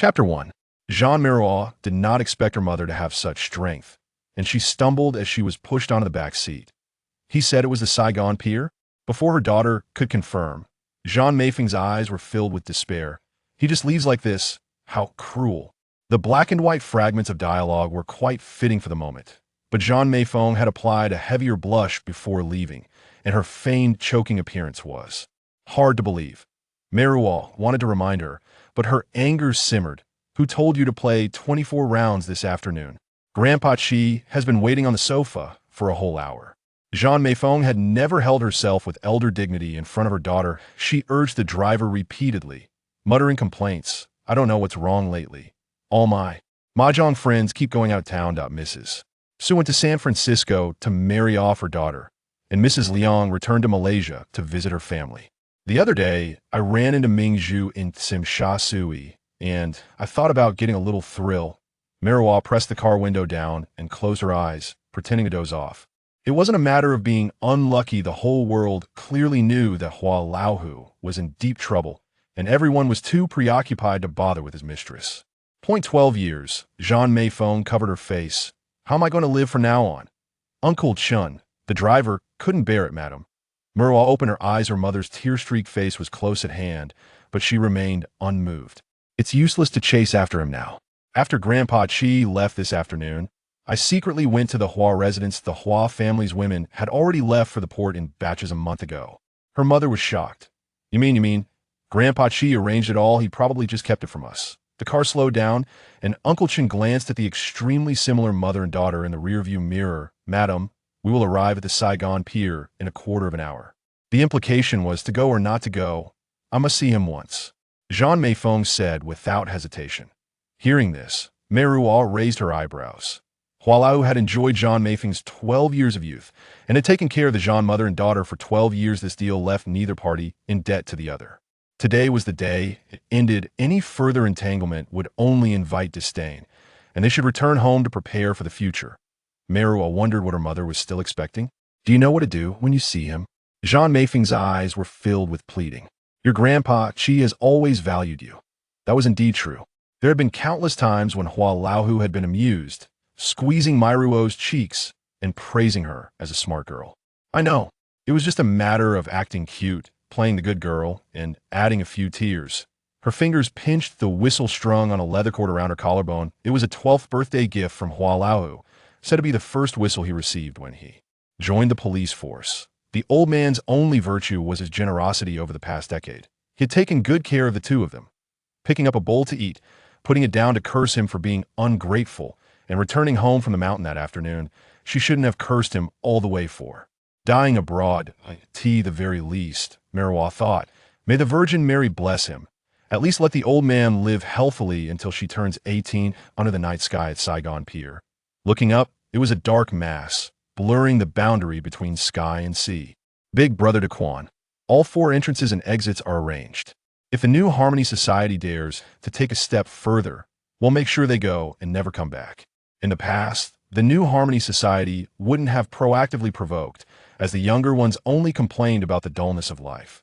Chapter 1. Zhan Meiruo did not expect her mother to have such strength, and she stumbled as she was pushed onto the back seat. He said it was the Saigon pier. Before her daughter could confirm, Zhan Meifeng's eyes were filled with despair. He just leaves like this? How cruel. The black and white fragments of dialogue were quite fitting for the moment, but Zhan Meifeng had applied a heavier blush before leaving, and her feigned choking appearance was hard to believe. Meiruo wanted to remind her, but her anger simmered. Who told you to play 24 rounds this afternoon? Grandpa Chi has been waiting on the sofa for a whole hour. Zhan Meifeng had never held herself with elder dignity in front of her daughter. She urged the driver repeatedly, muttering complaints. I don't know what's wrong lately. All my mahjong friends keep going out of town. Mrs. Su went to San Francisco to marry off her daughter, and Mrs. Liang returned to Malaysia to visit her family. The other day, I ran into Ming Zhu in Tsim Sha Sui, and I thought about getting a little thrill. Meiruo pressed the car window down and closed her eyes, pretending to doze off. It wasn't a matter of being unlucky. The whole world clearly knew that Hua Laohu was in deep trouble, and everyone was too preoccupied to bother with his mistress. 12 years, Zhan Meifeng covered her face. How am I going to live from now on? Uncle Chun, the driver, couldn't bear it, madam. Meiruo opened her eyes. Her mother's tear-streaked face was close at hand, but she remained unmoved. It's useless to chase after him now. After Grandpa Chi left this afternoon, I secretly went to the Hua residence. The Hua family's women had already left for the port in batches a month ago. Her mother was shocked. You mean, Grandpa Chi arranged it all? He probably just kept it from us. The car slowed down, and Uncle Chin glanced at the extremely similar mother and daughter in the rearview mirror. Madam, we will arrive at the Saigon pier in a quarter of an hour. The implication was to go or not to go. I must see him once, Zhan Meifeng said without hesitation. Hearing this, Meiruo raised her eyebrows. Hua Lao had enjoyed Zhan Meifeng's 12 years of youth and had taken care of the Zhan mother and daughter for 12 years. This deal left neither party in debt to the other. Today was the day it ended. Any further entanglement would only invite disdain, and they should return home to prepare for the future. Meiruo wondered what her mother was still expecting. Do you know what to do when you see him? Zhan Meifeng's eyes were filled with pleading. Your grandpa, Chi, has always valued you. That was indeed true. There had been countless times when Hua Laohu had been amused, squeezing Meiruo's cheeks and praising her as a smart girl. I know. It was just a matter of acting cute, playing the good girl, and adding a few tears. Her fingers pinched the whistle strung on a leather cord around her collarbone. It was a 12th birthday gift from Hua Laohu, said to be the first whistle he received when he joined the police force. The old man's only virtue was his generosity over the past decade. He had taken good care of the two of them, picking up a bowl to eat, putting it down to curse him for being ungrateful, and returning home from the mountain that afternoon. She shouldn't have cursed him all the way for dying abroad, the very least, Meiruo thought. May the Virgin Mary bless him. At least let the old man live healthily until she turns 18 under the night sky at Saigon Pier. Looking up, it was a dark mass, blurring the boundary between sky and sea. Big Brother to Quan. All 4 entrances and exits are arranged. If the New Harmony Society dares to take a step further, we'll make sure they go and never come back. In the past, the New Harmony Society wouldn't have proactively provoked, as the younger ones only complained about the dullness of life.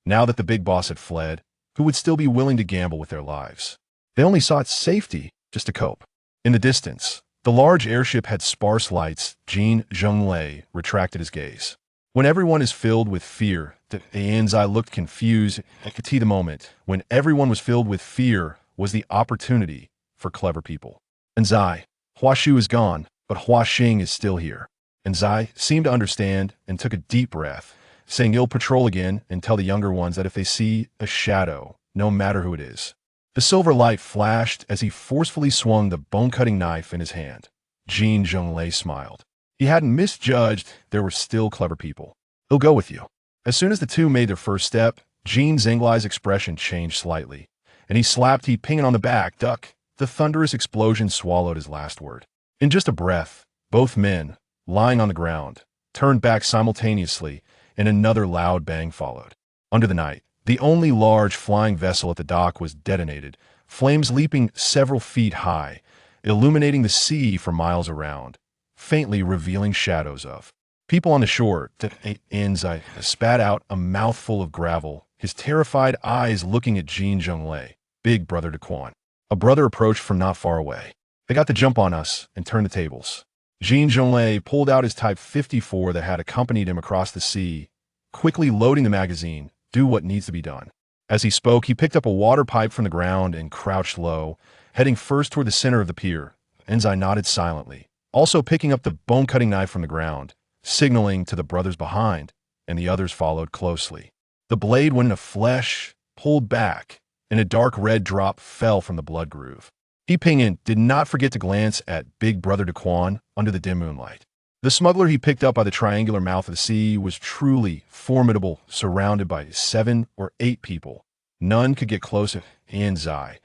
Now that the big boss had fled, who would still be willing to gamble with their lives? They only sought safety just to cope. In the distance, the large airship had sparse lights. Jin Zhenglei retracted his gaze. When everyone is filled with fear, the Anzai looked confused. I could see the moment when everyone was filled with fear was the opportunity for clever people. Anzai, Hua Shu is gone, but Hua Xing is still here. Anzai seemed to understand and took a deep breath, saying he'll patrol again and tell the younger ones that if they see a shadow, no matter who it is. The silver light flashed as he forcefully swung the bone-cutting knife in his hand. Jin Zhenglei smiled. He hadn't misjudged. There were still clever people. He'll go with you. As soon as the two made their first step, Jin Zhenglei's expression changed slightly, and he slapped Ping on the back. Duck. The thunderous explosion swallowed his last word. In just a breath, both men, lying on the ground, turned back simultaneously, and another loud bang followed. Under the night, the only large flying vessel at the dock was detonated, flames leaping several feet high, illuminating the sea for miles around, faintly revealing shadows of people on the shore. Anzai spat out a mouthful of gravel, his terrified eyes looking at Jin Zhenglei. Big Brother to Quan. A brother approached from not far away. They got the jump on us and turned the tables. Jin Zhenglei pulled out his Type 54 that had accompanied him across the sea, quickly loading the magazine, do what needs to be done. As he spoke, he picked up a water pipe from the ground and crouched low, heading first toward the center of the pier. Enzai nodded silently, also picking up the bone-cutting knife from the ground, signaling to the brothers behind, and the others followed closely. The blade went into flesh, pulled back, and a dark red drop fell from the blood groove. He Pingyan did not forget to glance at Big Brother Daquan under the dim moonlight. The smuggler he picked up by the triangular mouth of the sea was truly formidable, surrounded by 7 or 8 people. None could get close to Enzai.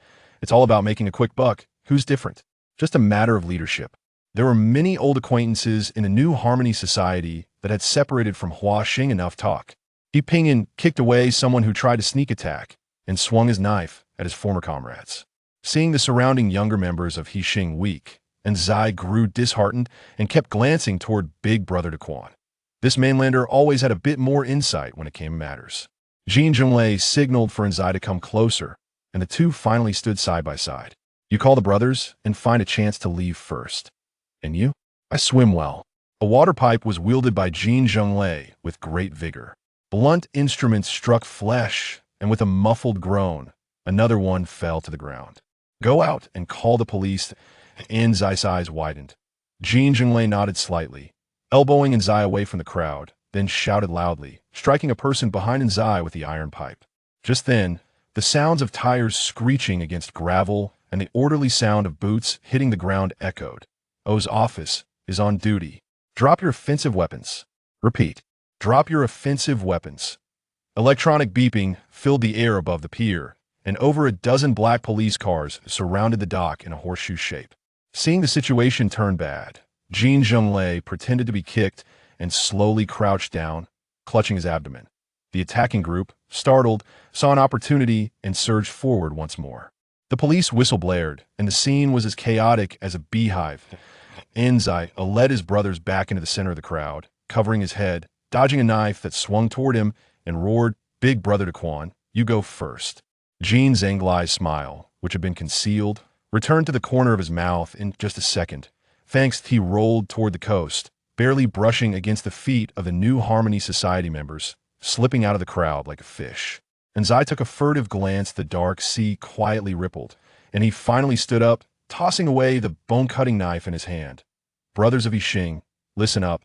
It's all about making a quick buck. Who's different? Just a matter of leadership. There were many old acquaintances in the new Harmony Society that had separated from Hua Xing enough talk. He Pingyan kicked away someone who tried to sneak attack and swung his knife at his former comrades. Seeing the surrounding younger members of He Xing weak, Enzai grew disheartened and kept glancing toward Big Brother Daquan. This mainlander always had a bit more insight when it came to matters. Jin Zhenglei signaled for Enzai to come closer, and the two finally stood side by side. You call the brothers and find a chance to leave first. And you? I swim well. A water pipe was wielded by Jin Zhenglei with great vigor. Blunt instruments struck flesh, and with a muffled groan, another one fell to the ground. Go out and call the police. Enzai's eyes widened. Jin Zhenglei nodded slightly, elbowing Enzai away from the crowd, then shouted loudly, striking a person behind Enzai with the iron pipe. Just then, the sounds of tires screeching against gravel and the orderly sound of boots hitting the ground echoed. O's office is on duty. Drop your offensive weapons. Repeat. Drop your offensive weapons. Electronic beeping filled the air above the pier, and over a dozen black police cars surrounded the dock in a horseshoe shape. Seeing the situation turn bad, Jin Zhenglei pretended to be kicked and slowly crouched down, clutching his abdomen. The attacking group, startled, saw an opportunity and surged forward once more. The police whistle blared, and the scene was as chaotic as a beehive. Enzai led his brothers back into the center of the crowd, covering his head, dodging a knife that swung toward him, and roared, Big Brother Daquan, you go first. Jin Zhenglei's smile, which had been concealed, returned to the corner of his mouth in just a second. Thanks, he rolled toward the coast, barely brushing against the feet of the new Harmony Society members, slipping out of the crowd like a fish. Enzai took a furtive glance. The dark sea quietly rippled, and he finally stood up, tossing away the bone-cutting knife in his hand. Brothers of Yixing, listen up.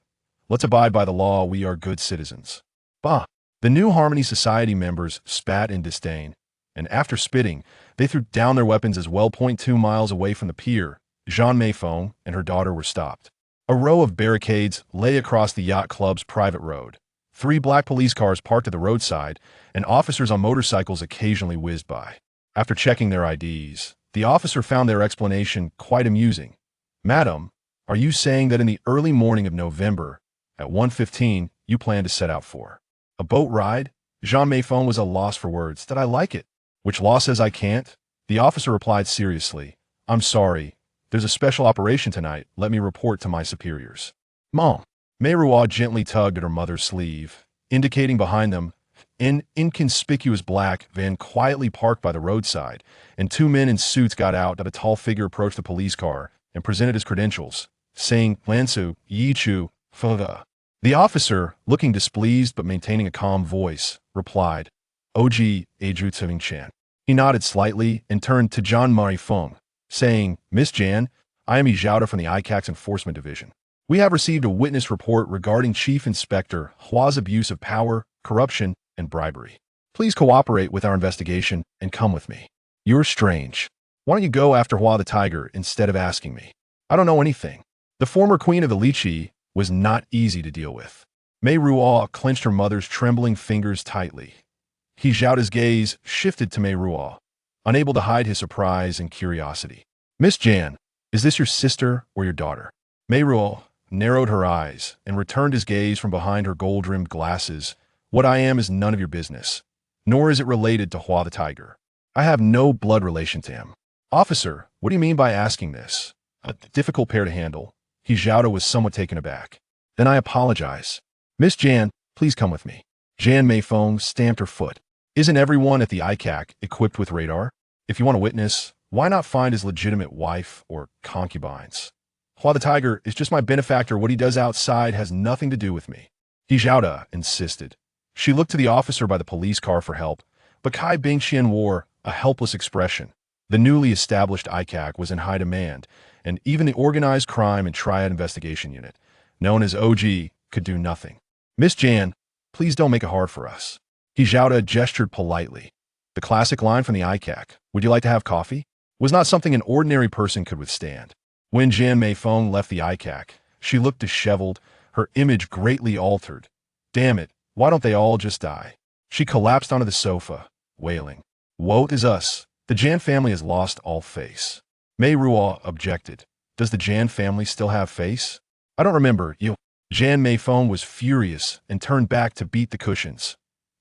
Let's abide by the law. We are good citizens. Bah! The new Harmony Society members spat in disdain, and after spitting, they threw down their weapons as well. 2 miles away from the pier, Zhan Meiruo and her daughter were stopped. A row of barricades lay across the yacht club's private road. 3 black police cars parked at the roadside, and officers on motorcycles occasionally whizzed by. After checking their IDs, the officer found their explanation quite amusing. Madam, are you saying that in the early morning of November, at 1:15, you plan to set out for a boat ride? Zhan Meiruo was at a loss for words. Did I like it? Which law says I can't? The officer replied seriously. I'm sorry. There's a special operation tonight. Let me report to my superiors. Mom. Meiruo gently tugged at her mother's sleeve, indicating behind them. An inconspicuous black van quietly parked by the roadside, and 2 men in suits got out. A tall figure approached the police car and presented his credentials, saying, Lansu, Yichu, Fuga. The officer, looking displeased but maintaining a calm voice, replied, Oji Aju Tseving Chan. He nodded slightly and turned to Zhan Meiruo, saying, Miss Jan, I am Izhouda from the ICAC's Enforcement Division. We have received a witness report regarding Chief Inspector Hua's abuse of power, corruption, and bribery. Please cooperate with our investigation and come with me. You're strange. Why don't you go after Hua the Tiger instead of asking me? I don't know anything. The former queen of the Lichi was not easy to deal with. Meiruo clenched her mother's trembling fingers tightly. His gaze shifted to Meiruo, unable to hide his surprise and curiosity. Miss Jan, is this your sister or your daughter? Meiruo narrowed her eyes and returned his gaze from behind her gold-rimmed glasses. What I am is none of your business, nor is it related to Hua the Tiger. I have no blood relation to him. Officer, what do you mean by asking this? A difficult pair to handle. Hizhouda was somewhat taken aback. Then I apologize. Miss Jan, please come with me. Zhan Meiruo stamped her foot. Isn't everyone at the ICAC equipped with radar? If you want a witness, Why not find his legitimate wife or concubines? Hua the tiger is just my benefactor. What he does outside has nothing to do with me. He Zhaoda insisted. She looked to the officer by the police car for help, but Kai Bingqian wore a helpless expression. The newly established ICAC was in high demand, and even the Organized Crime and Triad Investigation Unit, known as OG, could do nothing. Miss Jan, please don't make it hard for us. He Zhaoda gestured politely. The classic line from the ICAC, would you like to have coffee? Was not something an ordinary person could withstand. When Zhan Meiruo left the ICAC, she looked disheveled, her image greatly altered. Damn it, why don't they all just die? She collapsed onto the sofa, wailing. Woe is us. The Zhan family has lost all face. Meiruo objected. Does the Zhan family still have face? I don't remember, you. Zhan Meiruo was furious and turned back to beat the cushions.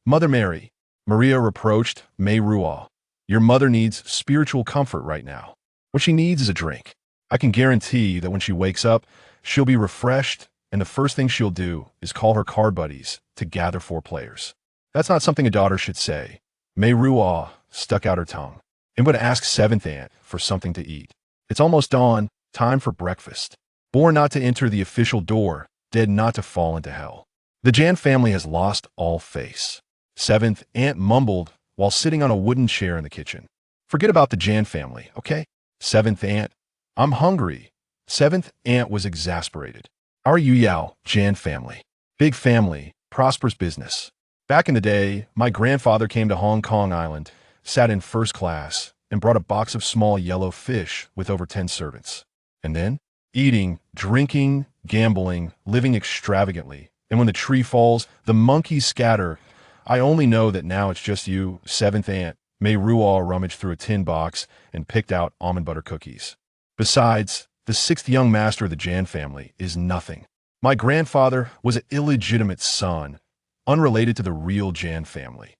Mother Mary, Maria reproached Meiruo. Your mother needs spiritual comfort right now. What she needs is a drink. I can guarantee that when she wakes up, she'll be refreshed, and the first thing she'll do is call her card buddies to gather 4 players. That's not something a daughter should say. Meiruo stuck out her tongue. I'm going to ask 7th aunt for something to eat. It's almost dawn, time for breakfast. Born not to enter the official door, dead not to fall into hell. The Zhan family has lost all face. 7th aunt mumbled while sitting on a wooden chair in the kitchen. Forget about the Zhan family, okay? 7th aunt, I'm hungry. 7th aunt was exasperated. Our Yuyao Zhan family. Big family, prosperous business. Back in the day, my grandfather came to Hong Kong Island, sat in first class, and brought a box of small yellow fish with over 10 servants. And then, eating, drinking, gambling, living extravagantly. And when the tree falls, the monkeys scatter. I only know that now it's just you, 7th aunt. Meiruo rummaged through a tin box and picked out almond butter cookies. Besides, the 6th young master of the Zhan family is nothing. My grandfather was an illegitimate son, unrelated to the real Zhan family.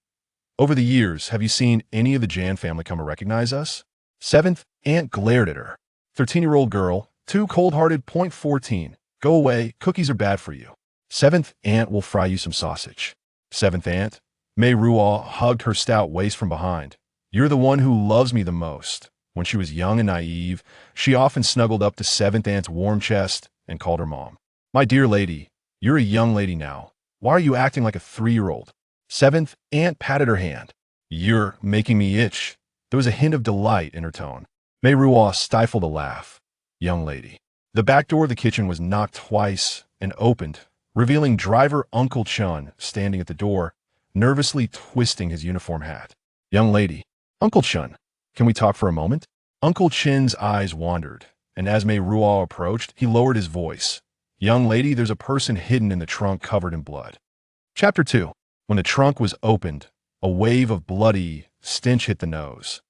Over the years, have you seen any of the Zhan family come to recognize us? 7th aunt glared at her. 13-year-old girl, too cold-hearted. 14. Go away, cookies are bad for you. 7th aunt will fry you some sausage. 7th aunt, Meiruo hugged her stout waist from behind. You're the one who loves me the most. When she was young and naive, she often snuggled up to 7th aunt's warm chest and called her mom. My dear lady, you're a young lady now. Why are you acting like a 3-year-old? 7th aunt patted her hand. You're making me itch. There was a hint of delight in her tone. Meiruo stifled a laugh. Young lady. The back door of the kitchen was knocked twice and opened, revealing driver Uncle Chun standing at the door, nervously twisting his uniform hat. Young lady. Uncle Chun, can we talk for a moment? Uncle Chin's eyes wandered, and as Meiruo approached, he lowered his voice. Young lady, there's a person hidden in the trunk covered in blood. Chapter 2. When the trunk was opened, a wave of bloody stench hit the nose.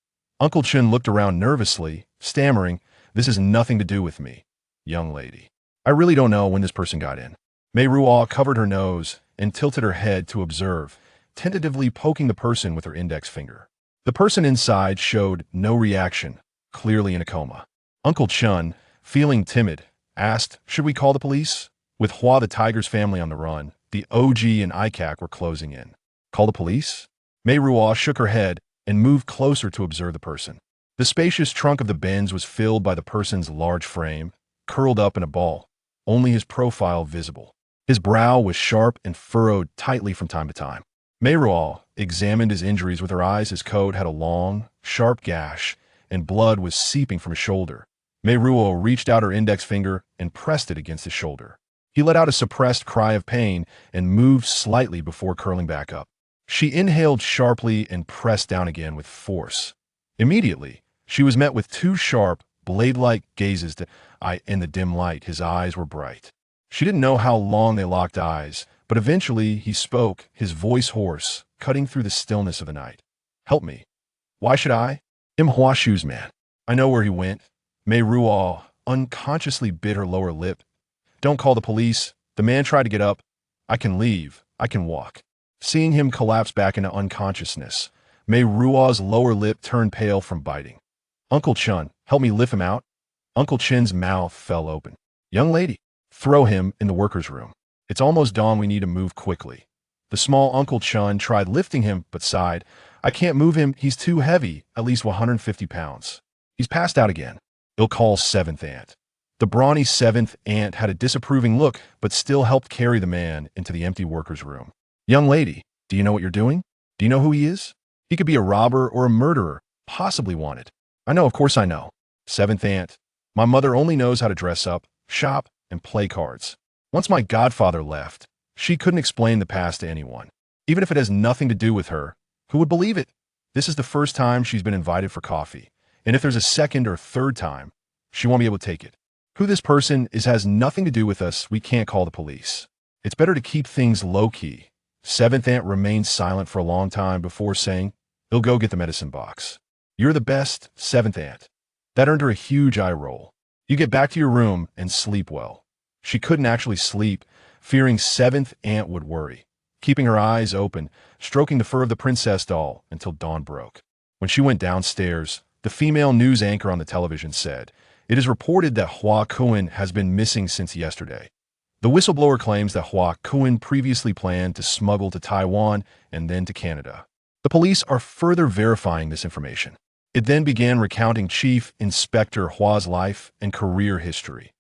Uncle Chin looked around nervously, stammering, This has nothing to do with me, young lady. I really don't know when this person got in. Meiruo covered her nose and tilted her head to observe, tentatively poking the person with her index finger. The person inside showed no reaction, clearly in a coma. Uncle Chun, feeling timid, asked, Should we call the police? With Hua the tiger's family on the run, the OG and ICAC were closing in. Call the police? Meiruo shook her head and moved closer to observe the person. The spacious trunk of the Benz was filled by the person's large frame, curled up in a ball, only his profile visible. His brow was sharp and furrowed tightly from time to time. Meiruo examined his injuries with her eyes. His coat had a long, sharp gash, and blood was seeping from his shoulder. Meiruo reached out her index finger and pressed it against his shoulder. He let out a suppressed cry of pain and moved slightly before curling back up. She inhaled sharply and pressed down again with force. Immediately, she was met with 2 sharp, blade-like gazes in the dim light. His eyes were bright. She didn't know how long they locked eyes, but eventually he spoke, his voice hoarse, cutting through the stillness of the night. Help me. Why should I? I'm Hua Shu's man. I know where he went. Meiruo unconsciously bit her lower lip. Don't call the police. The man tried to get up. I can leave. I can walk. Seeing him collapse back into unconsciousness, Meiruo's lower lip turned pale from biting. Uncle Chun, help me lift him out. Uncle Chin's mouth fell open. Young lady, throw him in the workers' room. It's almost dawn. We need to move quickly. The small Uncle Chun tried lifting him, but sighed. I can't move him. He's too heavy, at least 150 pounds. He's passed out again. He'll call seventh aunt. The brawny seventh aunt had a disapproving look, but still helped carry the man into the empty worker's room. Young lady, do you know what you're doing? Do you know who he is? He could be a robber or a murderer, possibly wanted. I know, of course I know. Seventh aunt. My mother only knows how to dress up, shop, and play cards. Once my godfather left, she couldn't explain the past to anyone. Even if it has nothing to do with her, who would believe it? This is the first time she's been invited for coffee, and if there's a second or third time, she won't be able to take it. Who this person is has nothing to do with us. We can't call the police. It's better to keep things low-key. Seventh aunt remained silent for a long time before saying, he'll go get the medicine box. You're the best, seventh aunt. That earned her a huge eye roll. You get back to your room and sleep well. She couldn't actually sleep, fearing seventh aunt would worry, keeping her eyes open, stroking the fur of the princess doll until dawn broke. When she went downstairs, the female news anchor on the television said, it is reported that Hua Kuan has been missing since yesterday. The whistleblower claims that Hua Kuan previously planned to smuggle to Taiwan and then to Canada. The police are further verifying this information. It then began recounting Chief Inspector Hua's life and career history.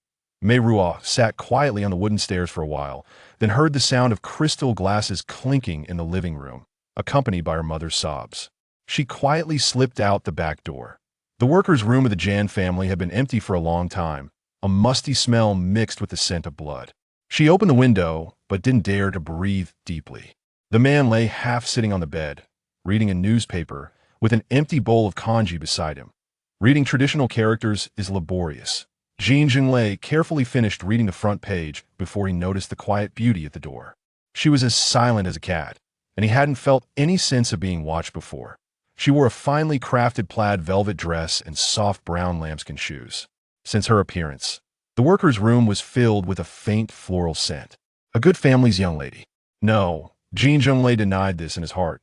Meiruo sat quietly on the wooden stairs for a while, then heard the sound of crystal glasses clinking in the living room, accompanied by her mother's sobs. She quietly slipped out the back door. The workers' room of the Zhan family had been empty for a long time, a musty smell mixed with the scent of blood. She opened the window, but didn't dare to breathe deeply. The man lay half sitting on the bed, reading a newspaper, with an empty bowl of kanji beside him. Reading traditional characters is laborious. Jin Zhenglei carefully finished reading the front page before he noticed the quiet beauty at the door. She was as silent as a cat, and he hadn't felt any sense of being watched before. She wore a finely crafted plaid velvet dress and soft brown lambskin shoes. Since her appearance, the worker's room was filled with a faint floral scent. A good family's young lady. No, Jin Zhenglei denied this in his heart.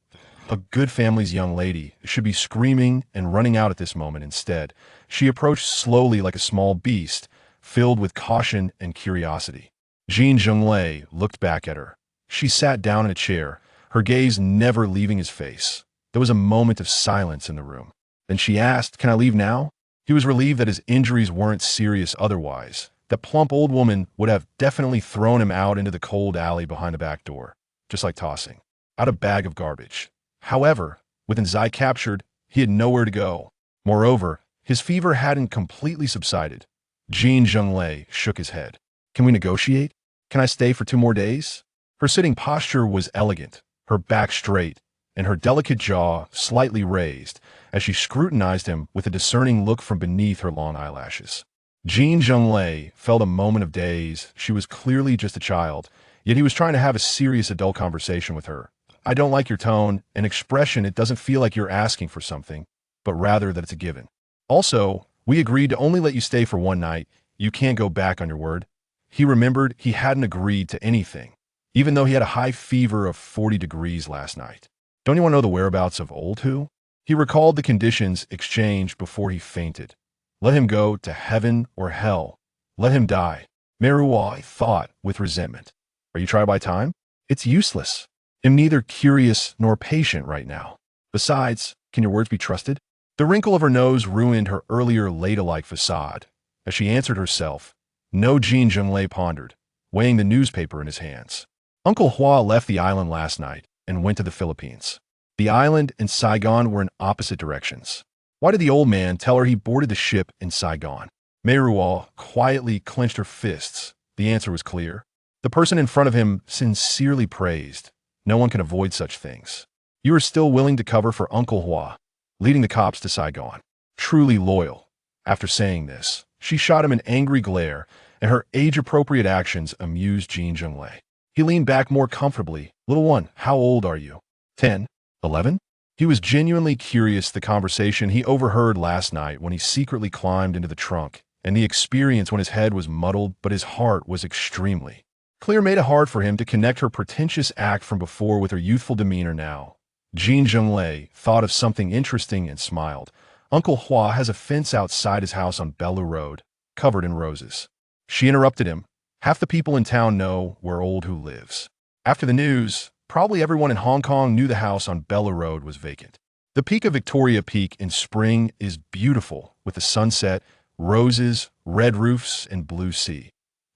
A good family's young lady should be screaming and running out at this moment. Instead, she approached slowly like a small beast, filled with caution and curiosity. Jin Zhenglei looked back at her. She sat down in a chair, her gaze never leaving his face. There was a moment of silence in the room. Then she asked, can I leave now? He was relieved that his injuries weren't serious otherwise. That plump old woman would have definitely thrown him out into the cold alley behind the back door, just like tossing out a bag of garbage. However, with Zai captured, he had nowhere to go. Moreover, his fever hadn't completely subsided. Jin Zhenglei shook his head. Can we negotiate? Can I stay for 2 more days? Her sitting posture was elegant, her back straight, and her delicate jaw slightly raised as she scrutinized him with a discerning look from beneath her long eyelashes. Jin Zhenglei felt a moment of daze. She was clearly just a child, yet he was trying to have a serious adult conversation with her. I don't like your tone and expression. It doesn't feel like you're asking for something, but rather that it's a given. Also, we agreed to only let you stay for 1 night. You can't go back on your word. He remembered he hadn't agreed to anything, even though he had a high fever of 40 degrees last night. Don't you want to know the whereabouts of old who? He recalled the conditions exchanged before he fainted. Let him go to heaven or hell. Let him die. Meiruo thought with resentment. Are you trying to buy time? It's useless. I'm neither curious nor patient right now. Besides, can your words be trusted? The wrinkle of her nose ruined her earlier ladylike facade. As she answered herself, no. Jin Zhenglei pondered, weighing the newspaper in his hands. Uncle Hua left the island last night and went to the Philippines. The island and Saigon were in opposite directions. Why did the old man tell her he boarded the ship in Saigon? Meiruo quietly clenched her fists. The answer was clear. The person in front of him sincerely praised. No one can avoid such things. You are still willing to cover for Uncle Hua, leading the cops to Saigon. Truly loyal. After saying this, she shot him an angry glare, and her age-appropriate actions amused Jin Zhenglei. He leaned back more comfortably. Little one, how old are you? 10? 11? He was genuinely curious the conversation he overheard last night when he secretly climbed into the trunk, and the experience when his head was muddled but his heart was extremely clear made it hard for him to connect her pretentious act from before with her youthful demeanor now. Jin Zhenglei thought of something interesting and smiled. Uncle Hua has a fence outside his house on Bellu Road, covered in roses. She interrupted him. Half the people in town know where old who lives. After the news, probably everyone in Hong Kong knew the house on Bellu Road was vacant. The peak of Victoria Peak in spring is beautiful, with the sunset, roses, red roofs, and blue sea.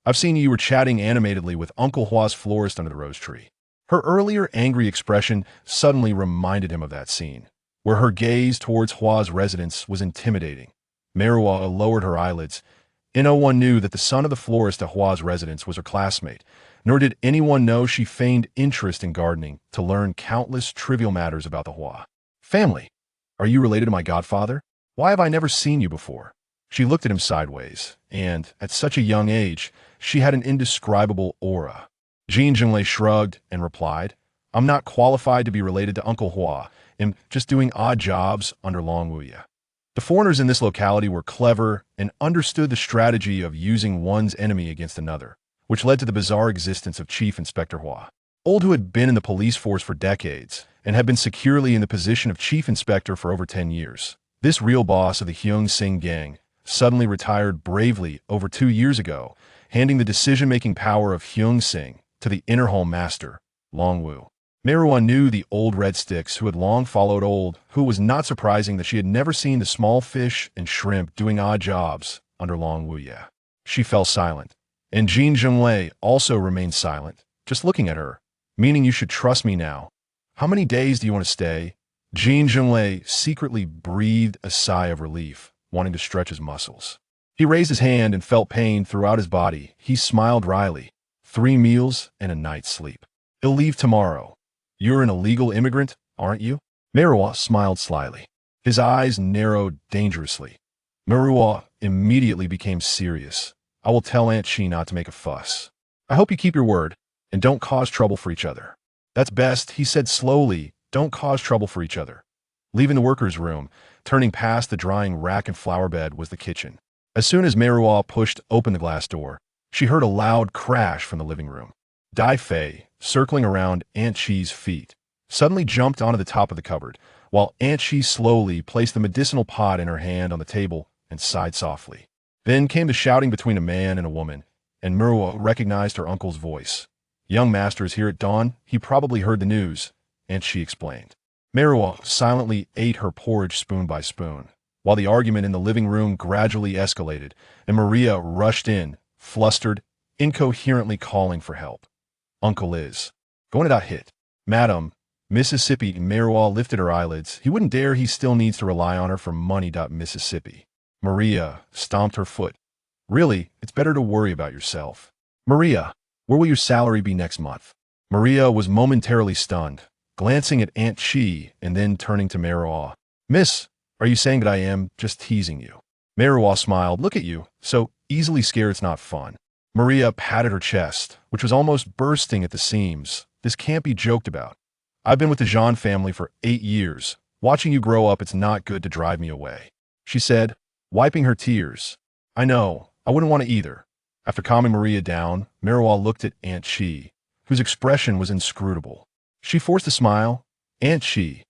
I've seen you were chatting animatedly with Uncle Hua's florist under the rose tree. Her earlier angry expression suddenly reminded him of that scene, where her gaze towards Hua's residence was intimidating. Meiruo lowered her eyelids. No one knew that the son of the florist at Hua's residence was her classmate, nor did anyone know she feigned interest in gardening to learn countless trivial matters about the Hua family. Are you related to my godfather? Why have I never seen you before? She looked at him sideways, and, at such a young age, she had an indescribable aura. Jin Zhenglei shrugged and replied, I'm not qualified to be related to Uncle Hua. I'm just doing odd jobs under Long Wuya. The foreigners in this locality were clever and understood the strategy of using one's enemy against another, which led to the bizarre existence of Chief Inspector Hua. Old, who had been in the police force for decades and had been securely in the position of chief inspector for over 10 years. This real boss of the Hyung Sing gang suddenly retired bravely over 2 years ago, handing the decision-making power of Hyung Sing to the inner home master, Long Wu. Meiruo knew the old red sticks who had long followed Old, who was not surprising that she had never seen the small fish and shrimp doing odd jobs under Long Wu yet. She fell silent, and Jin Zhenglei also remained silent, just looking at her, meaning you should trust me now. How many days do you want to stay? Jin Zhenglei secretly breathed a sigh of relief, wanting to stretch his muscles. He raised his hand and felt pain throughout his body. He smiled wryly. 3 meals and a night's sleep. He'll leave tomorrow. You're an illegal immigrant, aren't you? Meiruo smiled slyly. His eyes narrowed dangerously. Meiruo immediately became serious. I will tell Aunt Chi not to make a fuss. I hope you keep your word and don't cause trouble for each other. That's best, he said slowly. Don't cause trouble for each other. Leaving the workers' room, turning past the drying rack and flower bed was the kitchen. As soon as Meiruo pushed open the glass door, she heard a loud crash from the living room. Dai Fei, circling around Aunt Chi's feet, suddenly jumped onto the top of the cupboard, while Aunt Chi slowly placed the medicinal pot in her hand on the table and sighed softly. Then came the shouting between a man and a woman, and Meiruo recognized her uncle's voice. Young master is here at dawn. He probably heard the news, Aunt Chi explained. Meiruo silently ate her porridge spoon by spoon, while the argument in the living room gradually escalated, and Maria rushed in, flustered, incoherently calling for help. Uncle is going to hit. Madam, Mississippi. Meiruo lifted her eyelids. He wouldn't dare. He still needs to rely on her for money. Mississippi. Maria stomped her foot. Really, it's better to worry about yourself. Maria, where will your salary be next month? Maria was momentarily stunned, glancing at Aunt Chi and then turning to Meiruo. Miss, are you saying that I am just teasing you? Meiruo smiled. Look at you, so easily scared it's not fun. Maria patted her chest, which was almost bursting at the seams. This can't be joked about. I've been with the Zhan family for 8 years. Watching you grow up, it's not good to drive me away, she said, wiping her tears. I know, I wouldn't want to either. After calming Maria down, Meiruo looked at Aunt Chi, whose expression was inscrutable. She forced a smile. Aunt Chi.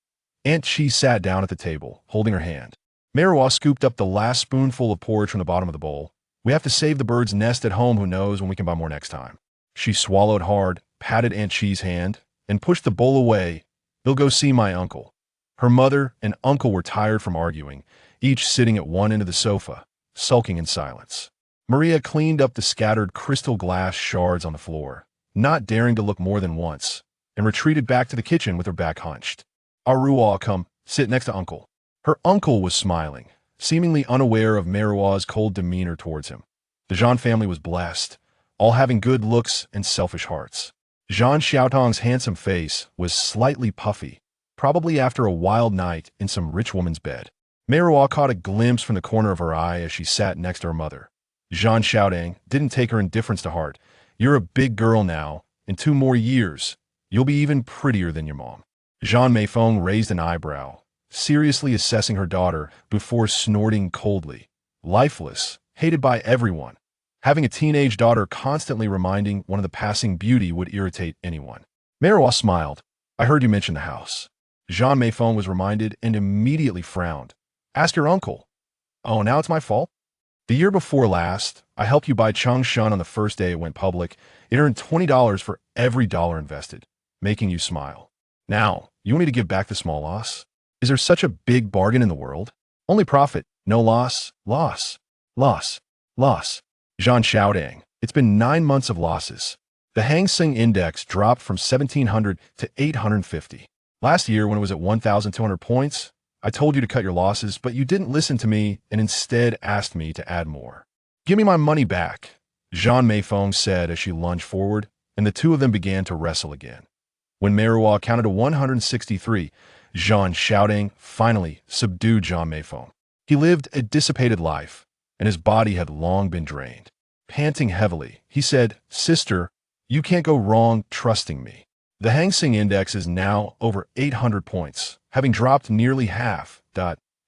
Aunt Chi sat down at the table, holding her hand. Meiruo scooped up the last spoonful of porridge from the bottom of the bowl. We have to save the bird's nest at home. Who knows when we can buy more next time. She swallowed hard, patted Aunt Chi's hand, and pushed the bowl away. They'll go see my uncle. Her mother and uncle were tired from arguing, each sitting at one end of the sofa, sulking in silence. Maria cleaned up the scattered crystal glass shards on the floor, not daring to look more than once, and retreated back to the kitchen with her back hunched. Aruo, come, sit next to Uncle. Her uncle was smiling, seemingly unaware of Meiruo's cold demeanor towards him. The Zhan family was blessed, all having good looks and selfish hearts. Zhan Xiaotong's handsome face was slightly puffy, probably after a wild night in some rich woman's bed. Meiruo caught a glimpse from the corner of her eye as she sat next to her mother. Zhan Xiaotong didn't take her indifference to heart. You're a big girl now. In 2 more years, you'll be even prettier than your mom. Zhan Meiruo raised an eyebrow, seriously assessing her daughter before snorting coldly. Lifeless, hated by everyone. Having a teenage daughter constantly reminding one of the passing beauty would irritate anyone. Meiruo smiled. I heard you mention the house. Zhan Meiruo was reminded and immediately frowned. Ask your uncle. Oh, now it's my fault? The year before last, I helped you buy Changshun on the first day it went public. It earned $20 for every dollar invested, making you smile. Now, you want me to give back the small loss? Is there such a big bargain in the world? Only profit, no loss, loss, loss, loss. Zhan Xiaodang. It's been 9 months of losses. The Hang Seng Index dropped from 1,700 to 850. Last year, when it was at 1,200 points, I told you to cut your losses, but you didn't listen to me and instead asked me to add more. Give me my money back, Zhan Meiruo said as she lunged forward, and the two of them began to wrestle again. When Meiruo counted to 163, Zhan Xiaodang finally subdued Zhan Meiruo. He lived a dissipated life, and his body had long been drained. Panting heavily, he said, "Sister, you can't go wrong trusting me." The Hang Seng Index is now over 800 points, having dropped nearly half.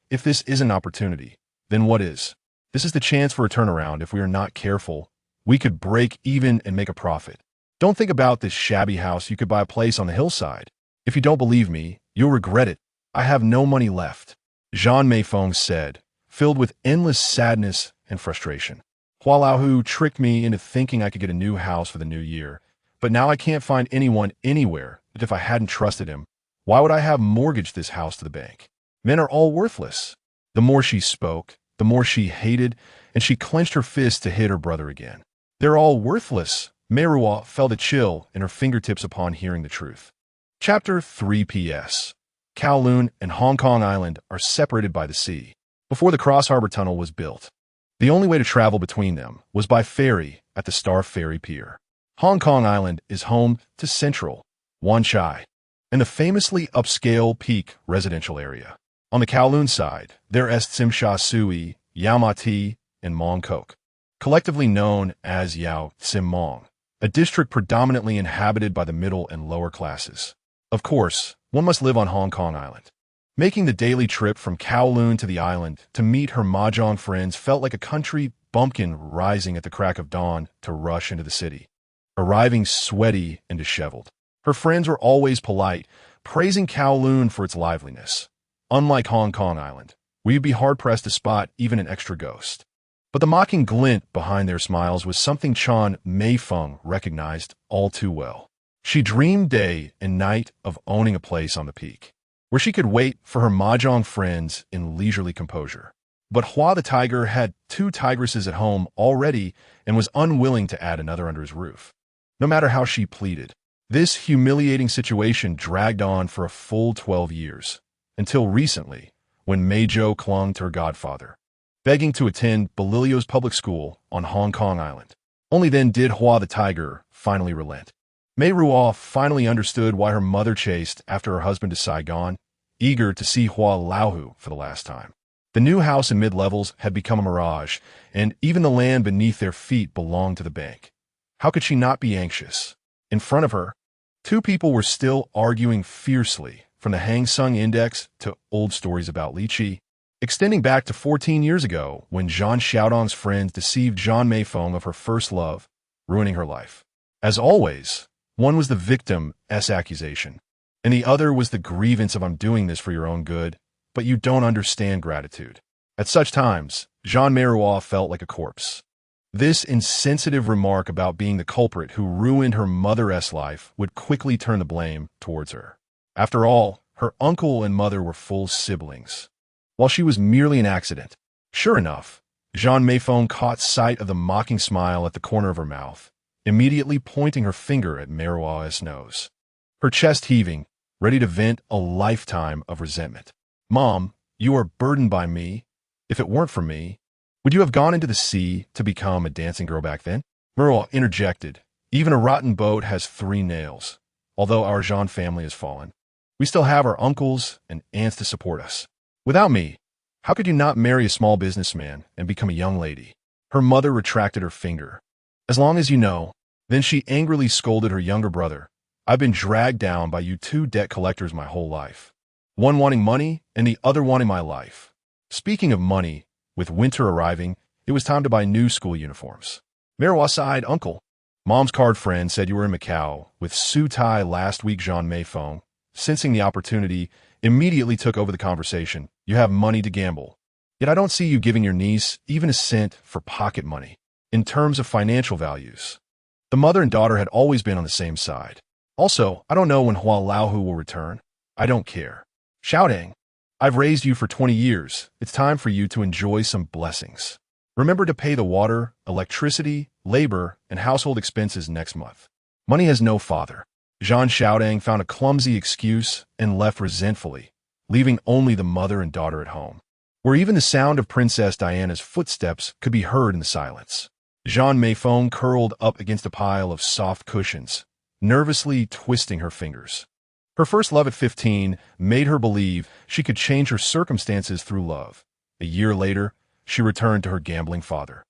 If this isn't opportunity, then what is? This is the chance for a turnaround. If we are not careful, we could break even and make a profit. Don't think about this shabby house. You could buy a place on the hillside. If you don't believe me, you'll regret it. I have no money left, Zhan Meiruo said, filled with endless sadness and frustration. Hua Laohu tricked me into thinking I could get a new house for the new year, but now I can't find anyone anywhere that if I hadn't trusted him, why would I have mortgaged this house to the bank? Men are all worthless. The more she spoke, the more she hated, and she clenched her fist to hit her brother again. They're all worthless. Meiruo felt a chill in her fingertips upon hearing the truth. Chapter 3 P.S. Kowloon and Hong Kong Island are separated by the sea. Before the Cross Harbor Tunnel was built, the only way to travel between them was by ferry at the Star Ferry Pier. Hong Kong Island is home to Central, Wan Chai, and the famously upscale Peak residential area. On the Kowloon side, there is Tsim Sha Tsui, Yau Ma Ti, and Mong Kok, collectively known as Yau Tsim Mong, a district predominantly inhabited by the middle and lower classes. Of course, one must live on Hong Kong Island. Making the daily trip from Kowloon to the island to meet her mahjong friends felt like a country bumpkin rising at the crack of dawn to rush into the city. Arriving sweaty and disheveled, her friends were always polite, praising Kowloon for its liveliness. Unlike Hong Kong Island, where you'd be hard-pressed to spot even an extra ghost. But the mocking glint behind their smiles was something Zhan Meiruo recognized all too well. She dreamed day and night of owning a place on the peak, where she could wait for her mahjong friends in leisurely composure. But Hua the tiger had 2 tigresses at home already and was unwilling to add another under his roof. No matter how she pleaded, this humiliating situation dragged on for a full 12 years, until recently, when Meizhou clung to her godfather, begging to attend Balilio's public school on Hong Kong Island. Only then did Hua the tiger finally relent. Meiruo finally understood why her mother chased after her husband to Saigon, eager to see Hua Laohu for the last time. The new house in mid-levels had become a mirage, and even the land beneath their feet belonged to the bank. How could she not be anxious? In front of her, 2 people were still arguing fiercely, from the Hang Seng Index to old stories about lychee, extending back to 14 years ago when Zhan Xiaodong's friends deceived Zhan Meiruo of her first love, ruining her life. As always, one was the victim's accusation, and the other was the grievance of "I'm doing this for your own good, but you don't understand gratitude." At such times, Zhan Meiruo felt like a corpse. This insensitive remark about being the culprit who ruined her mother's life would quickly turn the blame towards her. After all, her uncle and mother were full siblings, while she was merely an accident. Sure enough, Zhan Meiruo caught sight of the mocking smile at the corner of her mouth, immediately pointing her finger at Meiruo's nose, her chest heaving, ready to vent a lifetime of resentment. "Mom, you are burdened by me. If it weren't for me, would you have gone into the sea to become a dancing girl back then?" Meiruo interjected. "Even a rotten boat has 3 nails. Although our Zhan family has fallen, we still have our uncles and aunts to support us. Without me, how could you not marry a small businessman and become a young lady?" Her mother retracted her finger. "As long as you know." Then she angrily scolded her younger brother. "I've been dragged down by you 2 debt collectors my whole life. One wanting money and the other wanting my life." Speaking of money, with winter arriving, it was time to buy new school uniforms. Meiruo sighed. "Uncle, Mom's card friend said you were in Macau with Su Tai last week." Zhan Meiruo, sensing the opportunity, immediately took over the conversation. "You have money to gamble. Yet I don't see you giving your niece even a cent for pocket money. In terms of financial values, the mother and daughter had always been on the same side. Also, I don't know when Hua Laohu will return. I don't care." "Xiaodang, I've raised you for 20 years. It's time for you to enjoy some blessings. Remember to pay the water, electricity, labor, and household expenses next month. Money has no father. Zhan Xiaodang found a clumsy excuse and left resentfully, leaving only the mother and daughter at home, where even the sound of Princess Diana's footsteps could be heard in the silence. Zhan Meiruo curled up against a pile of soft cushions, nervously twisting her fingers. Her first love at 15 made her believe she could change her circumstances through love. A year later, she returned to her gambling father,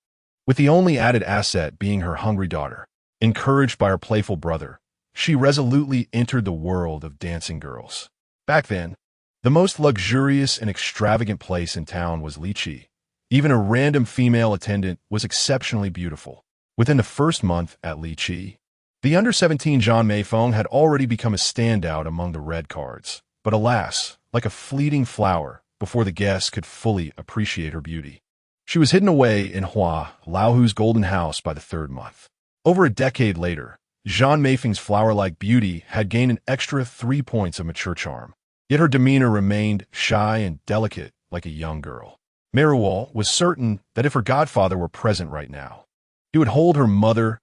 with the only added asset being her hungry daughter. Encouraged by her playful brother, she resolutely entered the world of dancing girls. Back then, the most luxurious and extravagant place in town was Liqi. Even a random female attendant was exceptionally beautiful. Within the first month at Liqi, the under-17 Zhan Meiruo had already become a standout among the red cards. But alas, like a fleeting flower, before the guests could fully appreciate her beauty, she was hidden away in Hua Laohu's golden house by the third month. Over a decade later, Zhan Meifeng's flower-like beauty had gained an extra 3 points of mature charm. Yet her demeanor remained shy and delicate like a young girl. Meiruo was certain that if her godfather were present right now, he would hold her mother's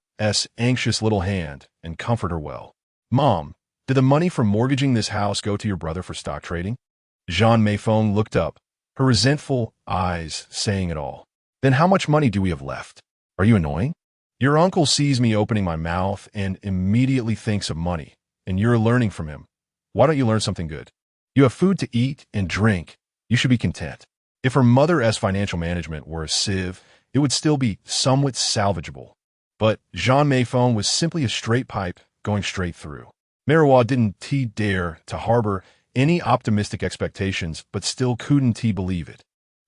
anxious little hand and comfort her well. Mom, did the money from mortgaging this house go to your brother for stock trading? Zhan Meiruo looked up, her resentful eyes saying it all. Then how much money do we have left? Are you annoying? Your uncle sees me opening my mouth and immediately thinks of money, and you're learning from him. Why don't you learn something good? You have food to eat and drink. You should be content. If her mother's financial management were a sieve, it would still be somewhat salvageable. But Zhan Meiruo was simply a straight pipe going straight through. Meiruo didn't dare to harbor any optimistic expectations, but still couldn't believe it.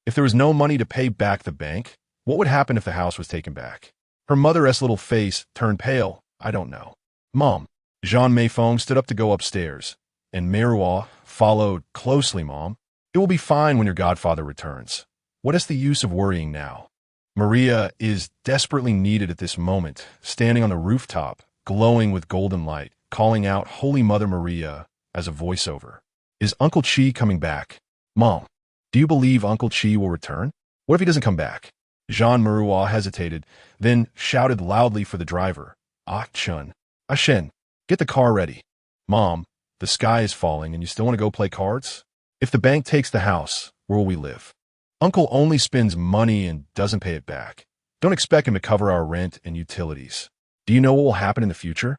If there was no money to pay back the bank, what would happen if the house was taken back? Her mother's little face turned pale. I don't know. Mom. Zhan Meiruo stood up to go upstairs, and Meiruo followed closely. Mom, it will be fine when your godfather returns. What is the use of worrying now? Maria is desperately needed at this moment, standing on the rooftop, glowing with golden light, calling out Holy Mother Maria as a voiceover. Is Uncle Chi coming back? Mom, do you believe Uncle Chi will return? What if he doesn't come back? Zhan Meiruo hesitated, then shouted loudly for the driver. Chun. Shen, get the car ready. Mom, the sky is falling and you still want to go play cards? If the bank takes the house, where will we live? Uncle only spends money and doesn't pay it back. Don't expect him to cover our rent and utilities. Do you know what will happen in the future?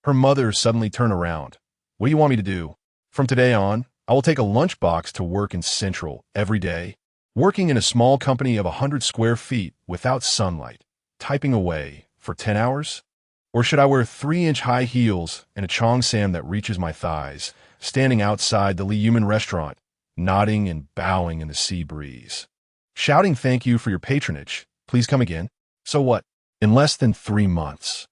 Her mother suddenly turned around. What do you want me to do? From today on, I will take a lunchbox to work in Central every day, working in a small company of 100 square feet without sunlight, typing away for 10 hours? Or should I wear 3-inch high heels and a cheongsam that reaches my thighs, standing outside the Li Yuman restaurant, nodding and bowing in the sea breeze, shouting thank you for your patronage, please come again? So what? In less than 3 months,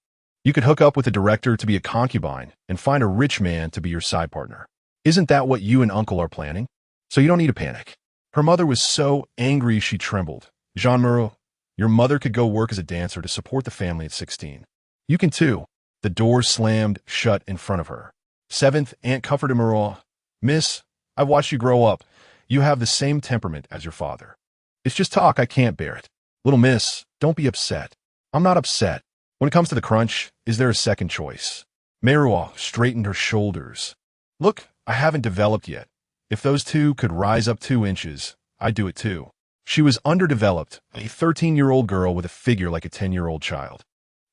you could hook up with a director to be a concubine and find a rich man to be your side partner. Isn't that what you and Uncle are planning? So you don't need to panic. Her mother was so angry she trembled. Zhan Meiruo, your mother could go work as a dancer to support the family at 16. You can too. The door slammed shut in front of her. Seventh aunt comforted Meiruo. Miss, I've watched you grow up. You have the same temperament as your father. It's just talk, I can't bear it. Little miss, don't be upset. I'm not upset. When it comes to the crunch, is there a second choice? Meiruo straightened her shoulders. Look, I haven't developed yet. If those two could rise up 2 inches, I'd do it too. She was underdeveloped, a 13-year-old girl with a figure like a 10-year-old child.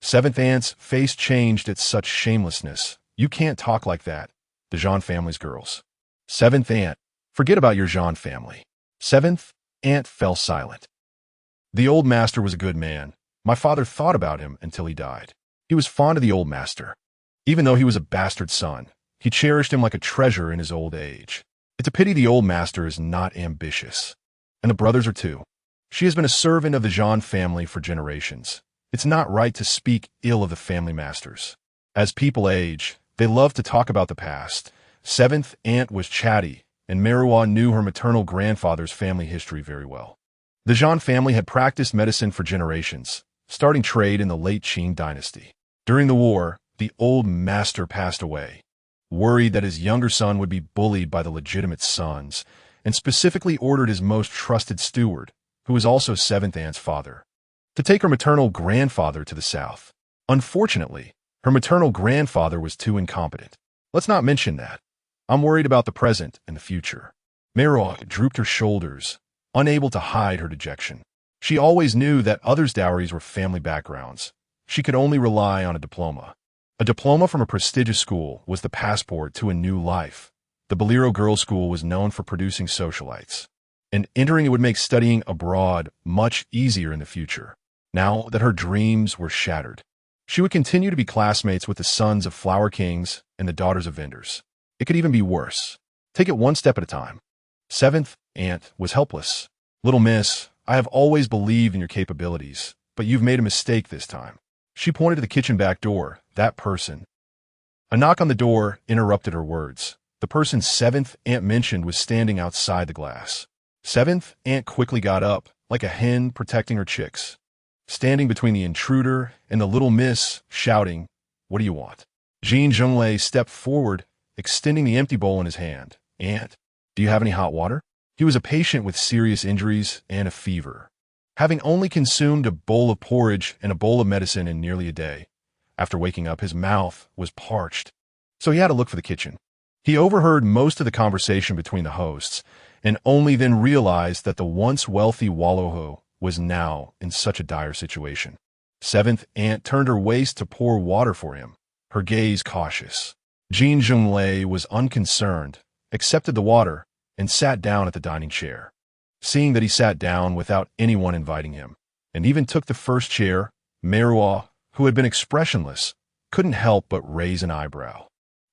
Seventh aunt's face changed at such shamelessness. You can't talk like that. The Zhan family's girls. Seventh aunt, forget about your Zhan family. Seventh aunt fell silent. The old master was a good man. My father thought about him until he died. He was fond of the old master. Even though he was a bastard son, he cherished him like a treasure in his old age. It's a pity the old master is not ambitious. And the brothers are too. She has been a servant of the Zhan family for generations. It's not right to speak ill of the family masters. As people age, they love to talk about the past. Seventh aunt was chatty, and Meiruo knew her maternal grandfather's family history very well. The Zhan family had practiced medicine for generations, starting trade in the late Qing dynasty. During the war, the old master passed away. Worried that his younger son would be bullied by the legitimate sons, and specifically ordered his most trusted steward, who was also seventh aunt's father, to take her maternal grandfather to the south. Unfortunately, her maternal grandfather was too incompetent. Let's not mention that. I'm worried about the present and the future. Meiruo drooped her shoulders, unable to hide her dejection. She always knew that others' dowries were family backgrounds. She could only rely on a diploma. A diploma from a prestigious school was the passport to a new life. The Bolero Girls' School was known for producing socialites, and entering it would make studying abroad much easier in the future. Now that her dreams were shattered, she would continue to be classmates with the sons of flower kings and the daughters of vendors. It could even be worse. Take it one step at a time. Seventh aunt was helpless. Little miss, I have always believed in your capabilities, but you've made a mistake this time. She pointed to the kitchen back door. That person. A knock on the door interrupted her words. The person seventh aunt mentioned was standing outside the glass. Seventh aunt quickly got up, like a hen protecting her chicks, standing between the intruder and the little miss, shouting, "What do you want?" Jin Zhenglei stepped forward, extending the empty bowl in his hand. "Aunt, do you have any hot water?" He was a patient with serious injuries and a fever, having only consumed a bowl of porridge and a bowl of medicine in nearly a day. After waking up, his mouth was parched, so he had to look for the kitchen. He overheard most of the conversation between the hosts, and only then realized that the once wealthy Walloho was now in such a dire situation. Seventh aunt turned her waist to pour water for him, her gaze cautious. Jin Zhenglei was unconcerned, accepted the water, and sat down at the dining chair. Seeing that he sat down without anyone inviting him, and even took the first chair, Meiruo, who had been expressionless, couldn't help but raise an eyebrow.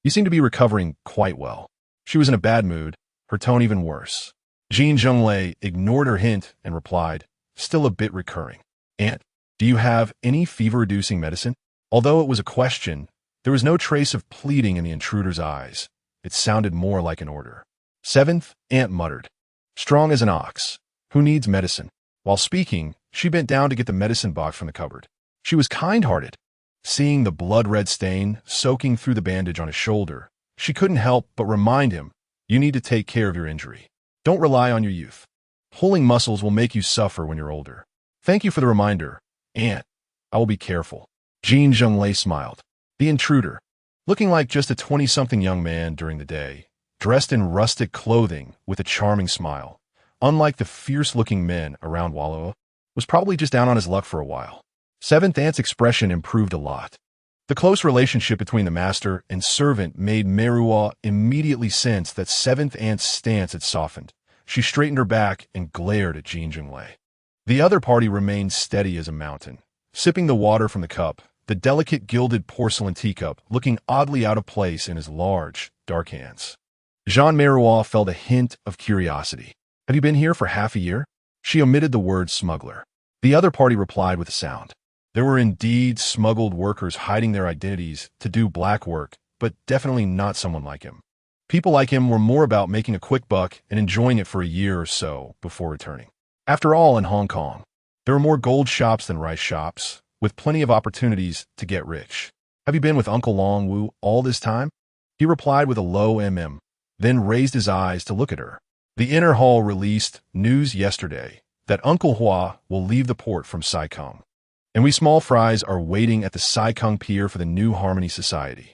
"You seem to be recovering quite well." She was in a bad mood, her tone even worse. Jin Zhenglei ignored her hint and replied, still a bit recurring, "Aunt, do you have any fever-reducing medicine?" Although it was a question, there was no trace of pleading in the intruder's eyes. It sounded more like an order. Seventh aunt muttered, "Strong as an ox. Who needs medicine?" While speaking, she bent down to get the medicine box from the cupboard. She was kind-hearted. Seeing the blood-red stain soaking through the bandage on his shoulder, she couldn't help but remind him, "You need to take care of your injury. Don't rely on your youth. Pulling muscles will make you suffer when you're older." "Thank you for the reminder, Aunt. I will be careful." Jin Zhenglei smiled. The intruder, looking like just a 20-something young man during the day, dressed in rustic clothing with a charming smile, unlike the fierce-looking men around Walloa, was probably just down on his luck for a while. Seventh aunt's expression improved a lot. The close relationship between the master and servant made Meiruo immediately sense that seventh aunt's stance had softened. She straightened her back and glared at Jin Zhenglei. The other party remained steady as a mountain, sipping the water from the cup, the delicate gilded porcelain teacup looking oddly out of place in his large, dark hands. Zhan Meiruo felt a hint of curiosity. "Have you been here for half a year?" She omitted the word smuggler. The other party replied with a sound. There were indeed smuggled workers hiding their identities to do black work, but definitely not someone like him. People like him were more about making a quick buck and enjoying it for a year or so before returning. After all, in Hong Kong, there are more gold shops than rice shops, with plenty of opportunities to get rich. "Have you been with Uncle Long Wu all this time?" He replied with a low then raised his eyes to look at her. The inner hall released news yesterday that Uncle Hua will leave the port from Sai Kung, and we small fries are waiting at the Sai Kung Pier for the New Harmony Society.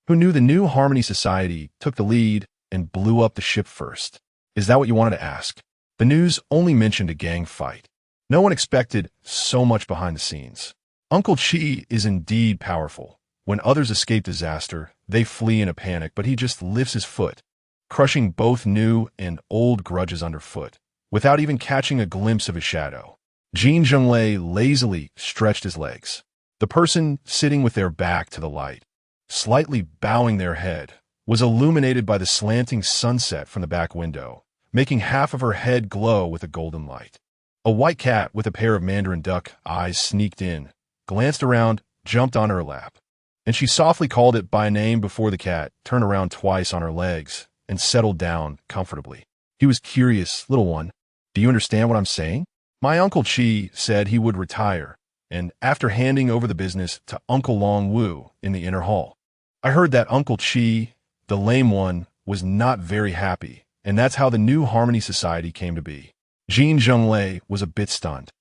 Who knew the New Harmony Society took the lead and blew up the ship first? Is that what you wanted to ask? The news only mentioned a gang fight. No one expected so much behind the scenes. Uncle Chi is indeed powerful. When others escape disaster, they flee in a panic, but he just lifts his foot, crushing both new and old grudges underfoot, without even catching a glimpse of his shadow. Jin Zhenglei lazily stretched his legs. The person sitting with their back to the light, slightly bowing their head, was illuminated by the slanting sunset from the back window, making half of her head glow with a golden light. A white cat with a pair of mandarin duck eyes sneaked in, glanced around, jumped on her lap, and she softly called it by name before the cat turned around twice on her legs and settled down comfortably. He was curious. "Little one, do you understand what I'm saying?" "My Uncle Chi said he would retire, and after handing over the business to Uncle Long Wu in the inner hall. I heard that Uncle Chi, the lame one, was not very happy And that's how the new Harmony Society came to be. Jin Zhenglei was a bit stunned.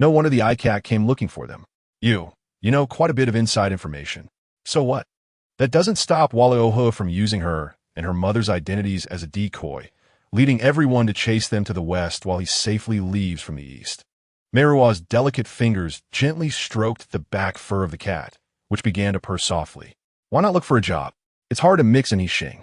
No wonder the ICAC came looking for them. You know quite a bit of inside information. So what? That doesn't stop Walaoho from using her and her mother's identities as a decoy, leading everyone to chase them to the west while he safely leaves from the east. Meiruo's delicate fingers gently stroked the back fur of the cat, which began to purr softly. Why not look for a job? It's hard to mix in Yixing.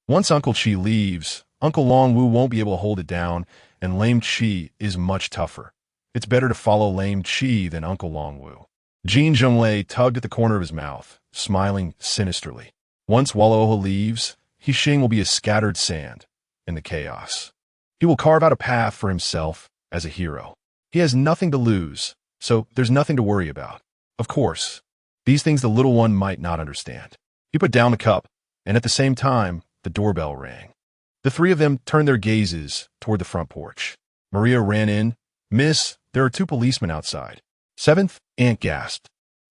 Once Uncle Qi leaves, Uncle Longwu won't be able to hold it down, and Lame Qi is much tougher. It's better to follow Lame Qi than Uncle Longwu. Jin Zhenglei tugged at the corner of his mouth, smiling sinisterly. Once Walaoho leaves, Yixing will be as scattered sand in the chaos. He will carve out a path for himself as a hero. He has nothing to lose, so there's nothing to worry about. Of course, these things the little one might not understand. He put down the cup, and at the same time, the doorbell rang. The three of them turned their gazes toward the front porch. Maria ran in. "Miss, there are 2 policemen outside." "Seventh?" Aunt gasped.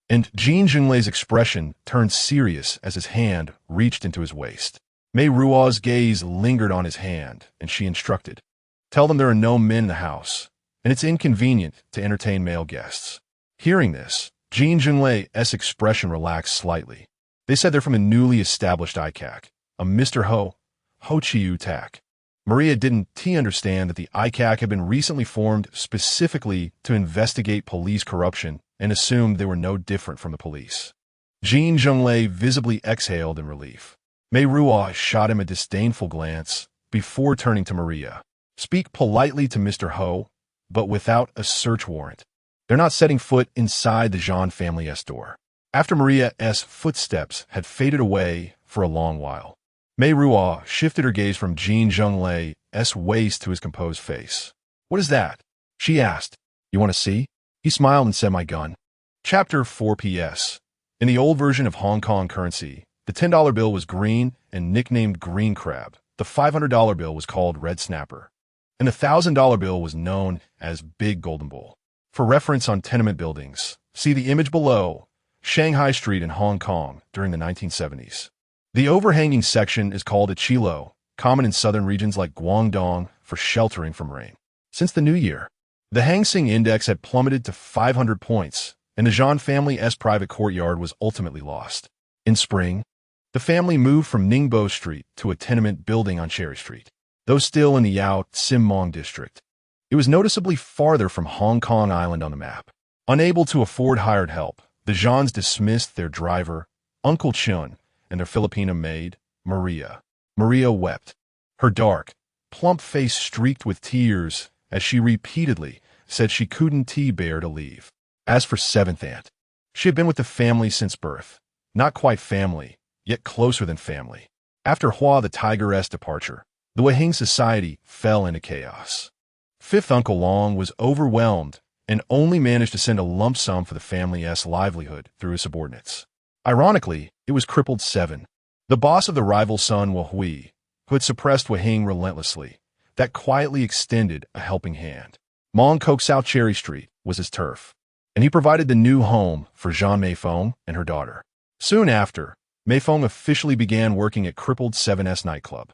And Jin Zhenglei's expression turned serious as his hand reached into his waist. Meiruo's gaze lingered on his hand, and she instructed, "Tell them there are no men in the house, and it's inconvenient to entertain male guests." Hearing this, Jin Zhenglei's expression relaxed slightly. They said they're from a newly established ICAC, a Mr. Ho Chiu Tak. Maria didn't understand that the ICAC had been recently formed specifically to investigate police corruption and assumed they were no different from the police. Jin Zhenglei visibly exhaled in relief. Meiruo shot him a disdainful glance before turning to Maria. "Speak politely to Mr. Ho, but without a search warrant. They're not setting foot inside the Zhan family's door." After Maria's footsteps had faded away for a long while, Meiruo shifted her gaze from Jin Zhenglei's waist to his composed face. "What is that?" she asked. "You want to see?" He smiled and said, "My gun." Chapter 4 PS. In the old version of Hong Kong currency, the $10 bill was green and nicknamed Green Crab. The $500 bill was called Red Snapper. And the $1,000 bill was known as Big Golden Bull. For reference on tenement buildings, see the image below, Shanghai Street in Hong Kong during the 1970s. The overhanging section is called a chilo, common in southern regions like Guangdong for sheltering from rain. Since the new year, the Hang Seng Index had plummeted to 500 points, and the Zhan family's private courtyard was ultimately lost. In spring, the family moved from Ningbo Street to a tenement building on Cherry Street, though still in the Yao Tsim Mong district. It was noticeably farther from Hong Kong Island on the map. Unable to afford hired help, the Zhans dismissed their driver, Uncle Chun, and their Filipino maid, Maria. Maria wept. Her dark, plump face streaked with tears as she repeatedly said she couldn't bear to leave. As for seventh aunt, she had been with the family since birth. Not quite family, yet closer than family. After Hua the tiger's departure, the Weihing society fell into chaos. Fifth Uncle Long was overwhelmed and only managed to send a lump sum for the family's livelihood through his subordinates. Ironically, it was crippled 7, the boss of the rival son Hui, who had suppressed Weihing relentlessly, that quietly extended a helping hand. Mong Kok South Cherry Street was his turf, and he provided the new home for Zhan Meifeng and her daughter. Soon after, Meifeng officially began working at crippled 7's nightclub.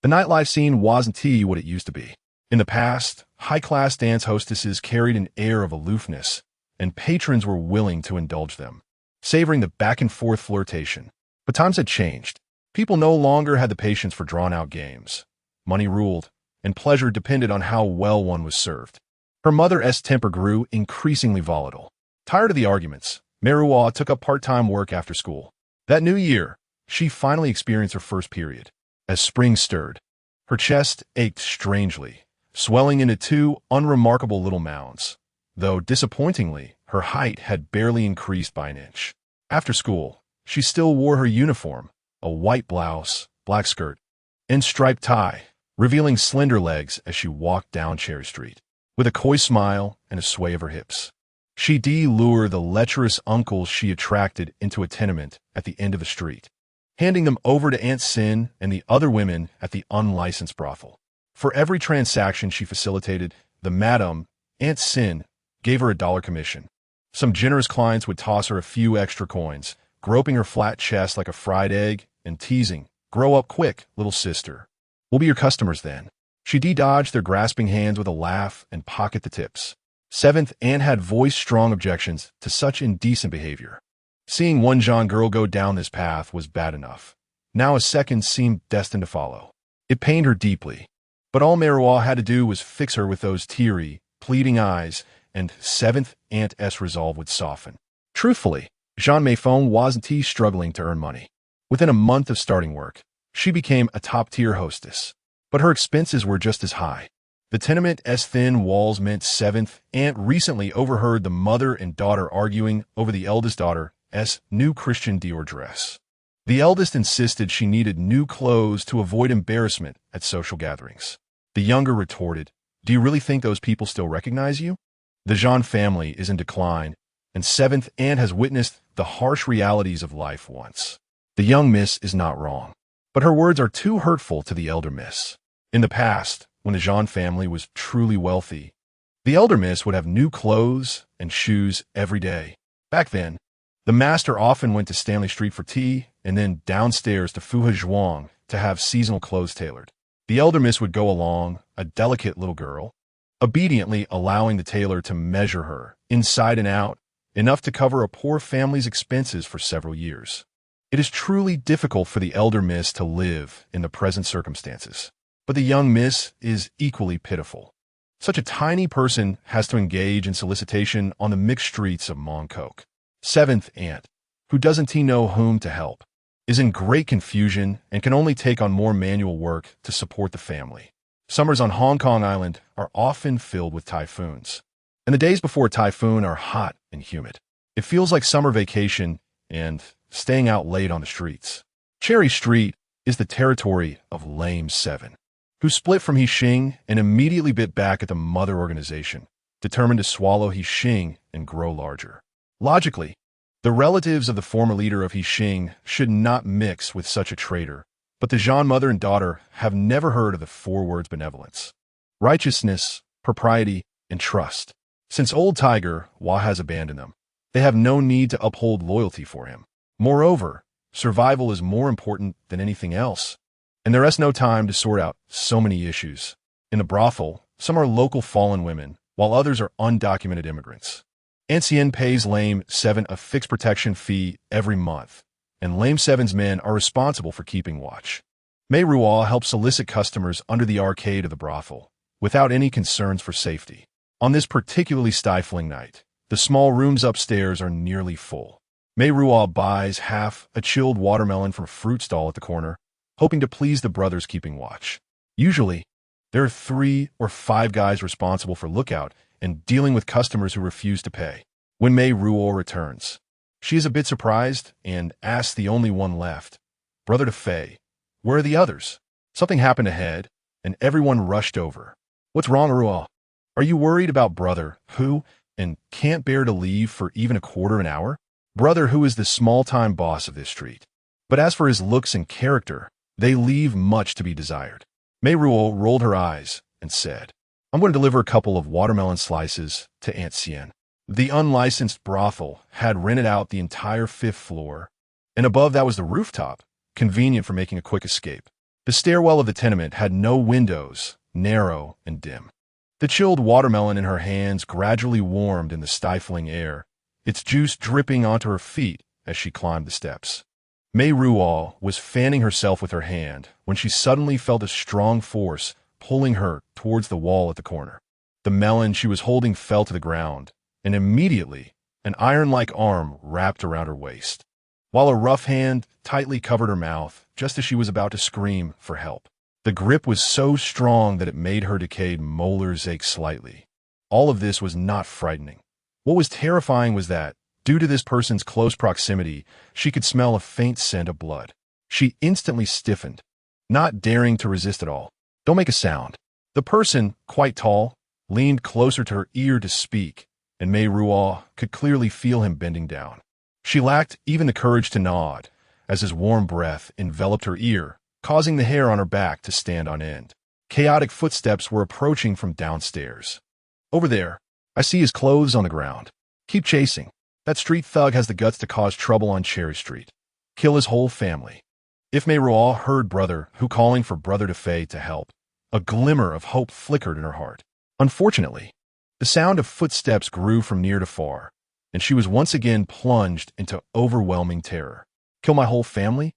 The nightlife scene wasn't what it used to be. In the past, high-class dance hostesses carried an air of aloofness, and patrons were willing to indulge them, savoring the back-and-forth flirtation. But times had changed. People no longer had the patience for drawn-out games. Money ruled, and pleasure depended on how well one was served. Her mother's temper grew increasingly volatile. Tired of the arguments, Meiruo took up part-time work after school. That new year, she finally experienced her first period. As spring stirred, her chest ached strangely, swelling into 2 unremarkable little mounds, though disappointingly, her height had barely increased by an inch. After school, she still wore her uniform, a white blouse, black skirt, and striped tie, revealing slender legs as she walked down Cherry Street, with a coy smile and a sway of her hips. She'd lure the lecherous uncles she attracted into a tenement at the end of the street, handing them over to Aunt Sin and the other women at the unlicensed brothel. For every transaction she facilitated, the madam, Aunt Sin, gave her $1 commission. Some generous clients would toss her a few extra coins, groping her flat chest like a fried egg and teasing, "Grow up quick, little sister. We'll be your customers then." She dodged their grasping hands with a laugh and pocketed the tips. Seventh aunt had voiced strong objections to such indecent behavior. Seeing one Zhan girl go down this path was bad enough. Now a second seemed destined to follow. It pained her deeply. But all Meiruo had to do was fix her with those teary, pleading eyes, and seventh aunt's resolve would soften. Truthfully, Zhan Meiruo wasn't struggling to earn money. Within a month of starting work, she became a top-tier hostess. But her expenses were just as high. The tenement's thin walls meant seventh aunt recently overheard the mother and daughter arguing over the eldest daughter's new Christian Dior dress. The eldest insisted she needed new clothes to avoid embarrassment at social gatherings. The younger retorted, "Do you really think those people still recognize you?" The Zhan family is in decline, and seventh aunt has witnessed the harsh realities of life once. The young miss is not wrong, but her words are too hurtful to the elder miss. In the past, when the Zhan family was truly wealthy, the elder miss would have new clothes and shoes every day. Back then, the master often went to Stanley Street for tea and then downstairs to Fuhezhuang to have seasonal clothes tailored. The elder miss would go along, a delicate little girl, obediently allowing the tailor to measure her, inside and out, enough to cover a poor family's expenses for several years. It is truly difficult for the elder miss to live in the present circumstances. But the young miss is equally pitiful. Such a tiny person has to engage in solicitation on the mixed streets of Mongkok. Seventh aunt, who doesn't know whom to help, is in great confusion and can only take on more manual work to support the family. Summers on Hong Kong Island are often filled with typhoons, and the days before a typhoon are hot and humid. It feels like summer vacation and staying out late on the streets. Cherry Street is the territory of Lame 7, who split from Hixing and immediately bit back at the mother organization, determined to swallow Hixing and grow larger. Logically, the relatives of the former leader of Hixing should not mix with such a traitor, but the Zhan mother and daughter have never heard of the four words benevolence, righteousness, propriety, and trust. Since old Tiger Hua has abandoned them, they have no need to uphold loyalty for him. Moreover, survival is more important than anything else, and there is no time to sort out so many issues. In the brothel, some are local fallen women, while others are undocumented immigrants. Ancien pays Lame 7 a fixed protection fee every month, and Lame 7's men are responsible for keeping watch. Meiruo helps solicit customers under the arcade of the brothel, without any concerns for safety. On this particularly stifling night, the small rooms upstairs are nearly full. Meiruo buys half a chilled watermelon from a fruit stall at the corner, hoping to please the brothers keeping watch. Usually, there are 3 or 5 guys responsible for lookout and dealing with customers who refuse to pay. When Meiruo returns, she is a bit surprised and asks the only one left, "Brother to Fei, where are the others?" Something happened ahead, and everyone rushed over. "What's wrong, Ruo? Are you worried about Brother, who, and can't bear to leave for even a quarter an hour?" Brother, who is the small-time boss of this street. But as for his looks and character, they leave much to be desired. Meiruo rolled her eyes and said, "I'm going to deliver a couple of watermelon slices to Aunt Xian." The unlicensed brothel had rented out the entire 5th floor, and above that was the rooftop, convenient for making a quick escape. The stairwell of the tenement had no windows, narrow and dim. The chilled watermelon in her hands gradually warmed in the stifling air, its juice dripping onto her feet as she climbed the steps. Meiruo was fanning herself with her hand when she suddenly felt a strong force pulling her towards the wall at the corner. The melon she was holding fell to the ground, and immediately an iron-like arm wrapped around her waist, while a rough hand tightly covered her mouth just as she was about to scream for help. The grip was so strong that it made her decayed molars ache slightly. All of this was not frightening. What was terrifying was that, due to this person's close proximity, she could smell a faint scent of blood. She instantly stiffened, not daring to resist at all. "Don't make a sound." The person, quite tall, leaned closer to her ear to speak, and Meiruo could clearly feel him bending down. She lacked even the courage to nod, as his warm breath enveloped her ear, causing the hair on her back to stand on end. Chaotic footsteps were approaching from downstairs. "Over there. I see his clothes on the ground. Keep chasing. That street thug has the guts to cause trouble on Cherry Street. Kill his whole family." If Meiruo heard Brother who calling for Brother to Fei to help, A glimmer of hope flickered in her heart. Unfortunately, the sound of footsteps grew from near to far, and she was once again plunged into overwhelming terror. Kill my whole family?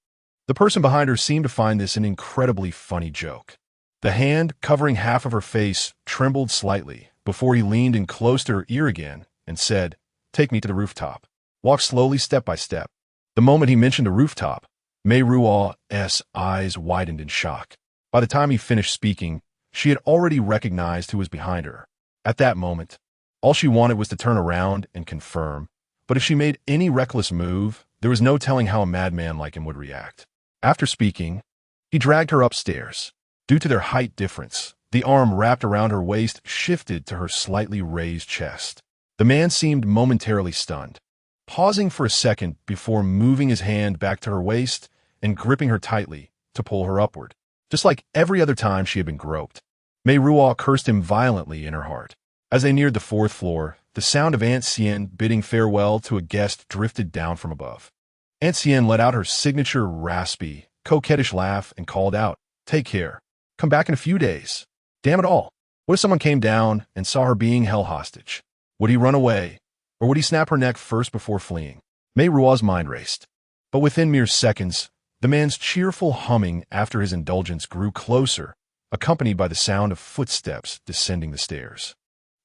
The person behind her seemed to find this an incredibly funny joke. The hand covering half of her face trembled slightly before he leaned in close to her ear again and said, "Take me to the rooftop. Walk slowly, step by step." The moment he mentioned the rooftop, Meiruo's eyes widened in shock. By the time he finished speaking, she had already recognized who was behind her. At that moment, all she wanted was to turn around and confirm, but if she made any reckless move, there was no telling how a madman like him would react. After speaking, he dragged her upstairs. Due to their height difference, the arm wrapped around her waist shifted to her slightly raised chest. The man seemed momentarily stunned, pausing for a second before moving his hand back to her waist and gripping her tightly to pull her upward. Just like every other time she had been groped, Meiruo cursed him violently in her heart. As they neared the fourth floor, the sound of Aunt Xian bidding farewell to a guest drifted down from above. Aunt Xian let out her signature raspy, coquettish laugh and called out, "Take care. Come back in a few days." Damn it all. What if someone came down and saw her being held hostage? Would he run away, or would he snap her neck first before fleeing? Meiruo's mind raced. But within mere seconds, the man's cheerful humming after his indulgence grew closer, accompanied by the sound of footsteps descending the stairs.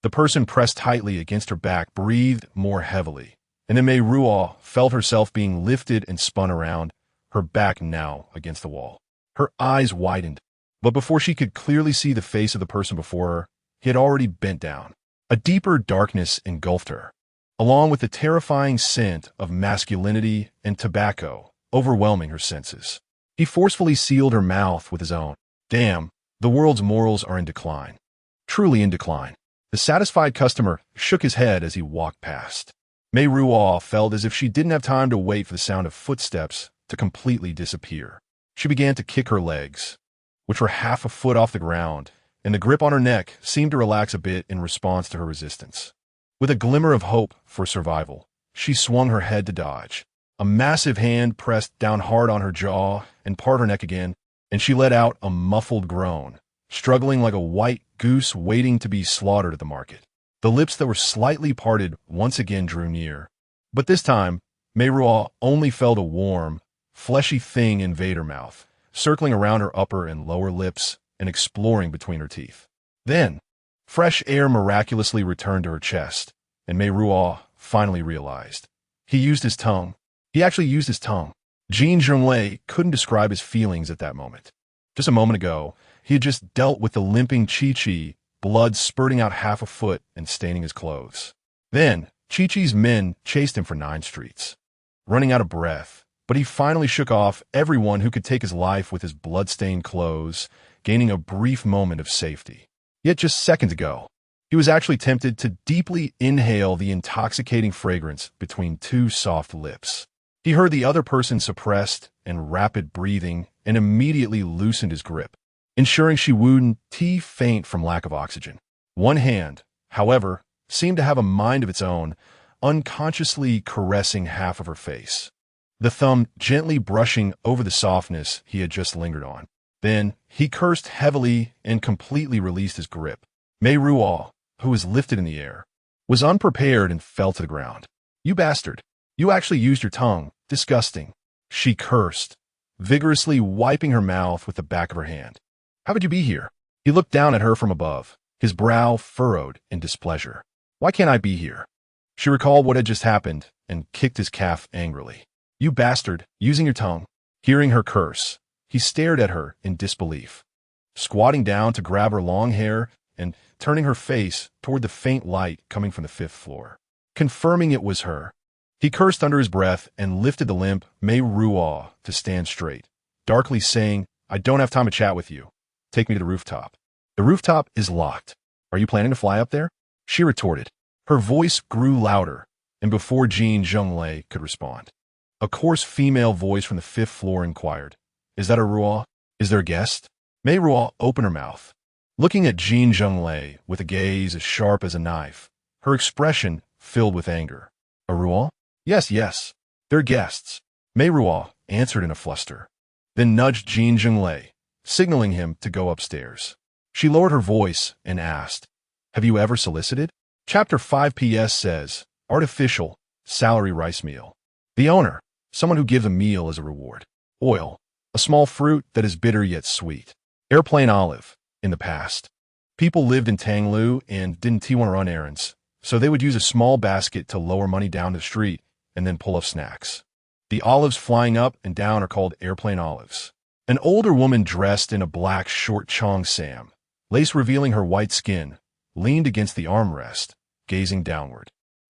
The person pressed tightly against her back breathed more heavily, and then Meiruo felt herself being lifted and spun around, her back now against the wall. Her eyes widened, but before she could clearly see the face of the person before her, he had already bent down. A deeper darkness engulfed her, along with the terrifying scent of masculinity and tobacco overwhelming her senses. He forcefully sealed her mouth with his own. Damn, the world's morals are in decline. Truly in decline. The satisfied customer shook his head as he walked past. Meiruo felt as if she didn't have time to wait for the sound of footsteps to completely disappear. She began to kick her legs, which were half a foot off the ground, and the grip on her neck seemed to relax a bit in response to her resistance. With a glimmer of hope for survival, she swung her head to dodge. A massive hand pressed down hard on her jaw and parted her neck again, and she let out a muffled groan, struggling like a white goose waiting to be slaughtered at the market. The lips that were slightly parted once again drew near, but this time, Meiruo only felt a warm, fleshy thing invade her mouth, circling around her upper and lower lips and exploring between her teeth. Then, fresh air miraculously returned to her chest, and Meiruo finally realized. He used his tongue. He actually used his tongue. Jin Zhenglei couldn't describe his feelings at that moment. Just a moment ago, he had just dealt with the limping Chi-Chi, blood spurting out half a foot and staining his clothes. Then, Chi-Chi's men chased him for 9 streets. Running out of breath, but he finally shook off everyone who could take his life with his blood-stained clothes, gaining a brief moment of safety. Yet just seconds ago, he was actually tempted to deeply inhale the intoxicating fragrance between 2 soft lips. He heard the other person's suppressed and rapid breathing and immediately loosened his grip, ensuring she wouldn't faint from lack of oxygen. One hand, however, seemed to have a mind of its own, unconsciously caressing half of her face, the thumb gently brushing over the softness he had just lingered on. Then he cursed heavily and completely released his grip. Meiruo, who was lifted in the air, was unprepared and fell to the ground. "You bastard. You actually used your tongue. Disgusting," she cursed, vigorously wiping her mouth with the back of her hand. "How could you be here?" He looked down at her from above, his brow furrowed in displeasure. "Why can't I be here?" She recalled what had just happened and kicked his calf angrily. "You bastard, using your tongue." Hearing her curse, he stared at her in disbelief, squatting down to grab her long hair and turning her face toward the faint light coming from the 5th floor. Confirming it was her, he cursed under his breath and lifted the limp Meiruo to stand straight, darkly saying, "I don't have time to chat with you. Take me to the rooftop." "The rooftop is locked. Are you planning to fly up there?" she retorted. Her voice grew louder, and before Jin Zhenglei could respond, a coarse female voice from the 5th floor inquired, "Is that a Ruo? Is there a guest?" Meiruo opened her mouth, looking at Jin Zhenglei with a gaze as sharp as a knife, her expression filled with anger. "A Ruo? Yes, yes. They're guests," Meiruo answered in a fluster, then nudged Jin Zhenglei, signaling him to go upstairs. She lowered her voice and asked, "Have you ever solicited?" Chapter 5 PS says, artificial, salary rice meal. The owner, someone who gives a meal as a reward. Oil, a small fruit that is bitter yet sweet. Airplane olive, in the past. People lived in Tanglu and didn't want to run errands, so they would use a small basket to lower money down the street and then pull up snacks. The olives flying up and down are called airplane olives. An older woman dressed in a black short chong sam, lace revealing her white skin, leaned against the armrest, gazing downward.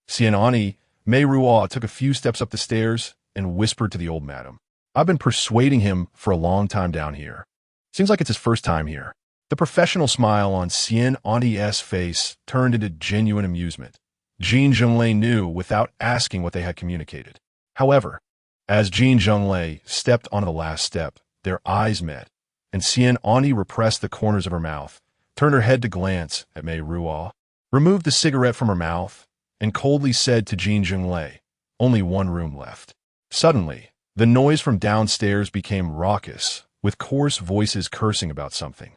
Zhan Meiruo took a few steps up the stairs and whispered to the old madam, "I've been persuading him for a long time down here. Seems like it's his first time here." The professional smile on Zhan Meiruo's face turned into genuine amusement. Jin Zhenglei knew without asking what they had communicated. However, as Jin Zhenglei stepped onto the last step, their eyes met, and Zhan Meiruo repressed the corners of her mouth, turned her head to glance at Meiruo, removed the cigarette from her mouth, and coldly said to Jin Zhenglei, "Only one room left." Suddenly, the noise from downstairs became raucous, with coarse voices cursing about something.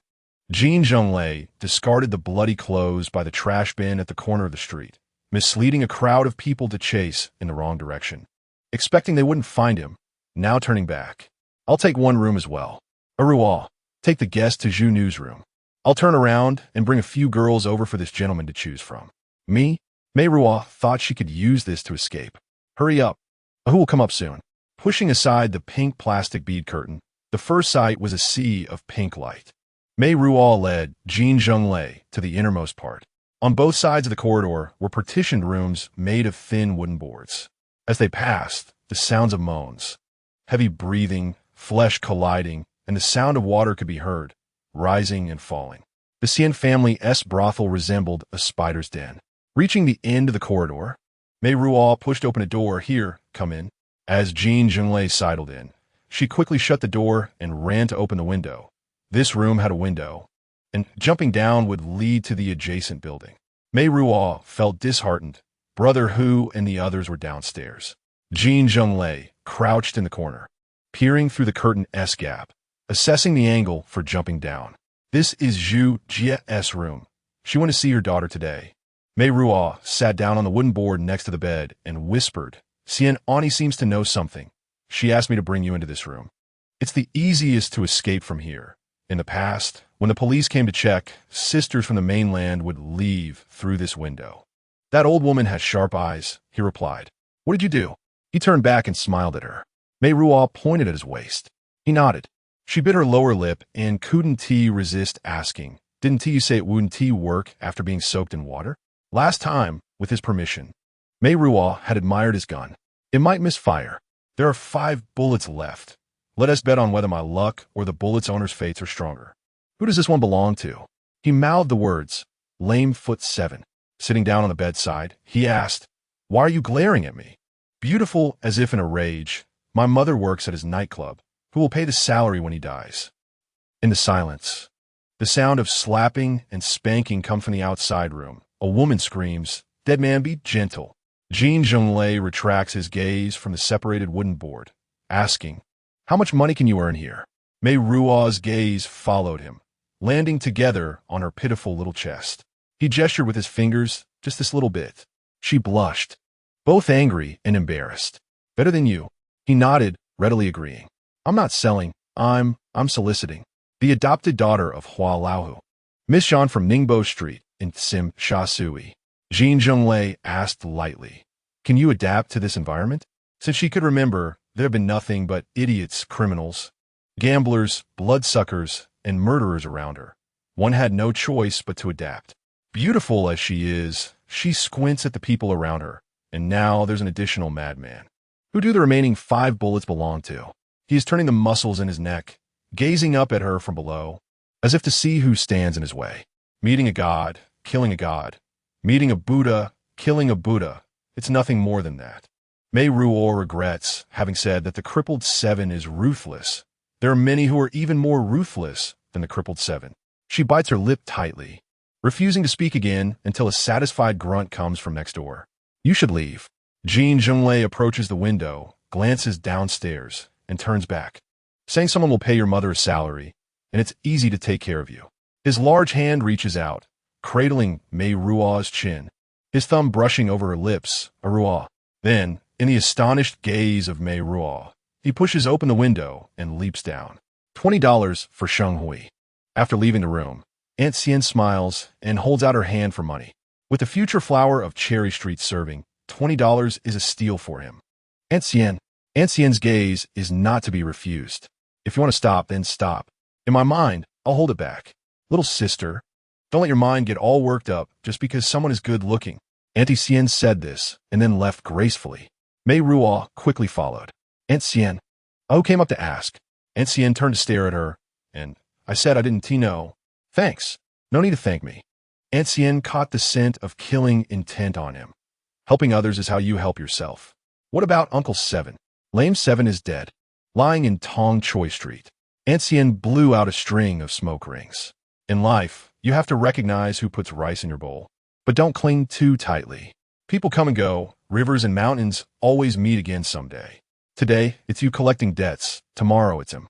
Jin Zhenglei discarded the bloody clothes by the trash bin at the corner of the street, misleading a crowd of people to chase in the wrong direction. Expecting they wouldn't find him, now turning back. "I'll take one room as well. Aruo, take the guest to Zhu newsroom. I'll turn around and bring a few girls over for this gentleman to choose from." Me? Meiruo thought she could use this to escape. "Hurry up. Who will come up soon?" Pushing aside the pink plastic bead curtain, the first sight was a sea of pink light. Meiruo led Jin Zhenglei to the innermost part. On both sides of the corridor were partitioned rooms made of thin wooden boards. As they passed, the sounds of moans, heavy breathing, flesh colliding, and the sound of water could be heard, rising and falling. The Xian family's brothel resembled a spider's den. Reaching the end of the corridor, Meiruo pushed open a door. "Here, come in." As Jin Zhenglei sidled in, she quickly shut the door and ran to open the window. This room had a window, and jumping down would lead to the adjacent building. Meiruo felt disheartened. Brother Hu and the others were downstairs. Jin Zhenglei crouched in the corner, peering through the curtain-s gap, assessing the angle for jumping down. "This is Zhu Jia's room. She went to see her daughter today." Meiruo sat down on the wooden board next to the bed and whispered, "Zhan Meiruo seems to know something. She asked me to bring you into this room. It's the easiest to escape from here. In the past, when the police came to check, sisters from the mainland would leave through this window." "That old woman has sharp eyes," he replied. "What did you do?" He turned back and smiled at her. Meiruo pointed at his waist. He nodded. She bit her lower lip and couldn't resist asking, "Didn't you say it wouldn't work after being soaked in water?" Last time, with his permission. Meiruo had admired his gun. "It might misfire. There are 5 bullets left. Let us bet on whether my luck or the bullet's owner's fates are stronger." "Who does this one belong to?" He mouthed the words, "Lame foot 7. Sitting down on the bedside, he asked, "Why are you glaring at me?" Beautiful as if in a rage, "My mother works at his nightclub. Who will pay the salary when he dies?" In the silence, the sound of slapping and spanking come from the outside room. A woman screams, "Dead man, be gentle." Jin Zhenglei retracts his gaze from the separated wooden board, asking, "How much money can you earn here?" Meiruo's gaze followed him, landing together on her pitiful little chest. He gestured with his fingers, "Just this little bit." She blushed, both angry and embarrassed. "Better than you." He nodded, readily agreeing. "I'm not selling. I'm soliciting. The adopted daughter of Hua Laohu. Miss Zhan from Ningbo Street in Sim Sha Sui." Jin Zhenglei asked lightly, "Can you adapt to this environment?" Since she could remember, there had been nothing but idiots, criminals, gamblers, bloodsuckers, and murderers around her. One had no choice but to adapt. Beautiful as she is, she squints at the people around her, and now there's an additional madman. Who do the remaining 5 bullets belong to? He is turning the muscles in his neck, gazing up at her from below, as if to see who stands in his way. Meeting a god, killing a god. Meeting a Buddha, killing a Buddha. It's nothing more than that. Meiruo regrets having said that the crippled 7 is ruthless. There are many who are even more ruthless than the crippled 7. She bites her lip tightly, refusing to speak again until a satisfied grunt comes from next door. "You should leave." Jin Zhenglei approaches the window, glances downstairs, and turns back, saying someone will pay your mother a salary, and it's easy to take care of you. His large hand reaches out, cradling Meiruo's chin, his thumb brushing over her lips. Ruo. Then, in the astonished gaze of Meiruo, he pushes open the window and leaps down. $20 for Shenghui. After leaving the room, Aunt Xian smiles and holds out her hand for money. With the future flower of Cherry Street serving, $20 is a steal for him. Aunt Xian's gaze is not to be refused. If you want to stop, then stop. In my mind, I'll hold it back. Little sister, don't let your mind get all worked up just because someone is good looking. Auntie Xian said this and then left gracefully. Meiruo quickly followed. Aunt Xian. I came up to ask. Aunt Xian turned to stare at her, and I said I didn't know. Thanks. No need to thank me. Aunt Xian caught the scent of killing intent on him. Helping others is how you help yourself. What about Uncle Seven? Lame Seven is dead, lying in Tong Choi Street. Aunt Xian blew out a string of smoke rings. In life, you have to recognize who puts rice in your bowl. But don't cling too tightly. People come and go, rivers and mountains always meet again someday. Today, it's you collecting debts. Tomorrow, it's him.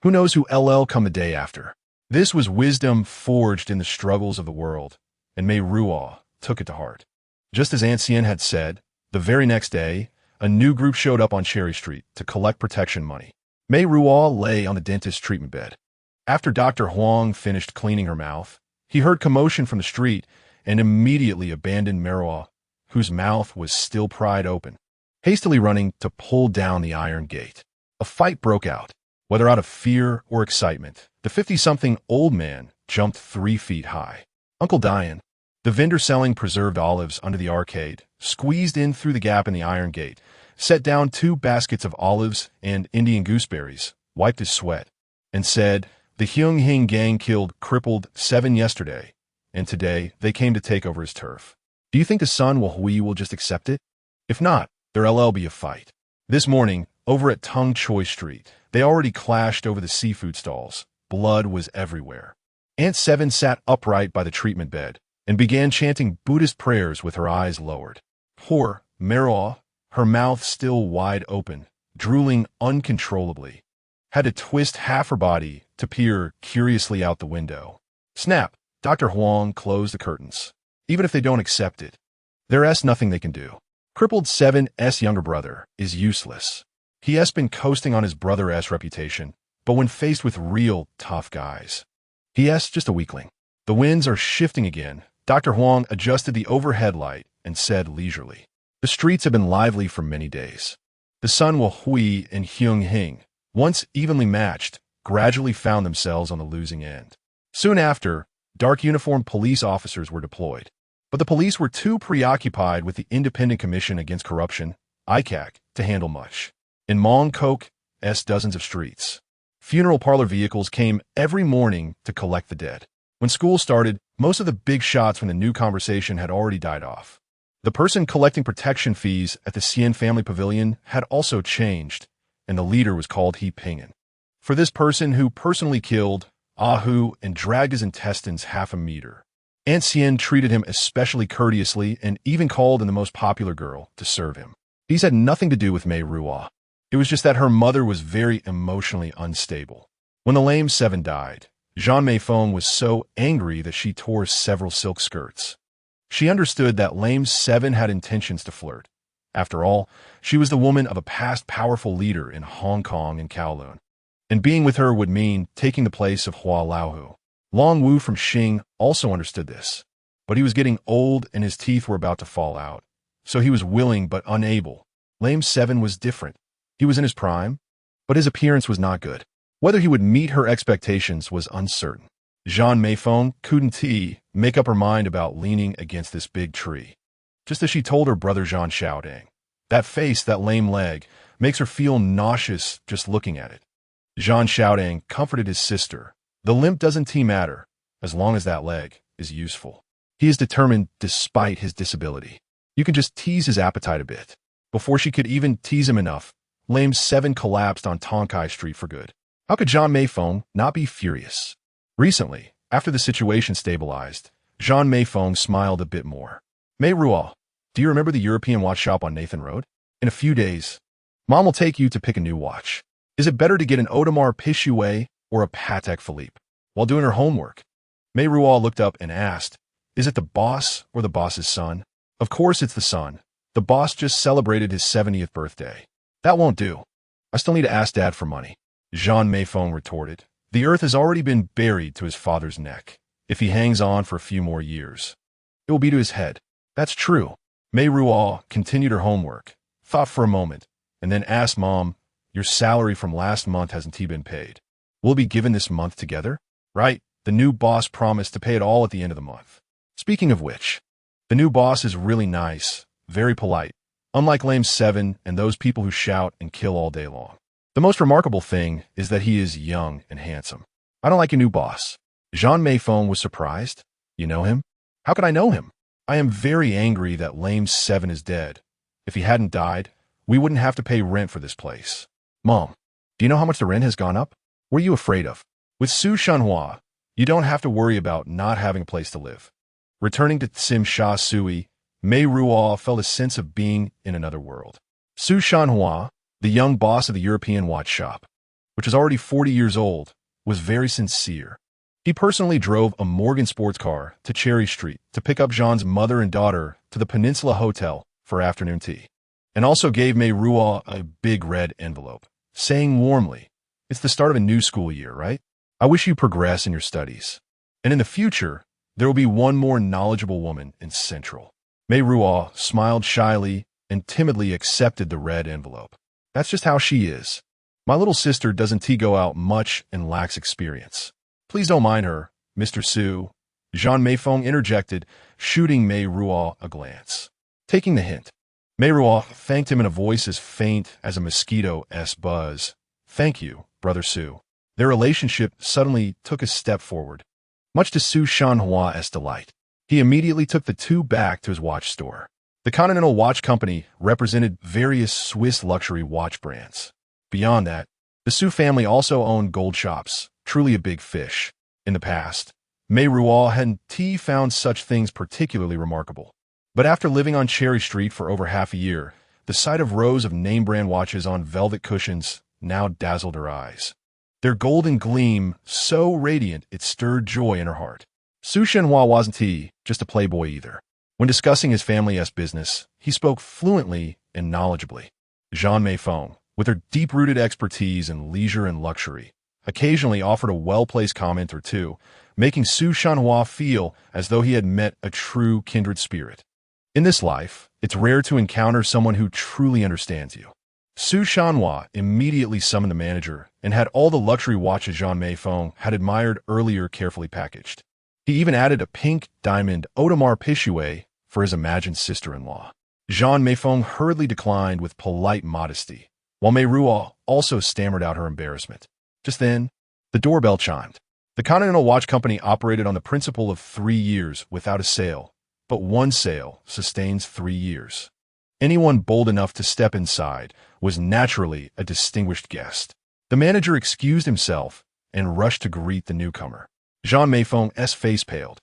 Who knows who LL come the day after? This was wisdom forged in the struggles of the world, and Meiruo took it to heart. Just as Aunt Xian had said, the very next day, a new group showed up on Cherry Street to collect protection money. Meiruo lay on the dentist's treatment bed. After Dr. Huang finished cleaning her mouth, he heard commotion from the street and immediately abandoned Meiruo, whose mouth was still pried open, hastily running to pull down the iron gate. A fight broke out. Whether out of fear or excitement, the 50-something old man jumped 3 feet high. Uncle Diane, the vendor selling preserved olives under the arcade, squeezed in through the gap in the iron gate, set down 2 baskets of olives and Indian gooseberries, wiped his sweat, and said, "The Hyung Hing gang killed crippled 7 yesterday, and today they came to take over his turf. Do you think the son Hui will just accept it? If not, there'll be a fight." This morning, over at Tong Choi Street, they already clashed over the seafood stalls. Blood was everywhere. Aunt Seven sat upright by the treatment bed and began chanting Buddhist prayers with her eyes lowered. Poor Meiruo, her mouth still wide open, drooling uncontrollably, had to twist half her body to peer curiously out the window. Snap! Dr. Huang closed the curtains. Even if they don't accept it, there's nothing they can do. Crippled 7's younger brother is useless. He has been coasting on his brother's reputation, but when faced with real tough guys, he's just a weakling. The winds are shifting again. Dr. Huang adjusted the overhead light and said leisurely, "The streets have been lively for many days. The sun Hui and Hyung Hing, once evenly matched, gradually found themselves on the losing end. Soon after, dark uniformed police officers were deployed. But the police were too preoccupied with the Independent Commission Against Corruption, ICAC, to handle much. In Mongkok's dozens of streets, funeral parlor vehicles came every morning to collect the dead. When school started, most of the big shots from the new conversation had already died off. The person collecting protection fees at the Xian family pavilion had also changed, and the leader was called He Ping'an. For this person who personally killed Ahu and dragged his intestines half a meter. Aunt Xian treated him especially courteously and even called in the most popular girl to serve him. These had nothing to do with Meiruo. It was just that her mother was very emotionally unstable. When the lame 7 died, Zhan Meiruo was so angry that she tore several silk skirts. She understood that lame 7 had intentions to flirt. After all, she was the woman of a past powerful leader in Hong Kong and Kowloon, and being with her would mean taking the place of Hua Laohu. Long Wu from Xing also understood this, but he was getting old and his teeth were about to fall out, so he was willing but unable. Lame 7 was different. He was in his prime, but his appearance was not good. Whether he would meet her expectations was uncertain. Zhan Meiruo couldn't make up her mind about leaning against this big tree, just as she told her brother Zhan Xiaodang. That face, that lame leg, makes her feel nauseous just looking at it. Zhan Xiaodang comforted his sister. The limp doesn't matter, as long as that leg is useful. He is determined despite his disability. You can just tease his appetite a bit. Before she could even tease him enough, lame 7 collapsed on Tonkai Street for good. How could Zhan Meiruo not be furious? Recently, after the situation stabilized, Zhan Meiruo smiled a bit more. Meiruo, do you remember the European watch shop on Nathan Road? In a few days, Mom will take you to pick a new watch. Is it better to get an Audemars Piguet or a Patek Philippe? While doing her homework, Meiruo looked up and asked, "Is it the boss or the boss's son?" "Of course it's the son. The boss just celebrated his 70th birthday." "That won't do. I still need to ask Dad for money." Zhan Meiruo retorted. "The earth has already been buried to his father's neck. If he hangs on for a few more years, it will be to his head." "That's true." Meiruo continued her homework, thought for a moment, and then asked Mom, "Your salary from last month hasn't been paid. Will it be given this month together?" "Right. The new boss promised to pay it all at the end of the month." "Speaking of which, the new boss is really nice, very polite, unlike Lame 7 and those people who shout and kill all day long. The most remarkable thing is that he is young and handsome." "I don't like your new boss." Zhan Meiruo was surprised. "You know him?" "How could I know him? I am very angry that Lame 7 is dead. If he hadn't died, we wouldn't have to pay rent for this place." "Mom, do you know how much the rent has gone up?" "What are you afraid of? With Su Shanhua, you don't have to worry about not having a place to live." Returning to Tsim Sha Sui, Meiruo felt a sense of being in another world. Su Shanhua, the young boss of the European watch shop, which is already 40 years old, was very sincere. He personally drove a Morgan sports car to Cherry Street to pick up Zhan's mother and daughter to the Peninsula Hotel for afternoon tea, and also gave Meiruo a big red envelope, saying warmly, "It's the start of a new school year, right? I wish you progress in your studies. And in the future, there will be one more knowledgeable woman in Central." Meiruo smiled shyly and timidly accepted the red envelope. "That's just how she is. My little sister doesn't go out much and lacks experience. Please don't mind her, Mr. Su." Zhan Meiruo interjected, shooting Meiruo a glance. Taking the hint, Meiruo thanked him in a voice as faint as a mosquito's buzz. "Thank you, Brother Su." Their relationship suddenly took a step forward, much to Su Shanhua's delight. He immediately took the two back to his watch store. The Continental Watch Company represented various Swiss luxury watch brands. Beyond that, the Su family also owned gold shops, truly a big fish. In the past, Meiruo hadn't found such things particularly remarkable. But after living on Cherry Street for over half a year, the sight of rows of name-brand watches on velvet cushions now dazzled her eyes. Their golden gleam so radiant it stirred joy in her heart. Su Shenhua wasn't just a playboy either. When discussing his family's business, he spoke fluently and knowledgeably. Zhan Meiruo, with her deep-rooted expertise in leisure and luxury, occasionally offered a well-placed comment or two, making Su Shanhua feel as though he had met a true kindred spirit. In this life, it's rare to encounter someone who truly understands you. Su Shanhua immediately summoned the manager and had all the luxury watches Zhan Meiruo had admired earlier carefully packaged. He even added a pink diamond Audemars Piguet for his imagined sister-in-law. Zhan Meiruo hurriedly declined with polite modesty, while Meiruo also stammered out her embarrassment. Just then, the doorbell chimed. The Continental Watch Company operated on the principle of 3 years without a sale, but one sale sustains 3 years. Anyone bold enough to step inside was naturally a distinguished guest. The manager excused himself and rushed to greet the newcomer. Zhan Meiruo's face paled.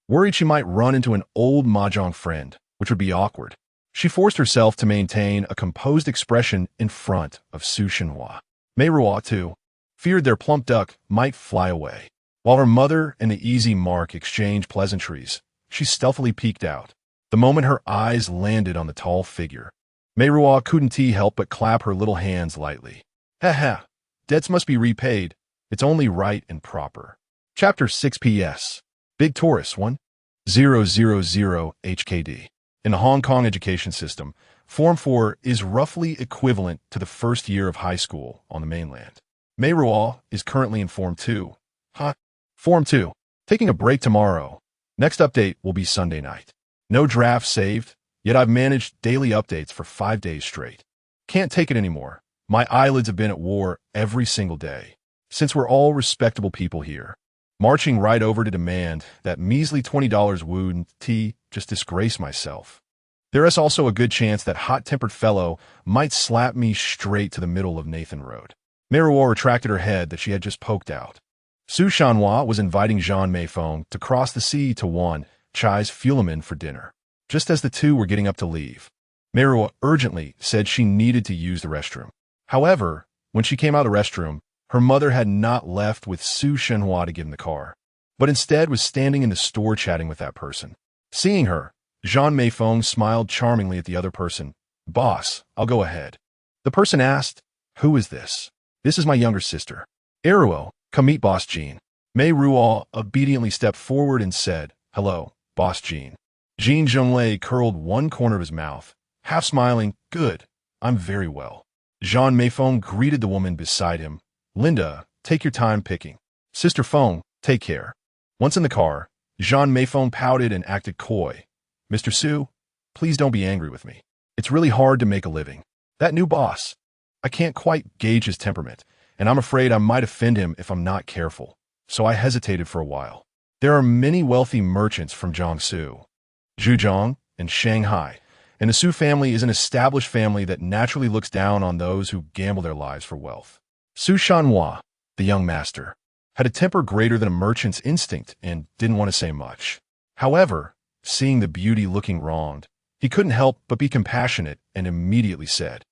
Worried she might run into an old mahjong friend, which would be awkward, she forced herself to maintain a composed expression in front of Su Shenhua. Meiruo, too, feared their plump duck might fly away. While her mother and the easy mark exchanged pleasantries, she stealthily peeked out. The moment her eyes landed on the tall figure, Meiruo couldn't help but clap her little hands lightly. "Ha ha, debts must be repaid. It's only right and proper." Chapter 6 P.S. Big Taurus 1000 HKD. In the Hong Kong education system, Form 4 is roughly equivalent to the first year of high school on the mainland. Meiruo is currently in Form 2. Form 2. Taking a break tomorrow. Next update will be Sunday night. No draft saved, yet I've managed daily updates for 5 days straight. Can't take it anymore. My eyelids have been at war every single day. Since we're all respectable people here, marching right over to demand that measly $20 wouldn't just disgrace myself. There is also a good chance that hot-tempered fellow might slap me straight to the middle of Nathan Road. Meiruo retracted her head that she had just poked out. Su Shanhua was inviting Zhan Meiruo to cross the sea to Wan Chai's Fulemin for dinner. Just as the two were getting up to leave, Meiruo urgently said she needed to use the restroom. However, when she came out of the restroom, her mother had not left with Su Shenhua to give him the car. but instead was standing in the store chatting with that person. Seeing her, Zhan Meiruo smiled charmingly at the other person. "Boss, I'll go ahead." The person asked, "Who is this?" "This is my younger sister. Meiruo, come meet Boss Jin." Meiruo obediently stepped forward and said, "Hello, Boss Jin." Jin Zhenglei curled one corner of his mouth, half smiling. "Good, I'm very well." Zhan Meiruo greeted the woman beside him. "Linda, take your time picking. Sister Feng, take care." Once in the car, Zhan Meiruo pouted and acted coy. "Mr. Su, please don't be angry with me. It's really hard to make a living. That new boss, I can't quite gauge his temperament, and I'm afraid I might offend him if I'm not careful. So I hesitated for a while. There are many wealthy merchants from Jiangsu, Zhejiang, and Shanghai, and the Su family is an established family that naturally looks down on those who gamble their lives for wealth." Su Shanhua, the young master, had a temper greater than a merchant's instinct and didn't want to say much. However, seeing the beauty looking wronged, he couldn't help but be compassionate and immediately said,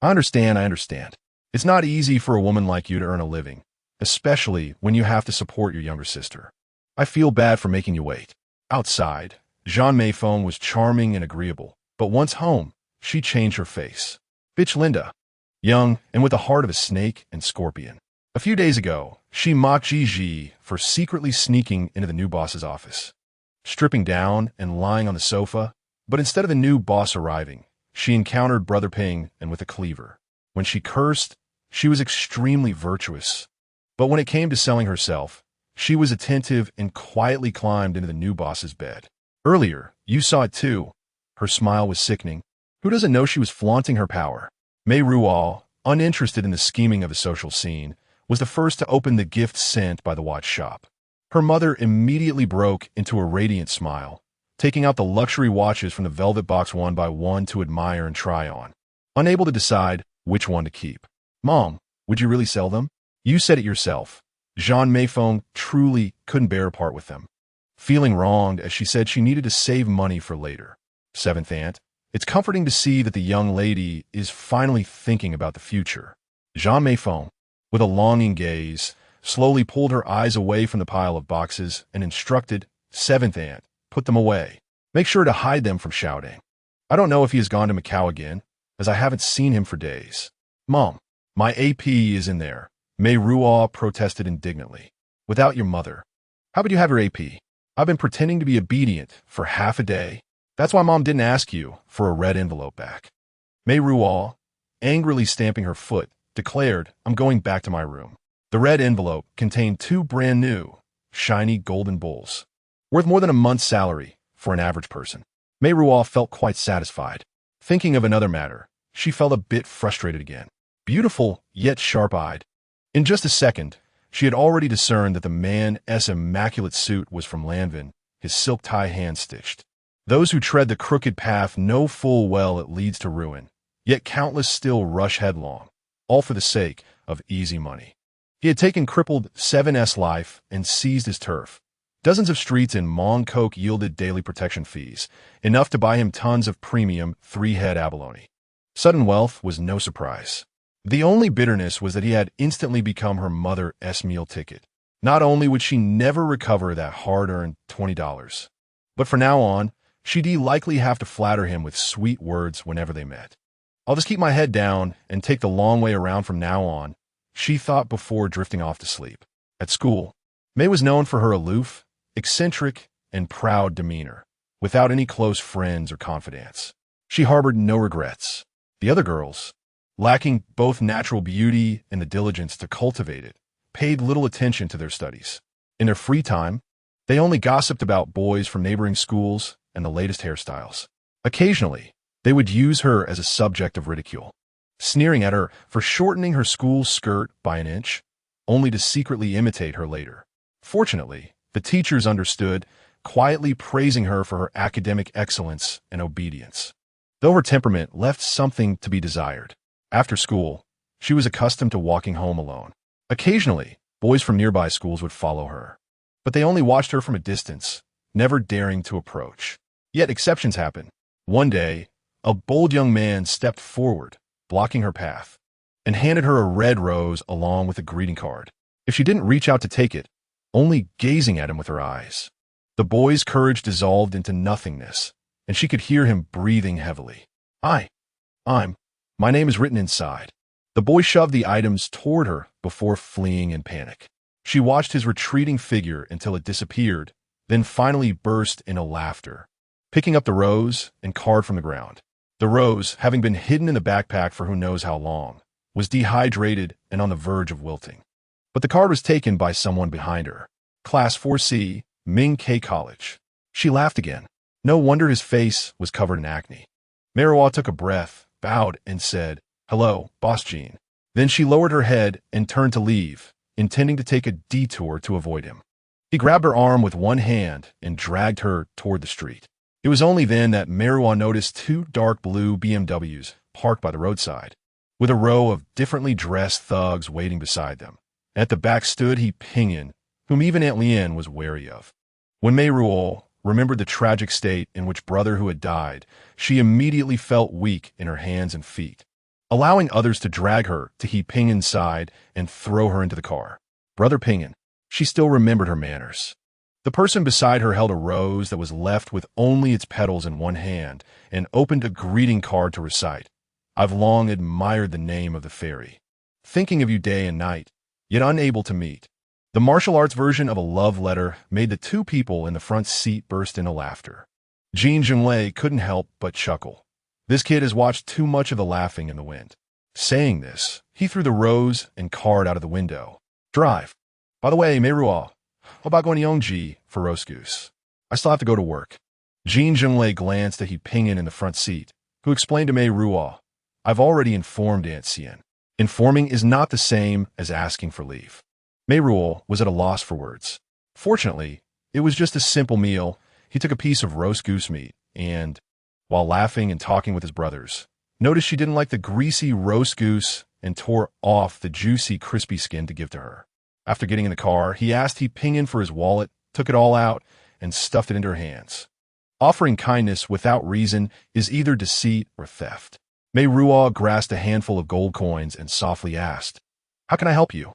I understand. It's not easy for a woman like you to earn a living, especially when you have to support your younger sister. I feel bad for making you wait." Outside, Zhan Meiruo was charming and agreeable, but once home, she changed her face. Bitch Linda, young and with the heart of a snake and scorpion. A few days ago, she mocked Gigi for secretly sneaking into the new boss's office, stripping down and lying on the sofa, but instead of the new boss arriving, she encountered Brother Ping and with a cleaver. When she cursed, she was extremely virtuous. But when it came to selling herself, she was attentive and quietly climbed into the new boss's bed. Earlier, you saw it too. Her smile was sickening. Who doesn't know she was flaunting her power? Meiruo, uninterested in the scheming of the social scene, was the first to open the gift sent by the watch shop. Her mother immediately broke into a radiant smile, taking out the luxury watches from the velvet box one by one to admire and try on, unable to decide which one to keep. Mom, would you really sell them? You said it yourself. Zhan Meiruo truly couldn't bear a part with them, feeling wronged as she said she needed to save money for later. Seventh aunt, it's comforting to see that the young lady is finally thinking about the future. Zhan Meiruo, with a longing gaze, slowly pulled her eyes away from the pile of boxes and instructed, Seventh aunt, put them away. Make sure to hide them from Xiaoding. I don't know if he has gone to Macau again, as I haven't seen him for days. Mom, my AP is in there. Meiruo protested indignantly. Without your mother. How would you have your AP? I've been pretending to be obedient for half a day. That's why Mom didn't ask you for a red envelope back. Meiruo, angrily stamping her foot, declared, I'm going back to my room. The red envelope contained 2 brand new, shiny golden bowls, worth more than a month's salary for an average person. Meiruo felt quite satisfied. Thinking of another matter, she felt a bit frustrated again. Beautiful, yet sharp-eyed. In just a second, she had already discerned that the man's immaculate suit was from Lanvin, his silk tie hand-stitched. Those who tread the crooked path know full well it leads to ruin, yet countless still rush headlong, all for the sake of easy money. He had taken crippled 7S life and seized his turf. Dozens of streets in Mongkok yielded daily protection fees, enough to buy him tons of premium 3-head abalone. Sudden wealth was no surprise. The only bitterness was that he had instantly become her mother's meal ticket. Not only would she never recover that hard-earned $20, but from now on, she'd likely have to flatter him with sweet words whenever they met. I'll just keep my head down and take the long way around from now on, she thought before drifting off to sleep. At school, Mei was known for her aloof, eccentric, and proud demeanor, without any close friends or confidants. She harbored no regrets. The other girls, lacking both natural beauty and the diligence to cultivate it, paid little attention to their studies. In their free time, they only gossiped about boys from neighboring schools and the latest hairstyles. Occasionally, they would use her as a subject of ridicule, sneering at her for shortening her school skirt by an inch, only to secretly imitate her later. Fortunately, the teachers understood, quietly praising her for her academic excellence and obedience. Though her temperament left something to be desired, after school, she was accustomed to walking home alone. Occasionally, boys from nearby schools would follow her, but they only watched her from a distance, never daring to approach. Yet exceptions happen. One day, a bold young man stepped forward, blocking her path, and handed her a red rose along with a greeting card. If she didn't reach out to take it, only gazing at him with her eyes. The boy's courage dissolved into nothingness, and she could hear him breathing heavily. My name is written inside. The boy shoved the items toward her before fleeing in panic. She watched his retreating figure until it disappeared, then finally burst into laughter, picking up the rose and card from the ground. The rose, having been hidden in the backpack for who knows how long, was dehydrated and on the verge of wilting. But the card was taken by someone behind her. Class 4C, Ming K College. She laughed again. No wonder his face was covered in acne. Meiruo took a breath, bowed, and said, "Hello, Boss Jean." Then she lowered her head and turned to leave, intending to take a detour to avoid him. He grabbed her arm with one hand and dragged her toward the street. It was only then that Meiruo noticed two dark blue BMWs parked by the roadside, with a row of differently dressed thugs waiting beside them. At the back stood He Pingyan, whom even Aunt Lien was wary of. When Meiruo remembered the tragic state in which brother who had died, she immediately felt weak in her hands and feet, allowing others to drag her to He Pingyan's side and throw her into the car. Brother Pingyan. She still remembered her manners. The person beside her held a rose that was left with only its petals in one hand and opened a greeting card to recite, "I've long admired the name of the fairy, thinking of you day and night, yet unable to meet." The martial arts version of a love letter made the two people in the front seat burst into laughter. Jin Zhenglei couldn't help but chuckle. This kid has watched too much of the laughing in the wind. Saying this, he threw the rose and card out of the window. Drive. By the way, Meiruo, how about going to Yongji for roast goose? I still have to go to work. Jin Zhenglei glanced at He Pingyan in the front seat, who explained to Meiruo, "I've already informed Aunt Xian. Informing is not the same as asking for leave." Meiruo was at a loss for words. Fortunately, it was just a simple meal. He took a piece of roast goose meat and, while laughing and talking with his brothers, noticed she didn't like the greasy roast goose and tore off the juicy, crispy skin to give to her. After getting in the car, he asked He Pingyan for his wallet, took it all out, and stuffed it into her hands. Offering kindness without reason is either deceit or theft. Meiruo grasped a handful of gold coins and softly asked, "How can I help you?"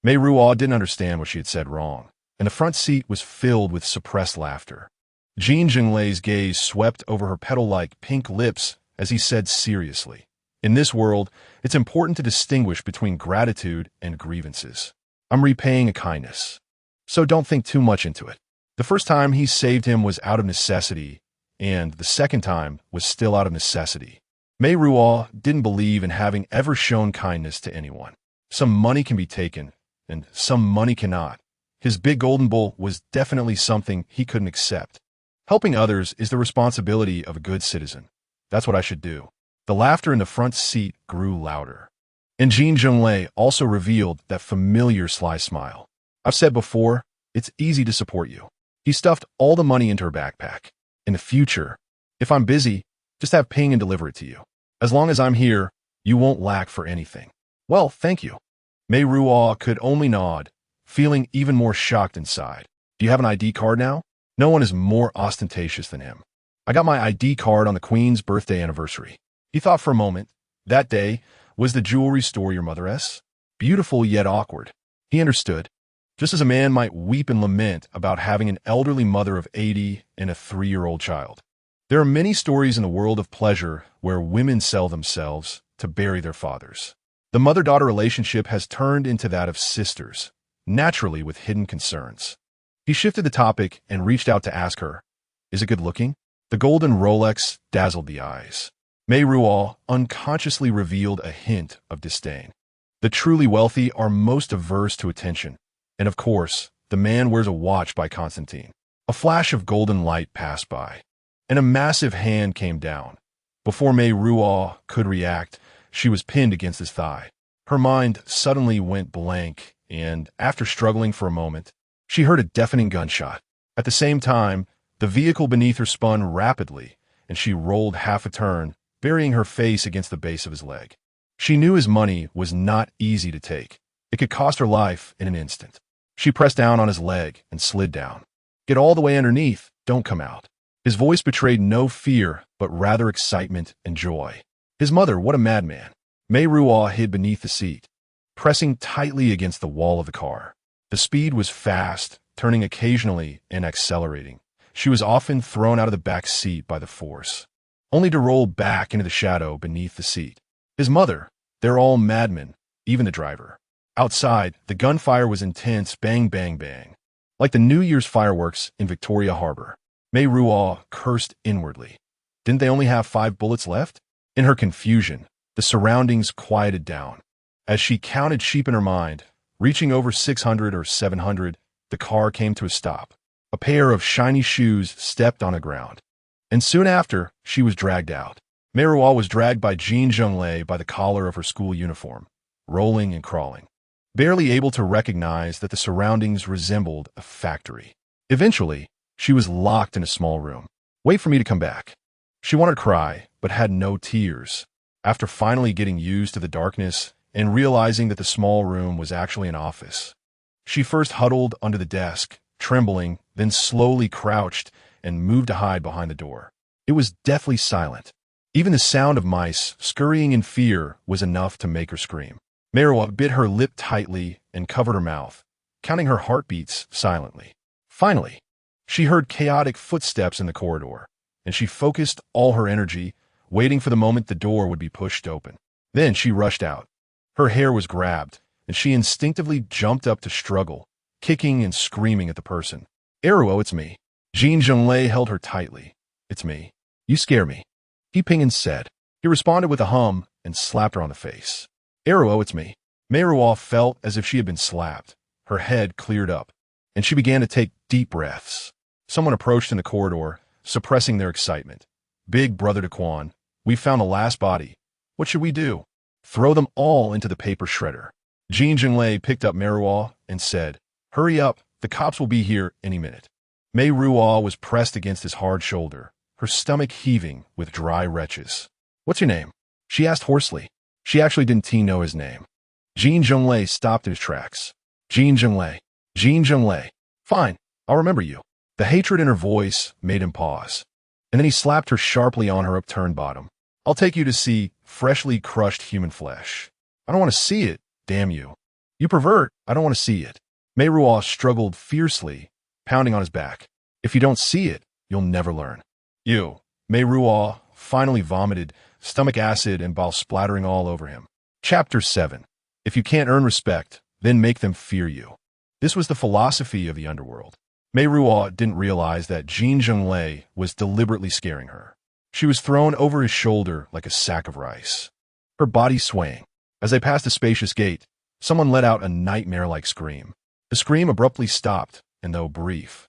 Meiruo didn't understand what she had said wrong, and the front seat was filled with suppressed laughter. Jin Zhenglei's gaze swept over her petal-like pink lips as he said seriously, "In this world, it's important to distinguish between gratitude and grievances. I'm repaying a kindness, so don't think too much into it. The first time he saved him was out of necessity, and the second time was still out of necessity." Meiruo didn't believe in having ever shown kindness to anyone. Some money can be taken, and some money cannot. His big golden bull was definitely something he couldn't accept. Helping others is the responsibility of a good citizen. That's what I should do. The laughter in the front seat grew louder. And Jin Zhenglei also revealed that familiar sly smile. "I've said before, it's easy to support you." He stuffed all the money into her backpack. "In the future, if I'm busy, just have Ping and deliver it to you. As long as I'm here, you won't lack for anything." "Well, thank you." Meiruo could only nod, feeling even more shocked inside. "Do you have an ID card now?" No one is more ostentatious than him. "I got my ID card on the Queen's birthday anniversary." He thought for a moment. That day was the jewelry store your mother's? Beautiful yet awkward. He understood. Just as a man might weep and lament about having an elderly mother of 80 and a 3-year-old child. There are many stories in the world of pleasure where women sell themselves to bury their fathers. The mother-daughter relationship has turned into that of sisters, naturally with hidden concerns. He shifted the topic and reached out to ask her, "Is it good looking?" The golden Rolex dazzled the eyes. Meiruo unconsciously revealed a hint of disdain. The truly wealthy are most averse to attention, and of course, the man wears a watch by Constantine. A flash of golden light passed by, and a massive hand came down. Before Meiruo could react, she was pinned against his thigh. Her mind suddenly went blank, and after struggling for a moment, she heard a deafening gunshot. At the same time, the vehicle beneath her spun rapidly, and she rolled half a turn, burying her face against the base of his leg. She knew his money was not easy to take. It could cost her life in an instant. She pressed down on his leg and slid down. "Get all the way underneath, don't come out." His voice betrayed no fear, but rather excitement and joy. His mother, what a madman. Meiruo hid beneath the seat, pressing tightly against the wall of the car. The speed was fast, turning occasionally and accelerating. She was often thrown out of the back seat by the force, only to roll back into the shadow beneath the seat. His mother, they're all madmen, even the driver. Outside, the gunfire was intense, bang, bang, bang, like the New Year's fireworks in Victoria Harbor. Meiruo cursed inwardly. Didn't they only have 5 bullets left? In her confusion, the surroundings quieted down. As she counted sheep in her mind, reaching over 600 or 700, the car came to a stop. A pair of shiny shoes stepped on the ground. And soon after, she was dragged out. Meiruo was dragged by Jin Zhenglei by the collar of her school uniform, rolling and crawling, barely able to recognize that the surroundings resembled a factory. Eventually, she was locked in a small room. Wait for me to come back. She wanted to cry, but had no tears. After finally getting used to the darkness and realizing that the small room was actually an office, she first huddled under the desk, trembling, then slowly crouched and moved to hide behind the door. It was deathly silent. Even the sound of mice scurrying in fear was enough to make her scream. Meiruo bit her lip tightly and covered her mouth, counting her heartbeats silently. Finally, she heard chaotic footsteps in the corridor, and she focused all her energy, waiting for the moment the door would be pushed open. Then she rushed out. Her hair was grabbed, and she instinctively jumped up to struggle, kicking and screaming at the person. Meiruo, it's me. Jin Zhenglei held her tightly. It's me. You scare me. He Ping'an said. He responded with a hum and slapped her on the face. Meiruo, it's me. Meiruo felt as if she had been slapped. Her head cleared up, and she began to take deep breaths. Someone approached in the corridor, suppressing their excitement. Big brother to Quan, we found the last body. What should we do? Throw them all into the paper shredder. Jin Zhenglei picked up Meiruo and said, Hurry up, the cops will be here any minute. Meiruo was pressed against his hard shoulder, her stomach heaving with dry retches. What's your name? She asked hoarsely. She actually didn't know his name. Jin Zhenglei stopped in his tracks. Jin Zhenglei. Jin Zhenglei. Fine, I'll remember you. The hatred in her voice made him pause. And then he slapped her sharply on her upturned bottom. I'll take you to see freshly crushed human flesh. I don't want to see it, damn you. You pervert, I don't want to see it. Meiruo struggled fiercely, pounding on his back. If you don't see it, you'll never learn. You. Meiruo finally vomited, stomach acid and bile splattering all over him. Chapter 7. If you can't earn respect, then make them fear you. This was the philosophy of the underworld. Meiruo didn't realize that Jin Zhenglei was deliberately scaring her. She was thrown over his shoulder like a sack of rice, her body swaying. As they passed a spacious gate, someone let out a nightmare-like scream. The scream abruptly stopped, and though brief,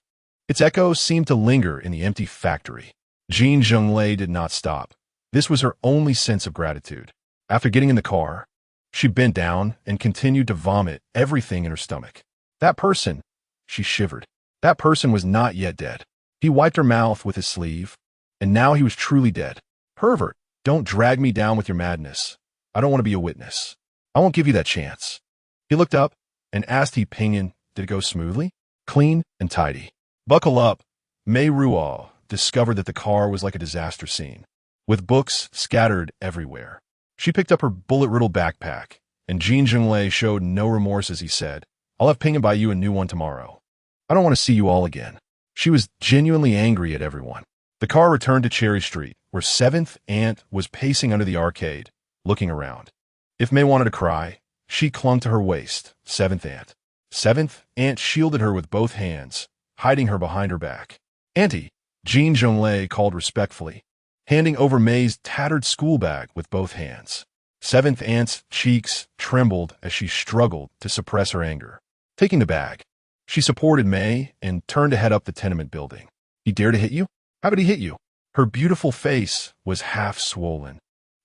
its echoes seemed to linger in the empty factory. Jin Zhenglei did not stop. This was her only sense of gratitude. After getting in the car, she bent down and continued to vomit everything in her stomach. That person, she shivered. That person was not yet dead. He wiped her mouth with his sleeve, and now he was truly dead. Pervert, don't drag me down with your madness. I don't want to be a witness. I won't give you that chance. He looked up and asked Ping'an, did it go smoothly? Clean and tidy. Buckle up. Meiruo discovered that the car was like a disaster scene, with books scattered everywhere. She picked up her bullet-riddled backpack, and Jin Zhenglei showed no remorse as he said, I'll have Ping'an buy you a new one tomorrow. I don't want to see you all again. She was genuinely angry at everyone. The car returned to Cherry Street, where 7th Aunt was pacing under the arcade, looking around. If Mei wanted to cry, she clung to her waist, 7th Aunt. 7th Aunt shielded her with both hands, hiding her behind her back. Auntie, Jin Zhenglei called respectfully, handing over Mei's tattered school bag with both hands. 7th Aunt's cheeks trembled as she struggled to suppress her anger. Taking the bag, she supported Mei and turned to head up the tenement building. He dared to hit you? How did he hit you? Her beautiful face was half swollen,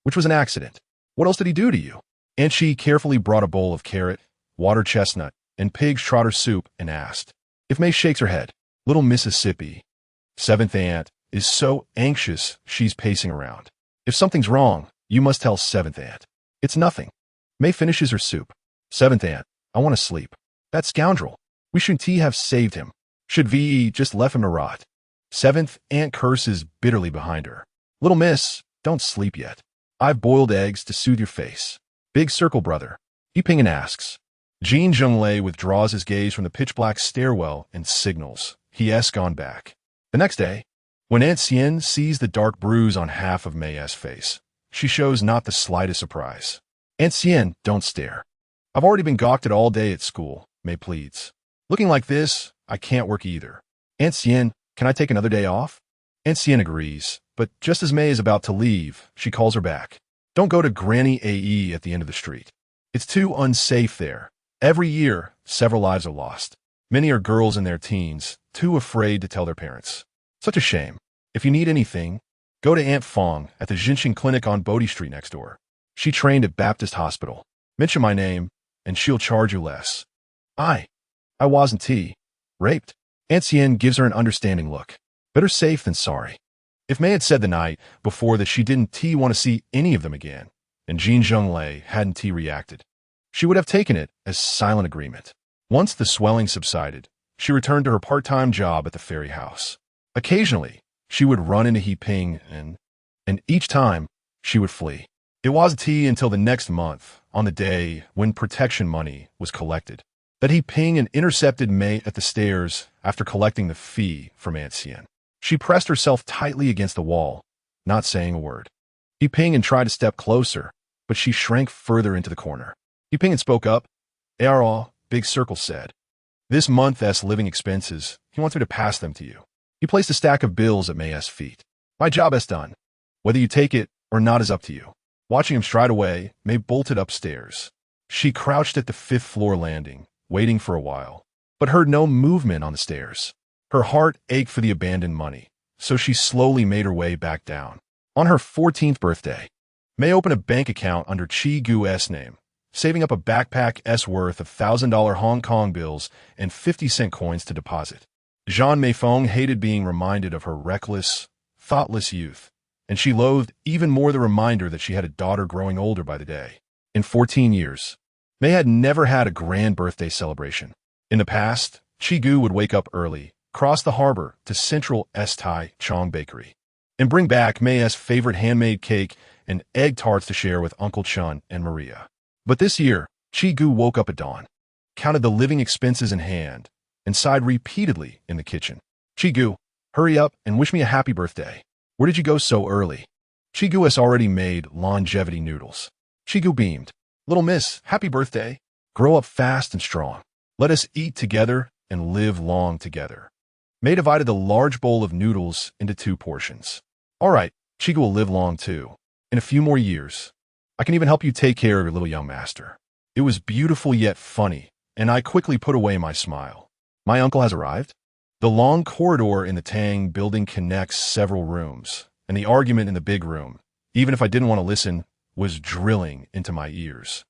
which was an accident. What else did he do to you? And she carefully brought a bowl of carrot, water chestnut, and pig's trotter soup and asked. If Mei shakes her head, little Mississippi, 7th Aunt, is so anxious she's pacing around. If something's wrong, you must tell 7th Aunt. It's nothing. Mei finishes her soup. 7th Aunt, I want to sleep. That scoundrel. We shouldn't have saved him. Should VE just left him to rot. 7th Aunt curses bitterly behind her. Little miss, don't sleep yet. I've boiled eggs to soothe your face. Big circle brother. Ping'an asks. Jin Zhenglei withdraws his gaze from the pitch-black stairwell and signals. He has gone back. The next day, when Aunt Xian sees the dark bruise on half of Mei's face, she shows not the slightest surprise. Aunt Xian, don't stare. I've already been gawked at all day at school, Mei pleads. Looking like this, I can't work either. Aunt Xian, can I take another day off? Aunt Xian agrees, but just as Mei is about to leave, she calls her back. Don't go to Granny AE at the end of the street. It's too unsafe there. Every year, several lives are lost. Many are girls in their teens, too afraid to tell their parents. Such a shame. If you need anything, go to Aunt Fong at the Jinxing Clinic on Bodhi Street next door. She trained at Baptist Hospital. Mention my name, and she'll charge you less. I wasn't raped. Aunt Xian gives her an understanding look. Better safe than sorry. If Mei had said the night before that she didn't want to see any of them again, and Jin Zhenglei hadn't reacted, she would have taken it as silent agreement. Once the swelling subsided, she returned to her part-time job at the ferry house. Occasionally, she would run into He Ping, and each time, she would flee. It wasn't until the next month, on the day when protection money was collected, that He Ping and intercepted Mei at the stairs after collecting the fee from Aunt Xian. She pressed herself tightly against the wall, not saying a word. He Ping and tried to step closer, but she shrank further into the corner. He Ping and spoke up. "ARO," Big Circle said. "This month's living expenses, he wants me to pass them to you." He placed a stack of bills at Mei's feet. "My job is done. Whether you take it or not is up to you." Watching him stride away, Mei bolted upstairs. She crouched at the 5th floor landing, waiting for a while, but heard no movement on the stairs. Her heart ached for the abandoned money, so she slowly made her way back down. On her 14th birthday, Mei opened a bank account under Chi Gu's name, saving up a backpack's worth of $1,000 Hong Kong bills and 50-cent coins to deposit. Zhan Meiruo hated being reminded of her reckless, thoughtless youth, and she loathed even more the reminder that she had a daughter growing older by the day. In 14 years, Mei had never had a grand birthday celebration. In the past, Chi Gu would wake up early, cross the harbor to Central Tai Chong Bakery, and bring back Mei's favorite handmade cake and egg tarts to share with Uncle Chun and Maria. But this year, Chi Gu woke up at dawn, counted the living expenses in hand, and sighed repeatedly in the kitchen. "Chi Gu, hurry up and wish me a happy birthday. Where did you go so early?" Chi Gu has already made longevity noodles. Chi Gu beamed. "Little miss, happy birthday. Grow up fast and strong. Let us eat together and live long together." Mei divided the large bowl of noodles into 2 portions. "All right, Chi Gu will live long too. In a few more years. I can even help you take care of your little young master." It was beautiful yet funny, and I quickly put away my smile. My uncle has arrived? The long corridor in the Tang building connects several rooms, and the argument in the big room, even if I didn't want to listen, was drilling into my ears.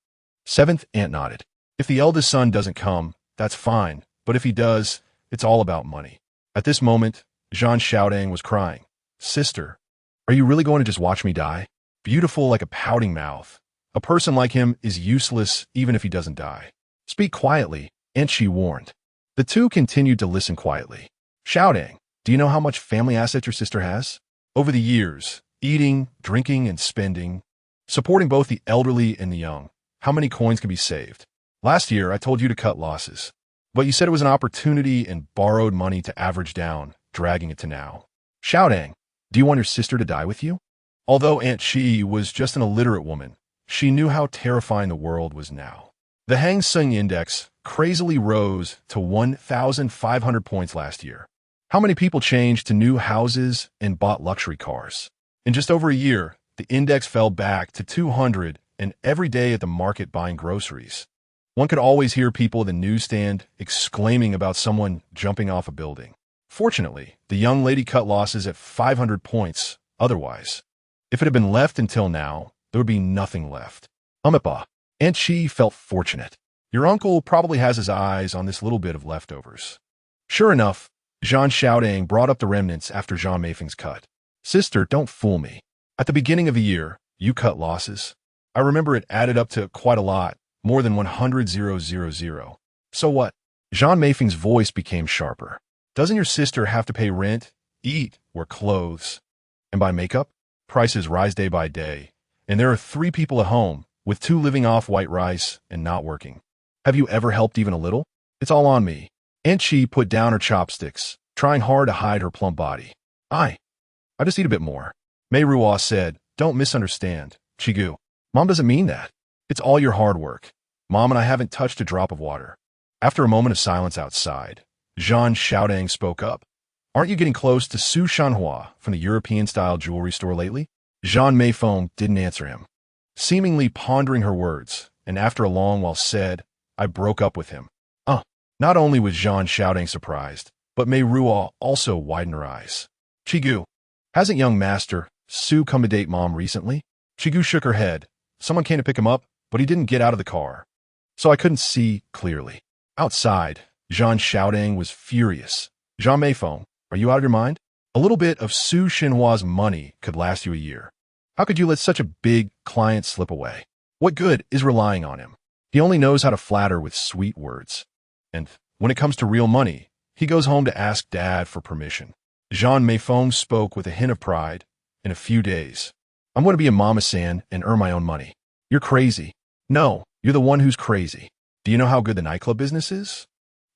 7th Aunt nodded. "If the eldest son doesn't come, that's fine, but if he does, it's all about money." At this moment, Zhan Xiaodang was crying. "Sister, are you really going to just watch me die? Beautiful like a pouting mouth. A person like him is useless even if he doesn't die. Speak quietly," Aunt Shi warned. The two continued to listen quietly. "Xiaodang, do you know how much family assets your sister has? Over the years, eating, drinking, and spending, supporting both the elderly and the young, how many coins can be saved? Last year, I told you to cut losses, but you said it was an opportunity and borrowed money to average down, dragging it to now. Xiaodang, do you want your sister to die with you?" Although Aunt Shi was just an illiterate woman, she knew how terrifying the world was now. The Hang Seng Index crazily rose to 1,500 points last year. How many people changed to new houses and bought luxury cars? In just over a year, the index fell back to 200, and every day at the market buying groceries, one could always hear people at the newsstand exclaiming about someone jumping off a building. Fortunately, the young lady cut losses at 500 points. Otherwise, if it had been left until now, there would be nothing left. Aunt Chi felt fortunate. Your uncle probably has his eyes on this little bit of leftovers. Sure enough, Zhan Xiaodang brought up the remnants after Zhan Meifeng's cut. Sister, don't fool me. At the beginning of the year, you cut losses. I remember it added up to quite a lot, more than 100,000. So what? Zhan Meifeng's voice became sharper. Doesn't your sister have to pay rent, eat, wear clothes, and buy makeup? Prices rise day by day, and there are 3 people at home, with 2 living off white rice and not working. Have you ever helped even a little? It's all on me. Aunt Chi put down her chopsticks, trying hard to hide her plump body. I just eat a bit more. Meiruo said, don't misunderstand, Chigu. Mom doesn't mean that. It's all your hard work. Mom and I haven't touched a drop of water. After a moment of silence outside, Zhan Xiaodang spoke up. Aren't you getting close to Su Shanhua from the European-style jewelry store lately? Zhan Meifeng didn't answer him, seemingly pondering her words, and after a long while said, I broke up with him. Not only was Zhan Xiaodang surprised, but Meiruo also widened her eyes. Chigu, hasn't young master Su come to date Mom recently? Chigu shook her head. Someone came to pick him up, but he didn't get out of the car, so I couldn't see clearly. Outside, Zhan Xiaodang was furious. Zhan Meifeng, are you out of your mind? A little bit of Su Xinhua's money could last you a year. How could you let such a big client slip away? What good is relying on him? He only knows how to flatter with sweet words. And when it comes to real money, he goes home to ask Dad for permission. Zhan Meifeng spoke with a hint of pride. In a few days, I'm going to be a mama-san and earn my own money. You're crazy. No, you're the one who's crazy. Do you know how good the nightclub business is?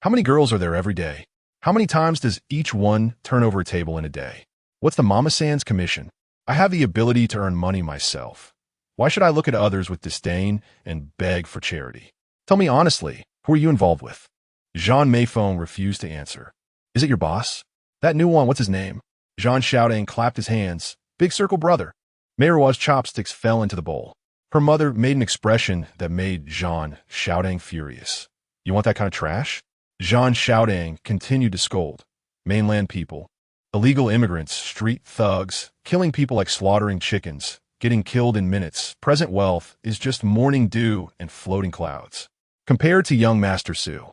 How many girls are there every day? How many times does each one turn over a table in a day? What's the mama-san's commission? I have the ability to earn money myself. Why should I look at others with disdain and beg for charity? Tell me honestly, who are you involved with? Zhan Meifeng refused to answer. Is it your boss? That new one, what's his name? Zhan Xiaodang clapped his hands. Big circle brother. Meiruo's chopsticks fell into the bowl. Her mother made an expression that made Zhan Xiaodang furious. You want that kind of trash? Zhan Xiaodang continued to scold. Mainland people. Illegal immigrants, street thugs, killing people like slaughtering chickens, getting killed in minutes. Present wealth is just morning dew and floating clouds. Compared to young Master Su,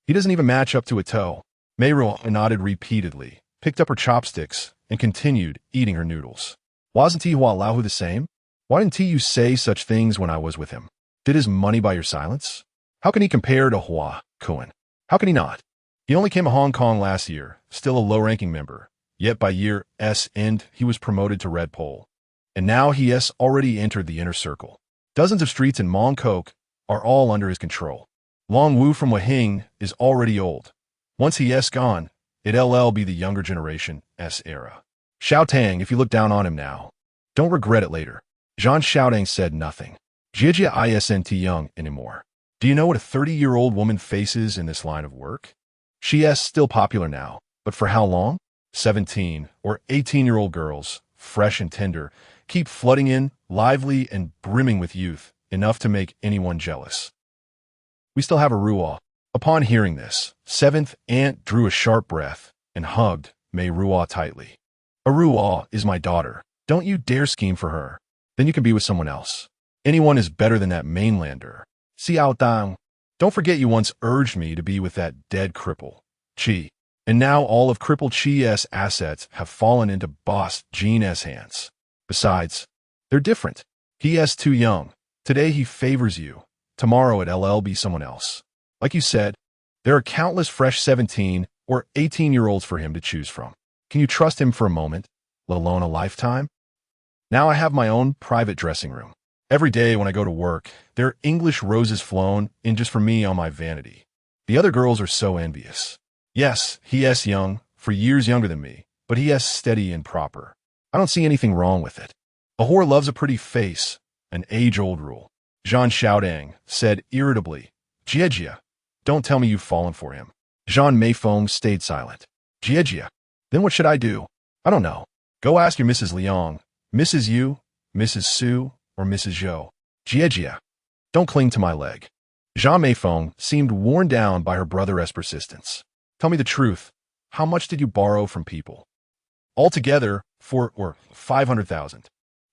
he doesn't even match up to a toe. Meiruo nodded repeatedly, picked up her chopsticks, and continued eating her noodles. Wasn't Hua Laohu the same? Why didn't you say such things when I was with him? Did his money buy your silence? How can he compare to Hua Kuan? How can he not? He only came to Hong Kong last year, still a low-ranking member, yet by year's end he was promoted to Red Pole. And now he has already entered the inner circle. Dozens of streets in Mong Kok are all under his control. Long Wu from Wahing is already old. Once he is gone, it'll be the younger generation's era. Xiao Tang, if you look down on him now, don't regret it later. Zhan Xiaodang said nothing. Jia isn't young anymore. Do you know what a 30-year-old woman faces in this line of work? She is still popular now, but for how long? 17 or 18-year-old girls, fresh and tender, keep flooding in, lively and brimming with youth, enough to make anyone jealous. We still have a Ruo. Upon hearing this, seventh aunt drew a sharp breath and hugged Meiruo tightly. Ruo is my daughter. Don't you dare scheme for her. Then you can be with someone else. Anyone is better than that mainlander. Xiao Dang. Don't forget you once urged me to be with that dead cripple, Chi. And now all of cripple Chi's assets have fallen into boss Jin's hands. Besides, they're different. He is too young. Today he favors you. Tomorrow it'll be someone else. Like you said, there are countless fresh 17 or 18-year-olds for him to choose from. Can you trust him for a moment, let alone a lifetime? Now I have my own private dressing room. Every day when I go to work, there are English roses flown in just for me on my vanity. The other girls are so envious. Yes, he is young, for years younger than me, but he is steady and proper. I don't see anything wrong with it. A whore loves a pretty face, an age-old rule. Zhan Xiaodang said irritably, Jia, don't tell me you've fallen for him. Zhan Meifeng stayed silent. Jia, then what should I do? I don't know. Go ask your Mrs. Liang, Mrs. Yu, Mrs. Su, or Mrs. Zhou. Jia, don't cling to my leg. Zhan Meifeng seemed worn down by her brother's persistence. Tell me the truth. How much did you borrow from people? Altogether, 500,000.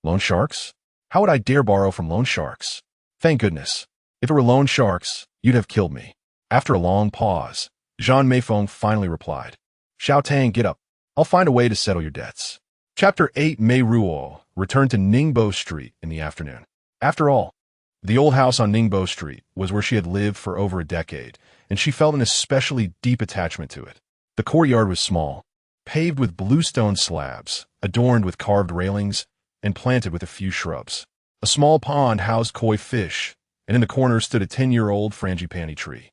Loan sharks? How would I dare borrow from loan sharks? Thank goodness. If it were loan sharks, you'd have killed me. After a long pause, Zhan Meifeng finally replied. Xiao Tang, get up. I'll find a way to settle your debts. Chapter 8. Meiruo returned to Ningbo Street in the afternoon. After all, the old house on Ningbo Street was where she had lived for over a decade, and she felt an especially deep attachment to it. The courtyard was small, paved with bluestone slabs, adorned with carved railings, and planted with a few shrubs. A small pond housed koi fish, and in the corner stood a 10-year-old frangipani tree.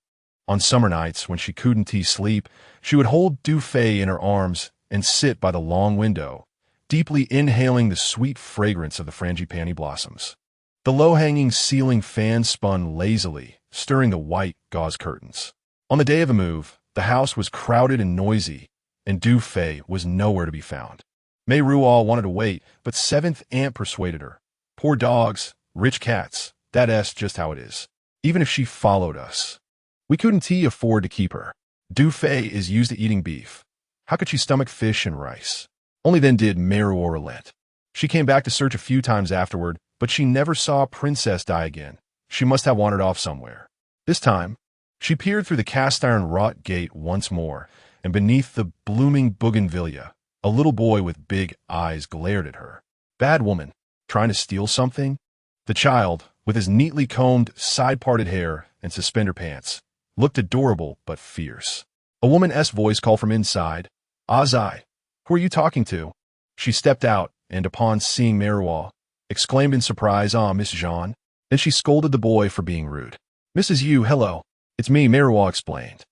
On summer nights, when she couldn't sleep, she would hold Du Fei in her arms and sit by the long window, deeply inhaling the sweet fragrance of the frangipani blossoms. The low-hanging ceiling fan spun lazily, stirring the white gauze curtains. On the day of the move, the house was crowded and noisy, and Du Fei was nowhere to be found. Meiruo wanted to wait, but Seventh Aunt persuaded her. Poor dogs, rich cats, that's just how it is. Even if she followed us, we couldn't afford to keep her. Du Fei is used to eating beef. How could she stomach fish and rice? Only then did Meiruo relent. She came back to search a few times afterward, but she never saw Princess Dai again. She must have wandered off somewhere. This time, she peered through the cast-iron wrought gate once more, and beneath the blooming bougainvillea, a little boy with big eyes glared at her. Bad woman, trying to steal something? The child, with his neatly combed, side-parted hair and suspender pants, looked adorable but fierce. A woman's voice called from inside, "Azai, who are you talking to?" She stepped out, and upon seeing Meiruo, exclaimed in surprise, "Ah, Miss Zhan." Then she scolded the boy for being rude. "Mrs. Yu, hello. It's me," Meiruo explained.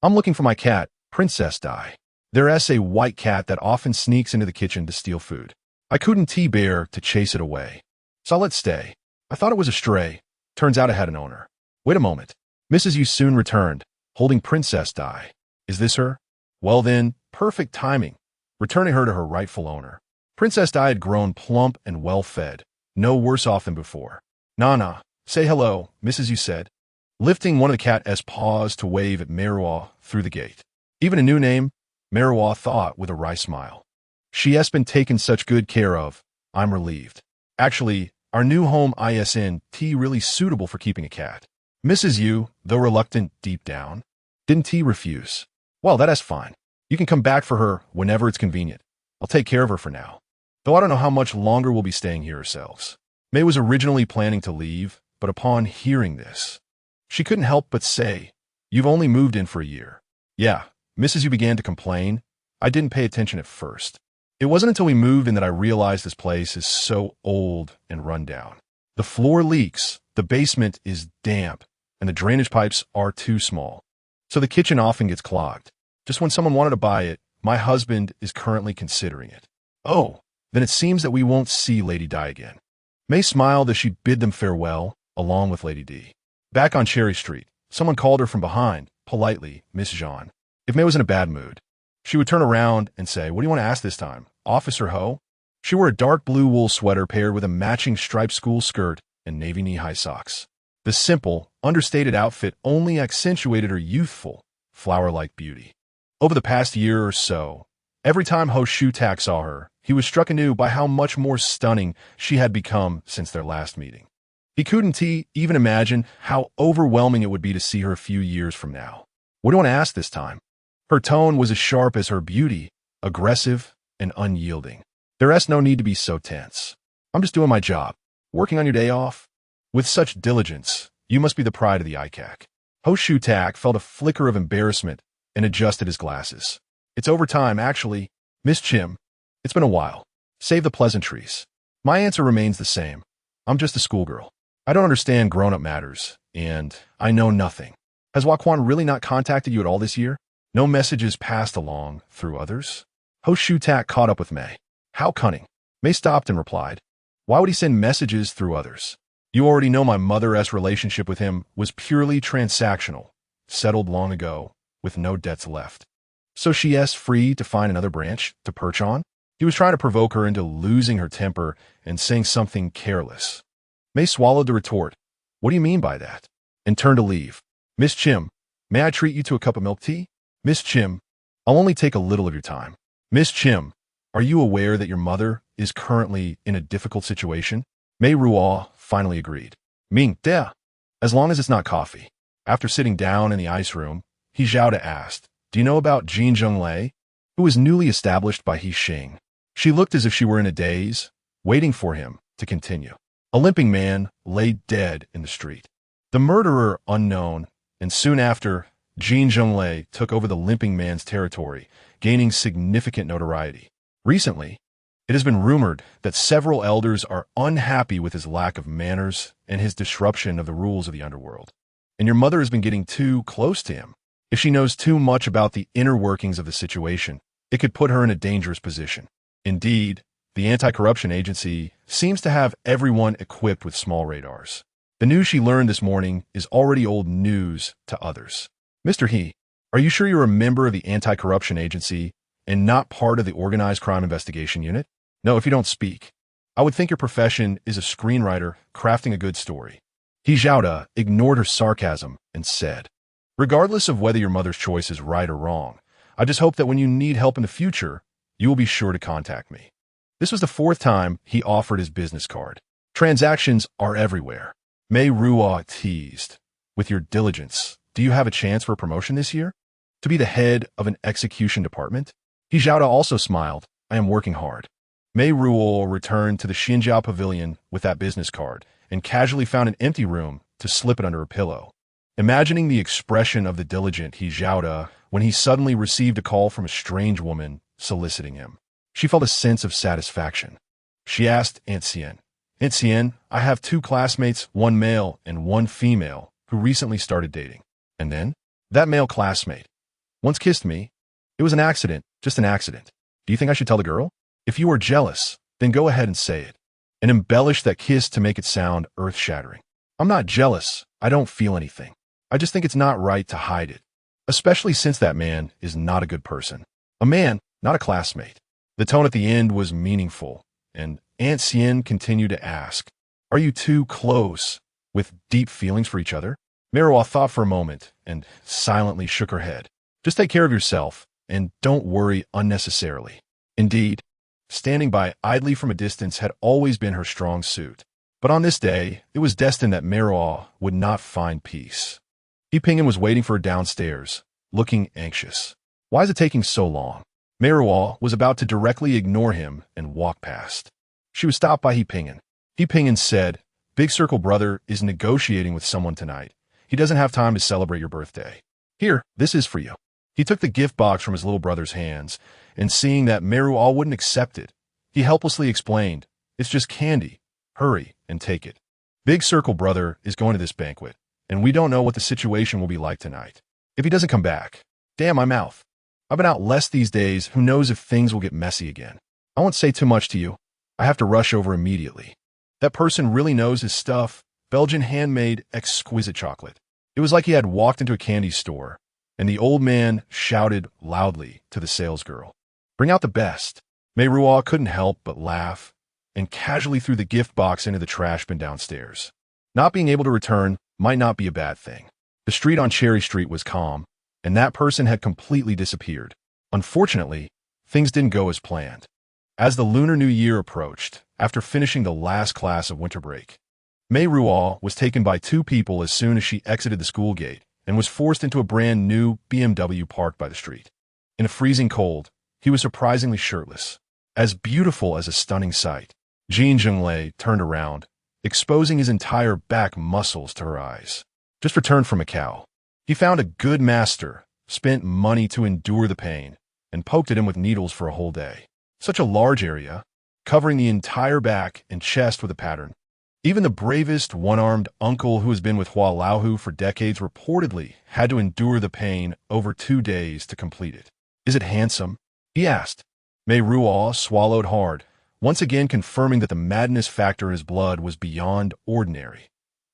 "I'm looking for my cat, Princess Dai. There's a white cat that often sneaks into the kitchen to steal food. I couldn't bear to chase it away, so I let it stay. I thought it was a stray. Turns out it had an owner. Wait a moment." Mrs. Yu soon returned, holding Princess Dai. "Is this her? Well then, perfect timing, returning her to her rightful owner." Princess Dai had grown plump and well-fed, no worse off than before. "Nana, say hello," Mrs. Yu said, lifting one of the cat's paws to wave at Meiruo through the gate. Even a new name, Meiruo thought with a wry smile. "She has been taken such good care of. I'm relieved. Actually, our new home isn't really suitable for keeping a cat." Mrs. Yu, though reluctant deep down, didn't refuse. "Well, that's fine. You can come back for her whenever it's convenient. I'll take care of her for now. Though I don't know how much longer we'll be staying here ourselves." Mei was originally planning to leave, but upon hearing this, she couldn't help but say, "You've only moved in for a year." "Yeah," Mrs. Yu began to complain. "I didn't pay attention at first. It wasn't until we moved in that I realized this place is so old and run down. The floor leaks, the basement is damp, and the drainage pipes are too small. So the kitchen often gets clogged. Just when someone wanted to buy it, my husband is currently considering it." "Oh, then it seems that we won't see Lady Di again." Mei smiled as she bid them farewell, along with Lady Di. Back on Cherry Street, someone called her from behind, politely, "Miss Zhan." If Mei was in a bad mood, she would turn around and say, "What do you want to ask this time, Officer Ho?" She wore a dark blue wool sweater paired with a matching striped school skirt and navy knee-high socks. The simple, understated outfit only accentuated her youthful, flower-like beauty. Over the past year or so, every time Ho Shu-tak saw her, he was struck anew by how much more stunning she had become since their last meeting. He couldn't even imagine how overwhelming it would be to see her a few years from now. "What do you want to ask this time?" Her tone was as sharp as her beauty, aggressive and unyielding. "There's no need to be so tense. I'm just doing my job. Working on your day off? With such diligence, you must be the pride of the ICAC." Ho Shu-tak felt a flicker of embarrassment and adjusted his glasses. "It's overtime, actually. Miss Chim, it's been a while. Save the pleasantries. My answer remains the same. I'm just a schoolgirl. I don't understand grown-up matters, and I know nothing. Has Waquan really not contacted you at all this year? No messages passed along through others?" Ho Shu-tak caught up with Mei. "How cunning." Mei stopped and replied, "Why would he send messages through others? You already know my mother's relationship with him was purely transactional, settled long ago, with no debts left. So she is free to find another branch to perch on?" He was trying to provoke her into losing her temper and saying something careless. Mei swallowed the retort, "What do you mean by that?" and turned to leave. "Miss Chim, may I treat you to a cup of milk tea?" "Miss Chim, I'll only take a little of your time." "Miss Chim, are you aware that your mother is currently in a difficult situation?" Meiruo finally agreed. "Ming, dea. As long as it's not coffee." After sitting down in the ice room, He Zhaoda asked, "Do you know about Jin Zhenglei, who was newly established by He Xing?" She looked as if she were in a daze, waiting for him to continue. A limping man lay dead in the street. The murderer unknown, and soon after, Jin Zhenglei took over the limping man's territory, gaining significant notoriety. Recently, It has been rumored that several elders are unhappy with his lack of manners and his disruption of the rules of the underworld. And your mother has been getting too close to him. If she knows too much about the inner workings of the situation, it could put her in a dangerous position. Indeed, the anti-corruption agency seems to have everyone equipped with small radars. The news she learned this morning is already old news to others. Mr. He, are you sure you're a member of the anti-corruption agency and not part of the organized crime investigation unit? No, if you don't speak. I would think your profession is a screenwriter crafting a good story. He Zhaoda ignored her sarcasm and said, regardless of whether your mother's choice is right or wrong, I just hope that when you need help in the future, you will be sure to contact me. This was the fourth time he offered his business card. Transactions are everywhere. Meiruo teased. With your diligence, do you have a chance for a promotion this year? To be the head of an execution department? He Zhaoda also smiled. I am working hard. Meiruo returned to the Xinjiao pavilion with that business card and casually found an empty room to slip it under a pillow. Imagining the expression of the diligent He Zhaoda when he suddenly received a call from a strange woman soliciting him, she felt a sense of satisfaction. She asked Aunt Xian, Aunt Xian, I have 2 classmates, one male and one female, who recently started dating. And then, that male classmate once kissed me. It was an accident, just an accident. Do you think I should tell the girl? If you are jealous, then go ahead and say it. And embellish that kiss to make it sound earth-shattering. I'm not jealous. I don't feel anything. I just think it's not right to hide it. Especially since that man is not a good person. A man, not a classmate. The tone at the end was meaningful, and Aunt Xian continued to ask, are you too close, with deep feelings for each other? Meiruo thought for a moment and silently shook her head. Just take care of yourself, and don't worry unnecessarily. Indeed, standing by idly from a distance had always been her strong suit. But on this day, it was destined that Meiruo would not find peace. He Ping'an was waiting for her downstairs, looking anxious. Why is it taking so long? Meiruo was about to directly ignore him and walk past. She was stopped by He Ping'an. He Ping'an said, Big Circle Brother is negotiating with someone tonight. He doesn't have time to celebrate your birthday. Here, this is for you. He took the gift box from his little brother's hands, and seeing that Meiruo wouldn't accept it, he helplessly explained, it's just candy. Hurry and take it. Big Circle Brother is going to this banquet, and we don't know what the situation will be like tonight. If he doesn't come back, damn my mouth. I've been out less these days, who knows if things will get messy again. I won't say too much to you. I have to rush over immediately. That person really knows his stuff. Belgian handmade exquisite chocolate. It was like he had walked into a candy store, and the old man shouted loudly to the salesgirl, bring out the best. Meiruo couldn't help but laugh, and casually threw the gift box into the trash bin downstairs. Not being able to return might not be a bad thing. The street on Cherry Street was calm, and that person had completely disappeared. Unfortunately, things didn't go as planned. As the Lunar New Year approached, after finishing the last class of winter break, Meiruo was taken by 2 people as soon as she exited the school gate and was forced into a brand new BMW parked by the street. In a freezing cold, he was surprisingly shirtless, as beautiful as a stunning sight. Jin Zhenglei turned around, exposing his entire back muscles to her eyes. Just returned from Macau. He found a good master, spent money to endure the pain, and poked at him with needles for a whole day. Such a large area, covering the entire back and chest with a pattern. Even the bravest one-armed uncle who has been with Hua Laohu for decades reportedly had to endure the pain over 2 days to complete it. Is it handsome? He asked. Meiruo swallowed hard, once again confirming that the madness factor in his blood was beyond ordinary.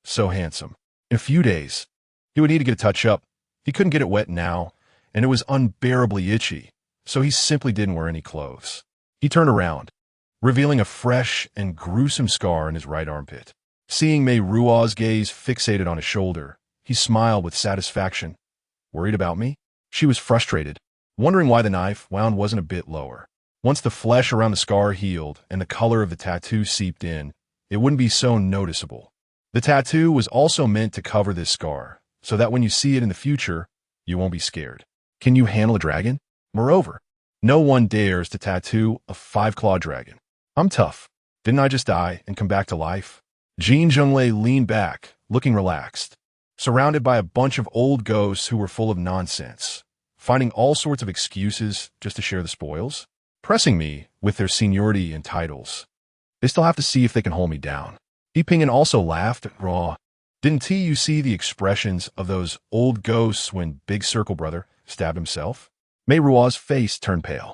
So handsome. In a few days, he would need to get a touch-up. He couldn't get it wet now, and it was unbearably itchy, so he simply didn't wear any clothes. He turned around, revealing a fresh and gruesome scar in his right armpit. Seeing Meiruo's gaze fixated on his shoulder, he smiled with satisfaction. Worried about me? She was frustrated, wondering why the knife wound wasn't a bit lower. Once the flesh around the scar healed and the color of the tattoo seeped in, it wouldn't be so noticeable. The tattoo was also meant to cover this scar, so that when you see it in the future, you won't be scared. Can you handle a dragon? Moreover, no one dares to tattoo a 5-clawed dragon. I'm tough. Didn't I just die and come back to life? Jin Zhenglei leaned back, looking relaxed, surrounded by a bunch of old ghosts who were full of nonsense, finding all sorts of excuses just to share the spoils. pressing me with their seniority and titles. They still have to see if they can hold me down. Yipingen also laughed at Raw. Didn't you see the expressions of those old ghosts when Big Circle Brother stabbed himself? Meiruo's face turned pale.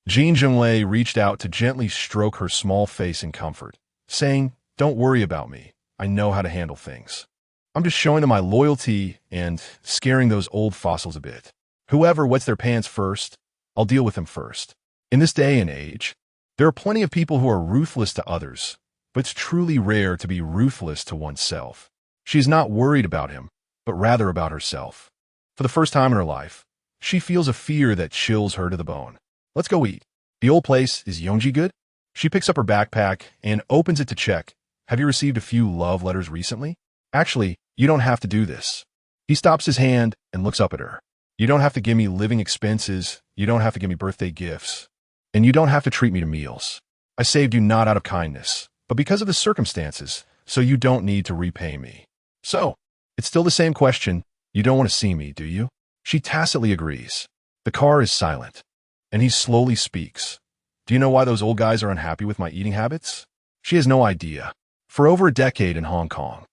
Jin Zhenglei reached out to gently stroke her small face in comfort, saying, "Don't worry about me. I know how to handle things. I'm just showing them my loyalty and scaring those old fossils a bit. Whoever wets their pants first, I'll deal with them first." In this day and age, there are plenty of people who are ruthless to others, but it's truly rare to be ruthless to oneself. She's not worried about him, but rather about herself. For the first time in her life, she feels a fear that chills her to the bone. "Let's go eat. The old place, is Yongji good?" She picks up her backpack and opens it to check. "Have you received a few love letters recently?" "Actually, you don't have to do this." He stops his hand and looks up at her. "You don't have to give me living expenses. You don't have to give me birthday gifts. And you don't have to treat me to meals. I saved you not out of kindness, but because of the circumstances, so you don't need to repay me." "So, it's still the same question. You don't want to see me, do you?" She tacitly agrees. The car is silent, and he slowly speaks. "Do you know why those old guys are unhappy with my eating habits?" She has no idea. For over a decade in Hong Kong,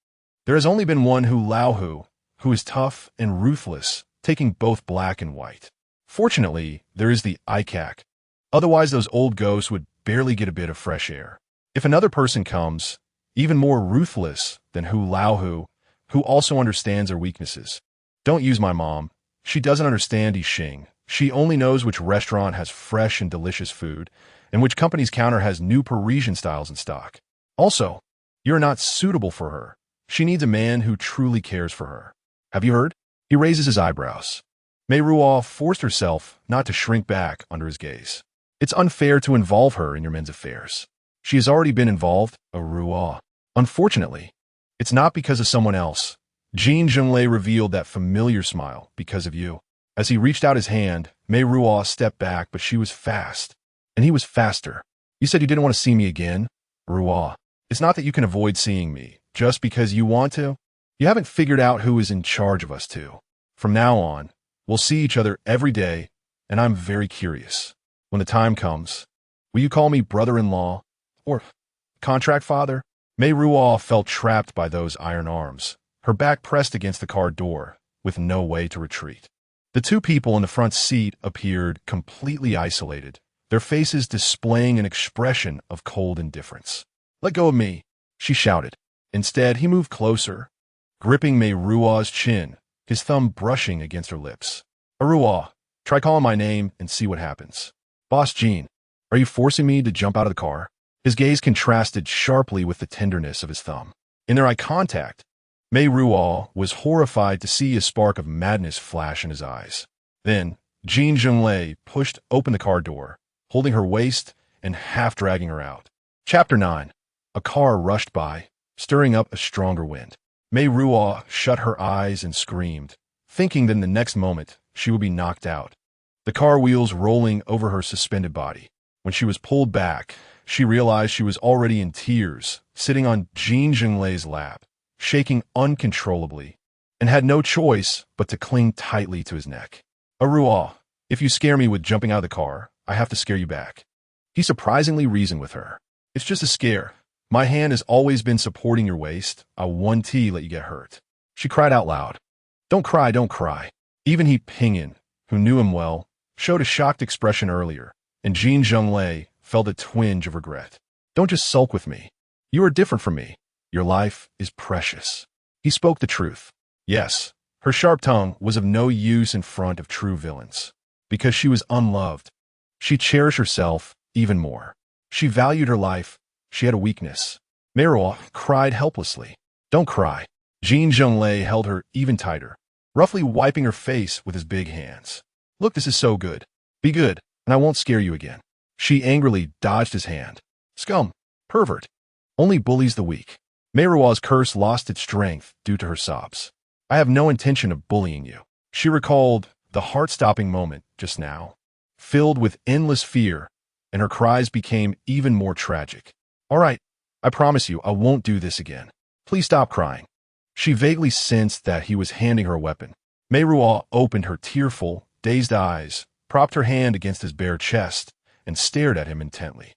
there has only been one Hu Lao who is tough and ruthless, taking both black and white. Fortunately, there is the ICAC. Otherwise, those old ghosts would barely get a bit of fresh air. If another person comes, even more ruthless than Hu Lao who also understands her weaknesses. "Don't use my mom. She doesn't understand I Ching. She only knows which restaurant has fresh and delicious food, and which company's counter has new Parisian styles in stock. Also, you're not suitable for her. She needs a man who truly cares for her. Have you heard?" He raises his eyebrows. Meiruo forced herself not to shrink back under his gaze. "It's unfair to involve her in your men's affairs. She has already been involved, Ruo. Unfortunately, it's not because of someone else." Jin Zhenglei revealed that familiar smile, "Because of you." As he reached out his hand, Meiruo stepped back, but she was fast, and he was faster. "You said you didn't want to see me again, Ruo. It's not that you can avoid seeing me, just because you want to. You haven't figured out who is in charge of us two. From now on, we'll see each other every day, and I'm very curious. When the time comes, will you call me brother-in-law or contract father?" Meiruo felt trapped by those iron arms, her back pressed against the car door, with no way to retreat. The two people in the front seat appeared completely isolated, their faces displaying an expression of cold indifference. "Let go of me," she shouted. Instead, he moved closer, gripping Meiruo's chin, his thumb brushing against her lips. "Ruo, try calling my name and see what happens." "Boss Jean, are you forcing me to jump out of the car?" His gaze contrasted sharply with the tenderness of his thumb. In their eye contact, Meiruo was horrified to see a spark of madness flash in his eyes. Then, Jin Zhenglei pushed open the car door, holding her waist and half dragging her out. Chapter 9. A car rushed by, stirring up a stronger wind. Meiruo shut her eyes and screamed, thinking that in the next moment she would be knocked out. The car wheels rolling over her suspended body. When she was pulled back, she realized she was already in tears, sitting on Jin Zhenglei's lap, shaking uncontrollably, and had no choice but to cling tightly to his neck. "Ruo, if you scare me with jumping out of the car, I have to scare you back." He surprisingly reasoned with her. "It's just a scare. My hand has always been supporting your waist. I won't let you get hurt." She cried out loud. Don't cry, don't cry." Even he Pinyin, who knew him well, showed a shocked expression earlier, and Jin Zhenglei felt a twinge of regret. "Don't just sulk with me. You are different from me. Your life is precious." He spoke the truth. Yes, her sharp tongue was of no use in front of true villains, because she was unloved. She cherished herself even more. She valued her life. She had a weakness. Meiruo cried helplessly. "Don't cry." Jin Zhenglei held her even tighter, roughly wiping her face with his big hands. "Look, this is so good. Be good, and I won't scare you again." She angrily dodged his hand. "Scum, pervert, only bullies the weak." Meiruo's curse lost its strength due to her sobs. "I have no intention of bullying you." She recalled the heart-stopping moment just now, filled with endless fear, and her cries became even more tragic. "All right, I promise you I won't do this again. Please stop crying." She vaguely sensed that he was handing her a weapon. Meiruo opened her tearful, dazed eyes, propped her hand against his bare chest, and stared at him intently.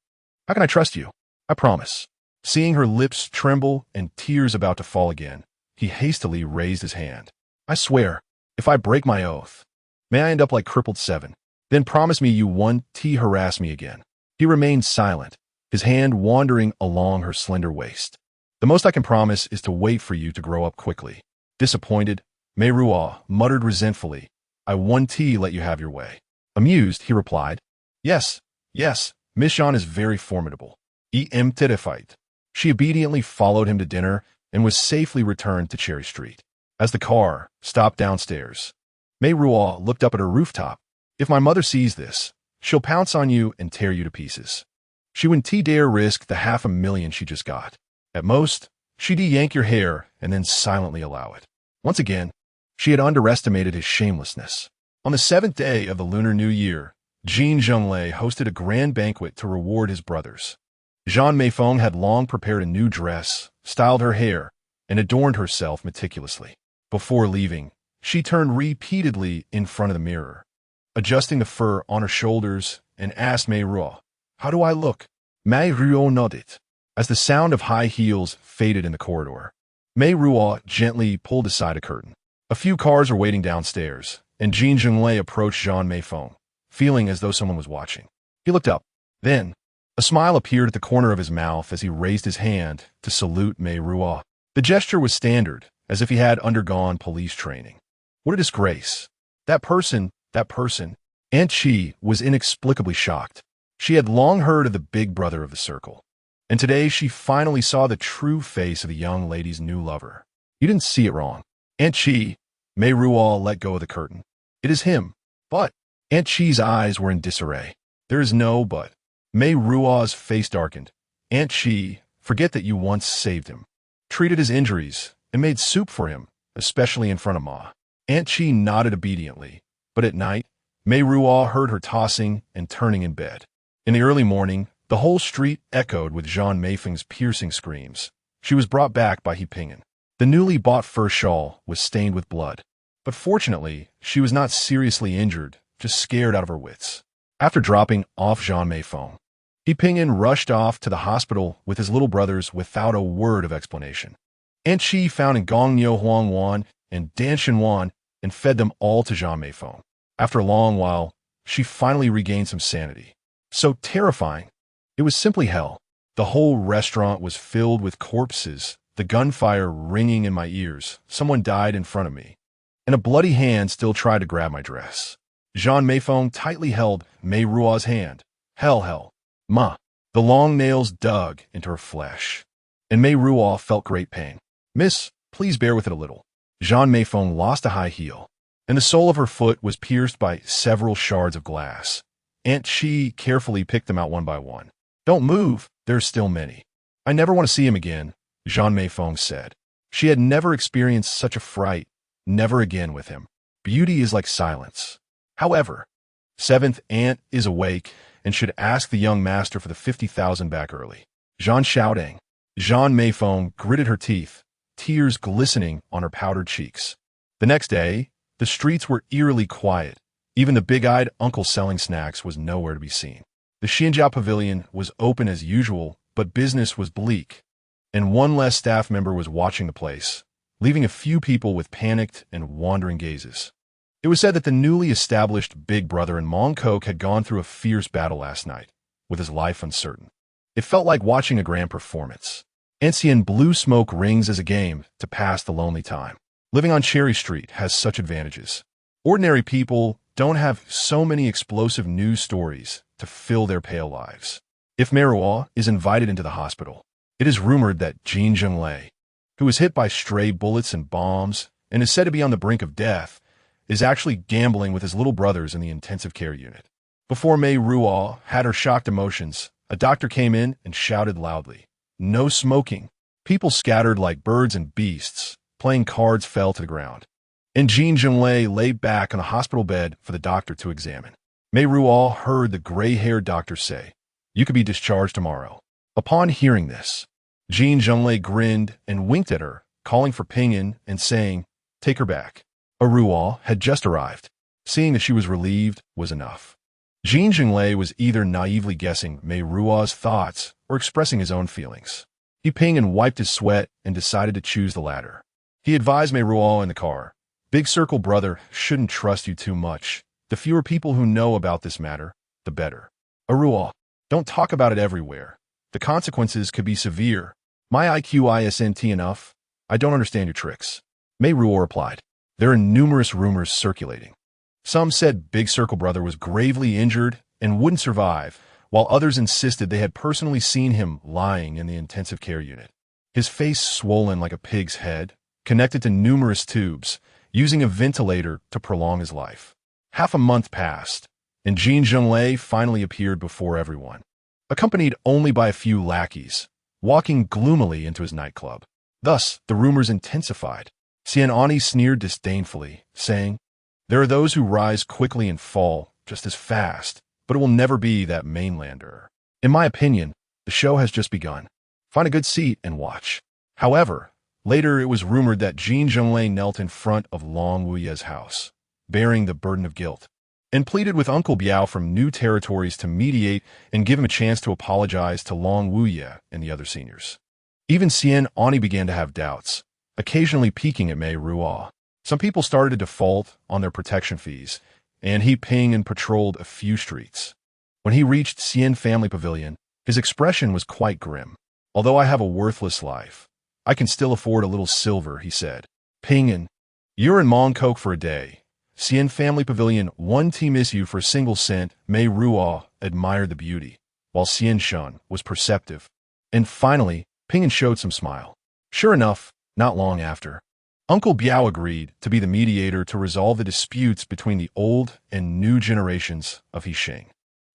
"How can I trust you? I promise." Seeing her lips tremble and tears about to fall again, he hastily raised his hand. "I swear, if I break my oath, may I end up like crippled 7. Then promise me you won't harass me again." He remained silent, his hand wandering along her slender waist. "The most I can promise is to wait for you to grow up quickly." Disappointed, Meiruo muttered resentfully, "I won't let you have your way." Amused, he replied, Yes, Miss Zhan is very formidable. I'm terrified." She obediently followed him to dinner and was safely returned to Cherry Street. As the car stopped downstairs, Meiruo looked up at her rooftop. "If my mother sees this, she'll pounce on you and tear you to pieces. She wouldn't dare risk the $500,000 she just got. At most, she'd yank your hair and then silently allow it." Once again, she had underestimated his shamelessness. On the 7th day of the Lunar New Year, Jin Zhenglei hosted a grand banquet to reward his brothers. Zhan Meiruo had long prepared a new dress, styled her hair, and adorned herself meticulously. Before leaving, she turned repeatedly in front of the mirror, adjusting the fur on her shoulders, and asked Meiruo, "How do I look?" Meiruo nodded. As the sound of high heels faded in the corridor, Meiruo gently pulled aside a curtain. A few cars were waiting downstairs, and Jin Zhenglei approached Zhan Meiruo, feeling as though someone was watching. He looked up. Then, a smile appeared at the corner of his mouth as he raised his hand to salute Meiruo. The gesture was standard, as if he had undergone police training. What a disgrace. That person. Aunt Chi was inexplicably shocked. She had long heard of the big brother of the circle, and today she finally saw the true face of the young lady's new lover. "You didn't see it wrong. Aunt Chi." Meiruo let go of the curtain. "It is him." "But..." Aunt Chi's eyes were in disarray. "There is no but." Meiruo's face darkened. "Aunt Chi, forget that you once saved him, treated his injuries, and made soup for him, especially in front of Ma." Aunt Chi nodded obediently, but at night, Meiruo heard her tossing and turning in bed. In the early morning, the whole street echoed with Zhan Meifeng's piercing screams. She was brought back by He Ping'an. The newly bought fur shawl was stained with blood, but fortunately, she was not seriously injured, just scared out of her wits. After dropping off Zhan Meiruo, He Ping'an rushed off to the hospital with his little brothers without a word of explanation. Aunt Chi found Gong Niu Huang Wan and Dan Shin Wan and fed them all to Zhan Meiruo. After a long while, she finally regained some sanity. So terrifying. It was simply hell. The whole restaurant was filled with corpses, the gunfire ringing in my ears. Someone died in front of me, and a bloody hand still tried to grab my dress. Zhan Meiruo tightly held Meiruo's hand. Hell. Ma. The long nails dug into her flesh, and Meiruo felt great pain. "Miss, please bear with it a little." Zhan Meiruo lost a high heel, and the sole of her foot was pierced by several shards of glass. Aunt Chi carefully picked them out one by one. "Don't move, there's still many." "I never want to see him again," Zhan Meiruo said. She had never experienced such a fright, never again with him. Beauty is like silence. However, 7th Aunt is awake and should ask the young master for the 50,000 back early. Zhan shouting. Zhan Meiruo gritted her teeth, tears glistening on her powdered cheeks. The next day, the streets were eerily quiet. Even the big-eyed uncle selling snacks was nowhere to be seen. The Xinjiao Pavilion was open as usual, but business was bleak, and one less staff member was watching the place, leaving a few people with panicked and wandering gazes. It was said that the newly established big brother in Mongkok had gone through a fierce battle last night, with his life uncertain. It felt like watching a grand performance. Ancien blue smoke rings as a game to pass the lonely time. Living on Cherry Street has such advantages. Ordinary people don't have so many explosive news stories to fill their pale lives. If Meiruo is invited into the hospital, it is rumored that Jin Zhenglei, who was hit by stray bullets and bombs and is said to be on the brink of death, is actually gambling with his little brothers in the intensive care unit. Before Meiruo had her shocked emotions, a doctor came in and shouted loudly, "No smoking." People scattered like birds and beasts. Playing cards fell to the ground, and Jin Zhenglei lay back on the hospital bed for the doctor to examine. Meiruo heard the gray-haired doctor say, "You could be discharged tomorrow." Upon hearing this, Jin Zhenglei grinned and winked at her, calling for Ping'an and saying, "Take her back." Ruo had just arrived. Seeing that she was relieved was enough. Jin Zhenglei was either naively guessing Meiruo's thoughts or expressing his own feelings. He pinged and wiped his sweat and decided to choose the latter. He advised Meiruo in the car, "Big Circle brother shouldn't trust you too much. The fewer people who know about this matter, the better. Meiruo, don't talk about it everywhere. The consequences could be severe. My IQ isn't enough. I don't understand your tricks." Meiruo replied, "There are numerous rumors circulating. Some said Big Circle brother was gravely injured and wouldn't survive, while others insisted they had personally seen him lying in the intensive care unit. His face swollen like a pig's head, connected to numerous tubes, using a ventilator to prolong his life." Half a month passed, and Jin Zhenglei finally appeared before everyone, accompanied only by a few lackeys, walking gloomily into his nightclub. Thus, the rumors intensified. Xian Ani sneered disdainfully, saying, "There are those who rise quickly and fall just as fast, but it will never be that mainlander. In my opinion, the show has just begun. Find a good seat and watch." However, later it was rumored that Jin Zhenglei knelt in front of Long Wuye's house, bearing the burden of guilt, and pleaded with Uncle Biao from New Territories to mediate and give him a chance to apologize to Long Wuye and the other seniors. Even Xian Ani began to have doubts, occasionally peeking at Meiruo. Some people started to default on their protection fees, and he pinged and patrolled a few streets. When he reached Xian Family Pavilion, his expression was quite grim. "Although I have a worthless life, I can still afford a little silver," he said. "Pingin, you're in Mongkok for a day. Xian Family Pavilion, one tea miss you for a single cent." Meiruo admired the beauty, while Xian Shun was perceptive. And finally, Pingin showed some smile. Sure enough, not long after, Uncle Biao agreed to be the mediator to resolve the disputes between the old and new generations of Hixing.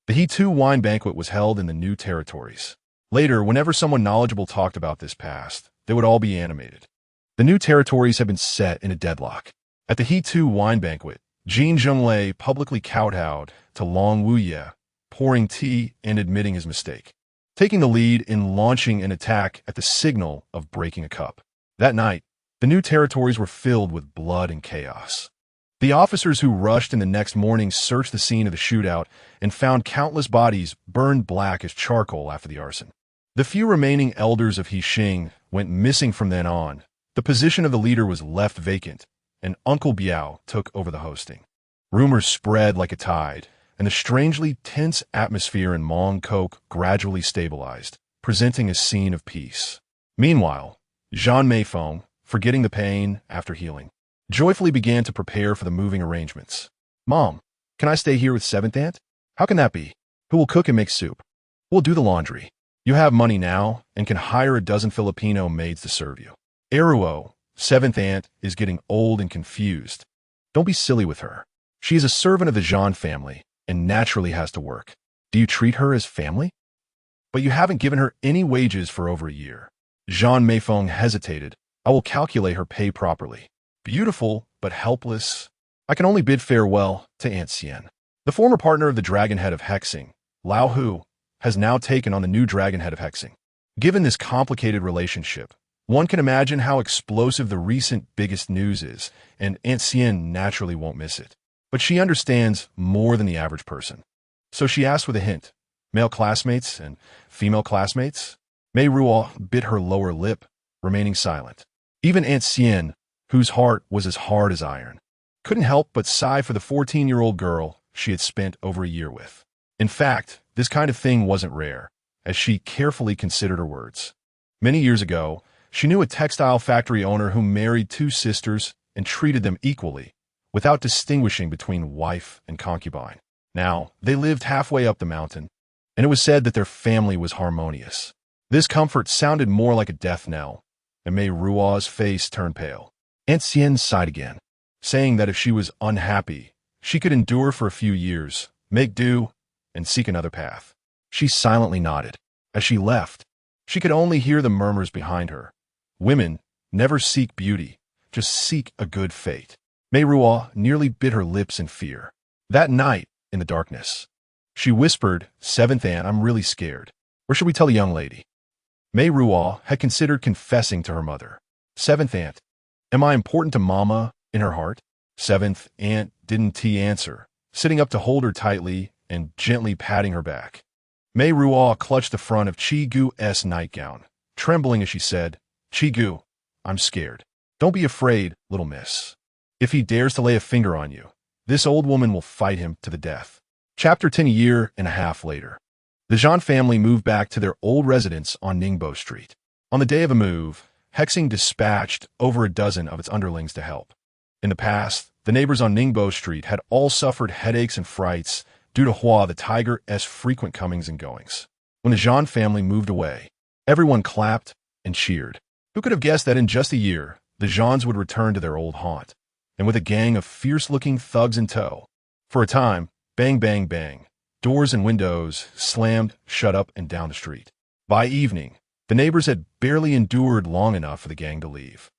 The He2 wine banquet was held in the New Territories. Later, whenever someone knowledgeable talked about this past, they would all be animated. The New Territories had been set in a deadlock. At the He2 wine banquet, Jin Zhenglei publicly kowtowed to Long Wuye, pouring tea and admitting his mistake, taking the lead in launching an attack at the signal of breaking a cup. That night, the New Territories were filled with blood and chaos. The officers who rushed in the next morning searched the scene of the shootout and found countless bodies burned black as charcoal after the arson. The few remaining elders of Hixing went missing from then on. The position of the leader was left vacant, and Uncle Biao took over the hosting. Rumors spread like a tide, and the strangely tense atmosphere in Mongkok gradually stabilized, presenting a scene of peace. Meanwhile, Zhan Meiruo, forgetting the pain after healing, joyfully began to prepare for the moving arrangements. "Mom, can I stay here with Seventh Aunt? How can that be? Who will cook and make soup? Who will do the laundry? You have money now and can hire a dozen Filipino maids to serve you. Meiruo, Seventh Aunt, is getting old and confused. Don't be silly with her. She is a servant of the Zhan family and naturally has to work. Do you treat her as family? But you haven't given her any wages for over a year." Zhan Meiruo hesitated. "I will calculate her pay properly. Beautiful, but helpless. I can only bid farewell to Aunt Xian." The former partner of the Dragon Head of Hexing, Lao Hu, has now taken on the new Dragon Head of Hexing. Given this complicated relationship, one can imagine how explosive the recent biggest news is, and Aunt Xian naturally won't miss it. But she understands more than the average person. So she asked with a hint, "Male classmates and female classmates?" Meiruo bit her lower lip, remaining silent. Even Aunt Xian, whose heart was as hard as iron, couldn't help but sigh for the 14-year-old girl she had spent over a year with. In fact, this kind of thing wasn't rare, as she carefully considered her words. Many years ago, she knew a textile factory owner who married two sisters and treated them equally, without distinguishing between wife and concubine. Now, they lived halfway up the mountain, and it was said that their family was harmonious. This comfort sounded more like a death knell, and Meiruo's face turned pale. Aunt Xian sighed again, saying that if she was unhappy, she could endure for a few years, make do, and seek another path. She silently nodded. As she left, she could only hear the murmurs behind her. Women never seek beauty, just seek a good fate. Meiruo nearly bit her lips in fear. That night, in the darkness, she whispered, "Seventh Aunt, I'm really scared. Or should we tell the young lady?" Meiruo had considered confessing to her mother. "Seventh Aunt, am I important to Mama in her heart?" Seventh Aunt didn't answer, sitting up to hold her tightly and gently patting her back. Meiruo clutched the front of Chi-Gu's nightgown, trembling as she said, "Chi-Gu, I'm scared. Don't be afraid, little miss. If he dares to lay a finger on you, this old woman will fight him to the death." Chapter 10. A year and a half later. The Zhan family moved back to their old residence on Ningbo Street. On the day of a move, Hexing dispatched over a dozen of its underlings to help. In the past, the neighbors on Ningbo Street had all suffered headaches and frights due to Hua the tiger's frequent comings and goings. When the Zhan family moved away, everyone clapped and cheered. Who could have guessed that in just a year, the Zhans would return to their old haunt, and with a gang of fierce-looking thugs in tow? For a time, bang, bang, bang, doors and windows slammed shut up and down the street. By evening, the neighbors had barely endured long enough for the gang to leave.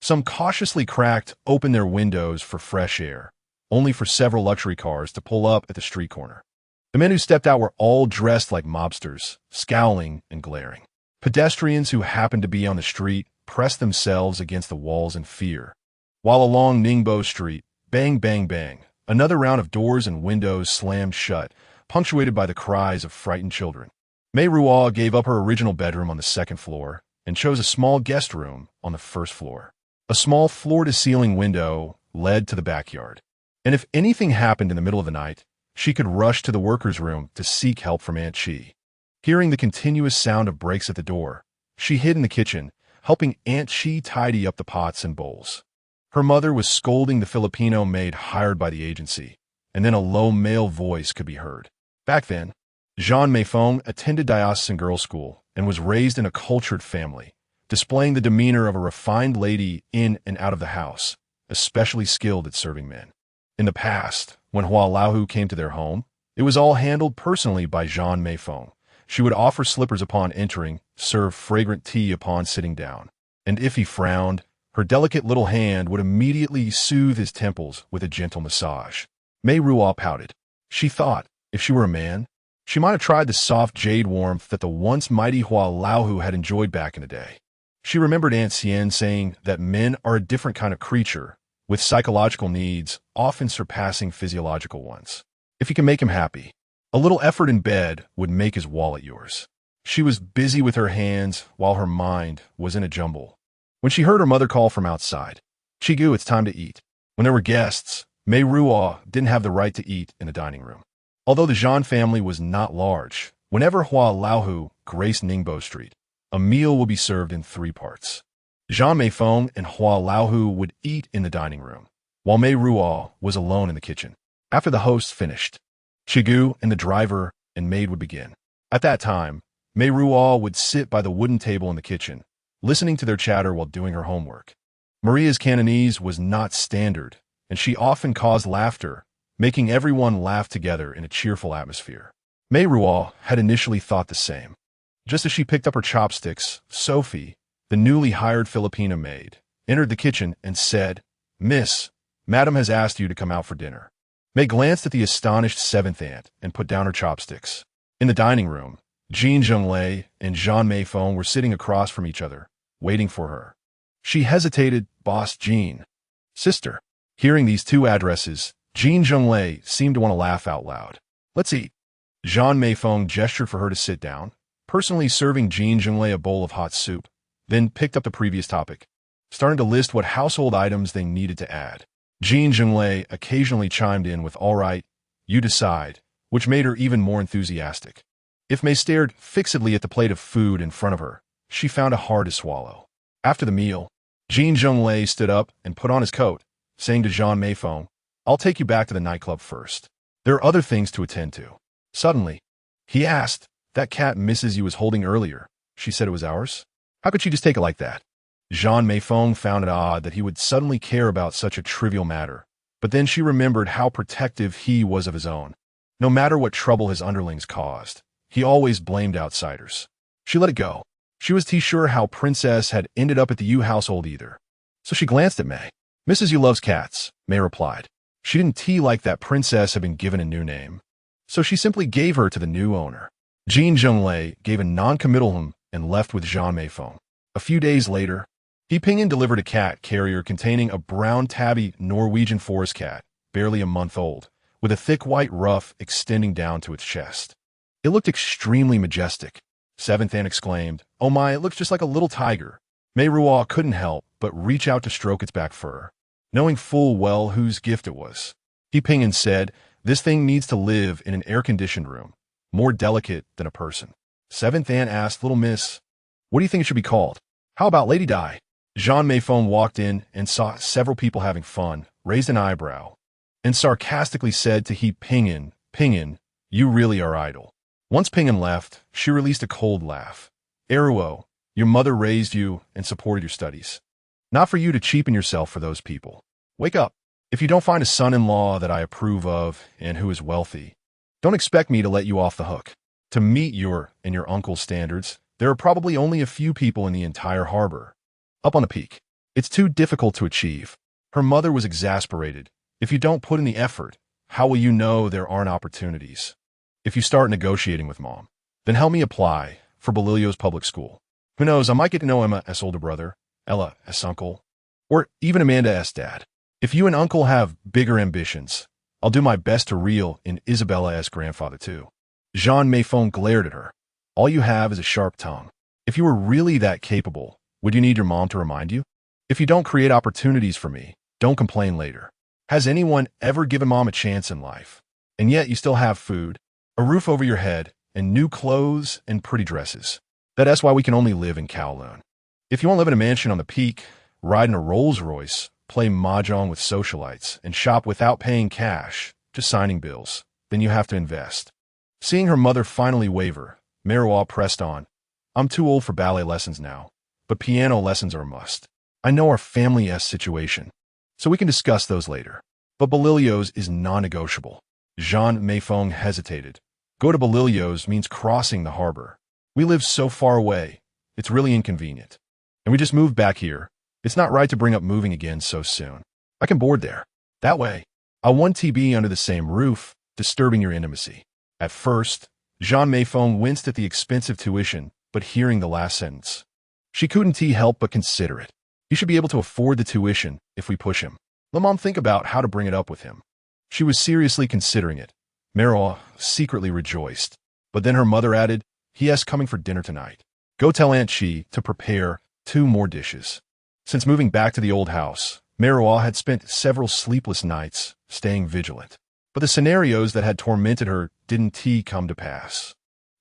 Some cautiously cracked open their windows for fresh air, only for several luxury cars to pull up at the street corner. The men who stepped out were all dressed like mobsters, scowling and glaring. Pedestrians who happened to be on the street pressed themselves against the walls in fear. While along Ningbo Street, bang, bang, bang, another round of doors and windows slammed shut, punctuated by the cries of frightened children. Meiruo gave up her original bedroom on the second floor and chose a small guest room on the first floor. A small floor-to-ceiling window led to the backyard, and if anything happened in the middle of the night, she could rush to the workers' room to seek help from Aunt Chi. Hearing the continuous sound of breaks at the door, she hid in the kitchen, helping Aunt Chi tidy up the pots and bowls. Her mother was scolding the Filipino maid hired by the agency, and then a low male voice could be heard. Back then, Zhan Meiruo attended diocesan girls' school and was raised in a cultured family, displaying the demeanor of a refined lady in and out of the house, especially skilled at serving men. In the past, when Hua Laohu came to their home, it was all handled personally by Zhan Meiruo. She would offer slippers upon entering, serve fragrant tea upon sitting down, and if he frowned, her delicate little hand would immediately soothe his temples with a gentle massage. Meiruo pouted. She thought, if she were a man, she might have tried the soft jade warmth that the once mighty Hua Laohu had enjoyed back in the day. She remembered Aunt Xian saying that men are a different kind of creature, with psychological needs often surpassing physiological ones. If you can make him happy, a little effort in bed would make his wallet yours. She was busy with her hands while her mind was in a jumble. When she heard her mother call from outside, "Chi-Gu, it's time to eat." When there were guests, Meiruo didn't have the right to eat in the dining room. Although the Zhan family was not large, whenever Hua Laohu graced Ningbo Street, a meal would be served in 3 parts. Zhan Meiruo and Hua Laohu would eat in the dining room, while Meiruo was alone in the kitchen. After the hosts finished, Chi-Gu and the driver and maid would begin. At that time, Meiruo would sit by the wooden table in the kitchen, listening to their chatter while doing her homework. Maria's Cantonese was not standard, and she often caused laughter, making everyone laugh together in a cheerful atmosphere. Meiruo had initially thought the same. Just as she picked up her chopsticks, Sophie, the newly hired Filipino maid, entered the kitchen and said, "Miss, Madam has asked you to come out for dinner." May glanced at the astonished seventh aunt and put down her chopsticks. In the dining room, Jin Zhenglei and Zhan Meiruo were sitting across from each other, waiting for her. She hesitated, "Boss Jin." "Sister." Hearing these 2 addresses, Jin Zhenglei seemed to want to laugh out loud. "Let's eat." Zhan Meiruo gestured for her to sit down, personally serving Jin Zhenglei a bowl of hot soup, then picked up the previous topic, starting to list what household items they needed to add. Jin Zhenglei occasionally chimed in with, "All right, you decide," which made her even more enthusiastic. If May stared fixedly at the plate of food in front of her, she found it hard to swallow. After the meal, Jin Zhenglei stood up and put on his coat, saying to Zhan Meiruo, "I'll take you back to the nightclub first. There are other things to attend to." Suddenly, he asked, "That cat Mrs. you was holding earlier, she said it was ours? How could she just take it like that?" Zhan Meiruo found it odd that he would suddenly care about such a trivial matter, but then she remembered how protective he was of his own. No matter what trouble his underlings caused, he always blamed outsiders. She let it go. She was too sure how Princess had ended up at the Yu household either. So she glanced at May. "Mrs. Yu loves cats," May replied. She didn't like that Princess had been given a new name, so she simply gave her to the new owner. Jin Zhenglei gave a non-committal and left with Zhan Meiruo. A few days later, he pinged and delivered a cat carrier containing a brown tabby Norwegian forest cat, barely a month old, with a thick white ruff extending down to its chest. It looked extremely majestic. Seventh Aunt exclaimed, "Oh my, it looks just like a little tiger." Meiruo couldn't help but reach out to stroke its back fur, knowing full well whose gift it was. He pinged and said, "This thing needs to live in an air-conditioned room, more delicate than a person." Seventh Aunt asked, "Little miss, what do you think it should be called? How about Lady Di?" Zhan Meiruo walked in and saw several people having fun, raised an eyebrow, and sarcastically said to He Pingin, "Pingin, you really are idle." Once Pingin left, she released a cold laugh. "Eruo, your mother raised you and supported your studies. Not for you to cheapen yourself for those people. Wake up. If you don't find a son-in-law that I approve of and who is wealthy, don't expect me to let you off the hook. To meet your and your uncle's standards, there are probably only a few people in the entire harbor. Up on the peak. It's too difficult to achieve." Her mother was exasperated. "If you don't put in the effort, how will you know there aren't opportunities? If you start negotiating with Mom, then help me apply for Balilio's public school. Who knows, I might get to know Emma as older brother, Ella as uncle, or even Amanda as dad. If you and Uncle have bigger ambitions, I'll do my best to reel in Isabella as grandfather too." Zhan Meiruo glared at her. "All you have is a sharp tongue. If you were really that capable, would you need your mom to remind you? If you don't create opportunities for me, don't complain later. Has anyone ever given Mom a chance in life? And yet you still have food, a roof over your head, and new clothes and pretty dresses. That's why we can only live in Kowloon. If you want to live in a mansion on the peak, ride in a Rolls Royce, play mahjong with socialites, and shop without paying cash, just signing bills, then you have to invest." Seeing her mother finally waver, Meiruo pressed on. "I'm too old for ballet lessons now, but piano lessons are a must. I know our family-esque situation, so we can discuss those later. But Balilio's is non-negotiable." Zhan Meiruo hesitated. "Go to Balilio's means crossing the harbor. We live so far away, it's really inconvenient. And we just moved back here. It's not right to bring up moving again so soon. I can board there. That way, I want to be under the same roof, disturbing your intimacy." At first, Zhan Meiruo winced at the expensive tuition, but hearing the last sentence, she couldn't help but consider it. He should be able to afford the tuition if we push him. Let Mom think about how to bring it up with him. She was seriously considering it. Meiruo secretly rejoiced. But then her mother added, "He has coming for dinner tonight. Go tell Aunt Chi to prepare 2 more dishes." Since moving back to the old house, Meiruo had spent several sleepless nights staying vigilant. But the scenarios that had tormented her didn't come to pass.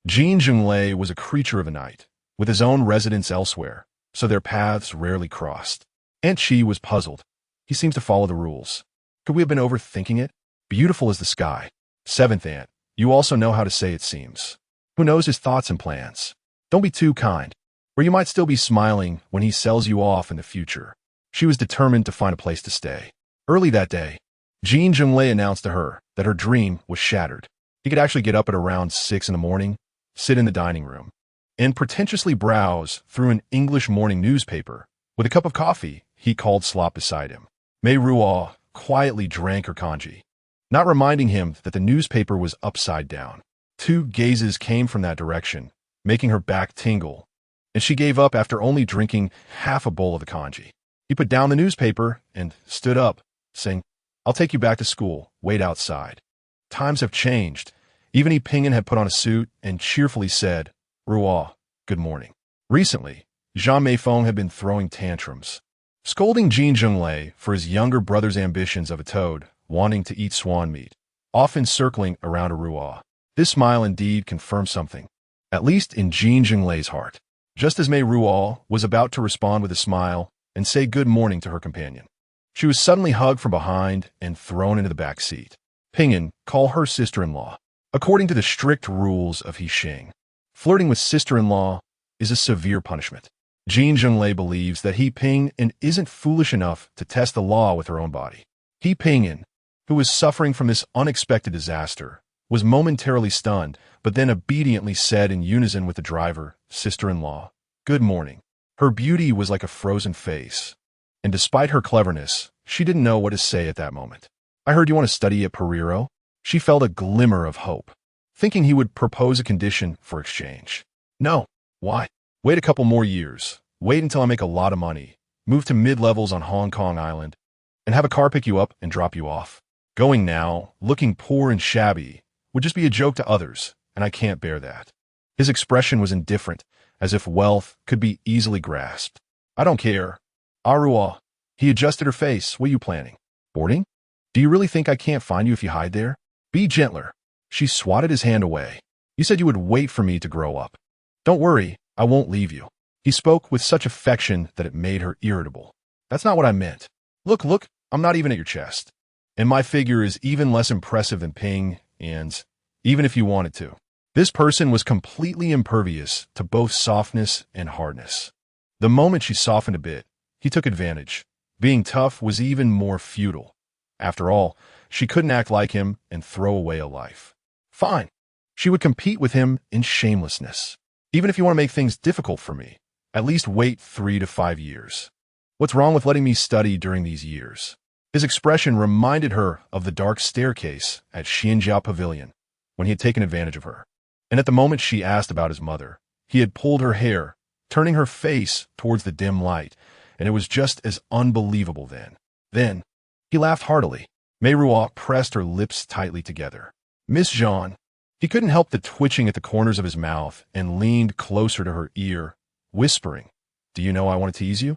Jin Zhenglei was a creature of the night, with his own residence elsewhere, so their paths rarely crossed. Aunt Chi was puzzled. He seems to follow the rules. Could we have been overthinking it? Beautiful as the sky. Seventh Aunt, you also know how to say it seems. Who knows his thoughts and plans? Don't be too kind, or you might still be smiling when he sells you off in the future. She was determined to find a place to stay. Early that day, Jin Zhenglei announced to her that her dream was shattered. He could actually get up at around 6 in the morning, sit in the dining room, and pretentiously browse through an English morning newspaper with a cup of coffee he called slop beside him. Meiruo quietly drank her kanji, not reminding him that the newspaper was upside down. 2 gazes came from that direction, making her back tingle, and she gave up after only drinking half a bowl of the kanji. He put down the newspaper and stood up, saying, "I'll take you back to school. Wait outside." Times have changed. Even He Pingin had put on a suit and cheerfully said, "Ruo, good morning." Recently, Zhan Meiruo had been throwing tantrums, scolding Jin Zhenglei for his younger brother's ambitions of a toad, wanting to eat swan meat, often circling around a Ruo. This smile indeed confirmed something, at least in Jin Zhenglei's heart. Just as Meiruo was about to respond with a smile and say good morning to her companion, she was suddenly hugged from behind and thrown into the back seat. Pingin, call her sister-in-law. According to the strict rules of Xing, flirting with sister-in-law is a severe punishment. Jin Zhenglei believes that He Pingin isn't foolish enough to test the law with her own body. He Pingin, who was suffering from this unexpected disaster, was momentarily stunned, but then obediently said in unison with the driver, "Sister-in-law, good morning." Her beauty was like a frozen face, and despite her cleverness, she didn't know what to say at that moment. "I heard you want to study at Periro?" She felt a glimmer of hope, thinking he would propose a condition for exchange. "No. Why? Wait a couple more years. Wait until I make a lot of money, move to mid-levels on Hong Kong Island, and have a car pick you up and drop you off. Going now, looking poor and shabby, would just be a joke to others, and I can't bear that. His expression was indifferent, as if wealth could be easily grasped. I don't care. Arua. He adjusted her face. What are you planning? Boarding? Do you really think I can't find you if you hide there? Be gentler. She swatted his hand away. You said you would wait for me to grow up. Don't worry, I won't leave you. He spoke with such affection that it made her irritable. That's not what I meant. Look, I'm not even at your chest. And my figure is even less impressive than Ping and even if you wanted to. This person was completely impervious to both softness and hardness. The moment she softened a bit, he took advantage. Being tough was even more futile. After all, she couldn't act like him and throw away a life. Fine. She would compete with him in shamelessness. Even if you want to make things difficult for me, at least wait 3 to 5 years. What's wrong with letting me study during these years? His expression reminded her of the dark staircase at Xianjiao Pavilion when he had taken advantage of her. And at the moment she asked about his mother, he had pulled her hair, turning her face towards the dim light, and it was just as unbelievable then. Then, he laughed heartily. Meiruo pressed her lips tightly together. Miss Zhan. He couldn't help the twitching at the corners of his mouth and leaned closer to her ear, whispering, Do you know I want to tease you?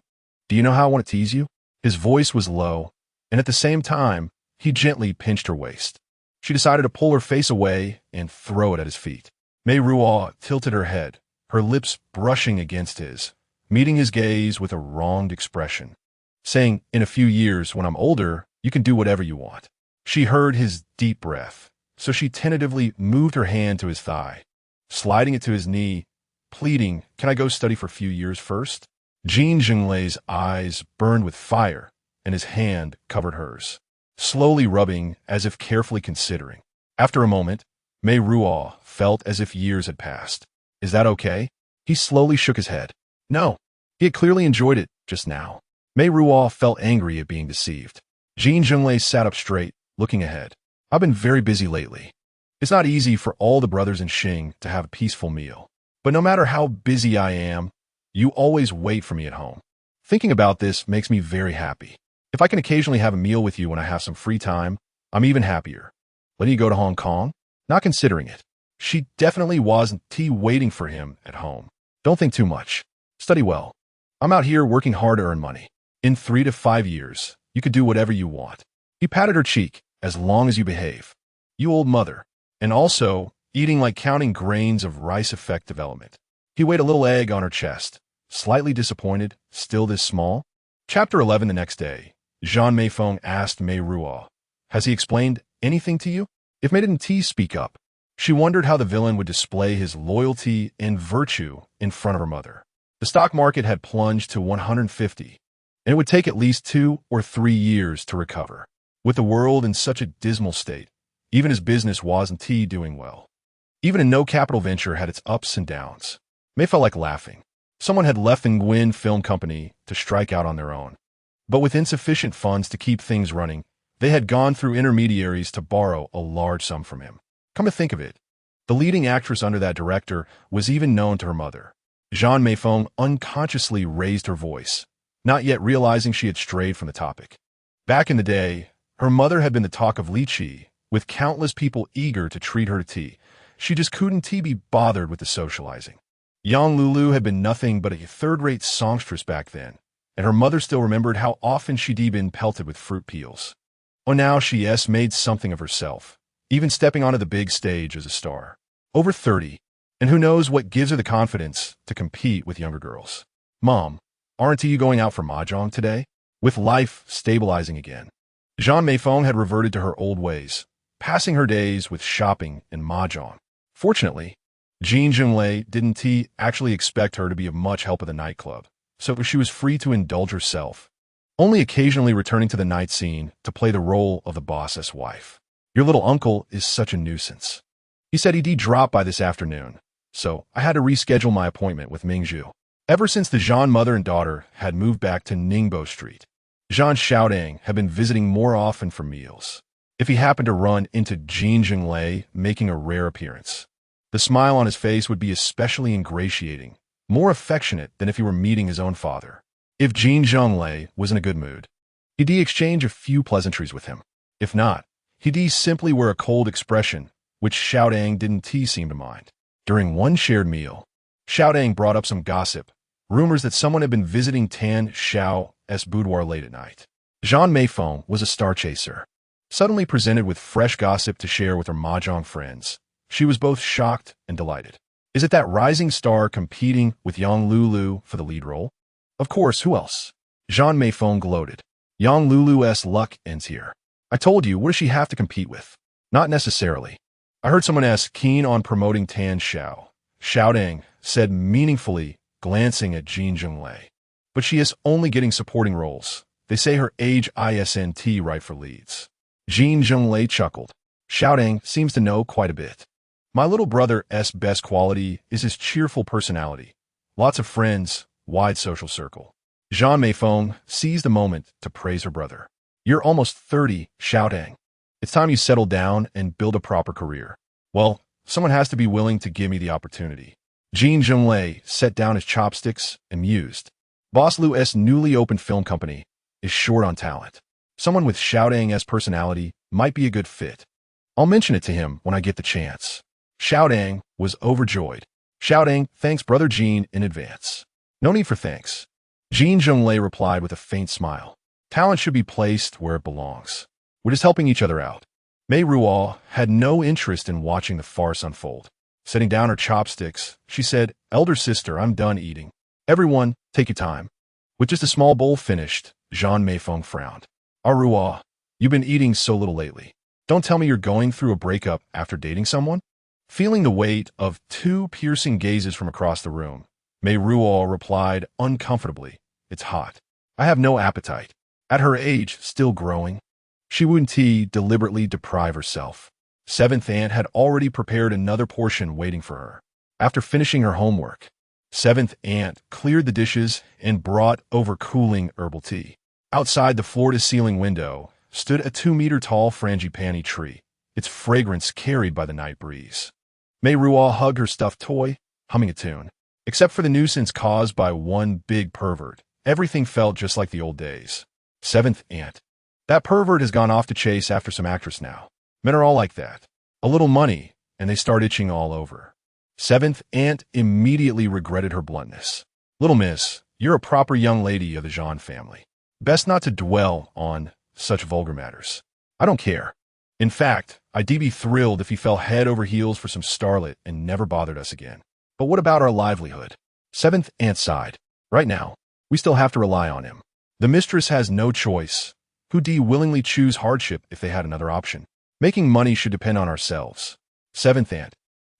Do you know how I want to tease you? His voice was low, and at the same time, he gently pinched her waist. She decided to pull her face away and throw it at his feet. Meiruo tilted her head, her lips brushing against his, meeting his gaze with a wronged expression, saying, In a few years, when I'm older, you can do whatever you want. She heard his deep breath, so she tentatively moved her hand to his thigh, sliding it to his knee, pleading, Can I go study for a few years first? Jin Zhenglei's eyes burned with fire, and his hand covered hers, slowly rubbing as if carefully considering. After a moment, Meiruo felt as if years had passed. Is that okay? He slowly shook his head. No. He had clearly enjoyed it just now. Meiruo felt angry at being deceived. Jin Zhenglei sat up straight, looking ahead. I've been very busy lately. It's not easy for all the brothers in Xing to have a peaceful meal. But no matter how busy I am, you always wait for me at home. Thinking about this makes me very happy. If I can occasionally have a meal with you when I have some free time, I'm even happier. Letting you go to Hong Kong? Not considering it. She definitely wasn't waiting for him at home. Don't think too much. Study well. I'm out here working hard to earn money. In 3 to 5 years, you could do whatever you want. He patted her cheek, as long as you behave. You old mother. And also, eating like counting grains of rice effect development. He weighed a little egg on her chest, slightly disappointed, still this small. Chapter 11 the next day, Zhan Meifeng asked Meiruo, Has he explained anything to you? If Mei didn't speak up, she wondered how the villain would display his loyalty and virtue in front of her mother. The stock market had plunged to 150, and it would take at least 2 or 3 years to recover. With the world in such a dismal state, even his business wasn't doing well. Even a no-capital venture had its ups and downs. Mei felt like laughing. Someone had left the Nguyen Film Company to strike out on their own. But with insufficient funds to keep things running, they had gone through intermediaries to borrow a large sum from him. Come to think of it, the leading actress under that director was even known to her mother. Zhan Meifeng unconsciously raised her voice, not yet realizing she had strayed from the topic. Back in the day, her mother had been the talk of Lichi, with countless people eager to treat her to tea. She just couldn't be bothered with the socializing. Yang Lulu had been nothing but a third-rate songstress back then, and her mother still remembered how often she'd been pelted with fruit peels. Oh, now she made something of herself, even stepping onto the big stage as a star. Over 30, and who knows what gives her the confidence to compete with younger girls. Mom, aren't you going out for mahjong today? With life stabilizing again, Zhan Meifeng had reverted to her old ways, passing her days with shopping and mahjong. Fortunately, Jin Zhenglei didn't actually expect her to be of much help at the nightclub, so she was free to indulge herself, only occasionally returning to the night scene to play the role of the boss's wife. Your little uncle is such a nuisance. He said he'd drop by this afternoon, so I had to reschedule my appointment with Mingzhu. Ever since the Zhan mother and daughter had moved back to Ningbo Street, Zhan Xiaodang had been visiting more often for meals. If he happened to run into Jin Zhenglei making a rare appearance, the smile on his face would be especially ingratiating, more affectionate than if he were meeting his own father. If Jin Zhenglei was in a good mood, he'd exchange a few pleasantries with him. If not, He'd simply wear a cold expression, which Xiaodang didn't seem to mind. During one shared meal, Xiaodang brought up some gossip, rumors that someone had been visiting Tan Xiao's boudoir late at night. Zhan Meiruo was a star chaser. Suddenly presented with fresh gossip to share with her mahjong friends, she was both shocked and delighted. Is it that rising star competing with Yang Lulu for the lead role? Of course, who else? Zhan Meiruo gloated. Yang Lulu's luck ends here. I told you, what does she have to compete with? Not necessarily. I heard someone ask keen on promoting Tan Xiao. Xiaodang said meaningfully, glancing at Jin Zhenglei. But she is only getting supporting roles. They say her age isn't right for leads. Jin Zhenglei chuckled. Xiaodang seems to know quite a bit. My little brother's best quality is his cheerful personality. Lots of friends, wide social circle. Zhan Meiruo seized the moment to praise her brother. You're almost 30, Xiaodang. It's time you settle down and build a proper career. Well, someone has to be willing to give me the opportunity. Jin Zhenglei set down his chopsticks and mused. Boss Lu's newly opened film company is short on talent. Someone with Xiaodang's personality might be a good fit. I'll mention it to him when I get the chance. Xiaodang was overjoyed. Xiaodang thanks Brother Jin in advance. No need for thanks. Jin Zhenglei replied with a faint smile. Talent should be placed where it belongs. We're just helping each other out. Meiruo had no interest in watching the farce unfold. Setting down her chopsticks, she said, Elder sister, I'm done eating. Everyone, take your time. With just a small bowl finished, Zhan Meiruo frowned. Ruo, you've been eating so little lately. Don't tell me you're going through a breakup after dating someone? Feeling the weight of two piercing gazes from across the room, Meiruo replied uncomfortably, It's hot. I have no appetite. At her age, still growing, she wouldn't deliberately deprive herself. Seventh aunt had already prepared another portion waiting for her. After finishing her homework, seventh aunt cleared the dishes and brought over cooling herbal tea. Outside the floor-to-ceiling window stood a 2-meter-tall frangipani tree, its fragrance carried by the night breeze. Meiruo hugged her stuffed toy, humming a tune. Except for the nuisance caused by one big pervert, everything felt just like the old days. Seventh aunt. That pervert has gone off to chase after some actress now. Men are all like that. A little money, and they start itching all over. Seventh aunt immediately regretted her bluntness. Little miss, you're a proper young lady of the Zhan family. Best not to dwell on such vulgar matters. I don't care. In fact, I'd be thrilled if he fell head over heels for some starlet and never bothered us again. But what about our livelihood? Seventh aunt sighed. Right now, we still have to rely on him. The mistress has no choice. Who'd willingly choose hardship if they had another option? Making money should depend on ourselves. Seventh aunt.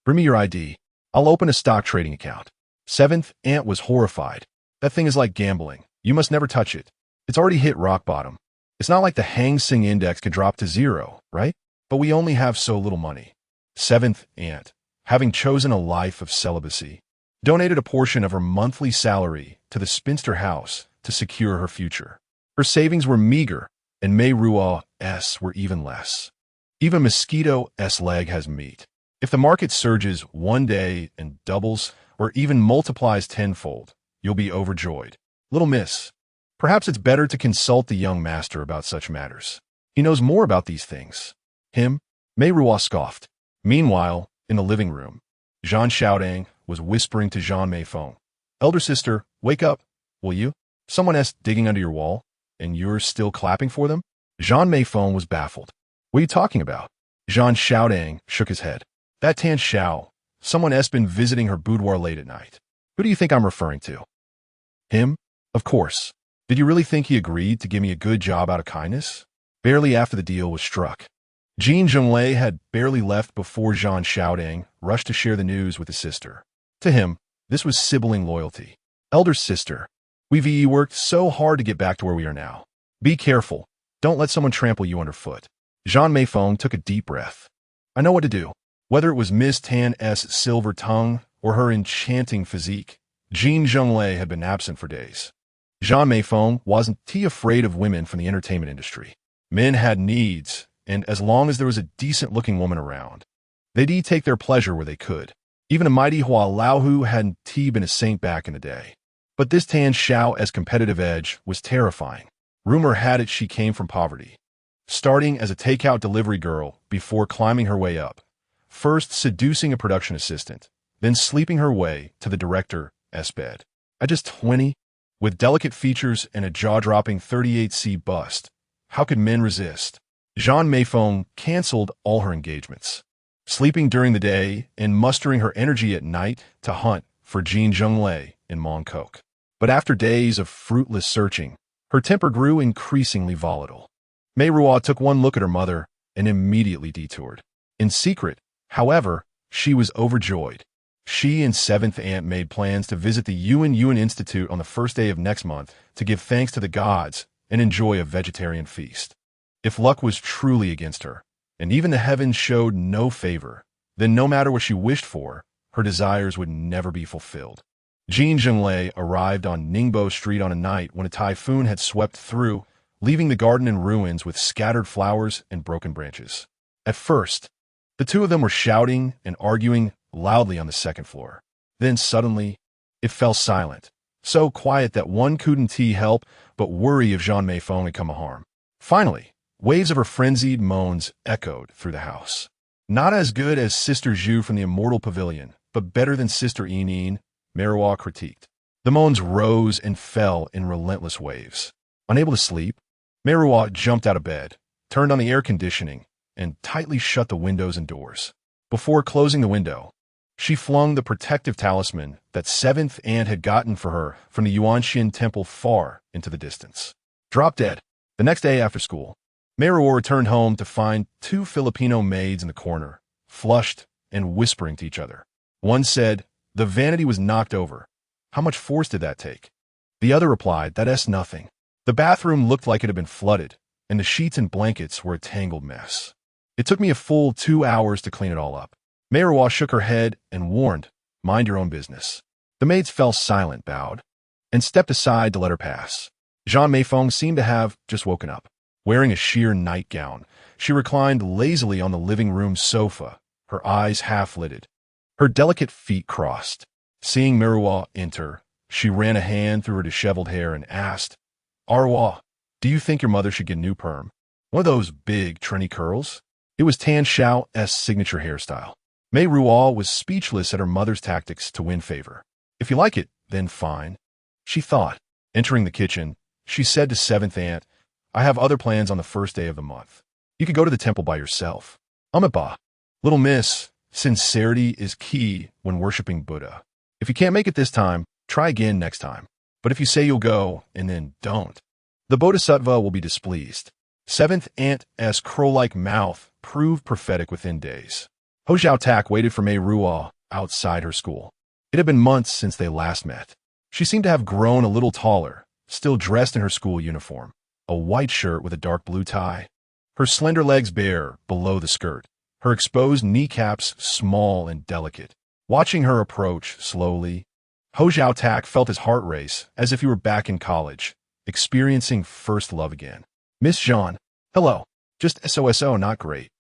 Bring me your ID. I'll open a stock trading account. Seventh aunt was horrified. That thing is like gambling. You must never touch it. It's already hit rock bottom. It's not like the Hang Seng index could drop to 0, right? But we only have so little money. Seventh aunt, having chosen a life of celibacy, donated a portion of her monthly salary to the spinster house to secure her future. Her savings were meager, and Meiruo's were even less. Even mosquito's leg has meat. If the market surges one day and doubles, or even multiplies tenfold, you'll be overjoyed. Little miss, perhaps it's better to consult the young master about such matters. He knows more about these things. Him? Meiruo scoffed. Meanwhile, in the living room, Zhan Xiaodang was whispering to Zhan Meiruo. Elder sister, wake up, will you? Someone's digging under your wall, and you're still clapping for them? Zhan Meiruo was baffled. What are you talking about? Zhan Xiaodang shook his head. That Tan Xiao, someone's been visiting her boudoir late at night. Who do you think I'm referring to? Him? Of course. Did you really think he agreed to give me a good job out of kindness? Barely after the deal was struck. Jin Zhenglei had barely left before Zhan Xiaodang rushed to share the news with his sister. To him, this was sibling loyalty. Elder sister, we've worked so hard to get back to where we are now. Be careful. Don't let someone trample you underfoot. Zhan Meiruo took a deep breath. I know what to do. Whether it was Miss Tan's silver tongue or her enchanting physique, Jin Zhenglei had been absent for days. Zhan Meiruo wasn't afraid of women from the entertainment industry. Men had needs, and as long as there was a decent-looking woman around, they'd take their pleasure where they could. Even a mighty Hua Laohu hadn't been a saint back in the day. But this Tan Xiao's competitive edge was terrifying. Rumor had it she came from poverty. starting as a takeout delivery girl before climbing her way up, first seducing a production assistant, then sleeping her way to the director's bed. At just 20, with delicate features and a jaw-dropping 38C bust, how could men resist? Zhan Meiruo canceled all her engagements, sleeping during the day and mustering her energy at night to hunt for Jin Zhenglei in Mongkok. But after days of fruitless searching, her temper grew increasingly volatile. Meiruo took one look at her mother and immediately detoured. In secret, however, she was overjoyed. She and seventh aunt made plans to visit the Yuan Institute on the first day of next month to give thanks to the gods and enjoy a vegetarian feast. If luck was truly against her, and even the heavens showed no favor, then no matter what she wished for, her desires would never be fulfilled. Jin Zhenglei arrived on Ningbo Street on a night when a typhoon had swept through, leaving the garden in ruins with scattered flowers and broken branches. At first, the two of them were shouting and arguing loudly on the second floor. Then suddenly, it fell silent, so quiet that one couldn't help but worry if Zhan Meiruo had come a harm. Finally, waves of her frenzied moans echoed through the house. Not as good as Sister Zhu from the Immortal Pavilion, but better than Sister Enin, Meiruo critiqued. The moans rose and fell in relentless waves. Unable to sleep, Meiruo jumped out of bed, turned on the air conditioning, and tightly shut the windows and doors. Before closing the window, she flung the protective talisman that seventh aunt had gotten for her from the Yuanxian temple far into the distance. Drop dead. The next day after school, Meiruo returned home to find two Filipino maids in the corner, flushed and whispering to each other. One said, "The vanity was knocked over. How much force did that take?" The other replied, "That's nothing." The bathroom looked like it had been flooded, and the sheets and blankets were a tangled mess. It took me a full 2 hours to clean it all up. Meiruo shook her head and warned, "Mind your own business." The maids fell silent, bowed, and stepped aside to let her pass. Zhan Meiruo seemed to have just woken up. Wearing a sheer nightgown, she reclined lazily on the living room sofa, her eyes half-lidded, her delicate feet crossed. Seeing Meiruo enter, she ran a hand through her disheveled hair and asked, "Arwa, do you think your mother should get a new perm? One of those big, trendy curls?" It was Tan Xiao's signature hairstyle. Meiruo was speechless at her mother's tactics to win favor. "If you like it, then fine," she thought. Entering the kitchen, she said to seventh aunt, "I have other plans on the first day of the month. You could go to the temple by yourself." "Amiba, little miss, sincerity is key when worshiping Buddha. If you can't make it this time, try again next time. But if you say you'll go and then don't, the Bodhisattva will be displeased." Seventh aunt's crow-like mouth proved prophetic within days. Ho Xiaotak waited for Meiruo outside her school. It had been months since they last met. She seemed to have grown a little taller, still dressed in her school uniform, a white shirt with a dark blue tie, her slender legs bare below the skirt, her exposed kneecaps small and delicate. Watching her approach slowly, Ho Xiaotak felt his heart race as if he were back in college, experiencing first love again. "Miss Zhan, hello. Just so, not great."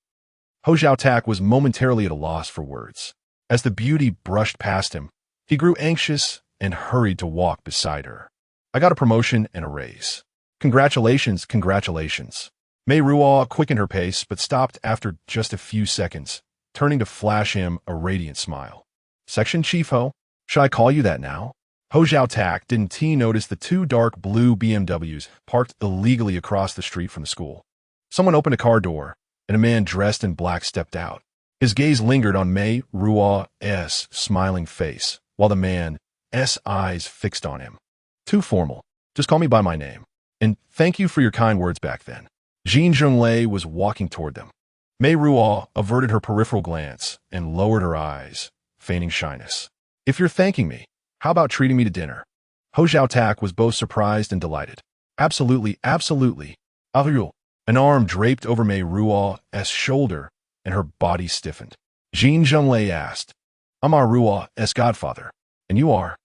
Ho Xiaotak was momentarily at a loss for words. As the beauty brushed past him, he grew anxious and hurried to walk beside her. "I got a promotion and a raise." "Congratulations, congratulations." Meiruo quickened her pace but stopped after just a few seconds, turning to flash him a radiant smile. "Section Chief Ho, should I call you that now?" Ho Xiaotak didn't notice the two dark blue BMWs parked illegally across the street from the school. Someone opened a car door, and a man dressed in black stepped out. His gaze lingered on Meiruo's smiling face, while the man's eyes fixed on him. "Too formal. Just call me by my name. And thank you for your kind words back then." Jin Zhenglei was walking toward them. Meiruo averted her peripheral glance and lowered her eyes, feigning shyness. "If you're thanking me, how about treating me to dinner?" Ho Xiaotak was both surprised and delighted. "Absolutely, absolutely." An arm draped over Meiruo's shoulder, and her body stiffened. Jin Zhenglei asked, "I'm Meiruo's godfather, and you are?"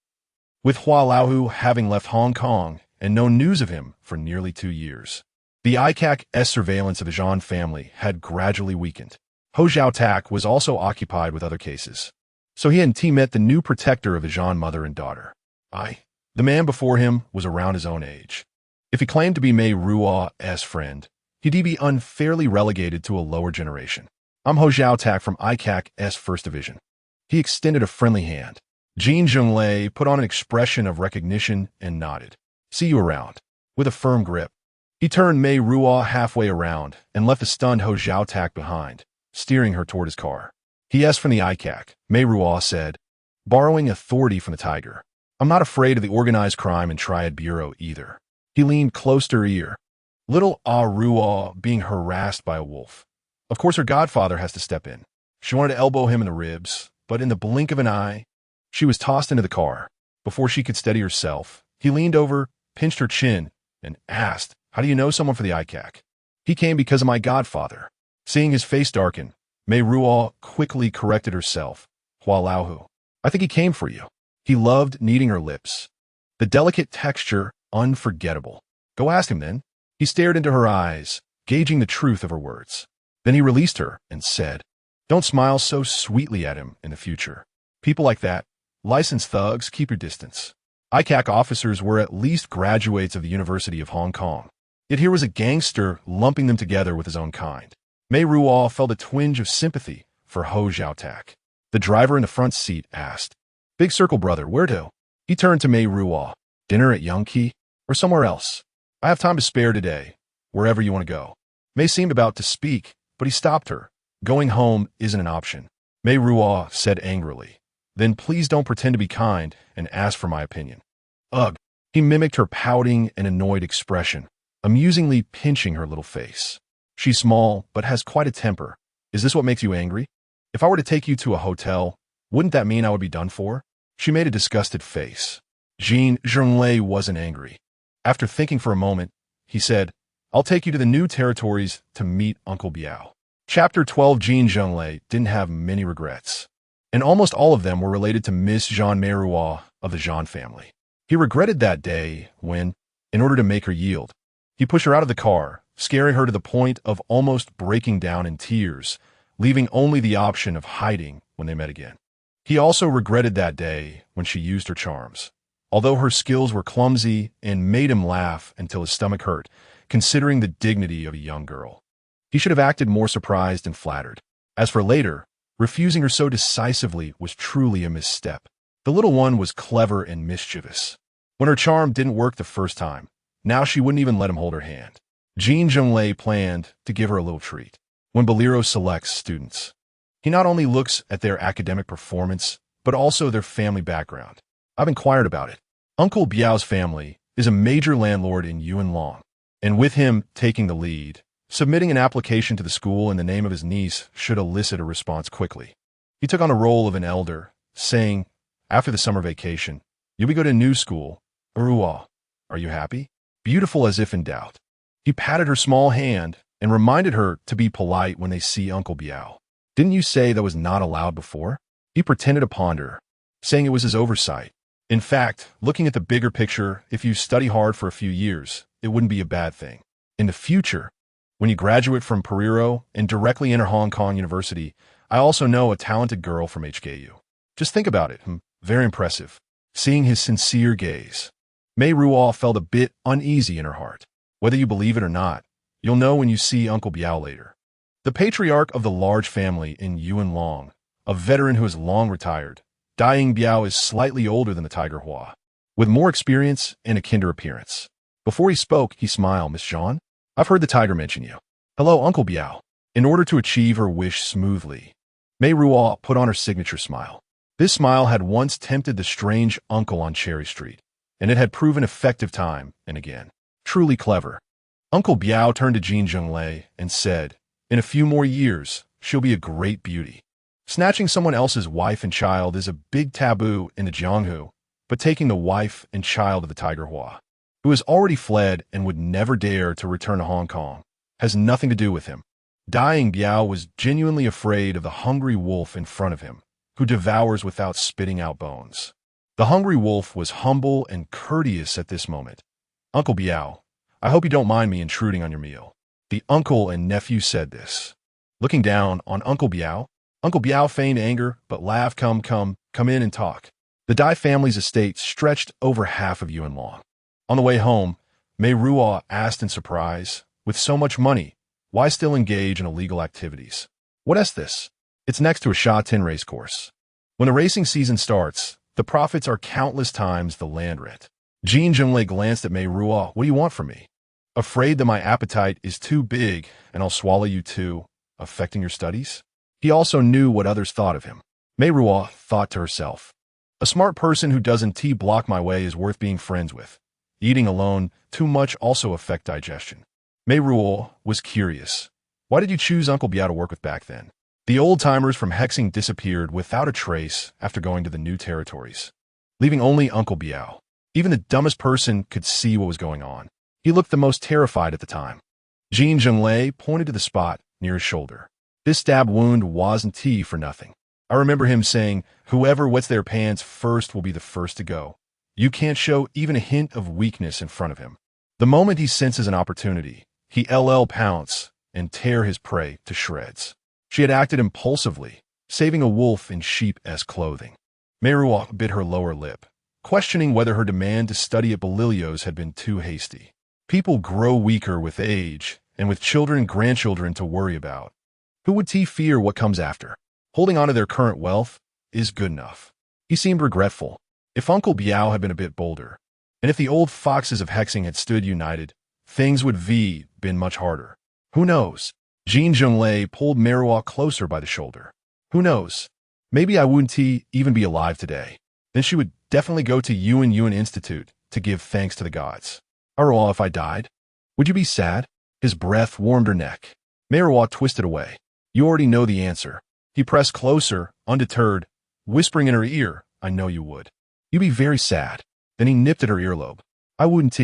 With Hua Laohu having left Hong Kong and no news of him for nearly 2 years, the ICAC's surveillance of the Zhan family had gradually weakened. Ho Xiaotak was also occupied with other cases, so he hadn't met the new protector of the Zhan mother and daughter. The man before him was around his own age. If he claimed to be Meiruo's friend, He'd be unfairly relegated to a lower generation. I'm Ho Zhaotak from ICAC's First Division. He extended a friendly hand. Jin Zhenglei put on an expression of recognition and nodded. See you around. With a firm grip. He turned Meiruo halfway around and left the stunned Ho Zhaotak behind, steering her toward his car. He asked from the ICAC, Meiruo said, borrowing authority from the tiger. I'm not afraid of the organized crime and triad bureau either. He leaned close to her ear. Little Ruo being harassed by a wolf. Of course her godfather has to step in. She wanted to elbow him in the ribs, but in the blink of an eye, she was tossed into the car. Before she could steady herself, he leaned over, pinched her chin, and asked, how do you know someone for the ICAC? He came because of my godfather. Seeing his face darken, Meiruo quickly corrected herself. Hualahu. I think he came for you. He loved kneading her lips. The delicate texture, unforgettable. Go ask him then. He stared into her eyes, gauging the truth of her words. Then he released her and said, don't smile so sweetly at him in the future. People like that, licensed thugs, keep your distance. ICAC officers were at least graduates of the University of Hong Kong. Yet here was a gangster lumping them together with his own kind. Meiruo felt a twinge of sympathy for Ho Zhaotak. The driver in the front seat asked, Big Circle brother, where to? He turned to Meiruo. Dinner at Yongqi or somewhere else? I have time to spare today, wherever you want to go. Mei seemed about to speak, but he stopped her. Going home isn't an option. Meiruo said angrily. Then please don't pretend to be kind and ask for my opinion. Ugh. He mimicked her pouting and annoyed expression, amusingly pinching her little face. She's small, but has quite a temper. Is this what makes you angry? If I were to take you to a hotel, wouldn't that mean I would be done for? She made a disgusted face. Jin Zhenglei wasn't angry. After thinking for a moment, he said, I'll take you to the new territories to meet Uncle Biao. Chapter 12. Jin Zhenglei didn't have many regrets, and almost all of them were related to Miss Zhan Meiruo of the Zhan family. He regretted that day when, in order to make her yield, he pushed her out of the car, scaring her to the point of almost breaking down in tears, leaving only the option of hiding when they met again. He also regretted that day when she used her charms. Although her skills were clumsy and made him laugh until his stomach hurt, considering the dignity of a young girl. He should have acted more surprised and flattered. As for later, refusing her so decisively was truly a misstep. The little one was clever and mischievous. When her charm didn't work the first time, now she wouldn't even let him hold her hand. Jin Zhenglei planned to give her a little treat. When Bolero selects students, he not only looks at their academic performance, but also their family background. I've inquired about it. Uncle Biao's family is a major landlord in Yunlong, and with him taking the lead, submitting an application to the school in the name of his niece should elicit a response quickly. He took on the role of an elder, saying, after the summer vacation, you'll be going to a new school. Ruo, are you happy? Beautiful as if in doubt. He patted her small hand and reminded her to be polite when they see Uncle Biao. Didn't you say that was not allowed before? He pretended to ponder, saying it was his oversight. In fact, looking at the bigger picture, if you study hard for a few years, it wouldn't be a bad thing. In the future, when you graduate from Periro and directly enter Hong Kong University, I also know a talented girl from HKU. Just think about it. Very impressive. Seeing his sincere gaze, Meiruo felt a bit uneasy in her heart. Whether you believe it or not, you'll know when you see Uncle Biao later. The patriarch of the large family in Yunlong, a veteran who is long retired, Dying Biao is slightly older than the Tiger Hua, with more experience and a kinder appearance. Before he spoke, he smiled. Miss Zhan, I've heard the tiger mention you. Hello, Uncle Biao. In order to achieve her wish smoothly, Meiruo put on her signature smile. This smile had once tempted the strange uncle on Cherry Street, and it had proven effective time and again. Truly clever. Uncle Biao turned to Jin Zhenglei and said, in a few more years, she'll be a great beauty. Snatching someone else's wife and child is a big taboo in the Jianghu, but taking the wife and child of the Tiger Hua, who has already fled and would never dare to return to Hong Kong, has nothing to do with him. Dying Biao was genuinely afraid of the hungry wolf in front of him, who devours without spitting out bones. The hungry wolf was humble and courteous at this moment. Uncle Biao, I hope you don't mind me intruding on your meal. The uncle and nephew said this. Looking down on Uncle Biao feigned anger, but laughed. Come in and talk. The Dai family's estate stretched over half of Yunlong. On the way home, Meiruo asked in surprise, With so much money, why still engage in illegal activities? What is this? It's next to a Sha Tin racecourse. When the racing season starts, the profits are countless times the land rent. Jin Zhenglei glanced at Meiruo. What do you want from me? Afraid that my appetite is too big and I'll swallow you too, affecting your studies? He also knew what others thought of him. Meiruo thought to herself, a smart person who doesn't block my way is worth being friends with. Eating alone too much also affect digestion. Meiruo was curious. Why did you choose Uncle Biao to work with back then? The old-timers from Hexing disappeared without a trace after going to the new territories, leaving only Uncle Biao. Even the dumbest person could see what was going on. He looked the most terrified at the time. Jin Zhenglei pointed to the spot near his shoulder. This stab wound wasn't for nothing. I remember him saying, whoever wets their pants first will be the first to go. You can't show even a hint of weakness in front of him. The moment he senses an opportunity, he pounce and tear his prey to shreds. She had acted impulsively, saving a wolf in sheep-esque clothing. Meiruo bit her lower lip, questioning whether her demand to study at Balilio's had been too hasty. People grow weaker with age, and with children and grandchildren to worry about. Who would fear what comes after? Holding on to their current wealth is good enough. He seemed regretful. If Uncle Biao had been a bit bolder, and if the old foxes of Hexing had stood united, things would been much harder. Who knows? Jin Zhenglei pulled Meiruo closer by the shoulder. Who knows? Maybe I wouldn't even be alive today. Then she would definitely go to Yuan Institute to give thanks to the gods. Meiruo, if I died, would you be sad? His breath warmed her neck. Meiruo twisted away. You already know the answer. He pressed closer, undeterred, whispering in her ear, I know you would. You'd be very sad. Then he nipped at her earlobe. I wouldn't.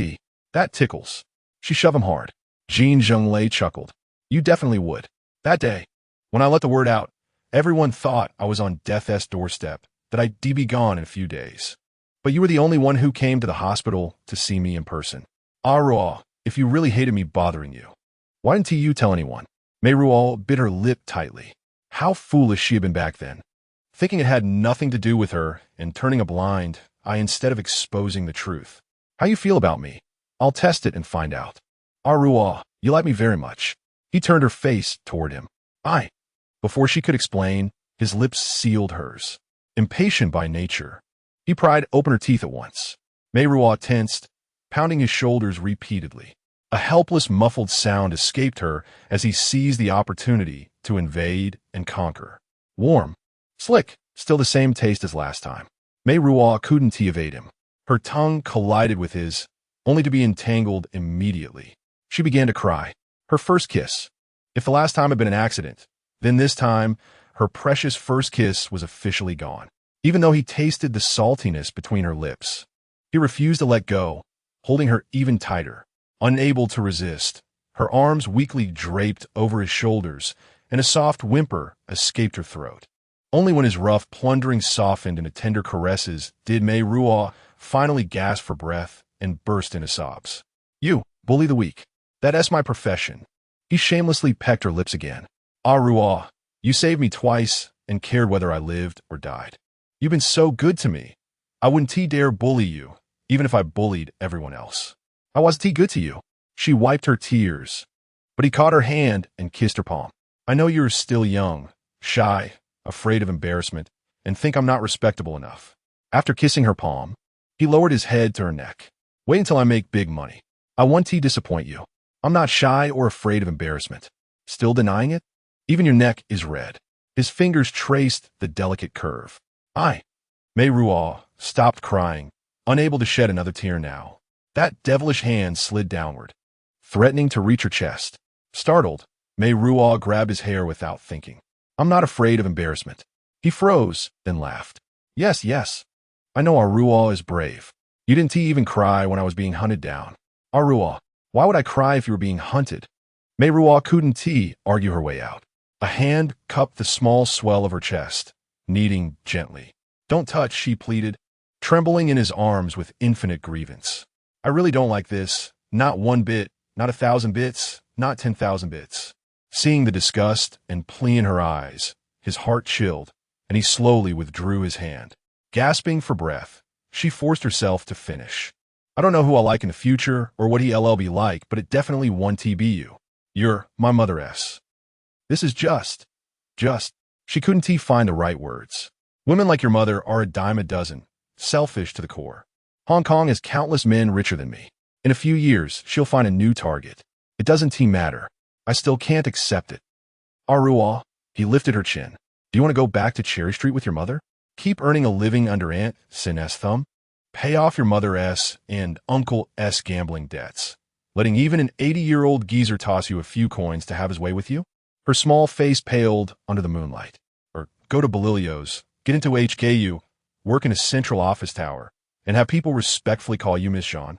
That tickles. She shoved him hard. Jin Zhenglei chuckled. You definitely would. That day, when I let the word out, everyone thought I was on death's doorstep, that I'd be gone in a few days. But you were the only one who came to the hospital to see me in person. Meiruo, if you really hated me bothering you, why didn't you tell anyone? Meiruo bit her lip tightly. How foolish she had been back then. Thinking it had nothing to do with her and turning a blind eye instead of exposing the truth. How you feel about me? I'll test it and find out. Meiruo, you like me very much. He turned her face toward him. Before she could explain, his lips sealed hers. Impatient by nature, he pried open her teeth at once. Meiruo tensed, pounding his shoulders repeatedly. A helpless, muffled sound escaped her as he seized the opportunity to invade and conquer. Warm, slick, still the same taste as last time. Meiruo couldn't evade him. Her tongue collided with his, only to be entangled immediately. She began to cry. Her first kiss. If the last time had been an accident, then this time, her precious first kiss was officially gone. Even though he tasted the saltiness between her lips, he refused to let go, holding her even tighter. Unable to resist, her arms weakly draped over his shoulders, and a soft whimper escaped her throat. Only when his rough plundering softened into tender caresses did Meiruo finally gasp for breath and burst into sobs. You, bully the weak. That's my profession. He shamelessly pecked her lips again. Meiruo, you saved me twice and cared whether I lived or died. You've been so good to me. I wouldn't dare bully you, even if I bullied everyone else. I wasn't good to you. She wiped her tears, but he caught her hand and kissed her palm. I know you're still young, shy, afraid of embarrassment, and think I'm not respectable enough. After kissing her palm, he lowered his head to her neck. Wait until I make big money. I won't disappoint you. I'm not shy or afraid of embarrassment. Still denying it? Even your neck is red. His fingers traced the delicate curve. Meiruo stopped crying, unable to shed another tear now. That devilish hand slid downward, threatening to reach her chest. Startled, Meiruo grabbed his hair without thinking. I'm not afraid of embarrassment. He froze, then laughed. Yes. I know Meiruo is brave. You didn't even cry when I was being hunted down. Meiruo, why would I cry if you were being hunted? Meiruo couldn't argue her way out. A hand cupped the small swell of her chest, kneading gently. Don't touch, she pleaded, trembling in his arms with infinite grievance. I really don't like this. Not 1 bit, not 1,000 bits, not 10,000 bits. Seeing the disgust and plea in her eyes, his heart chilled, and he slowly withdrew his hand. Gasping for breath, she forced herself to finish. I don't know who I'll like in the future or what he'll be like, but it definitely won't be you. You're my mother S. This is just. She couldn't find the right words. Women like your mother are a dime a dozen, selfish to the core. Hong Kong has countless men richer than me. In a few years, she'll find a new target. It doesn't matter. I still can't accept it. Ruo, he lifted her chin. Do you want to go back to Cherry Street with your mother? Keep earning a living under Aunt Sin's thumb? Pay off your mother S and Uncle S gambling debts, letting even an 80-year-old geezer toss you a few coins to have his way with you? Her small face paled under the moonlight. Or go to Balilio's, get into HKU, work in a central office tower, and have people respectfully call you Miss Zhan.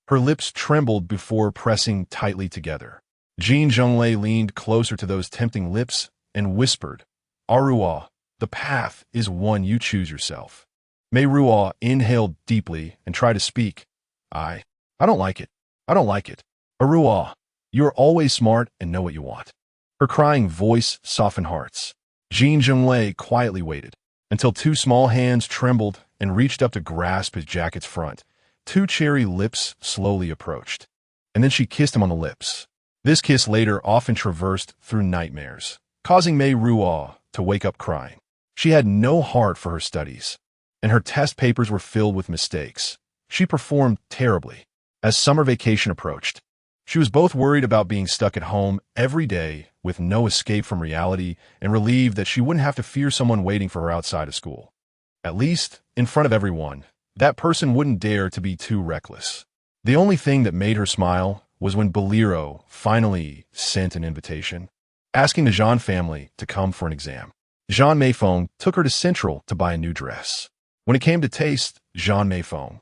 Her lips trembled before pressing tightly together. Jin Zhenglei leaned closer to those tempting lips and whispered, Ruo, the path is one you choose yourself. Meiruo inhaled deeply and tried to speak. I don't like it. I don't like it. Ruo, you are always smart and know what you want. Her crying voice softened hearts. Jin Zhenglei quietly waited until two small hands trembled and reached up to grasp his jacket's front. Two cherry lips slowly approached, and then she kissed him on the lips. This kiss later often traversed through nightmares, causing Meiruo to wake up crying. She had no heart for her studies, and her test papers were filled with mistakes. She performed terribly. As summer vacation approached, she was both worried about being stuck at home every day with no escape from reality and relieved that she wouldn't have to fear someone waiting for her outside of school. At least, in front of everyone, that person wouldn't dare to be too reckless. The only thing that made her smile was when Balilio finally sent an invitation, asking the Zhan family to come for an exam. Zhan Meiruo took her to Central to buy a new dress. When it came to taste, Zhan Meiruo,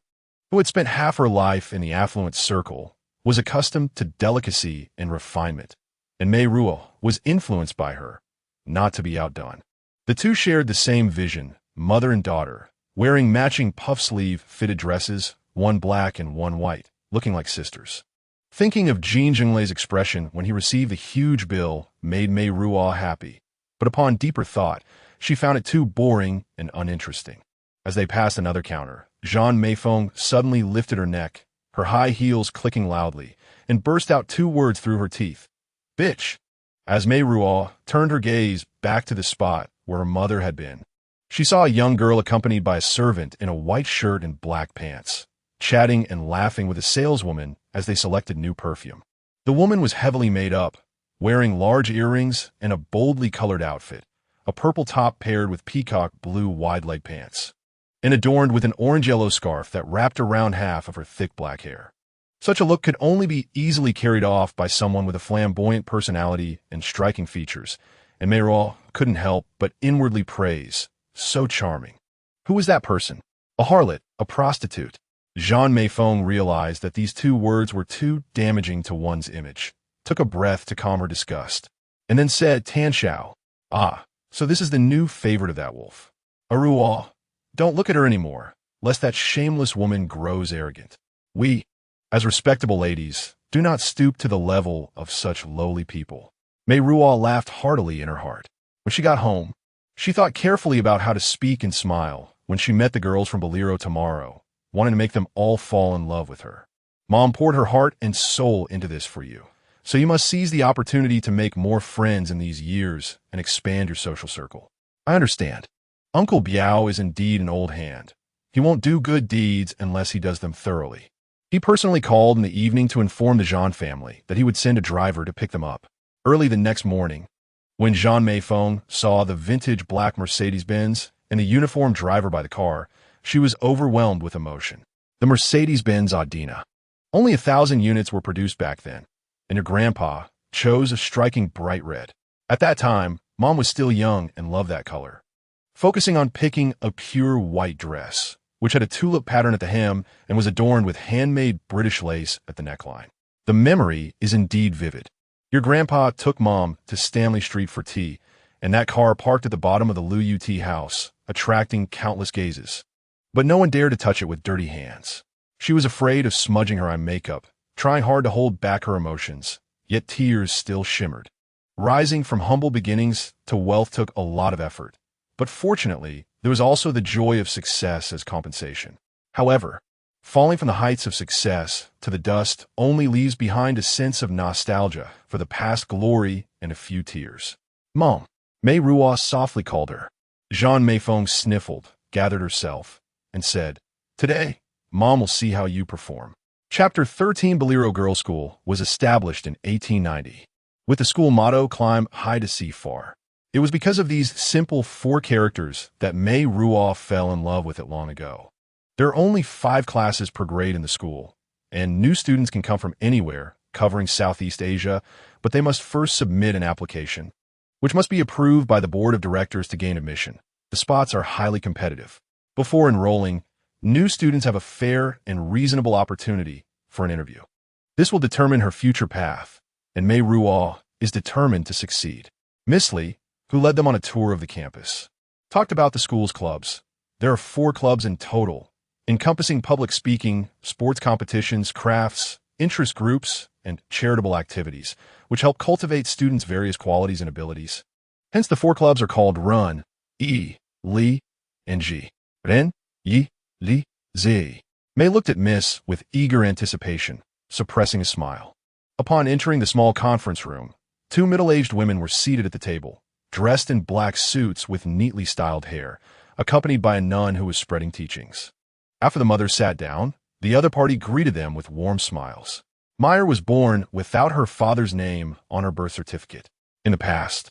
who had spent half her life in the affluent circle, was accustomed to delicacy and refinement, and Meiruo was influenced by her, not to be outdone. The two shared the same vision, mother and daughter, wearing matching puff-sleeve fitted dresses, one black and one white, looking like sisters. Thinking of Jin Zhenglei's expression when he received the huge bill made Meiruo happy, but upon deeper thought, she found it too boring and uninteresting. As they passed another counter, Zhan Meiruo suddenly lifted her neck, her high heels clicking loudly, and burst out two words through her teeth. Bitch! As Meiruo turned her gaze back to the spot where her mother had been, she saw a young girl accompanied by a servant in a white shirt and black pants, chatting and laughing with a saleswoman as they selected new perfume. The woman was heavily made up, wearing large earrings and a boldly colored outfit, a purple top paired with peacock blue wide-leg pants, and adorned with an orange-yellow scarf that wrapped around half of her thick black hair. Such a look could only be easily carried off by someone with a flamboyant personality and striking features, and Meiruo couldn't help but inwardly praise. So charming. Who was that person? A harlot, a prostitute. Zhan Meiruo realized that these two words were too damaging to one's image, took a breath to calm her disgust, and then said, Tan Xiao. So this is the new favorite of that wolf. Ruo, don't look at her anymore, lest that shameless woman grows arrogant. We, as respectable ladies, do not stoop to the level of such lowly people. Meiruo laughed heartily in her heart. When she got home, she thought carefully about how to speak and smile when she met the girls from Balilio tomorrow, wanting to make them all fall in love with her. Mom poured her heart and soul into this for you, so you must seize the opportunity to make more friends in these years and expand your social circle. I understand. Uncle Biao is indeed an old hand. He won't do good deeds unless he does them thoroughly. He personally called in the evening to inform the Zhan family that he would send a driver to pick them up. Early the next morning, when Zhan Meiruo saw the vintage black Mercedes-Benz and the uniformed driver by the car, she was overwhelmed with emotion. The Mercedes-Benz Audina. Only 1,000 units were produced back then, and your grandpa chose a striking bright red. At that time, Mom was still young and loved that color, focusing on picking a pure white dress, which had a tulip pattern at the hem and was adorned with handmade British lace at the neckline. The memory is indeed vivid. Your grandpa took Mom to Stanley Street for tea, and that car parked at the bottom of the Liu Yu house, attracting countless gazes. But no one dared to touch it with dirty hands. She was afraid of smudging her eye makeup, trying hard to hold back her emotions, yet tears still shimmered. Rising from humble beginnings to wealth took a lot of effort, but fortunately, there was also the joy of success as compensation. However, Falling from the heights of success to the dust only leaves behind a sense of nostalgia for the past glory and a few tears. Mom, Meiruo softly called her. Zhan Meiruo sniffled, gathered herself, and said, "Today, Mom will see how you perform." Chapter 13 Bolero Girls' School was established in 1890, with the school motto, "Climb high to see far." It was because of these simple 4 characters that Meiruo fell in love with it long ago. There are only 5 classes per grade in the school, and new students can come from anywhere, covering Southeast Asia, but they must first submit an application, which must be approved by the board of directors to gain admission. The spots are highly competitive. Before enrolling, new students have a fair and reasonable opportunity for an interview. This will determine her future path, and Meiruo is determined to succeed. Miss Lee, who led them on a tour of the campus, talked about the school's clubs. There are 4 clubs in total, encompassing public speaking, sports competitions, crafts, interest groups, and charitable activities, which help cultivate students' various qualities and abilities. Hence, the 4 clubs are called Run, Yi, Li, and Ji. Ren, Yi, Li, Zi. Mei looked at Miss with eager anticipation, suppressing a smile. Upon entering the small conference room, 2 middle-aged women were seated at the table, dressed in black suits with neatly styled hair, accompanied by a nun who was spreading teachings. After the mothers sat down, the other party greeted them with warm smiles. Meyer was born without her father's name on her birth certificate. In the past,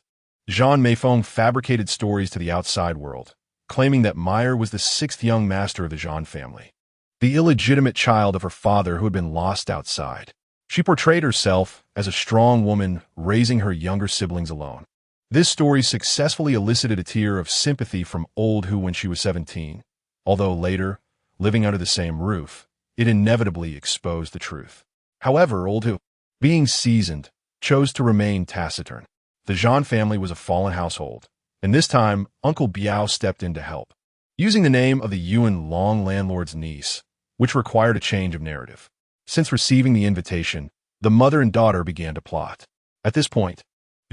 Zhan Meiruo fabricated stories to the outside world, claiming that Meyer was the 6th young master of the Zhan family, the illegitimate child of her father who had been lost outside. She portrayed herself as a strong woman raising her younger siblings alone. This story successfully elicited a tear of sympathy from Old Who when she was 17, although later, living under the same roof, it inevitably exposed the truth. However, Old Who, being seasoned, chose to remain taciturn. The Zhan family was a fallen household, and this time Uncle Biao stepped in to help, using the name of the Yuan Long landlord's niece, which required a change of narrative. Since receiving the invitation, the mother and daughter began to plot. At this point,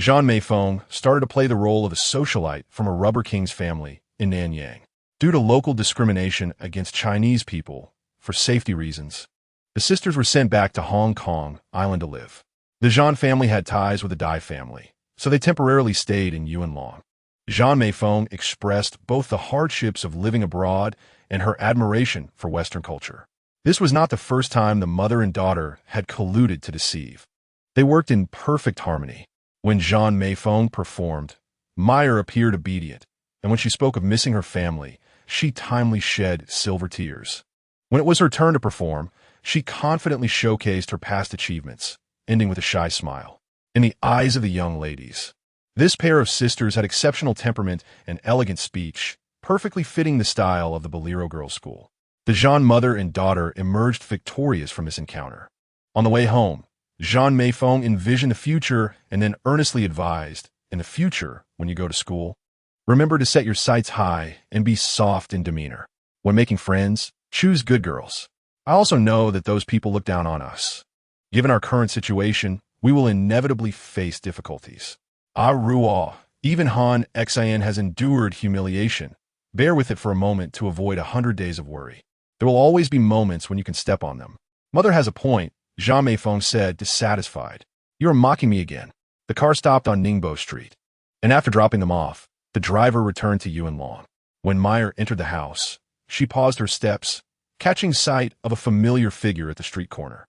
Zhan Meiruo started to play the role of a socialite from a Rubber King's family in Nanyang. Due to local discrimination against Chinese people, for safety reasons, the sisters were sent back to Hong Kong Island to live. The Zhan family had ties with the Dai family, so they temporarily stayed in Yuanlong. Zhan Meiruo expressed both the hardships of living abroad and her admiration for Western culture. This was not the first time the mother and daughter had colluded to deceive. They worked in perfect harmony. When Zhan Meiruo performed, Meyer appeared obedient, and when she spoke of missing her family, she timely shed silver tears. When it was her turn to perform, she confidently showcased her past achievements, ending with a shy smile. In the eyes of the young ladies, this pair of sisters had exceptional temperament and elegant speech, perfectly fitting the style of the Bolero Girls' School. The Zhan mother and daughter emerged victorious from this encounter. On the way home, Zhan Meiruo envisioned the future and then earnestly advised, in the future, when you go to school, remember to set your sights high and be soft in demeanor. When making friends, choose good girls. I also know that those people look down on us. Given our current situation, we will inevitably face difficulties. Ruo, even Han Xian has endured humiliation. Bear with it for a moment to avoid 100 days of worry. There will always be moments when you can step on them. Mother has a point, Zhan Meiruo said, dissatisfied. You are mocking me again. The car stopped on Ningbo Street, and after dropping them off, the driver returned to Yuanlong. When Meyer entered the house, she paused her steps, catching sight of a familiar figure at the street corner.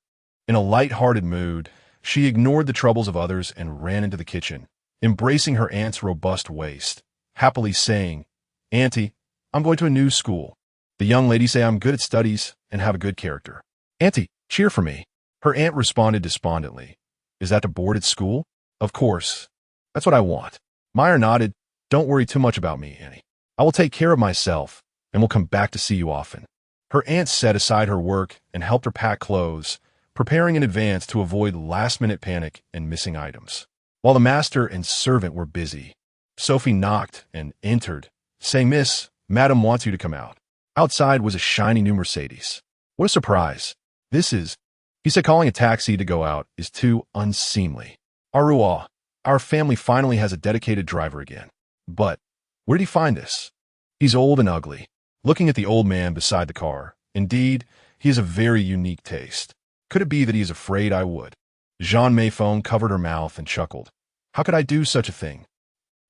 In a light-hearted mood, she ignored the troubles of others and ran into the kitchen, embracing her aunt's robust waist, happily saying, "Auntie, I'm going to a new school. The young ladies say I'm good at studies and have a good character. Auntie, cheer for me." Her aunt responded despondently. "Is that to board at school?" "Of course. That's what I want." Meyer nodded. "Don't worry too much about me, Annie. I will take care of myself and will come back to see you often." Her aunt set aside her work and helped her pack clothes, preparing in advance to avoid last-minute panic and missing items. While the master and servant were busy, Sophie knocked and entered, saying, "Miss, Madam wants you to come out." Outside was a shiny new Mercedes. What a surprise. He said calling a taxi to go out is too unseemly. Ruo, our family finally has a dedicated driver again. But where did he find this? He's old and ugly. Looking at the old man beside the car, indeed, He has a very unique taste. Could it be that he is afraid I would? Zhan Meiruo covered her mouth and chuckled. How could I do such a thing?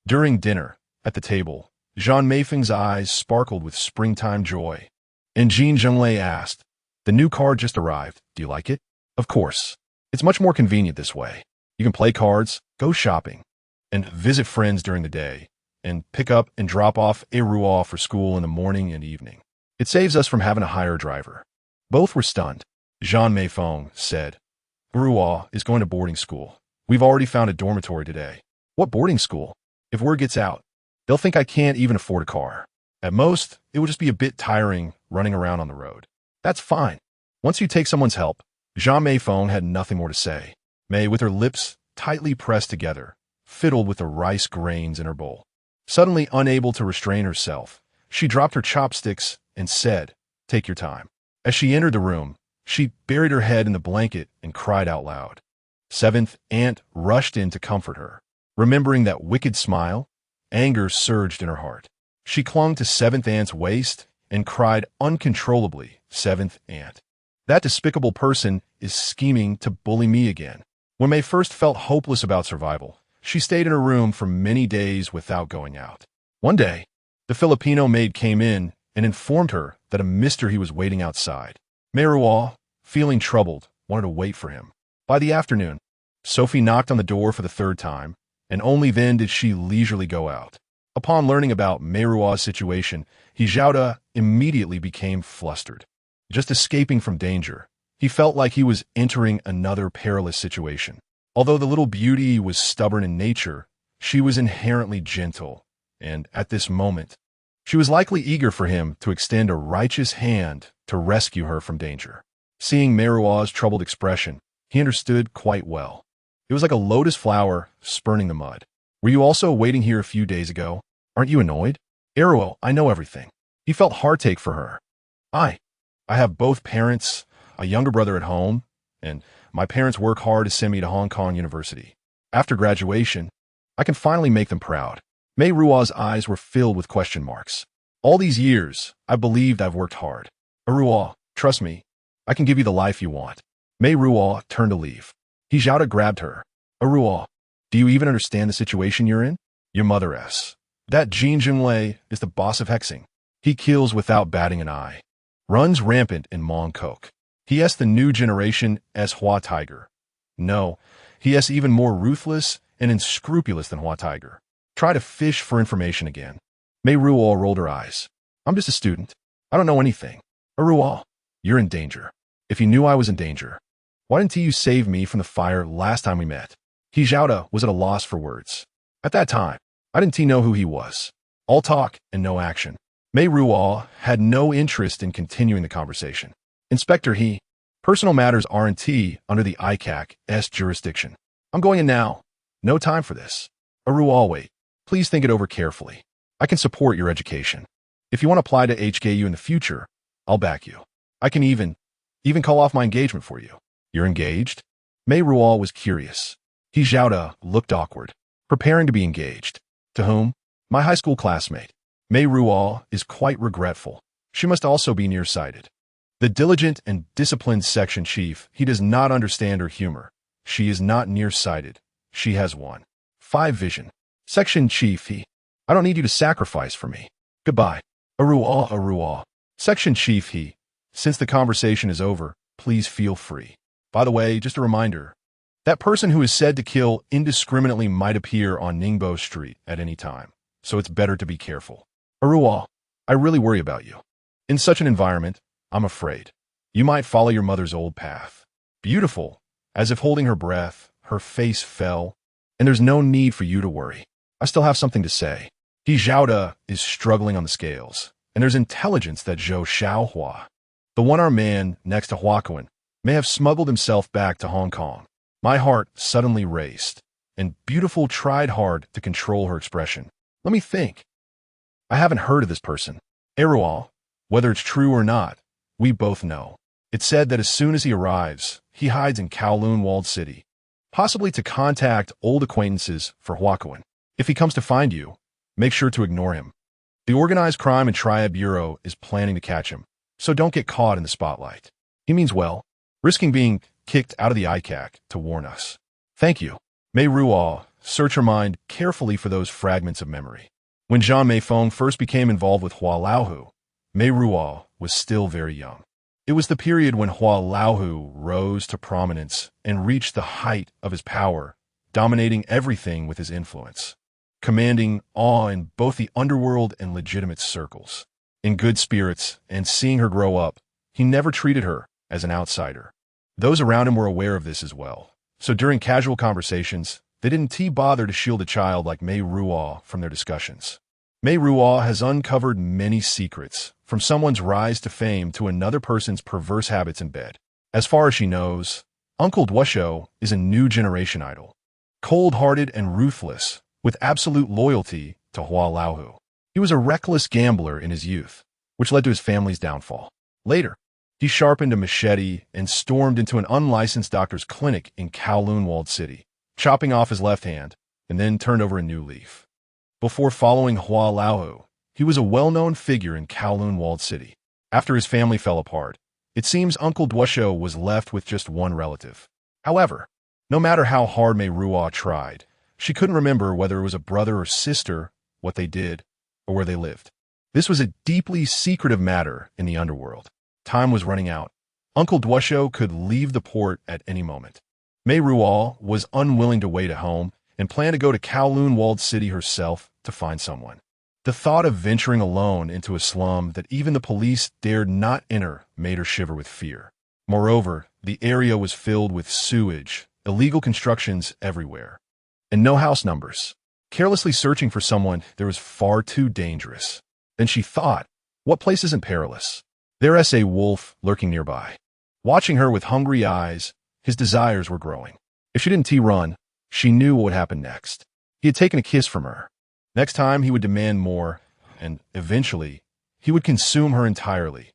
During dinner, at the table, Zhan Meiruo's eyes sparkled with springtime joy. And Jin Zhenglei asked, the new card just arrived. Do you like it? Of course. It's much more convenient this way. You can play cards, go shopping, and visit friends during the day, and pick up and drop off Meiruo for school in the morning and evening. It saves us from having to hire a driver. Both were stunned. Zhan Meiruo said, Meiruo is going to boarding school. We've already found a dormitory today. What boarding school? If word gets out, they'll think I can't even afford a car. At most, it will just be a bit tiring running around on the road. That's fine. Once you take someone's help, Zhan Meiruo had nothing more to say. Mei, with her lips tightly pressed together, fiddled with the rice grains in her bowl. Suddenly unable to restrain herself, she dropped her chopsticks and said, take your time. As she entered the room, she buried her head in the blanket and cried out loud. Seventh Aunt rushed in to comfort her. Remembering that wicked smile, anger surged in her heart. She clung to Seventh Aunt's waist and cried uncontrollably, Seventh Aunt. That despicable person is scheming to bully me again. When Mei first felt hopeless about survival, she stayed in her room for many days without going out. One day, the Filipino maid came in and informed her that a mystery was waiting outside. Meiruo, feeling troubled, wanted to wait for him. By the afternoon, Sophie knocked on the door for the third time, and only then did she leisurely go out. Upon learning about Meiruo's situation, Zhao immediately became flustered. Just escaping from danger, he felt like he was entering another perilous situation. Although the little beauty was stubborn in nature, she was inherently gentle, and at this moment, she was likely eager for him to extend a righteous hand to rescue her from danger. Seeing Meiruo's troubled expression, he understood quite well. It was like a lotus flower spurning the mud. Were you also waiting here a few days ago? Aren't you annoyed? Meiruo, I know everything. He felt heartache for her. I have both parents, a younger brother at home, and my parents work hard to send me to Hong Kong University. After graduation, I can finally make them proud. Meiruo's eyes were filled with question marks. All these years, I believed I've worked hard. Meiruo, trust me, I can give you the life you want. Meiruo turned to leave. Zhao grabbed her. Meiruo, do you even understand the situation you're in? Your mother asks. That Jin Zhenglei is the boss of hexing. He kills without batting an eye. Runs rampant in Mongkok. He has the new generation as Hua Tiger. No, he is even more ruthless and unscrupulous than Hua Tiger. Try to fish for information again. Meiruo rolled her eyes. I'm just a student. I don't know anything. Meiruo, you're in danger. If you knew I was in danger, why didn't you save me from the fire last time we met? Zhao was at a loss for words. At that time, I didn't know who he was. All talk and no action. Meiruo had no interest in continuing the conversation. Inspector, personal matters aren't under the ICAC's jurisdiction. I'm going in now. No time for this. Meiruo, wait. Please think it over carefully. I can support your education. If you want to apply to HKU in the future, I'll back you. I can even call off my engagement for you. You're engaged? Meiruo was curious. Zhao looked awkward. Preparing to be engaged. To whom? My high school classmate. Meiruo is quite regretful. She must also be nearsighted. The diligent and disciplined section chief, he does not understand her humor. She is not nearsighted. She has 1.5 vision. Section chief, I don't need you to sacrifice for me. Goodbye. Meiruo. Section chief, since the conversation is over, please feel free. By the way, just a reminder, that person who is said to kill indiscriminately might appear on Ningbo Street at any time, so it's better to be careful. Meiruo, I really worry about you. In such an environment, I'm afraid. You might follow your mother's old path. Beautiful, as if holding her breath, her face fell, and there's no need for you to worry. I still have something to say. Zhao is struggling on the scales, and there's intelligence that Zhou Xiaohua, the one-armed man next to Huakuan, may have smuggled himself back to Hong Kong. My heart suddenly raced, and Beautiful tried hard to control her expression. Let me think. I haven't heard of this person. Meiruo, whether it's true or not, we both know. It's said that as soon as he arrives, he hides in Kowloon Walled City, possibly to contact old acquaintances for Huakuan. If he comes to find you, make sure to ignore him. The Organized Crime and Triad Bureau is planning to catch him, so don't get caught in the spotlight. He means well, risking being kicked out of the ICAC to warn us. Thank you. Meiruo searched her mind carefully for those fragments of memory. When Zhan Meifeng first became involved with Hua Laohu, Meiruo was still very young. It was the period when Hua Laohu rose to prominence and reached the height of his power, dominating everything with his influence, commanding awe in both the underworld and legitimate circles. In good spirits and seeing her grow up, he never treated her as an outsider. Those around him were aware of this as well. So during casual conversations, they didn't bother to shield a child like Meiruo from their discussions. Meiruo has uncovered many secrets, from someone's rise to fame to another person's perverse habits in bed. As far as she knows, Uncle Duosho is a new generation idol, cold-hearted and ruthless, with absolute loyalty to Hua Laohu. He was a reckless gambler in his youth, which led to his family's downfall. Later, he sharpened a machete and stormed into an unlicensed doctor's clinic in Kowloon-walled city, chopping off his left hand, and then turned over a new leaf. Before following Hua Laohu, he was a well-known figure in Kowloon-walled city. After his family fell apart, it seems Uncle Duosho was left with just one relative. However, no matter how hard Meiruo tried, she couldn't remember whether it was a brother or sister, what they did, or where they lived. This was a deeply secretive matter in the underworld. Time was running out. Uncle Duosho could leave the port at any moment. Meiruo was unwilling to wait at home and planned to go to Kowloon-walled city herself to find someone. The thought of venturing alone into a slum that even the police dared not enter made her shiver with fear. Moreover, the area was filled with sewage, illegal constructions everywhere, and no house numbers. Carelessly searching for someone there was far too dangerous. Then she thought, what place isn't perilous? There's a wolf lurking nearby. Watching her with hungry eyes, his desires were growing. If she didn't run, she knew what would happen next. He had taken a kiss from her. Next time he would demand more, and eventually, he would consume her entirely.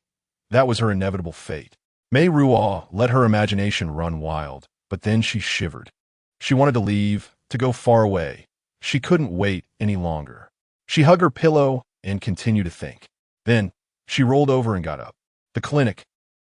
That was her inevitable fate. Meiruo let her imagination run wild, but then she shivered. She wanted to leave, to go far away. She couldn't wait any longer. She hugged her pillow and continued to think. Then, she rolled over and got up. The clinic.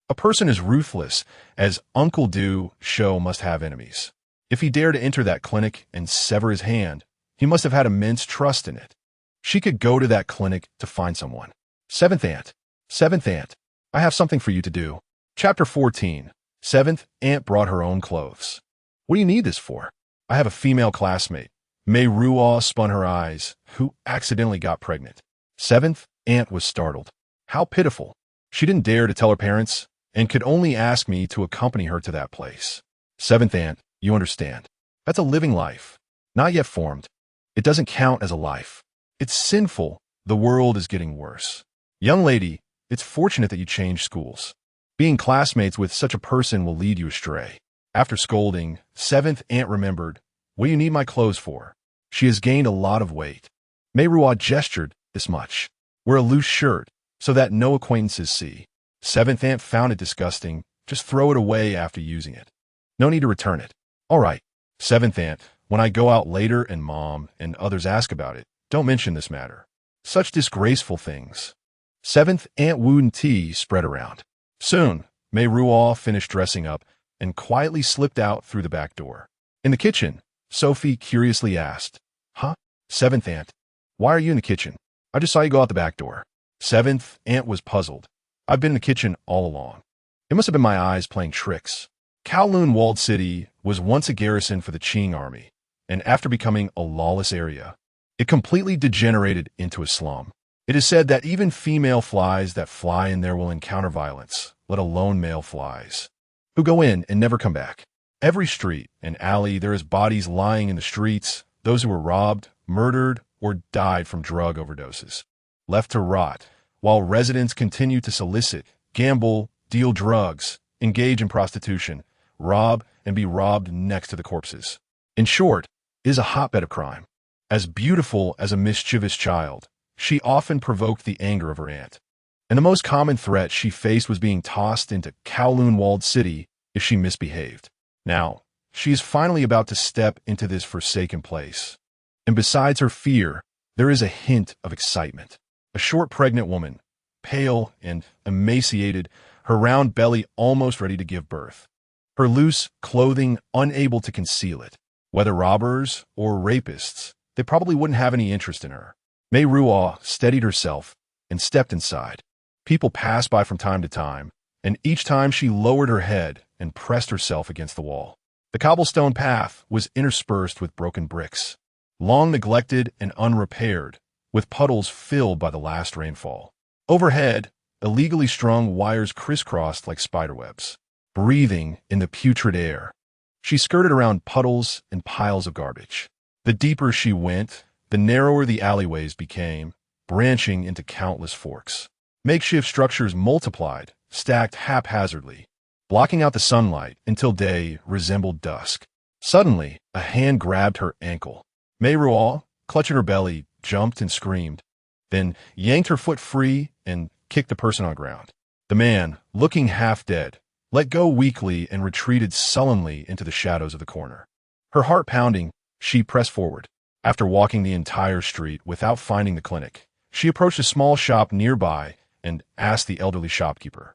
A person as ruthless as Uncle Duosho must have enemies. If he dared to enter that clinic and sever his hand, he must have had immense trust in it. She could go to that clinic to find someone. Seventh Aunt. Seventh Aunt. I have something for you to do. Chapter 14. Seventh Aunt brought her own clothes. What do you need this for? I have a female classmate. Meiruo spun her eyes, who accidentally got pregnant. Seventh Aunt was startled. How pitiful. She didn't dare to tell her parents, and could only ask me to accompany her to that place. Seventh Aunt, you understand. That's a living life, not yet formed. It doesn't count as a life. It's sinful. The world is getting worse. Young lady, it's fortunate that you changed schools. Being classmates with such a person will lead you astray. After scolding, Seventh Aunt remembered, what do you need my clothes for? She has gained a lot of weight. Meiruo gestured this much. Wear a loose shirt, so that no acquaintances see. Seventh Aunt found it disgusting. Just throw it away after using it. No need to return it. All right. Seventh Aunt, when I go out later and Mom and others ask about it, don't mention this matter. Such disgraceful things. Seventh Aunt Wound tea spread around. Soon, Meiruo finished dressing up and quietly slipped out through the back door. In the kitchen, Sophie curiously asked, Huh? Seventh Aunt, why are you in the kitchen? I just saw you go out the back door. Seventh Aunt was puzzled. I've been in the kitchen all along. It must have been my eyes playing tricks. Kowloon-walled city was once a garrison for the Qing army, and after becoming a lawless area, it completely degenerated into a slum. It is said that even female flies that fly in there will encounter violence, let alone male flies, who go in and never come back. Every street and alley there is bodies lying in the streets, those who were robbed, murdered, or died from drug overdoses, left to rot, while residents continue to solicit, gamble, deal drugs, engage in prostitution, rob, and be robbed next to the corpses. In short, it is a hotbed of crime. As beautiful as a mischievous child, she often provoked the anger of her aunt. And the most common threat she faced was being tossed into Kowloon-walled city if she misbehaved. Now, she is finally about to step into this forsaken place. And besides her fear, there is a hint of excitement. A short pregnant woman, pale and emaciated, her round belly almost ready to give birth. Her loose clothing unable to conceal it. Whether robbers or rapists, they probably wouldn't have any interest in her. Meiruo steadied herself and stepped inside. People passed by from time to time, and each time she lowered her head and pressed herself against the wall. The cobblestone path was interspersed with broken bricks, long neglected and unrepaired, with puddles filled by the last rainfall. Overhead, illegally strung wires crisscrossed like spiderwebs, breathing in the putrid air. She skirted around puddles and piles of garbage. The deeper she went, the narrower the alleyways became, branching into countless forks. Makeshift structures multiplied, stacked haphazardly, blocking out the sunlight until day resembled dusk. Suddenly, a hand grabbed her ankle. Meiruo, clutching her belly, jumped and screamed, then yanked her foot free and kicked the person on the ground. The man, looking half dead, let go weakly and retreated sullenly into the shadows of the corner. Her heart pounding, she pressed forward. After walking the entire street without finding the clinic, she approached a small shop nearby and asked the elderly shopkeeper.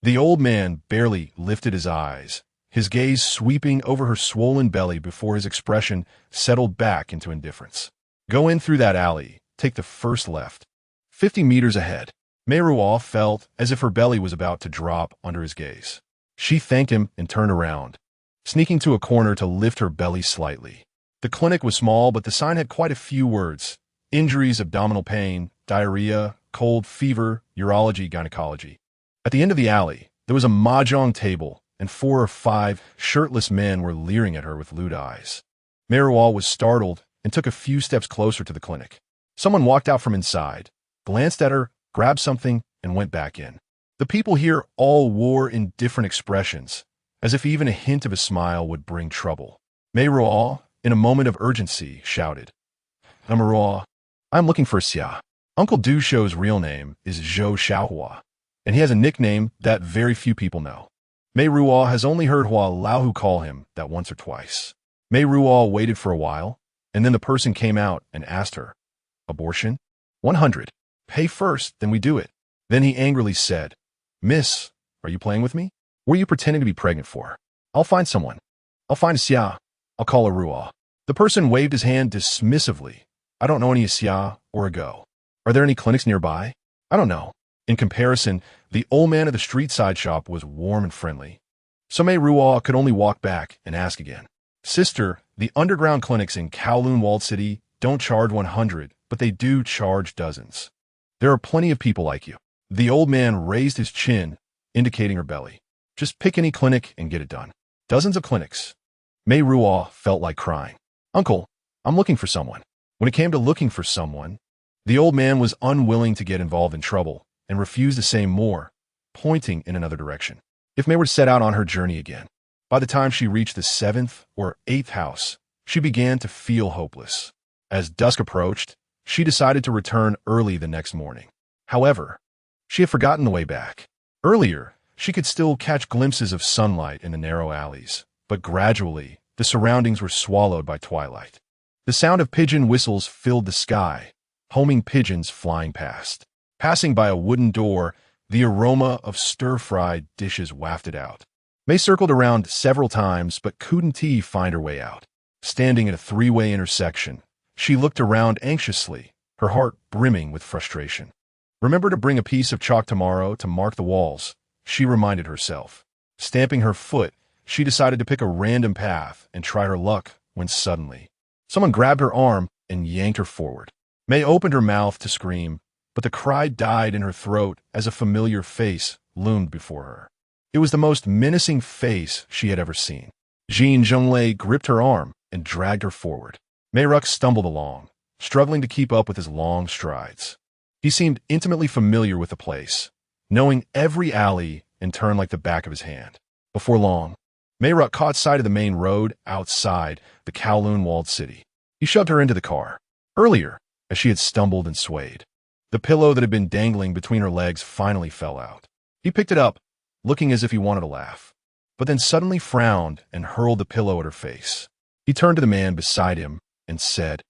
The old man barely lifted his eyes, his gaze sweeping over her swollen belly before his expression settled back into indifference. Go in through that alley, take the first left. 50 meters ahead. Meiruo felt as if her belly was about to drop under his gaze. She thanked him and turned around, sneaking to a corner to lift her belly slightly. The clinic was small, but the sign had quite a few words: injuries, abdominal pain, diarrhea, cold, fever, urology, gynecology. At the end of the alley, there was a mahjong table, and 4 or 5 shirtless men were leering at her with lewd eyes. Meiruo was startled and took a few steps closer to the clinic. Someone walked out from inside, glanced at her, grabbed something, and went back in. The people here all wore indifferent expressions, as if even a hint of a smile would bring trouble. Meiruo, in a moment of urgency, shouted, "Meiruo, I'm looking for Xia. Uncle Du Shou's real name is Zhou Xiaohua, and he has a nickname that very few people know." Meiruo has only heard Hua Laohu call him that once or twice. Meiruo waited for a while, and then the person came out and asked her, "Abortion? 100. Pay first, then we do it." Then he angrily said, "Miss, are you playing with me? What are you pretending to be pregnant for? I'll find someone. I'll find Xia. I'll call a Ruo." The person waved his hand dismissively. "I don't know any Xia or a Go. Are there any clinics nearby? I don't know." In comparison, the old man at the street side shop was warm and friendly. So Meiruo could only walk back and ask again. "Sister, the underground clinics in Kowloon Walled City don't charge 100, but they do charge dozens. There are plenty of people like you." The old man raised his chin, indicating her belly. "Just pick any clinic and get it done. Dozens of clinics." Meiruo felt like crying. "Uncle, I'm looking for someone." When it came to looking for someone, the old man was unwilling to get involved in trouble and refused to say more, pointing in another direction. If Mei were to set out on her journey again, by the time she reached the 7th or 8th house, she began to feel hopeless. As dusk approached, she decided to return early the next morning. However, she had forgotten the way back. Earlier, she could still catch glimpses of sunlight in the narrow alleys, but gradually, the surroundings were swallowed by twilight. The sound of pigeon whistles filled the sky, homing pigeons flying past. Passing by a wooden door, the aroma of stir-fried dishes wafted out. Mei circled around several times but couldn't find her way out. Standing at a 3-way intersection, she looked around anxiously, her heart brimming with frustration. "Remember to bring a piece of chalk tomorrow to mark the walls," she reminded herself. Stamping her foot, she decided to pick a random path and try her luck when suddenly, someone grabbed her arm and yanked her forward. Mei opened her mouth to scream, but the cry died in her throat as a familiar face loomed before her. It was the most menacing face she had ever seen. Jin Zhenglei gripped her arm and dragged her forward. Meiruk stumbled along, struggling to keep up with his long strides. He seemed intimately familiar with the place, knowing every alley and turn like the back of his hand. Before long, Meiruk caught sight of the main road outside the Kowloon Walled City. He shoved her into the car. Earlier, as she had stumbled and swayed, the pillow that had been dangling between her legs finally fell out. He picked it up, looking as if he wanted to laugh, but then suddenly frowned and hurled the pillow at her face. He turned to the man beside him and said,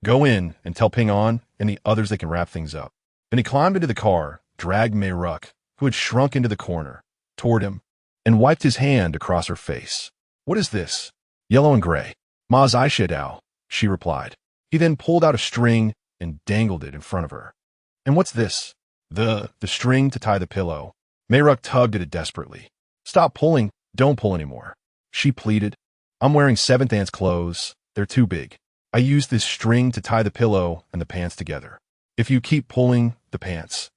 "Go in and tell Ping An and the others they can wrap things up." Then he climbed into the car, dragged Meiruk, who had shrunk into the corner, toward him and wiped his hand across her face. What is this? Yellow and gray. Ma's eyeshadow, she replied. He then pulled out a string and dangled it in front of her. And what's this? The string to tie the pillow. Meiruo tugged at it desperately. Stop pulling. Don't pull anymore. She pleaded. I'm wearing seventh aunt's clothes. They're too big. I used this string to tie the pillow and the pants together. If you keep pulling, the pants.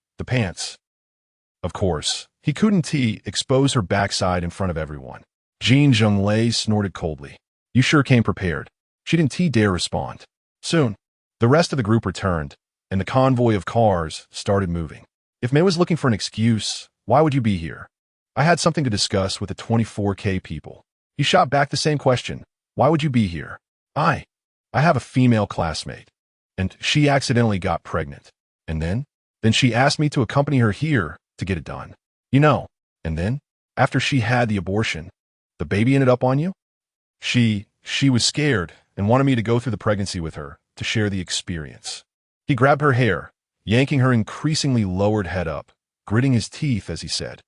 Of course, he couldn't expose her backside in front of everyone. Jin Zhenglei snorted coldly. You sure came prepared. She didn't dare respond. Soon, the rest of the group returned, and the convoy of cars started moving. If Mei was looking for an excuse, why would you be here? I had something to discuss with the 24K people. He shot back the same question. Why would you be here? I have a female classmate, and she accidentally got pregnant. And then she asked me to accompany her here to get it done. You know, and then, after she had the abortion, the baby ended up on you? She was scared and wanted me to go through the pregnancy with her to share the experience. He grabbed her hair, yanking her increasingly lowered head up, gritting his teeth as he said,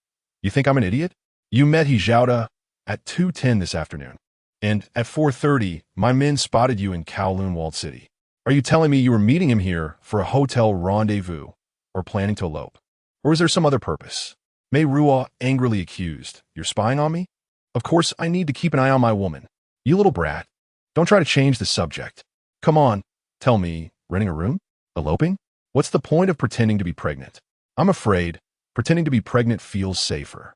You think I'm an idiot? You met Hijauda at 2:10 this afternoon, and at 4:30, my men spotted you in Kowloon Walled City. Are you telling me you were meeting him here for a hotel rendezvous or planning to elope? Or is there some other purpose? Meiruo angrily accused. You're spying on me? Of course, I need to keep an eye on my woman. You little brat. Don't try to change the subject. Come on, tell me, renting a room? Eloping? What's the point of pretending to be pregnant? I'm afraid pretending to be pregnant feels safer.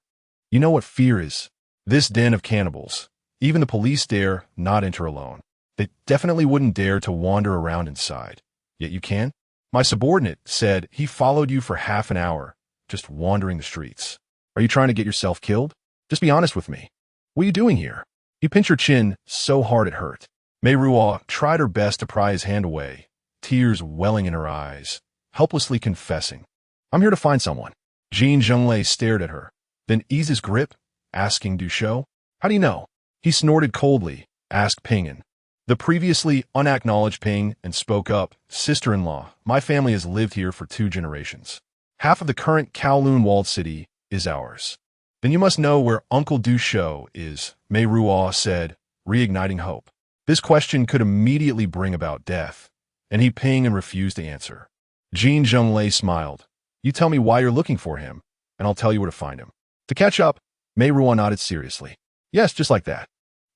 You know what fear is? This den of cannibals. Even the police dare not enter alone. They definitely wouldn't dare to wander around inside. Yet you can? My subordinate said he followed you for half an hour, just wandering the streets. Are you trying to get yourself killed? Just be honest with me. What are you doing here? You pinched her chin so hard it hurt. Meiruo tried her best to pry his hand away, tears welling in her eyes, helplessly confessing. I'm here to find someone. Jin Zhenglei stared at her, then eased his grip, asking Du Shou, How do you know? He snorted coldly, asked Ping'an, the previously unacknowledged Ping, and spoke up, Sister-in-law, my family has lived here for 2 generations. Half of the current Kowloon Walled City is ours. Then you must know where Uncle Du Shou is, Meiruo said, reigniting hope. This question could immediately bring about death, and he pinged and refused to answer. Jin Zhenglei smiled. You tell me why you're looking for him, and I'll tell you where to find him. To catch up, Meiruo nodded seriously. Yes, just like that.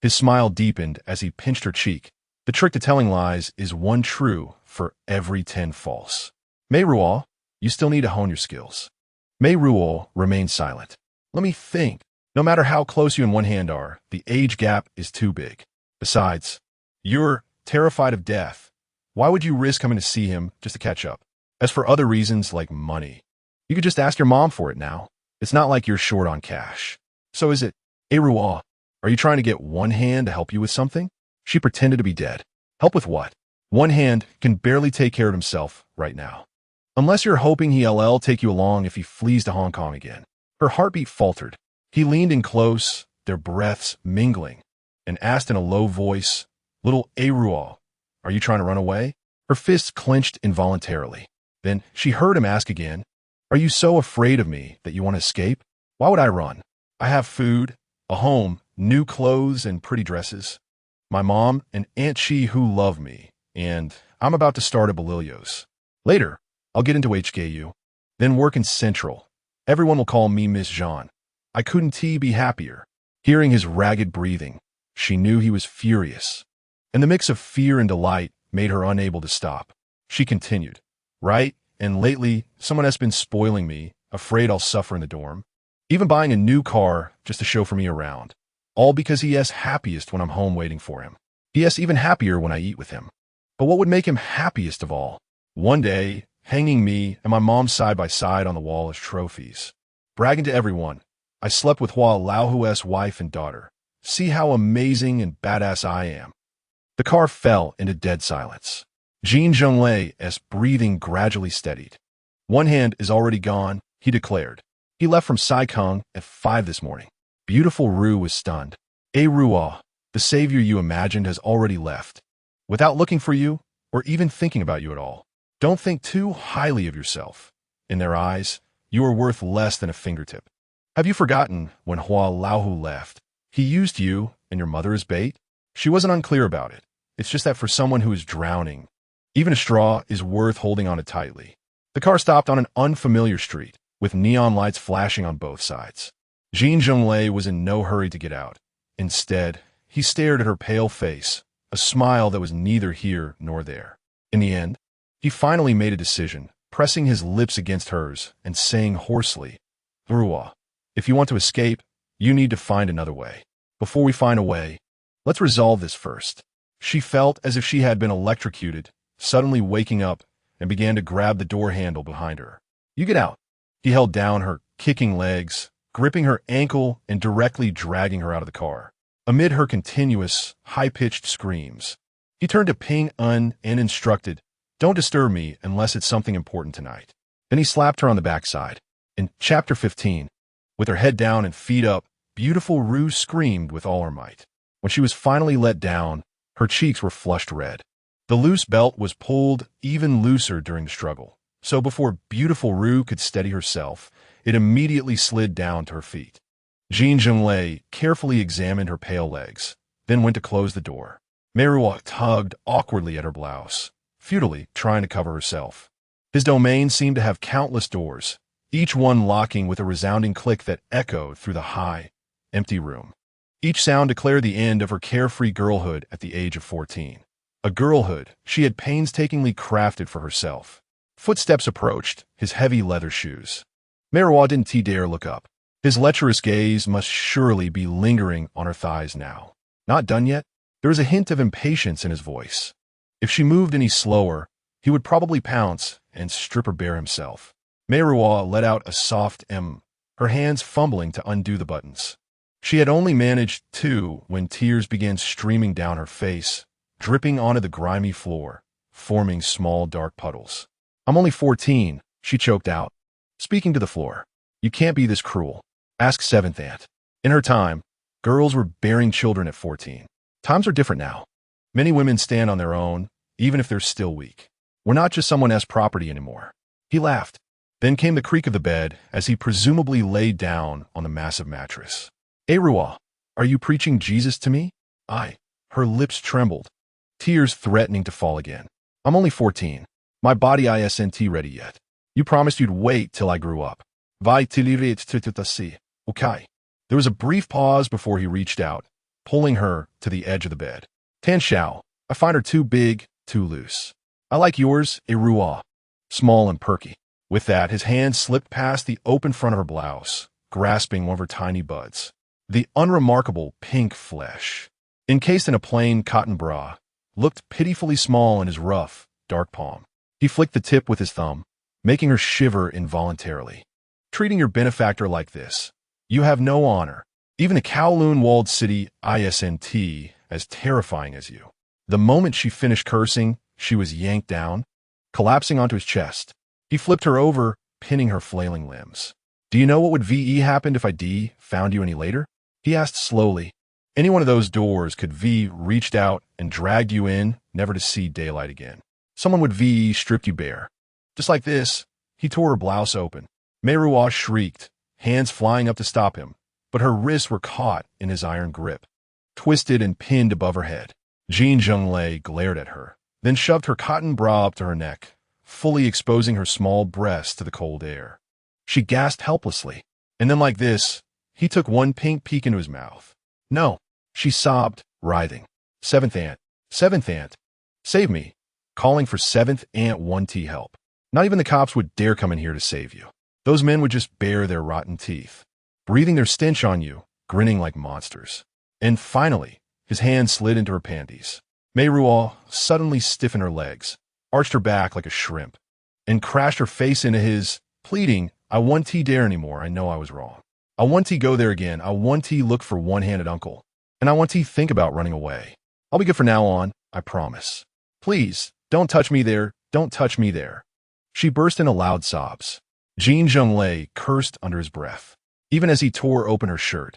His smile deepened as he pinched her cheek. The trick to telling lies is 1 true for every 10 false. Meiruo, you still need to hone your skills. Meiruo remained silent. Let me think. No matter how close you and one hand are, the age gap is too big. Besides, you're terrified of death. Why would you risk coming to see him just to catch up? As for other reasons like money, you could just ask your mom for it now. It's not like you're short on cash. So is it, Meiruo, are you trying to get one hand to help you with something? She pretended to be dead. Help with what? One hand can barely take care of himself right now. Unless you're hoping he'll take you along if he flees to Hong Kong again. Her heartbeat faltered. He leaned in close, their breaths mingling, and asked in a low voice, Little Meiruo, are you trying to run away? Her fists clenched involuntarily. Then she heard him ask again, Are you so afraid of me that you want to escape? Why would I run? I have food, a home, new clothes, and pretty dresses. My mom and Aunt Chi who love me, and I'm about to start a Balilios. Later, I'll get into HKU, then work in Central. Everyone will call me Miss Zhan. I couldn't be happier. Hearing his ragged breathing, she knew he was furious, and the mix of fear and delight made her unable to stop. She continued, Right, and lately, someone has been spoiling me, afraid I'll suffer in the dorm. Even buying a new car just to chauffeur me around. All because he is happiest when I'm home waiting for him. He is even happier when I eat with him. But what would make him happiest of all? One day, hanging me and my mom side by side on the wall as trophies. Bragging to everyone, I slept with Hua Laohu's wife and daughter. See how amazing and badass I am. The car fell into dead silence. Jin Zhenglei's breathing gradually steadied. One hand is already gone, he declared. He left from Saikang at 5 this morning. Beautiful Ru was stunned. Meiruo, the savior you imagined has already left. Without looking for you, or even thinking about you at all. Don't think too highly of yourself. In their eyes, you are worth less than a fingertip. Have you forgotten when Hua Laohu left? He used you and your mother as bait? She wasn't unclear about it. It's just that for someone who is drowning, even a straw is worth holding on to tightly. The car stopped on an unfamiliar street, with neon lights flashing on both sides. Jin Zhenglei was in no hurry to get out. Instead, he stared at her pale face, a smile that was neither here nor there. In the end, he finally made a decision, pressing his lips against hers and saying hoarsely, "Ruo, if you want to escape, you need to find another way. Before we find a way, let's resolve this first." She felt as if she had been electrocuted, suddenly waking up, and began to grab the door handle behind her. "You get out." He held down her kicking legs, gripping her ankle and directly dragging her out of the car. Amid her continuous, high-pitched screams, he turned to Ping Un and instructed, "Don't disturb me unless it's something important tonight." Then he slapped her on the backside. In Chapter 15, with her head down and feet up, beautiful Rue screamed with all her might. When she was finally let down, her cheeks were flushed red. The loose belt was pulled even looser during the struggle, so before beautiful Rue could steady herself, it immediately slid down to her feet. Jin Zhenglei carefully examined her pale legs, then went to close the door. Meiruo tugged awkwardly at her blouse, futilely trying to cover herself. His domain seemed to have countless doors, each one locking with a resounding click that echoed through the high, empty room. Each sound declared the end of her carefree girlhood at the age of 14. A girlhood she had painstakingly crafted for herself. Footsteps approached, his heavy leather shoes. Meiruo didn't dare look up. His lecherous gaze must surely be lingering on her thighs now. Not done yet? There was a hint of impatience in his voice. If she moved any slower, he would probably pounce and strip her bare himself. Meiruo let out a soft her hands fumbling to undo the buttons. She had only managed two when tears began streaming down her face, dripping onto the grimy floor, forming small dark puddles. "I'm only 14, she choked out, speaking to the floor. "You can't be this cruel. Ask Seventh Aunt." In her time, girls were bearing children at 14. Times are different now. Many women stand on their own, even if they're still weak. We're not just someone else's property anymore. He laughed. Then came the creak of the bed as he presumably laid down on the massive mattress. "Ruo, are you preaching Jesus to me?" Her lips trembled, tears threatening to fall again. "I'm only 14. My body isn't ready yet. You promised you'd wait till I grew up. Okay." There was a brief pause before he reached out, pulling her to the edge of the bed. "Tan Xiao, I find her too big, too loose. I like yours, Ruo, small and perky." With that, his hand slipped past the open front of her blouse, grasping one of her tiny buds. The unremarkable pink flesh, encased in a plain cotton bra, looked pitifully small in his rough, dark palm. He flicked the tip with his thumb, making her shiver involuntarily. "Treating your benefactor like this. You have no honor. Even a Kowloon-walled city isn't as terrifying as you." The moment she finished cursing, she was yanked down, collapsing onto his chest. He flipped her over, pinning her flailing limbs. "Do you know what would happen if I found you any later?" He asked slowly. Any one of those doors could reached out and dragged you in, never to see daylight again. Someone would stripped you bare. Just like this. He tore her blouse open. Meiruo shrieked, hands flying up to stop him, but her wrists were caught in his iron grip, twisted and pinned above her head. Jin Zhenglei glared at her, then shoved her cotton bra up to her neck, fully exposing her small breasts to the cold air. She gasped helplessly, and then like this, he took one pink peek into his mouth. "No," she sobbed, writhing. Seventh Aunt, save me," calling for Seventh Aunt 1T help. Not even the cops would dare come in here to save you. Those men would just bare their rotten teeth, breathing their stench on you, grinning like monsters. And finally, his hand slid into her panties. Meiruo suddenly stiffened her legs, arched her back like a shrimp, and crashed her face into his, pleading, "I 1T dare anymore, I know I was wrong. I 1T go there again, I 1T look for one-handed uncle, and I 1T think about running away. I'll be good from now on, I promise. Please, don't touch me there, don't touch me there." She burst into loud sobs. Jin Zhenglei cursed under his breath, even as he tore open her shirt.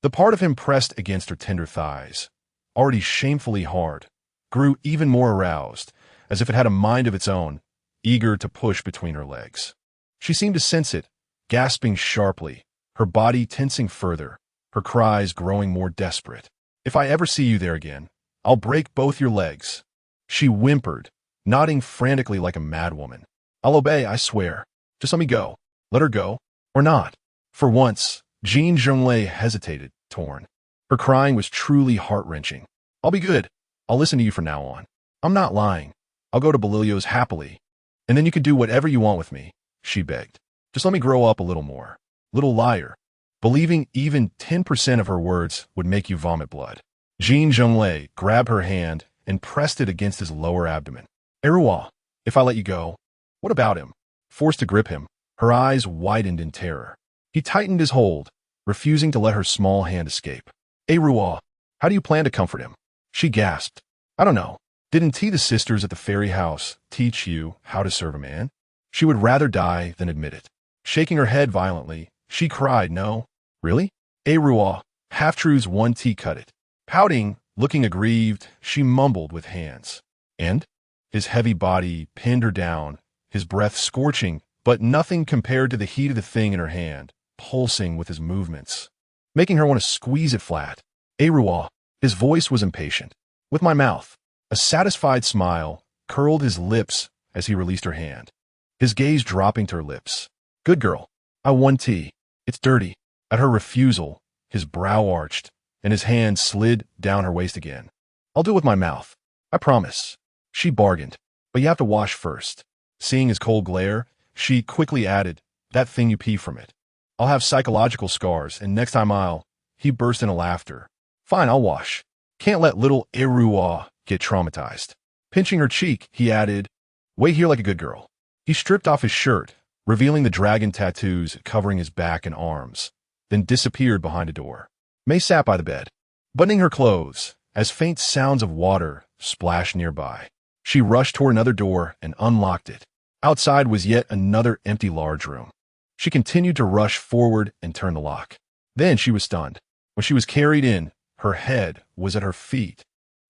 The part of him pressed against her tender thighs, already shamefully hard, grew even more aroused, as if it had a mind of its own, eager to push between her legs. She seemed to sense it, gasping sharply, her body tensing further, her cries growing more desperate. "If I ever see you there again, I'll break both your legs." She whimpered, nodding frantically like a madwoman. "I'll obey, I swear. Just let me go." Let her go, or not. For once, Jin Zhenglei hesitated, torn. Her crying was truly heart-wrenching. "I'll be good. I'll listen to you from now on. I'm not lying. I'll go to Balilio's happily. And then you can do whatever you want with me," she begged. "Just let me grow up a little more." Little liar. Believing even 10% of her words would make you vomit blood. Jin Zhenglei grabbed her hand and pressed it against his lower abdomen. "Meiruo, if I let you go, what about him?" Forced to grip him, her eyes widened in terror. He tightened his hold, refusing to let her small hand escape. "Meiruo, how do you plan to comfort him?" She gasped. "I don't know. Didn't the sisters at the fairy house teach you how to serve a man?" She would rather die than admit it. Shaking her head violently, she cried, "No." "Really?" Meiruo, half-truths one T cut it. Pouting, looking aggrieved, she mumbled with hands. And? His heavy body pinned her down, his breath scorching, but nothing compared to the heat of the thing in her hand, pulsing with his movements, making her want to squeeze it flat. "Meiruo," his voice was impatient. "With my mouth." A satisfied smile curled his lips as he released her hand, his gaze dropping to her lips. "Good girl. I won T. It's dirty." At her refusal, his brow arched, and his hand slid down her waist again. "I'll do it with my mouth. I promise." She bargained. "But you have to wash first." Seeing his cold glare, she quickly added, "That thing you pee from it. I'll have psychological scars, and next time I'll—" He burst into laughter. "Fine, I'll wash. Can't let little Meiruo get traumatized." Pinching her cheek, he added, "Wait here like a good girl." He stripped off his shirt, revealing the dragon tattoos covering his back and arms, then disappeared behind a door. Mei sat by the bed, buttoning her clothes, as faint sounds of water splashed nearby. She rushed toward another door and unlocked it. Outside was yet another empty large room. She continued to rush forward and turn the lock. Then she was stunned. When she was carried in, her head was at her feet,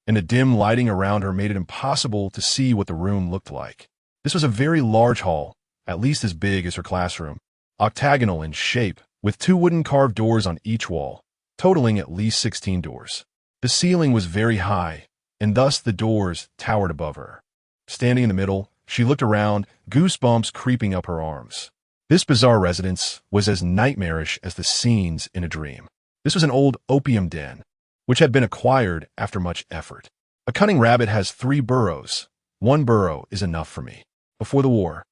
and the dim lighting around her made it impossible to see what the room looked like. This was a very large hall, at least as big as her classroom, octagonal in shape, with 2 wooden carved doors on each wall, totaling at least 16 doors. The ceiling was very high, and thus the doors towered above her. Standing in the middle, she looked around, goosebumps creeping up her arms. This bizarre residence was as nightmarish as the scenes in a dream. This was an old opium den, which had been acquired after much effort. A cunning rabbit has 3 burrows. 1 burrow is enough for me. Before the war,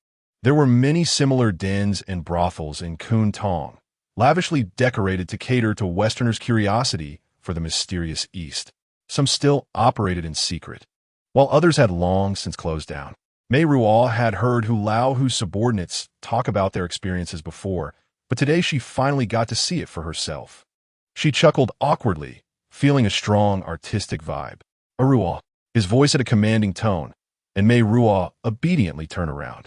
there were many similar dens and brothels in Kun Tong, lavishly decorated to cater to Westerners' curiosity for the mysterious East. Some still operated in secret, while others had long since closed down. Meiruo had heard Hu's subordinates talk about their experiences before, but today she finally got to see it for herself. She chuckled awkwardly, feeling a strong artistic vibe. "Meiruo," his voice had a commanding tone, and Meiruo obediently turned around.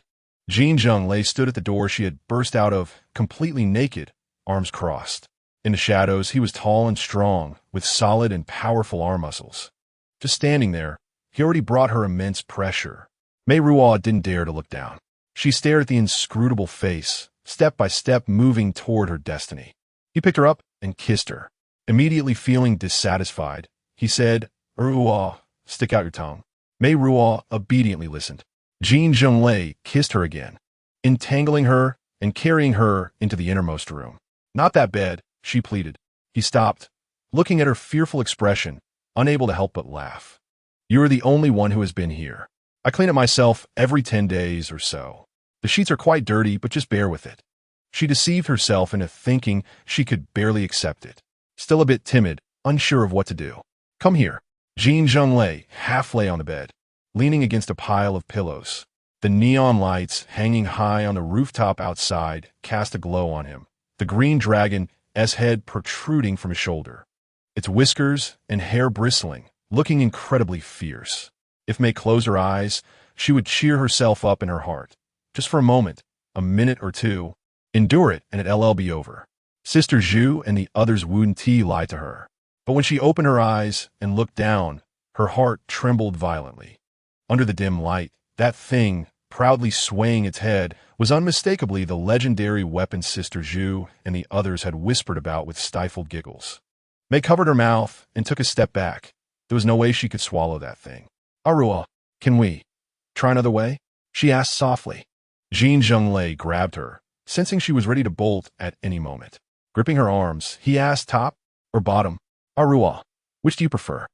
Jin Zhenglei stood at the door she had burst out of, completely naked, arms crossed. In the shadows, he was tall and strong, with solid and powerful arm muscles. Just standing there, he already brought her immense pressure. Meiruo didn't dare to look down. She stared at the inscrutable face, step by step moving toward her destiny. He picked her up and kissed her. Immediately feeling dissatisfied, he said, "Meiruo, stick out your tongue." Meiruo obediently listened. Jin Zhenglei kissed her again, entangling her and carrying her into the innermost room. "Not that bed," she pleaded. He stopped, looking at her fearful expression, unable to help but laugh. "You are the only one who has been here. I clean it myself every 10 days or so. The sheets are quite dirty, but just bear with it." She deceived herself into thinking she could barely accept it. Still a bit timid, unsure of what to do. "Come here." Jin Zhenglei half lay on the bed, leaning against a pile of pillows. The neon lights hanging high on the rooftop outside cast a glow on him, the green dragon's head protruding from his shoulder, its whiskers and hair bristling, looking incredibly fierce. If Mei closed her eyes, she would cheer herself up in her heart. Just for a moment, a minute or two. Endure it and it'll be over. Sister Zhu and the others wouldn't lie to her. But when she opened her eyes and looked down, her heart trembled violently. Under the dim light, that thing proudly swaying its head, was unmistakably the legendary weapon Sister Zhu and the others had whispered about with stifled giggles. Mei covered her mouth and took a step back. There was no way she could swallow that thing. "Aruo, can we try another way?" she asked softly. Jin Zhenglei grabbed her, sensing she was ready to bolt at any moment. Gripping her arms, he asked, "Top or bottom? Aruo, which do you prefer?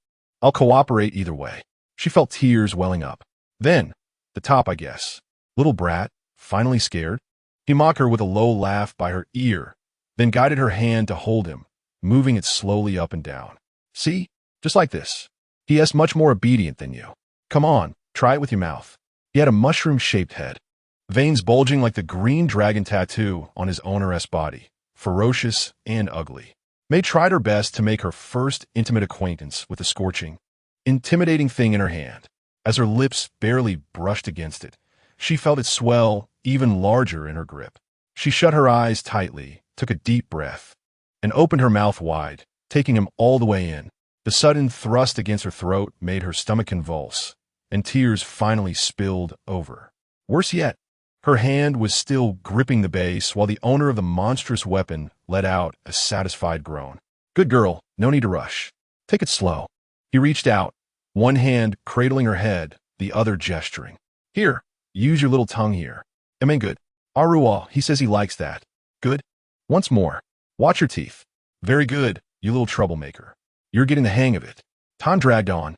I'll cooperate either way." She felt tears welling up. "Then, the top, I guess. Little brat, finally scared?" He mocked her with a low laugh by her ear, then guided her hand to hold him, moving it slowly up and down. "See? Just like this. He is much more obedient than you. Come on, try it with your mouth." He had a mushroom-shaped head, veins bulging like the green dragon tattoo on his owner's body, ferocious and ugly. Mei tried her best to make her first intimate acquaintance with the scorching, intimidating thing in her hand. As her lips barely brushed against it, she felt it swell even larger in her grip. She shut her eyes tightly, took a deep breath, and opened her mouth wide, taking him all the way in. The sudden thrust against her throat made her stomach convulse, and tears finally spilled over. Worse yet, her hand was still gripping the base while the owner of the monstrous weapon let out a satisfied groan. "Good girl, no need to rush. Take it slow." He reached out, one hand cradling her head, the other gesturing. "Here, use your little tongue here. Am I good? Aruo, he says he likes that. Good? Once more. Watch your teeth. Very good, you little troublemaker. You're getting the hang of it." Time dragged on,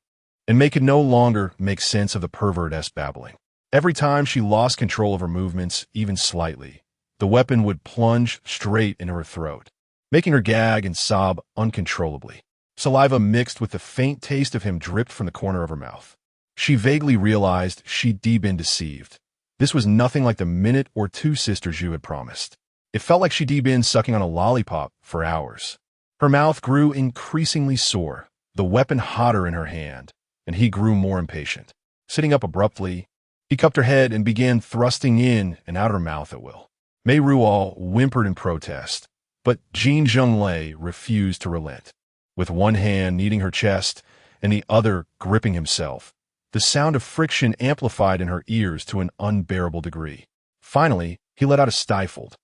and Mei could no longer make sense of the pervert's babbling. Every time she lost control of her movements, even slightly, the weapon would plunge straight into her throat, making her gag and sob uncontrollably. Saliva mixed with the faint taste of him dripped from the corner of her mouth. She vaguely realized she'd been deceived. This was nothing like the minute or two Sister Zhu had promised. It felt like she'd been sucking on a lollipop for hours. Her mouth grew increasingly sore, the weapon hotter in her hand, and he grew more impatient. Sitting up abruptly, he cupped her head and began thrusting in and out her mouth at will. Meiruo whimpered in protest, but Jin Zhenglei refused to relent. With one hand kneading her chest and the other gripping himself, the sound of friction amplified in her ears to an unbearable degree. Finally, he let out a stifled,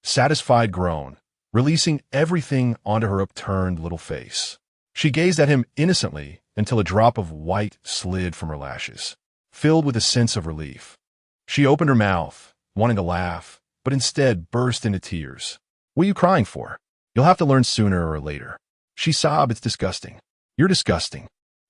satisfied groan, releasing everything onto her upturned little face. She gazed at him innocently until a drop of white slid from her lashes, filled with a sense of relief. She opened her mouth, wanting to laugh, but instead burst into tears. "What are you crying for? You'll have to learn sooner or later." She sobbed, "It's disgusting. You're disgusting."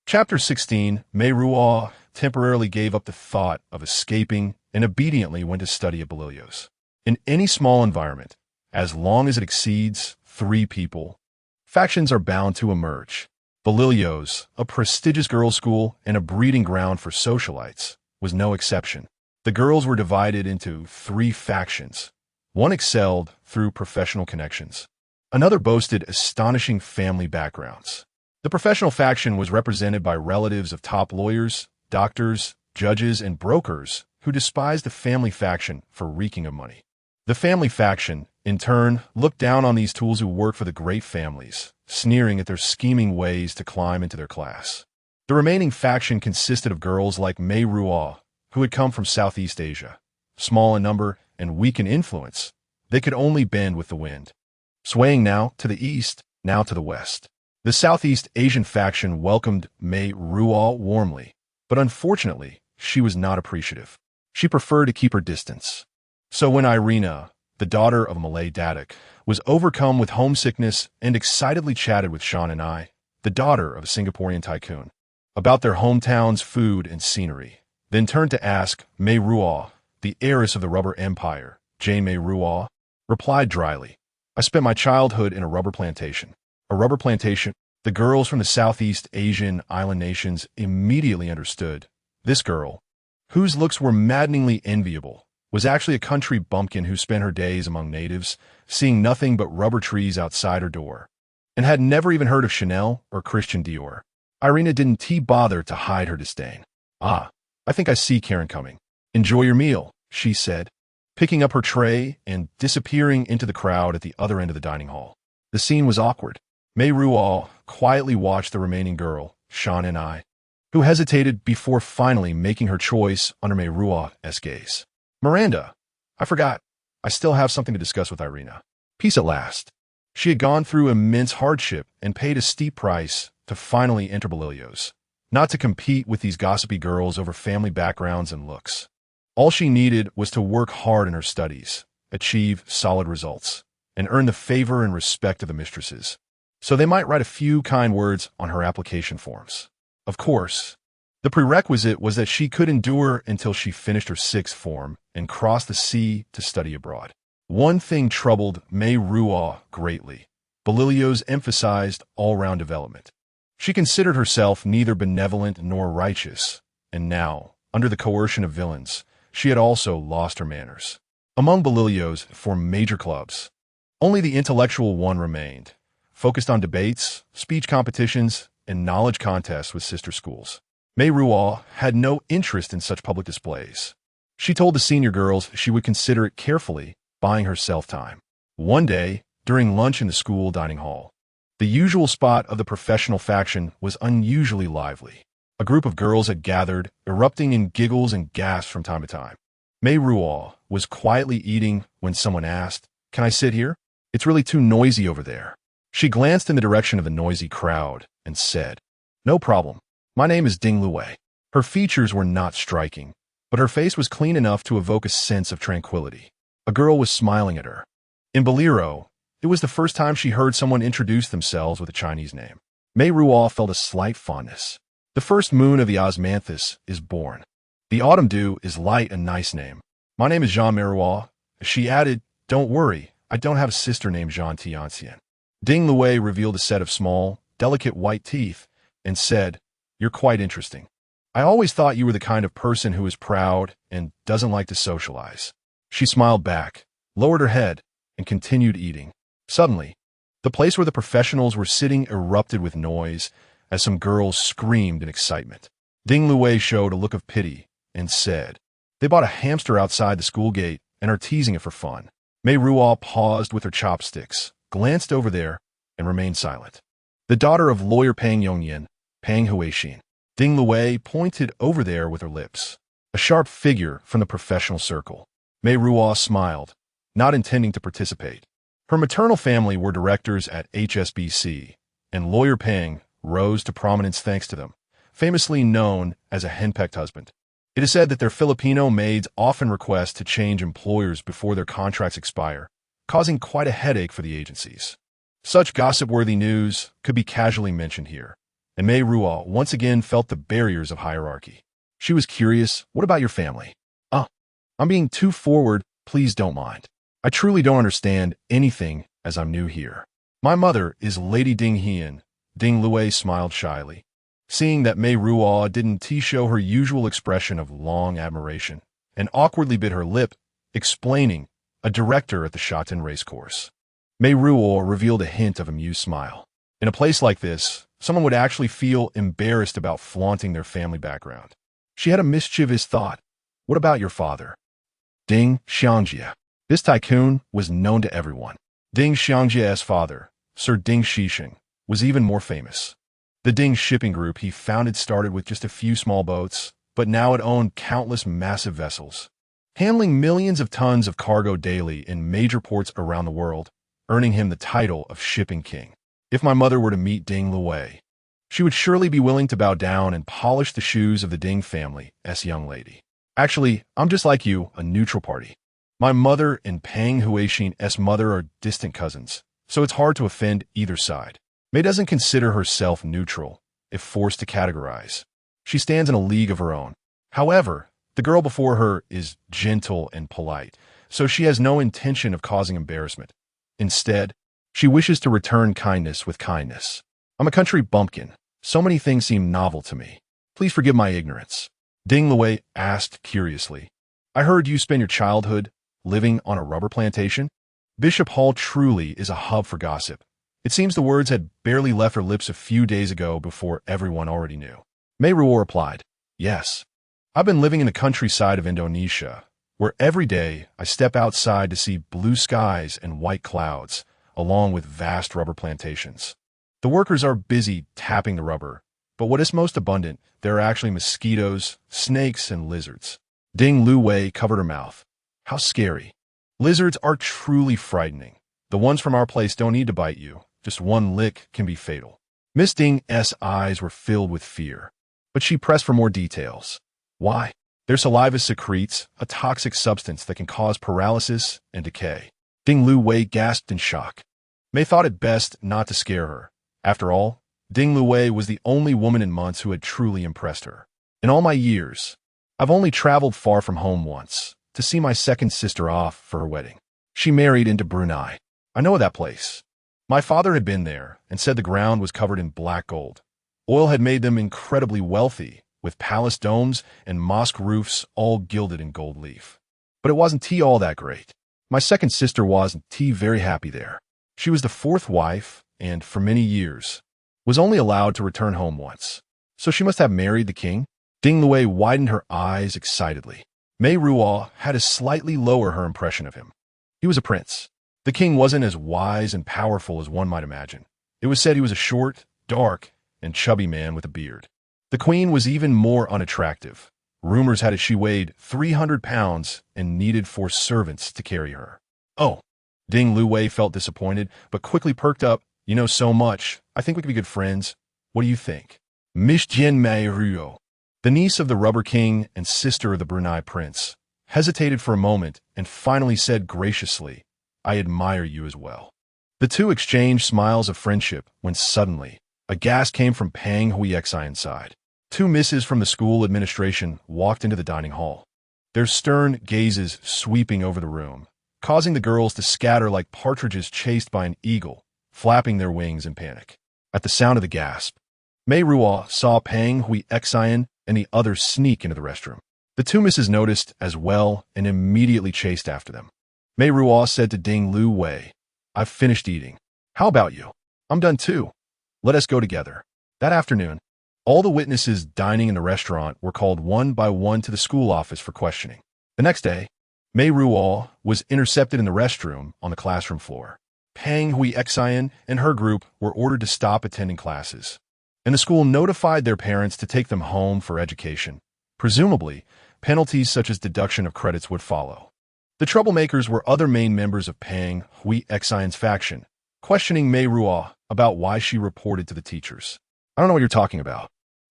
Chapter 16, Meiruo temporarily gave up the thought of escaping and obediently went to study at Berlioz. In any small environment, as long as it exceeds 3 people, factions are bound to emerge. Berlioz, a prestigious girls' school and a breeding ground for socialites, was no exception. The girls were divided into 3 factions. One excelled through professional connections. Another boasted astonishing family backgrounds. The professional faction was represented by relatives of top lawyers, doctors, judges, and brokers who despised the family faction for reeking of money. The family faction, in turn, looked down on these tools who work for the great families, sneering at their scheming ways to climb into their class. The remaining faction consisted of girls like Meiruo, who had come from Southeast Asia. Small in number and weak in influence, they could only bend with the wind, swaying now to the east, now to the west. The Southeast Asian faction welcomed Meiruo warmly, but unfortunately, she was not appreciative. She preferred to keep her distance. So when Irina, the daughter of a Malay datuk, was overcome with homesickness and excitedly chatted with Shan and I, the daughter of a Singaporean tycoon, about their hometown's food and scenery, then turned to ask Meiruo, the heiress of the rubber empire, Jane Meiruo, replied dryly, "I spent my childhood in a rubber plantation." A rubber plantation? The girls from the Southeast Asian island nations immediately understood. This girl, whose looks were maddeningly enviable, was actually a country bumpkin who spent her days among natives, seeing nothing but rubber trees outside her door, and had never even heard of Chanel or Christian Dior. Irina didn't bother to hide her disdain. "Ah, I think I see Karen coming. Enjoy your meal," she said, picking up her tray and disappearing into the crowd at the other end of the dining hall. The scene was awkward. Meiruo quietly watched the remaining girl, Shan and I, who hesitated before finally making her choice under Meiruo's gaze. Miranda, I forgot. I still have something to discuss with Irina. Peace at last. She had gone through immense hardship and paid a steep price to finally enter Balilio's, not to compete with these gossipy girls over family backgrounds and looks. All she needed was to work hard in her studies, achieve solid results, and earn the favor and respect of the mistresses, so they might write a few kind words on her application forms. Of course, the prerequisite was that she could endure until she finished her sixth form and crossed the sea to study abroad. One thing troubled Meiruo greatly. Balilio's emphasized all-round development. She considered herself neither benevolent nor righteous, and now, under the coercion of villains, she had also lost her manners. Among Balilio's four major clubs, only the intellectual one remained, focused on debates, speech competitions, and knowledge contests with sister schools. Meiruo had no interest in such public displays. She told the senior girls she would consider it carefully, buying herself time. One day, during lunch in the school dining hall, the usual spot of the professional faction was unusually lively. A group of girls had gathered, erupting in giggles and gasps from time to time. Meiruo was quietly eating when someone asked, "Can I sit here? It's really too noisy over there." She glanced in the direction of the noisy crowd and said, "No problem. My name is Ding Lue." Her features were not striking, but her face was clean enough to evoke a sense of tranquility. A girl was smiling at her. In Baliro, it was the first time she heard someone introduce themselves with a Chinese name. Meiruo felt a slight fondness. The first moon of the osmanthus is born. The autumn dew is light and nice name. My name is Zhan Meiruo. She added, "Don't worry, I don't have a sister named Zhan Tianxian." Ding Lue revealed a set of small, delicate white teeth and said, "You're quite interesting. I always thought you were the kind of person who is proud and doesn't like to socialize." She smiled back, lowered her head, and continued eating. Suddenly, the place where the professionals were sitting erupted with noise as some girls screamed in excitement. Ding Lue showed a look of pity and said, "They bought a hamster outside the school gate and are teasing it for fun." Meiruo paused with her chopsticks, glanced over there, and remained silent. The daughter of lawyer Pang Yongyan, Pang Huixin. Ding Lue pointed over there with her lips. A sharp figure from the professional circle. Meiruo smiled, not intending to participate. Her maternal family were directors at HSBC, and lawyer Pang rose to prominence thanks to them, famously known as a henpecked husband. It is said that their Filipino maids often request to change employers before their contracts expire, causing quite a headache for the agencies. Such gossip-worthy news could be casually mentioned here, and Meiruo once again felt the barriers of hierarchy. She was curious, "What about your family?" I'm being too forward, please don't mind. I truly don't understand anything as I'm new here. My mother is Lady Ding Hian." Ding Lue smiled shyly, seeing that Meiruo didn't show her usual expression of long admiration, and awkwardly bit her lip, explaining, "A director at the Shatin racecourse." Meiruo revealed a hint of amused smile. In a place like this, someone would actually feel embarrassed about flaunting their family background. She had a mischievous thought. "What about your father?" Ding Xiangjie. This tycoon was known to everyone. Ding Xiangjie's father, Sir Ding Shisheng, was even more famous. The Ding shipping group he founded started with just a few small boats, but now it owned countless massive vessels, handling millions of tons of cargo daily in major ports around the world, earning him the title of Shipping King. If my mother were to meet Ding Lue, she would surely be willing to bow down and polish the shoes of the Ding family's young lady. Actually, I'm just like you, a neutral party. My mother and Pang Huixin's mother are distant cousins, so it's hard to offend either side. Mei doesn't consider herself neutral, if forced to categorize. She stands in a league of her own. However, the girl before her is gentle and polite, so she has no intention of causing embarrassment. Instead, she wishes to return kindness with kindness. I'm a country bumpkin. So many things seem novel to me. Please forgive my ignorance. Ding Lue asked curiously, "I heard you spent your childhood living on a rubber plantation?" Bishop Hall truly is a hub for gossip. It seems the words had barely left her lips a few days ago before everyone already knew. Meiruo replied, "Yes. I've been living in the countryside of Indonesia, where every day I step outside to see blue skies and white clouds, along with vast rubber plantations. The workers are busy tapping the rubber, But what is most abundant, there are actually mosquitoes, snakes, and lizards. Ding Lu Wei covered her mouth. How scary. Lizards are truly frightening. The ones from our place don't need to bite you. Just one lick can be fatal. Miss Ding's eyes were filled with fear, but she pressed for more details. Why? Their saliva secretes a toxic substance that can cause paralysis and decay. Ding Lu Wei gasped in shock. May thought it best not to scare her. After all, Ding Lu Wei was the only woman in months who had truly impressed her. In all my years, I've only traveled far from home once, to see my second sister off for her wedding. She married into Brunei. I know of that place. My father had been there and said the ground was covered in black gold. Oil had made them incredibly wealthy, with palace domes and mosque roofs all gilded in gold leaf. But it wasn't all that great. My second sister wasn't very happy there. She was the fourth wife and, for many years, was only allowed to return home once. So she must have married the king? Ding Lu Wei widened her eyes excitedly. Meiruo had to slightly lower her impression of him. He was a prince. The king wasn't as wise and powerful as one might imagine. It was said he was a short, dark, and chubby man with a beard. The queen was even more unattractive. Rumors had it she weighed 300 pounds and needed 4 servants to carry her. Oh, Ding Lu Wei felt disappointed, but quickly perked up. You know so much. I think we could be good friends. What do you think? Miss Zhan Meiruo, the niece of the Rubber King and sister of the Brunei prince, hesitated for a moment and finally said graciously, I admire you as well. The two exchanged smiles of friendship when suddenly a gasp came from Pang Huixi inside. 2 misses from the school administration walked into the dining hall, their stern gazes sweeping over the room, causing the girls to scatter like partridges chased by an eagle, flapping their wings in panic. At the sound of the gasp, Meiruo saw Pang Huixi and the others sneak into the restroom. The 2 misses noticed as well and immediately chased after them. Meiruo said to Ding Lu Wei, I've finished eating. How about you? I'm done too. Let us go together. That afternoon, all the witnesses dining in the restaurant were called one by one to the school office for questioning. The next day, Meiruo was intercepted in the restroom on the classroom floor. Pang Huixi and her group were ordered to stop attending classes, and the school notified their parents to take them home for education. Presumably, penalties such as deduction of credits would follow. The troublemakers were other main members of Pang Huixi's faction, questioning Meiruo about why she reported to the teachers. I don't know what you're talking about.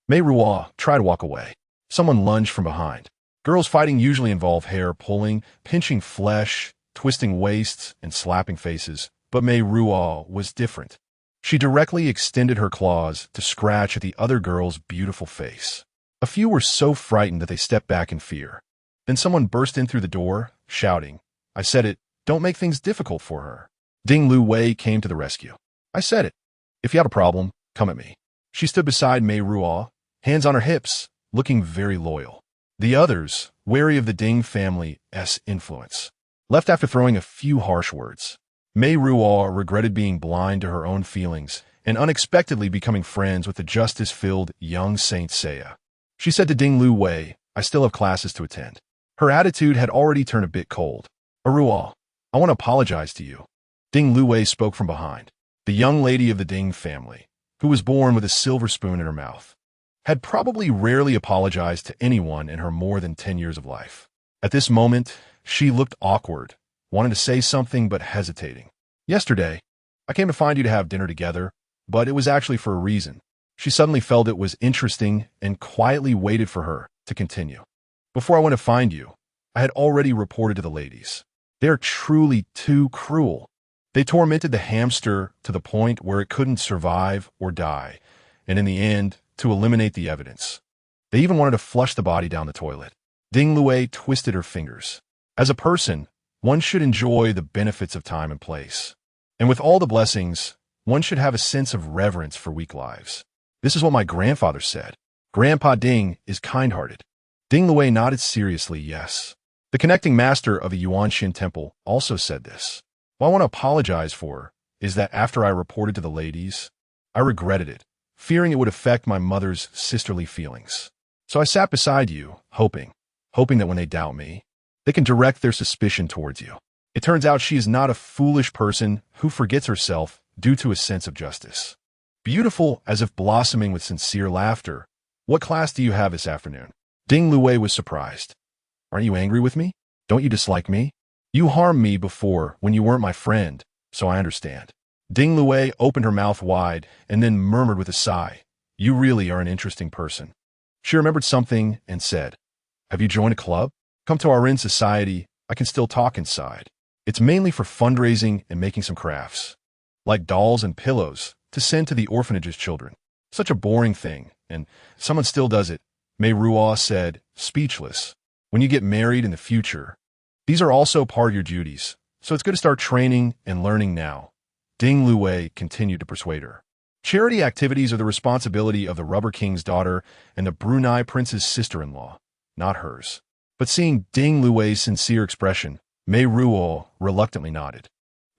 Meiruo tried to walk away. Someone lunged from behind. Girls fighting usually involve hair pulling, pinching flesh, twisting waists, and slapping faces, but Meiruo was different. She directly extended her claws to scratch at the other girl's beautiful face. A few were so frightened that they stepped back in fear. Then someone burst in through the door, shouting, I said it, don't make things difficult for her. Ding Lu Wei came to the rescue. I said it. If you have a problem, come at me. She stood beside Meiruo, hands on her hips, looking very loyal. The others, wary of the Ding family's influence, left after throwing a few harsh words. Meiruo regretted being blind to her own feelings and unexpectedly becoming friends with the justice-filled young Saint Seiya. She said to Ding Lu Wei, I still have classes to attend. Her attitude had already turned a bit cold. Aruo, I want to apologize to you. Ding Lu Wei spoke from behind. The young lady of the Ding family, who was born with a silver spoon in her mouth, had probably rarely apologized to anyone in her more than 10 years of life. At this moment, she looked awkward, wanting to say something but hesitating. Yesterday, I came to find you to have dinner together, but it was actually for a reason. She suddenly felt it was interesting and quietly waited for her to continue. Before I went to find you, I had already reported to the ladies. They are truly too cruel. They tormented the hamster to the point where it couldn't survive or die, and in the end, to eliminate the evidence. They even wanted to flush the body down the toilet. Ding Lu Wei twisted her fingers. As a person, one should enjoy the benefits of time and place. And with all the blessings, one should have a sense of reverence for weak lives. This is what my grandfather said. Grandpa Ding is kind-hearted. Ding Lu Wei nodded seriously, yes. The connecting master of the Yuanshan temple also said this. What I want to apologize for is that after I reported to the ladies, I regretted it, fearing it would affect my mother's sisterly feelings. So I sat beside you, hoping that when they doubt me, they can direct their suspicion towards you. It turns out she is not a foolish person who forgets herself due to a sense of justice. beautiful as if blossoming with sincere laughter. What class do you have this afternoon? Ding Luwei was surprised. Aren't you angry with me? Don't you dislike me? You harmed me before when you weren't my friend, so I understand. Ding Luwei opened her mouth wide and then murmured with a sigh, You really are an interesting person. She remembered something and said, Have you joined a club? Come to our Rin society. I can still talk inside. It's mainly for fundraising and making some crafts, like dolls and pillows, to send to the orphanage's children. Such a boring thing, and someone still does it, Meiruo said, speechless. When you get married in the future, these are also part of your duties, so it's good to start training and learning now. Ding Luwei continued to persuade her. Charity activities are the responsibility of the Rubber King's daughter and the Brunei Prince's sister-in-law, not hers. But seeing Ding Luwei's sincere expression, Meiruo reluctantly nodded.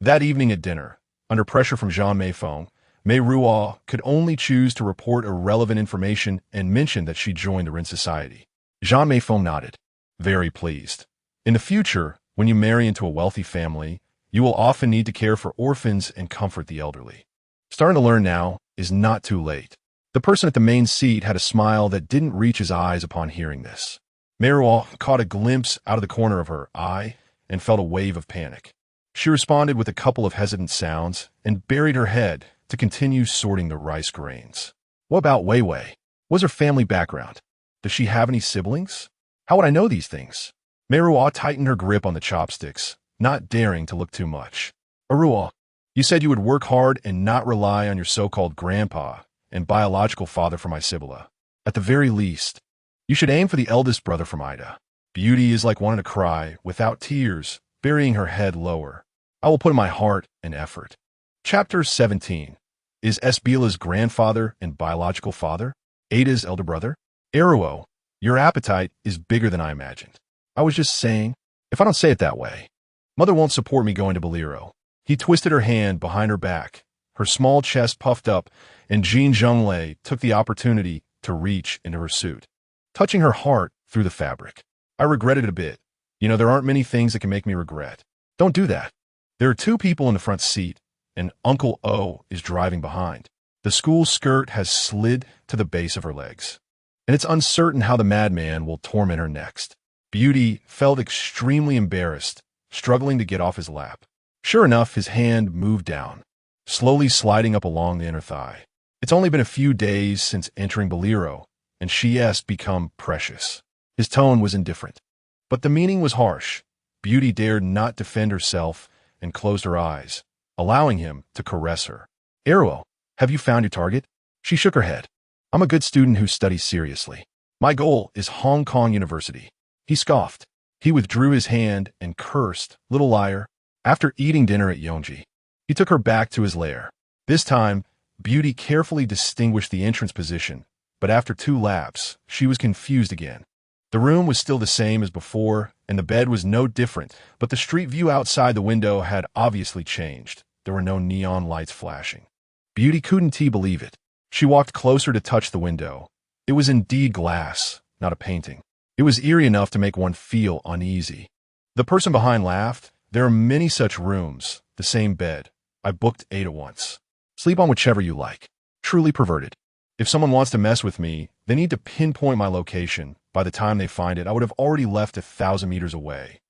That evening at dinner, under pressure from Zhan Meiruo, Meiruo could only choose to report irrelevant information and mention that she joined the Rin Society. Zhan Meiruo nodded, very pleased. In the future, when you marry into a wealthy family, you will often need to care for orphans and comfort the elderly. Starting to learn now is not too late. The person at the main seat had a smile that didn't reach his eyes upon hearing this. Meiruo caught a glimpse out of the corner of her eye and felt a wave of panic. She responded with a couple of hesitant sounds and buried her head to continue sorting the rice grains. What about Wei Wei? What's her family background? Does she have any siblings? How would I know these things? Meiruo tightened her grip on the chopsticks, not daring to look too much. Aruo, you said you would work hard and not rely on your so-called grandpa and biological father for my Sibylla. At the very least, you should aim for the eldest brother from Ida. Beauty is like wanting to cry, without tears, burying her head lower. I will put in my heart and effort. Chapter 17. Is Esbila's grandfather and biological father? Ada's elder brother? Aruo, your appetite is bigger than I imagined. I was just saying, if I don't say it that way, Mother won't support me going to Bolero. He twisted her hand behind her back, her small chest puffed up, and Jin Zhenglei took the opportunity to reach into her suit, touching her heart through the fabric. I regretted it a bit. You know, there aren't many things that can make me regret. Don't do that. There are two people in the front seat, and Uncle O is driving behind. The school skirt has slid to the base of her legs, and it's uncertain how the madman will torment her next. Beauty felt extremely embarrassed, struggling to get off his lap. Sure enough, his hand moved down, slowly sliding up along the inner thigh. It's only been a few days since entering Bolero, and she has become precious. His tone was indifferent, but the meaning was harsh. Beauty dared not defend herself and closed her eyes, allowing him to caress her. Aruo, have you found your target? She shook her head. I'm a good student who studies seriously. My goal is Hong Kong University. He scoffed. He withdrew his hand and cursed, little liar. After eating dinner at Yongji, he took her back to his lair. This time, Beauty carefully distinguished the entrance position, but after 2 laps, she was confused again. The room was still the same as before, and the bed was no different, but the street view outside the window had obviously changed. There were no neon lights flashing. Beauty couldn't believe it. She walked closer to touch the window. It was indeed glass, not a painting. It was eerie enough to make one feel uneasy. The person behind laughed. There are many such rooms, the same bed. I booked 8 at once. Sleep on whichever you like. Truly perverted. If someone wants to mess with me, they need to pinpoint my location. By the time they find it, I would have already left 1,000 meters away.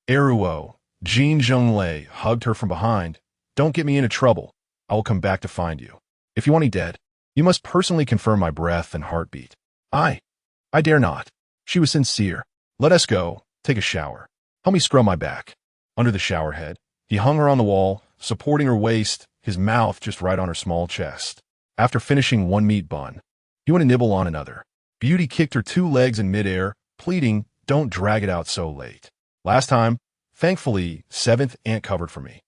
Aruo, Jin Zhenglei hugged her from behind. Don't get me into trouble. I will come back to find you. If you want me dead, you must personally confirm my breath and heartbeat. I dare not. She was sincere. Let us go. Take a shower. Help me scrub my back. Under the shower head, he hung her on the wall, supporting her waist, his mouth just right on her small chest. After finishing 1 meat bun, he went to nibble on another. Beauty kicked her 2 legs in midair, pleading, don't drag it out so late. Last time, thankfully, 7th Aunt covered for me.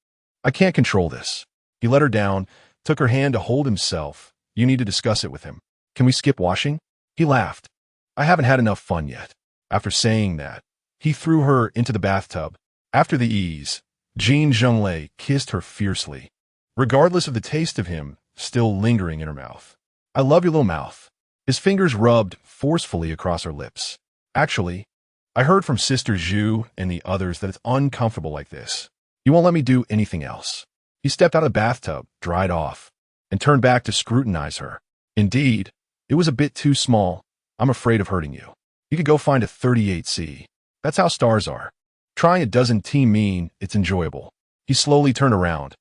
I can't control this. He let her down, took her hand to hold himself. You need to discuss it with him. Can we skip washing? He laughed. I haven't had enough fun yet. After saying that, he threw her into the bathtub. After the ease, Jin Zhenglei kissed her fiercely, regardless of the taste of him still lingering in her mouth. I love your little mouth. His fingers rubbed forcefully across her lips. Actually, I heard from Sister Zhu and the others that it's uncomfortable like this. You won't let me do anything else. He stepped out of the bathtub, dried off. and turned back to scrutinize her. Indeed, it was a bit too small. I'm afraid of hurting you. You could go find a 38C. That's how stars are. Trying it doesn't mean it's enjoyable. He slowly turned around.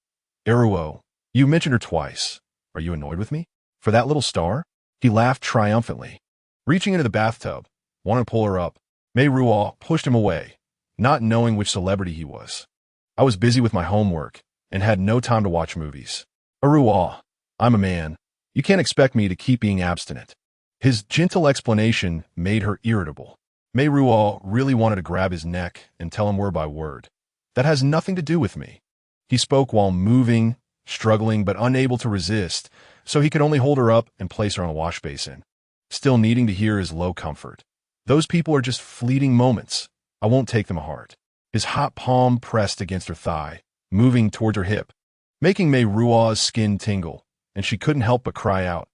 Meiruo, you mentioned her twice. Are you annoyed with me? For that little star? He laughed triumphantly. Reaching into the bathtub, wanting to pull her up, Meiruo pushed him away, not knowing which celebrity he was. I was busy with my homework and had no time to watch movies. Meiruo, I'm a man. You can't expect me to keep being abstinent. His gentle explanation made her irritable. Meiruo really wanted to grab his neck and tell him word by word. That has nothing to do with me. He spoke while moving, struggling but unable to resist, so he could only hold her up and place her on a wash basin, still needing to hear his low comfort. Those people are just fleeting moments. I won't take them to heart. His hot palm pressed against her thigh, moving towards her hip, making Meiruo's skin tingle, and she couldn't help but cry out,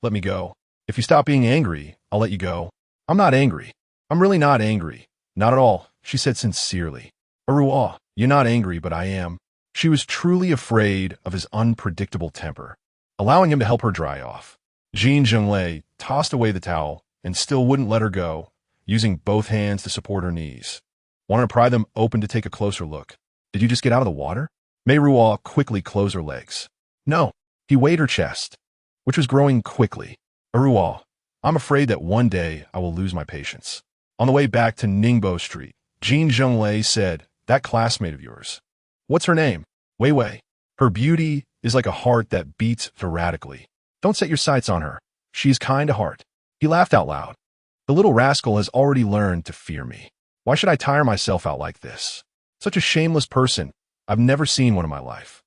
"Let me go. If you stop being angry, I'll let you go." "I'm not angry. I'm really not angry. Not at all," she said sincerely. "Meiruo, you're not angry, but I am." She was truly afraid of his unpredictable temper, allowing him to help her dry off. Jin Zhenglei tossed away the towel and still wouldn't let her go, using both hands to support her knees. Wanted to pry them open to take a closer look. "Did you just get out of the water?" Meiruo quickly closed her legs. "No." He weighed her chest, which was growing quickly. "Meiruo, I'm afraid that one day I will lose my patience." On the way back to Ningbo Street, Jin Zhenglei said, "That classmate of yours. What's her name?" "Wei Wei. Her beauty is like a heart that beats erratically. Don't set your sights on her. She's kind to heart." He laughed out loud. "The little rascal has already learned to fear me. Why should I tire myself out like this? Such a shameless person. I've never seen one in my life."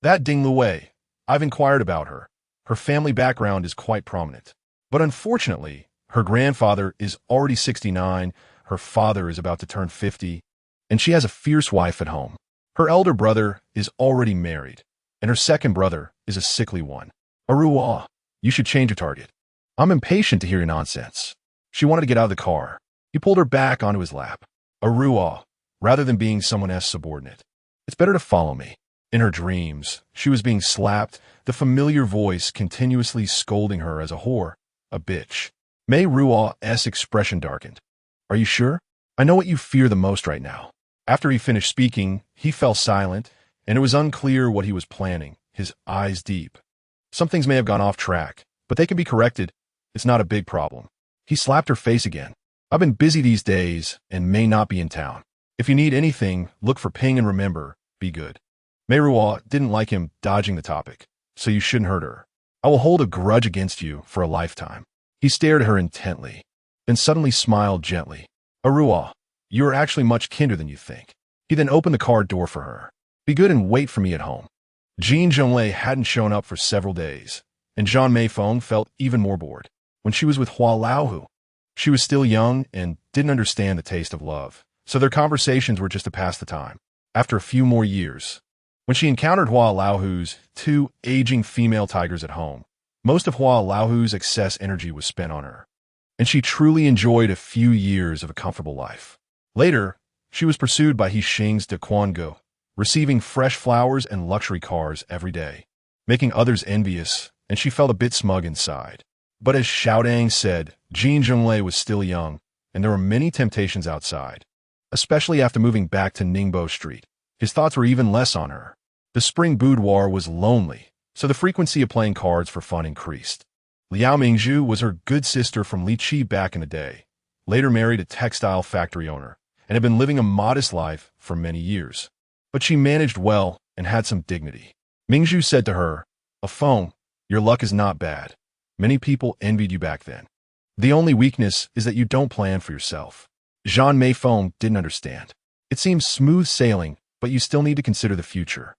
That Ding Wei, I've inquired about her. Her family background is quite prominent. But unfortunately, her grandfather is already 69, her father is about to turn 50, and she has a fierce wife at home. Her elder brother is already married, and her second brother is a sickly one. "Meiruo, you should change your target. I'm impatient to hear your nonsense." She wanted to get out of the car. He pulled her back onto his lap. "Meiruo, rather than being someone else's subordinate, it's better to follow me." In her dreams, she was being slapped, the familiar voice continuously scolding her as a whore, a bitch. Meiruo's expression darkened. "Are you sure? I know what you fear the most right now." After he finished speaking, he fell silent, and it was unclear what he was planning, his eyes deep. Some things may have gone off track, but they can be corrected. It's not a big problem. He slapped her face again. "I've been busy these days and may not be in town. If you need anything, look for Ping and remember, be good." Meiruo didn't like him dodging the topic, "So you shouldn't hurt her. I will hold a grudge against you for a lifetime." He stared at her intently, then suddenly smiled gently. "Meiruo, you are actually much kinder than you think." He then opened the car door for her. "Be good and wait for me at home." Jin Zhenglei hadn't shown up for several days, and Zhan Meiruo felt even more bored. When she was with Hua Laohu, she was still young and didn't understand the taste of love, so their conversations were just to pass the time. After a few more years, when she encountered Hua Laohu's two aging female tigers at home, most of Hua Laohu's excess energy was spent on her, and she truly enjoyed a few years of a comfortable life. Later, she was pursued by He Xing's de Quango, receiving fresh flowers and luxury cars every day, making others envious, and she felt a bit smug inside. But as Xiaodang said, Jin Zhenglei was still young, and there were many temptations outside, especially after moving back to Ningbo Street. His thoughts were even less on her. The spring boudoir was lonely, so the frequency of playing cards for fun increased. Liao Mingzhu was her good sister from Liqi back in the day, later married a textile factory owner, and had been living a modest life for many years. But she managed well and had some dignity. Mingzhu said to her, "A phone, your luck is not bad. Many people envied you back then. The only weakness is that you don't plan for yourself." Zhan Meiruo didn't understand. "It seems smooth sailing, but you still need to consider the future.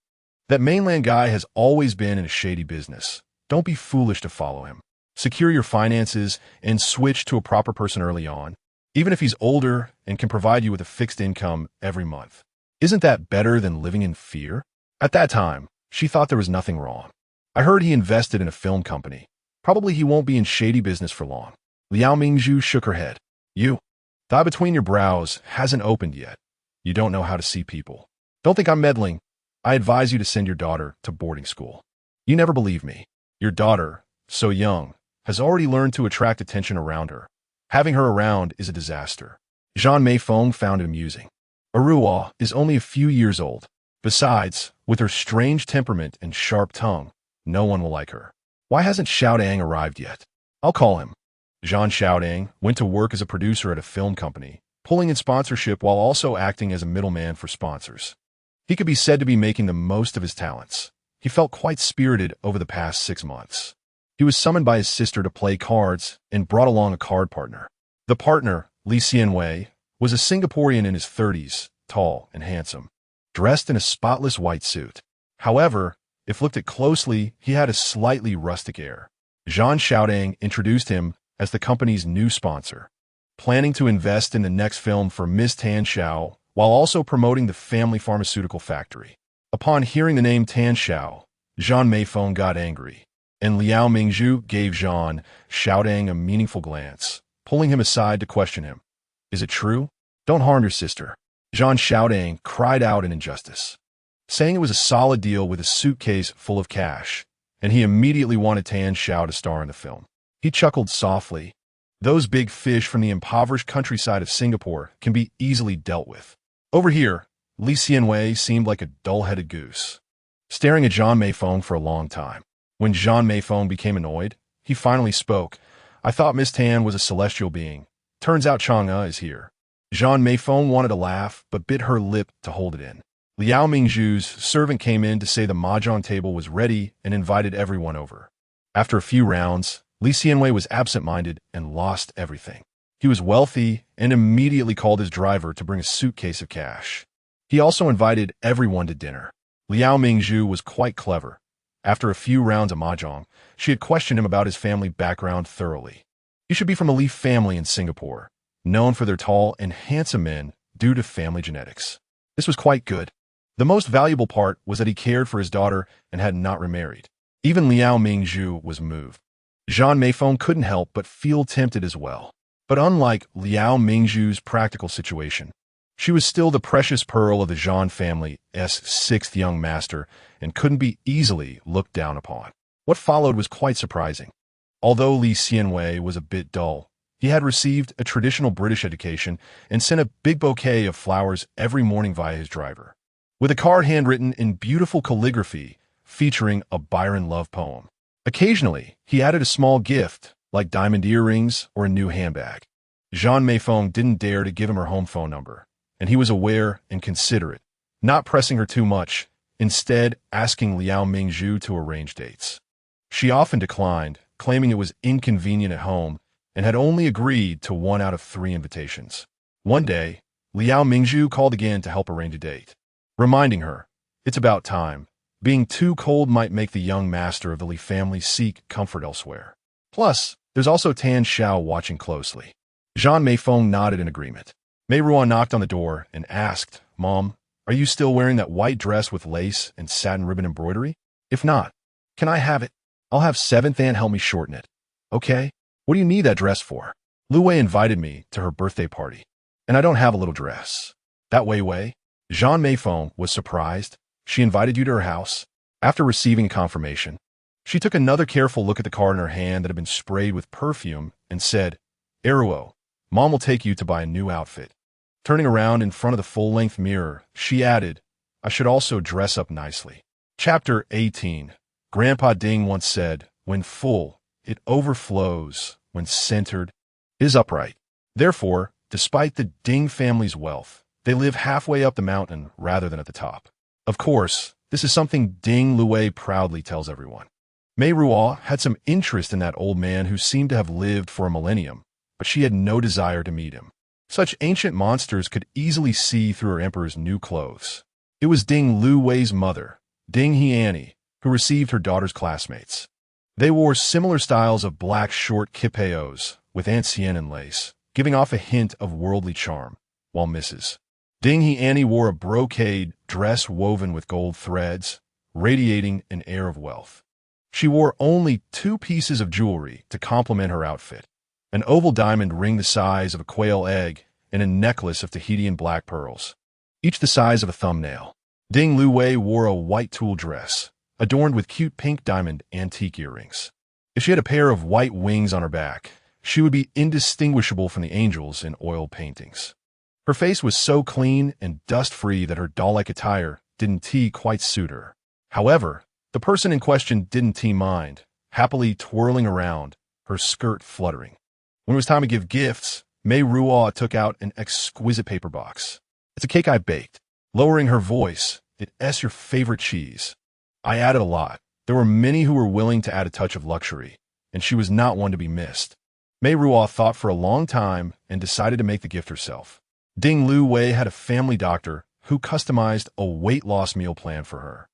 That mainland guy has always been in a shady business. Don't be foolish to follow him. Secure your finances and switch to a proper person early on, even if he's older and can provide you with a fixed income every month. Isn't that better than living in fear?" At that time, she thought there was nothing wrong. "I heard he invested in a film company. Probably he won't be in shady business for long." Liao Mingzhu shook her head. "You, the eye between your brows hasn't opened yet. You don't know how to see people. Don't think I'm meddling. I advise you to send your daughter to boarding school." "You never believe me." Your daughter, so young, has already learned to attract attention around her. Having her around is a disaster. Zhan Meiruo found it amusing. Meiruo is only a few years old. Besides, with her strange temperament and sharp tongue, no one will like her. Why hasn't Xiaodang arrived yet? I'll call him. Zhan Xiaodang went to work as a producer at a film company, pulling in sponsorship while also acting as a middleman for sponsors. He could be said to be making the most of his talents. He felt quite spirited over the past 6 months. He was summoned by his sister to play cards and brought along a card partner. The partner, Li Xianwei, was a Singaporean in his 30s, tall and handsome, dressed in a spotless white suit. However, if looked at closely, he had a slightly rustic air. Zhan Xiaodang introduced him as the company's new sponsor, planning to invest in the next film for Ms. Tan Xiao while also promoting the family pharmaceutical factory. Upon hearing the name Tan Xiao, Zhan Meiruo got angry, and Liao Mingzhu gave Zhan Xiaodang a meaningful glance, pulling him aside to question him. Is it true? Don't harm your sister. Zhan Xiaodang cried out in injustice, saying it was a solid deal with a suitcase full of cash, and he immediately wanted Tan Xiao to star in the film. He chuckled softly. Those big fish from the impoverished countryside of Singapore can be easily dealt with. Over here, Li Xianwei seemed like a dull-headed goose, staring at Zhan Meiruo for a long time. When Zhan Meiruo became annoyed, he finally spoke. I thought Miss Tan was a celestial being. Turns out Chang'e is here. Zhan Meiruo wanted to laugh, but bit her lip to hold it in. Liao Mingzhu's servant came in to say the mahjong table was ready and invited everyone over. After a few rounds, Li Xianwei was absent-minded and lost everything. He was wealthy and immediately called his driver to bring a suitcase of cash. He also invited everyone to dinner. Liao Mingzhu was quite clever. After a few rounds of mahjong, she had questioned him about his family background thoroughly. He should be from a Li family in Singapore, known for their tall and handsome men due to family genetics. This was quite good. The most valuable part was that he cared for his daughter and had not remarried. Even Liao Mingzhu was moved. Zhan Meiruo couldn't help but feel tempted as well. But unlike Liao Mingzhu's practical situation, she was still the precious pearl of the Zhan family's sixth young master and couldn't be easily looked down upon. What followed was quite surprising. Although Li Xianwei was a bit dull, he had received a traditional British education and sent a big bouquet of flowers every morning via his driver, with a card handwritten in beautiful calligraphy featuring a Byron love poem. Occasionally, he added a small gift, like diamond earrings or a new handbag. Zhan Meiruo didn't dare to give him her home phone number, and he was aware and considerate, not pressing her too much, instead asking Liao Mingzhu to arrange dates. She often declined, claiming it was inconvenient at home, and had only agreed to 1 out of 3 invitations. One day, Liao Mingzhu called again to help arrange a date, reminding her, it's about time. Being too cold might make the young master of the Li family seek comfort elsewhere. Plus, there's also Tan Xiao watching closely. Zhan Meiruo nodded in agreement. Meiruo knocked on the door and asked, Mom, are you still wearing that white dress with lace and satin ribbon embroidery? If not, can I have it? I'll have 7th Aunt help me shorten it. Okay? What do you need that dress for? Lu Wei invited me to her birthday party, and I don't have a little dress. That Wei? Zhan Meiruo was surprised. She invited you to her house. After receiving confirmation, she took another careful look at the card in her hand that had been sprayed with perfume and said, Meiruo, Mom will take you to buy a new outfit. Turning around in front of the full-length mirror, she added, I should also dress up nicely. Chapter 18. Grandpa Ding once said, when full, it overflows. When centered, it is upright. Therefore, despite the Ding family's wealth, they live halfway up the mountain rather than at the top. Of course, this is something Ding Luwei proudly tells everyone. Meiruo had some interest in that old man who seemed to have lived for a millennium, but she had no desire to meet him. Such ancient monsters could easily see through her emperor's new clothes. It was Ding Luwei's mother, Ding He, who received her daughter's classmates. They wore similar styles of black short kipeos with ancien and lace, giving off a hint of worldly charm, while Mrs. Ding He wore a brocade dress woven with gold threads, radiating an air of wealth. She wore only 2 pieces of jewelry to complement her outfit, an oval diamond ring the size of a quail egg and a necklace of Tahitian black pearls, each the size of a thumbnail. Ding Luwei wore a white tulle dress, adorned with cute pink diamond antique earrings. If she had a pair of white wings on her back, she would be indistinguishable from the angels in oil paintings. Her face was so clean and dust-free that her doll-like attire didn't quite suit her. However, the person in question didn't mind, happily twirling around, her skirt fluttering. When it was time to give gifts, Meiruo took out an exquisite paper box. "It's a cake I baked." Lowering her voice, "It's your favorite cheese." I added a lot. There were many who were willing to add a touch of luxury, and she was not one to be missed. Meiruo thought for a long time and decided to make the gift herself. Ding Lu Wei had a family doctor who customized a weight loss meal plan for her,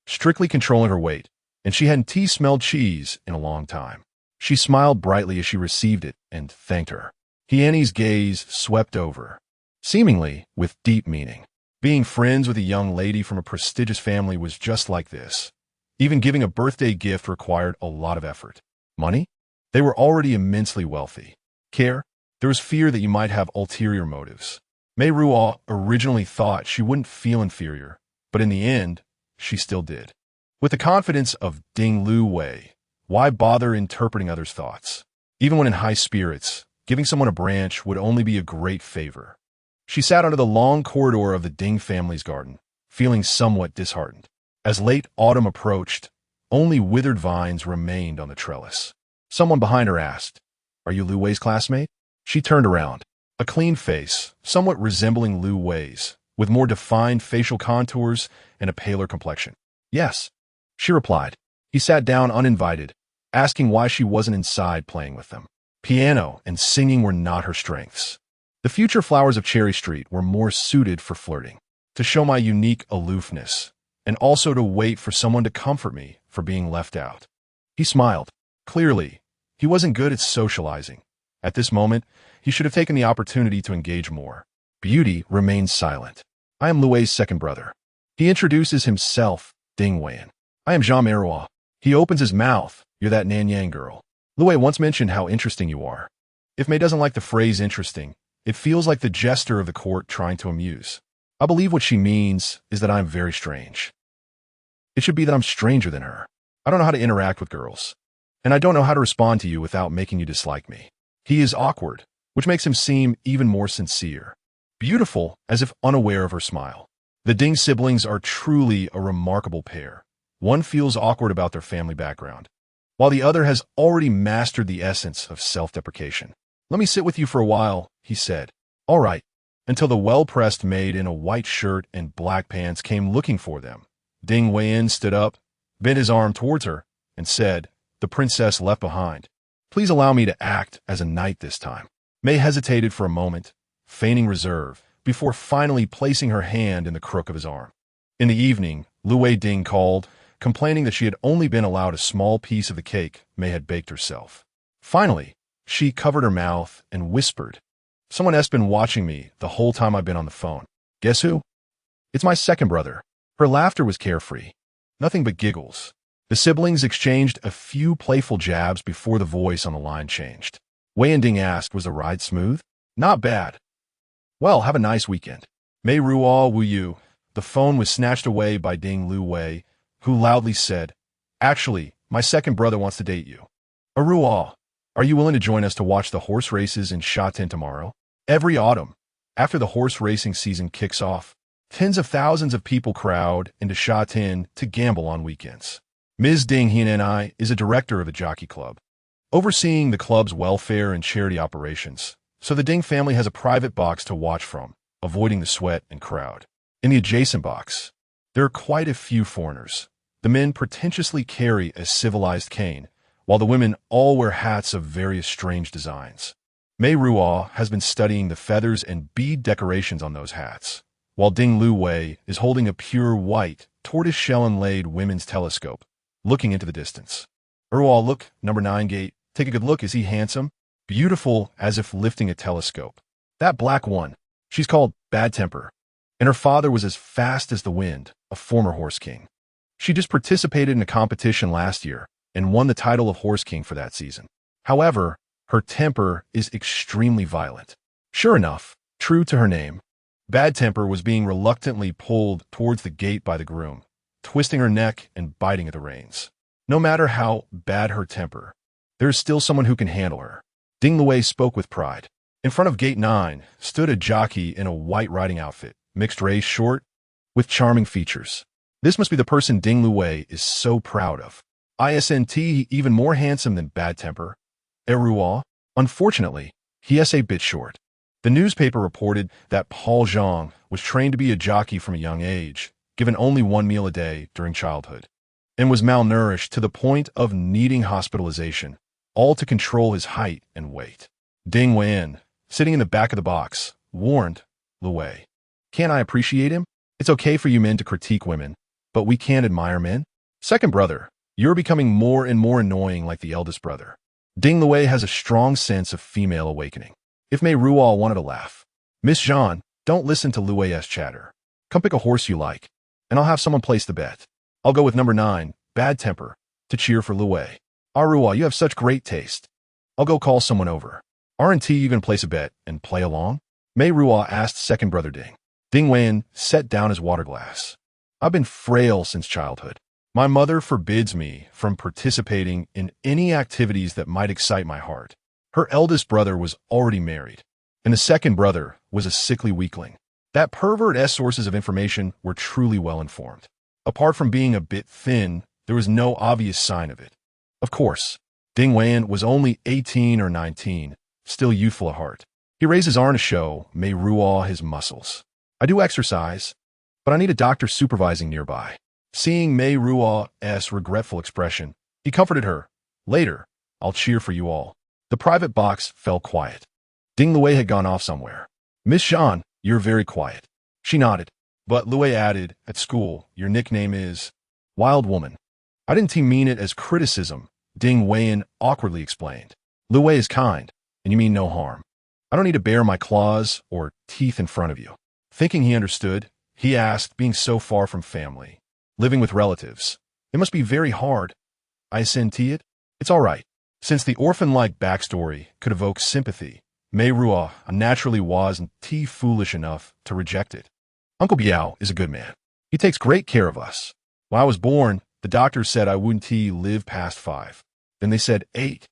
strictly controlling her weight, and she hadn't smelled cheese in a long time. She smiled brightly as she received it and thanked her. Hiani's gaze swept over, seemingly with deep meaning. Being friends with a young lady from a prestigious family was just like this. Even giving a birthday gift required a lot of effort. Money? They were already immensely wealthy. Care? There was fear that you might have ulterior motives. Meiruo originally thought she wouldn't feel inferior, but in the end, she still did. With the confidence of Ding Lu Wei, why bother interpreting others' thoughts? Even when in high spirits, giving someone a branch would only be a great favor. She sat under the long corridor of the Ding family's garden, feeling somewhat disheartened. As late autumn approached, only withered vines remained on the trellis. Someone behind her asked, "Are you Lu Wei's classmate?" She turned around. A clean face, somewhat resembling Lu Wei's, with more defined facial contours and a paler complexion. "Yes," she replied. He sat down uninvited, asking why she wasn't inside playing with them. Piano and singing were not her strengths. The future flowers of Cherry Street were more suited for flirting, to show my unique aloofness, and also to wait for someone to comfort me for being left out. He smiled. Clearly, he wasn't good at socializing. At this moment, he should have taken the opportunity to engage more. Beauty remained silent. "I am Lu Wei's second brother." He introduces himself, Ding Weian. "I am Zhan Meiruo." He opens his mouth. "You're that Nanyang girl. Lu Wei once mentioned how interesting you are." If Mei doesn't like the phrase interesting, it feels like the jester of the court trying to amuse. I believe what she means is that I'm very strange. It should be that I'm stranger than her. I don't know how to interact with girls, and I don't know how to respond to you without making you dislike me. He is awkward, which makes him seem even more sincere. Beautiful, as if unaware of her smile. The Ding siblings are truly a remarkable pair. One feels awkward about their family background, while the other has already mastered the essence of self-deprecation. "Let me sit with you for a while," he said. "All right," until the well-pressed maid in a white shirt and black pants came looking for them. Ding Weian stood up, bent his arm towards her, and said, "The princess left behind. Please allow me to act as a knight this time." Mei hesitated for a moment, feigning reserve, before finally placing her hand in the crook of his arm. In the evening, Lu Wei Ding called, complaining that she had only been allowed a small piece of the cake Mei had baked herself. Finally, she covered her mouth and whispered, "Someone has been watching me the whole time I've been on the phone. Guess who? It's my second brother." Her laughter was carefree, nothing but giggles. The siblings exchanged a few playful jabs before the voice on the line changed. Wei and Ding asked, "Was the ride smooth?" "Not bad." "Well, have a nice weekend." Meiruo Wu Yu. The phone was snatched away by Ding Lu Wei, who loudly said, "Actually, my second brother wants to date you." "Ruo, are you willing to join us to watch the horse races in Shatin tomorrow?" Every autumn, after the horse racing season kicks off, tens of thousands of people crowd into Shatin to gamble on weekends. Ms. Ding Hianai is a director of the jockey club, overseeing the club's welfare and charity operations, so the Ding family has a private box to watch from, avoiding the sweat and crowd. In the adjacent box, there are quite a few foreigners. The men pretentiously carry a civilized cane, while the women all wear hats of various strange designs. Meiruo has been studying the feathers and bead decorations on those hats, while Ding Lu Wei is holding a pure white, tortoise-shell-inlaid women's telescope, looking into the distance. "Ruo, look, number 9 gate. Take a good look. Is he handsome?" Beautiful as if lifting a telescope. "That black one. She's called Bad Temper, and her father was as fast as the wind, a former horse king. She just participated in a competition last year and won the title of horse king for that season. However, her temper is extremely violent." Sure enough, true to her name, Bad Temper was being reluctantly pulled towards the gate by the groom, twisting her neck and biting at the reins. No matter how bad her temper, there is still someone who can handle her. Ding Luwei spoke with pride. In front of Gate 9 stood a jockey in a white riding outfit, mixed race, short, with charming features. This must be the person Ding Luwei is so proud of. Isn't even more handsome than bad temper? Eruo? Unfortunately, he is a bit short. The newspaper reported that Paul Zhang was trained to be a jockey from a young age, given only one meal a day during childhood, and was malnourished to the point of needing hospitalization, all to control his height and weight. Ding Wen, sitting in the back of the box, warned Luwei. Can't I appreciate him? It's okay for you men to critique women, but we can't admire men. Second brother, you're becoming more and more annoying like the eldest brother. Ding Luwei has a strong sense of female awakening. If Meiruo wanted to laugh, Miss Zhan, don't listen to Luwei's chatter. Come pick a horse you like, and I'll have someone place the bet. I'll go with number 9, bad temper, to cheer for Luwei. Eruo, you have such great taste. I'll go call someone over. Aren't you gonna place a bet and play along? Meiruo asked second brother Ding. Ding Wen set down his water glass. I've been frail since childhood. My mother forbids me from participating in any activities that might excite my heart. Her eldest brother was already married, and the second brother was a sickly weakling. That pervert's sources of information were truly well-informed. Apart from being a bit thin, there was no obvious sign of it. Of course, Ding Wen was only 18 or 19, still youthful at heart. He raised his arm to show Meiruo his muscles. I do exercise, but I need a doctor supervising nearby. Seeing Meiruo's regretful expression, he comforted her. Later, I'll cheer for you all. The private box fell quiet. Ding Luwei had gone off somewhere. Miss Zhan, you're very quiet. She nodded. But Luwei added, at school, your nickname is Wild Woman. I didn't mean it as criticism, Ding Wen awkwardly explained. Luwei is kind, and you mean no harm. I don't need to bare my claws or teeth in front of you. Thinking he understood, he asked, being so far from family, living with relatives, it must be very hard. I sent it? It's all right. Since the orphan-like backstory could evoke sympathy, Meiruo naturally wasn't foolish enough to reject it. Uncle Biao is a good man. He takes great care of us. When I was born, the doctors said I wouldn't live past 5. Then they said 8.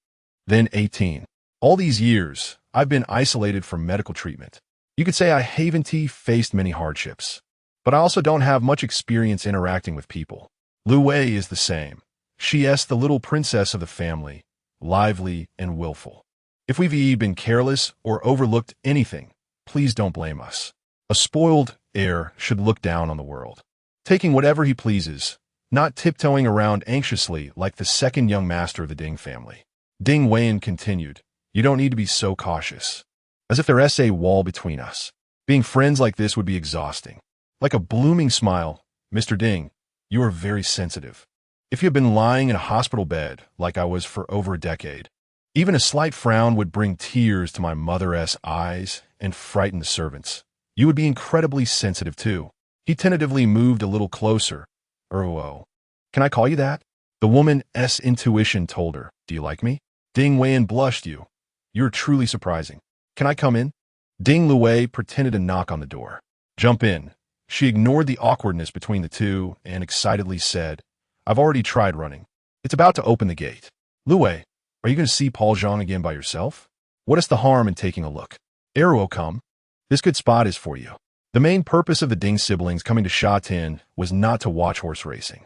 Then 18. All these years, I've been isolated from medical treatment. You could say I haven't faced many hardships. But I also don't have much experience interacting with people. Luwei is the same. She is the little princess of the family, lively and willful. If we've been careless or overlooked anything, please don't blame us. A spoiled heir should look down on the world, taking whatever he pleases, not tiptoeing around anxiously like the second young master of the Ding family. Ding Wen continued, you don't need to be so cautious. As if there is a wall between us. Being friends like this would be exhausting. Like a blooming smile, Mr. Ding, you are very sensitive. If you had been lying in a hospital bed like I was for over a decade, even a slight frown would bring tears to my mother's eyes and frighten the servants. You would be incredibly sensitive too. He tentatively moved a little closer. Eruo. Can I call you that? The woman's intuition told her, do you like me? Ding Wen blushed you. You're truly surprising. Can I come in? Ding Luwei pretended to knock on the door. Jump in. She ignored the awkwardness between the two and excitedly said, I've already tried running. It's about to open the gate. Luwei, are you going to see Paul Zhang again by yourself? What is the harm in taking a look? Eruo, come. This good spot is for you. The main purpose of the Ding siblings coming to Shatin was not to watch horse racing.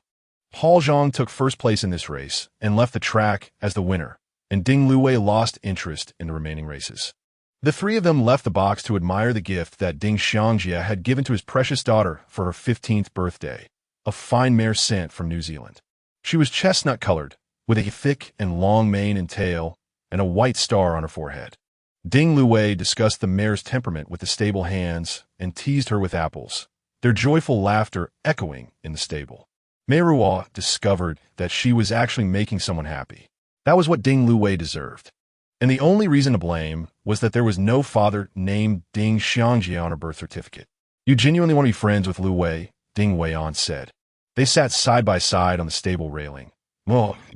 Paul Zhang took first place in this race and left the track as the winner, and Ding Luwei lost interest in the remaining races. The three of them left the box to admire the gift that Ding Xiangjie had given to his precious daughter for her 15th birthday, a fine mare sent from New Zealand. She was chestnut-colored, with a thick and long mane and tail, and a white star on her forehead. Ding Luwei discussed the mare's temperament with the stable hands and teased her with apples, their joyful laughter echoing in the stable. Meiruo discovered that she was actually making someone happy. That was what Ding Luwei deserved. And the only reason to blame was that there was no father named Ding Xiangjie on her birth certificate. You genuinely want to be friends with Luwei, Ding Weian said. They sat side by side on the stable railing,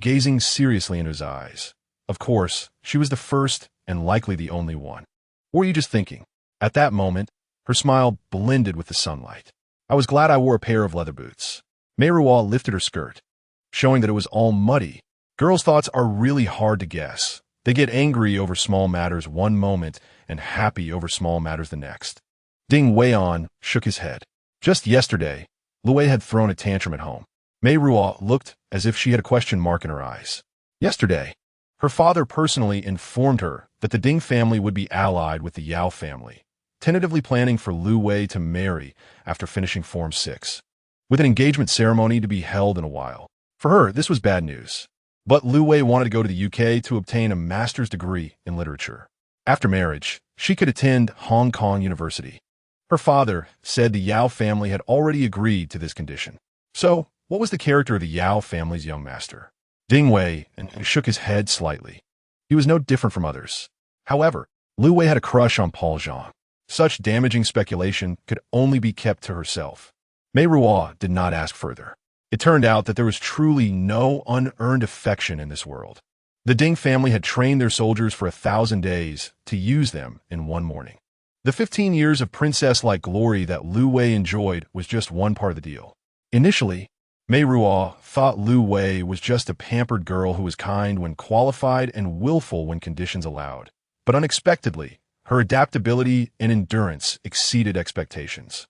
gazing seriously into his eyes. Of course, she was the first and likely the only one. Or were you just thinking? At that moment, her smile blended with the sunlight. I was glad I wore a pair of leather boots. Meiruo lifted her skirt, showing that it was all muddy. Girls' thoughts are really hard to guess. They get angry over small matters one moment and happy over small matters the next. Ding Weian shook his head. Just yesterday, Luwei had thrown a tantrum at home. Meiruo looked as if she had a question mark in her eyes. Yesterday, her father personally informed her that the Ding family would be allied with the Yao family, tentatively planning for Lu Wei to marry after finishing Form 6, with an engagement ceremony to be held in a while. For her, this was bad news. But Lu Wei wanted to go to the UK to obtain a master's degree in literature. After marriage, she could attend Hong Kong University. Her father said the Yao family had already agreed to this condition. So, what was the character of the Yao family's young master? Ding Wei shook his head slightly. He was no different from others. However, Lu Wei had a crush on Paul Zhang. Such damaging speculation could only be kept to herself. Meiruo did not ask further. It turned out that there was truly no unearned affection in this world. The Ding family had trained their soldiers for 1,000 days to use them in one morning. The 15 years of princess-like glory that Lu Wei enjoyed was just one part of the deal. Initially, Meiruo thought Lu Wei was just a pampered girl who was kind when qualified and willful when conditions allowed. But unexpectedly, her adaptability and endurance exceeded expectations.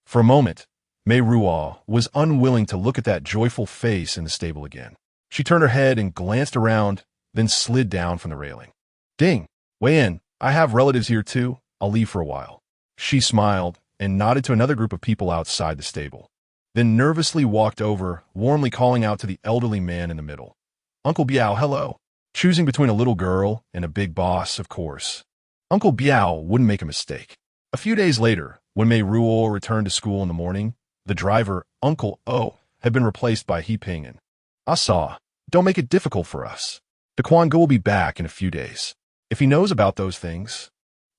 For a moment, Meiruo was unwilling to look at that joyful face in the stable again. She turned her head and glanced around, then slid down from the railing. Ding, Wei in, I have relatives here too. I'll leave for a while. She smiled and nodded to another group of people outside the stable, then nervously walked over, warmly calling out to the elderly man in the middle. Uncle Biao, hello. Choosing between a little girl and a big boss, of course. Uncle Biao wouldn't make a mistake. A few days later, when Meiruo returned to school in the morning, the driver, Uncle O, had been replaced by He Ping'an. I saw. Don't make it difficult for us. The Quangu will be back in a few days. If he knows about those things,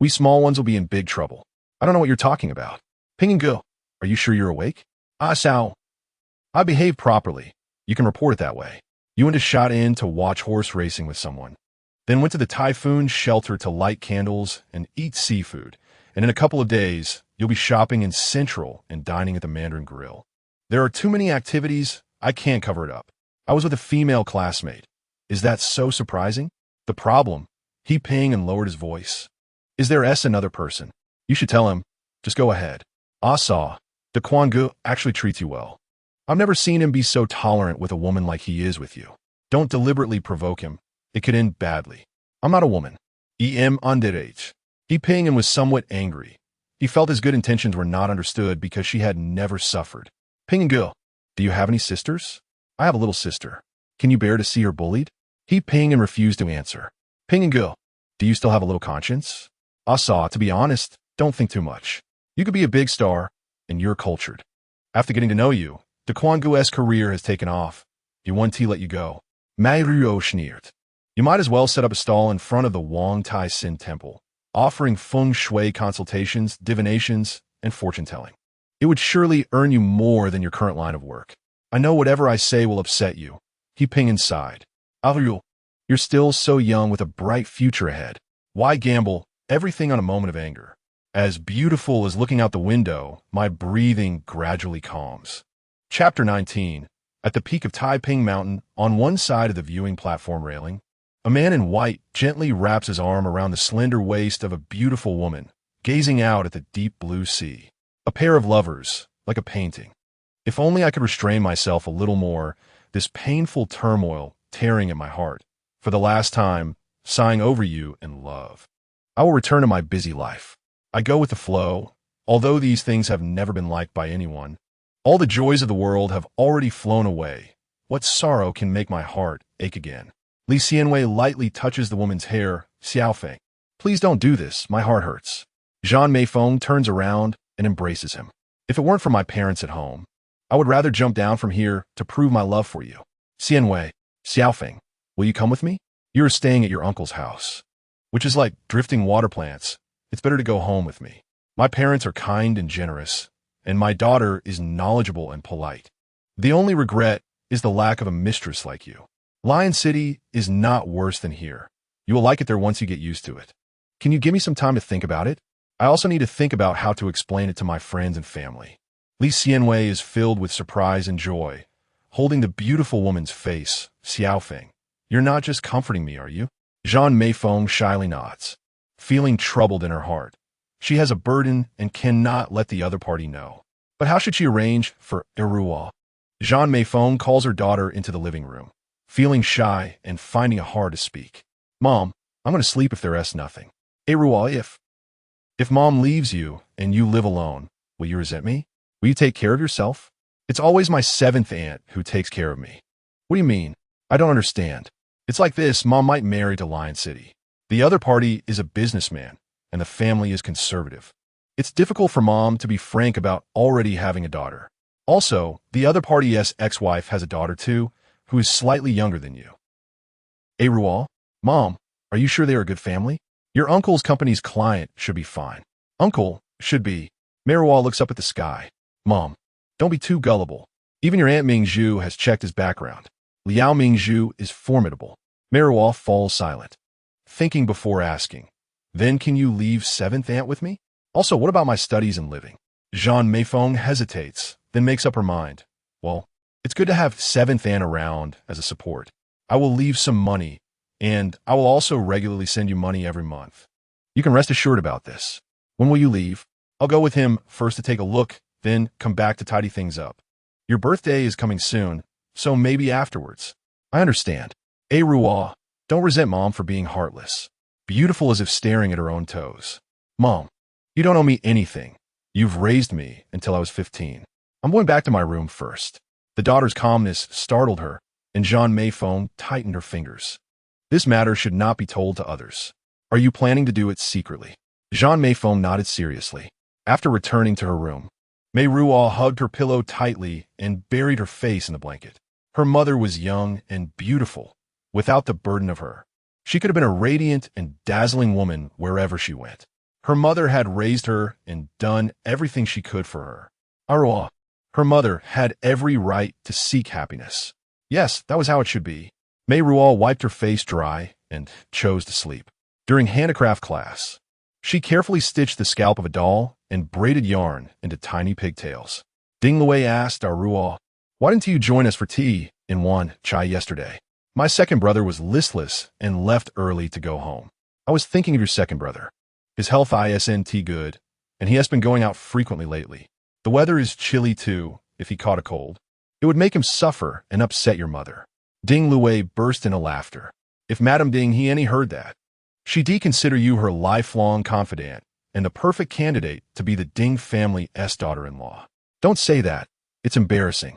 we small ones will be in big trouble. I don't know what you're talking about. Ping'an Go, are you sure you're awake? Ah, Sao. I behaved properly. You can report it that way. You went to shot in to watch horse racing with someone. Then went to the typhoon shelter to light candles and eat seafood. And in a couple of days, you'll be shopping in Central and dining at the Mandarin Grill. There are too many activities, I can't cover it up. I was with a female classmate. Is that so surprising? The problem, He Ping'an lowered his voice. Is there another person? You should tell him. Just go ahead. I saw. The Quangu actually treats you well. I've never seen him be so tolerant with a woman like he is with you. Don't deliberately provoke him. It could end badly. I'm not a woman. Underage. He Ping'an was somewhat angry. He felt his good intentions were not understood because she had never suffered. Ping'an Go, do you have any sisters? I have a little sister. Can you bear to see her bullied? He Ping'an refused to answer. Ping'an Go, do you still have a little conscience? I saw, to be honest, don't think too much. You could be a big star, and you're cultured. After getting to know you, the Quangu's career has taken off. You want to let you go. Meiruo sneered. You might as well set up a stall in front of the Wang Tai Sin Temple, offering feng shui consultations, divinations, and fortune-telling. It would surely earn you more than your current line of work. I know whatever I say will upset you. He Ping'an sighed. Ariel, you're still so young with a bright future ahead. Why gamble everything on a moment of anger? As beautiful as looking out the window, my breathing gradually calms. Chapter 19. At the peak of Taiping Mountain, on one side of the viewing platform railing, a man in white gently wraps his arm around the slender waist of a beautiful woman, gazing out at the deep blue sea. A pair of lovers, like a painting. If only I could restrain myself a little more, this painful turmoil tearing at my heart. For the last time, sighing over you in love. I will return to my busy life. I go with the flow, although these things have never been liked by anyone. All the joys of the world have already flown away. What sorrow can make my heart ache again? Li Xianwei lightly touches the woman's hair. Xiaofeng, please don't do this. My heart hurts. Zhan Meiruo turns around and embraces him. If it weren't for my parents at home, I would rather jump down from here to prove my love for you. Xianwei, Xiaofeng, will you come with me? You're staying at your uncle's house, which is like drifting water plants. It's better to go home with me. My parents are kind and generous, and my daughter is knowledgeable and polite. The only regret is the lack of a mistress like you. Lion City is not worse than here. You will like it there once you get used to it. Can you give me some time to think about it? I also need to think about how to explain it to my friends and family. Li Xianwei is filled with surprise and joy, holding the beautiful woman's face, Xiaofeng. You're not just comforting me, are you? Zhan Meifeng shyly nods, feeling troubled in her heart. She has a burden and cannot let the other party know. But how should she arrange for Eruo? Zhan Meifeng calls her daughter into the living room, feeling shy and finding it hard to speak. Mom, I'm going to sleep if there's nothing. Eruo, if Mom leaves you and you live alone, will you resent me? Will you take care of yourself? It's always my seventh aunt who takes care of me. What do you mean? I don't understand. It's like this, Mom might marry to Lion City. The other party is a businessman, and the family is conservative. It's difficult for Mom to be frank about already having a daughter. Also, the other party's ex-wife has a daughter too, who is slightly younger than you. Eruo, Mom, are you sure they are a good family? Your uncle's company's client should be fine. Uncle should be. Meiruo looks up at the sky. Mom, don't be too gullible. Even your Aunt Mingzhu has checked his background. Liao Mingzhu is formidable. Meiruo falls silent, thinking before asking. Then can you leave seventh aunt with me? Also, what about my studies and living? Zhan Meifeng hesitates, then makes up her mind. Well, it's good to have seventh aunt around as a support. I will leave some money, and I will also regularly send you money every month. You can rest assured about this. When will you leave? I'll go with him first to take a look, then come back to tidy things up. Your birthday is coming soon, so maybe afterwards. I understand. Eruo, don't resent Mom for being heartless. Beautiful as if staring at her own toes. Mom, you don't owe me anything. You've raised me until I was 15. I'm going back to my room first. The daughter's calmness startled her, and Zhan Meifeng tightened her fingers. This matter should not be told to others. Are you planning to do it secretly? Zhan Meifeng nodded seriously. After returning to her room, Meiruo hugged her pillow tightly and buried her face in the blanket. Her mother was young and beautiful, without the burden of her. She could have been a radiant and dazzling woman wherever she went. Her mother had raised her and done everything she could for her. Eruo, her mother had every right to seek happiness. Yes, that was how it should be. Meiruo wiped her face dry and chose to sleep. During handicraft class, she carefully stitched the scalp of a doll and braided yarn into tiny pigtails. Ding Lui asked Eruo, why didn't you join us for tea in one chai yesterday? My second brother was listless and left early to go home. I was thinking of your second brother. His health isn't good, and he has been going out frequently lately. The weather is chilly too, if he caught a cold. It would make him suffer and upset your mother. Ding Lui burst into laughter. If Madame Ding he any heard that, she'd consider you her lifelong confidant and the perfect candidate to be the Ding family's daughter-in-law. Don't say that. It's embarrassing.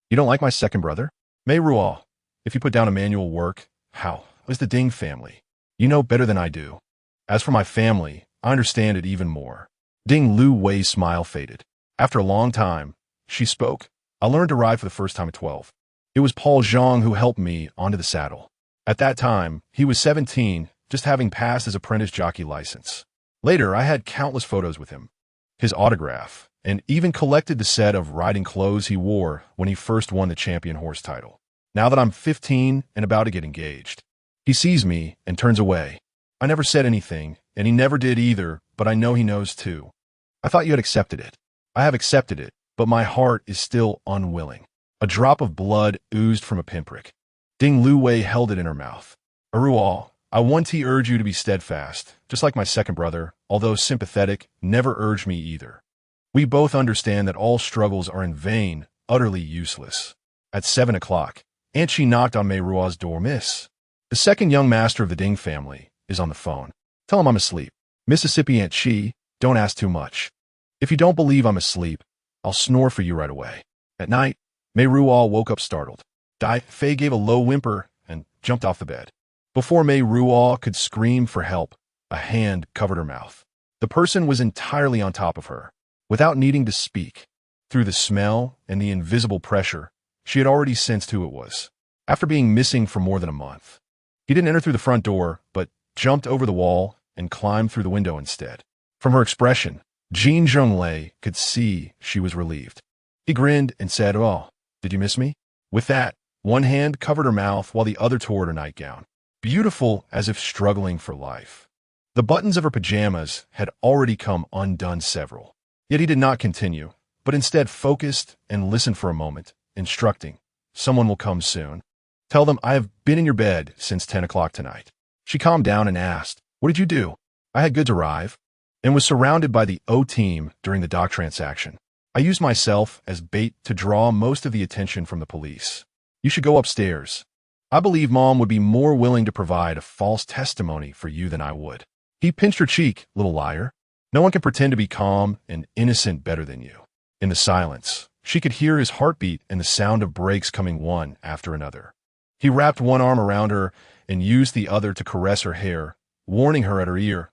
You don't like my second brother? Meiruo, if you put down a manual work, how is the Ding family? You know better than I do. As for my family, I understand it even more. Ding Lui's smile faded. After a long time, she spoke. I learned to ride for the first time at 12. It was Paul Zhang who helped me onto the saddle. At that time, he was 17, just having passed his apprentice jockey license. Later, I had countless photos with him, his autograph, and even collected the set of riding clothes he wore when he first won the champion horse title. Now that I'm 15 and about to get engaged, he sees me and turns away. I never said anything, and he never did either, but I know he knows too. I thought you had accepted it. I have accepted it, but my heart is still unwilling. A drop of blood oozed from a pinprick. Ding Lui held it in her mouth. Eruo, I want to urge you to be steadfast, just like my second brother, although sympathetic, never urged me either. We both understand that all struggles are in vain, utterly useless. At 7 o'clock, Aunt Chi knocked on Meiruo's door. Miss, the second young master of the Ding family is on the phone. Tell him I'm asleep. Mississippi Aunt Chi, don't ask too much. If you don't believe I'm asleep, I'll snore for you right away. At night, Meiruo woke up startled. Dai Fei gave a low whimper and jumped off the bed. Before Meiruo could scream for help, a hand covered her mouth. The person was entirely on top of her. Without needing to speak, through the smell and the invisible pressure, she had already sensed who it was. After being missing for more than a month, he didn't enter through the front door, but jumped over the wall and climbed through the window instead. From her expression, Jin Zhenglei could see she was relieved. He grinned and said, "Oh, did you miss me?" With that, one hand covered her mouth while the other tore at her nightgown, beautiful as if struggling for life. The buttons of her pajamas had already come undone several. Yet he did not continue, but instead focused and listened for a moment, instructing, "Someone will come soon. Tell them I have been in your bed since 10 o'clock tonight." She calmed down and asked, "What did you do?" "I had goods arrive and was surrounded by the O team during the dock transaction. I used myself as bait to draw most of the attention from the police. You should go upstairs. I believe Mom would be more willing to provide a false testimony for you than I would." He pinched her cheek, "Little liar. No one can pretend to be calm and innocent better than you." In the silence, she could hear his heartbeat and the sound of brakes coming one after another. He wrapped one arm around her and used the other to caress her hair, warning her at her ear,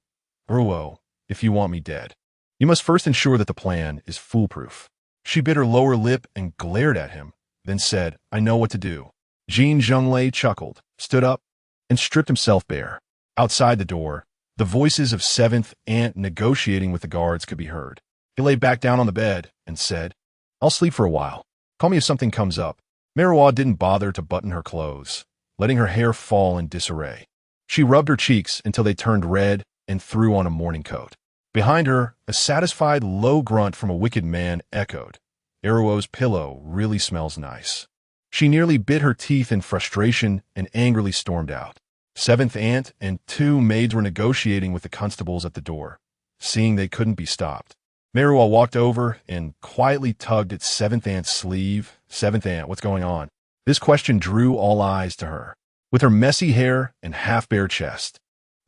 "Meiruo, if you want me dead, you must first ensure that the plan is foolproof." She bit her lower lip and glared at him, then said, "I know what to do." Jin Zhenglei chuckled, stood up, and stripped himself bare. Outside the door, the voices of Seventh Aunt negotiating with the guards could be heard. He lay back down on the bed and said, "I'll sleep for a while. Call me if something comes up." Meiruo didn't bother to button her clothes, letting her hair fall in disarray. She rubbed her cheeks until they turned red and threw on a morning coat. Behind her, a satisfied low grunt from a wicked man echoed, "Meiruo's pillow really smells nice." She nearly bit her teeth in frustration and angrily stormed out. Seventh Aunt and two maids were negotiating with the constables at the door. Seeing they couldn't be stopped, Meiruo walked over and quietly tugged at Seventh Aunt's sleeve. "Seventh Aunt, what's going on?" This question drew all eyes to her. With her messy hair and half-bare chest,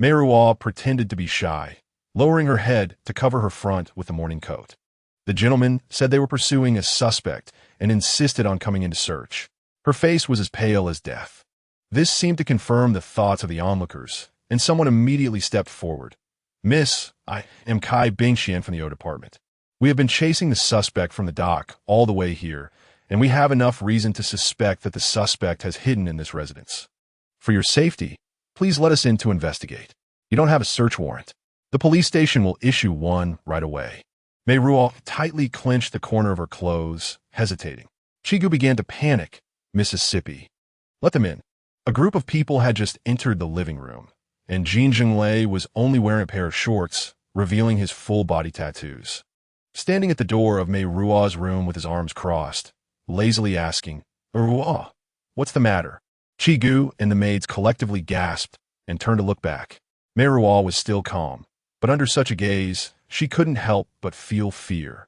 Meiruo pretended to be shy, lowering her head to cover her front with the morning coat. The gentleman said they were pursuing a suspect and insisted on coming in to search. Her face was as pale as death. This seemed to confirm the thoughts of the onlookers, and someone immediately stepped forward. "Miss, I am Kai Bingxian from the O Department. We have been chasing the suspect from the dock all the way here, and we have enough reason to suspect that the suspect has hidden in this residence. For your safety, please let us in to investigate. You don't have a search warrant. The police station will issue one right away." Meiruo tightly clenched the corner of her clothes, hesitating. Chigu began to panic. "Mississippi. Let them in." A group of people had just entered the living room, and Jin Zhenglei was only wearing a pair of shorts, revealing his full body tattoos. Standing at the door of Meiruo's room with his arms crossed, lazily asking, "Meiruo, what's the matter?" Chigu and the maids collectively gasped and turned to look back. Meiruo was still calm, but under such a gaze, she couldn't help but feel fear.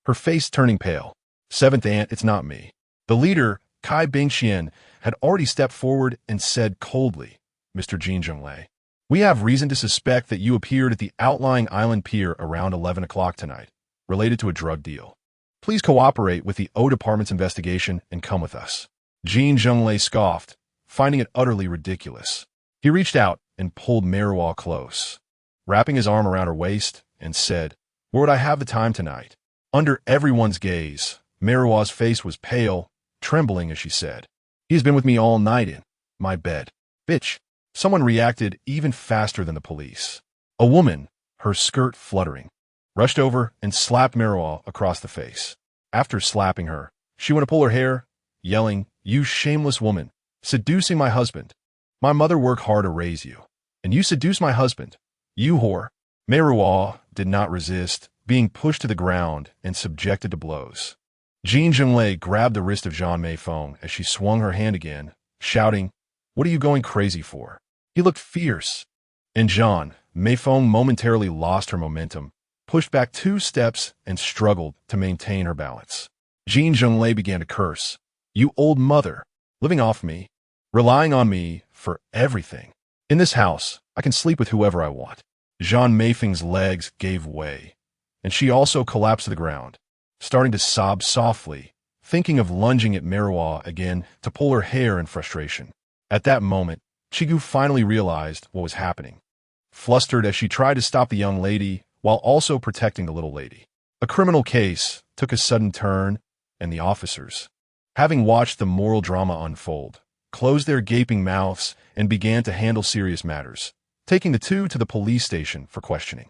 Her face turning pale. "Seventh Aunt, it's not me." The leader, Kai Bingxian, had already stepped forward and said coldly, "Mr. Jin Zhenglei, we have reason to suspect that you appeared at the outlying island pier around 11 o'clock tonight, related to a drug deal. Please cooperate with the O Department's investigation and come with us." Jin Zhenglei scoffed, finding it utterly ridiculous. He reached out and pulled Meiruo close, wrapping his arm around her waist, and said, "Where would I have the time tonight?" Under everyone's gaze, Meiruo's face was pale, trembling as she said, "He has been with me all night in my bed." "Bitch." Someone reacted even faster than the police. A woman, her skirt fluttering, rushed over and slapped Meiruo across the face. After slapping her, she went to pull her hair, yelling, "You shameless woman, seducing my husband. My mother worked hard to raise you, and you seduce my husband. You whore." Meiruo did not resist, being pushed to the ground and subjected to blows. Jin Zhenglei grabbed the wrist of Zhan Meiruo as she swung her hand again, shouting, "What are you going crazy for?" He looked fierce, and Zhan Meiruo momentarily lost her momentum, pushed back 2 steps, and struggled to maintain her balance. Jin Zhenglei began to curse, "You old mother, living off me, relying on me for everything. In this house, I can sleep with whoever I want." Zhan Meifeng's legs gave way, and she also collapsed to the ground, starting to sob softly, thinking of lunging at Meiruo again to pull her hair in frustration. At that moment, Chigu finally realized what was happening, flustered as she tried to stop the young lady while also protecting the little lady. A criminal case took a sudden turn, and the officers, having watched the moral drama unfold, closed their gaping mouths and began to handle serious matters, taking the two to the police station for questioning.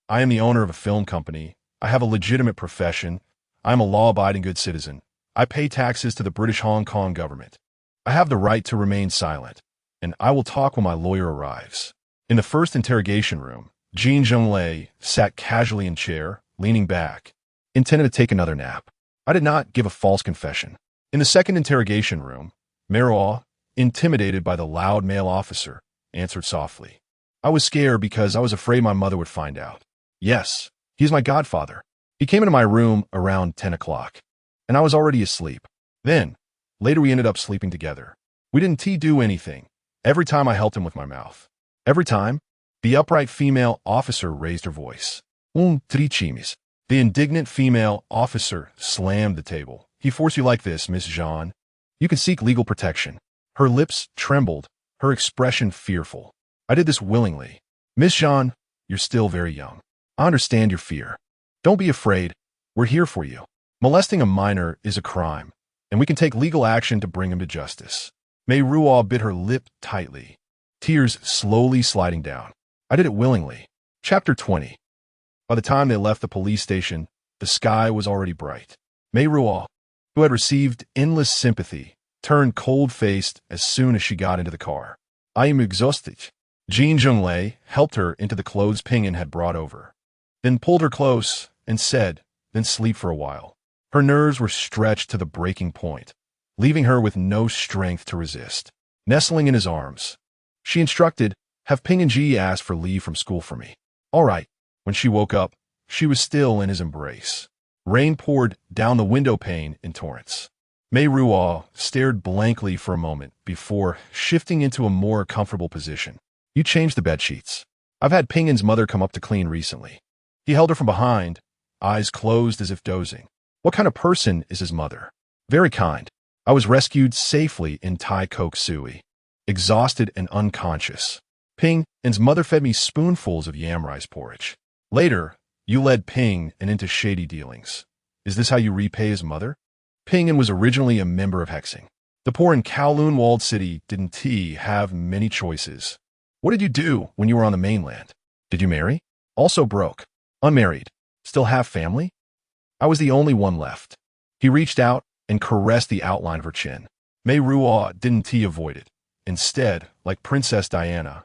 "I am the owner of a film company. I have a legitimate profession. I am a law-abiding good citizen. I pay taxes to the British Hong Kong government. I have the right to remain silent, and I will talk when my lawyer arrives." In the first interrogation room, Jin Zhenglei sat casually in chair, leaning back, intended to take another nap. I did not give a false confession. In the second interrogation room, Meiruo, intimidated by the loud male officer, answered softly. I was scared because I was afraid my mother would find out. Yes, he's my godfather. He came into my room around 10 o'clock, and I was already asleep. Then, later we ended up sleeping together. We didn't do anything. Every time I helped him with my mouth. Every time, the upright female officer raised her voice. Trichimis. The indignant female officer slammed the table. He forced you like this, Miss Zhan. You can seek legal protection. Her lips trembled, her expression fearful. I did this willingly. Miss Zhan, you're still very young. I understand your fear. Don't be afraid. We're here for you. Molesting a minor is a crime, and we can take legal action to bring him to justice. Meiruo bit her lip tightly, tears slowly sliding down. I did it willingly. Chapter 20. By the time they left the police station, the sky was already bright. Meiruo, who had received endless sympathy, turned cold-faced as soon as she got into the car. I am exhausted. Jin Zhenglei helped her into the clothes Pinyin had brought over, then pulled her close and said, then sleep for a while. Her nerves were stretched to the breaking point, leaving her with no strength to resist. Nestling in his arms, she instructed, have Pinyin ask for leave from school for me. All right. When she woke up, she was still in his embrace. Rain poured down the window pane in torrents. Meiruo stared blankly for a moment before shifting into a more comfortable position. You changed the bedsheets. I've had Pingyin's mother come up to clean recently. He held her from behind, eyes closed as if dozing. What kind of person is his mother? Very kind. I was rescued safely in Tai Kok Sui, exhausted and unconscious. Pingyin's mother fed me spoonfuls of yam rice porridge. Later, you led Ping and into shady dealings. Is this how you repay his mother? Pinyin was originally a member of Hexing. The poor in Kowloon walled city didn't have many choices. What did you do when you were on the mainland? Did you marry? Also broke. Unmarried. Still have family? I was the only one left. He reached out and caressed the outline of her chin. Meiruo didn't avoid it. Instead, like Princess Diana,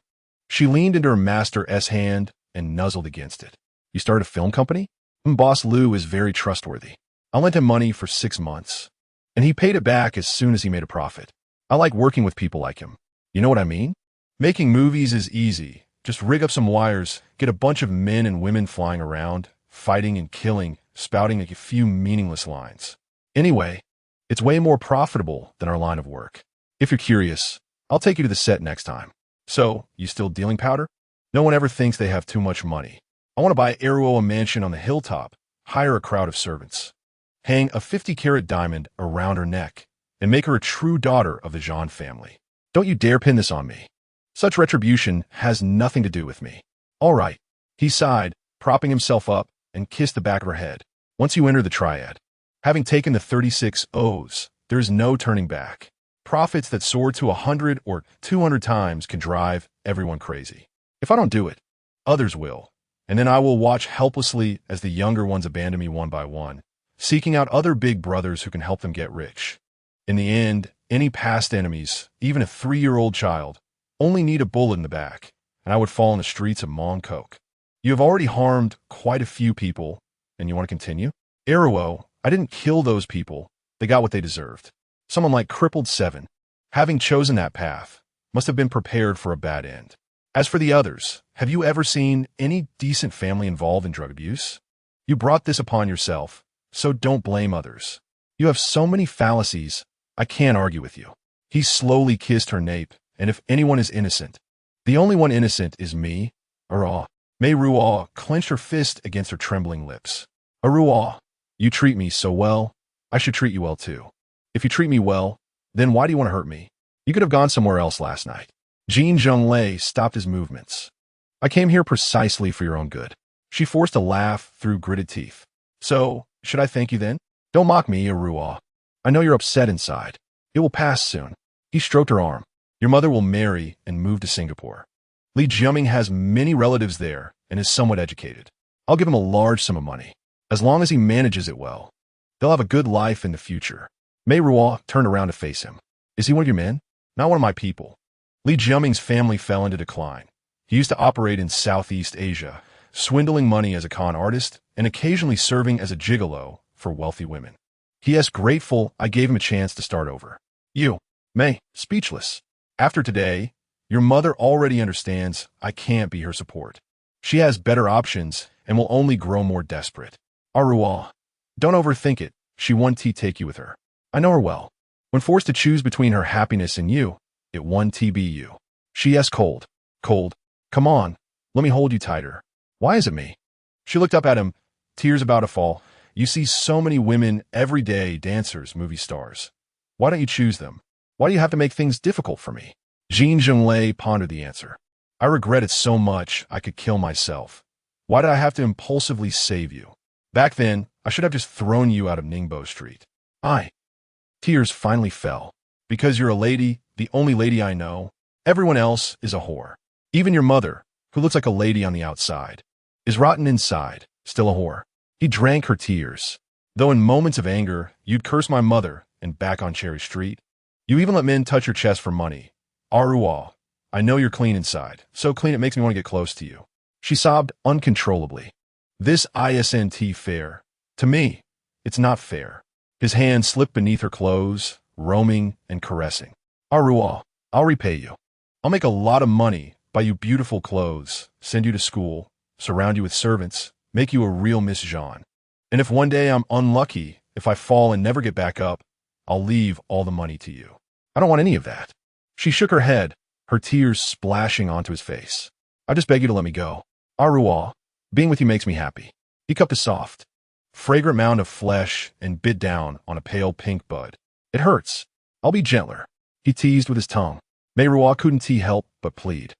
she leaned into her master's hand and nuzzled against it. You started a film company? Boss Liu is very trustworthy. I lent him money for 6 months, and he paid it back as soon as he made a profit. I like working with people like him. You know what I mean? Making movies is easy. Just rig up some wires, get a bunch of men and women flying around, fighting and killing, spouting a few meaningless lines. Anyway, it's way more profitable than our line of work. If you're curious, I'll take you to the set next time. So, you still dealing powder? No one ever thinks they have too much money. I want to buy Meiruo a mansion on the hilltop, hire a crowd of servants, hang a 50-carat diamond around her neck, and make her a true daughter of the Zhan family. Don't you dare pin this on me. Such retribution has nothing to do with me. All right. He sighed, propping himself up, and kissed the back of her head. Once you enter the triad, having taken the 36 O's, there is no turning back. Profits that soar to 100 or 200 times can drive everyone crazy. If I don't do it, others will, and then I will watch helplessly as the younger ones abandon me one by one, seeking out other big brothers who can help them get rich. In the end, any past enemies, even a 3-year-old child, only need a bullet in the back, and I would fall in the streets of Mongkok. You have already harmed quite a few people, and you want to continue? Meiruo, I didn't kill those people. They got what they deserved. Someone like Crippled 7, having chosen that path, must have been prepared for a bad end. As for the others, have you ever seen any decent family involved in drug abuse? You brought this upon yourself, so don't blame others. You have so many fallacies, I can't argue with you. He slowly kissed her nape, and if anyone is innocent, the only one innocent is me, Meiruo. Meiruo clenched her fist against her trembling lips. Meiruo, you treat me so well, I should treat you well too. If you treat me well, then why do you want to hurt me? You could have gone somewhere else last night. Jin Zhenglei stopped his movements. I came here precisely for your own good. She forced a laugh through gritted teeth. So, should I thank you then? Don't mock me, Meiruo. I know you're upset inside. It will pass soon. He stroked her arm. Your mother will marry and move to Singapore. Li Jiaming has many relatives there and is somewhat educated. I'll give him a large sum of money. As long as he manages it well, they'll have a good life in the future. Meiruo turned around to face him. Is he one of your men? Not one of my people. Li Jiaming's family fell into decline. He used to operate in Southeast Asia, swindling money as a con artist and occasionally serving as a gigolo for wealthy women. He is grateful I gave him a chance to start over. You, Mei, speechless. After today, your mother already understands I can't be her support. She has better options and will only grow more desperate. Aruo, don't overthink it. She won't take you with her. I know her well. When forced to choose between her happiness and you, it won't be you. She is cold. Cold. Come on, let me hold you tighter. Why is it me? She looked up at him, tears about to fall. You see so many women every day, dancers, movie stars. Why don't you choose them? Why do you have to make things difficult for me? Jin Zhenglei pondered the answer. I regret it so much I could kill myself. Why did I have to impulsively save you? Back then, I should have just thrown you out of Ningbo Street. Tears finally fell. Because you're a lady, the only lady I know. Everyone else is a whore. Even your mother, who looks like a lady on the outside, is rotten inside, still a whore. He drank her tears. Though in moments of anger, you'd curse my mother and back on Cherry Street. You even let men touch your chest for money. Aruo, I know you're clean inside, so clean it makes me want to get close to you. She sobbed uncontrollably. This isn't fair. To me, it's not fair. His hand slipped beneath her clothes, roaming and caressing. Aruo, I'll repay you. I'll make a lot of money, buy you beautiful clothes, send you to school, surround you with servants, make you a real Miss Zhan. And if one day I'm unlucky, if I fall and never get back up, I'll leave all the money to you. I don't want any of that. She shook her head, her tears splashing onto his face. I just beg you to let me go. Aruo, being with you makes me happy. He cupped a soft, fragrant mound of flesh and bit down on a pale pink bud. It hurts. I'll be gentler. He teased with his tongue. Meiruo couldn't help but plead.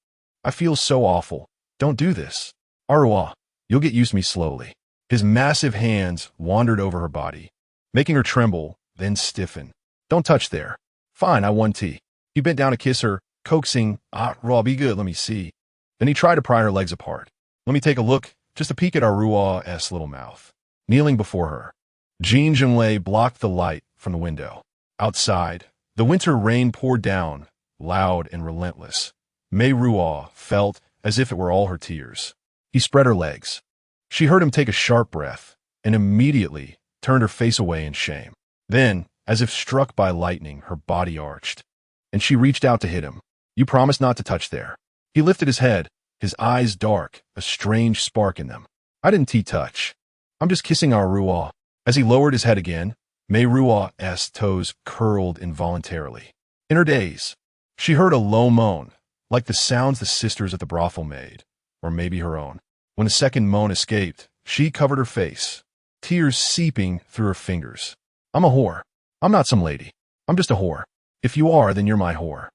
I feel so awful. Don't do this. Aruo, you'll get used to me slowly. His massive hands wandered over her body, making her tremble, then stiffen. Don't touch there. Fine, I want tea. He bent down to kiss her, coaxing, Raw, be good, let me see. Then he tried to pry her legs apart. Let me take a look, just a peek at Aruo's little mouth. Kneeling before her, Jin Zhenglei blocked the light from the window. Outside, the winter rain poured down, loud and relentless. Meiruo felt as if it were all her tears. He spread her legs. She heard him take a sharp breath, and immediately turned her face away in shame. Then, as if struck by lightning, her body arched, and she reached out to hit him. You promised not to touch there. He lifted his head, his eyes dark, a strange spark in them. I didn't touch. I'm just kissing Aruo. As he lowered his head again, Meiruo's toes curled involuntarily. In her daze, she heard a low moan, like the sounds the sisters at the brothel made, or maybe her own. When a second moan escaped, she covered her face, tears seeping through her fingers. I'm a whore. I'm not some lady. I'm just a whore. If you are, then you're my whore.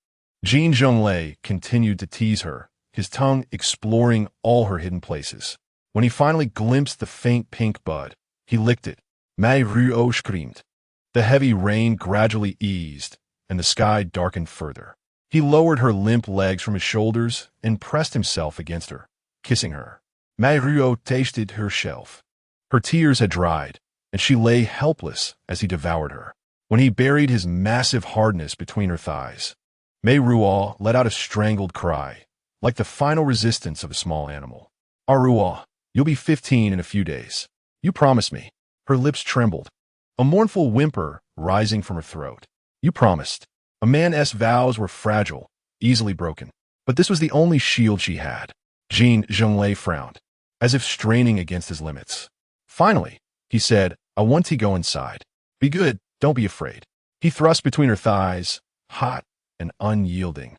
Jin Zhenglei continued to tease her, his tongue exploring all her hidden places. When he finally glimpsed the faint pink bud, he licked it. Meiruo screamed. The heavy rain gradually eased, and the sky darkened further. He lowered her limp legs from his shoulders and pressed himself against her, kissing her. Meiruo tasted her shelf. Her tears had dried, and she lay helpless as he devoured her. When he buried his massive hardness between her thighs, Meiruo let out a strangled cry, like the final resistance of a small animal. Aruo, you'll be 15 in a few days. You promised me. Her lips trembled, a mournful whimper rising from her throat. You promised. A man's vows were fragile, easily broken. But this was the only shield she had. Jin Zhenglei frowned, as if straining against his limits. Finally, he said, I want to go inside. Be good, don't be afraid. He thrust between her thighs, hot and unyielding,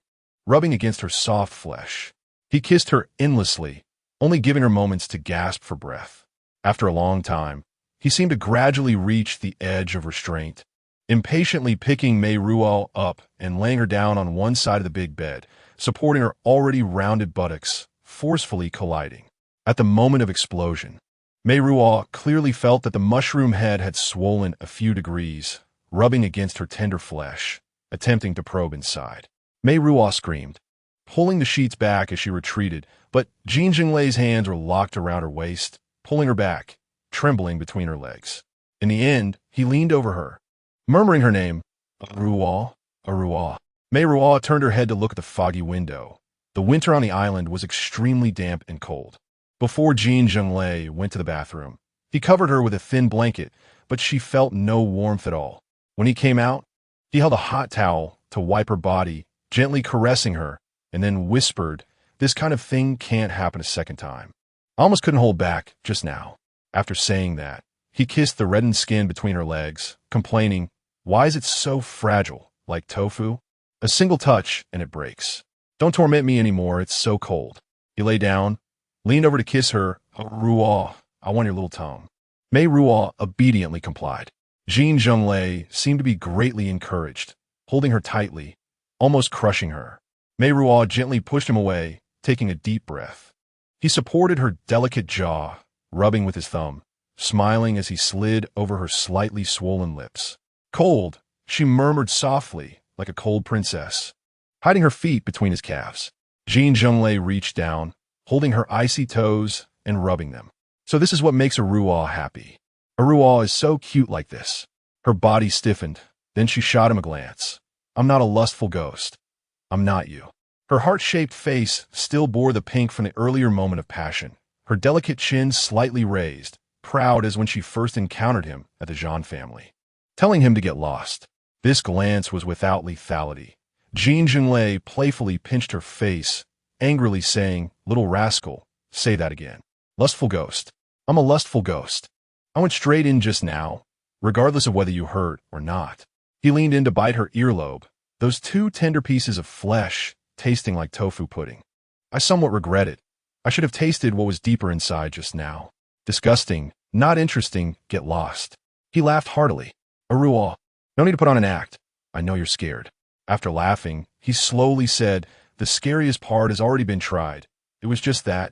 rubbing against her soft flesh. He kissed her endlessly, only giving her moments to gasp for breath. After a long time, he seemed to gradually reach the edge of restraint, impatiently picking Meiruo up and laying her down on one side of the big bed, supporting her already rounded buttocks, forcefully colliding. At the moment of explosion, Meiruo clearly felt that the mushroom head had swollen a few degrees, rubbing against her tender flesh, attempting to probe inside. Meiruo screamed, pulling the sheets back as she retreated, but Jin Zhenglei's hands were locked around her waist, pulling her back, trembling between her legs. In the end, he leaned over her, murmuring her name, Aruo, Aruo. Meiruo turned her head to look at the foggy window. The winter on the island was extremely damp and cold. Before Jin Zhenglei went to the bathroom, He covered her with a thin blanket, but she felt no warmth at all. When he came out, he held a hot towel to wipe her body, gently caressing her, and then whispered, "This kind of thing can't happen a second time." I almost couldn't hold back just now. After saying that, he kissed the reddened skin between her legs, complaining, "Why is it so fragile, like tofu? A single touch and it breaks. Don't torment me anymore, it's so cold." He lay down, leaned over to kiss her. "Ruo, I want your little tongue." Meiruo obediently complied. Jin Zhenglei seemed to be greatly encouraged, holding her tightly, almost crushing her. Meiruo gently pushed him away, taking a deep breath. He supported her delicate jaw, rubbing with his thumb, smiling as he slid over her slightly swollen lips. "Cold," she murmured softly, like a cold princess, hiding her feet between his calves. Jin Zhenglei reached down, holding her icy toes and rubbing them. "So this is what makes a Ruo happy. A Ruo is so cute like this." Her body stiffened, then she shot him a glance. "I'm not a lustful ghost. I'm not you." Her heart-shaped face still bore the pink from the earlier moment of passion, her delicate chin slightly raised, proud as when she first encountered him at the Zhan family, telling him to get lost. This glance was without lethality. Jin Zhenglei playfully pinched her face, angrily saying, "Little rascal, say that again. Lustful ghost. I'm a lustful ghost. I went straight in just now, regardless of whether you hurt or not." He leaned in to bite her earlobe, those two tender pieces of flesh tasting like tofu pudding. "I somewhat regret it. I should have tasted what was deeper inside just now. Disgusting, not interesting, get lost." He laughed heartily. "Ruo, no need to put on an act. I know you're scared." After laughing, he slowly said, "The scariest part has already been tried. It was just that.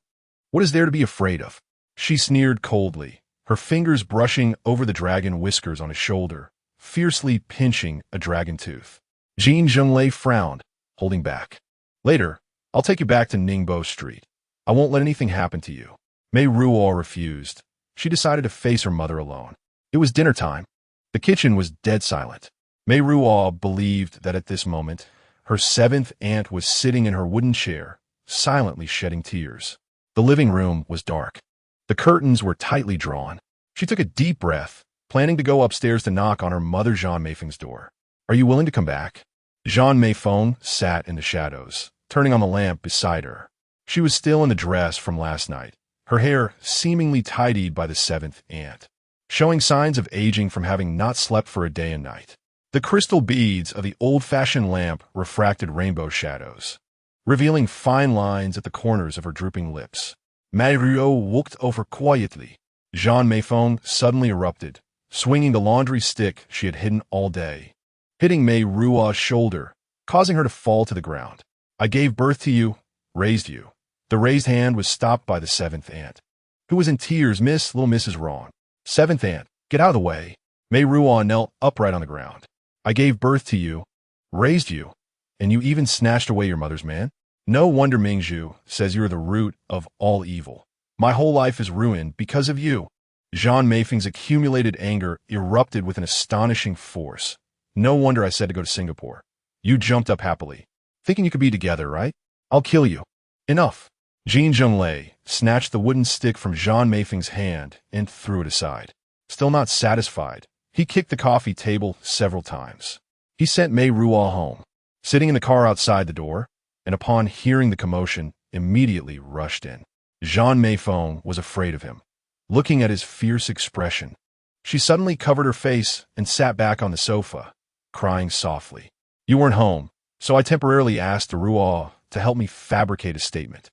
What is there to be afraid of?" She sneered coldly, her fingers brushing over the dragon whiskers on his shoulder, fiercely pinching a dragon tooth. Jin Zhenglei frowned, holding back. "Later, I'll take you back to Ningbo Street. I won't let anything happen to you." Meiruo refused. She decided to face her mother alone. It was dinner time. The kitchen was dead silent. Meiruo believed that at this moment, her seventh aunt was sitting in her wooden chair, silently shedding tears. The living room was dark. The curtains were tightly drawn. She took a deep breath, planning to go upstairs to knock on her mother Zhan Meifeng's door. "Are you willing to come back?" Zhan Meifeng sat in the shadows, turning on the lamp beside her. She was still in the dress from last night, her hair seemingly tidied by the seventh aunt, showing signs of aging from having not slept for a day and night. The crystal beads of the old-fashioned lamp refracted rainbow shadows, revealing fine lines at the corners of her drooping lips. Meiruo walked over quietly. Zhan Meifeng suddenly erupted, swinging the laundry stick she had hidden all day, hitting Meiruo's shoulder, causing her to fall to the ground. "I gave birth to you, raised you." The raised hand was stopped by the seventh aunt, who was in tears. Little Miss is wrong." "Seventh aunt, get out of the way." Meiruo knelt upright on the ground. "I gave birth to you, raised you, and you even snatched away your mother's man? No wonder Mingzhu says you're the root of all evil. My whole life is ruined because of you." Zhan Meifeng's accumulated anger erupted with an astonishing force. "No wonder I said to go to Singapore. You jumped up happily, thinking you could be together, right? I'll kill you." "Enough." Jin Zhenglei snatched the wooden stick from Zhan Meifeng's hand and threw it aside. Still not satisfied, he kicked the coffee table several times. He sent Meiruo home, sitting in the car outside the door, and upon hearing the commotion, immediately rushed in. Zhan Meifeng was afraid of him, looking at his fierce expression. She suddenly covered her face and sat back on the sofa, crying softly. "You weren't home, so I temporarily asked Ruo to help me fabricate a statement."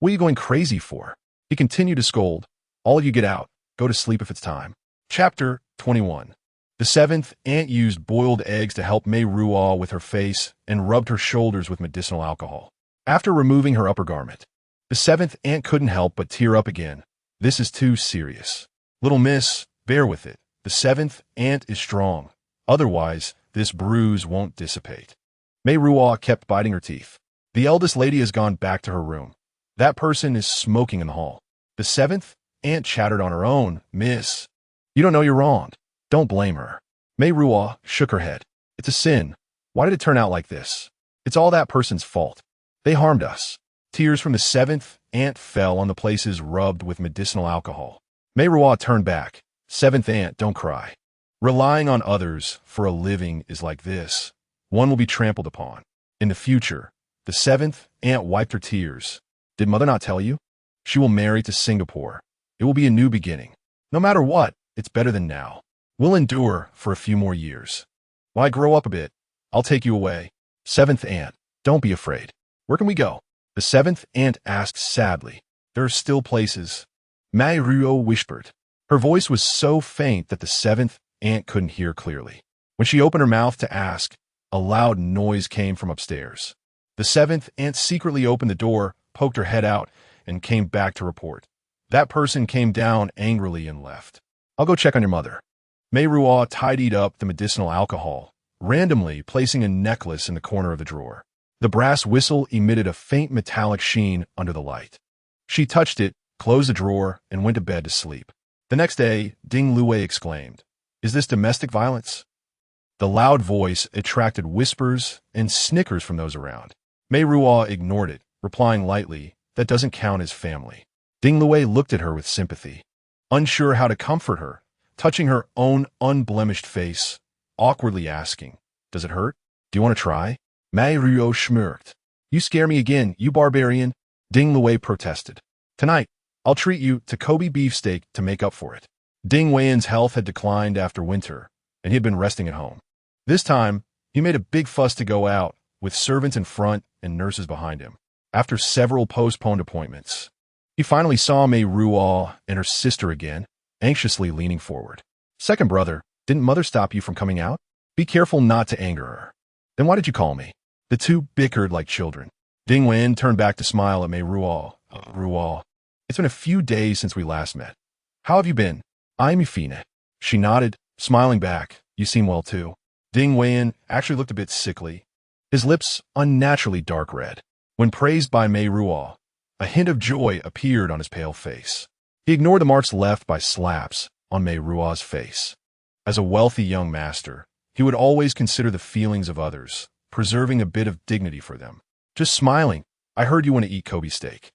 "What are you going crazy for?" He continued to scold. "All of you get out. Go to sleep if it's time." Chapter 21. The seventh aunt used boiled eggs to help Meiruo with her face and rubbed her shoulders with medicinal alcohol. After removing her upper garment, the seventh aunt couldn't help but tear up again. "This is too serious. Little miss, bear with it. The seventh aunt is strong. Otherwise, this bruise won't dissipate." Meiruo kept biting her teeth. "The eldest lady has gone back to her room. That person is smoking in the hall." The seventh aunt chattered on her own. "Miss, you don't know you're wrong. Don't blame her." Meiruo shook her head. "It's a sin. Why did it turn out like this? It's all that person's fault. They harmed us." Tears from the seventh aunt fell on the places rubbed with medicinal alcohol. Meiruo turned back. Seventh aunt, don't cry. Relying on others for a living is like this. One will be trampled upon. In the future, the seventh aunt wiped her tears. Did mother not tell you? She will marry to Singapore. It will be a new beginning. No matter what, it's better than now. We'll endure for a few more years. Why grow up a bit? I'll take you away. Seventh aunt, don't be afraid. Where can we go? The seventh aunt asked sadly. There are still places. Meiruo whispered. Her voice was so faint that the seventh aunt couldn't hear clearly. When she opened her mouth to ask, a loud noise came from upstairs. The seventh aunt secretly opened the door, poked her head out, and came back to report. That person came down angrily and left. I'll go check on your mother. Meiruo tidied up the medicinal alcohol, randomly placing a necklace in the corner of the drawer. The brass whistle emitted a faint metallic sheen under the light. She touched it, closed the drawer, and went to bed to sleep. The next day, Ding Luwei exclaimed, "Is this domestic violence?" The loud voice attracted whispers and snickers from those around. Meiruo ignored it, replying lightly, "That doesn't count as family." Ding Luwei looked at her with sympathy, unsure how to comfort her, touching her own unblemished face, awkwardly asking, "Does it hurt? Do you want to try?" Meiruo smirked. "You scare me again, you barbarian," Ding Luwei protested. "Tonight, I'll treat you to Kobe beefsteak to make up for it." Ding Weiyan's health had declined after winter, and he had been resting at home. This time, he made a big fuss to go out, with servants in front and nurses behind him. After several postponed appointments, he finally saw Meiruo and her sister again, anxiously leaning forward. "Second brother, didn't mother stop you from coming out? Be careful not to anger her." "Then why did you call me?" The two bickered like children. Ding Wen turned back to smile at Meiruo. "Ruo, it's been a few days since we last met. How have you been?" "I'm fine." She nodded, smiling back. "You seem well too." Ding Weiyan actually looked a bit sickly, his lips unnaturally dark red. When praised by Meiruo, a hint of joy appeared on his pale face. He ignored the marks left by slaps on Meiruo's face. As a wealthy young master, he would always consider the feelings of others, preserving a bit of dignity for them. "Just smiling. I heard you want to eat Kobe steak."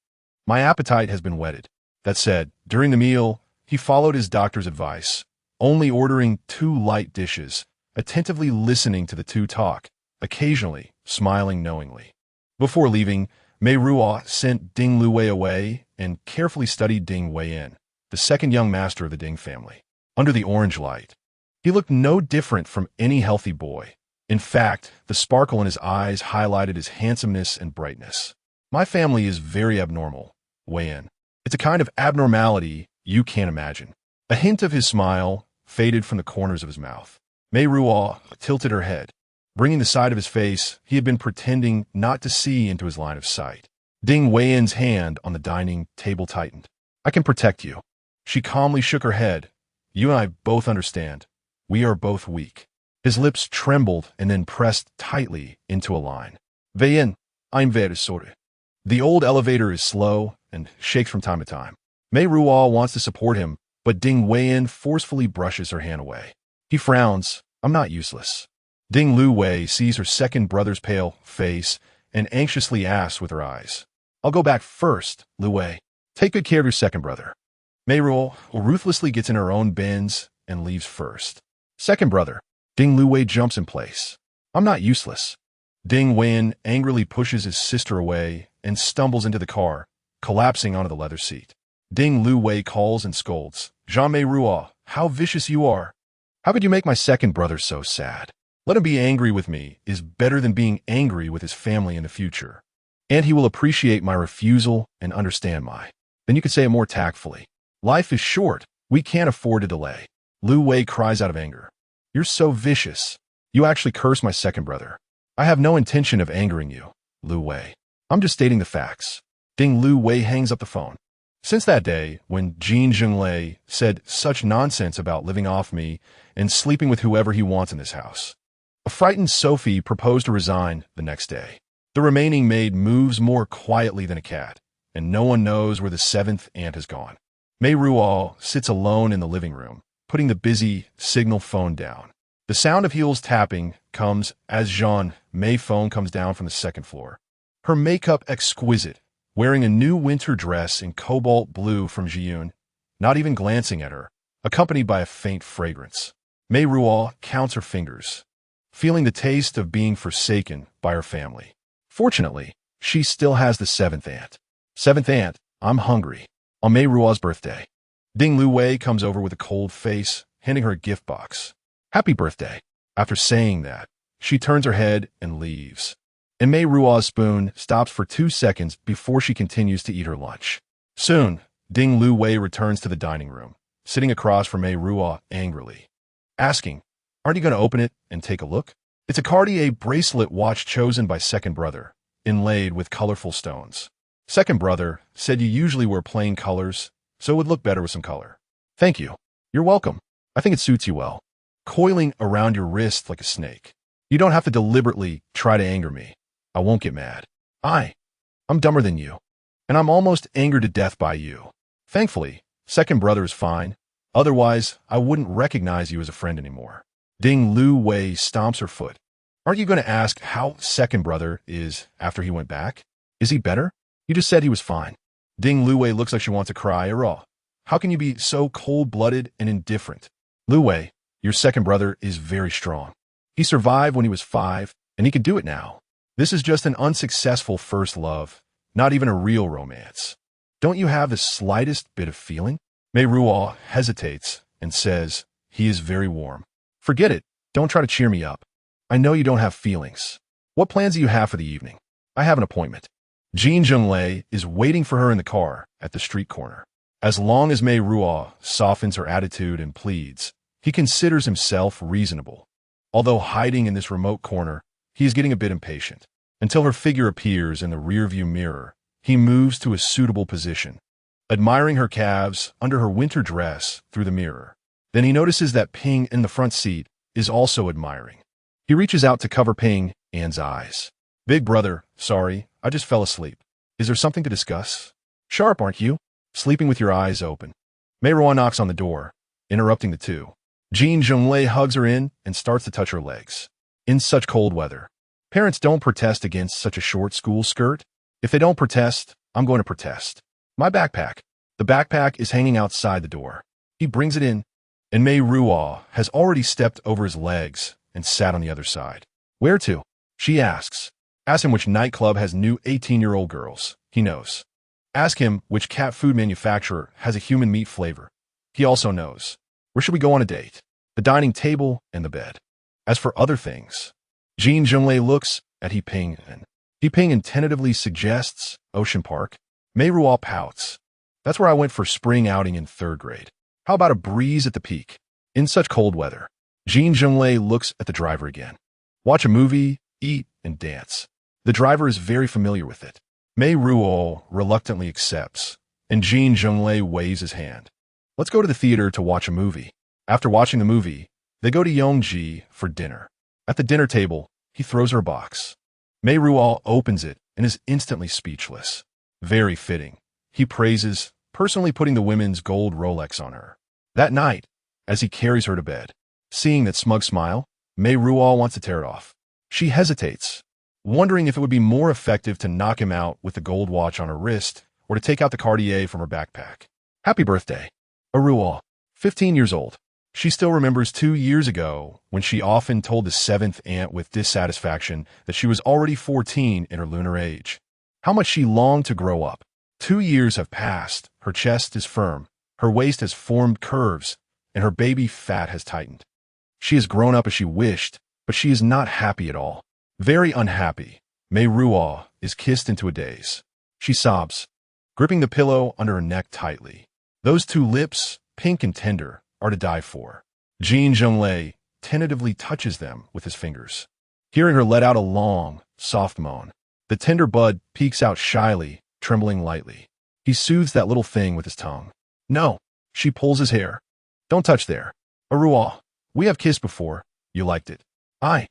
"My appetite has been whetted." That said, during the meal, he followed his doctor's advice, only ordering 2 light dishes, attentively listening to the two talk, occasionally smiling knowingly. Before leaving, Meiruo sent Ding Luwei away and carefully studied Ding Weiyan, the second young master of the Ding family. Under the orange light, he looked no different from any healthy boy. In fact, the sparkle in his eyes highlighted his handsomeness and brightness. "My family is very abnormal, Weiyan. It's a kind of abnormality you can't imagine." A hint of his smile faded from the corners of his mouth. Meiruo tilted her head, bringing the side of his face he had been pretending not to see into his line of sight. Ding Weiyan's hand on the dining table tightened. "I can protect you." She calmly shook her head. "You and I both understand. We are both weak." His lips trembled and then pressed tightly into a line. "Weiyan, I'm very sorry." The old elevator is slow and shakes from time to time. Meiruo wants to support him, but Ding Weiyan forcefully brushes her hand away. He frowns. "I'm not useless." Ding Luwei sees her second brother's pale face and anxiously asks with her eyes, "I'll go back first, Luwei. Take good care of your second brother." Meiruo ruthlessly gets in her own bins and leaves first. "Second brother." Ding Luwei jumps in place. "I'm not useless." Ding Weiyan angrily pushes his sister away and stumbles into the car, collapsing onto the leather seat. Ding Luwei calls and scolds, "Zhan Meiruo, how vicious you are. How could you make my second brother so sad? Let him be angry with me is better than being angry with his family in the future. And he will appreciate my refusal and understand my." Then you could say it more tactfully. "Life is short. We can't afford to delay." Lu Wei cries out of anger. "You're so vicious. You actually curse my second brother." "I have no intention of angering you, Lu Wei. I'm just stating the facts." Ding Lu Wei hangs up the phone. Since that day, when Jin Zhenglei said such nonsense about living off me and sleeping with whoever he wants in this house, a frightened Sophie proposed to resign the next day. The remaining maid moves more quietly than a cat, and no one knows where the seventh aunt has gone. Meiruo sits alone in the living room, putting the busy signal phone down. The sound of heels tapping comes as Zhan Meiruo's phone comes down from the second floor. Her makeup exquisite, wearing a new winter dress in cobalt blue from Jiyun, not even glancing at her, accompanied by a faint fragrance. Meiruo counts her fingers, feeling the taste of being forsaken by her family. Fortunately, she still has the seventh aunt. Seventh aunt, I'm hungry. On Meiruo's birthday, Ding Lu-wei comes over with a cold face, handing her a gift box. Happy birthday. After saying that, she turns her head and leaves. And Meiruo's spoon stops for 2 seconds before she continues to eat her lunch. Soon, Ding Lu-wei returns to the dining room, sitting across from Meiruo angrily, asking, aren't you going to open it and take a look? It's a Cartier bracelet watch chosen by second brother, inlaid with colorful stones. Second brother said you usually wear plain colors, so it would look better with some color. Thank you. You're welcome. I think it suits you well. Coiling around your wrist like a snake. You don't have to deliberately try to anger me. I won't get mad. I'm dumber than you. And I'm almost angered to death by you. Thankfully, second brother is fine. Otherwise, I wouldn't recognize you as a friend anymore. Ding Lu-wei stomps her foot. Aren't you going to ask how second brother is after he went back? Is he better? You just said he was fine. Ding Lu-wei looks like she wants to cry. How can you be so cold-blooded and indifferent? Lu-wei, your second brother is very strong. He survived when he was 5, and he can do it now. This is just an unsuccessful first love, not even a real romance. Don't you have the slightest bit of feeling? Meiruo hesitates and says, he is very warm. Forget it. Don't try to cheer me up. I know you don't have feelings. What plans do you have for the evening? I have an appointment. Jin Zhenglei is waiting for her in the car at the street corner. As long as Meiruo softens her attitude and pleads, he considers himself reasonable. Although hiding in this remote corner, he is getting a bit impatient. Until her figure appears in the rearview mirror, he moves to a suitable position, admiring her calves under her winter dress through the mirror. Then he notices that Ping in the front seat is also admiring. He reaches out to cover Ping An's eyes. Big brother, sorry, I just fell asleep. Is there something to discuss? Sharp, aren't you? Sleeping with your eyes open. Meiruo knocks on the door, interrupting the two. Jin Zhenglei hugs her in and starts to touch her legs. In such cold weather, parents don't protest against such a short school skirt. If they don't protest, I'm going to protest. My backpack. The backpack is hanging outside the door. He brings it in, and Meiruo has already stepped over his legs and sat on the other side. Where to? She asks. Ask him which nightclub has new 18-year-old girls. He knows. Ask him which cat food manufacturer has a human meat flavor. He also knows. Where should we go on a date? The dining table and the bed. As for other things, Jin Zhenglei looks at He Ping and tentatively suggests Ocean Park. Meiruo pouts. That's where I went for spring outing in 3rd grade. How about a breeze at the peak? In such cold weather, Jin Zhenglei looks at the driver again. Watch a movie, eat, and dance. The driver is very familiar with it. Meiruo reluctantly accepts, and Jin Zhenglei waves his hand. Let's go to the theater to watch a movie. After watching the movie, they go to Yongji for dinner. At the dinner table, he throws her a box. Meiruo opens it and is instantly speechless. Very fitting. He praises, personally putting the women's gold Rolex on her. That night, as he carries her to bed, seeing that smug smile, Meiruo wants to tear it off. She hesitates, wondering if it would be more effective to knock him out with the gold watch on her wrist or to take out the Cartier from her backpack. Happy birthday. Aruo, 15 years old. She still remembers 2 years ago when she often told the 7th aunt with dissatisfaction that she was already 14 in her lunar age. How much she longed to grow up. 2 years have passed, her chest is firm, her waist has formed curves, and her baby fat has tightened. She has grown up as she wished, but she is not happy at all. Very unhappy, Meiruo is kissed into a daze. She sobs, gripping the pillow under her neck tightly. Those 2 lips, pink and tender, are to die for. Jin Zhenglei tentatively touches them with his fingers. Hearing her let out a long, soft moan, the tender bud peeks out shyly, trembling lightly. He soothes that little thing with his tongue. No, she pulls his hair. Don't touch there. Aruo, we have kissed before. You liked it. I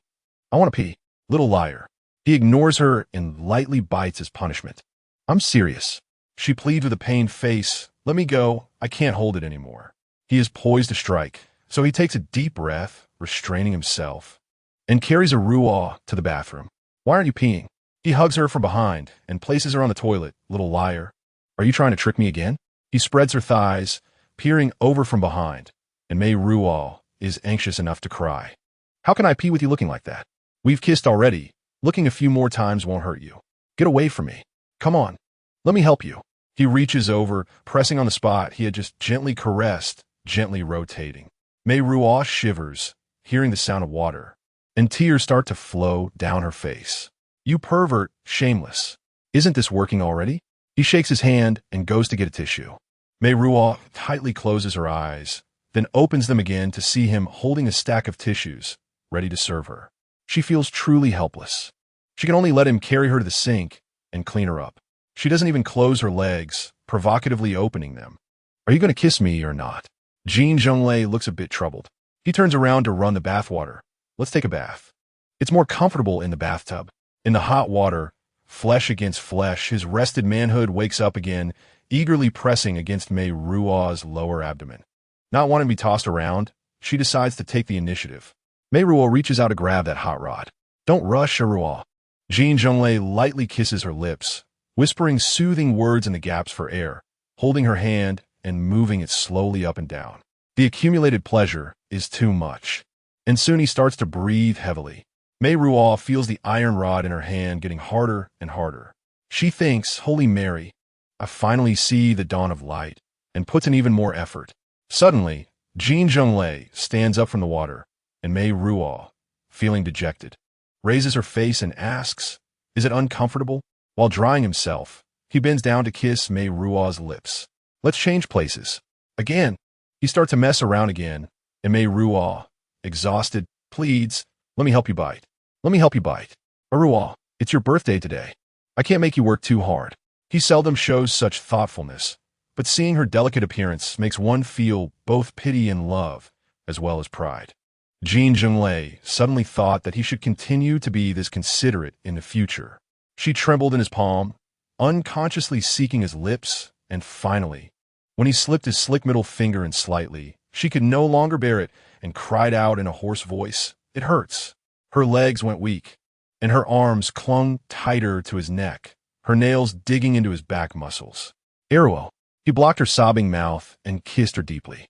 want to pee. Little liar. He ignores her and lightly bites as punishment. I'm serious. She pleads with a pained face. Let me go. I can't hold it anymore. He is poised to strike, so he takes a deep breath, restraining himself, and carries Aruo to the bathroom. Why aren't you peeing? He hugs her from behind and places her on the toilet. Little liar. Are you trying to trick me again? He spreads her thighs, peering over from behind, and Meiruo is anxious enough to cry. How can I pee with you looking like that? We've kissed already. Looking a few more times won't hurt you. Get away from me. Come on. Let me help you. He reaches over, pressing on the spot he had just gently caressed, gently rotating. Meiruo shivers, hearing the sound of water, and tears start to flow down her face. You pervert, shameless. Isn't this working already? He shakes his hand and goes to get a tissue. Meiruo tightly closes her eyes, then opens them again to see him holding a stack of tissues, ready to serve her. She feels truly helpless. She can only let him carry her to the sink and clean her up. She doesn't even close her legs, provocatively opening them. Are you going to kiss me or not? Jin Zhenglei looks a bit troubled. He turns around to run the bathwater. Let's take a bath. It's more comfortable in the bathtub. In the hot water, flesh against flesh, his rested manhood wakes up again, eagerly pressing against Meiruo's lower abdomen. Not wanting to be tossed around, she decides to take the initiative. Meiruo reaches out to grab that hot rod. Don't rush, Meiruo. Jin Zhenglei lightly kisses her lips, whispering soothing words in the gaps for air, holding her hand and moving it slowly up and down. The accumulated pleasure is too much, and soon he starts to breathe heavily. Meiruo feels the iron rod in her hand getting harder and harder. She thinks, Holy Mary, I finally see the dawn of light, and puts in even more effort. Suddenly, Jin Zhenglei stands up from the water, and Meiruo, feeling dejected, raises her face and asks, Is it uncomfortable? While drying himself, he bends down to kiss Meiruo's lips. Let's change places. Again, he starts to mess around again, and Meiruo, exhausted, pleads, Let me help you bite. Let me help you bite. Meiruo, it's your birthday today. I can't make you work too hard. He seldom shows such thoughtfulness, but seeing her delicate appearance makes one feel both pity and love, as well as pride. Jin Zhenglei suddenly thought that he should continue to be this considerate in the future. She trembled in his palm, unconsciously seeking his lips, and finally, when he slipped his slick middle finger in slightly, she could no longer bear it and cried out in a hoarse voice, It hurts. Her legs went weak, and her arms clung tighter to his neck, her nails digging into his back muscles. Meiruo. He blocked her sobbing mouth and kissed her deeply.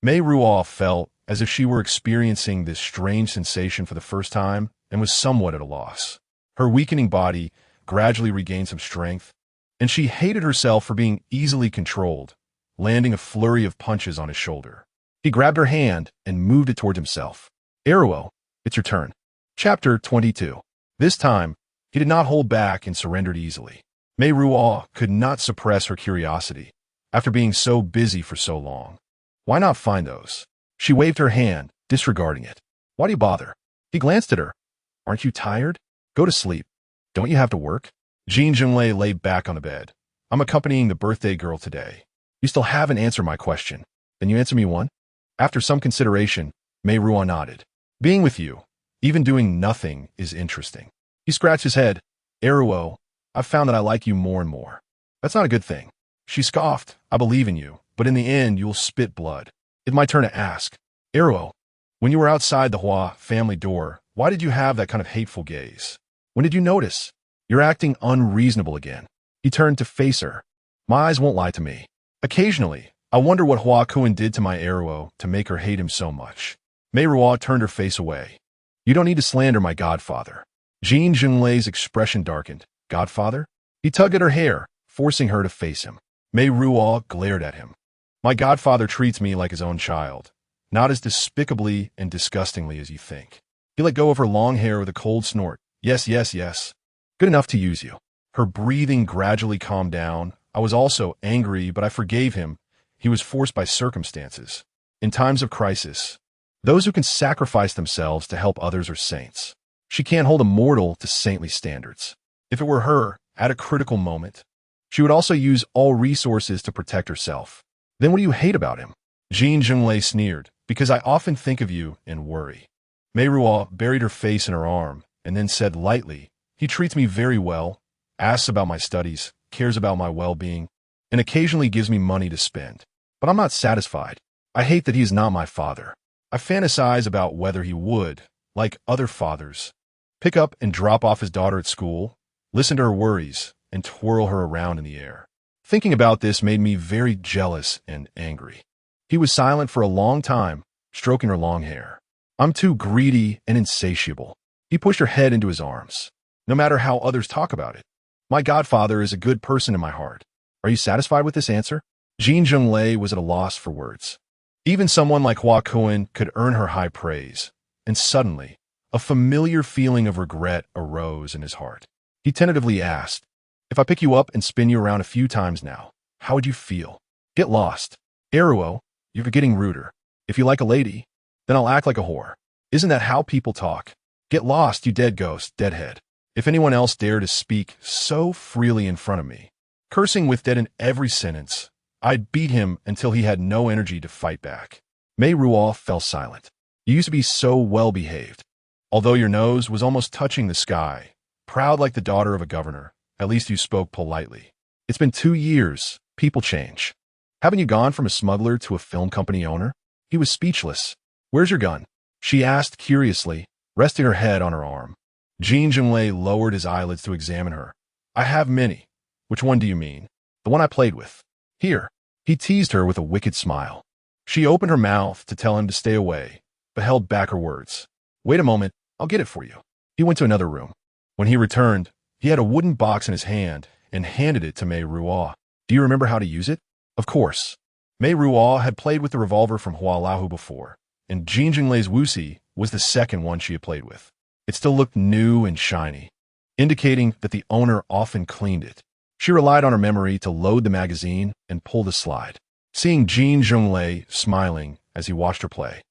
Meiruo felt as if she were experiencing this strange sensation for the first time and was somewhat at a loss. Her weakening body gradually regained some strength, and she hated herself for being easily controlled, landing a flurry of punches on his shoulder. He grabbed her hand and moved it toward himself. Meiruo, it's your turn. Chapter 22. This time, he did not hold back and surrendered easily. Meiruo could not suppress her curiosity after being so busy for so long. Why not find those? She waved her hand, disregarding it. Why do you bother? He glanced at her. Aren't you tired? Go to sleep. Don't you have to work? Jin Zhenglei lay back on the bed. I'm accompanying the birthday girl today. You still haven't answered my question. Can you answer me one? After some consideration, Meiruo nodded. Being with you, even doing nothing, is interesting. He scratched his head. Meiruo, I've found that I like you more and more. That's not a good thing. She scoffed. I believe in you, but in the end, you'll spit blood. It's my turn to ask. Meiruo, when you were outside the Hua family door, why did you have that kind of hateful gaze? When did you notice? You're acting unreasonable again. He turned to face her. My eyes won't lie to me. Occasionally, I wonder what Hua Kun did to my Meiruo to make her hate him so much. Meiruo turned her face away. You don't need to slander my godfather. Jin Zhenglei's expression darkened. Godfather? He tugged at her hair, forcing her to face him. Meiruo glared at him. My godfather treats me like his own child, not as despicably and disgustingly as you think. He let go of her long hair with a cold snort. Yes, yes, yes. Good enough to use you. Her breathing gradually calmed down. I was also angry, but I forgave him. He was forced by circumstances. In times of crisis, those who can sacrifice themselves to help others are saints. She can't hold a mortal to saintly standards. If it were her, at a critical moment, she would also use all resources to protect herself. Then what do you hate about him? Jin Zhenglei sneered. Because I often think of you and worry. Meiruo buried her face in her arm and then said lightly, He treats me very well, asks about my studies, cares about my well-being, and occasionally gives me money to spend. But I'm not satisfied. I hate that he is not my father. I fantasize about whether he would, like other fathers, pick up and drop off his daughter at school, listen to her worries, and twirl her around in the air. Thinking about this made me very jealous and angry. He was silent for a long time, stroking her long hair. I'm too greedy and insatiable. He pushed her head into his arms. No matter how others talk about it. My godfather is a good person in my heart. Are you satisfied with this answer? Jin Zhenglei was at a loss for words. Even someone like Hua Kuan could earn her high praise. And suddenly, a familiar feeling of regret arose in his heart. He tentatively asked, if I pick you up and spin you around a few times now, how would you feel? Get lost. Meiruo, you're getting ruder. If you like a lady, then I'll act like a whore. Isn't that how people talk? Get lost, you dead ghost, deadhead. If anyone else dared to speak so freely in front of me, cursing with dead in every sentence, I'd beat him until he had no energy to fight back. Meiruo fell silent. You used to be so well-behaved. Although your nose was almost touching the sky, proud like the daughter of a governor, at least you spoke politely. It's been 2 years. People change. Haven't you gone from a smuggler to a film company owner? He was speechless. Where's your gun? She asked curiously, resting her head on her arm. Jin Zhenglei lowered his eyelids to examine her. I have many. Which one do you mean? The one I played with. Here. He teased her with a wicked smile. She opened her mouth to tell him to stay away, but held back her words. Wait a moment, I'll get it for you. He went to another room. When he returned, he had a wooden box in his hand and handed it to Meiruo. Do you remember how to use it? Of course. Meiruo had played with the revolver from Hualahu before, and Jin Zhenglei's Wuxi was the second one she had played with. It still looked new and shiny, indicating that the owner often cleaned it. She relied on her memory to load the magazine and pull the slide. Seeing Jin Zhenglei smiling as he watched her play,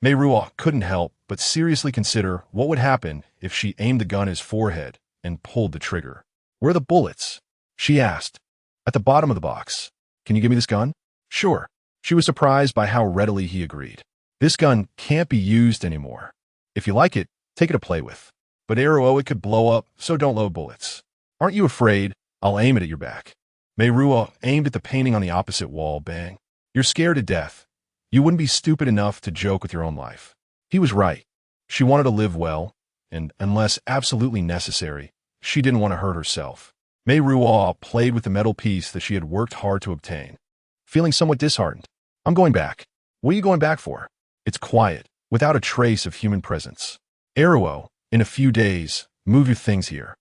Meiruo couldn't help but seriously consider what would happen if she aimed the gun at his forehead and pulled the trigger. Where are the bullets? She asked. At the bottom of the box. Can you give me this gun? Sure. She was surprised by how readily he agreed. This gun can't be used anymore. If you like it, take it to play with. But Meiruo, it could blow up, so don't load bullets. Aren't you afraid? I'll aim it at your back. Meiruo aimed at the painting on the opposite wall, bang. You're scared to death. You wouldn't be stupid enough to joke with your own life. He was right. She wanted to live well, and unless absolutely necessary, she didn't want to hurt herself. Meiruo played with the metal piece that she had worked hard to obtain. Feeling somewhat disheartened. I'm going back. What are you going back for? It's quiet, without a trace of human presence. Meiruo, in a few days, move your things here.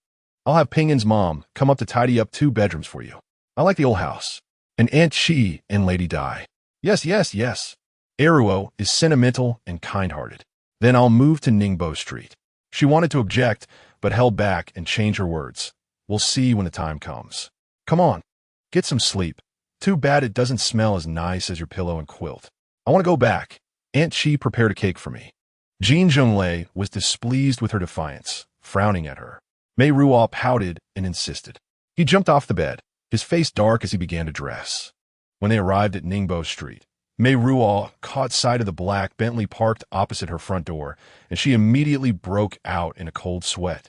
I'll have Pingin's mom come up to tidy up 2 bedrooms for you. I like the old house. And Aunt Chi and Lady Dai. Yes. Meiruo is sentimental and kind-hearted. Then I'll move to Ningbo Street. She wanted to object, but held back and changed her words. We'll see when the time comes. Come on, get some sleep. Too bad it doesn't smell as nice as your pillow and quilt. I want to go back. Aunt Chi prepared a cake for me. Jin Zhenglei was displeased with her defiance, frowning at her. Meiruo pouted and insisted. He jumped off the bed, his face dark as he began to dress. When they arrived at Ningbo Street, Meiruo caught sight of the black Bentley parked opposite her front door, and she immediately broke out in a cold sweat.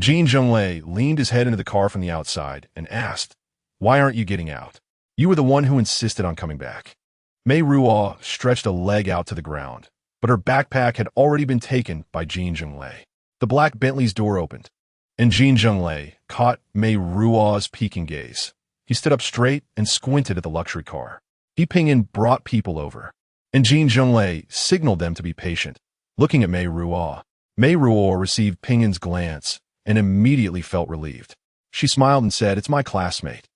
Jin Zhenglei leaned his head into the car from the outside and asked, Why aren't you getting out? You were the one who insisted on coming back. Meiruo stretched a leg out to the ground, but her backpack had already been taken by Jin Zhenglei. The black Bentley's door opened, and Jin Zhenglei caught Meiruo's peeking gaze. He stood up straight and squinted at the luxury car. Pingin brought people over, and Jin Zhenglei signaled them to be patient, looking at Meiruo. Meiruo received Pingin's glance and immediately felt relieved. She smiled and said, It's my classmate.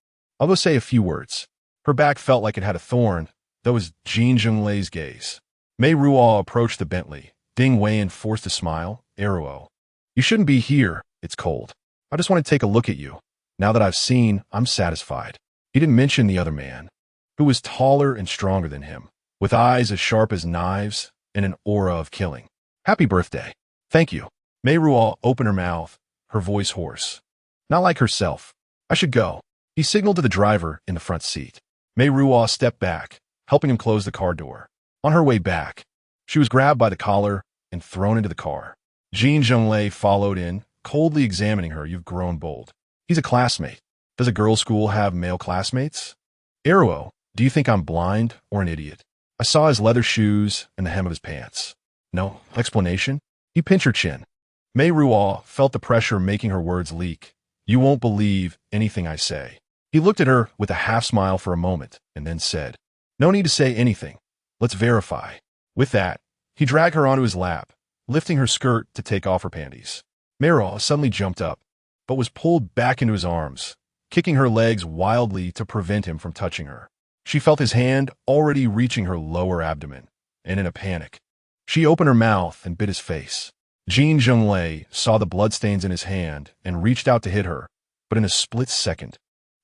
I'll go say a few words. Her back felt like it had a thorn, though was Jin Zhenglei's gaze. Meiruo approached the Bentley. Ding Weian forced a smile. Meiruo, you shouldn't be here. It's cold. I just want to take a look at you. Now that I've seen, I'm satisfied. He didn't mention the other man, who was taller and stronger than him, with eyes as sharp as knives and an aura of killing. Happy birthday. Thank you. Meiruo opened her mouth, her voice hoarse. Not like herself. I should go. He signaled to the driver in the front seat. Meiruo stepped back, helping him close the car door. On her way back, she was grabbed by the collar and thrown into the car. Jin Zhenglei followed in, coldly examining her. You've grown bold. He's a classmate. Does a girls' school have male classmates? Meiruo, do you think I'm blind or an idiot? I saw his leather shoes and the hem of his pants. No explanation? He pinched her chin. Meiruo felt the pressure making her words leak. You won't believe anything I say. He looked at her with a half smile for a moment and then said, No need to say anything. Let's verify. With that, he dragged her onto his lap, lifting her skirt to take off her panties. Meiruo suddenly jumped up, but was pulled back into his arms, kicking her legs wildly to prevent him from touching her. She felt his hand already reaching her lower abdomen, and in a panic, she opened her mouth and bit his face. Jin Zhenglei saw the bloodstains in his hand and reached out to hit her, but in a split second,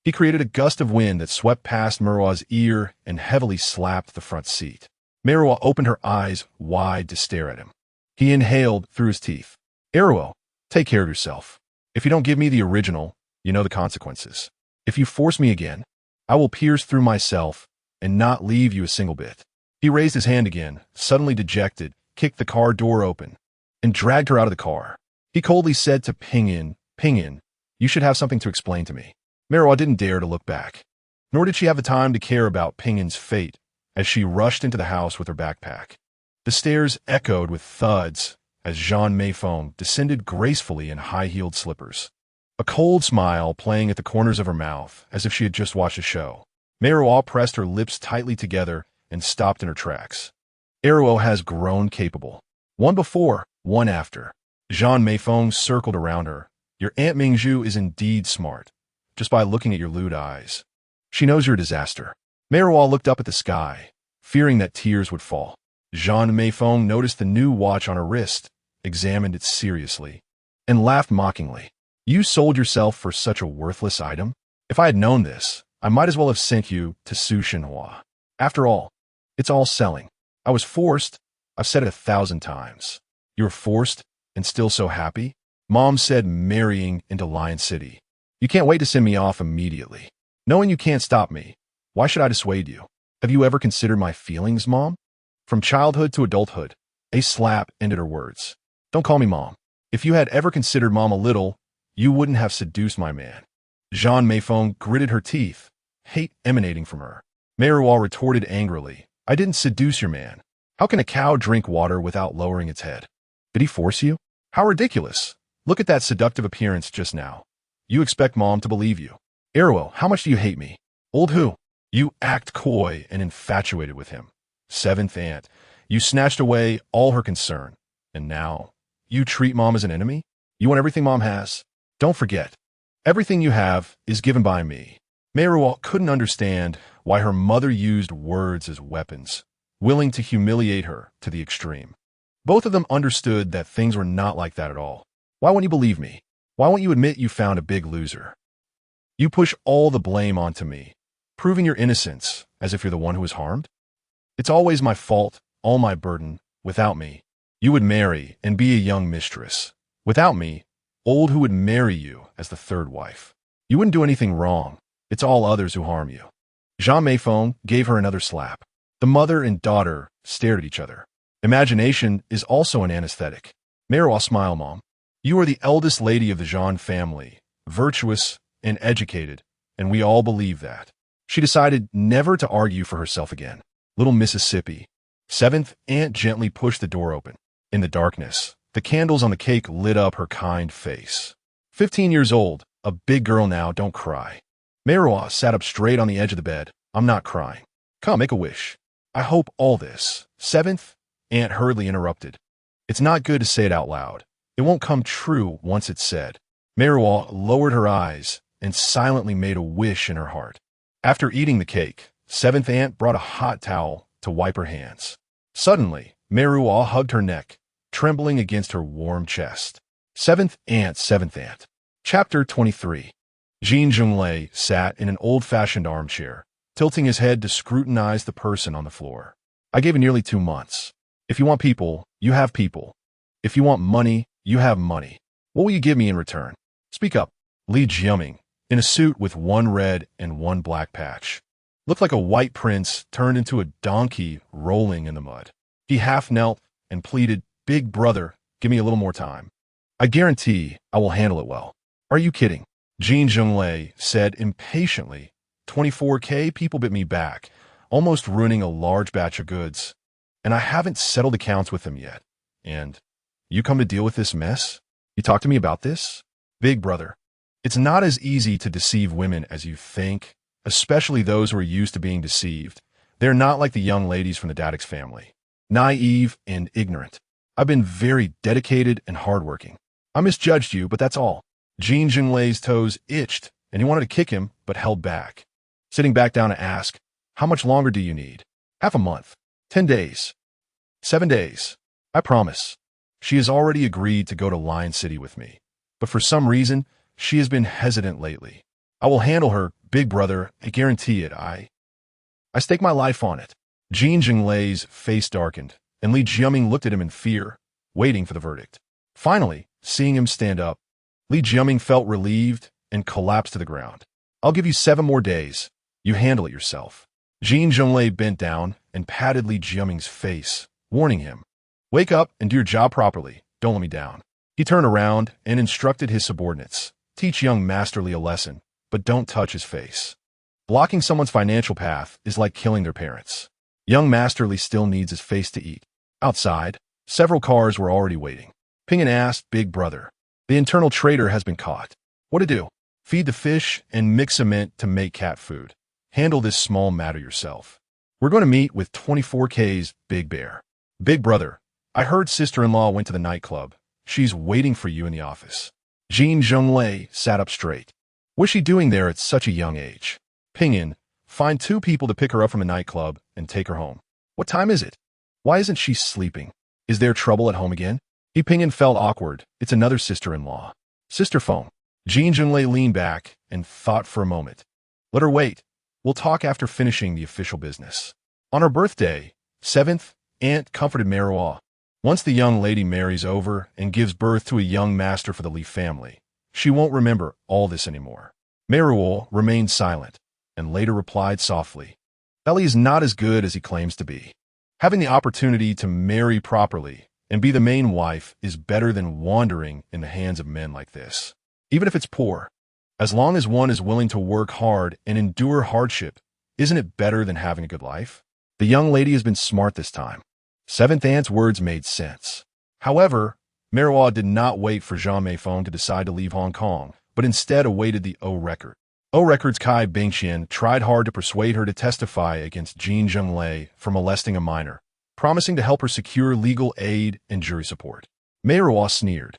he created a gust of wind that swept past Meiruo's ear and heavily slapped the front seat. Meiruo opened her eyes wide to stare at him. He inhaled through his teeth. Meiruo, take care of yourself. If you don't give me the original, you know the consequences. If you force me again, I will pierce through myself and not leave you a single bit. He raised his hand again, suddenly dejected, kicked the car door open, and dragged her out of the car. He coldly said to Ping Yin, you should have something to explain to me. Meiruo didn't dare to look back, nor did she have the time to care about Ping Yin's fate as she rushed into the house with her backpack. The stairs echoed with thuds as Zhan Meiruo descended gracefully in high-heeled slippers, a cold smile playing at the corners of her mouth as if she had just watched a show. Meiruo pressed her lips tightly together and stopped in her tracks. Meiruo has grown capable. One before, one after. Zhan Meiruo circled around her. Your Aunt Mingzhu is indeed smart, just by looking at your lewd eyes. She knows you're a disaster. Meiruo looked up at the sky, fearing that tears would fall. Zhan Meiruo noticed the new watch on her wrist, examined it seriously, and laughed mockingly. You sold yourself for such a worthless item? If I had known this, I might as well have sent you to Su Shenhua. After all, it's all selling. I was forced. I've said it 1,000 times. You were forced and still so happy? Mom said marrying into Lion City. You can't wait to send me off immediately. Knowing you can't stop me, why should I dissuade you? Have you ever considered my feelings, Mom? From childhood to adulthood, a slap ended her words. Don't call me Mom. If you had ever considered Mom a little, you wouldn't have seduced my man. Zhan Meiruo gritted her teeth, hate emanating from her. Meiruo retorted angrily, I didn't seduce your man. How can a cow drink water without lowering its head? Did he force you? How ridiculous. Look at that seductive appearance just now. You expect Mom to believe you. Meiruo, how much do you hate me? Old who? You act coy and infatuated with him. Seventh aunt, you snatched away all her concern. And now, you treat Mom as an enemy? You want everything Mom has? Don't forget, everything you have is given by me. Meiruo couldn't understand why her mother used words as weapons, willing to humiliate her to the extreme. Both of them understood that things were not like that at all. Why won't you believe me? Why won't you admit you found a big loser? You push all the blame onto me, proving your innocence as if you're the one who was harmed? It's always my fault, all my burden. Without me, you would marry and be a young mistress. Without me, old who would marry you as the third wife. You wouldn't do anything wrong. It's all others who harm you. Zhan Meiruo gave her another slap. The mother and daughter stared at each other. Imagination is also an anesthetic. Meiruo smiled, Mom. You are the eldest lady of the Zhan family, virtuous and educated, and we all believe that. She decided never to argue for herself again. Little Mississippi. Seventh aunt gently pushed the door open. In the darkness, the candles on the cake lit up her kind face. 15 years old, a big girl now, don't cry. Meiruo sat up straight on the edge of the bed. I'm not crying. Come, make a wish. I hope all this. Seventh aunt hurriedly interrupted. It's not good to say it out loud. It won't come true once it's said. Meiruo lowered her eyes and silently made a wish in her heart. After eating the cake, seventh aunt brought a hot towel to wipe her hands. Suddenly, Meiruo hugged her neck, trembling against her warm chest. Seventh aunt. Chapter 23. Jin Zhenglei sat in an old-fashioned armchair, tilting his head to scrutinize the person on the floor. I gave you nearly 2 months. If you want people, you have people. If you want money, you have money. What will you give me in return? Speak up. Li Jiaming, in a suit with one red and one black patch, looked like a white prince turned into a donkey rolling in the mud. He half knelt and pleaded, Big brother, give me a little more time. I guarantee I will handle it well. Are you kidding? Jin Zhenglei said impatiently. 24K people bit me back, almost ruining a large batch of goods. And I haven't settled accounts with them yet. And you come to deal with this mess? You talk to me about this? Big brother, it's not as easy to deceive women as you think, especially those who are used to being deceived. They're not like the young ladies from the Daddix family. Naive and ignorant. I've been very dedicated and hardworking. I misjudged you, but that's all. Jin Zhenglei's toes itched, and he wanted to kick him, but held back. Sitting back down to ask, how much longer do you need? Half a month. 10 days. 7 days. I promise. She has already agreed to go to Lion City with me, but for some reason, she has been hesitant lately. I will handle her, big brother, I guarantee it. I stake my life on it. Jin Zhenglei's face darkened, and Li Jiaming looked at him in fear, waiting for the verdict. Finally, seeing him stand up, Li Jiaming felt relieved and collapsed to the ground. I'll give you 7 more days. You handle it yourself. Jin Zhenglei bent down and patted Li Jiaming's face, warning him, wake up and do your job properly. Don't let me down. He turned around and instructed his subordinates, teach young Master Li a lesson, but don't touch his face. Blocking someone's financial path is like killing their parents. Young Master Li still needs his face to eat. Outside, several cars were already waiting. Ping and asked, big brother, the internal traitor has been caught. What to do? Feed the fish and mix cement to make cat food. Handle this small matter yourself. We're going to meet with 24K's Big Bear. Big brother, I heard sister-in-law went to the nightclub. She's waiting for you in the office. Jin Zhenglei sat up straight. What's she doing there at such a young age? Ping-in, find 2 people to pick her up from the nightclub and take her home. What time is it? Why isn't she sleeping? Is there trouble at home again? Ping-in felt awkward. It's another sister-in-law. Sister phone. Jin Zhenglei leaned back and thought for a moment. Let her wait. We'll talk after finishing the official business. On her birthday, 7th, Aunt comforted Meiruo. Once the young lady marries over and gives birth to a young master for the Li family, she won't remember all this anymore. Meiruo remained silent and later replied softly, Ellie is not as good as he claims to be. Having the opportunity to marry properly and be the main wife is better than wandering in the hands of men like this. Even if it's poor, as long as one is willing to work hard and endure hardship, isn't it better than having a good life? The young lady has been smart this time. 7th Aunt's words made sense. However, Meiruo did not wait for Zhan Meiruo to decide to leave Hong Kong, but instead awaited the O record. O record's Cai Bingxian tried hard to persuade her to testify against Jin Zhenglei for molesting a minor, promising to help her secure legal aid and jury support. Meiruo sneered.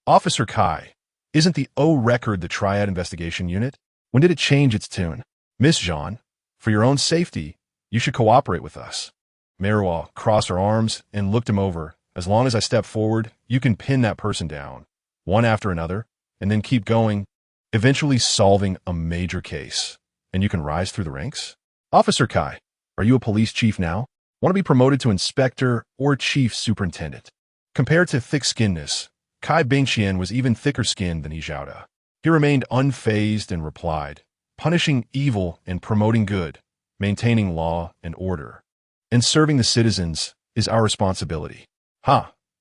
Officer Cai, isn't the O record the Triad Investigation Unit? When did it change its tune? Miss Zhan, for your own safety, you should cooperate with us. Meiruo crossed her arms and looked him over. As long as I step forward, you can pin that person down, one after another, and then keep going, eventually solving a major case. And you can rise through the ranks? Officer Cai, are you a police chief now? Want to be promoted to inspector or chief superintendent? Compared to thick-skinnedness, Cai Bingxian was even thicker-skinned than He Zhaoda. He remained unfazed and replied, punishing evil and promoting good, maintaining law and order, and serving the citizens is our responsibility.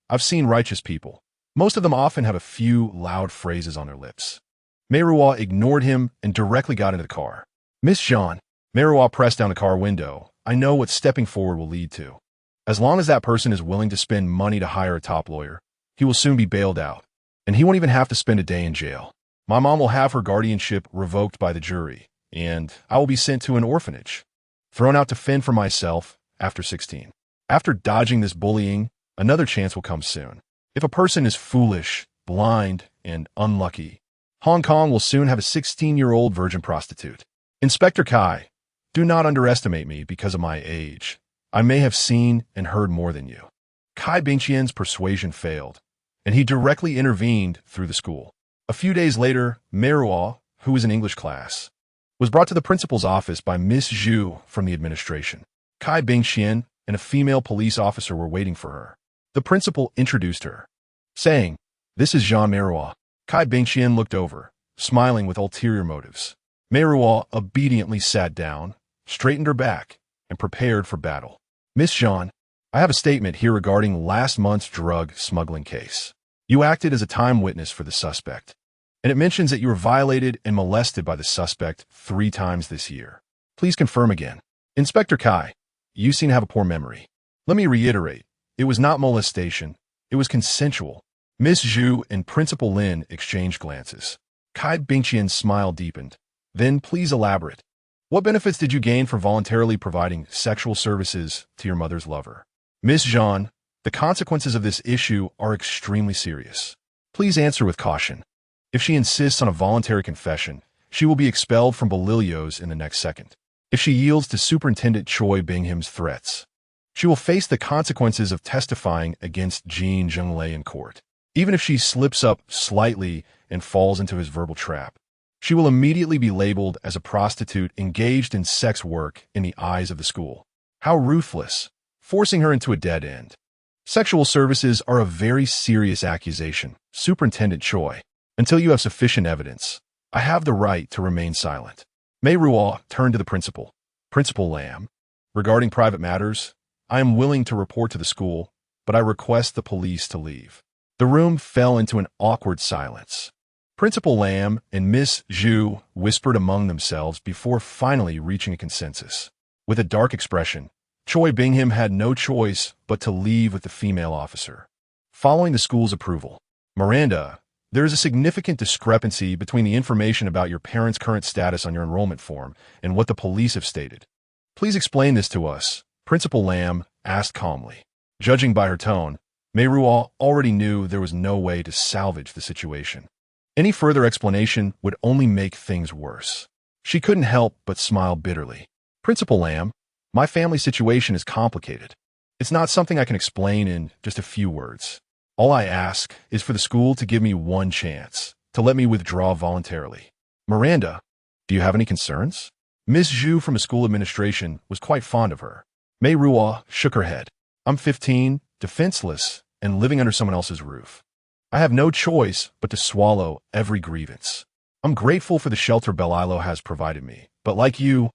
I've seen righteous people. Most of them often have a few loud phrases on their lips. Meiruo ignored him and directly got into the car. Miss Zhan, Meiruo pressed down the car window. I know what stepping forward will lead to. As long as that person is willing to spend money to hire a top lawyer, he will soon be bailed out, and he won't even have to spend a day in jail. My mom will have her guardianship revoked by the jury, and I will be sent to an orphanage, thrown out to fend for myself after 16. After dodging this bullying, another chance will come soon. If a person is foolish, blind, and unlucky, Hong Kong will soon have a 16-year-old virgin prostitute. Inspector Cai, do not underestimate me because of my age. I may have seen and heard more than you. Cai Bingxian's persuasion failed, and he directly intervened through the school. A few days later, Meiruo, who was in English class, was brought to the principal's office by Miss Zhu from the administration. Cai Bingxian and a female police officer were waiting for her. The principal introduced her, saying, This is Zhan Meiruo. Cai Bingxian looked over, smiling with ulterior motives. Meiruo obediently sat down, straightened her back, and prepared for battle. Miss Zhan, I have a statement here regarding last month's drug smuggling case. You acted as a time witness for the suspect, and it mentions that you were violated and molested by the suspect 3 times this year. Please confirm again. Inspector Cai, you seem to have a poor memory. Let me reiterate, it was not molestation, it was consensual. Miss Zhu and Principal Lin exchanged glances. Cai Bingxian's smile deepened. Then please elaborate. What benefits did you gain from voluntarily providing sexual services to your mother's lover? Miss Zhan, the consequences of this issue are extremely serious. Please answer with caution. If she insists on a voluntary confession, she will be expelled from Balilios in the next second. If she yields to Superintendent Choi Binghim's threats, she will face the consequences of testifying against Jin Zhenglei in court. Even if she slips up slightly and falls into his verbal trap, she will immediately be labeled as a prostitute engaged in sex work in the eyes of the school. How ruthless, forcing her into a dead end. Sexual services are a very serious accusation, Superintendent Choi. Until you have sufficient evidence, I have the right to remain silent. Meiruo turned to the principal. Principal Lam, regarding private matters, I am willing to report to the school, but I request the police to leave. The room fell into an awkward silence. Principal Lam and Miss Zhu whispered among themselves before finally reaching a consensus. With a dark expression, Choi Bingham had no choice but to leave with the female officer. Following the school's approval, Miranda, there is a significant discrepancy between the information about your parents' current status on your enrollment form and what the police have stated. Please explain this to us, Principal Lam asked calmly. Judging by her tone, Meiruo already knew there was no way to salvage the situation. Any further explanation would only make things worse. She couldn't help but smile bitterly. Principal Lam, my family situation is complicated. It's not something I can explain in just a few words. All I ask is for the school to give me one chance, to let me withdraw voluntarily. Miranda, do you have any concerns? Miss Zhu from the school administration was quite fond of her. Meiruo shook her head. I'm 15, defenseless, and living under someone else's roof. I have no choice but to swallow every grievance. I'm grateful for the shelter Belilo has provided me, but like you,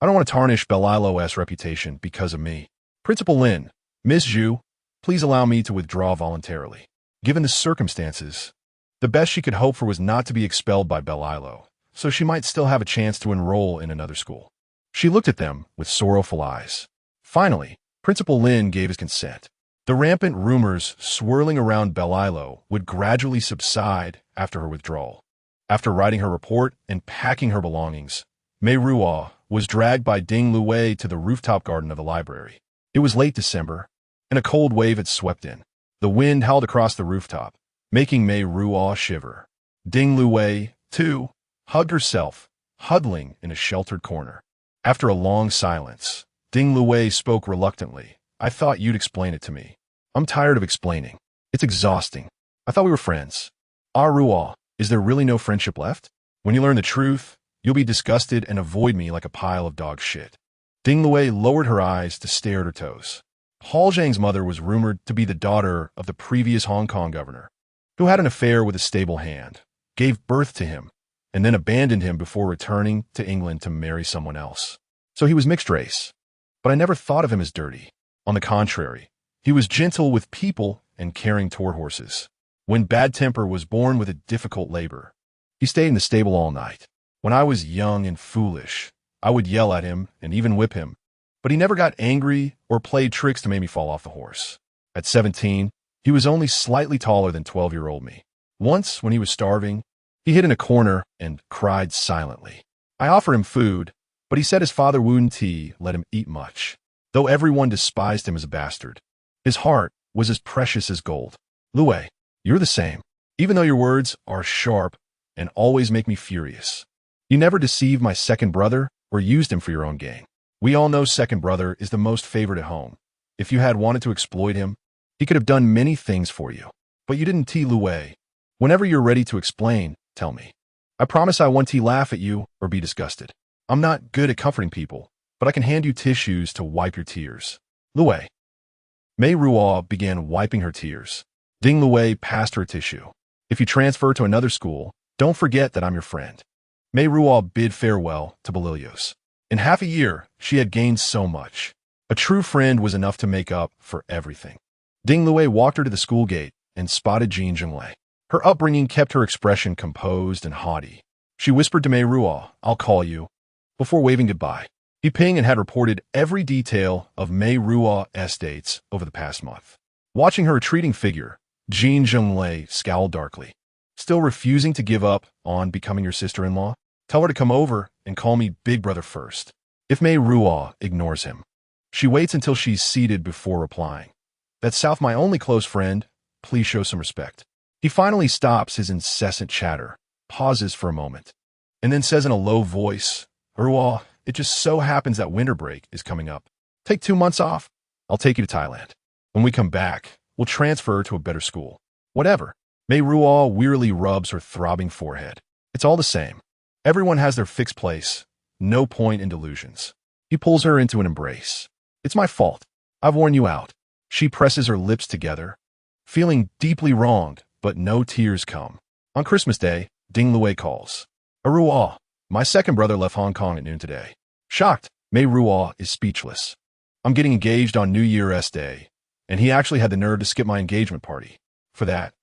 I don't want to tarnish Belilo's reputation because of me. Principal Lin, Miss Zhu, please allow me to withdraw voluntarily. Given the circumstances, the best she could hope for was not to be expelled by Belilo, so she might still have a chance to enroll in another school. She looked at them with sorrowful eyes. Finally, Principal Lin gave his consent. The rampant rumors swirling around Belilo would gradually subside after her withdrawal. After writing her report and packing her belongings, Meiruo was dragged by Ding Luwei to the rooftop garden of the library. It was late December, and a cold wave had swept in. The wind howled across the rooftop, making Meiruo shiver. Ding Luwei, too, hugged herself, huddling in a sheltered corner. After a long silence, Ding Luwei spoke reluctantly. I thought you'd explain it to me. I'm tired of explaining. It's exhausting. I thought we were friends. Ruo, is there really no friendship left? When you learn the truth, you'll be disgusted and avoid me like a pile of dog shit. Ding Luwei lowered her eyes to stare at her toes. Hall Zhang's mother was rumored to be the daughter of the previous Hong Kong governor, who had an affair with a stable hand, gave birth to him, and then abandoned him before returning to England to marry someone else. So he was mixed race. But I never thought of him as dirty. On the contrary, he was gentle with people and caring toward horses. When Bad Temper was born with a difficult labor, he stayed in the stable all night. When I was young and foolish, I would yell at him and even whip him, but he never got angry or played tricks to make me fall off the horse. At 17, he was only slightly taller than 12-year-old me. Once, when he was starving, he hid in a corner and cried silently. I offered him food, but he said his father wouldn't let him eat much, though everyone despised him as a bastard. His heart was as precious as gold. Luwei, you're the same, even though your words are sharp and always make me furious. You never deceived my second brother or used him for your own gain. We all know second brother is the most favored at home. If you had wanted to exploit him, he could have done many things for you. But you didn't Luwei. Whenever you're ready to explain, tell me. I promise I won't laugh at you or be disgusted. I'm not good at comforting people, but I can hand you tissues to wipe your tears. Luwei. Meiruo began wiping her tears. Ding Luwei passed her a tissue. If you transfer to another school, don't forget that I'm your friend. Meiruo bid farewell to Balilios. In half a year, she had gained so much. A true friend was enough to make up for everything. Ding Luwei walked her to the school gate and spotted Jin Zhenglei. Her upbringing kept her expression composed and haughty. She whispered to Meiruo, I'll call you, before waving goodbye. He pinged and had reported every detail of Meiruo's dates over the past month. Watching her retreating figure, Jin Zhenglei scowled darkly. Still refusing to give up on becoming your sister-in-law? Tell her to come over and call me Big Brother first. If Meiruo ignores him, she waits until she's seated before replying. That's South, my only close friend. Please show some respect. He finally stops his incessant chatter, pauses for a moment, and then says in a low voice, Ruo, it just so happens that winter break is coming up. Take 2 months off. I'll take you to Thailand. When we come back, we'll transfer to a better school. Whatever. Meiruo wearily rubs her throbbing forehead. It's all the same. Everyone has their fixed place. No point in delusions. He pulls her into an embrace. It's my fault. I've worn you out. She presses her lips together, feeling deeply wronged, but no tears come. On Christmas Day, Ding Lue calls. Ruo, my second brother left Hong Kong at noon today. Shocked, Meiruo is speechless. I'm getting engaged on New Year's Day, and he actually had the nerve to skip my engagement party. For that,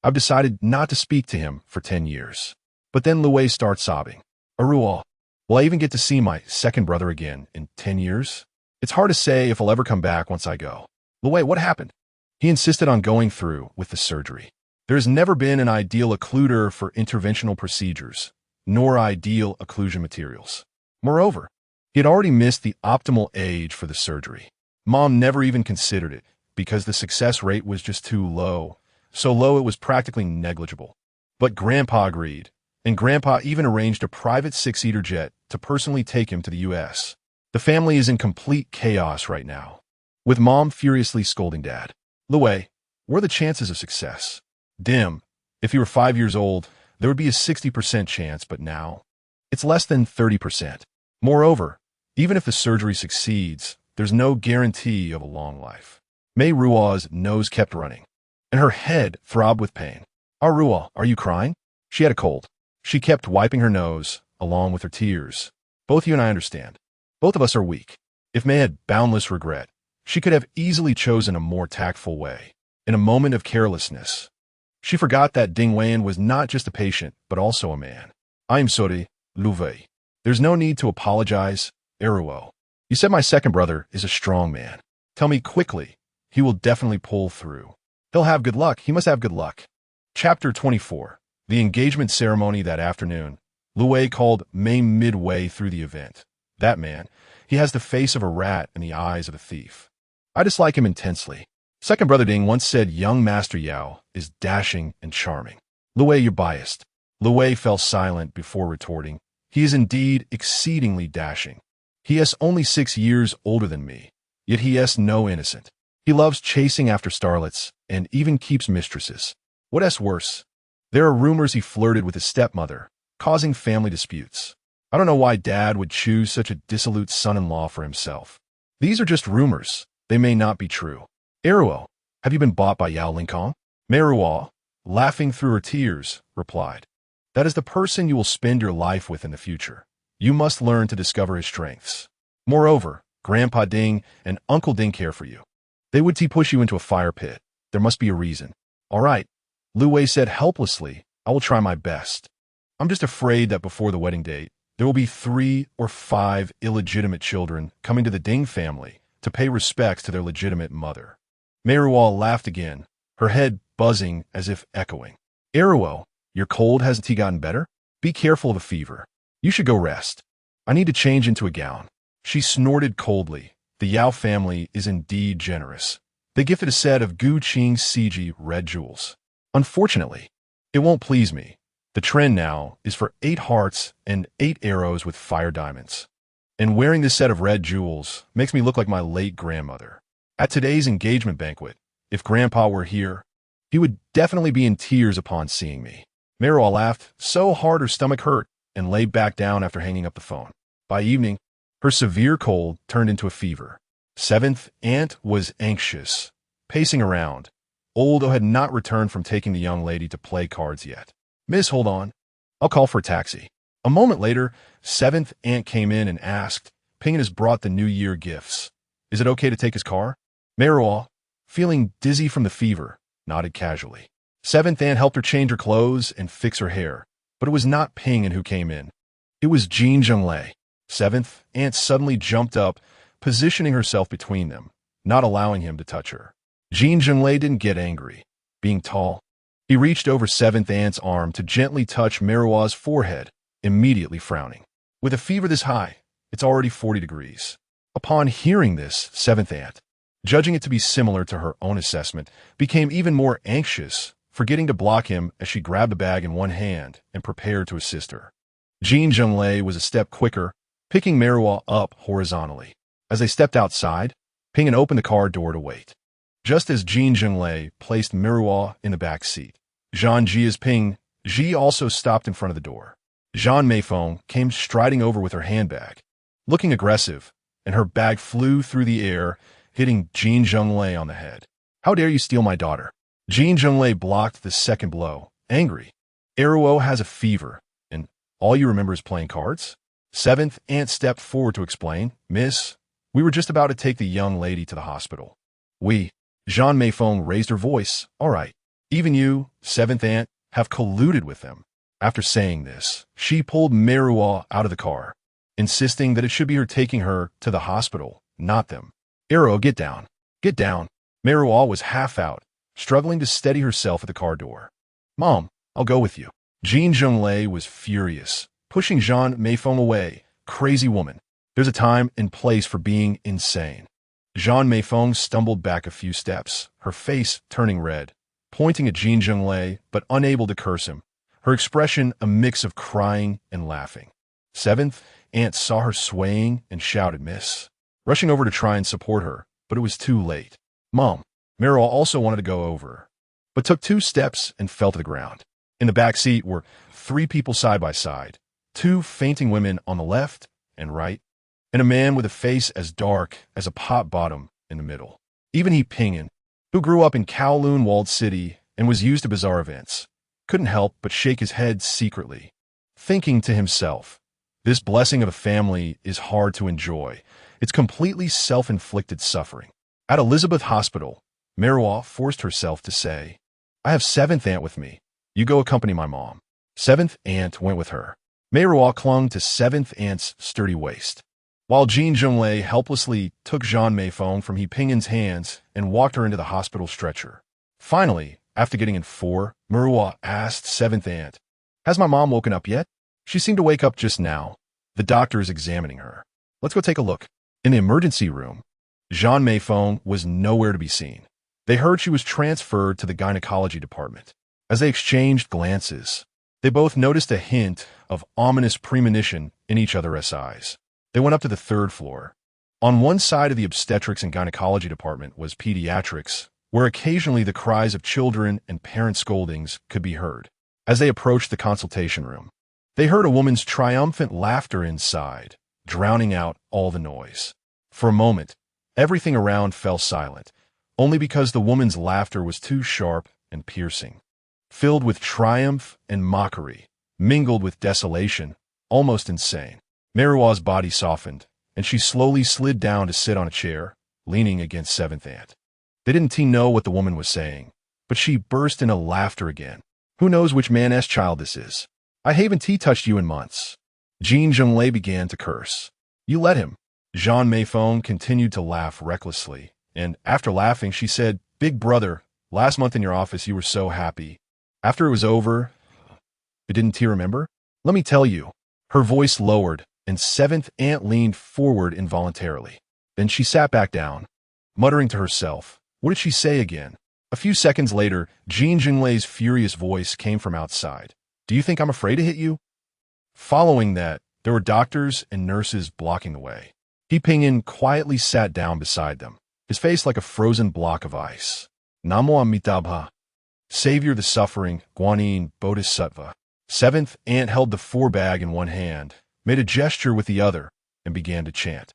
I've decided not to speak to him for 10 years. But then Lue starts sobbing. Ruo, will I even get to see my second brother again in 10 years? It's hard to say if I'll ever come back once I go. Lue, what happened? He insisted on going through with the surgery. There has never been an ideal occluder for interventional procedures, nor ideal occlusion materials. Moreover, he had already missed the optimal age for the surgery. Mom never even considered it because the success rate was just too low, so low it was practically negligible. But Grandpa agreed, and Grandpa even arranged a private 6-seater jet to personally take him to the U.S. The family is in complete chaos right now, with Mom furiously scolding Dad. Lue, what are the chances of success? Dim. If you were 5 years old, there would be a 60% chance, but now, it's less than 30%. Moreover, even if the surgery succeeds, there's no guarantee of a long life. Meiruo's nose kept running, and her head throbbed with pain. Ruo, are you crying? She had a cold. She kept wiping her nose, along with her tears. Both you and I understand. Both of us are weak. If Mei had boundless regret, she could have easily chosen a more tactful way. In a moment of carelessness, she forgot that Ding Wen was not just a patient, but also a man. I'm sorry, Lue. There's no need to apologize, Ruo. You said my second brother is a strong man. Tell me quickly. He will definitely pull through. He'll have good luck. He must have good luck. Chapter 24. The engagement ceremony that afternoon. Lue called Mei midway through the event. That man, he has the face of a rat and the eyes of a thief. I dislike him intensely. Second brother Ding once said young Master Yao is dashing and charming. Lue, you're biased. Lue fell silent before retorting. He is indeed exceedingly dashing. He is only 6 years older than me, yet he is no innocent. He loves chasing after starlets and even keeps mistresses. What is worse? There are rumors he flirted with his stepmother, causing family disputes. I don't know why Dad would choose such a dissolute son-in-law for himself. These are just rumors. They may not be true. Ruo, have you been bought by Yao Lingkong? Meiruo, laughing through her tears, replied. That is the person you will spend your life with in the future. You must learn to discover his strengths. Moreover, Grandpa Ding and Uncle Ding care for you. They would push you into a fire pit. There must be a reason. All right, Lue said helplessly, I will try my best. I'm just afraid that before the wedding date, there will be 3 or 5 illegitimate children coming to the Ding family to pay respects to their legitimate mother. Meiruo laughed again, her head buzzing as if echoing. Ruo, your cold hasn't gotten better? Be careful of a fever. You should go rest. I need to change into a gown. She snorted coldly. The Yao family is indeed generous. They gifted a set of Gu Qing CG red jewels. Unfortunately, it won't please me. The trend now is for 8 hearts and 8 arrows with fire diamonds. And wearing this set of red jewels makes me look like my late grandmother. At today's engagement banquet, if Grandpa were here, he would definitely be in tears upon seeing me. Meiruo laughed so hard her stomach hurt and lay back down after hanging up the phone. By evening, her severe cold turned into a fever. Seventh Aunt was anxious, pacing around. Oldo had not returned from taking the young lady to play cards yet. Miss, hold on. I'll call for a taxi. A moment later, Seventh Aunt came in and asked, Ping has brought the New Year gifts. Is it okay to take his car? Meiruo, feeling dizzy from the fever, nodded casually. Seventh Aunt helped her change her clothes and fix her hair, but it was not Ping who came in. It was Jin Zhenglei. Seventh Aunt suddenly jumped up, positioning herself between them, not allowing him to touch her. Jin Zhenglei didn't get angry. Being tall, he reached over Seventh Aunt's arm to gently touch Meiruo's forehead, immediately frowning. With a fever this high, it's already 40 degrees. Upon hearing this, seventh aunt, judging it to be similar to her own assessment, became even more anxious, forgetting to block him as she grabbed the bag in one hand and prepared to assist her. Jin Zhenglei was a step quicker, picking Meiruo up horizontally. As they stepped outside, Ping opened the car door to wait. Just as Jin Zhenglei placed Meiruo in the back seat, Zhan Ji's Ping Ji also stopped in front of the door. Zhan Meifeng came striding over with her handbag, looking aggressive, and her bag flew through the air, hitting Jin Zhenglei on the head. "How dare you steal my daughter?" Jin Zhenglei blocked the second blow, angry. "Meiruo has a fever, and all you remember is playing cards?" Seventh aunt stepped forward to explain, "Miss, we were just about to take the young lady to the hospital." "We." Zhan Meifeng raised her voice. "All right. Even you, seventh aunt, have colluded with them." After saying this, she pulled Meiruo out of the car, insisting that it should be her taking her to the hospital, not them. "Meiruo, get down. Get down." Meiruo was half out, struggling to steady herself at the car door. "Mom, I'll go with you." Jin Zhenglei was furious, pushing Zhan Meifeng away. "Crazy woman. There's a time and place for being insane." Zhan Meifeng stumbled back a few steps, her face turning red, pointing at Jin Zhenglei but unable to curse him, her expression a mix of crying and laughing. Seventh aunt saw her swaying and shouted, "Miss," rushing over to try and support her, but it was too late. "Mom." Meiruo also wanted to go over, but took 2 steps and fell to the ground. In the back seat were 3 people side by side, 2 fainting women on the left and right, and a man with a face as dark as a pot bottom in the middle. Even he Ping'an, who grew up in Kowloon Walled City and was used to bizarre events, couldn't help but shake his head secretly, thinking to himself, this blessing of a family is hard to enjoy. It's completely self-inflicted suffering. At Elizabeth Hospital, Meiruo forced herself to say, "I have seventh aunt with me. You go accompany my mom." Seventh aunt went with her. Meiruo clung to seventh aunt's sturdy waist, while Jin Zhenglei helplessly took Zhan Meifeng from He Ping'an's hands and walked her into the hospital stretcher. Finally, after getting in 4, Meiruo asked seventh aunt, "Has my mom woken up yet? She seemed to wake up just now. The doctor is examining her. Let's go take a look." In the emergency room, Zhan Meifeng was nowhere to be seen. They heard she was transferred to the gynecology department. As they exchanged glances, they both noticed a hint of ominous premonition in each other's eyes. They went up to the 3rd floor. On one side of the obstetrics and gynecology department was pediatrics, where occasionally the cries of children and parent scoldings could be heard. As they approached the consultation room, they heard a woman's triumphant laughter inside, drowning out all the noise. For a moment, everything around fell silent, only because the woman's laughter was too sharp and piercing, filled with triumph and mockery, mingled with desolation, almost insane. Meiruo's body softened, and she slowly slid down to sit on a chair, leaning against seventh aunt. They didn't know what the woman was saying, but she burst into laughter again. "Who knows which man's child this is? I haven't touched you in months." Jin Zhenglei began to curse. "You let him." Zhan Meifeng continued to laugh recklessly, and after laughing, she said, "Big brother, last month in your office you were so happy. After it was over, didn't you remember? Let me tell you." Her voice lowered, and seventh aunt leaned forward involuntarily. Then she sat back down, muttering to herself. What did she say again? A few seconds later, Jin Zhenglei's furious voice came from outside. "Do you think I'm afraid to hit you?" Following that, there were doctors and nurses blocking the way. He Ping'an quietly sat down beside them, his face like a frozen block of ice. "Namo Amitabha, Savior the suffering, Guanyin Bodhisattva." Seventh aunt held the 4 bag in one hand, made a gesture with the other, and began to chant.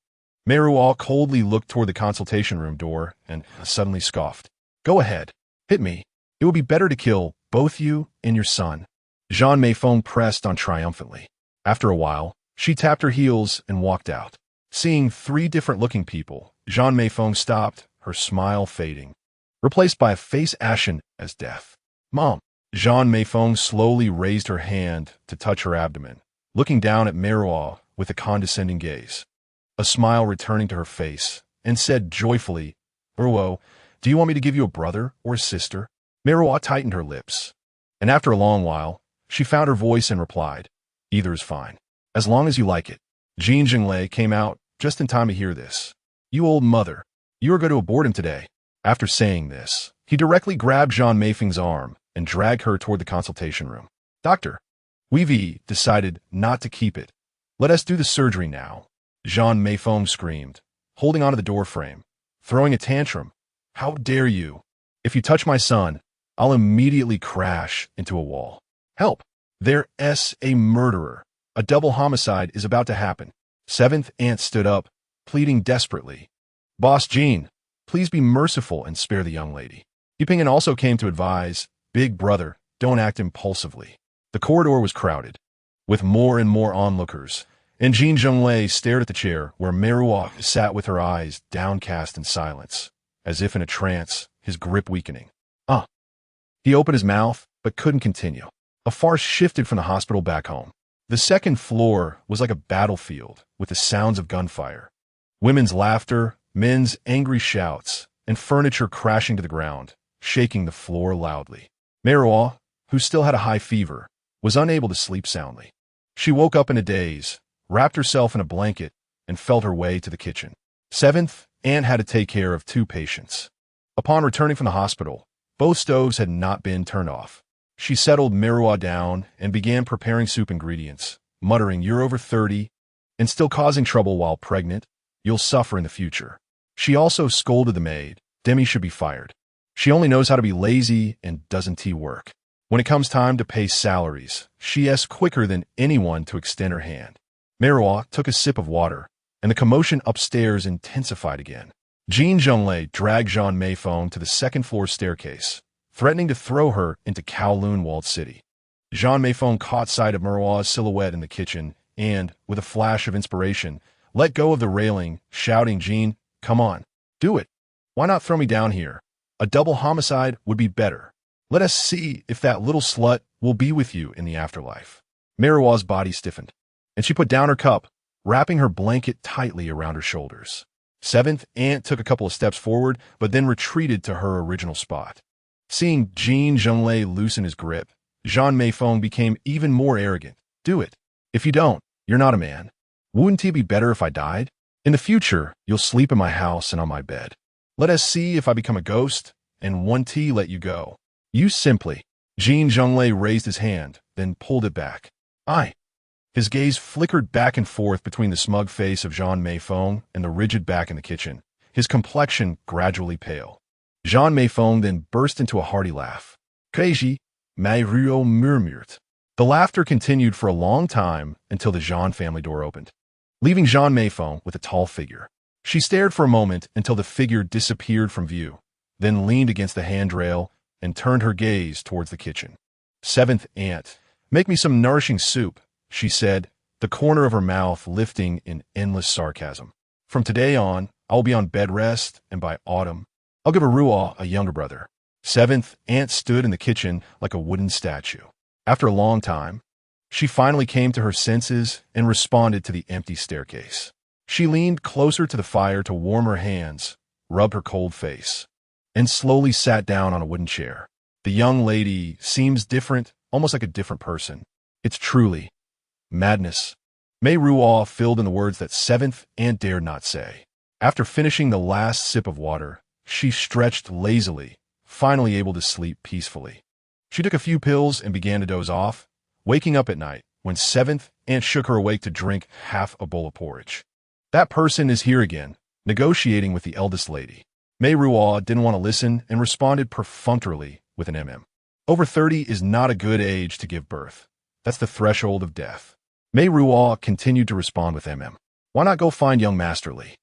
Meiruo coldly looked toward the consultation room door and suddenly scoffed. "Go ahead, hit me. It would be better to kill both you and your son." Zhan Meifeng pressed on triumphantly. After a while, she tapped her heels and walked out. Seeing 3 different-looking people, Zhan Meifeng stopped, her smile fading, replaced by a face ashen as death. "Mom." Zhan Meifeng slowly raised her hand to touch her abdomen, looking down at Meiruo with a condescending gaze. A smile returning to her face, and said joyfully, "Meiruo, do you want me to give you a brother or a sister?" Meiruo tightened her lips, and after a long while, she found her voice and replied, "Either is fine." As long as you like it. Jin Zhenglei came out just in time to hear this. You old mother. You are going to abort him today. After saying this, he directly grabbed Zhan Meifeng's arm and dragged her toward the consultation room. Doctor, we've decided not to keep it. Let us do the surgery now. Zhan Meifeng screamed, holding onto the doorframe, throwing a tantrum. How dare you? If you touch my son, I'll immediately crash into a wall. Help! There's a murderer. A double homicide is about to happen. Seventh aunt stood up, pleading desperately. Boss Jean, please be merciful and spare the young lady. Yipingen also came to advise, Big brother, don't act impulsively. The corridor was crowded, with more and more onlookers, and Jin Zhenglei stared at the chair where Meiruo sat with her eyes downcast in silence, as if in a trance, his grip weakening. He opened his mouth, but couldn't continue. A farce shifted from the hospital back home. The second floor was like a battlefield, with the sounds of gunfire. Women's laughter, men's angry shouts, and furniture crashing to the ground, shaking the floor loudly. Meiruo, who still had a high fever, was unable to sleep soundly. She woke up in a daze, wrapped herself in a blanket, and felt her way to the kitchen. Seventh, Anne had to take care of 2 patients. Upon returning from the hospital, both stoves had not been turned off. She settled Meiruo down and began preparing soup ingredients, muttering, "You're over 30 and still causing trouble while pregnant. You'll suffer in the future." She also scolded the maid. Demi should be fired. She only knows how to be lazy and doesn't work. When it comes time to pay salaries, she is quicker than anyone to extend her hand. Meiruo took a sip of water, and the commotion upstairs intensified again. Jin Zhenglei dragged Zhan Meifeng to the second-floor staircase, threatening to throw her into Kowloon-walled city. Zhan Meifeng caught sight of Meiruo's silhouette in the kitchen and, with a flash of inspiration, let go of the railing, shouting, "Jean, come on, do it. Why not throw me down here? A double homicide would be better. Let us see if that little slut will be with you in the afterlife." Meiruo's body stiffened, and she put down her cup, wrapping her blanket tightly around her shoulders. Seventh aunt took a couple of steps forward, but then retreated to her original spot. Seeing Jin Zhenglei loosen his grip, Zhan Meifeng became even more arrogant. "Do it. If you don't, you're not a man. Wouldn't it be better if I died? In the future, you'll sleep in my house and on my bed. Let us see if I become a ghost, and one tea let you go. You simply." Jin Zhenglei raised his hand, then pulled it back. His gaze flickered back and forth between the smug face of Zhan Meifeng and the rigid back in the kitchen, his complexion gradually pale. Zhan Meifeng then burst into a hearty laugh. "Crazy," Meiruo murmured. The laughter continued for a long time until the Zhan family door opened, leaving Zhan Meifeng with a tall figure. She stared for a moment until the figure disappeared from view, then leaned against the handrail and turned her gaze towards the kitchen. "Seventh aunt, make me some nourishing soup," she said, the corner of her mouth lifting in endless sarcasm. "From today on, I'll be on bed rest, and by autumn, I'll give Ruo a younger brother." Seventh aunt stood in the kitchen like a wooden statue. After a long time, she finally came to her senses and responded to the empty staircase. She leaned closer to the fire to warm her hands, rubbed her cold face, and slowly sat down on a wooden chair. The young lady seems different, almost like a different person. It's truly madness. Meiruo filled in the words that seventh aunt dared not say. After finishing the last sip of water, she stretched lazily, finally able to sleep peacefully. She took a few pills and began to doze off, waking up at night when seventh aunt shook her awake to drink half a bowl of porridge. That person is here again, negotiating with the eldest lady. Meiruo didn't want to listen and responded perfunctorily with an Over 30 is not a good age to give birth. That's the threshold of death. Meiruo continued to respond with Why not go find young Master Li?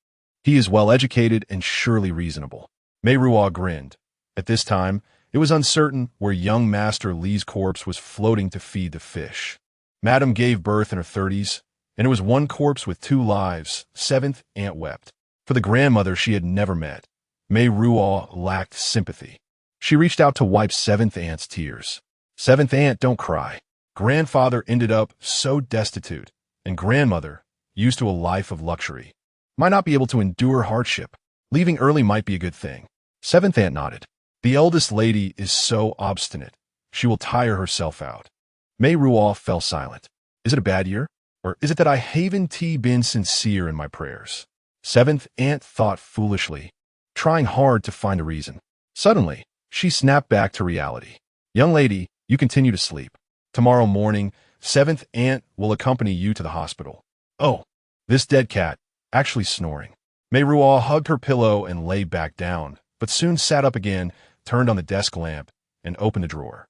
He is well-educated and surely reasonable. Meiruo grinned. At this time, it was uncertain where young Master Li's corpse was floating to feed the fish. Madame gave birth in her 30s, and it was one corpse with 2 lives. Seventh aunt wept. For the grandmother she had never met, Meiruo lacked sympathy. She reached out to wipe seventh aunt's tears. "Seventh aunt, don't cry. Grandfather ended up so destitute, and grandmother, used to a life of luxury, might not be able to endure hardship. Leaving early might be a good thing." Seventh aunt nodded. "The eldest lady is so obstinate. She will tire herself out." Meiruo fell silent. "Is it a bad year?" Or is it that I haven't been sincere in my prayers? Seventh aunt thought foolishly, trying hard to find a reason. Suddenly, she snapped back to reality. Young lady, you continue to sleep. Tomorrow morning, seventh aunt will accompany you to the hospital. Oh, this dead cat, actually snoring. Meiruo hugged her pillow and lay back down, but soon sat up again, turned on the desk lamp, and opened a drawer.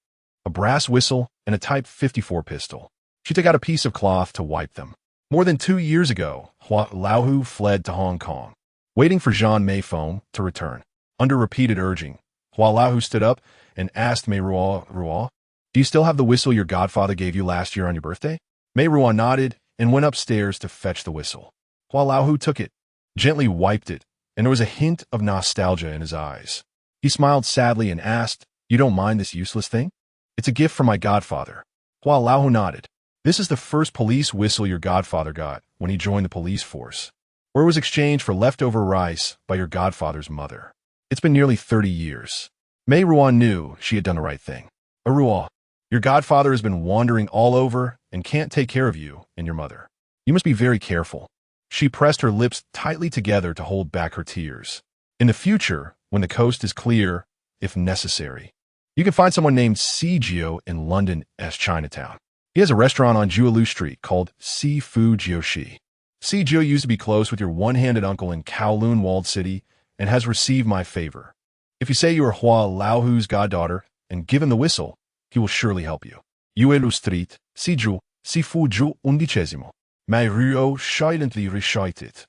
A brass whistle and a Type 54 pistol. She took out a piece of cloth to wipe them. More than 2 years ago, Hua Laohu fled to Hong Kong, waiting for Zhan Meiruo to return. Under repeated urging, Hua Laohu stood up and asked Meiruo, "Do you still have the whistle your godfather gave you last year on your birthday?" Meiruo nodded and went upstairs to fetch the whistle. Hua Laohu took it, gently wiped it, and there was a hint of nostalgia in his eyes. He smiled sadly and asked, "You don't mind this useless thing?" "It's a gift from my godfather." Hua Laohu nodded. "This is the first police whistle your godfather got when he joined the police force, or it was exchanged for leftover rice by your godfather's mother. It's been nearly 30 years. Meiruo knew she had done the right thing. "Aruo, your godfather has been wandering all over and can't take care of you and your mother. You must be very careful." She pressed her lips tightly together to hold back her tears. "In the future, when the coast is clear, if necessary, you can find someone named Sijio in London's Chinatown. He has a restaurant on Juelu Street called Seafood Jioshi. Sijio used to be close with your one-handed uncle in Kowloon Walled City and has received my favor. If you say you are Hua Laohu's goddaughter and give him the whistle, he will surely help you. Juelu Street, Siju, Sifuju Undicesimo." Meiruo silently recited.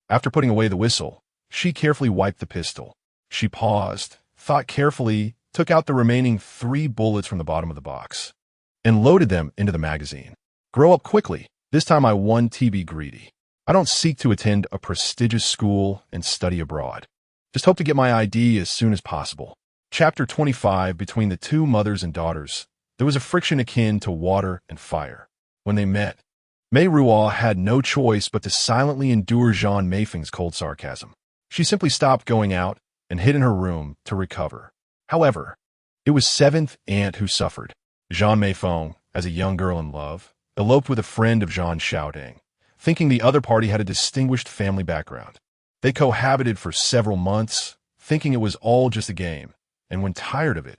After putting away the whistle, she carefully wiped the pistol. She paused, thought carefully, took out the remaining 3 bullets from the bottom of the box, and loaded them into the magazine. "Grow up quickly. This time I want to be greedy. I don't seek to attend a prestigious school and study abroad. Just hope to get my ID as soon as possible." Chapter 25. Between the 2 mothers and daughters, there was a friction akin to water and fire. When they met, Meiruo had no choice but to silently endure Zhan Meifeng's cold sarcasm. She simply stopped going out and hid in her room to recover. However, it was seventh aunt who suffered. Zhan Meifeng, as a young girl in love, eloped with a friend of Zhan Xiaodang, thinking the other party had a distinguished family background. They cohabited for several months, thinking it was all just a game, and when tired of it,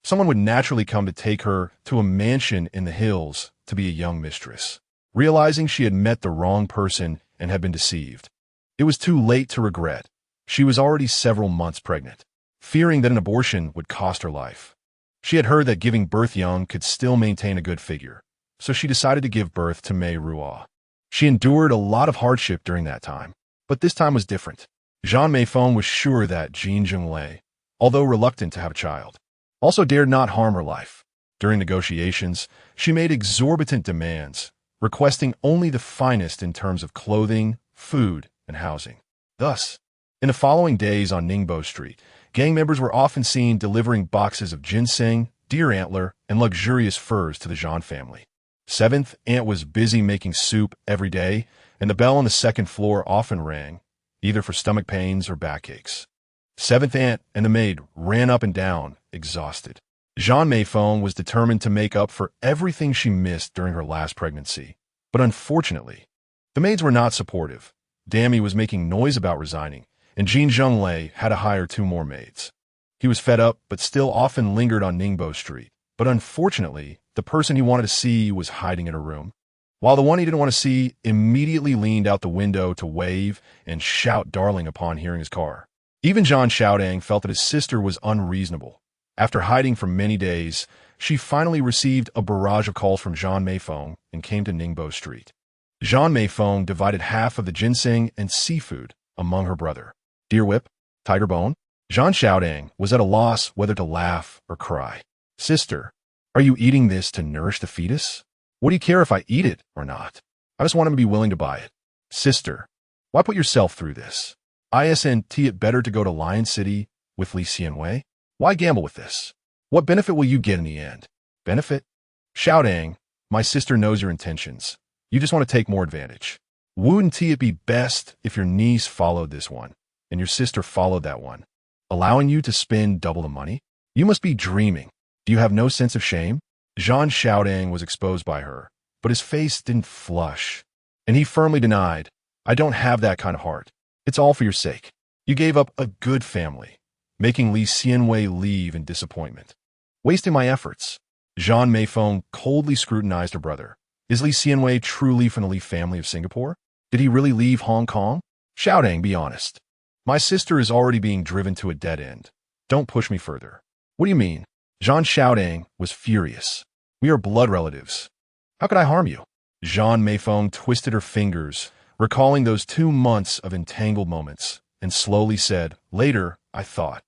someone would naturally come to take her to a mansion in the hills to be a young mistress. Realizing she had met the wrong person and had been deceived, it was too late to regret. She was already several months pregnant, fearing that an abortion would cost her life. She had heard that giving birth young could still maintain a good figure, so she decided to give birth to Meiruo. She endured a lot of hardship during that time, but this time was different. Zhan Meifeng was sure that Jin Zhenglei, although reluctant to have a child, also dared not harm her life. During negotiations, she made exorbitant demands, requesting only the finest in terms of clothing, food, and housing. Thus, in the following days on Ningbo Street, gang members were often seen delivering boxes of ginseng, deer antler, and luxurious furs to the Zhan family. Seventh aunt was busy making soup every day, and the bell on the 2nd floor often rang, either for stomach pains or backaches. Seventh aunt and the maid ran up and down, exhausted. Zhan Meifeng was determined to make up for everything she missed during her last pregnancy, but unfortunately, the maids were not supportive. Dammy was making noise about resigning, and Jin Zhenglei had to hire 2 more maids. He was fed up, but still often lingered on Ningbo Street. But unfortunately, the person he wanted to see was hiding in a room, while the one he didn't want to see immediately leaned out the window to wave and shout darling upon hearing his car. Even Zhan Xiaodang felt that his sister was unreasonable. After hiding for many days, she finally received a barrage of calls from Zhan Meifeng and came to Ningbo Street. Zhan Meifeng divided half of the ginseng and seafood among her brother. Deer whip, tiger bone. Zhan Xiaodang was at a loss whether to laugh or cry. "Sister, are you eating this to nourish the fetus? What do you care if I eat it or not? I just want him to be willing to buy it." "Sister, why put yourself through this? Isn't it better to go to Lion City with Li Xianwei? Why gamble with this? What benefit will you get in the end?" "Benefit?" "Xiaodang, my sister knows your intentions. You just want to take more advantage. Wouldn't it be best if your niece followed this one, and your sister followed that one, allowing you to spend double the money? You must be dreaming. Do you have no sense of shame?" Zhan Xiaodang was exposed by her, but his face didn't flush. And he firmly denied, I don't have that kind of heart. It's all for your sake. You gave up a good family, making Li Xianwei leave in disappointment. Wasting my efforts. Zhan Meiruo coldly scrutinized her brother. Is Li Xianwei truly from the Li family of Singapore? Did he really leave Hong Kong? Shouting, be honest. My sister is already being driven to a dead end. Don't push me further. What do you mean? Zhan Xiaodang was furious. We are blood relatives. How could I harm you? Zhan Meiruo twisted her fingers, recalling those 2 months of entangled moments, and slowly said, later, I thought.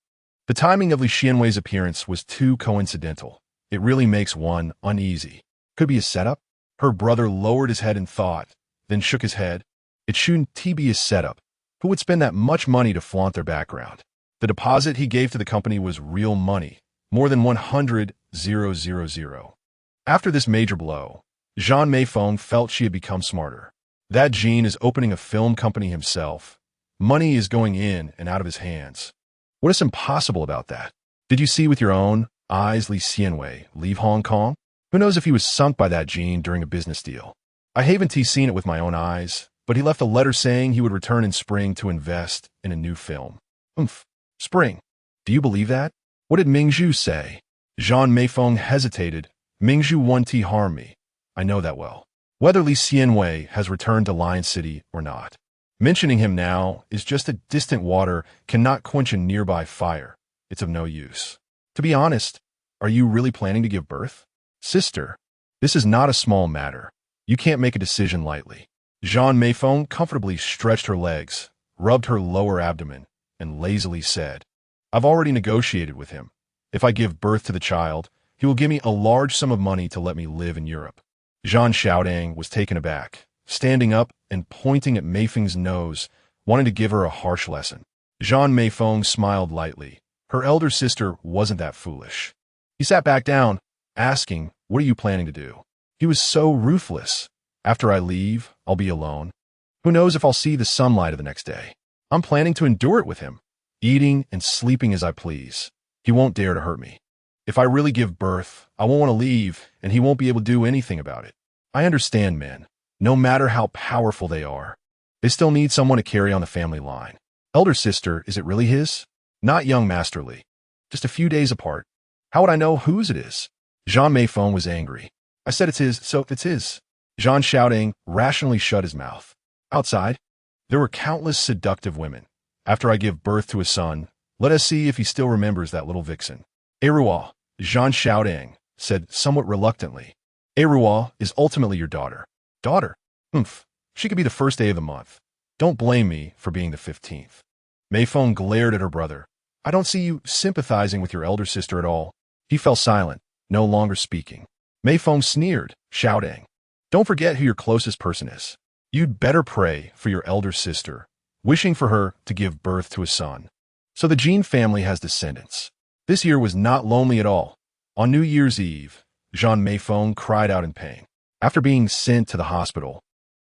The timing of Li Xianwei's appearance was too coincidental. It really makes one uneasy. Could be a setup? Her brother lowered his head in thought, then shook his head. It shouldn't be a setup. Who would spend that much money to flaunt their background? The deposit he gave to the company was real money, more than 100,000. After this major blow, Zhan Meiruo felt she had become smarter. That Jin is opening a film company himself. Money is going in and out of his hands. What is impossible about that? Did you see with your own eyes Li Xianwei leave Hong Kong? Who knows if he was sunk by that Jin during a business deal? I haven't seen it with my own eyes, but he left a letter saying he would return in spring to invest in a new film. Spring. Do you believe that? What did Mingzhu say? Zhan Meiruo hesitated. Mingzhu won't harm me. I know that well. Whether Li Xianwei has returned to Lion City or not. Mentioning him now is just a distant water cannot quench a nearby fire. It's of no use. To be honest, are you really planning to give birth? Sister, this is not a small matter. You can't make a decision lightly. Zhan Meiruo comfortably stretched her legs, rubbed her lower abdomen, and lazily said, I've already negotiated with him. If I give birth to the child, he will give me a large sum of money to let me live in Europe. Zhan Xiaodang was taken aback, standing up and pointing at Meifeng's nose, wanting to give her a harsh lesson. Zhan Meiruo smiled lightly. Her elder sister wasn't that foolish. He sat back down, asking, what are you planning to do? He was so ruthless. After I leave, I'll be alone. Who knows if I'll see the sunlight of the next day? I'm planning to endure it with him, eating and sleeping as I please. He won't dare to hurt me. If I really give birth, I won't want to leave, and he won't be able to do anything about it. I understand men. No matter how powerful they are, they still need someone to carry on the family line. Elder sister, is it really his? Not young Master Li. Just a few days apart. How would I know whose it is? Zhan Meiruo was angry. I said it's his, so it's his. Zhan Xiaodang rationally shut his mouth. Outside, there were countless seductive women. After I give birth to a son, let us see if he still remembers that little vixen. Meiruo, Zhan Xiaodang said somewhat reluctantly. Meiruo is ultimately your daughter. Daughter? She could be the first day of the month. Don't blame me for being the 15th. Meiruo glared at her brother. I don't see you sympathizing with your elder sister at all. He fell silent, no longer speaking. Meiruo sneered, shouting, Don't forget who your closest person is. You'd better pray for your elder sister, wishing for her to give birth to a son. So the Jin family has descendants. This year was not lonely at all. On New Year's Eve, Zhan Meiruo cried out in pain. After being sent to the hospital,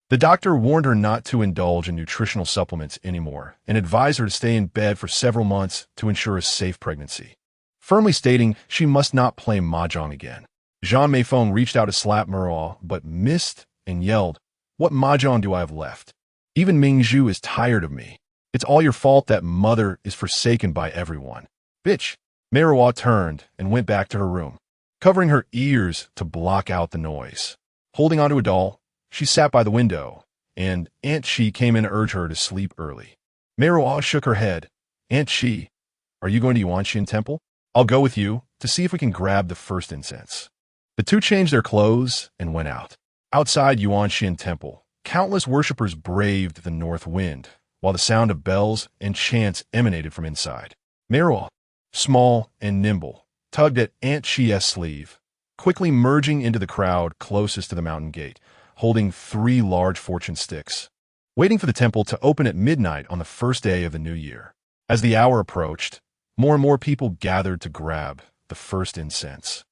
the doctor warned her not to indulge in nutritional supplements anymore and advised her to stay in bed for several months to ensure a safe pregnancy, firmly stating she must not play mahjong again. Zhan Meiruo reached out to slap Meiruo, but missed and yelled, What mahjong do I have left? Even Mingzhu is tired of me. It's all your fault that mother is forsaken by everyone. Bitch. Meiruo turned and went back to her room, covering her ears to block out the noise. Holding onto a doll, she sat by the window, and Aunt Shi came in to urge her to sleep early. Meiruo shook her head. Aunt Shi, are you going to Yuanshan Temple? I'll go with you to see if we can grab the first incense. The two changed their clothes and went out. Outside Yuanshan Temple, countless worshippers braved the north wind, while the sound of bells and chants emanated from inside. Meiruo, small and nimble, tugged at Aunt Shi's sleeve, quickly merging into the crowd closest to the mountain gate, holding 3 large fortune sticks, waiting for the temple to open at midnight on the first day of the new year. As the hour approached, more and more people gathered to grab the first incense,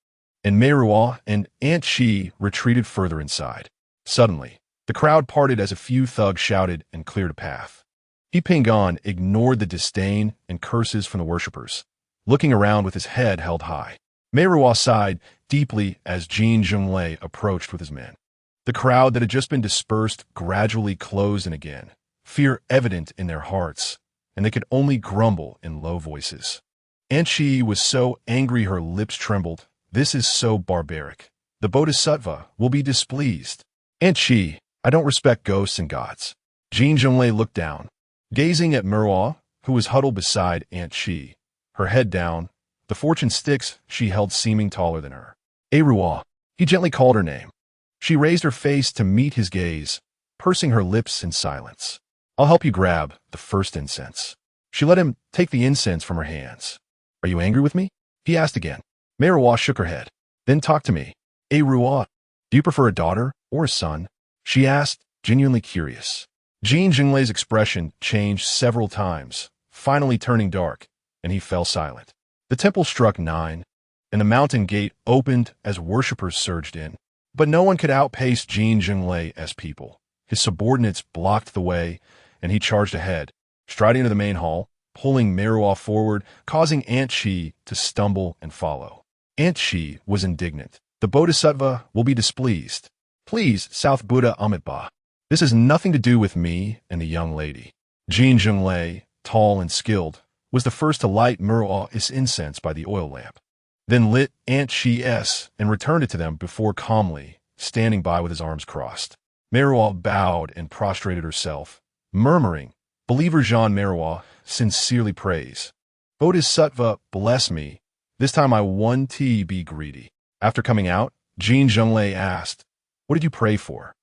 and Meiruo and Aunt Shi retreated further inside. Suddenly, the crowd parted as a few thugs shouted and cleared a path. He Pingon ignored the disdain and curses from the worshippers, looking around with his head held high. Meiruo sighed deeply as Jin Zhenglei approached with his men. The crowd that had just been dispersed gradually closed in again, fear evident in their hearts, and they could only grumble in low voices. Aunt Chi was so angry her lips trembled. This is so barbaric. The Bodhisattva will be displeased. Aunt Chi, I don't respect ghosts and gods. Jin Zhenglei looked down, gazing at Meiruo, who was huddled beside Aunt Chi, her head down, the fortune sticks she held seeming taller than her. Meiruo, he gently called her name. She raised her face to meet his gaze, pursing her lips in silence. I'll help you grab the first incense. She let him take the incense from her hands. Are you angry with me? He asked again. Meiruo shook her head. Then talk to me. Meiruo, do you prefer a daughter or a son? She asked, genuinely curious. Jin Zhenglei's expression changed several times, finally turning dark, and he fell silent. The temple struck 9, and the mountain gate opened as worshippers surged in. But no one could outpace Jin Zhenglei as people. His subordinates blocked the way, and he charged ahead, striding into the main hall, pulling Meiruo forward, causing Aunt Chi to stumble and follow. Aunt Chi was indignant. The Bodhisattva will be displeased. Please, South Buddha Amitabha. This has nothing to do with me and the young lady. Jin Zhenglei, tall and skilled, was the first to light Meiruo's incense by the oil lamp, then lit Aunt Chi's and returned it to them before calmly, standing by with his arms crossed. Meiruo bowed and prostrated herself, murmuring, Believer Zhan Meiruo sincerely prays. Bodhisattva, bless me. This time I won to be greedy. After coming out, Jin Zhenglei asked, What did you pray for?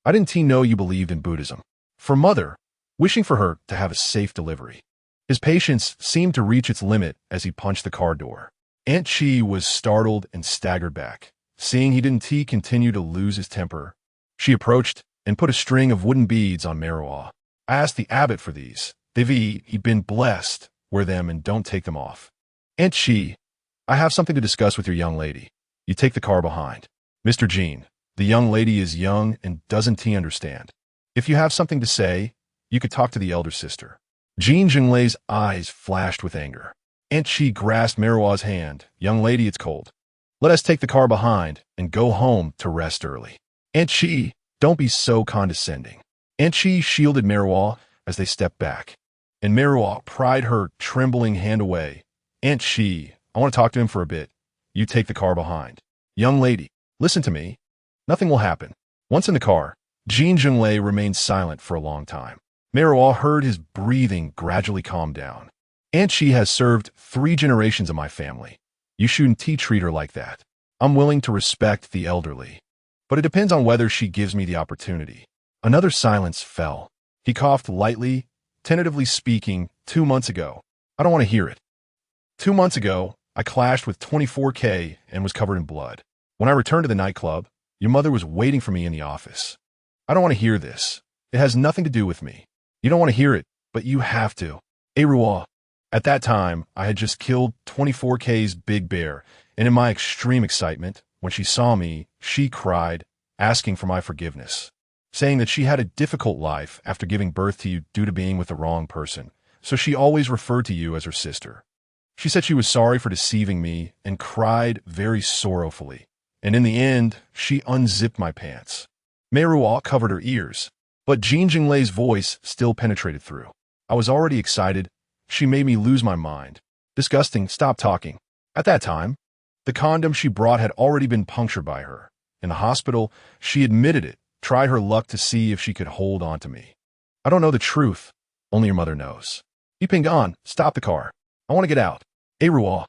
I didn't know you believed in Buddhism. For Mother, wishing for her to have a safe delivery. His patience seemed to reach its limit as he punched the car door. Aunt Chi was startled and staggered back. Seeing he didn't continue to lose his temper, she approached and put a string of wooden beads on Meiruo. I asked the abbot for these. He'd been blessed. Wear them and don't take them off. Aunt Chi, I have something to discuss with your young lady. You take the car behind. Mr. Jin, the young lady is young and doesn't understand. If you have something to say, you could talk to the elder sister. Jin Zhenglei's eyes flashed with anger. Aunt Chi grasped Meiruo's hand. Young lady, it's cold. Let us take the car behind and go home to rest early. Aunt Chi, don't be so condescending. Aunt Chi shielded Meiruo as they stepped back, and Meiruo pried her trembling hand away. Aunt Chi, I want to talk to him for a bit. You take the car behind. Young lady, listen to me. Nothing will happen. Once in the car, Jin Zhenglei remained silent for a long time. Meiruo heard his breathing gradually calm down. Aunt Chi has served 3 generations of my family. You shouldn't treat her like that. I'm willing to respect the elderly, but it depends on whether she gives me the opportunity. Another silence fell. He coughed lightly, tentatively speaking, 2 months ago. I don't want to hear it. 2 months ago, I clashed with 24K and was covered in blood. When I returned to the nightclub, your mother was waiting for me in the office. I don't want to hear this. It has nothing to do with me. You don't want to hear it, but you have to. Meiruo. At that time, I had just killed 24K's big bear, and in my extreme excitement, when she saw me, she cried, asking for my forgiveness, saying that she had a difficult life after giving birth to you due to being with the wrong person, so she always referred to you as her sister. She said she was sorry for deceiving me and cried very sorrowfully, and in the end, she unzipped my pants. Meiruo covered her ears, but Jin Zhenglei's voice still penetrated through. I was already excited. She made me lose my mind. Disgusting, stop talking. At that time, the condom she brought had already been punctured by her. In the hospital, she admitted it, tried her luck to see if she could hold on to me. I don't know the truth. Only your mother knows. Yipingan, stop the car. I want to get out. Meiruo,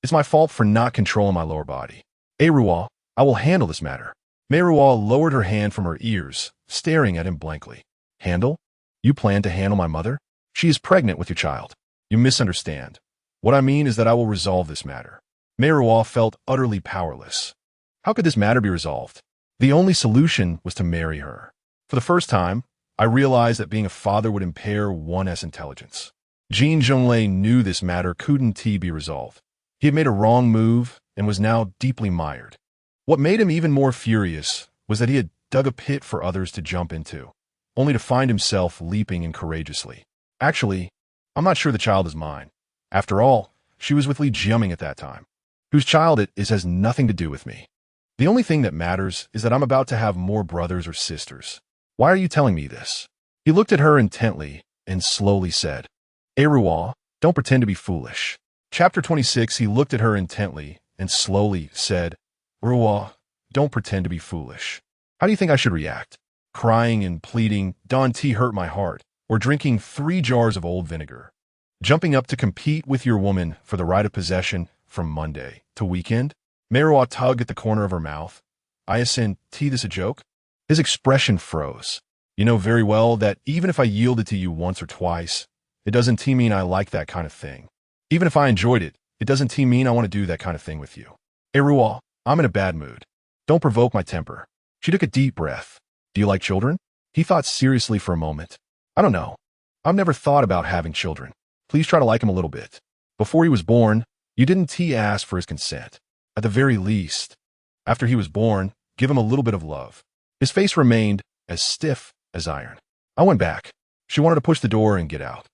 it's my fault for not controlling my lower body. Meiruo, I will handle this matter. Meiruo lowered her hand from her ears, staring at him blankly. Handle? You plan to handle my mother? She is pregnant with your child. You misunderstand. What I mean is that I will resolve this matter. Meiruo felt utterly powerless. How could this matter be resolved? The only solution was to marry her. For the first time, I realized that being a father would impair one's intelligence. Jin Zhenglei knew this matter couldn't be resolved. He had made a wrong move and was now deeply mired. What made him even more furious was that he had dug a pit for others to jump into, only to find himself leaping in courageously. Actually, I'm not sure the child is mine. After all, she was with Li Jiaming at that time. Whose child it is has nothing to do with me. The only thing that matters is that I'm about to have more brothers or sisters. Why are you telling me this? He looked at her intently and slowly said, Meiruo, don't pretend to be foolish. Chapter 26. He looked at her intently and slowly said, Meiruo, don't pretend to be foolish. How do you think I should react? Crying and pleading, Don T hurt my heart, or drinking 3 jars of old vinegar? Jumping up to compete with your woman for the right of possession from Monday to weekend? Meiruo tugged at the corner of her mouth. Isn't this a joke? His expression froze. You know very well that even if I yielded to you once or twice, it doesn't mean I like that kind of thing. Even if I enjoyed it, it doesn't mean I want to do that kind of thing with you. Meiruo, I'm in a bad mood. Don't provoke my temper. She took a deep breath. Do you like children? He thought seriously for a moment. I don't know. I've never thought about having children. Please try to like him a little bit. Before he was born, you didn't ask for his consent. At the very least, after he was born, give him a little bit of love. His face remained as stiff as iron. I went back. She wanted to push the door and get out.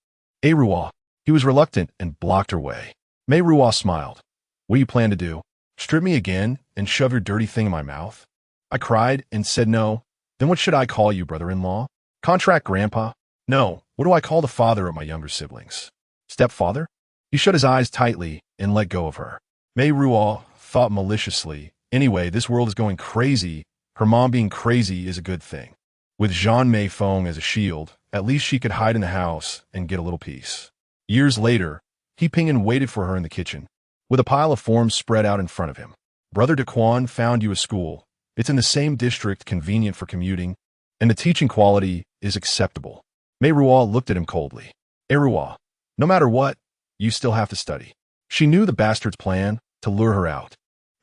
Meiruo. He was reluctant and blocked her way. Meiruo smiled. What do you plan to do? Strip me again and shove your dirty thing in my mouth? I cried and said no. Then what should I call you, brother-in-law? Contract grandpa? No, what do I call the father of my younger siblings? Stepfather? He shut his eyes tightly and let go of her. Meiruo thought maliciously, anyway, this world is going crazy. Her mom being crazy is a good thing. With Zhan Meiruo as a shield, at least she could hide in the house and get a little peace. Years later, He Ping'an waited for her in the kitchen, with a pile of forms spread out in front of him. Brother Daquan found you a school. It's in the same district, convenient for commuting, and the teaching quality is acceptable. Meiruo looked at him coldly. Meiruo, no matter what, you still have to study. She knew the bastard's plan to lure her out.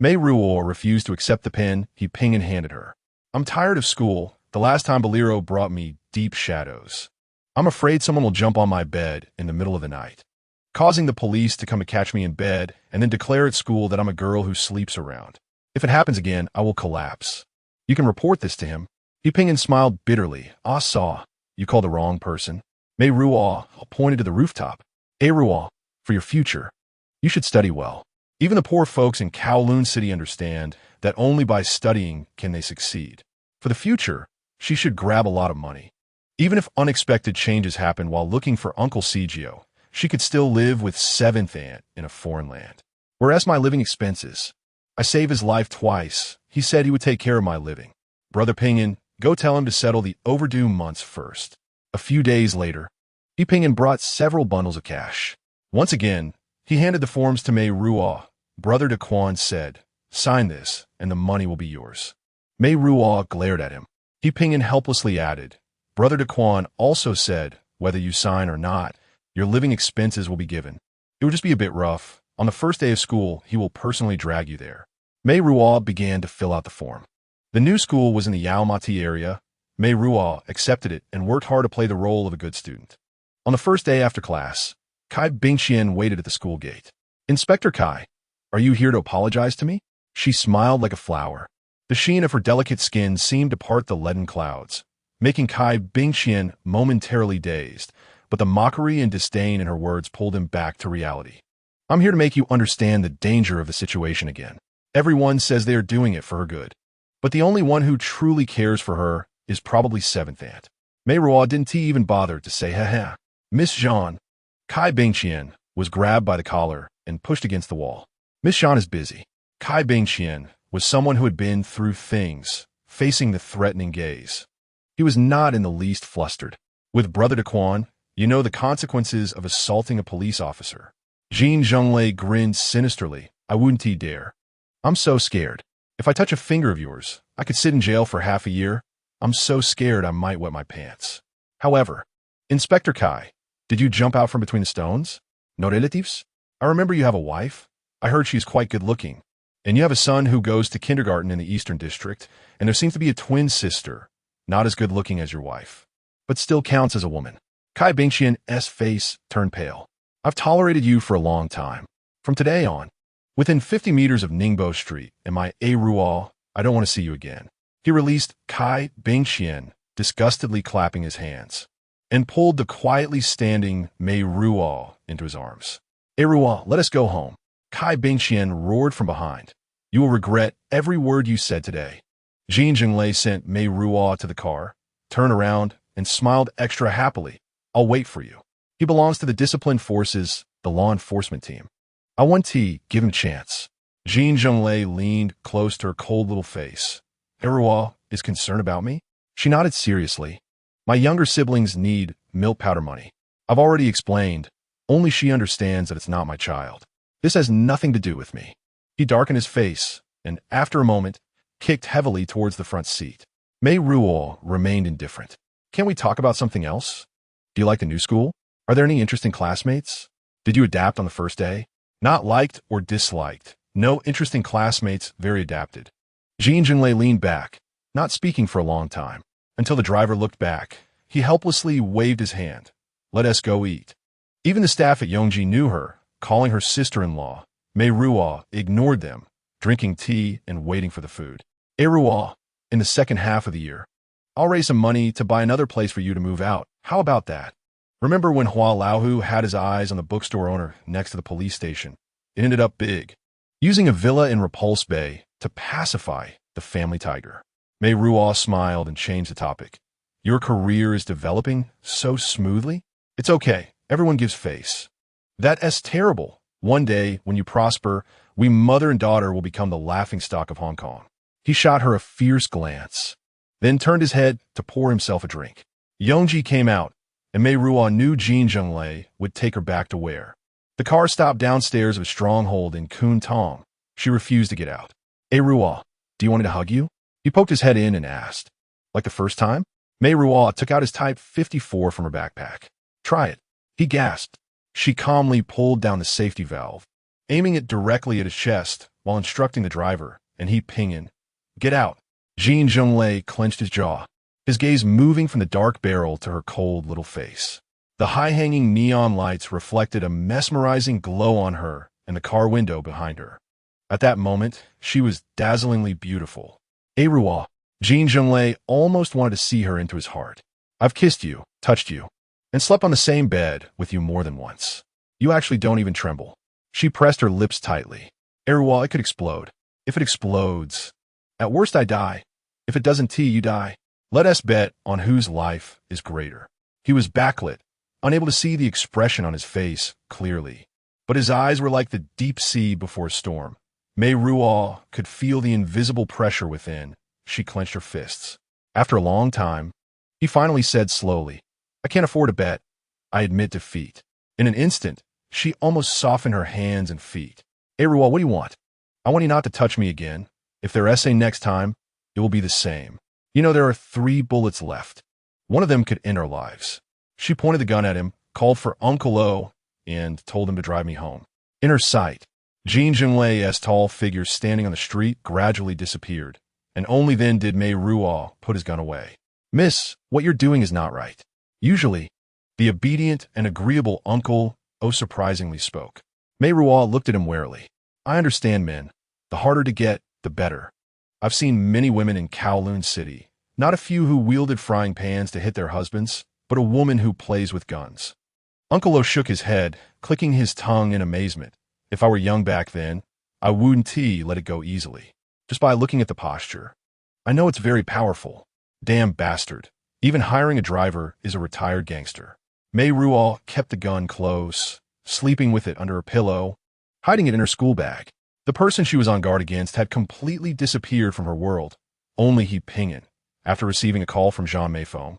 Meiruo refused to accept the pen He Ping'an handed her. I'm tired of school. The last time Bolero brought me deep shadows. I'm afraid someone will jump on my bed in the middle of the night, causing the police to come and catch me in bed and then declare at school that I'm a girl who sleeps around. If it happens again, I will collapse. You can report this to him. He Ping'an smiled bitterly. Ah, saw. You called the wrong person. Meiruo pointed to the rooftop. Meiruo, for your future, you should study well. Even the poor folks in Kowloon City understand that only by studying can they succeed. For the future, she should grab a lot of money. Even if unexpected changes happen while looking for Uncle Cgio, she could still live with 7th aunt in a foreign land. Whereas my living expenses, I saved his life twice. He said he would take care of my living. Brother Ping'an, go tell him to settle the overdue months first. A few days later, He Ping'an brought several bundles of cash. Once again, he handed the forms to Meiruo. Brother Daquan said, sign this, and the money will be yours. Meiruo glared at him. He Ping'an helplessly added, Brother Daquan also said, whether you sign or not, your living expenses will be given. It will just be a bit rough. On the first day of school, he will personally drag you there. Meiruo began to fill out the form. The new school was in the Yaomati area. Meiruo accepted it and worked hard to play the role of a good student. On the first day after class, Kai Bingxian waited at the school gate. Inspector Kai, are you here to apologize to me? She smiled like a flower. The sheen of her delicate skin seemed to part the leaden clouds, making Kai Bingxian momentarily dazed, but the mockery and disdain in her words pulled him back to reality. I'm here to make you understand the danger of the situation again. Everyone says they are doing it for her good, but the only one who truly cares for her is probably 7th aunt. Meiruo didn't even bother to say ha. Miss Zhan. Kai Bingxian was grabbed by the collar and pushed against the wall. Miss Zhan is busy. Kai Bingxian was someone who had been through things, facing the threatening gaze. He was not in the least flustered. With Brother Daquan, you know the consequences of assaulting a police officer. Jin Zhenglei grinned sinisterly. I wouldn't dare. I'm so scared. If I touch a finger of yours, I could sit in jail for half a year. I'm so scared I might wet my pants. However, Inspector Kai, did you jump out from between the stones? No relatives? I remember you have a wife. I heard she's quite good looking. And you have a son who goes to kindergarten in the Eastern District, and there seems to be a twin sister, not as good looking as your wife, but still counts as a woman. Kai Bingxian's face turned pale. I've tolerated you for a long time. From today on, within 50 meters of Ningbo Street and my Meiruo, I don't want to see you again. He released Kai Bingxian, disgustedly clapping his hands, and pulled the quietly standing Meiruo into his arms. Meiruo, let us go home. Kai Bingxian roared from behind. You will regret every word you said today. Jin Zhenglei sent Meiruo to the car, turned around, and smiled extra happily. I'll wait for you. He belongs to the disciplined forces, the law enforcement team. I want tea, give him chance. Jin Zhenglei leaned close to her cold little face. Meiruo is concerned about me? She nodded seriously. My younger siblings need milk powder money. I've already explained. Only she understands that it's not my child. This has nothing to do with me. He darkened his face, and after a moment, kicked heavily towards the front seat. Meiruo remained indifferent. Can we talk about something else? Do you like the new school? Are there any interesting classmates? Did you adapt on the first day? Not liked or disliked. No interesting classmates, very adapted. Jin Zhenglei leaned back, not speaking for a long time, until the driver looked back. He helplessly waved his hand. Let us go eat. Even the staff at Yongji knew her, calling her sister-in-law. Meiruo ignored them, drinking tea and waiting for the food. Meiruo, in the second half of the year, I'll raise some money to buy another place for you to move out. How about that? Remember when Hua Laohu had his eyes on the bookstore owner next to the police station? It ended up big. Using a villa in Repulse Bay to pacify the family tiger. Meiruo smiled and changed the topic. Your career is developing so smoothly? It's okay. Everyone gives face. That's terrible. One day, when you prosper, we mother and daughter will become the laughingstock of Hong Kong. He shot her a fierce glance, then turned his head to pour himself a drink. Yongji came out, and Meiruo knew Jin Zhenglei would take her back to where. The car stopped downstairs of a stronghold in Kun Tong. She refused to get out. Meiruo, do you want me to hug you? He poked his head in and asked. Like the first time? Meiruo took out his Type 54 from her backpack. Try it. He gasped. She calmly pulled down the safety valve, aiming it directly at his chest while instructing the driver, and he pinged. Get out. Jin Zhenglei clenched his jaw, his gaze moving from the dark barrel to her cold little face. The high-hanging neon lights reflected a mesmerizing glow on her and the car window behind her. At that moment, she was dazzlingly beautiful. Meiruo, Jin Zhenglei almost wanted to see her into his heart. I've kissed you, touched you, and slept on the same bed with you more than once. You actually don't even tremble. She pressed her lips tightly. Meiruo, it could explode. If it explodes, at worst I die. If it doesn't, you die. Let us bet on whose life is greater. He was backlit, unable to see the expression on his face clearly, but his eyes were like the deep sea before a storm. Meiruo could feel the invisible pressure within. She clenched her fists. After a long time, he finally said slowly, I can't afford a bet. I admit defeat. In an instant, she almost softened her hands and feet. Meiruo, what do you want? I want you not to touch me again. If they're essay next time, it will be the same. You know, there are 3 bullets left. One of them could end our lives. She pointed the gun at him, called for Uncle O, and told him to drive me home. In her sight, Jin Zhenglei's tall figure standing on the street gradually disappeared, and only then did Meiruo put his gun away. Miss, what you're doing is not right. Usually, the obedient and agreeable Uncle O surprisingly spoke. Meiruo looked at him warily. I understand men. The harder to get, the better. I've seen many women in Kowloon City, not a few who wielded frying pans to hit their husbands, but a woman who plays with guns. Uncle O shook his head, clicking his tongue in amazement. If I were young back then, I wouldn't let it go easily, just by looking at the posture. I know it's very powerful. Damn bastard. Even hiring a driver is a retired gangster. Meiruo kept the gun close, sleeping with it under her pillow, hiding it in her school bag. The person she was on guard against had completely disappeared from her world. Only he pinged, after receiving a call from Zhan Meiruo,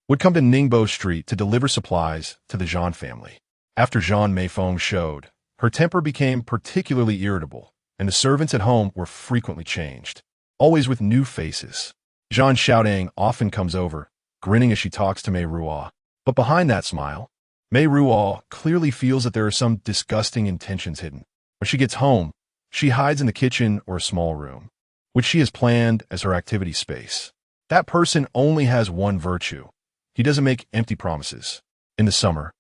would come to Ningbo Street to deliver supplies to the Zhan family. After Zhan Meiruo showed, her temper became particularly irritable, and the servants at home were frequently changed, always with new faces. Zhan Xiaodang often comes over, grinning as she talks to Meiruo, but behind that smile, Meiruo clearly feels that there are some disgusting intentions hidden. When she gets home, she hides in the kitchen or a small room, which she has planned as her activity space. That person only has one virtue. He doesn't make empty promises. In the summer,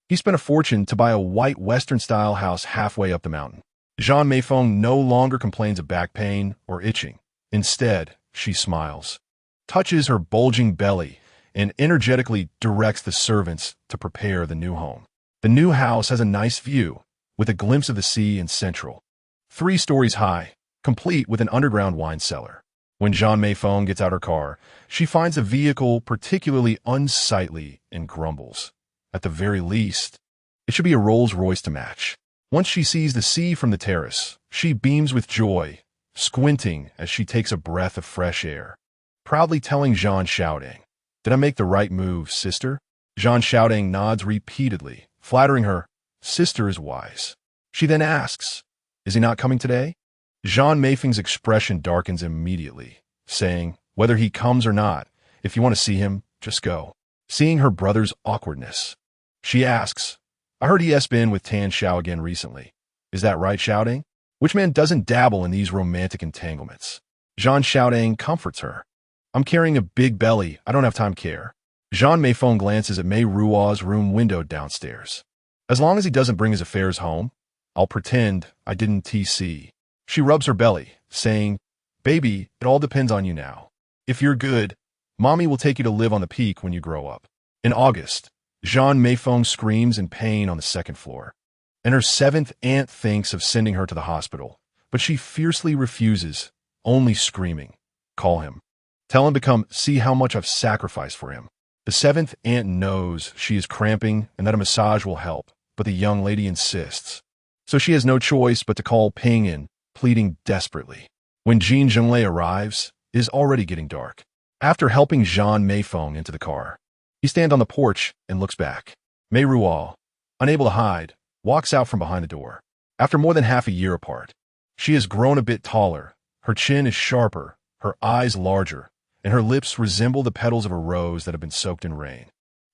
he spent a fortune to buy a white Western-style house halfway up the mountain. Zhan Meiruo no longer complains of back pain or itching. Instead, she smiles, touches her bulging belly, and energetically directs the servants to prepare the new home. The new house has a nice view, with a glimpse of the sea in central. 3 stories high, complete with an underground wine cellar. When Zhan Meiruo gets out her car, she finds the vehicle particularly unsightly and grumbles. At the very least, it should be a Rolls-Royce to match. Once she sees the sea from the terrace, she beams with joy, squinting as she takes a breath of fresh air, proudly telling Zhan Xiaodong, "Did I make the right move, sister?" Zhan Xiaodong nods repeatedly, flattering her. Sister is wise. She then asks, "Is he not coming today?" Zhan Meifeng's expression darkens immediately, saying, "Whether he comes or not, if you want to see him, just go." Seeing her brother's awkwardness, she asks, "I heard he has been with Tan Xiao again recently. Is that right, Xiaodong? Which man doesn't dabble in these romantic entanglements?" Zhan Xiaodong comforts her. "I'm carrying a big belly. I don't have time to care." Zhan Meiruo glances at Meiruo's room window downstairs. "As long as he doesn't bring his affairs home, I'll pretend I didn't TC." She rubs her belly, saying, "Baby, it all depends on you now. If you're good, Mommy will take you to live on the peak when you grow up." In August, Zhan Meiruo screams in pain on the second floor, and her seventh aunt thinks of sending her to the hospital, but she fiercely refuses, only screaming, "Call him. Tell him to come see how much I've sacrificed for him." The seventh aunt knows she is cramping and that a massage will help, but the young lady insists. So she has no choice but to call Ping in, pleading desperately. When Jin Zhenglei arrives, it is already getting dark. After helping Zhan Meiruo into the car, he stands on the porch and looks back. Meiruo, unable to hide, walks out from behind the door. After more than half a year apart, she has grown a bit taller, her chin is sharper, her eyes larger, and her lips resemble the petals of a rose that have been soaked in rain.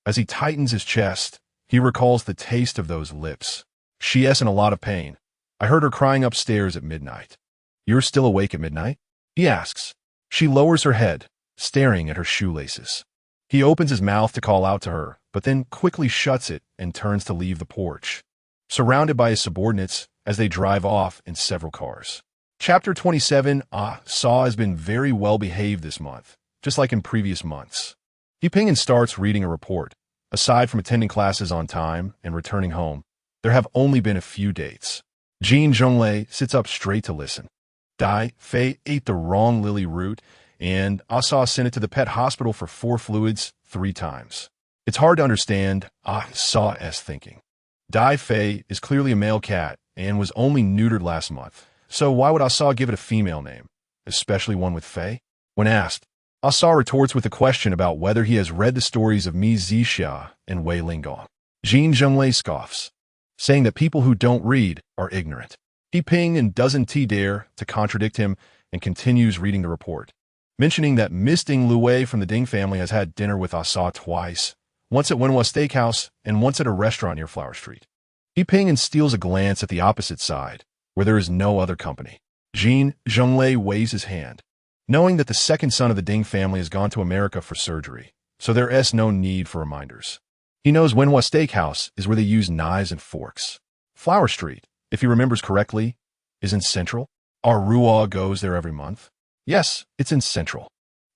As he tightens his chest, he recalls the taste of those lips. She is in a lot of pain. I heard her crying upstairs at midnight. "You're still awake at midnight?" he asks. She lowers her head, staring at her shoelaces. He opens his mouth to call out to her, but then quickly shuts it and turns to leave the porch, surrounded by his subordinates as they drive off in several cars. Chapter 27. Saw has been very well behaved this month, just like in previous months. He Ping and starts reading a report. Aside from attending classes on time and returning home, there have only been a few dates. Jin Zhenglei sits up straight to listen. Dai Fei ate the wrong lily root, and Saw sent it to the pet hospital for 4 fluids 3 times. It's hard to understand Saw's thinking. Dai Fei is clearly a male cat and was only neutered last month, so why would Saw give it a female name, especially one with Fei? When asked, Saw retorts with a question about whether he has read the stories of Mi Zixia and Wei Linggong. Jin Zhenglei scoffs, saying that people who don't read are ignorant. He Ping and doesn't dare to contradict him and continues reading the report, mentioning that Miss Ding Luwei from the Ding family has had dinner with Saw twice, once at Wenhua Steakhouse and once at a restaurant near Flower Street. He Ping and steals a glance at the opposite side, where there is no other company. Jin Zhenglei waves his hand, knowing that the second son of the Ding family has gone to America for surgery, so there is no need for reminders. He knows Wenhua Steakhouse is where they use knives and forks. Flower Street, if he remembers correctly, is in Central. Our Ruo goes there every month. Yes, it's in Central.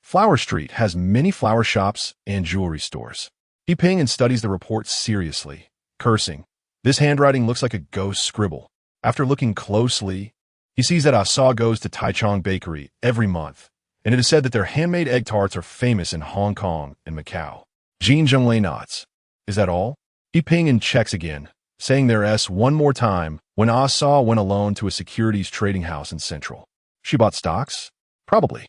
Flower Street has many flower shops and jewelry stores. He Ping and studies the report seriously, cursing. This handwriting looks like a ghost scribble. After looking closely, he sees that Saw goes to Taichung Bakery every month, and it is said that their handmade egg tarts are famous in Hong Kong and Macau. Jin Zhenglei nods. Is that all? He Ping and checks again, saying their S one more time when Saw went alone to a securities trading house in Central. She bought stocks? Probably.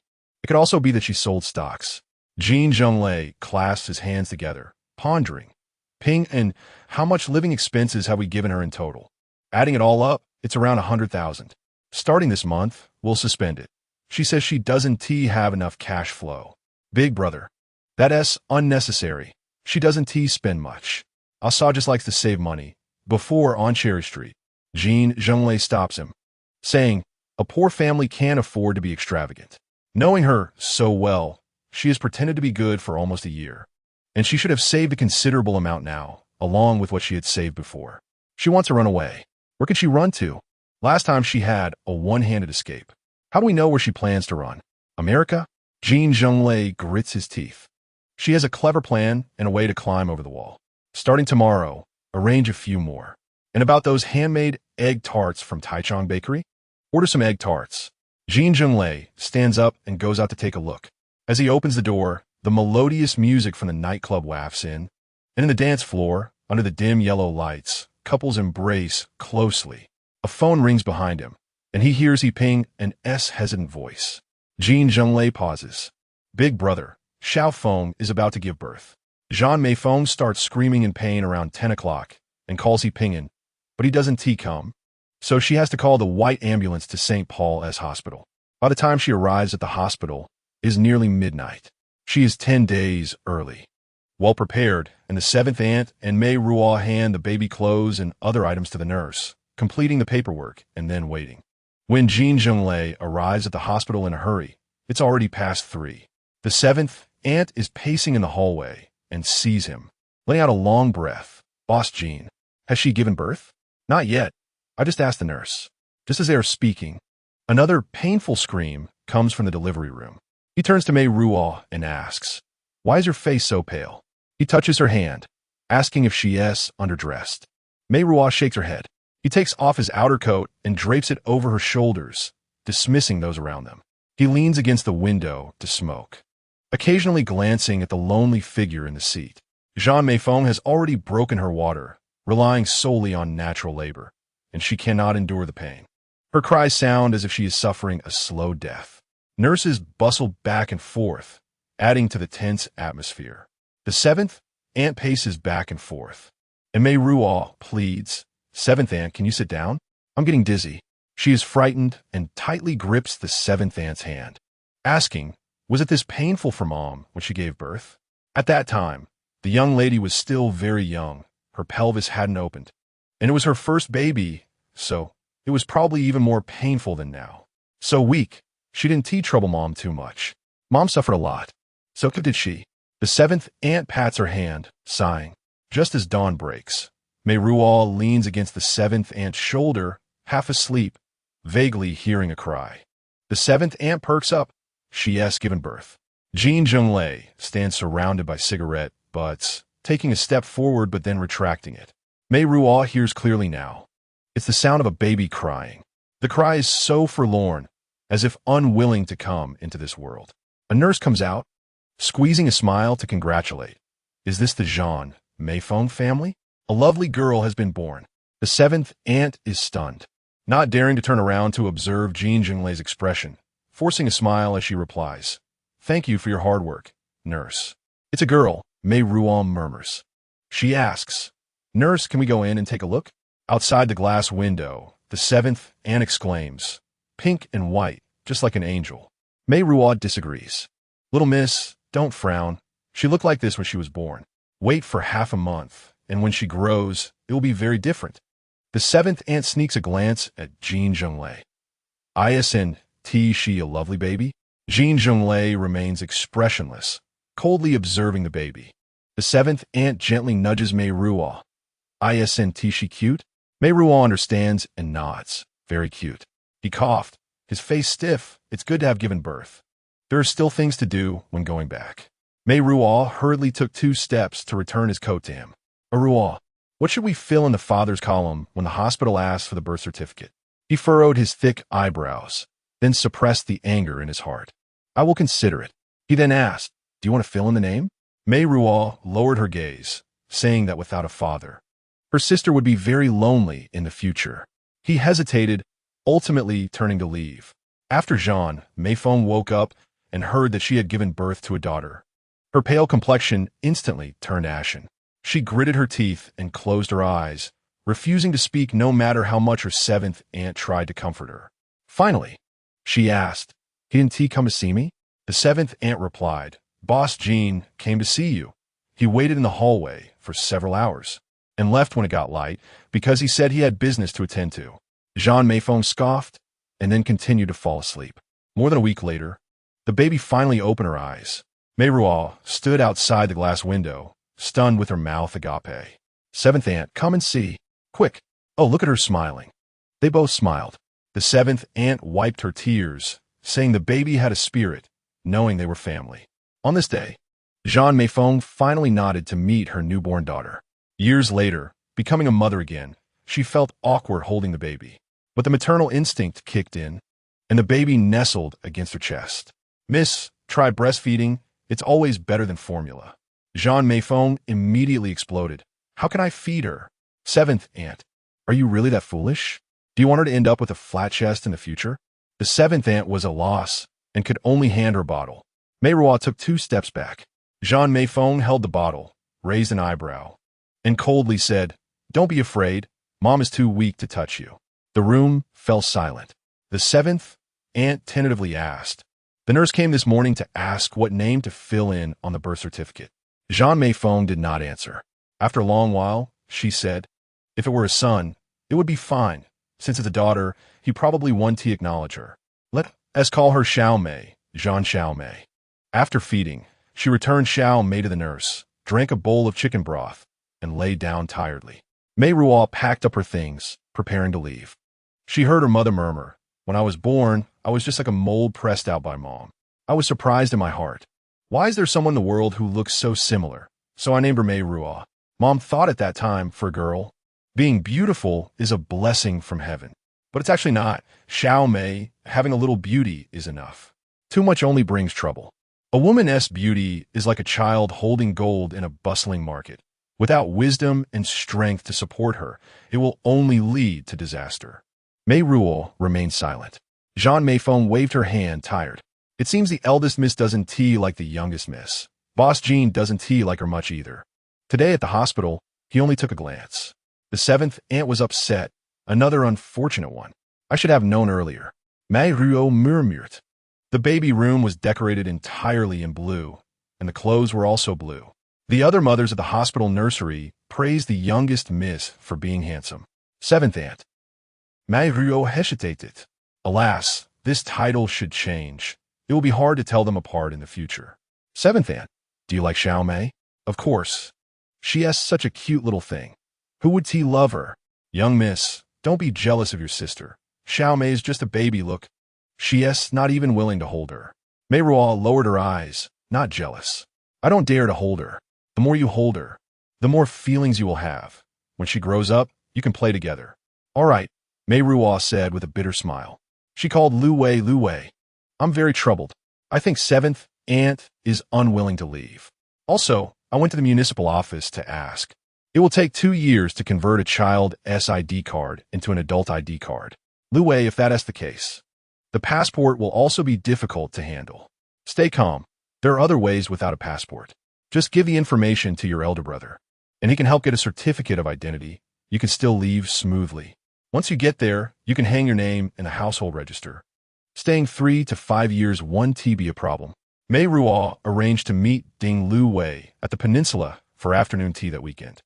It could also be that she sold stocks. Jin Zhenglei clasped his hands together, pondering. Ping and how much living expenses have we given her in total? Adding it all up, it's around 100,000. Starting this month, we'll suspend it. She says she doesn't have enough cash flow. Big brother. That's unnecessary. She doesn't spend much. Saw just likes to save money. Before on Cherry Street, Jin Zhenglei stops him, saying, a poor family can't afford to be extravagant. Knowing her so well, she has pretended to be good for almost a year, and she should have saved a considerable amount now, along with what she had saved before. She wants to run away. Where could she run to? Last time she had a one-handed escape. How do we know where she plans to run? America? Jin Zhenglei grits his teeth. She has a clever plan and a way to climb over the wall. Starting tomorrow, arrange a few more. And about those handmade egg tarts from Taichung Bakery? Order some egg tarts. Jin Zhenglei stands up and goes out to take a look. As he opens the door, the melodious music from the nightclub wafts in, and in the dance floor, under the dim yellow lights, couples embrace closely. A phone rings behind him, and he hears he ping an hesitant voice. Jin Zhenglei pauses. Big brother, Xiao Feng is about to give birth. Zhan Meiruo starts screaming in pain around 10 o'clock and calls he pingin, but he doesn't come. So she has to call the white ambulance to St. Paul's Hospital. By the time she arrives at the hospital, it is nearly midnight. She is 10 days early. Well prepared, and the seventh aunt and Meiruo hand the baby clothes and other items to the nurse, completing the paperwork and then waiting. When Jin Zhenglei arrives at the hospital in a hurry, it's already past 3. The seventh aunt is pacing in the hallway and sees him, letting out a long breath. Boss Jin, has she given birth? Not yet. I just asked the nurse. Just as they are speaking, another painful scream comes from the delivery room. He turns to Meiruo and asks, why is your face so pale? He touches her hand, asking if she is underdressed. Meiruo shakes her head. He takes off his outer coat and drapes it over her shoulders, dismissing those around them. He leans against the window to smoke, occasionally glancing at the lonely figure in the seat. Zhan Meiruo has already broken her water, relying solely on natural labor, and she cannot endure the pain. Her cries sound as if she is suffering a slow death. Nurses bustle back and forth, adding to the tense atmosphere. The seventh aunt paces back and forth, and Meiruo pleads, Seventh aunt, can you sit down? I'm getting dizzy. She is frightened and tightly grips the seventh aunt's hand, asking, was it this painful for mom when she gave birth? At that time, the young lady was still very young. Her pelvis hadn't opened, and it was her first baby, so it was probably even more painful than now. So weak, she didn't trouble mom too much. Mom suffered a lot. So did she. The seventh aunt pats her hand, sighing. Just as dawn breaks, Meiruo leans against the seventh aunt's shoulder, half asleep, vaguely hearing a cry. The seventh aunt perks up. She has given birth. Jin Zhenglei stands surrounded by cigarette butts, taking a step forward but then retracting it. Meiruo hears clearly now. It's the sound of a baby crying. The cry is so forlorn, as if unwilling to come into this world. A nurse comes out, squeezing a smile to congratulate. Is this the Zhan Meiruo family? A lovely girl has been born. The seventh aunt is stunned, not daring to turn around to observe Jin Zhenglei's expression, forcing a smile as she replies, Thank you for your hard work, nurse. It's a girl, Meiruo murmurs. She asks, Nurse, can we go in and take a look? Outside the glass window, the seventh aunt exclaims, Pink and white, just like an angel. Meiruo disagrees. Little miss, don't frown. She looked like this when she was born. Wait for half a month, and when she grows, it will be very different. The seventh aunt sneaks a glance at Jin Zhenglei. Isn't she a lovely baby? Jin Zhenglei remains expressionless, coldly observing the baby. The seventh aunt gently nudges Meiruo. Isn't she cute? Meiruo understands and nods. Very cute. He coughed, his face stiff. It's good to have given birth. There are still things to do when going back. Meiruo hurriedly took 2 steps to return his coat to him. Meiruo, what should we fill in the father's column when the hospital asks for the birth certificate? He furrowed his thick eyebrows, then suppressed the anger in his heart. I will consider it. He then asked, do you want to fill in the name? Meiruo lowered her gaze, saying that without a father, her sister would be very lonely in the future. He hesitated, ultimately turning to leave. After Zhan Meiruo woke up and heard that she had given birth to a daughter, her pale complexion instantly turned ashen. She gritted her teeth and closed her eyes, refusing to speak no matter how much her seventh aunt tried to comfort her. Finally, she asked, didn't he come to see me? The seventh aunt replied, Boss Jin came to see you. He waited in the hallway for several hours and left when it got light because he said he had business to attend to. Zhan Meiruo scoffed and then continued to fall asleep. More than a week later, the baby finally opened her eyes. Meiruo stood outside the glass window, stunned with her mouth agape. Seventh aunt, come and see. Quick. Oh, look at her smiling. They both smiled. The seventh aunt wiped her tears, saying the baby had a spirit, knowing they were family. On this day, Zhan Meiruo finally nodded to meet her newborn daughter. Years later, becoming a mother again, she felt awkward holding the baby. But the maternal instinct kicked in, and the baby nestled against her chest. Miss, try breastfeeding. It's always better than formula. Zhan Meiruo immediately exploded. How can I feed her? Seventh aunt. Are you really that foolish? Do you want her to end up with a flat chest in the future? The seventh aunt was a loss and could only hand her bottle. Meiruo took 2 steps back. Zhan Meiruo held the bottle, raised an eyebrow, and coldly said, "Don't be afraid. Mom is too weak to touch you." The room fell silent. The seventh aunt tentatively asked. The nurse came this morning to ask what name to fill in on the birth certificate. Zhan Meiruo did not answer. After a long while, she said, "If it were a son, it would be fine. Since it's a daughter, he probably won't acknowledge her. Let us call her Xiao Mei, Zhan Xiao Mei." After feeding, she returned Xiao Mei to the nurse, drank a bowl of chicken broth, and lay down tiredly. Meiruo packed up her things, preparing to leave. She heard her mother murmur, "When I was born, I was just like a mold pressed out by Mom. I was surprised in my heart. Why is there someone in the world who looks so similar? So I named her Meiruo. Mom thought at that time, for a girl, being beautiful is a blessing from heaven. But it's actually not. Xiao Mei, having a little beauty is enough. Too much only brings trouble. A woman's beauty is like a child holding gold in a bustling market. Without wisdom and strength to support her, it will only lead to disaster." Meiruo remained silent. Zhan Meiruo waved her hand, tired. "It seems the eldest miss doesn't tea like the youngest miss. Boss Jean doesn't tea like her much either. Today at the hospital, he only took a glance." The seventh aunt was upset. Another unfortunate one. "I should have known earlier." Meiruo murmured. The baby room was decorated entirely in blue, and the clothes were also blue. The other mothers at the hospital nursery praised the youngest miss for being handsome. Seventh aunt. Meiruo hesitated. Alas, this title should change. It will be hard to tell them apart in the future. Seventh aunt. "Do you like Xiao Mei?" "Of course. She is such a cute little thing. Who would T love her?" "Young miss, don't be jealous of your sister. Xiao Mei is just a baby, look. She is not even willing to hold her." Meiruo lowered her eyes, not jealous. "I don't dare to hold her. The more you hold her, the more feelings you will have. When she grows up, you can play together." "All right," Meiruo said with a bitter smile. She called Lu Wei. "I'm very troubled. I think seventh aunt is unwilling to leave. Also, I went to the municipal office to ask. It will take 2 years to convert a child's ID card into an adult ID card. Lu Wei, if that is the case. The passport will also be difficult to handle. Stay calm. There are other ways without a passport. Just give the information to your elder brother, and he can help get a certificate of identity. You can still leave smoothly. Once you get there, you can hang your name in the household register. Staying 3 to 5 years won't be a problem." Meiruo arranged to meet Ding Lu Wei at the peninsula for afternoon tea that weekend,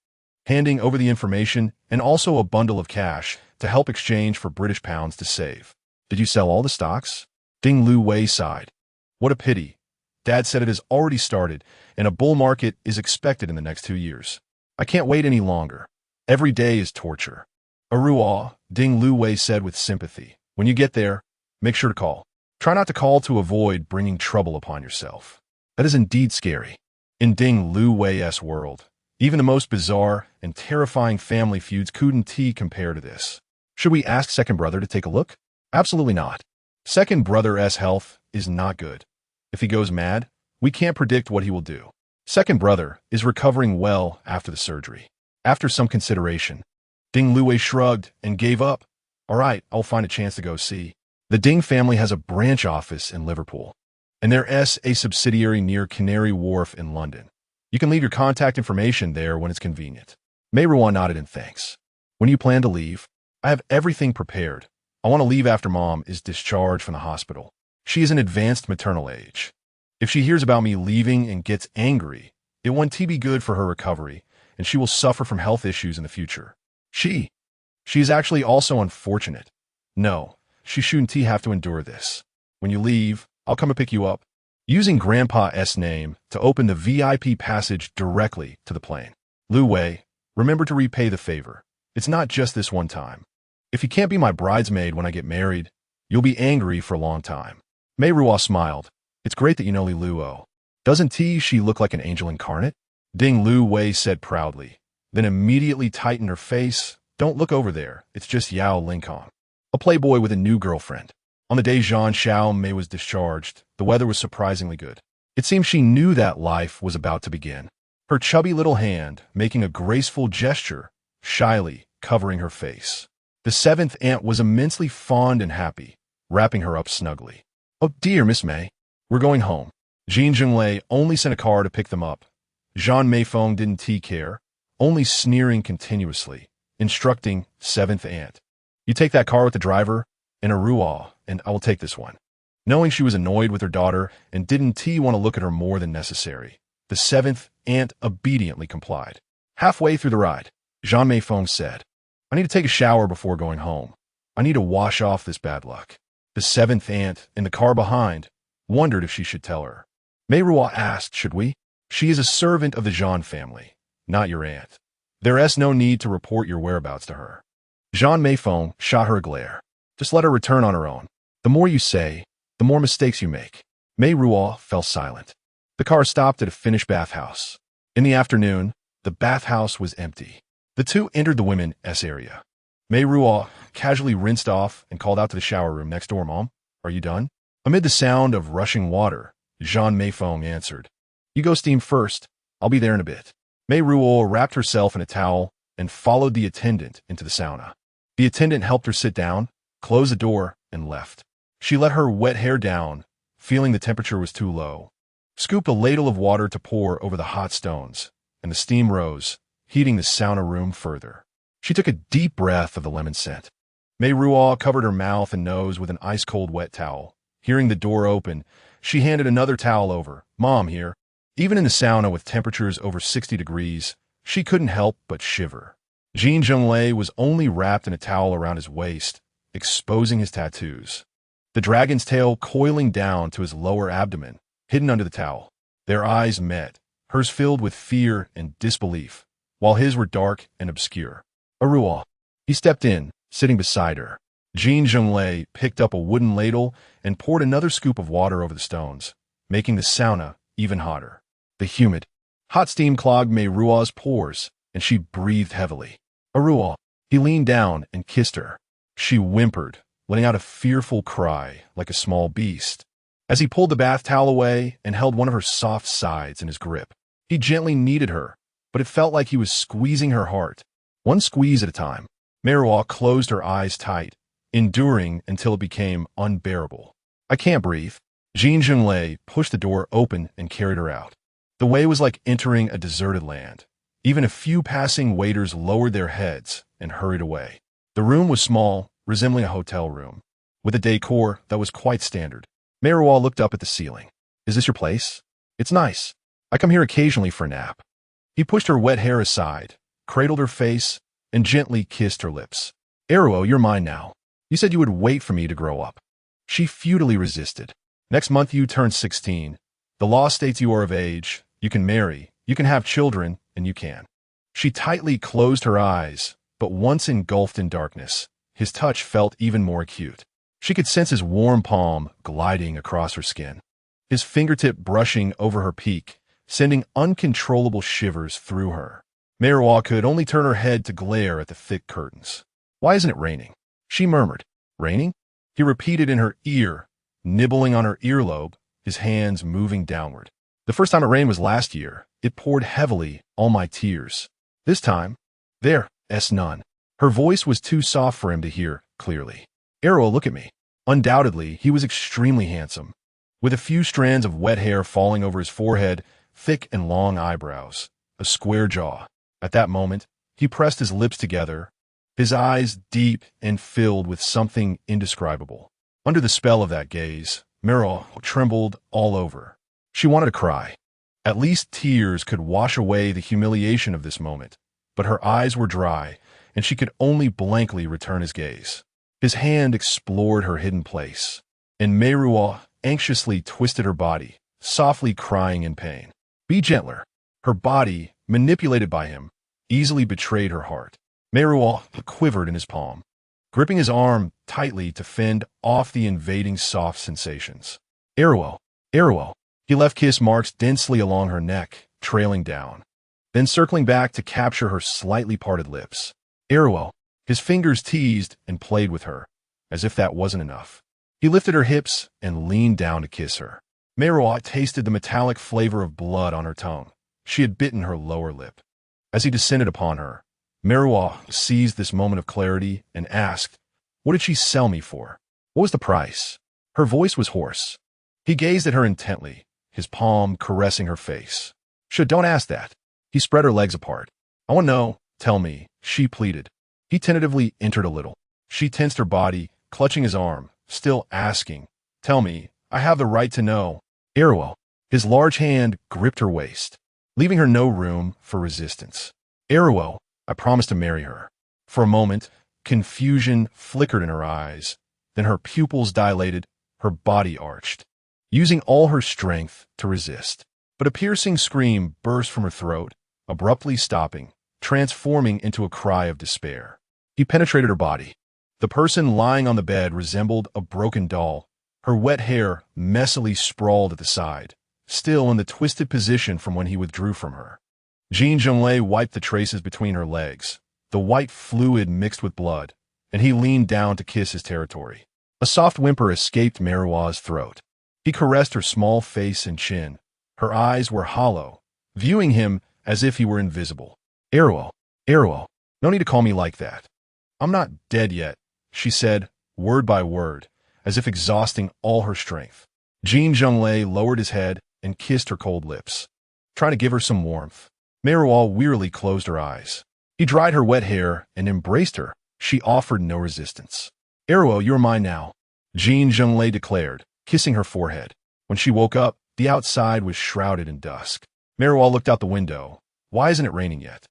handing over the information and also a bundle of cash to help exchange for British pounds to save. "Did you sell all the stocks?" Ding Lu Wei sighed. "What a pity. Dad said it has already started, and a bull market is expected in the next 2 years. I can't wait any longer. Every day is torture." "Aruo," Ding Lu Wei said with sympathy. "When you get there, make sure to call. Try not to call to avoid bringing trouble upon yourself. That is indeed scary." In Ding Lu Wei's world, even the most bizarre and terrifying family feuds couldn't compare to this. Should we ask second brother to take a look? Absolutely not. Second brother's health is not good. If he goes mad, we can't predict what he will do. Second brother is recovering well after the surgery. After some consideration, Ding Lu Wei shrugged and gave up. "All right, I'll find a chance to go see." The Ding family has a branch office in Liverpool, and there is a subsidiary near Canary Wharf in London. You can leave your contact information there when it's convenient. Meiruo nodded in thanks. "When you plan to leave?" "I have everything prepared. I want to leave after Mom is discharged from the hospital. She is in advanced maternal age. If she hears about me leaving and gets angry, it won't be good for her recovery, and she will suffer from health issues in the future. She is actually also unfortunate. No, she shouldn't have to endure this. When you leave, I'll come and pick you up." Using Grandpa's name to open the VIP passage directly to the plane. "Lu Wei, remember to repay the favor. It's not just this one time. If you can't be my bridesmaid when I get married, you'll be angry for a long time." Meiruo smiled. "It's great that you know Li Luo. Doesn't she look like an angel incarnate?" Ding Lu Wei said proudly, then immediately tightened her face. "Don't look over there. It's just Yao Lincoln, a playboy with a new girlfriend." On the day Zhan Mei was discharged, the weather was surprisingly good. It seemed she knew that life was about to begin. Her chubby little hand making a graceful gesture, shyly covering her face. The seventh aunt was immensely fond and happy, wrapping her up snugly. "Oh dear, Miss May, we're going home." Jin Zhenglei only sent a car to pick them up. Zhan Meifeng didn't care, only sneering continuously, instructing seventh aunt. "You take that car with the driver and a Ruo, and I will take this one." Knowing she was annoyed with her daughter and didn't want to look at her more than necessary, the seventh aunt obediently complied. Halfway through the ride, Zhan Meifeng said, "I need to take a shower before going home. I need to wash off this bad luck." The seventh aunt, in the car behind, wondered if she should tell her. Meiruo asked, "Should we? She is a servant of the Zhan family, not your aunt. There is no need to report your whereabouts to her." Zhan Meifeng shot her a glare. "Just let her return on her own. The more you say, the more mistakes you make." Meiruo fell silent. The car stopped at a Finnish bathhouse. In the afternoon, the bathhouse was empty. The two entered the women's area. Meiruo casually rinsed off and called out to the shower room next door, "Mom, are you done?" Amid the sound of rushing water, Zhan Meifeng answered, "You go steam first. I'll be there in a bit." Meiruo wrapped herself in a towel and followed the attendant into the sauna. The attendant helped her sit down, closed the door, and left. She let her wet hair down, feeling the temperature was too low. Scooped a ladle of water to pour over the hot stones, and the steam rose, heating the sauna room further. She took a deep breath of the lemon scent. Meiruo covered her mouth and nose with an ice-cold wet towel. Hearing the door open, she handed another towel over. "Mom here." Even in the sauna with temperatures over 60 degrees, she couldn't help but shiver. Jin Zhenglei was only wrapped in a towel around his waist, exposing his tattoos. The dragon's tail coiling down to his lower abdomen, hidden under the towel. Their eyes met, hers filled with fear and disbelief, while his were dark and obscure. "Aruo." He stepped in, sitting beside her. Jin Zhenglei picked up a wooden ladle and poured another scoop of water over the stones, making the sauna even hotter. The humid, hot steam clogged Meiruo's pores, and she breathed heavily. "Aruo." He leaned down and kissed her. She whimpered, letting out a fearful cry like a small beast. As he pulled the bath towel away and held one of her soft sides in his grip, he gently kneaded her, but it felt like he was squeezing her heart, one squeeze at a time. Meiruo closed her eyes tight, enduring until it became unbearable. "I can't breathe." Jin Zhenglei pushed the door open and carried her out. The way was like entering a deserted land. Even a few passing waiters lowered their heads and hurried away. The room was small, resembling a hotel room, with a decor that was quite standard. Meiruo looked up at the ceiling. "Is this your place?" "It's nice. I come here occasionally for a nap." He pushed her wet hair aside, cradled her face, and gently kissed her lips. "Aruo, you're mine now. You said you would wait for me to grow up." She futilely resisted. "Next month you turn 16. The law states you are of age, you can marry, you can have children, and you can." She tightly closed her eyes, but once engulfed in darkness, his touch felt even more acute. She could sense his warm palm gliding across her skin, his fingertip brushing over her peak, sending uncontrollable shivers through her. Meiruo could only turn her head to glare at the thick curtains. "Why isn't it raining?" she murmured. "Raining?" He repeated in her ear, nibbling on her earlobe, his hands moving downward. "The first time it rained was last year. It poured heavily, all my tears. This time, there's none." Her voice was too soft for him to hear clearly. "Aruo, look at me." Undoubtedly, he was extremely handsome, with a few strands of wet hair falling over his forehead, thick and long eyebrows, a square jaw. At that moment, he pressed his lips together, his eyes deep and filled with something indescribable. Under the spell of that gaze, Meiruo trembled all over. She wanted to cry. At least tears could wash away the humiliation of this moment, but her eyes were dry, and she could only blankly return his gaze. His hand explored her hidden place, and Meiruo anxiously twisted her body, softly crying in pain. "Be gentler." Her body, manipulated by him, easily betrayed her heart. Meiruo quivered in his palm, gripping his arm tightly to fend off the invading soft sensations. "Aruo, Aruo." He left kiss marks densely along her neck, trailing down, then circling back to capture her slightly parted lips. "Aruo." His fingers teased and played with her, as if that wasn't enough. He lifted her hips and leaned down to kiss her. Meiruo tasted the metallic flavor of blood on her tongue. She had bitten her lower lip. As he descended upon her, Meiruo seized this moment of clarity and asked, "What did she sell me for? What was the price?" Her voice was hoarse. He gazed at her intently, his palm caressing her face. Don't ask that." He spread her legs apart. "I want to know, tell me," she pleaded. He tentatively entered a little. She tensed her body, clutching his arm, still asking, "Tell me, I have the right to know." Meiruo, his large hand gripped her waist, leaving her no room for resistance. "Meiruo, I promised to marry her." For a moment, confusion flickered in her eyes. Then her pupils dilated, her body arched, using all her strength to resist. But a piercing scream burst from her throat, abruptly stopping, transforming into a cry of despair. He penetrated her body. The person lying on the bed resembled a broken doll, her wet hair messily sprawled at the side, still in the twisted position from when he withdrew from her. Jin Zhenglei wiped the traces between her legs. The white fluid mixed with blood, and he leaned down to kiss his territory. A soft whimper escaped Meiruo's throat. He caressed her small face and chin. Her eyes were hollow, viewing him as if he were invisible. "Meiruo, no need to call me like that. I'm not dead yet," she said, word by word, as if exhausting all her strength. Jin Zhenglei lowered his head and kissed her cold lips, trying to give her some warmth. Meiruo wearily closed her eyes. He dried her wet hair and embraced her. She offered no resistance. "Meiruo, you are mine now," Jin Zhenglei declared, kissing her forehead. When she woke up, the outside was shrouded in dusk. Meiruo looked out the window. "Why isn't it raining yet?"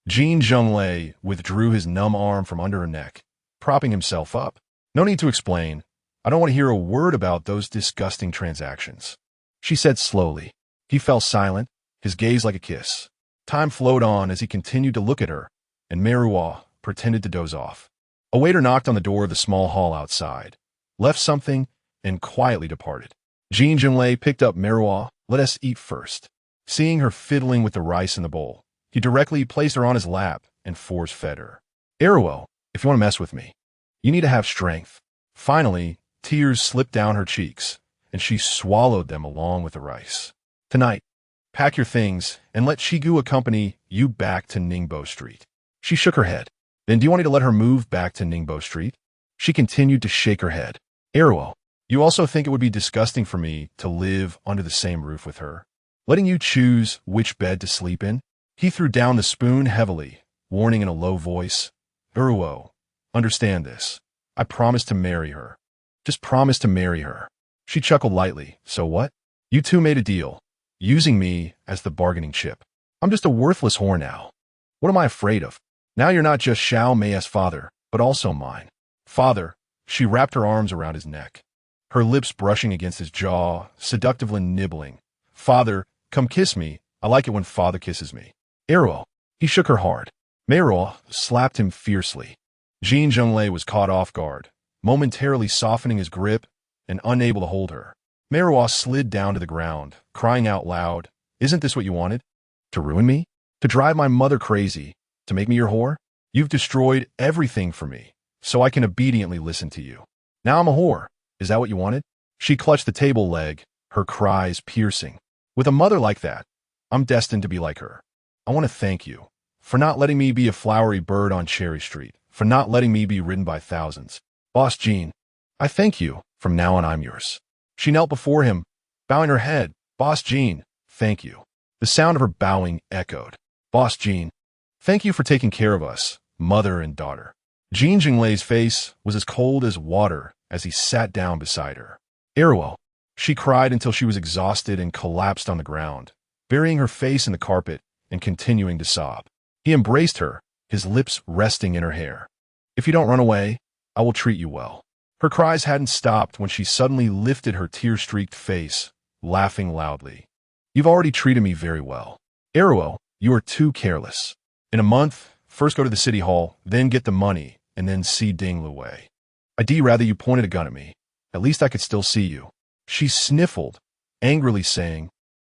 Jin Zhenglei withdrew his numb arm from under her neck, propping himself up. "No need to explain. I don't want to hear a word about those disgusting transactions," she said slowly. He fell silent, his gaze like a kiss. Time flowed on as he continued to look at her, and Meiruo pretended to doze off. A waiter knocked on the door of the small hall outside, left something, and quietly departed. Jin Zhenglei picked up Meiruo. "Let us eat first." Seeing her fiddling with the rice in the bowl, he directly placed her on his lap and force-fed her. "Meiruo, if you want to mess with me, you need to have strength." Finally, tears slipped down her cheeks, and she swallowed them along with the rice. "Tonight, pack your things and let Shigu accompany you back to Ningbo Street." She shook her head. "Then do you want me to let her move back to Ningbo Street?" She continued to shake her head. "Meiruo, you also think it would be disgusting for me to live under the same roof with her, letting you choose which bed to sleep in?" He threw down the spoon heavily, warning in a low voice, "Meiruo, understand this. I promised to marry her. Just promise to marry her." She chuckled lightly. "So what? You two made a deal, using me as the bargaining chip. I'm just a worthless whore now. What am I afraid of? Now you're not just Xiao Mei's father, but also mine." "Father," she wrapped her arms around his neck, her lips brushing against his jaw, seductively nibbling. "Father, come kiss me. I like it when father kisses me." "Meiruo." He shook her hard. Meiruo slapped him fiercely. Jin Zhenglei was caught off guard, momentarily softening his grip and unable to hold her. Meiruo slid down to the ground, crying out loud, "Isn't this what you wanted? To ruin me? To drive my mother crazy? To make me your whore? You've destroyed everything for me, so I can obediently listen to you. Now I'm a whore. Is that what you wanted?" She clutched the table leg, her cries piercing. "With a mother like that, I'm destined to be like her. I want to thank you for not letting me be a flowery bird on Cherry Street, for not letting me be ridden by thousands. Boss Jean, I thank you. From now on, I'm yours." She knelt before him, bowing her head. "Boss Jean, thank you." The sound of her bowing echoed. "Boss Jean, thank you for taking care of us, mother and daughter." Jin Zhenglei's face was as cold as water as he sat down beside her. "Meiruo," she cried until she was exhausted and collapsed on the ground, burying her face in the carpet and continuing to sob. He embraced her, his lips resting in her hair. "If you don't run away, I will treat you well." Her cries hadn't stopped when she suddenly lifted her tear-streaked face, laughing loudly. "You've already treated me very well. Meiruo, you are too careless. In a month, first go to the city hall, then get the money, and then see Ding Luwei. I'd rather you pointed a gun at me. At least I could still see you." She sniffled, angrily saying,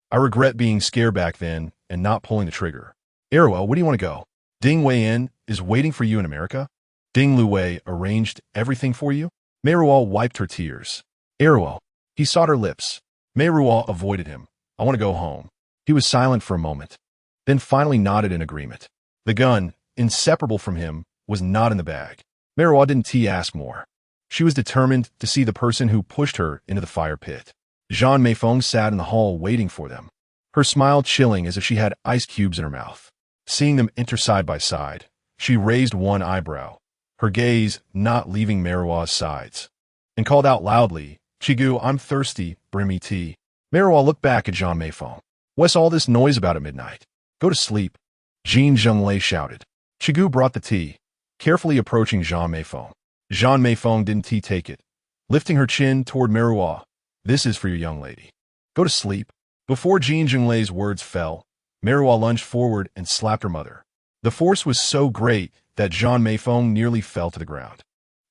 "I regret being scared back then and not pulling the trigger. Meiruo, where do you want to go? Ding Wei In is waiting for you in America? Ding Luwei arranged everything for you?" Meiruo wiped her tears. Meiruo. He sought her lips. Meiruo avoided him. I want to go home. He was silent for a moment, then finally nodded in agreement. The gun, inseparable from him, was not in the bag. Meiruo didn't ask more. She was determined to see the person who pushed her into the fire pit. Zhan Meiruo sat in the hall waiting for them, her smile chilling as if she had ice cubes in her mouth. Seeing them enter side by side, she raised one eyebrow, her gaze not leaving Meiruo's sides, and called out loudly, "Chigu, I'm thirsty, bring me tea." Meiruo looked back at Zhan Meiruo. "What's all this noise about at midnight? Go to sleep," Jin Zhenglei shouted. Chigu brought the tea, carefully approaching Zhan Meiruo. Zhan Meiruo didn't take it, lifting her chin toward Meiruo. "This is for your young lady. Go to sleep." Before Jin Zhenglei's words fell, Meiruo lunged forward and slapped her mother. The force was so great that Zhan Meiruo nearly fell to the ground.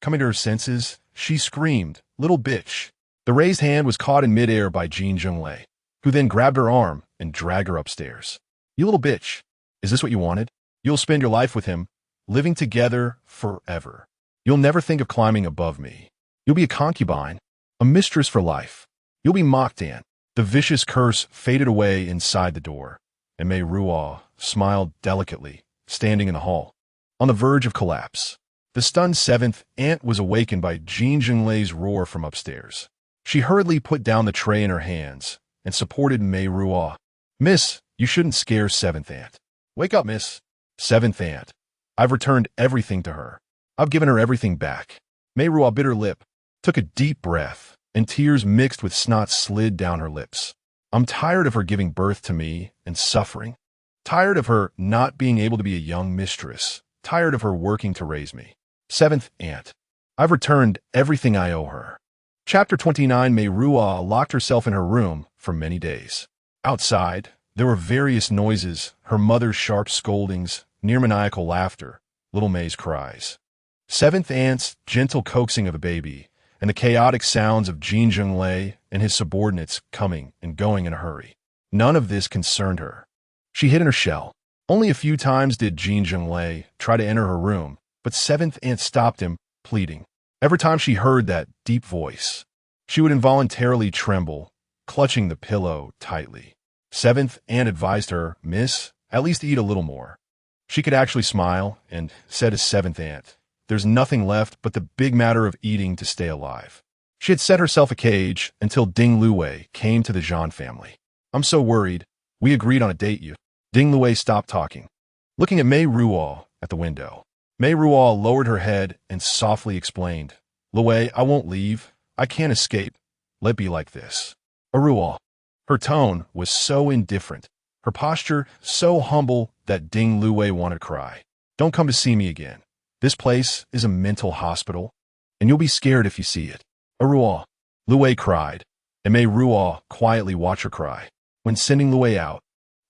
Coming to her senses, she screamed, "Little bitch." The raised hand was caught in midair by Jin Zhenglei, who then grabbed her arm and dragged her upstairs. "You little bitch. Is this what you wanted? You'll spend your life with him, living together forever. You'll never think of climbing above me. You'll be a concubine, a mistress for life. You'll be mocked, Anne." The vicious curse faded away inside the door, and Meiruo smiled delicately, standing in the hall, on the verge of collapse. The stunned seventh aunt was awakened by Jin Zhenglei's roar from upstairs. She hurriedly put down the tray in her hands and supported Meiruo. "Miss, you shouldn't scare seventh aunt. Wake up, miss." "Seventh aunt, I've returned everything to her. I've given her everything back." Meiruo bit her lip, took a deep breath, and tears mixed with snot slid down her lips. "I'm tired of her giving birth to me and suffering. Tired of her not being able to be a young mistress. Tired of her working to raise me. Seventh aunt, I've returned everything I owe her." Chapter 29. Meiruo locked herself in her room for many days. Outside, there were various noises, her mother's sharp scoldings, near-maniacal laughter, little May's cries, seventh aunt's gentle coaxing of a baby, and the chaotic sounds of Jin Zhenglei and his subordinates coming and going in a hurry. None of this concerned her. She hid in her shell. Only a few times did Jin Zhenglei try to enter her room, but seventh aunt stopped him, pleading. Every time she heard that deep voice, she would involuntarily tremble, clutching the pillow tightly. Seventh aunt advised her, "Miss, at least eat a little more." She could actually smile and said to seventh aunt, "There's nothing left but the big matter of eating to stay alive." She had set herself a cage until Ding Luwei came to the Zhan family. "I'm so worried. We agreed on a date, you." Ding Luwei stopped talking, looking at Meiruo at the window. Meiruo lowered her head and softly explained, "Luwei, I won't leave. I can't escape. Let be like this." Aruo. Her tone was so indifferent, her posture so humble that Ding Luwei wanted to cry. "Don't come to see me again. This place is a mental hospital, and you'll be scared if you see it." "Aruo." Luwei cried, and Meiruo quietly watched her cry. When sending Luwei out,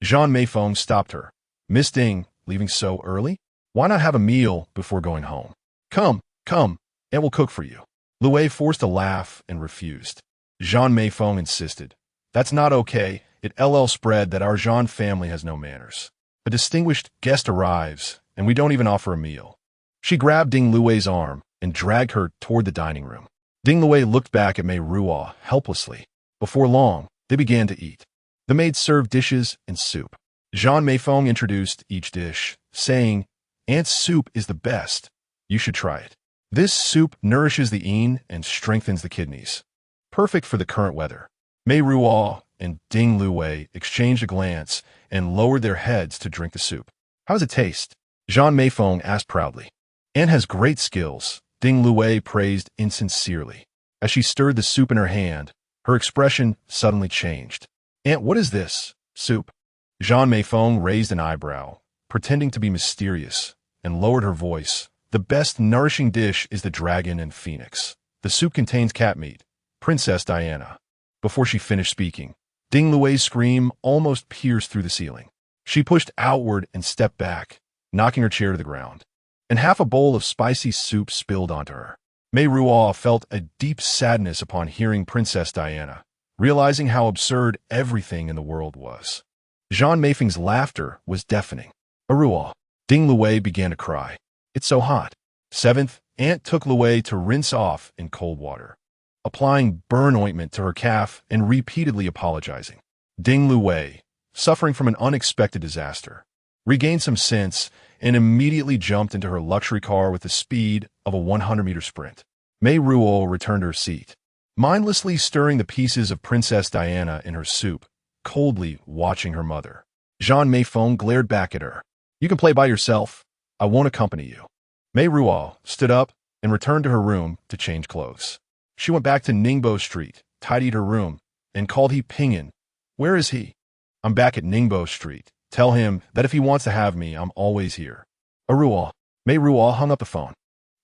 Zhan Meiruo stopped her. "Miss Ding, leaving so early? Why not have a meal before going home? Come, and we'll cook for you." Luwei forced a laugh and refused. Zhan Meiruo insisted. "That's not okay. It LL spread that our Zhan family has no manners. A distinguished guest arrives, and we don't even offer a meal." She grabbed Ding Luwei's arm and dragged her toward the dining room. Ding Luwei looked back at Meiruo helplessly. Before long, they began to eat. The maid served dishes and soup. Zhan Meiruo introduced each dish, saying, "Aunt's soup is the best. You should try it. This soup nourishes the yin and strengthens the kidneys. Perfect for the current weather." Meiruo and Ding Luwei exchanged a glance and lowered their heads to drink the soup. "How does it taste?" Zhan Meiruo asked proudly. "Aunt has great skills," Ding Luwei praised insincerely. As she stirred the soup in her hand, her expression suddenly changed. "Aunt, what is this? Soup?" Zhan Meiruo raised an eyebrow, pretending to be mysterious, and lowered her voice. "The best nourishing dish is the dragon and phoenix. The soup contains cat meat. Princess Diana." Before she finished speaking, Ding Luwei's scream almost pierced through the ceiling. She pushed outward and stepped back, knocking her chair to the ground, and half a bowl of spicy soup spilled onto her. Meiruo felt a deep sadness upon hearing Princess Diana, realizing how absurd everything in the world was. Zhan Meifeng's laughter was deafening. "Aruo." Ding Luwei began to cry. "It's so hot." Seventh aunt took Luwei to rinse off in cold water. applying burn ointment to her calf and repeatedly apologizing. Ding Luwei, suffering from an unexpected disaster, regained some sense and immediately jumped into her luxury car with the speed of a 100-meter sprint. Meiruo returned to her seat, mindlessly stirring the pieces of Princess Diana in her soup, coldly watching her mother. Zhan Meiruo glared back at her. "You can play by yourself. I won't accompany you." Meiruo stood up and returned to her room to change clothes. She went back to Ningbo Street, tidied her room, and called He Pingyan. "Where is he?" "I'm back at Ningbo Street. Tell him that if he wants to have me, I'm always here." Meiruo hung up the phone.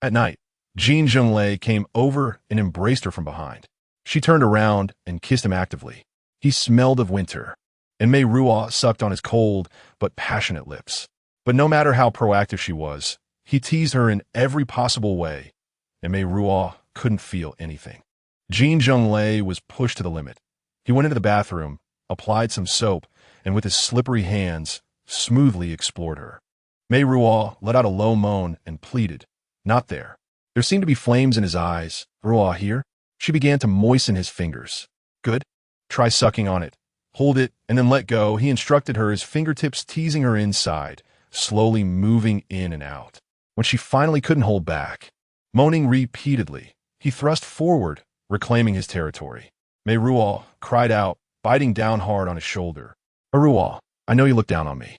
At night, Jin Zhenglei came over and embraced her from behind. She turned around and kissed him actively. He smelled of winter, and Meiruo sucked on his cold but passionate lips. But no matter how proactive she was, he teased her in every possible way, and Meiruo couldn't feel anything. Jin Zhenglei was pushed to the limit. He went into the bathroom, applied some soap, and with his slippery hands, smoothly explored her. Meiruo let out a low moan and pleaded, "Not there." There seemed to be flames in his eyes. "Ruo, here?" She began to moisten his fingers. "Good. Try sucking on it. Hold it, and then let go," he instructed her, his fingertips teasing her inside, slowly moving in and out. When she finally couldn't hold back, moaning repeatedly, he thrust forward, reclaiming his territory. Meiruo cried out, biting down hard on his shoulder. "Ruo, I know you look down on me.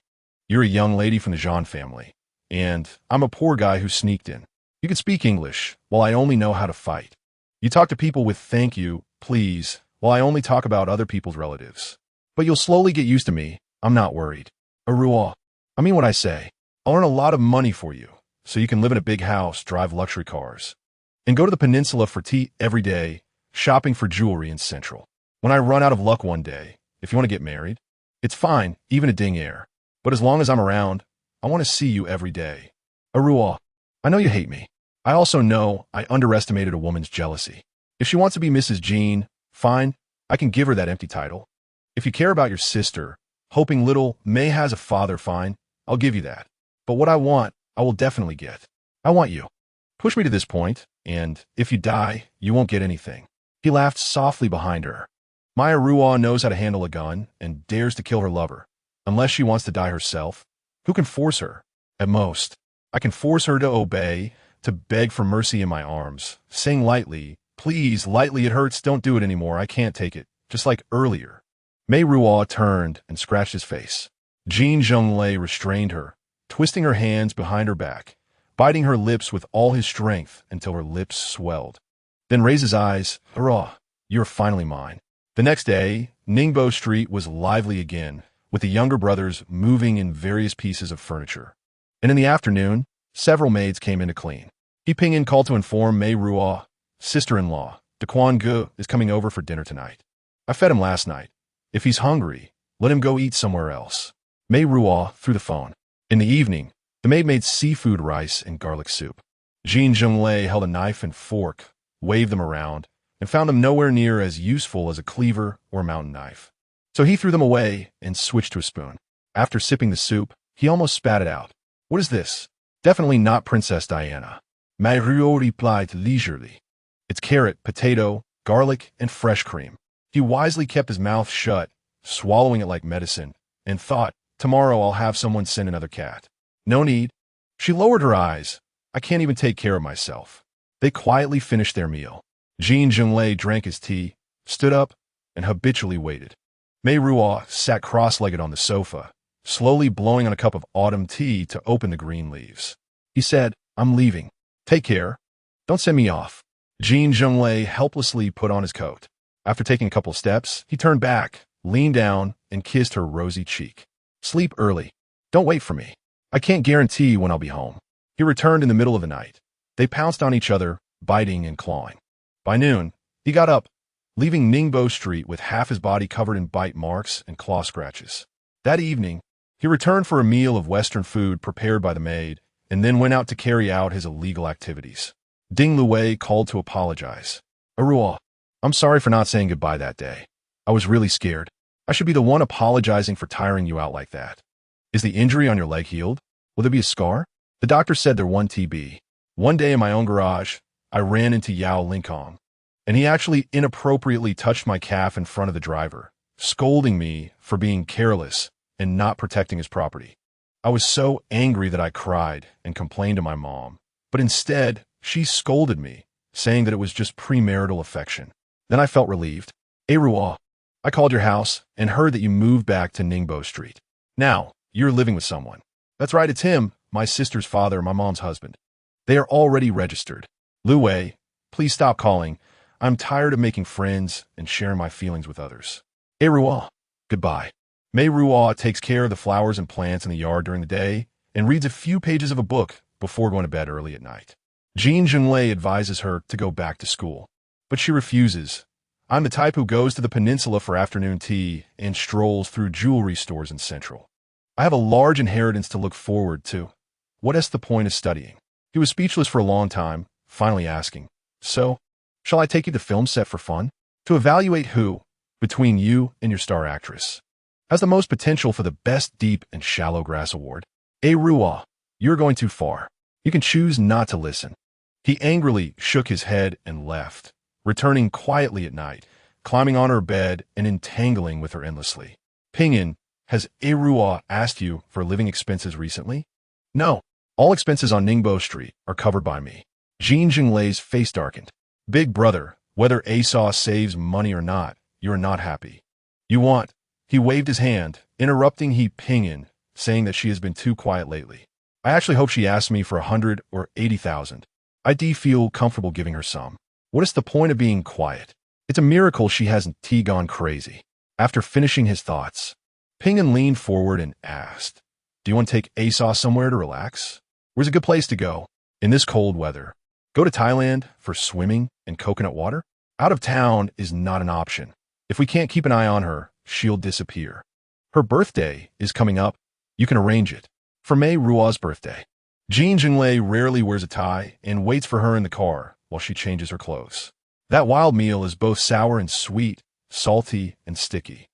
You're a young lady from the Zhan family, and I'm a poor guy who sneaked in. You can speak English, while I only know how to fight. You talk to people with thank you, please, while I only talk about other people's relatives. But you'll slowly get used to me. I'm not worried. Ruo, I mean what I say. I'll earn a lot of money for you, so you can live in a big house, drive luxury cars, and go to the peninsula for tea every day, shopping for jewelry in Central. When I run out of luck one day, if you want to get married, it's fine, even a ding air. But as long as I'm around, I want to see you every day. Ruo, I know you hate me. I also know I underestimated a woman's jealousy. If she wants to be Mrs. Jean, fine, I can give her that empty title. If you care about your sister, hoping little May has a father, fine, I'll give you that. But what I want, I will definitely get. I want you. Push me to this point, and if you die, you won't get anything." He laughed softly behind her. Meiruo knows how to handle a gun and dares to kill her lover. Unless she wants to die herself, who can force her? At most, I can force her to obey, to beg for mercy in my arms, saying lightly, "Please, lightly, it hurts, don't do it anymore, I can't take it," just like earlier. Meiruo turned and scratched his face. Jin Zhenglei restrained her, twisting her hands behind her back, biting her lips with all his strength until her lips swelled. Then raised his eyes. "Ruo, you're finally mine." The next day, Ningbo Street was lively again, with the younger brothers moving in various pieces of furniture. And in the afternoon, several maids came in to clean. He Pingyan called to inform Meiruo, sister-in-law, Daquan Gu is coming over for dinner tonight. I fed him last night. If he's hungry, let him go eat somewhere else. Meiruo through the phone. In the evening, the maid made seafood rice and garlic soup. Jin Zhenglei held a knife and fork, waved them around, and found them nowhere near as useful as a cleaver or mountain knife. So he threw them away and switched to a spoon. After sipping the soup, he almost spat it out. "What is this?" "Definitely not Princess Diana." Meiruo replied leisurely. "It's carrot, potato, garlic, and fresh cream." He wisely kept his mouth shut, swallowing it like medicine, and thought, "Tomorrow I'll have someone send another cat." "No need." She lowered her eyes. "I can't even take care of myself." They quietly finished their meal. Jin Zhenglei drank his tea, stood up, and habitually waited. Meiruo sat cross-legged on the sofa, slowly blowing on a cup of autumn tea to open the green leaves. He said, "I'm leaving. Take care. Don't send me off." Jin Zhenglei helplessly put on his coat. After taking a couple of steps, he turned back, leaned down, and kissed her rosy cheek. "Sleep early. Don't wait for me. I can't guarantee when I'll be home." He returned in the middle of the night. They pounced on each other, biting and clawing. By noon, he got up, leaving Ningbo Street with half his body covered in bite marks and claw scratches. That evening, he returned for a meal of Western food prepared by the maid, and then went out to carry out his illegal activities. Ding Luwei called to apologize. "Ruo, I'm sorry for not saying goodbye that day. I was really scared. I should be the one apologizing for tiring you out like that. Is the injury on your leg healed? Will there be a scar?" The doctor said there won't be. "One day in my own garage, I ran into Yao Linkong. and he actually inappropriately touched my calf in front of the driver, scolding me for being careless and not protecting his property. I was so angry that I cried and complained to my mom, but instead, she scolded me, saying that it was just premarital affection. Then I felt relieved. Ruo, I called your house and heard that you moved back to Ningbo Street. Now, you're living with someone. That's right, it's him, my sister's father, my mom's husband. They are already registered. Lu Wei, please stop calling. I'm tired of making friends and sharing my feelings with others. Ruo, goodbye. Meiruo takes care of the flowers and plants in the yard during the day and reads a few pages of a book before going to bed early at night. Jin Zhenglei advises her to go back to school, but she refuses. I'm the type who goes to the peninsula for afternoon tea and strolls through jewelry stores in Central. I have a large inheritance to look forward to. What is the point of studying? He was speechless for a long time, finally asking, so, shall I take you to the film set for fun? To evaluate who, between you and your star actress, has the most potential for the Best Deep and Shallow Grass Award? Ruo, you're going too far. You can choose not to listen. He angrily shook his head and left, returning quietly at night, climbing on her bed and entangling with her endlessly. Pingyan, has Ruo asked you for living expenses recently? No. All expenses on Ningbo Street are covered by me. Jin Zhenglei's face darkened. Big brother, whether Asa saves money or not, you are not happy. You want. He waved his hand, interrupting Pingyan, saying that she has been too quiet lately. I actually hope she asks me for 100 or 80,000. I do feel comfortable giving her some. What is the point of being quiet? It's a miracle she hasn't gone crazy. After finishing his thoughts, Pingyan leaned forward and asked, do you want to take Asa somewhere to relax? Where's a good place to go? In this cold weather, go to Thailand for swimming and coconut water? Out of town is not an option. If we can't keep an eye on her, she'll disappear. Her birthday is coming up. You can arrange it. For Meiruo's birthday. Jin Zhenglei rarely wears a tie and waits for her in the car while she changes her clothes. That wild meal is both sour and sweet, salty and sticky.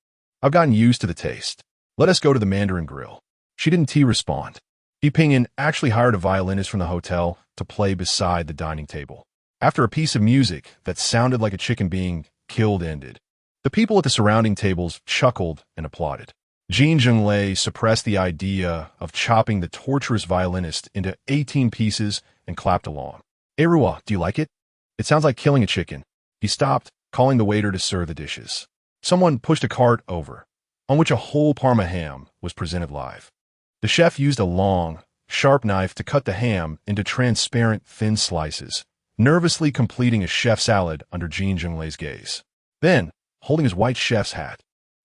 I've gotten used to the taste. Let us go to the Mandarin Grill. She didn't respond. Pingyan actually hired a violinist from the hotel to play beside the dining table. After a piece of music that sounded like a chicken being killed ended, the people at the surrounding tables chuckled and applauded. Jin Zhenglei suppressed the idea of chopping the torturous violinist into 18 pieces and clapped along. Ruo, do you like it? It sounds like killing a chicken. He stopped, calling the waiter to serve the dishes. Someone pushed a cart over, on which a whole Parma ham was presented live. The chef used a long, sharp knife to cut the ham into transparent, thin slices, nervously completing a chef salad under Jin Zhenglei's gaze. Then, holding his white chef's hat,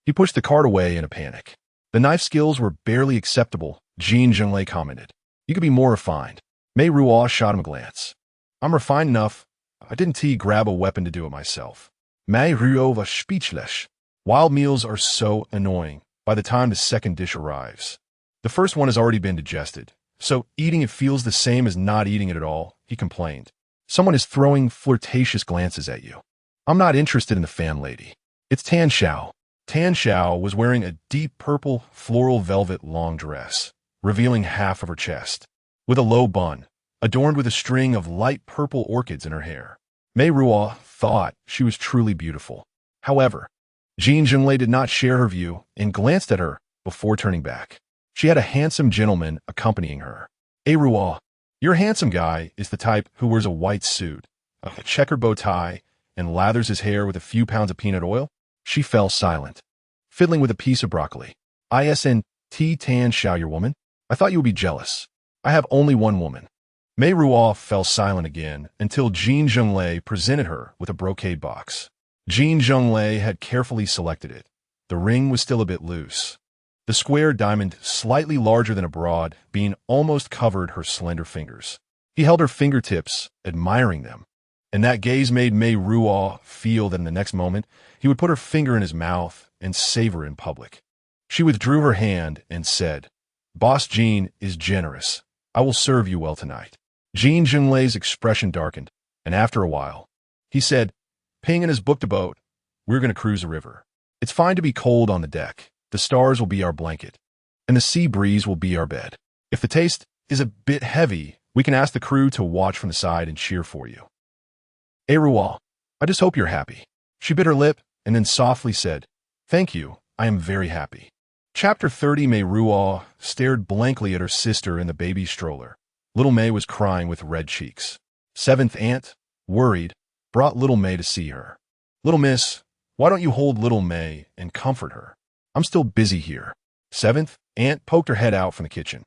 he pushed the cart away in a panic. The knife skills were barely acceptable, Jin Zhenglei commented. You could be more refined. Meiruo shot him a glance. I'm refined enough. I didn't grab a weapon to do it myself. Meiruo was speechless. Wild meals are so annoying by the time the second dish arrives. The first one has already been digested, so eating it feels the same as not eating it at all, he complained. Someone is throwing flirtatious glances at you. I'm not interested in the fan lady. It's Tan Xiao. Tan Xiao was wearing a deep purple floral velvet long dress, revealing half of her chest, with a low bun, adorned with a string of light purple orchids in her hair. Meiruo thought she was truly beautiful. However, Jin Zhenglei did not share her view and glanced at her before turning back. She had a handsome gentleman accompanying her. Ruo, your handsome guy is the type who wears a white suit, a checkered bow tie, and lathers his hair with a few pounds of peanut oil? She fell silent, fiddling with a piece of broccoli. Tan Xiao, your woman? I thought you would be jealous. I have only one woman. Meiruo fell silent again until Jin Zhenglei presented her with a brocade box. Jin Zhenglei had carefully selected it. The ring was still a bit loose. The square diamond, slightly larger than a broad, being almost covered her slender fingers. He held her fingertips, admiring them, and that gaze made Meiruo feel that in the next moment, he would put her finger in his mouth and savor in public. She withdrew her hand and said, Boss Jin is generous. I will serve you well tonight. Jin Zhenglei's expression darkened, and after a while, he said, Pingyan has booked a boat. We're going to cruise a river. It's fine to be cold on the deck. The stars will be our blanket, and the sea breeze will be our bed. If the taste is a bit heavy, we can ask the crew to watch from the side and cheer for you. Ruo, I just hope you're happy. She bit her lip and then softly said, Thank you, I am very happy. Chapter 30. Meiruo stared blankly at her sister in the baby stroller. Little Mei was crying with red cheeks. Seventh aunt, worried, brought little Mei to see her. Little miss, why don't you hold little Mei and comfort her? I'm still busy here. Seventh aunt poked her head out from the kitchen.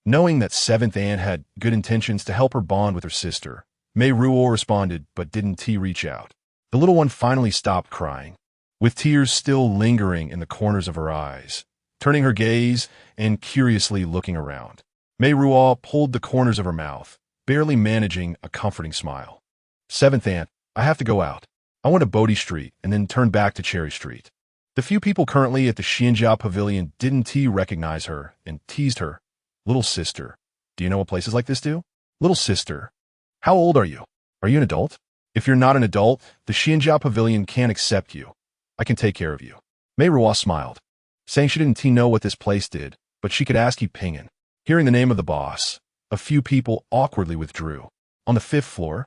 Knowing that seventh aunt had good intentions to help her bond with her sister, Meiruo responded but didn't reach out. The little one finally stopped crying, with tears still lingering in the corners of her eyes, turning her gaze and curiously looking around. Meiruo pulled the corners of her mouth, barely managing a comforting smile. Seventh aunt, I have to go out. I went to Bodhi Street and then turned back to Cherry Street. The few people currently at the Xianjiao Pavilion didn't recognize her and teased her. Little sister, do you know what places like this do? Little sister, how old are you? Are you an adult? If you're not an adult, the Xianjiao Pavilion can't accept you. I can take care of you. Meiruo smiled, saying she didn't know what this place did, but she could ask Ping'an. Hearing the name of the boss, a few people awkwardly withdrew. On the 5th floor,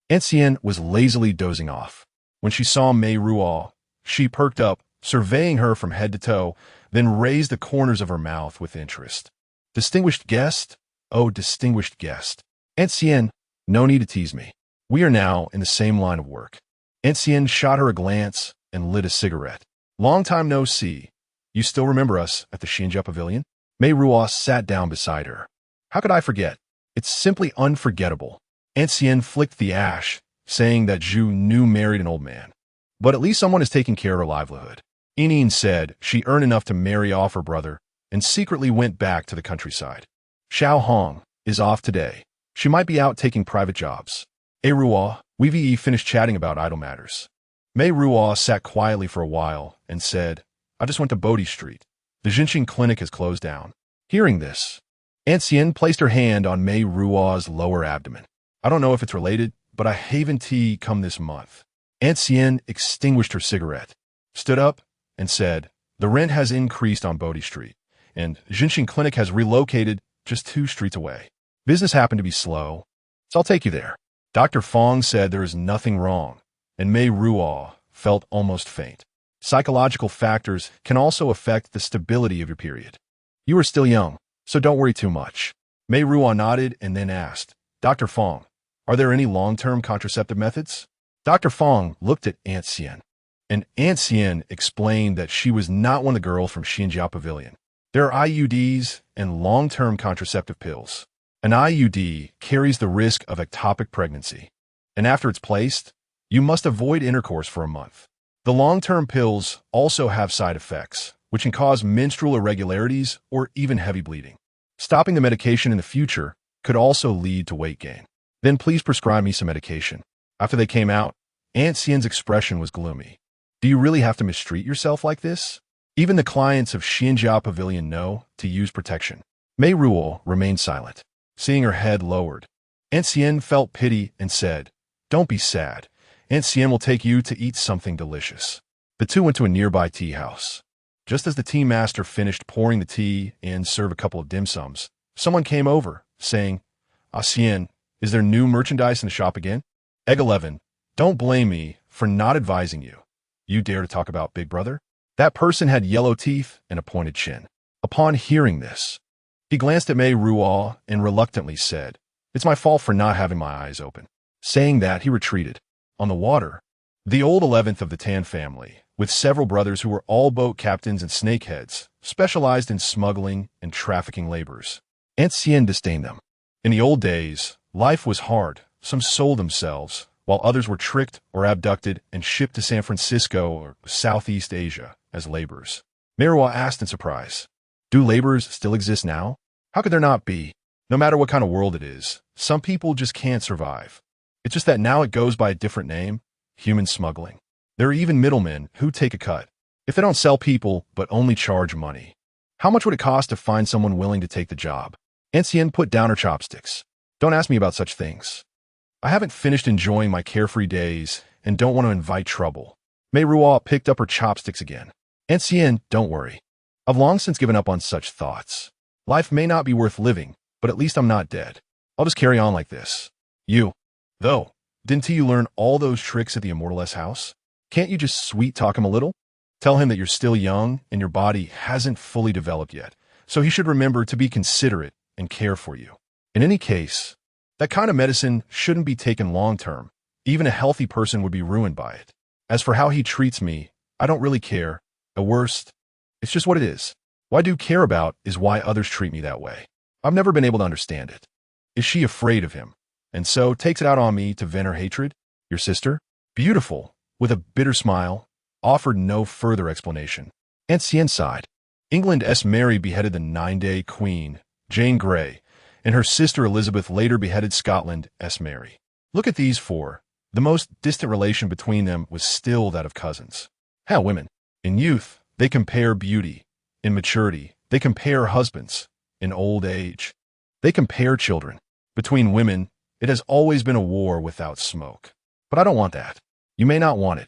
Aunt Xian was lazily dozing off. When she saw Meiruo, she perked up, surveying her from head to toe, then raised the corners of her mouth with interest. Distinguished guest? Oh, distinguished guest. Aunt Xian, no need to tease me. We are now in the same line of work. Aunt Xian shot her a glance and lit a cigarette. Long time no see. You still remember us at the Xianjiao Pavilion? Meiruo sat down beside her. How could I forget? It's simply unforgettable. Aunt Xian flicked the ash, saying that Zhu Nu married an old man. But at least someone is taking care of her livelihood. Inin said she earned enough to marry off her brother and secretly went back to the countryside. Xiao Hong is off today. She might be out taking private jobs. Ruo, we finished chatting about idle matters. Meiruo sat quietly for a while and said, I just went to Bodhi Street. The Jinxing clinic has closed down. Hearing this, Aunt Xian placed her hand on Meiruo's lower abdomen. I don't know if it's related, but I haven't come this month. Aunt Xian extinguished her cigarette, stood up, and said, the rent has increased on Bodhi Street, and Jinxing clinic has relocated just 2 streets away. Business happened to be slow, so I'll take you there. Dr. Fong said there is nothing wrong, and Meiruo felt almost faint. Psychological factors can also affect the stability of your period. You are still young, so don't worry too much. Meiruo nodded and then asked, Dr. Fong, are there any long-term contraceptive methods? Dr. Fong looked at Aunt Xian, and Aunt Xian explained that she was not one of the girls from Xianjiao Pavilion. There are IUDs and long-term contraceptive pills. An IUD carries the risk of ectopic pregnancy, and after it's placed, you must avoid intercourse for a month. The long-term pills also have side effects, which can cause menstrual irregularities or even heavy bleeding. Stopping the medication in the future could also lead to weight gain. Then please prescribe me some medication. After they came out, Aunt Xian's expression was gloomy. Do you really have to mistreat yourself like this? Even the clients of Xianjiao Pavilion know to use protection. Meiruo remained silent, seeing her head lowered. Aunt Xian felt pity and said, Don't be sad. Aunt Xian will take you to eat something delicious. The two went to a nearby tea house. Just as the tea master finished pouring the tea and served a couple of dim sums, someone came over, saying, Xian, is there new merchandise in the shop again? Egg 11, don't blame me for not advising you. You dare to talk about Big Brother? That person had yellow teeth and a pointed chin. Upon hearing this, he glanced at Meiruo and reluctantly said, It's my fault for not having my eyes open. Saying that, he retreated. On the water, the old 11th of the Tan family, with several brothers who were all boat captains and snakeheads, specialized in smuggling and trafficking laborers. Aunt Xian disdained them. In the old days, life was hard. Some sold themselves, while others were tricked or abducted and shipped to San Francisco or Southeast Asia as laborers. Meiruo asked in surprise, Do laborers still exist now? How could there not be? No matter what kind of world it is, some people just can't survive. It's just that now it goes by a different name, human smuggling. There are even middlemen who take a cut, if they don't sell people but only charge money. How much would it cost to find someone willing to take the job? Aunt Xian put down her chopsticks. Don't ask me about such things. I haven't finished enjoying my carefree days and don't want to invite trouble. Meiruo picked up her chopsticks again. Aunt Xian, don't worry. I've long since given up on such thoughts. Life may not be worth living, but at least I'm not dead. I'll just carry on like this. You, though, Didn't you learn all those tricks at the Immortal S house? Can't you just sweet-talk him a little? Tell him that you're still young and your body hasn't fully developed yet, so he should remember to be considerate and care for you. In any case, that kind of medicine shouldn't be taken long-term. Even a healthy person would be ruined by it. As for how he treats me, I don't really care. At worst, it's just what it is. What I do care about is why others treat me that way. I've never been able to understand it. Is she afraid of him, and so takes it out on me to vent her hatred? Your sister? Beautiful, with a bitter smile, offered no further explanation. Aunt Sienne sighed. England S. Mary beheaded the 9-day queen, Jane Grey, and her sister Elizabeth later beheaded Scotland S. Mary. Look at these four. The most distant relation between them was still that of cousins. How women? In youth, they compare beauty. In maturity, they compare husbands. In old age, they compare children. Between women, it has always been a war without smoke. But I don't want that. You may not want it,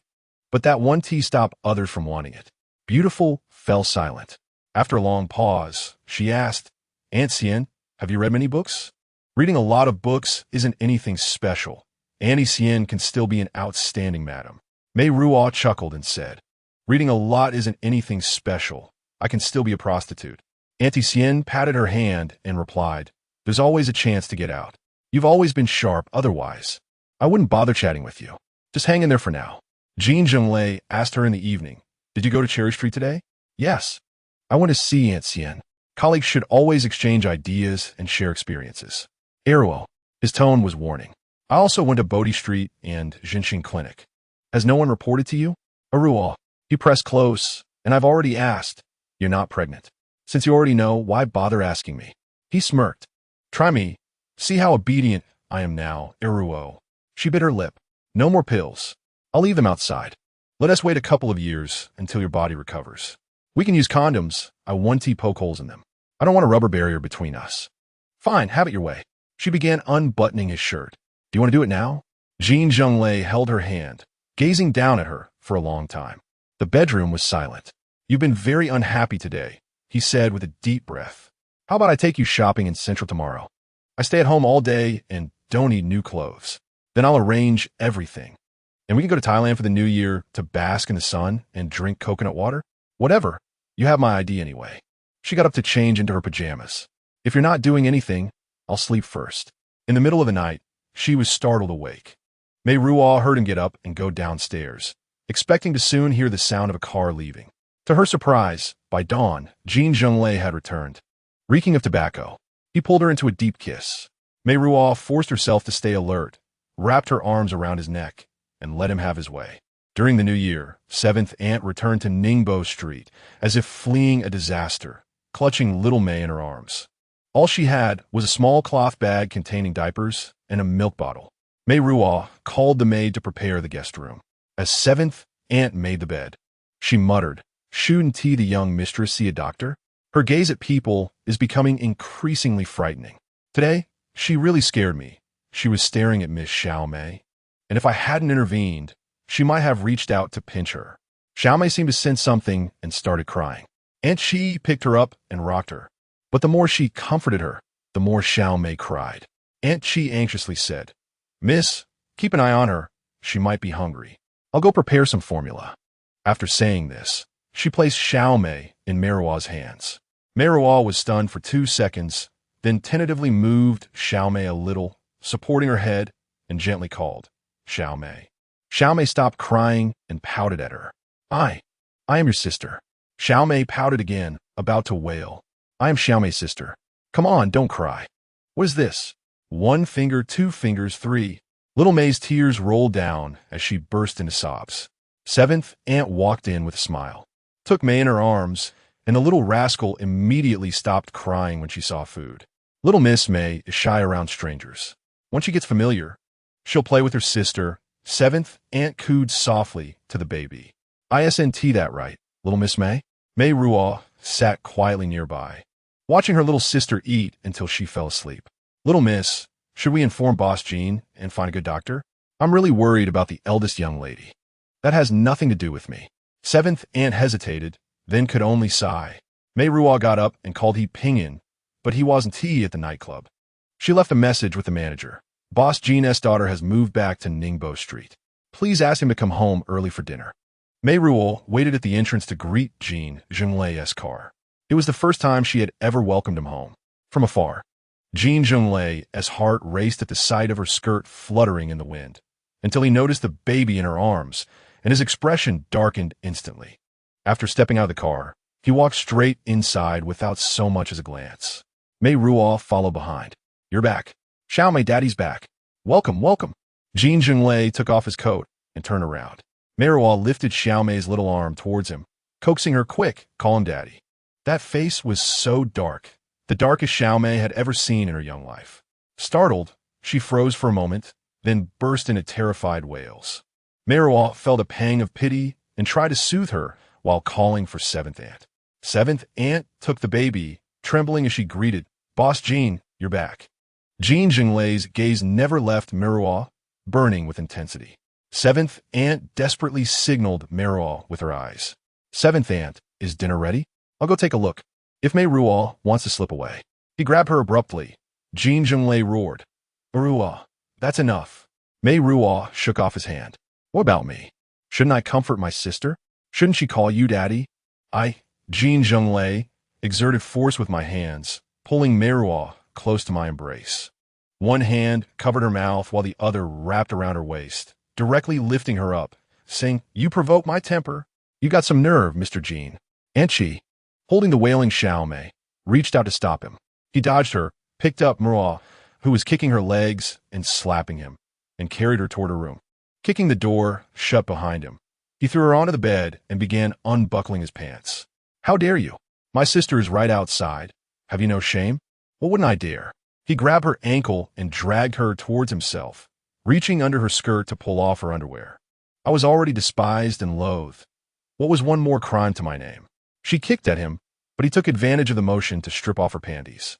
but that one tea stopped others from wanting it. Beautiful fell silent. After a long pause, she asked, Aunt Sienne, have you read many books? Reading a lot of books isn't anything special. Auntie Sienne can still be an outstanding madam. Meiruo chuckled and said, reading a lot isn't anything special. I can still be a prostitute. Auntie Sienne patted her hand and replied, there's always a chance to get out. You've always been sharp otherwise. I wouldn't bother chatting with you. Just hang in there for now. Jin Zhenglei asked her in the evening, did you go to Cherry Street today? Yes. I want to see Aunt Sienne. Colleagues should always exchange ideas and share experiences. Meiruo. His tone was warning. I also went to Bodhi Street and Jinshin Clinic. Has no one reported to you? Meiruo. He pressed close, and I've already asked. You're not pregnant. Since you already know, why bother asking me? He smirked. Try me. See how obedient I am now, Meiruo. She bit her lip. No more pills. I'll leave them outside. Let us wait a couple of years until your body recovers. We can use condoms. I want to poke holes in them. I don't want a rubber barrier between us. Fine, have it your way. She began unbuttoning his shirt. Do you want to do it now? Jin Zhenglei held her hand, gazing down at her for a long time. The bedroom was silent. You've been very unhappy today, he said with a deep breath. How about I take you shopping in Central tomorrow? I stay at home all day and don't need new clothes. Then I'll arrange everything. And we can go to Thailand for the new year to bask in the sun and drink coconut water? Whatever. You have my ID anyway. She got up to change into her pajamas. If you're not doing anything, I'll sleep first. In the middle of the night, she was startled awake. Meiruo heard him get up and go downstairs, expecting to soon hear the sound of a car leaving. To her surprise, by dawn, Jin Zhenglei had returned. Reeking of tobacco, he pulled her into a deep kiss. Meiruo forced herself to stay alert, wrapped her arms around his neck, and let him have his way. During the new year, 7th Aunt returned to Ningbo Street, as if fleeing a disaster, clutching little May in her arms. All she had was a small cloth bag containing diapers and a milk bottle. Meiruo called the maid to prepare the guest room. As 7th Aunt made the bed, she muttered, shouldn't the young mistress see a doctor? Her gaze at people is becoming increasingly frightening. Today, she really scared me. She was staring at Miss Xiaomei, and if I hadn't intervened, she might have reached out to pinch her. Xiaomei seemed to sense something and started crying. Aunt Shi picked her up and rocked her. But the more she comforted her, the more Xiaomei cried. Aunt Shi anxiously said, Miss, keep an eye on her. She might be hungry. I'll go prepare some formula. After saying this, she placed Xiaomei in Meiruo's hands. Meiruo was stunned for 2 seconds, then tentatively moved Xiaomei a little, supporting her head, and gently called, Xiaomei. Xiaomei stopped crying and pouted at her. I am your sister. Xiaomei pouted again, about to wail. I am Xiaomei's sister. Come on, don't cry. What is this? 1 finger, 2 fingers, 3. Little May's tears rolled down as she burst into sobs. 7th Aunt walked in with a smile, took May in her arms, and the little rascal immediately stopped crying when she saw food. Little Miss May is shy around strangers. Once she gets familiar, she'll play with her sister. 7th Aunt cooed softly to the baby. Isn't that right, little Miss May? Meiruo sat quietly nearby, watching her little sister eat until she fell asleep. Little Miss, should we inform Boss Jean and find a good doctor? I'm really worried about the eldest young lady. That has nothing to do with me. 7th Aunt hesitated, then could only sigh. Meiruo got up and called He Pingin, but he wasn't at the nightclub. She left a message with the manager. Boss Jin's daughter has moved back to Ningbo Street. Please ask him to come home early for dinner. Meiruo waited at the entrance to greet Jin Zhenglei's car. It was the first time she had ever welcomed him home. From afar, Jin Zhenglei's heart raced at the sight of her skirt fluttering in the wind, until he noticed the baby in her arms, and his expression darkened instantly. After stepping out of the car, he walked straight inside without so much as a glance. Meiruo followed behind. You're back. Xiaomei, daddy's back. Welcome, welcome. Jin Zhenglei took off his coat and turned around. Meiruo lifted Xiaomei's little arm towards him, coaxing her, quick, call him daddy. That face was so dark, the darkest Xiaomei had ever seen in her young life. Startled, she froze for a moment, then burst into terrified wails. Meiruo felt a pang of pity and tried to soothe her while calling for Seventh Aunt. Seventh Aunt took the baby, trembling as she greeted, Boss Jin, you're back. Jin Zhenglei's gaze never left Meiruo, burning with intensity. Seventh Aunt desperately signaled Meiruo with her eyes. Seventh Aunt, is dinner ready? I'll go take a look. If Meiruo wants to slip away. He grabbed her abruptly. Jin Zhenglei roared. Meiruo, that's enough. Meiruo shook off his hand. What about me? Shouldn't I comfort my sister? Shouldn't she call you daddy? Jin Zhenglei exerted force with my hands, pulling Meiruo close to my embrace. One hand covered her mouth while the other wrapped around her waist, directly lifting her up, saying, You provoke my temper. You got some nerve, Mr. Jin. And she, holding the wailing Xiaomei, reached out to stop him. He dodged her, picked up Meiruo, who was kicking her legs and slapping him, and carried her toward her room. Kicking the door shut behind him, he threw her onto the bed and began unbuckling his pants. How dare you? My sister is right outside. Have you no shame? What wouldn't I dare? He grabbed her ankle and dragged her towards himself, reaching under her skirt to pull off her underwear. I was already despised and loathed. What was one more crime to my name? She kicked at him, but he took advantage of the motion to strip off her panties.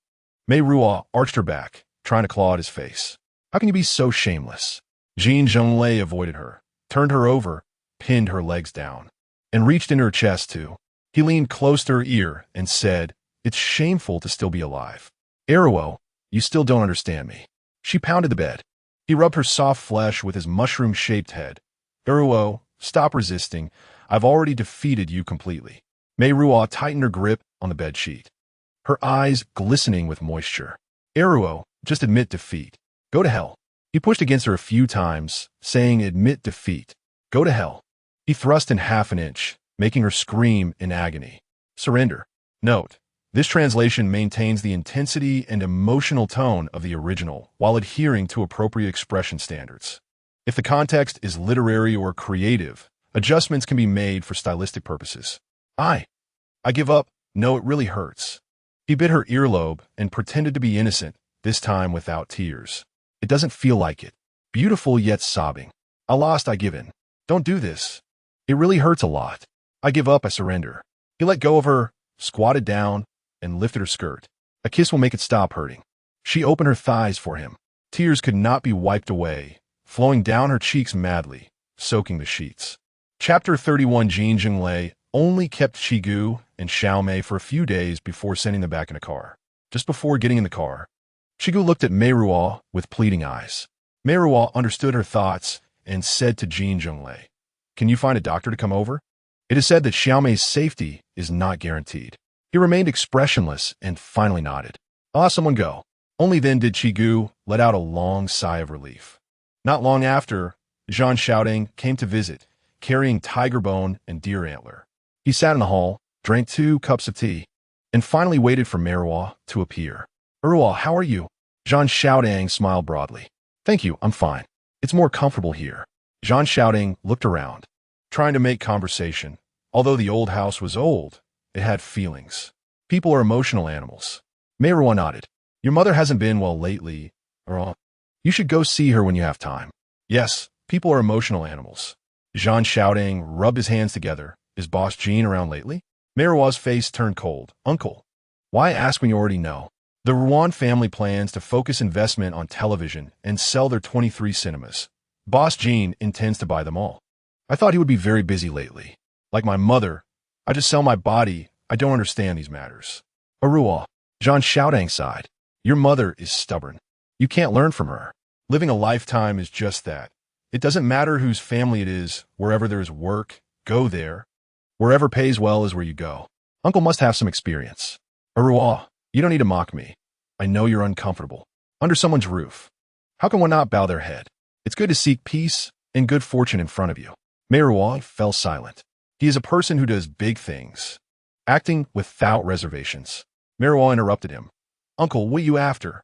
Meiruo arched her back, trying to claw at his face. How can you be so shameless? Jin Zhenglei avoided her, turned her over, pinned her legs down, and reached into her chest too. He leaned close to her ear and said, It's shameful to still be alive. Meiruo, you still don't understand me. She pounded the bed. He rubbed her soft flesh with his mushroom-shaped head. Meiruo, stop resisting. I've already defeated you completely. Meiruo tightened her grip on the bedsheet, her eyes glistening with moisture. Meiruo, just admit defeat. Go to hell. He pushed against her a few times, saying, Admit defeat. Go to hell. He thrust in half an inch, making her scream in agony. Surrender. Note, this translation maintains the intensity and emotional tone of the original while adhering to appropriate expression standards. If the context is literary or creative, adjustments can be made for stylistic purposes. I give up. No, it really hurts. He bit her earlobe and pretended to be innocent, this time without tears. It doesn't feel like it. Beautiful yet sobbing. I lost, I give in. Don't do this. It really hurts a lot. I give up, I surrender. He let go of her, squatted down, and lifted her skirt. A kiss will make it stop hurting. She opened her thighs for him. Tears could not be wiped away, flowing down her cheeks madly, soaking the sheets. Chapter 31. Jin Zhenglei only kept Shigu and Xiaomei for a few days before sending them back in a car. Just before getting in the car, Shigu looked at Meiruo with pleading eyes. Meiruo understood her thoughts and said to Jin Zhenglei, Can you find a doctor to come over? It is said that Xiaomei's safety is not guaranteed. He remained expressionless and finally nodded. I'll have someone go. Only then did Shigu let out a long sigh of relief. Not long after, Zhan Shouting came to visit, carrying tiger bone and deer antler. He sat in the hall, drank 2 cups of tea, and finally waited for Meiruo to appear. Meiruo, how are you? Zhan Shouting smiled broadly. Thank you, I'm fine. It's more comfortable here. Zhan Shouting looked around, trying to make conversation. Although the old house was old, it had feelings. People are emotional animals. Meiruo nodded. Your mother hasn't been well lately, or you should go see her when you have time. Yes, people are emotional animals. Zhan Shouting rubbed his hands together. Is Boss Jin around lately? Meiruo's face turned cold. Uncle, why ask when you already know? The Ruan family plans to focus investment on television and sell their 23 cinemas. Boss Jin intends to buy them all. I thought he would be very busy lately. Like my mother, I just sell my body. I don't understand these matters. Meiruo, Zhan Shouting sighed. Your mother is stubborn. You can't learn from her. Living a lifetime is just that. It doesn't matter whose family it is. Wherever there's work, go there. Wherever pays well is where you go. Uncle must have some experience. Meiruo, you don't need to mock me. I know you're uncomfortable. Under someone's roof. How can one not bow their head? It's good to seek peace and good fortune in front of you. Meiruo fell silent. He is a person who does big things, acting without reservations. Meiruo interrupted him. Uncle, what are you after?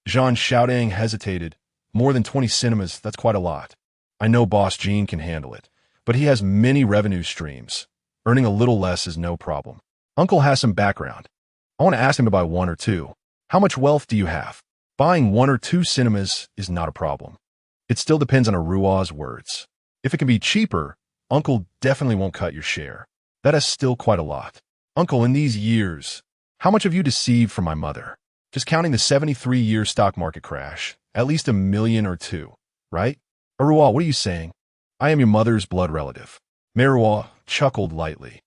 Zhan Meiruo hesitated. More than 20 cinemas, that's quite a lot. I know Boss Jin can handle it, but he has many revenue streams. Earning a little less is no problem. Uncle has some background. I want to ask him to buy one or two. How much wealth do you have? Buying one or two cinemas is not a problem. It still depends on Meiruo's words. If it can be cheaper, Uncle definitely won't cut your share. That is still quite a lot. Uncle, in these years, how much have you deceived from my mother? Just counting the 73-year stock market crash, at least $1 million or $2 million, right? Meiruo, what are you saying? I am your mother's blood relative. Meiruo chuckled lightly.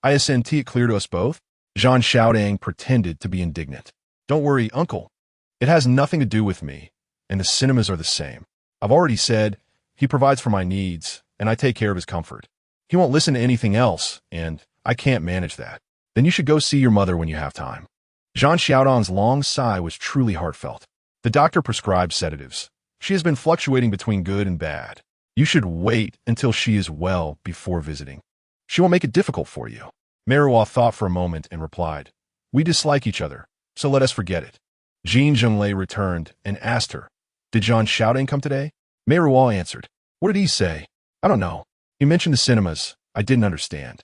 Isn't it clear to us both? Zhan Meiruo pretended to be indignant. Don't worry, Uncle. It has nothing to do with me, and the cinemas are the same. I've already said he provides for my needs, and I take care of his comfort. He won't listen to anything else, and I can't manage that. Then you should go see your mother when you have time. Zhan Meiruo's long sigh was truly heartfelt. The doctor prescribed sedatives. She has been fluctuating between good and bad. You should wait until she is well before visiting. She won't make it difficult for you. Meiruo thought for a moment and replied, We dislike each other, so let us forget it. Jin Zhenglei returned and asked her, Did Zhan Meiruo come today? Meiruo answered, What did he say? I don't know. He mentioned the cinemas. I didn't understand.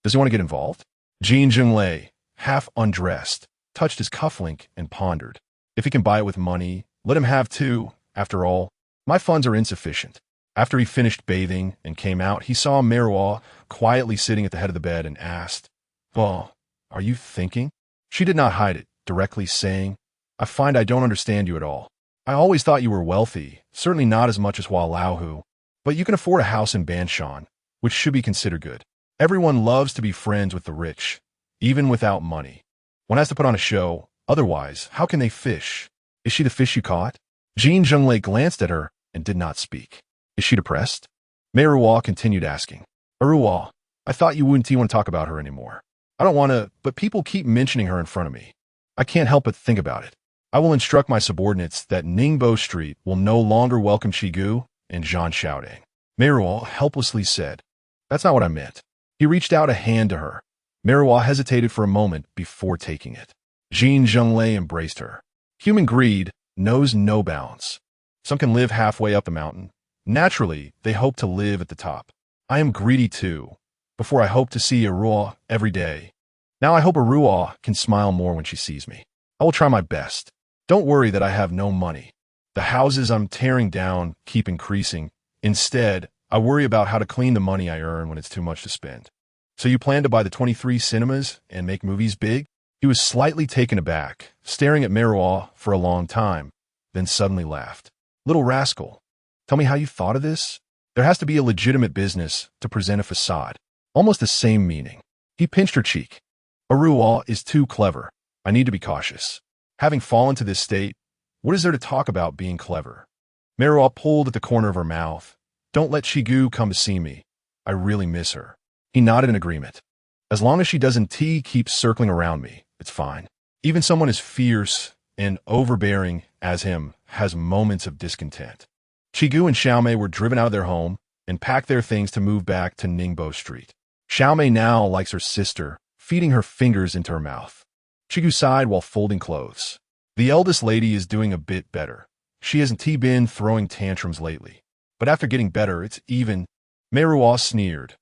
Does he want to get involved? Jin Zhenglei, half undressed, touched his cufflink and pondered. If he can buy it with money, let him have two. After all, my funds are insufficient. After he finished bathing and came out, he saw Meiruo quietly sitting at the head of the bed and asked, Well, are you thinking? She did not hide it, directly saying, I find I don't understand you at all. I always thought you were wealthy, certainly not as much as Lahu, but you can afford a house in Banshan, which should be considered good. Everyone loves to be friends with the rich, even without money. One has to put on a show, otherwise, how can they fish? Is she the fish you caught? Jin Zhenglei glanced at her and did not speak. Is she depressed? Meiruo continued asking. Meiruo, I thought you wouldn't want to talk about her anymore. I don't want to, but people keep mentioning her in front of me. I can't help but think about it. I will instruct my subordinates that Ningbo Street will no longer welcome Shigu and Zhan Meiruo. Meiruo helplessly said, That's not what I meant. He reached out a hand to her. Meiruo hesitated for a moment before taking it. Jin Zhenglei embraced her. Human greed knows no bounds. Some can live halfway up the mountain. Naturally, they hope to live at the top. I am greedy too. Before I hope to see Meiruo every day. Now I hope Meiruo can smile more when she sees me. I will try my best. Don't worry that I have no money. The houses I'm tearing down keep increasing. Instead, I worry about how to clean the money I earn when it's too much to spend. So you plan to buy the 23 cinemas and make movies big? He was slightly taken aback, staring at Meiruo for a long time, then suddenly laughed. Little rascal, tell me how you thought of this? There has to be a legitimate business to present a facade. Almost the same meaning. He pinched her cheek. Meiruo is too clever. I need to be cautious. Having fallen to this state, what is there to talk about being clever? Meiruo pulled at the corner of her mouth. Don't let Shigu come to see me. I really miss her. He nodded in agreement. As long as she doesn't keep circling around me, it's fine. Even someone as fierce and overbearing as him has moments of discontent. Shigu and Xiaomei were driven out of their home and packed their things to move back to Ningbo Street. Xiaomei now likes her sister, feeding her fingers into her mouth. Shigu sighed while folding clothes. The eldest lady is doing a bit better. She hasn't been throwing tantrums lately. But after getting better, it's even. Meiruo sneered.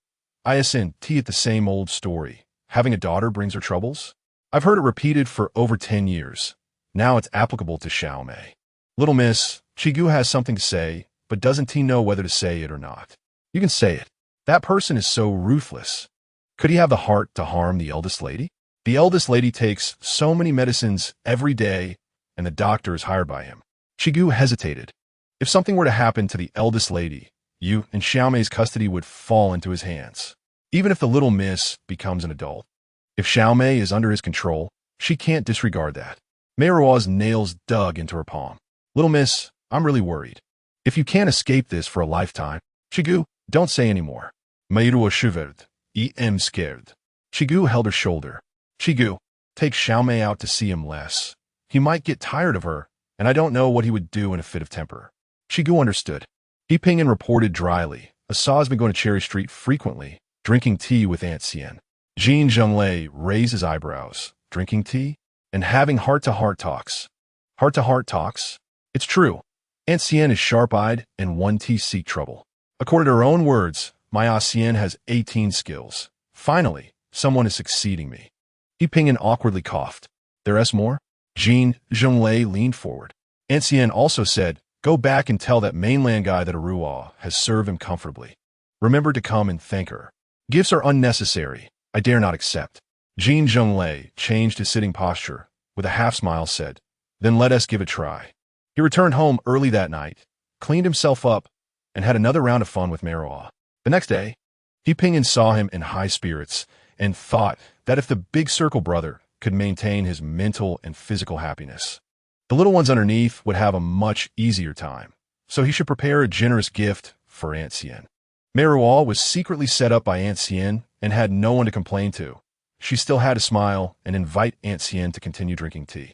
Isn't it the same old story? Having a daughter brings her troubles? I've heard it repeated for over 10 years. Now it's applicable to Xiaomei. Little miss, Shigu has something to say, but doesn't know whether to say it or not. You can say it. That person is so ruthless. Could he have the heart to harm the eldest lady? The eldest lady takes so many medicines every day, and the doctor is hired by him. Shigu hesitated. If something were to happen to the eldest lady, you and Xiaomei's custody would fall into his hands. Even if the little miss becomes an adult. If Xiaomei is under his control, she can't disregard that. Meiruo's nails dug into her palm. Little miss, I'm really worried. If you can't escape this for a lifetime, Chigu, don't say any more. Meiruo shivered. I am scared. Chigu held her shoulder. Chigu, take Xiaomei out to see him less. He might get tired of her, and I don't know what he would do in a fit of temper. Chigu understood. Yipingyan reported dryly. Asa has been going to Cherry Street frequently, drinking tea with Aunt Xian. Jin Zhenglei raised his eyebrows. Drinking tea? And having heart-to-heart talks. Heart-to-heart talks? It's true. Aunt Xian is sharp-eyed and one tea seek trouble. According to her own words, my Aunt Xian has 18 skills. Finally, someone is succeeding me. Yipingyan awkwardly coughed. There's more? Jin Zhenglei leaned forward. Aunt Xian also said, go back and tell that mainland guy that Aruo has served him comfortably. Remember to come and thank her. Gifts are unnecessary. I dare not accept. Jin Zhenglei changed his sitting posture. With a half-smile said, then let us give it a try. He returned home early that night, cleaned himself up, and had another round of fun with Meiruo. The next day, Yipingyan saw him in high spirits and thought that if the big circle brother could maintain his mental and physical happiness, the little ones underneath would have a much easier time, so he should prepare a generous gift for Aunt Xian. Meiruo was secretly set up by Aunt Xian and had no one to complain to. She still had to smile and invite Aunt Xian to continue drinking tea.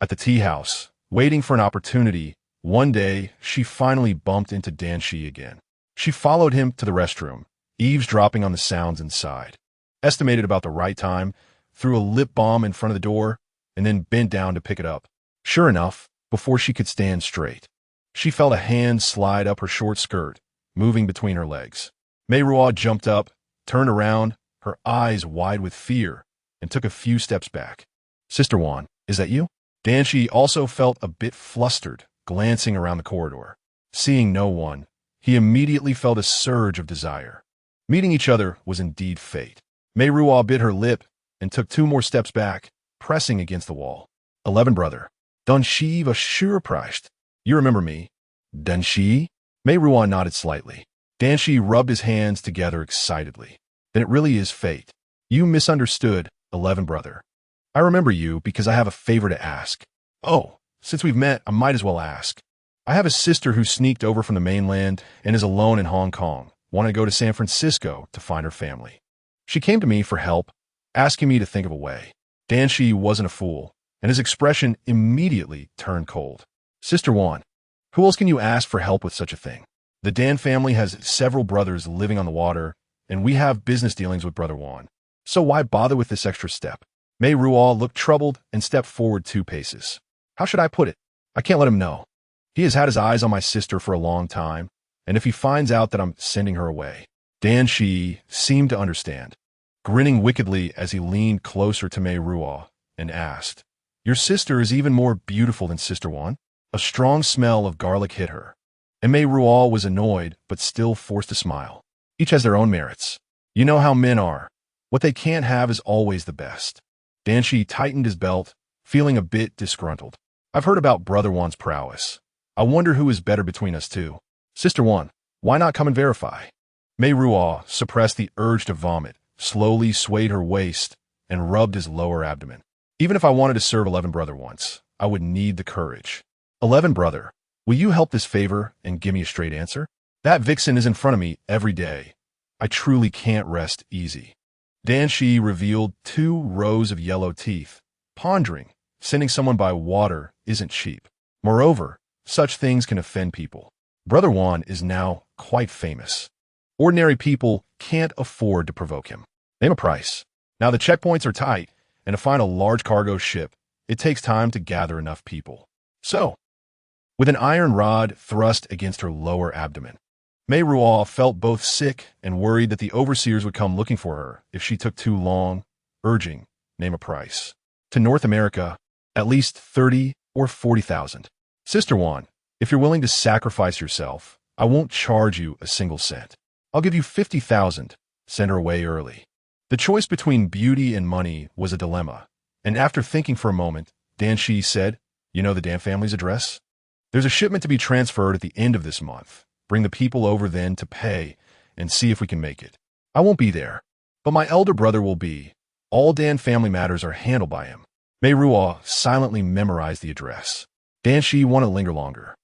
At the tea house, waiting for an opportunity, one day she finally bumped into Dan Shi again. She followed him to the restroom, eavesdropping on the sounds inside, estimated about the right time, threw a lip balm in front of the door, and then bent down to pick it up. Sure enough, before she could stand straight, she felt a hand slide up her short skirt, moving between her legs. Meiruo jumped up, turned around, her eyes wide with fear, and took a few steps back. Sister Wan, is that you? Dan Shi also felt a bit flustered, glancing around the corridor. Seeing no one, he immediately felt a surge of desire. Meeting each other was indeed fate. Meiruo bit her lip and took 2 more steps back, pressing against the wall. 11 brother. Dan Shi was surprised. You remember me? Dan Shi? Meiruo nodded slightly. Dan Shi rubbed his hands together excitedly. Then it really is fate. You misunderstood, 11 brother. I remember you because I have a favor to ask. Oh, since we've met, I might as well ask. I have a sister who sneaked over from the mainland and is alone in Hong Kong, wanting to go to San Francisco to find her family. She came to me for help, asking me to think of a way. Dan Shi wasn't a fool, and his expression immediately turned cold. Sister Wan, who else can you ask for help with such a thing? The Dan family has several brothers living on the water, and we have business dealings with Brother Wan. So why bother with this extra step? Meiruo looked troubled and stepped forward 2 paces. How should I put it? I can't let him know. He has had his eyes on my sister for a long time, and if he finds out that I'm sending her away. Dan Shi seemed to understand, grinning wickedly as he leaned closer to Meiruo and asked, your sister is even more beautiful than Sister Wan? A strong smell of garlic hit her, and Meiruo was annoyed but still forced a smile. Each has their own merits. You know how men are. What they can't have is always the best. Dan Shi tightened his belt, feeling a bit disgruntled. I've heard about Brother Wan's prowess. I wonder who is better between us 2. Sister Wan, why not come and verify? Meiruo suppressed the urge to vomit, slowly swayed her waist, and rubbed his lower abdomen. Even if I wanted to serve 11 brother once, I would need the courage. 11 brother, will you help this favor and give me a straight answer? That vixen is in front of me every day. I truly can't rest easy. Dan Shi revealed 2 rows of yellow teeth, pondering, sending someone by water isn't cheap. Moreover, such things can offend people. Brother Wan is now quite famous. Ordinary people can't afford to provoke him. Name a price. Now the checkpoints are tight, and to find a large cargo ship, it takes time to gather enough people. So, with an iron rod thrust against her lower abdomen, Meiruo felt both sick and worried that the overseers would come looking for her if she took too long, urging, name a price. To North America, at least 30 or 40,000. Sister Wan, if you're willing to sacrifice yourself, I won't charge you a single cent. I'll give you 50,000. Send her away early. The choice between beauty and money was a dilemma, and after thinking for a moment, Dan Shi said, you know the Dan family's address? There's a shipment to be transferred at the end of this month. Bring the people over then to pay and see if we can make it. I won't be there, but my elder brother will be. All Dan family matters are handled by him. Meiruo silently memorized the address. Dan Shi wanted to linger longer.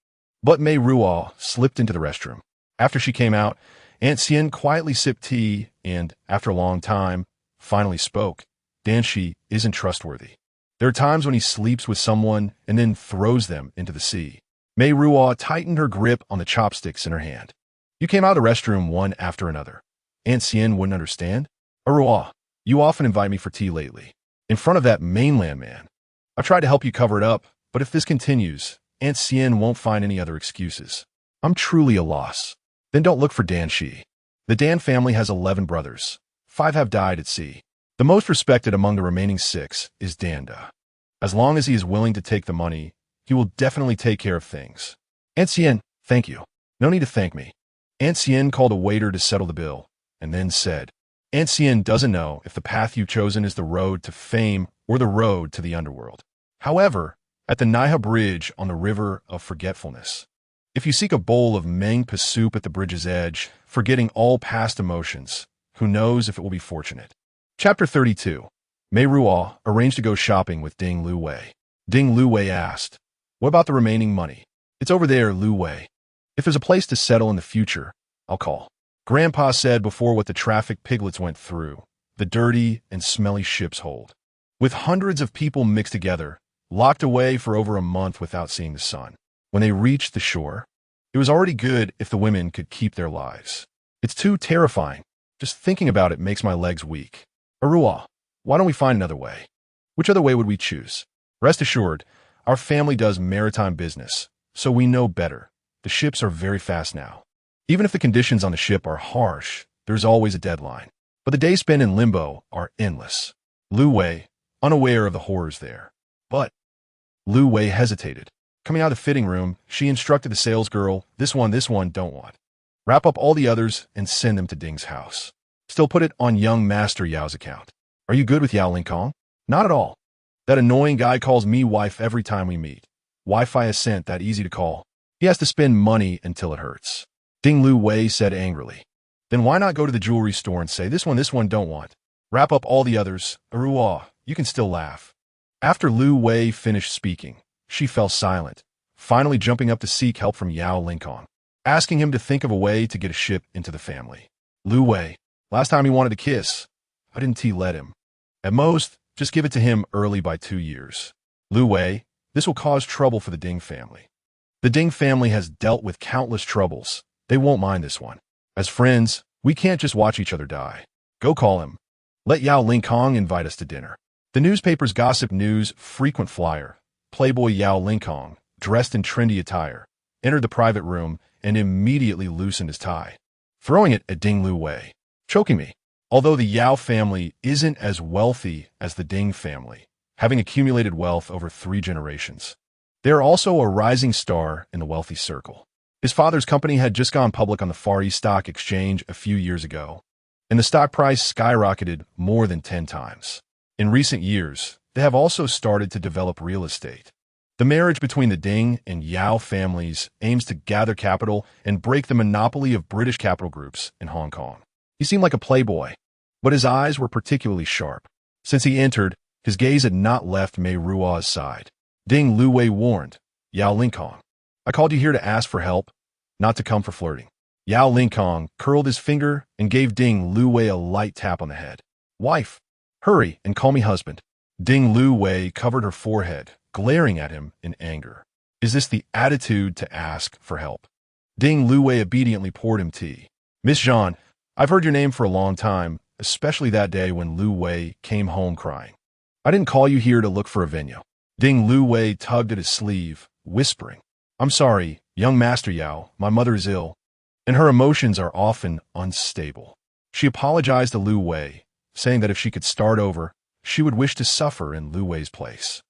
But Meiruo slipped into the restroom. After she came out, Aunt Xian quietly sipped tea and, after a long time, finally spoke. Danshi isn't trustworthy. There are times when he sleeps with someone and then throws them into the sea. Meiruo tightened her grip on the chopsticks in her hand. You came out of the restroom one after another. Aunt Xian wouldn't understand. Aruo, you often invite me for tea lately. In front of that mainland man. I've tried to help you cover it up, but if this continues, Aunt Xian won't find any other excuses. I'm truly a loss. Then don't look for Dan Shi. The Dan family has 11 brothers. 5 have died at sea. The most respected among the remaining 6 is Danda. As long as he is willing to take the money, he will definitely take care of things. Aunt Xian, thank you. No need to thank me. Aunt Xian called a waiter to settle the bill, and then said, Aunt Xian doesn't know if the path you've chosen is the road to fame or the road to the underworld. However, at the Naiha Bridge on the River of Forgetfulness, if you seek a bowl of mangpa soup at the bridge's edge, forgetting all past emotions, who knows if it will be fortunate. Chapter 32. Meiruo arranged to go shopping with Ding Lu Wei. Ding Lu Wei asked, What about the remaining money? It's over there, Lu Wei. If there's a place to settle in the future, I'll call. Grandpa said before what the traffic piglets went through, the dirty and smelly ship's hold. With hundreds of people mixed together, locked away for over a month without seeing the sun. When they reached the shore, it was already good if the women could keep their lives. It's too terrifying. Just thinking about it makes my legs weak. Aruo, why don't we find another way? Which other way would we choose? Rest assured, our family does maritime business, so we know better. The ships are very fast now. Even if the conditions on the ship are harsh, there's always a deadline. But the days spent in limbo are endless. Lu Wei, unaware of the horrors there. But Lu Wei hesitated. Coming out of the fitting room, she instructed the salesgirl, this one, don't want. Wrap up all the others and send them to Ding's house. Still put it on young Master Yao's account. Are you good with Yao Linkong? Not at all. That annoying guy calls me wife every time we meet. Wi-Fi is sent that easy to call. He has to spend money until it hurts. Ding Lu Wei said angrily. Then why not go to the jewelry store and say, this one, don't want. Wrap up all the others. Aruo, you can still laugh. After Lu Wei finished speaking, she fell silent, finally jumping up to seek help from Yao Linkong, asking him to think of a way to get a ship into the family. Lu Wei, last time he wanted a kiss, I didn't let him. At most, just give it to him early by 2 years. Lu Wei, this will cause trouble for the Ding family. The Ding family has dealt with countless troubles. They won't mind this one. As friends, we can't just watch each other die. Go call him. Let Yao Linkong invite us to dinner. The newspaper's gossip news frequent flyer, Playboy Yao Linkong, dressed in trendy attire, entered the private room and immediately loosened his tie, throwing it at Ding Lu Wei, choking me. Although the Yao family isn't as wealthy as the Ding family, having accumulated wealth over 3 generations, they are also a rising star in the wealthy circle. His father's company had just gone public on the Far East Stock Exchange a few years ago, and the stock price skyrocketed more than 10 times. In recent years, they have also started to develop real estate. The marriage between the Ding and Yao families aims to gather capital and break the monopoly of British capital groups in Hong Kong. He seemed like a playboy, but his eyes were particularly sharp. Since he entered, his gaze had not left Meiruo's side. Ding Lu Wei warned, Yao Linkong, I called you here to ask for help, not to come for flirting. Yao Linkong curled his finger and gave Ding Lu Wei a light tap on the head. Wife, hurry and call me husband. Ding Lu Wei covered her forehead, glaring at him in anger. Is this the attitude to ask for help? Ding Lu Wei obediently poured him tea. Miss Zhan, I've heard your name for a long time, especially that day when Lu Wei came home crying. I didn't call you here to look for a venue. Ding Lu Wei tugged at his sleeve, whispering, I'm sorry, young Master Yao, my mother is ill, and her emotions are often unstable. She apologized to Lu Wei, saying that if she could start over, she would wish to suffer in Lu Wei's place.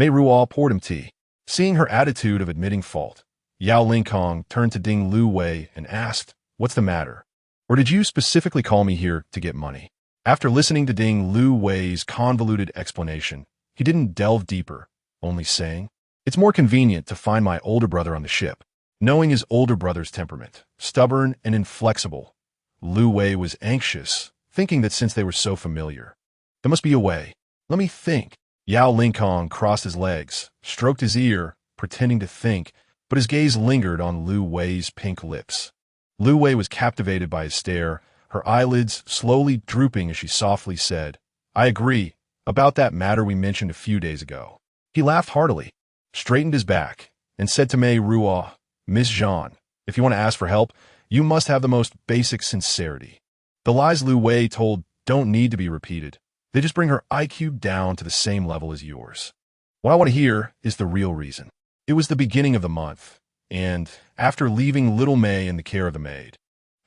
Meiruo poured him tea. Seeing her attitude of admitting fault, Yao Linkong turned to Ding Lu Wei and asked, What's the matter? Or did you specifically call me here to get money? After listening to Ding Lu Wei's convoluted explanation, he didn't delve deeper, only saying, It's more convenient to find my older brother on the ship. Knowing his older brother's temperament, stubborn and inflexible, Lu Wei was anxious, thinking that since they were so familiar, there must be a way. Let me think. Yao Linkong crossed his legs, stroked his ear, pretending to think, but his gaze lingered on Lu Wei's pink lips. Lu Wei was captivated by his stare, her eyelids slowly drooping as she softly said, "I agree, about that matter we mentioned a few days ago." He laughed heartily, straightened his back, and said to Meiruo, "Miss Zhan, if you want to ask for help, you must have the most basic sincerity. The lies Lu Wei told don't need to be repeated. They just bring her IQ down to the same level as yours. What I want to hear is the real reason." It was the beginning of the month, and after leaving little Mei in the care of the maid,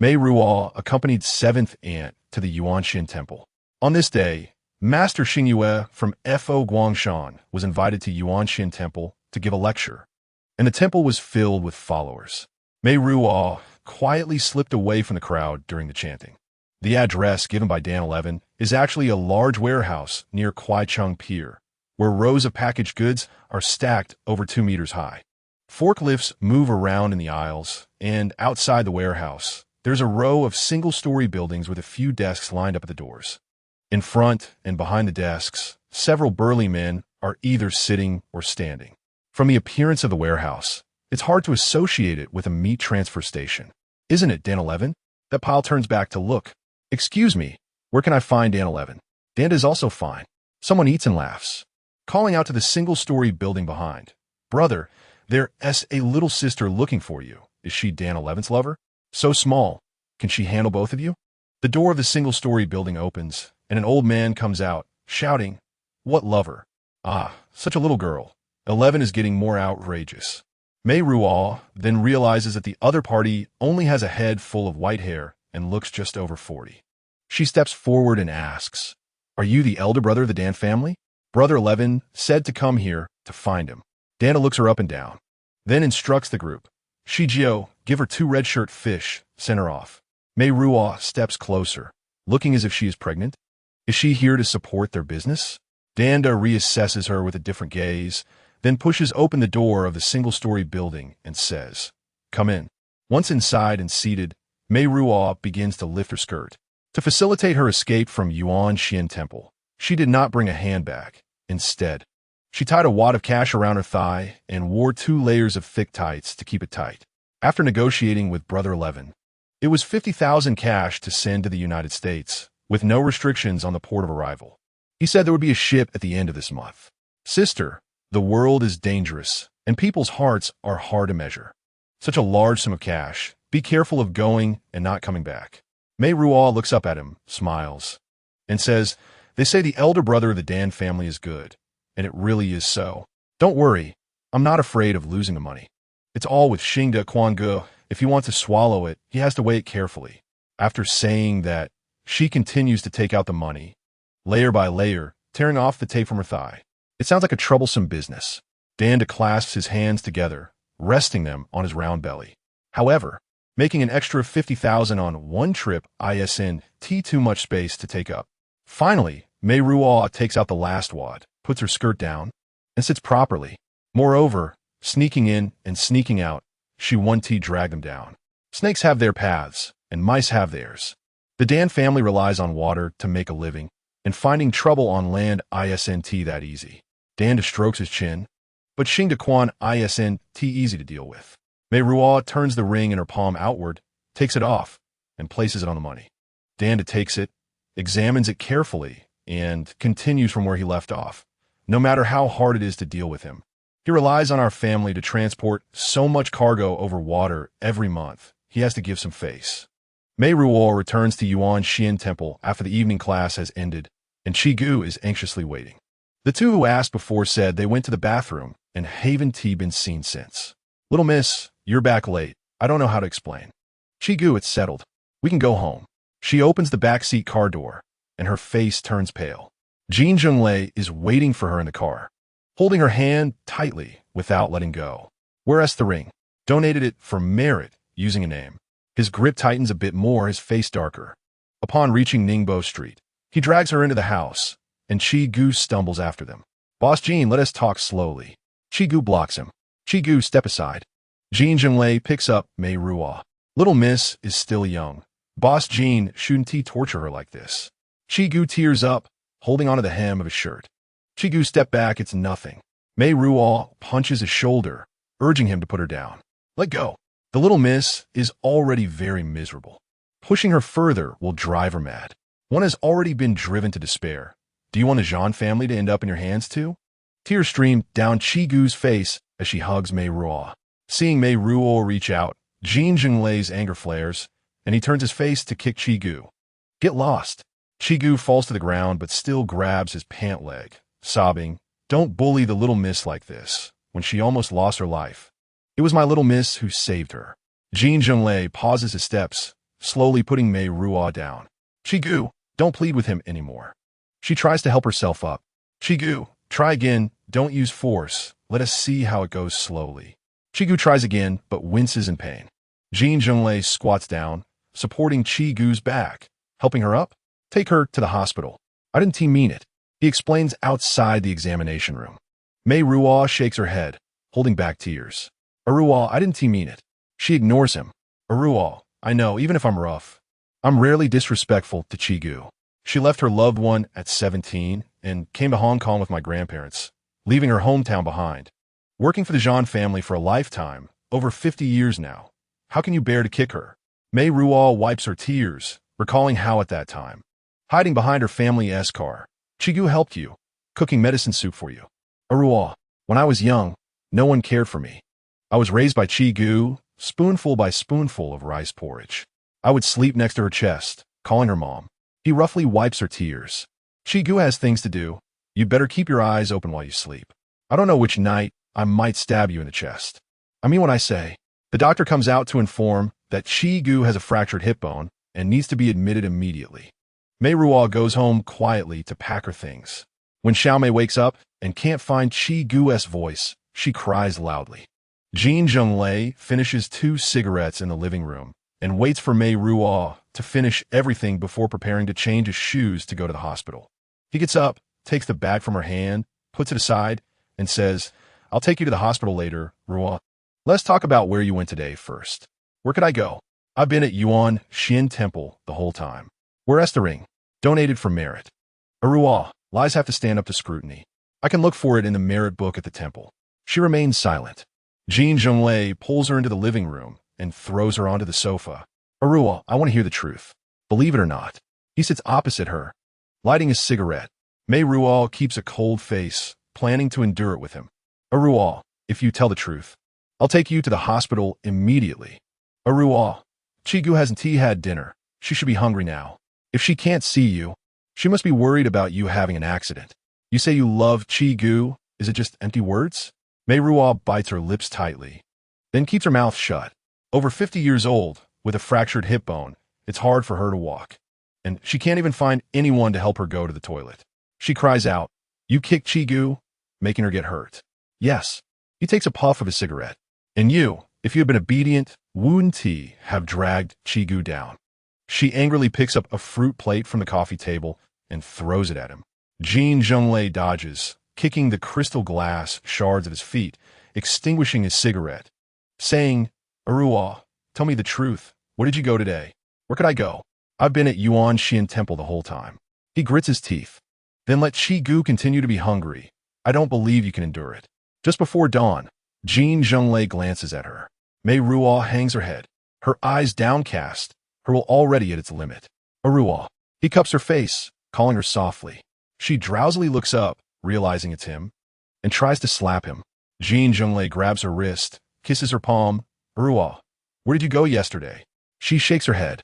Meiruo accompanied seventh aunt to the Yuanxin temple. On this day, Master Xingyue from Fo Guangshan was invited to Yuanxin temple to give a lecture, and the temple was filled with followers. Meiruo quietly slipped away from the crowd during the chanting. The address given by Dan 11 is actually a large warehouse near Kuaicheng Pier, where rows of packaged goods are stacked over 2 meters high. Forklifts move around in the aisles, and outside the warehouse, there's a row of single-story buildings with a few desks lined up at the doors. In front and behind the desks, several burly men are either sitting or standing. From the appearance of the warehouse, it's hard to associate it with a meat transfer station. Isn't it, Dan 11? That pile turns back to look. "Excuse me, where can I find Dan 11? Dan is also fine." Someone eats and laughs, calling out to the single-story building behind, "Brother, there's a little sister looking for you. Is she Dan 11's lover? So small. Can she handle both of you?" The door of the single-story building opens, and an old man comes out, shouting, "What lover? Ah, such a little girl. 11 is getting more outrageous." Meiruo then realizes that the other party only has a head full of white hair and looks just over 40. She steps forward and asks, "Are you the elder brother of the Dan family?" Brother 11 said to come here to find him. Dana looks her up and down, then instructs the group, "Shijio, give her 2 red shirt fish, send her off." Meiruo steps closer, looking as if she is pregnant. Is she here to support their business? Danda reassesses her with a different gaze, then pushes open the door of the single-story building and says, "Come in." Once inside and seated, Meiruo begins to lift her skirt. To facilitate her escape from Yuanxin Temple, she did not bring a handbag. Instead, she tied a wad of cash around her thigh and wore 2 layers of thick tights to keep it tight. After negotiating with Brother 11, it was 50,000 cash to send to the United States, with no restrictions on the port of arrival. He said there would be a ship at the end of this month. "Sister, the world is dangerous, and people's hearts are hard to measure. Such a large sum of cash. Be careful of going and not coming back." Meiruo looks up at him, smiles, and says, "They say the elder brother of the Dan family is good, and it really is so. Don't worry, I'm not afraid of losing the money. It's all with Xingde Quange. If he wants to swallow it, he has to weigh it carefully." After saying that, she continues to take out the money, layer by layer, tearing off the tape from her thigh. It sounds like a troublesome business. Danda clasps his hands together, resting them on his round belly. However, making an extra 50,000 on one trip isn't too much space to take up. Finally, Meiruo takes out the last wad, puts her skirt down, and sits properly. Moreover, sneaking in and sneaking out, she 1T dragged them down. Snakes have their paths, and mice have theirs. The Dan family relies on water to make a living, and finding trouble on land isn't that easy. Dan strokes his chin, but Xingde Quan isn't easy to deal with. Meiruo turns the ring in her palm outward, takes it off, and places it on the money. Danda takes it, examines it carefully, and continues from where he left off. No matter how hard it is to deal with him, he relies on our family to transport so much cargo over water every month. He has to give some face. Meiruo returns to Yuanxin Temple after the evening class has ended, and Chigu is anxiously waiting. The 2 who asked before said they went to the bathroom and haven't been seen since. "Little miss, you're back late. I don't know how to explain." "Chigu, it's settled. We can go home." She opens the backseat car door, and her face turns pale. Jin Zhenglei is waiting for her in the car, holding her hand tightly without letting go. "Where's the ring?" "Donated it for merit, using a name." His grip tightens a bit more, his face darker. Upon reaching Ningbo Street, he drags her into the house, and Chigu stumbles after them. "Boss Jin, let us talk slowly." Chigu blocks him. "Chigu, step aside." Jin Zhenglei picks up Meiruo. "Little miss is still young. Boss Jin shouldn't torture her like this." Chigu tears up, holding onto the hem of his shirt. "Chigu, step back, it's nothing." Meiruo punches his shoulder, urging him to put her down. Let go. The little miss is already very miserable. Pushing her further will drive her mad. One has already been driven to despair. Do you want the Zhan family to end up in your hands too? Tears stream down Chi-Gu's face as she hugs Meiruo. Seeing Meiruo reach out, Jin Zhenglei's anger flares, and he turns his face to kick Chi-Gu. Get lost. Chi-Gu falls to the ground but still grabs his pant leg, sobbing, Don't bully the little miss like this, when she almost lost her life. It was my little miss who saved her. Jin Zhenglei pauses his steps, slowly putting Meiruo down. Chi-Gu, don't plead with him anymore. She tries to help herself up. Chi-Gu, try again. Don't use force. Let us see how it goes slowly. Chi-Gu tries again, but winces in pain. Jin Zhenglei squats down, supporting Chi-Gu's back. Helping her up? Take her to the hospital. I didn't mean it. He explains outside the examination room. Meiruo shakes her head, holding back tears. Aruo, I didn't mean it. She ignores him. Aruo, I know, even if I'm rough. I'm rarely disrespectful to Chi-Gu. She left her loved one at 17 and came to Hong Kong with my grandparents, leaving her hometown behind. Working for the Zhan family for a lifetime, over 50 years now. How can you bear to kick her? Meiruo wipes her tears, recalling how at that time, hiding behind her family's car, Chi-Gu helped you, cooking medicine soup for you. Aruo, when I was young, no one cared for me. I was raised by Chi-Gu, spoonful by spoonful of rice porridge. I would sleep next to her chest, calling her mom. He roughly wipes her tears. Chi-Gu has things to do. You'd better keep your eyes open while you sleep. I don't know which night I might stab you in the chest. I mean what I say. The doctor comes out to inform that Chi-Gu has a fractured hip bone and needs to be admitted immediately. Meiruo goes home quietly to pack her things. When Xiaomei wakes up and can't find Chi-Gu's voice, she cries loudly. Jin Zhenglei finishes 2 cigarettes in the living room and waits for Meiruo to finish everything before preparing to change his shoes to go to the hospital. He gets up, takes the bag from her hand, puts it aside, and says, I'll take you to the hospital later, Ruo. Let's talk about where you went today first. Where could I go? I've been at Yuan Xin Temple the whole time. Where's the ring? Donated for merit. Ruo, lies have to stand up to scrutiny. I can look for it in the merit book at the temple. She remains silent. Jin Zhenglei pulls her into the living room and throws her onto the sofa. Aruo, I want to hear the truth. Believe it or not. He sits opposite her, lighting a cigarette. Meiruo keeps a cold face, planning to endure it with him. Aruo, if you tell the truth, I'll take you to the hospital immediately. Aruo, Chi-Gu hasn't had dinner. She should be hungry now. If she can't see you, she must be worried about you having an accident. You say you love Chi-Gu. Is it just empty words? Meiruo bites her lips tightly, then keeps her mouth shut. Over 50 years old, with a fractured hip bone, it's hard for her to walk. And she can't even find anyone to help her go to the toilet. She cries out, You kicked Chi-Gu, making her get hurt. Yes. He takes a puff of his cigarette. And you, if you had been obedient, wouldn't have dragged Chi-Gu down. She angrily picks up a fruit plate from the coffee table and throws it at him. Jin Zhenglei dodges, kicking the crystal glass shards of his feet, extinguishing his cigarette, saying, Aruo, tell me the truth. Where did you go today? Where could I go? I've been at Yuan Xin Temple the whole time. He grits his teeth. Then let Chi-Gu continue to be hungry. I don't believe you can endure it. Just before dawn, Jin Zhenglei glances at her. Meiruo hangs her head, her eyes downcast, her will already at its limit. Aruo. He cups her face, calling her softly. She drowsily looks up, realizing it's him, and tries to slap him. Jin Zhenglei grabs her wrist, kisses her palm. Aruo, where did you go yesterday? She shakes her head,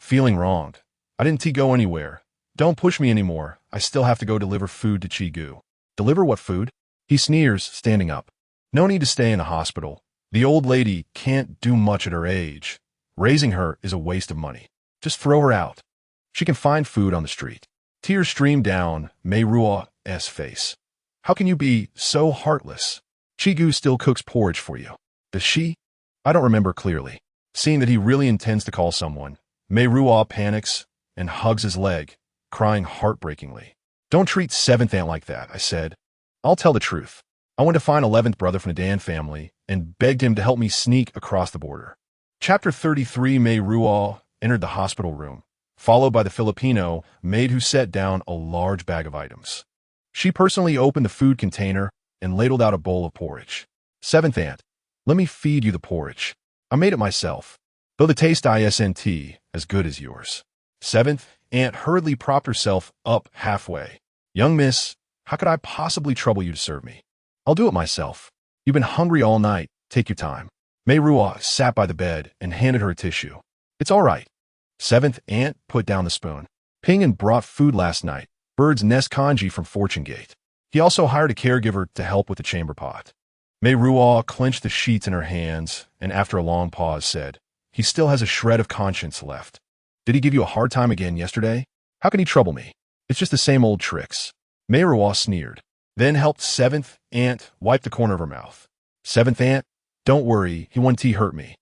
feeling wronged. I didn't go anywhere. Don't push me anymore. I still have to go deliver food to Chi-Gu. Deliver what food? He sneers, standing up. No need to stay in a hospital. The old lady can't do much at her age. Raising her is a waste of money. Just throw her out. She can find food on the street. Tears stream down Meiruo's face. How can you be so heartless? Chi-Gu still cooks porridge for you. Does she? I don't remember clearly. Seeing that he really intends to call someone, Meiruo panics and hugs his leg, crying heartbreakingly. Don't treat 7th aunt like that, I said. I'll tell the truth. I went to find 11th brother from the Dan family and begged him to help me sneak across the border. Chapter 33. Meiruo entered the hospital room, followed by the Filipino maid who set down a large bag of items. She personally opened the food container and ladled out a bowl of porridge. 7th aunt, Let me feed you the porridge. I made it myself, though the taste isn't as good as yours. Seventh aunt hurriedly propped herself up halfway. Young miss, how could I possibly trouble you to serve me? I'll do it myself. You've been hungry all night. Take your time. Meiruo sat by the bed and handed her a tissue. It's all right. Seventh aunt put down the spoon. Ping brought food last night. Bird's nest kanji from Fortune Gate. He also hired a caregiver to help with the chamber pot. Meiruo clenched the sheets in her hands and after a long pause said, he still has a shred of conscience left. Did he give you a hard time again yesterday? How can he trouble me? It's just the same old tricks. Meiruo sneered, then helped Seventh aunt wipe the corner of her mouth. Seventh aunt, don't worry, he won't hurt me.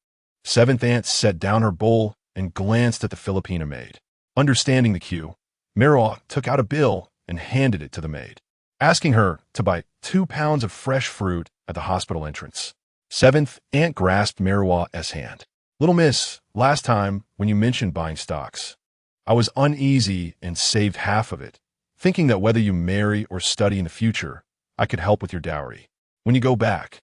Seventh aunt set down her bowl and glanced at the Filipina maid. Understanding the cue, Meiruo took out a bill and handed it to the maid, asking her to buy 2 pounds of fresh fruit at the hospital entrance. Seventh aunt grasped Meiruo's hand. Little miss, last time when you mentioned buying stocks, I was uneasy and saved half of it, thinking that whether you marry or study in the future, I could help with your dowry. When you go back,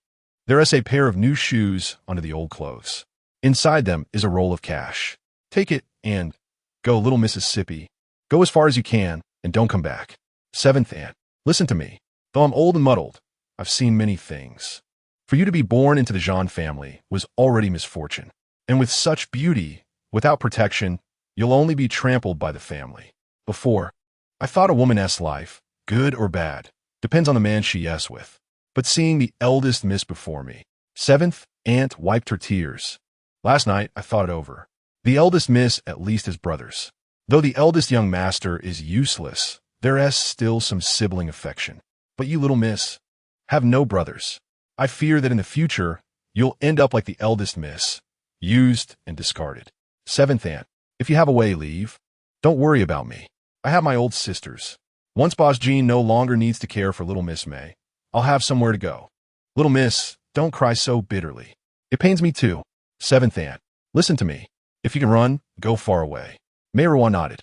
there is a pair of new shoes under the old clothes. Inside them is a roll of cash. Take it and go, little Mississippi. Go as far as you can and don't come back. Seventh aunt, listen to me. Though I'm old and muddled, I've seen many things. For you to be born into the Zhan family was already misfortune. And with such beauty, without protection, you'll only be trampled by the family. Before, I thought a woman's life, good or bad, depends on the man she's with. But seeing the eldest miss before me, Seventh aunt wiped her tears. Last night, I thought it over. The eldest miss at least is brothers. Though the eldest young master is useless, there is still some sibling affection. But you, little miss, have no brothers. I fear that in the future, you'll end up like the eldest miss, used and discarded. Seventh aunt, if you have a way, leave. Don't worry about me. I have my old sisters. Once Boss Jean no longer needs to care for little Miss May, I'll have somewhere to go. Little miss, don't cry so bitterly. It pains me too. Seventh aunt, listen to me. If you can run, go far away. Meiruo nodded.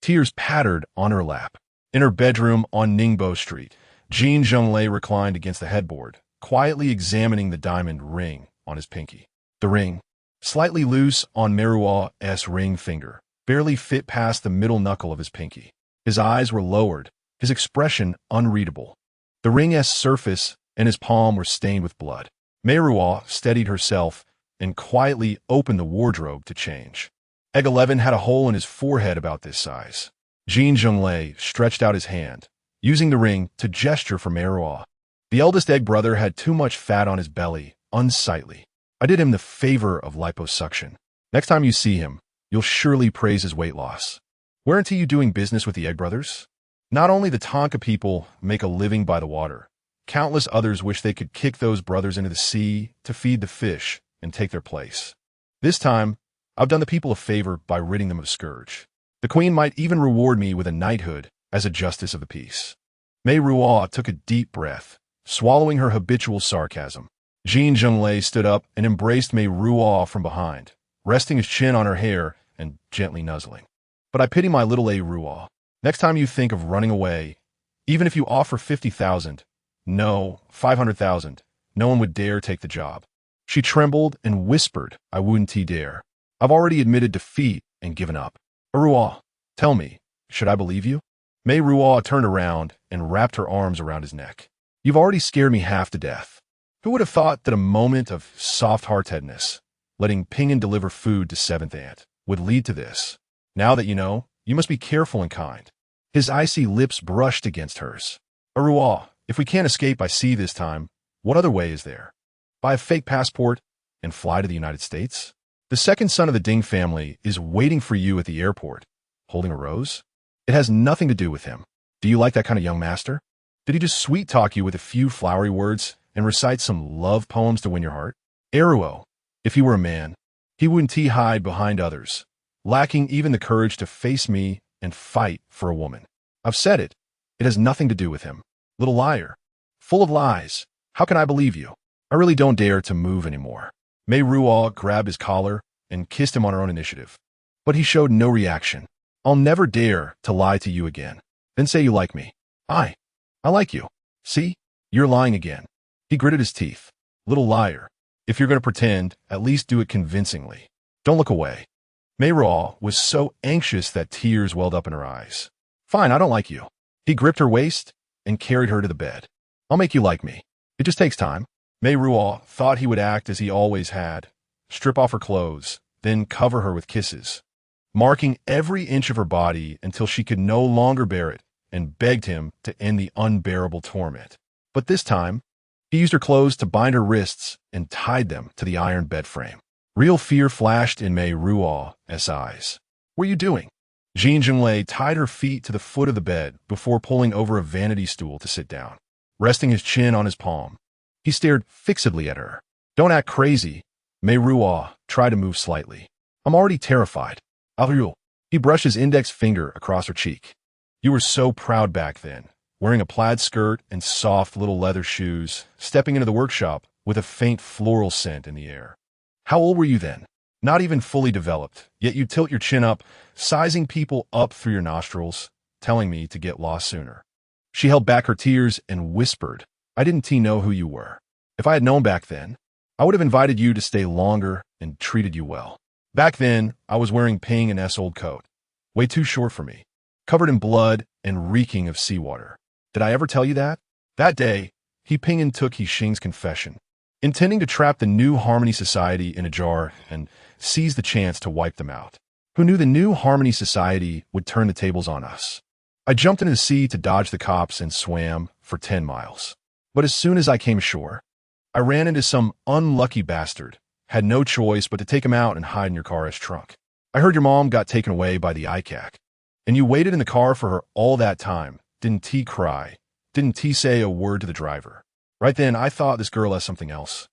Tears pattered on her lap. In her bedroom on Ningbo Street, Jin Zhenglei reclined against the headboard, quietly examining the diamond ring on his pinky. The ring, slightly loose on Meiruo's ring finger, barely fit past the middle knuckle of his pinky. His eyes were lowered, his expression unreadable. The ring's surface and his palm were stained with blood. Meiruo steadied herself and quietly opened the wardrobe to change. Egg 11 had a hole in his forehead about this size. Jin Zhenglei stretched out his hand, using the ring to gesture for Meiruo. The eldest egg brother had too much fat on his belly, unsightly. I did him the favor of liposuction. Next time you see him, you'll surely praise his weight loss. Weren't you doing business with the egg brothers? Not only the Tonka people make a living by the water, countless others wish they could kick those brothers into the sea to feed the fish and take their place. This time, I've done the people a favor by ridding them of scourge. The queen might even reward me with a knighthood as a justice of the peace. Meiruo took a deep breath, swallowing her habitual sarcasm. Jin Zhenglei stood up and embraced Meiruo from behind, resting his chin on her hair and gently nuzzling. But I pity my little Meiruo. Next time you think of running away, even if you offer 50,000, no, 500,000, no one would dare take the job. She trembled and whispered, I wouldn't dare. I've already admitted defeat and given up. Meiruo, tell me, should I believe you? Meiruo turned around and wrapped her arms around his neck. You've already scared me half to death. Who would have thought that a moment of soft-heartedness, letting Ping'an deliver food to Seventh Aunt, would lead to this? Now that you know, you must be careful and kind. His icy lips brushed against hers. Meiruo, if we can't escape by sea this time, what other way is there? Buy a fake passport and fly to the United States? The second son of the Ding family is waiting for you at the airport, holding a rose? It has nothing to do with him. Do you like that kind of young master? Did he just sweet-talk you with a few flowery words and recite some love poems to win your heart? Meiruo, if he were a man, he wouldn't hide behind others, lacking even the courage to face me and fight for a woman. I've said it. It has nothing to do with him. Little liar. Full of lies. How can I believe you? I really don't dare to move anymore. Meiruo grabbed his collar and kissed him on her own initiative. But he showed no reaction. I'll never dare to lie to you again. Then say you like me. I like you. See? You're lying again. He gritted his teeth. Little liar. If you're going to pretend, at least do it convincingly. Don't look away. Meiruo was so anxious that tears welled up in her eyes. Fine, I don't like you. He gripped her waist and carried her to the bed. I'll make you like me. It just takes time. Meiruo thought he would act as he always had, strip off her clothes, then cover her with kisses, marking every inch of her body until she could no longer bear it, and begged him to end the unbearable torment. But this time, he used her clothes to bind her wrists and tied them to the iron bed frame. Real fear flashed in Meiruo's eyes. What are you doing? Jin Zhenglei tied her feet to the foot of the bed before pulling over a vanity stool to sit down. Resting his chin on his palm, he stared fixedly at her. Don't act crazy. Meiruo tried to move slightly. I'm already terrified. Ariel. He brushed his index finger across her cheek. You were so proud back then, wearing a plaid skirt and soft little leather shoes, stepping into the workshop with a faint floral scent in the air. How old were you then? Not even fully developed, yet you tilt your chin up, sizing people up through your nostrils, telling me to get lost sooner. She held back her tears and whispered, I didn't know who you were. If I had known back then, I would have invited you to stay longer and treated you well. Back then, I was wearing Ping and S old coat, way too short for me, covered in blood and reeking of seawater. Did I ever tell you that? That day, he Ping and took Xing's confession, intending to trap the new Harmony Society in a jar and seize the chance to wipe them out. Who knew the new Harmony Society would turn the tables on us? I jumped into the sea to dodge the cops and swam for 10 miles. But as soon as I came ashore, I ran into some unlucky bastard, had no choice but to take him out and hide in your car's trunk. I heard your mom got taken away by the ICAC, and you waited in the car for her all that time. Didn't T cry? Didn't T say a word to the driver? Right then, I thought this girl has something else.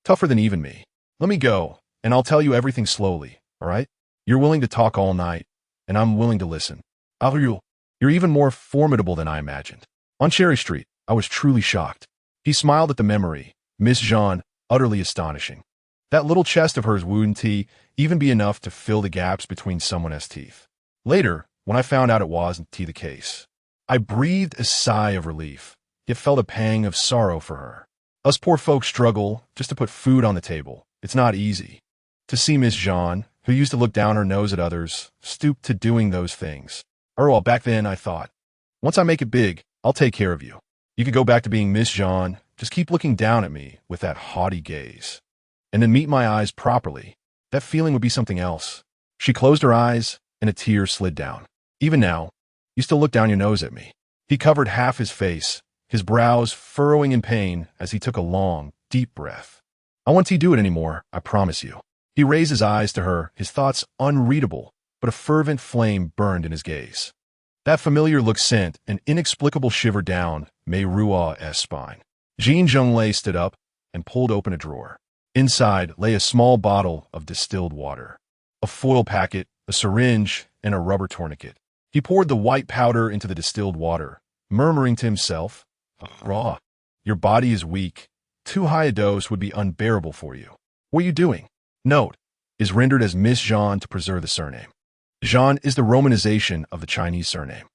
Tougher than even me. Let me go, and I'll tell you everything slowly, all right? You're willing to talk all night, and I'm willing to listen. Ariel, you're even more formidable than I imagined. On Cherry Street, I was truly shocked. He smiled at the memory. Miss Zhan, utterly astonishing. That little chest of hers wouldn't even be enough to fill the gaps between someone's teeth. Later, when I found out it wasn't the case, I breathed a sigh of relief, yet felt a pang of sorrow for her. Us poor folks struggle just to put food on the table. It's not easy. To see Miss Zhan, who used to look down her nose at others, stoop to doing those things. Well, back then I thought, once I make it big, I'll take care of you. You could go back to being Miss Zhan, just keep looking down at me with that haughty gaze. And then meet my eyes properly. That feeling would be something else. She closed her eyes, and a tear slid down. Even now, you still look down your nose at me. He covered half his face, his brows furrowing in pain as he took a long, deep breath. I won't do it anymore, I promise you. He raised his eyes to her, his thoughts unreadable, but a fervent flame burned in his gaze. That familiar look sent an inexplicable shiver down Meiruo's spine. Jin Zhenglei stood up and pulled open a drawer. Inside lay a small bottle of distilled water, a foil packet, a syringe, and a rubber tourniquet. He poured the white powder into the distilled water, murmuring to himself, Raw, your body is weak. Too high a dose would be unbearable for you. What are you doing? Note is rendered as Miss Zhan to preserve the surname. Zhan is the romanization of the Chinese surname.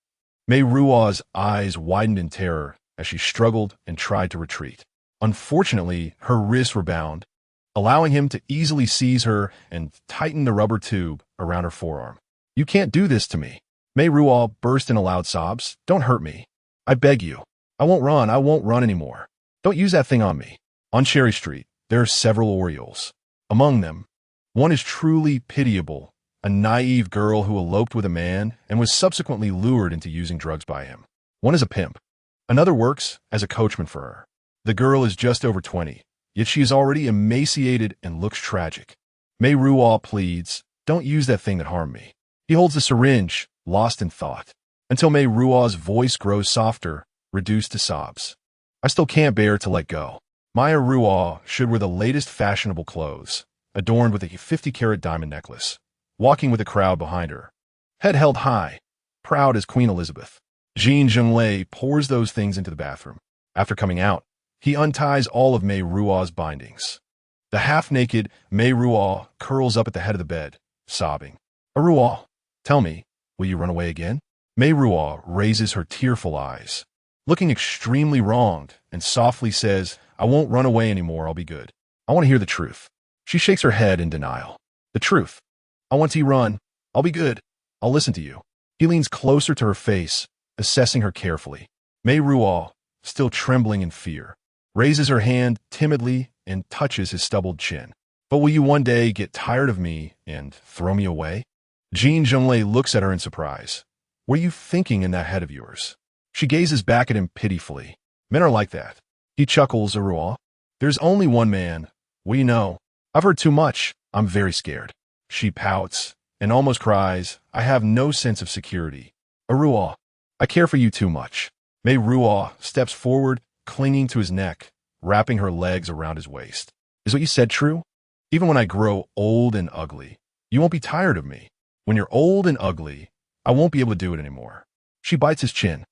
Meiruo's eyes widened in terror as she struggled and tried to retreat. Unfortunately, her wrists were bound, allowing him to easily seize her and tighten the rubber tube around her forearm. You can't do this to me. Meiruo burst into loud sobs. Don't hurt me. I beg you. I won't run anymore. Don't use that thing on me. On Cherry Street, there are several Orioles. Among them, one is truly pitiable, a naive girl who eloped with a man and was subsequently lured into using drugs by him. One is a pimp. Another works as a coachman for her. The girl is just over 20, yet she is already emaciated and looks tragic. Meiruo pleads, don't use that thing that harmed me. He holds the syringe, lost in thought, until Meiruo's voice grows softer, reduced to sobs. I still can't bear to let go. Meiruo should wear the latest fashionable clothes, adorned with a 50-carat diamond necklace, walking with a crowd behind her, head held high, proud as Queen Elizabeth. Jin Zhenglei pours those things into the bathroom. After coming out, he unties all of Meiruo's bindings. The half-naked Meiruo curls up at the head of the bed, sobbing. Aruo, tell me, will you run away again? Meiruo raises her tearful eyes, looking extremely wronged, and softly says, I won't run away anymore, I'll be good. I want to hear the truth. She shakes her head in denial. The truth. I want to run. I'll be good. I'll listen to you. He leans closer to her face, assessing her carefully. Meiruo, still trembling in fear, raises her hand timidly and touches his stubbled chin. But will you one day get tired of me and throw me away? Jin Zhenglei looks at her in surprise. What are you thinking in that head of yours? She gazes back at him pitifully. Men are like that. He chuckles, Aruo. There's only one man. We know. I've heard too much. I'm very scared. She pouts and almost cries. I have no sense of security. Aruo, I care for you too much. Meiruo steps forward, clinging to his neck, wrapping her legs around his waist. Is what you said true? Even when I grow old and ugly, you won't be tired of me. When you're old and ugly, I won't be able to do it anymore. She bites his chin.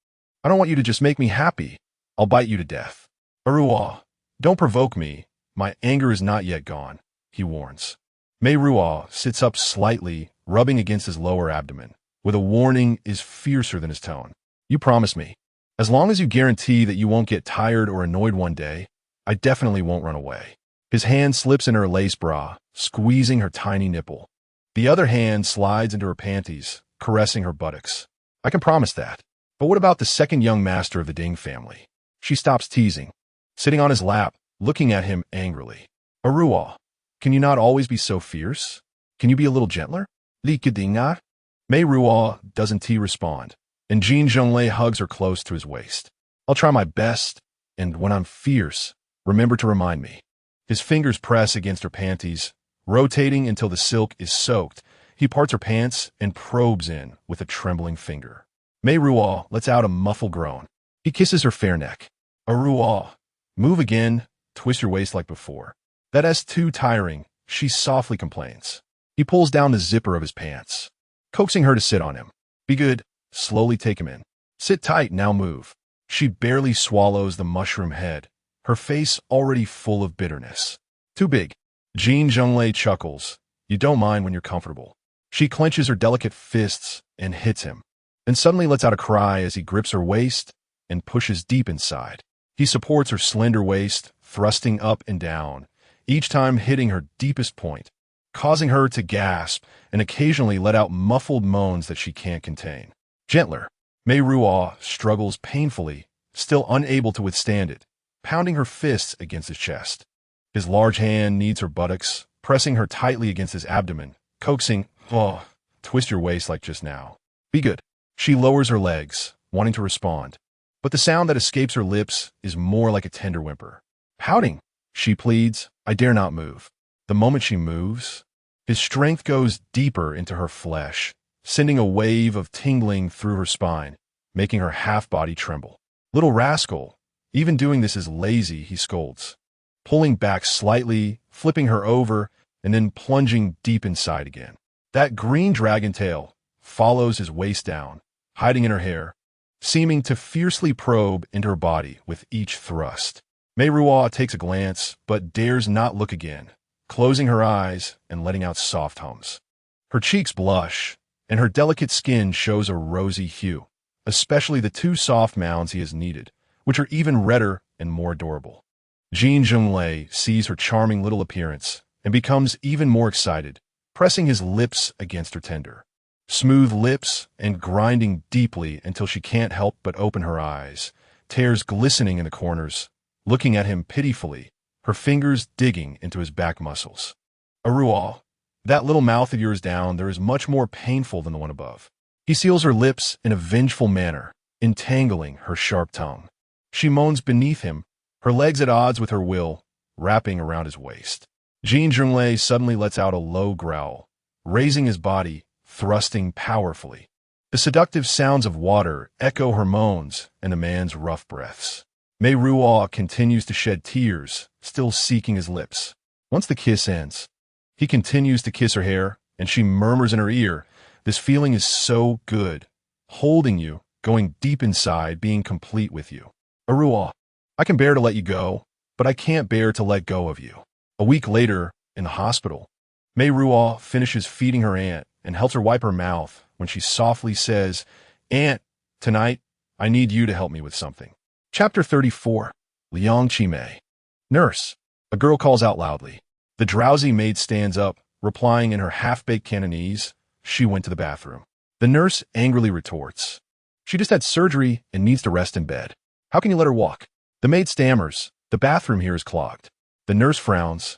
I don't want you to just make me happy. I'll bite you to death. Aruo, don't provoke me. My anger is not yet gone, he warns. Meiruo sits up slightly, rubbing against his lower abdomen, with a warning is fiercer than his tone. You promise me. As long as you guarantee that you won't get tired or annoyed one day, I definitely won't run away. His hand slips into her lace bra, squeezing her tiny nipple. The other hand slides into her panties, caressing her buttocks. I can promise that. But what about the second young master of the Ding family? She stops teasing, sitting on his lap, looking at him angrily. Aruo, can you not always be so fierce? Can you be a little gentler? Li Kadinga? Meiruo doesn't respond, and Jin Zhenglei hugs her close to his waist. I'll try my best, and when I'm fierce, remember to remind me. His fingers press against her panties, rotating until the silk is soaked. He parts her pants and probes in with a trembling finger. Meiruo lets out a muffled groan. He kisses her fair neck. Aruo, move again, twist your waist like before. That's too tiring, she softly complains. He pulls down the zipper of his pants, coaxing her to sit on him. Be good, slowly take him in. Sit tight, now move. She barely swallows the mushroom head, her face already full of bitterness. Too big. Jin Zhenglei chuckles. You don't mind when you're comfortable. She clenches her delicate fists and hits him, and suddenly lets out a cry as he grips her waist and pushes deep inside. He supports her slender waist, thrusting up and down, each time hitting her deepest point, causing her to gasp and occasionally let out muffled moans that she can't contain. Gentler. Meiruo struggles painfully, still unable to withstand it, pounding her fists against his chest. His large hand kneads her buttocks, pressing her tightly against his abdomen, coaxing, oh, twist your waist like just now. Be good. She lowers her legs, wanting to respond, but the sound that escapes her lips is more like a tender whimper. Pouting, she pleads, I dare not move. The moment she moves, his strength goes deeper into her flesh, sending a wave of tingling through her spine, making her half-body tremble. Little rascal, even doing this is lazy, he scolds, pulling back slightly, flipping her over, and then plunging deep inside again. That green dragon tail follows his waist down, hiding in her hair, seeming to fiercely probe into her body with each thrust. Meiruo takes a glance, but dares not look again, closing her eyes and letting out soft hums. Her cheeks blush, and her delicate skin shows a rosy hue, especially the two soft mounds he has kneaded, which are even redder and more adorable. Jin Zhenglei sees her charming little appearance and becomes even more excited, pressing his lips against her tender, smooth lips and grinding deeply until she can't help but open her eyes, tears glistening in the corners, looking at him pitifully, her fingers digging into his back muscles. Aruo, that little mouth of yours down there is much more painful than the one above. He seals her lips in a vengeful manner, entangling her sharp tongue. She moans beneath him, her legs at odds with her will, wrapping around his waist. Jin Zhenglei suddenly lets out a low growl, raising his body, thrusting powerfully. The seductive sounds of water echo her moans and the man's rough breaths. Meiruo continues to shed tears, still seeking his lips. Once the kiss ends, he continues to kiss her hair, and she murmurs in her ear, this feeling is so good. Holding you, going deep inside, being complete with you. Aruo, I can bear to let you go, but I can't bear to let go of you. A week later, in the hospital, Meiruo finishes feeding her aunt and helps her wipe her mouth when she softly says, Aunt, tonight, I need you to help me with something. Chapter 34. Liang Qimei. Nurse. A girl calls out loudly. The drowsy maid stands up, replying in her half-baked Cantonese. She went to the bathroom. The nurse angrily retorts. She just had surgery and needs to rest in bed. How can you let her walk? The maid stammers. The bathroom here is clogged. The nurse frowns,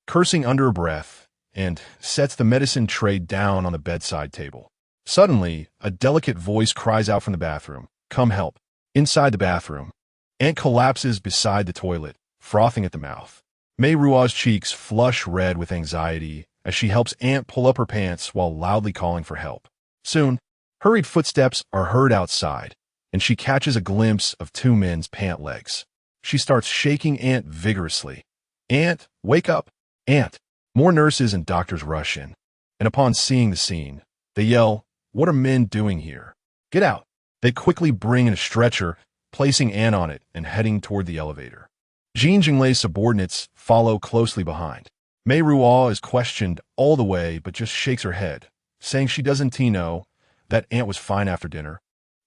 cursing under her breath, and sets the medicine tray down on the bedside table. Suddenly, a delicate voice cries out from the bathroom. Come help. Inside the bathroom, Aunt collapses beside the toilet, frothing at the mouth. Meiruo's cheeks flush red with anxiety as she helps Aunt pull up her pants while loudly calling for help. Soon, hurried footsteps are heard outside, and she catches a glimpse of two men's pant legs. She starts shaking Aunt vigorously. Aunt, wake up! Aunt! More nurses and doctors rush in, and upon seeing the scene, they yell, "What are men doing here? Get out!" They quickly bring in a stretcher, placing Aunt on it and heading toward the elevator. Jin Zhenglei's subordinates follow closely behind. Meiruo is questioned all the way but just shakes her head, saying she doesn't know that Aunt was fine after dinner,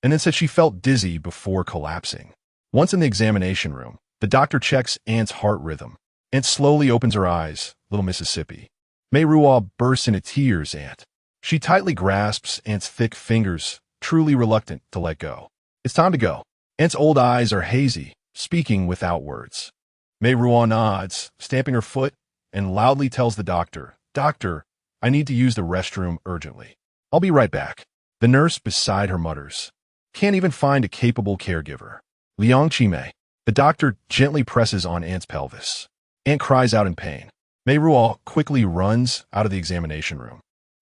and then said she felt dizzy before collapsing. Once in the examination room, the doctor checks Aunt's heart rhythm. Aunt slowly opens her eyes, little Mississippi. Meiruo bursts into tears, Aunt. She tightly grasps Aunt's thick fingers, truly reluctant to let go. It's time to go. Aunt's old eyes are hazy, speaking without words. Meiruo nods, stamping her foot, and loudly tells the doctor, "Doctor, I need to use the restroom urgently. I'll be right back." The nurse beside her mutters, "Can't even find a capable caregiver." Liang Chime. The doctor gently presses on Aunt's pelvis. Aunt cries out in pain. Meiruo quickly runs out of the examination room,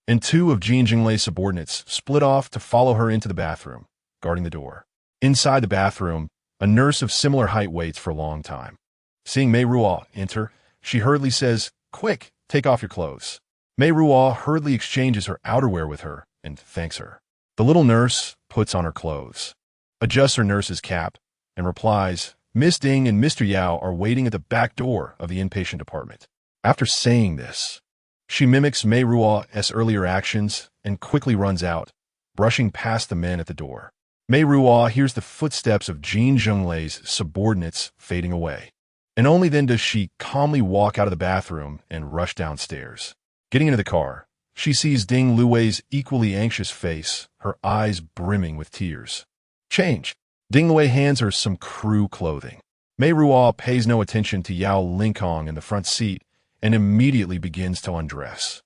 and two of Jin Zhenglei's subordinates split off to follow her into the bathroom, guarding the door. Inside the bathroom, a nurse of similar height waits for a long time. Seeing Meiruo enter, she hurriedly says, "Quick, take off your clothes." Meiruo hurriedly exchanges her outerwear with her and thanks her. The little nurse puts on her clothes, adjusts her nurse's cap, and replies, "Miss Ding and Mr. Yao are waiting at the back door of the inpatient department." After saying this, she mimics Meiruo's earlier actions and quickly runs out, brushing past the men at the door. Meiruo hears the footsteps of Jin Zhenglei's subordinates fading away, and only then does she calmly walk out of the bathroom and rush downstairs. Getting into the car, she sees Ding Lui's equally anxious face, her eyes brimming with tears. Change. Ding Lui hands her some crew clothing. Meiruo pays no attention to Yao Lingkong in the front seat and immediately begins to undress.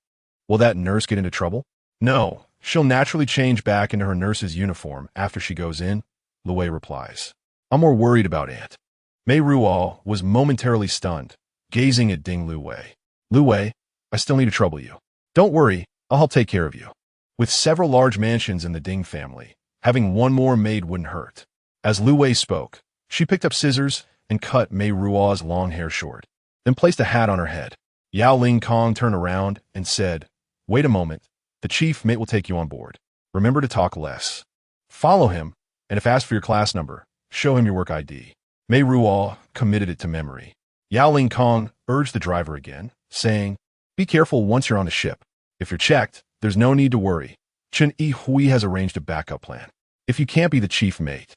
Will that nurse get into trouble? No, she'll naturally change back into her nurse's uniform after she goes in, Lui replies. I'm more worried about Aunt. Meiruo was momentarily stunned, gazing at Ding Lui. Lui, I still need to trouble you. Don't worry, I'll help take care of you. With several large mansions in the Ding family, having one more maid wouldn't hurt. As Lui spoke, she picked up scissors and cut Meiruo's long hair short, then placed a hat on her head. Yao Lingkong turned around and said, "Wait a moment, the chief mate will take you on board. Remember to talk less. Follow him, and if asked for your class number, show him your work ID." Meiruo committed it to memory. Yao Lingkong urged the driver again, saying, "Be careful once you're on the ship. If you're checked, there's no need to worry. Chen Yi Hui has arranged a backup plan. If you can't be the chief mate,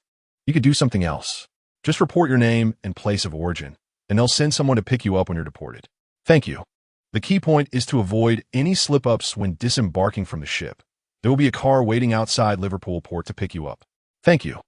you could do something else. Just report your name and place of origin, and they'll send someone to pick you up when you're deported. Thank you." The key point is to avoid any slip-ups when disembarking from the ship. There will be a car waiting outside Liverpool port to pick you up. Thank you.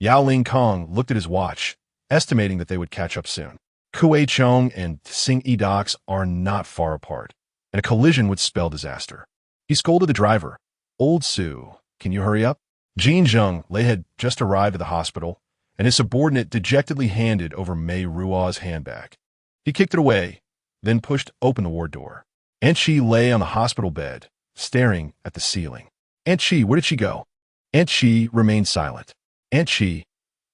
Yao Lingkong looked at his watch, estimating that they would catch up soon. Kuei Chong and Sing Yi docks are not far apart, and a collision would spell disaster. He scolded the driver. "Old Sue, can you hurry up?" Jin Zhenglei had just arrived at the hospital, and his subordinate dejectedly handed over Meiruo's handbag. He kicked it away, then pushed open the ward door. Aunt Chi lay on the hospital bed, staring at the ceiling. "Aunt Chi, where did she go?" Aunt Chi remained silent. "Aunt Chi,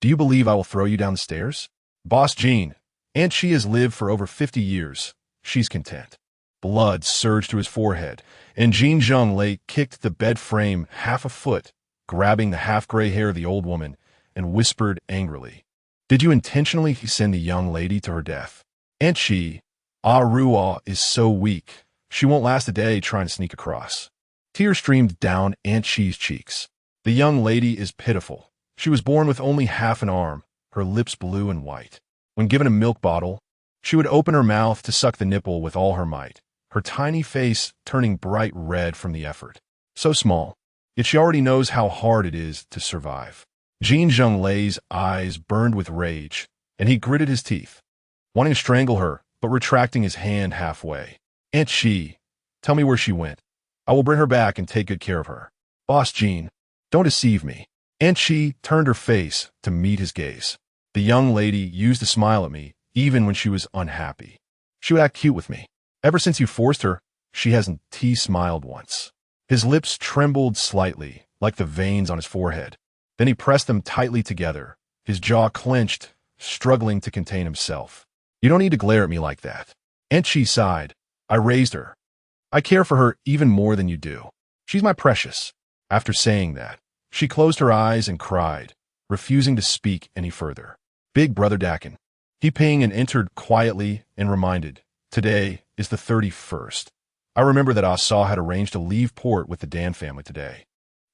do you believe I will throw you down the stairs?" "Boss Jean, Aunt Chi has lived for over 50 years. She's content." Blood surged to his forehead, and Jin Zhenglei kicked the bed frame half a foot, grabbing the half-gray hair of the old woman, and whispered angrily, "Did you intentionally send the young lady to her death? Aunt Chi, Ruo is so weak, she won't last a day trying to sneak across." Tears streamed down Aunt Chi's cheeks. "The young lady is pitiful. She was born with only half an arm, her lips blue and white. When given a milk bottle, She would open her mouth to suck the nipple with all her might, her tiny face turning bright red from the effort. So small, yet she already knows how hard it is to survive. Jin Zhenglei's eyes burned with rage, and he gritted his teeth, wanting to strangle her, but retracting his hand halfway. Aunt Shi, tell me where she went. I will bring her back and take good care of her. Boss Jin, don't deceive me. Aunt Shi turned her face to meet his gaze. The young lady used to smile at me, even when she was unhappy. She would act cute with me. Ever since you forced her, she hasn't smiled once. His lips trembled slightly, like the veins on his forehead. Then he pressed them tightly together, his jaw clenched, struggling to contain himself. You don't need to glare at me like that. Aunt Shi sighed. I raised her. I care for her even more than you do. She's my precious. After saying that, she closed her eyes and cried, refusing to speak any further. Big Brother Dakin. He pinged and entered quietly and reminded, today is the 31st. I remember that Asa had arranged to leave port with the Dan family today.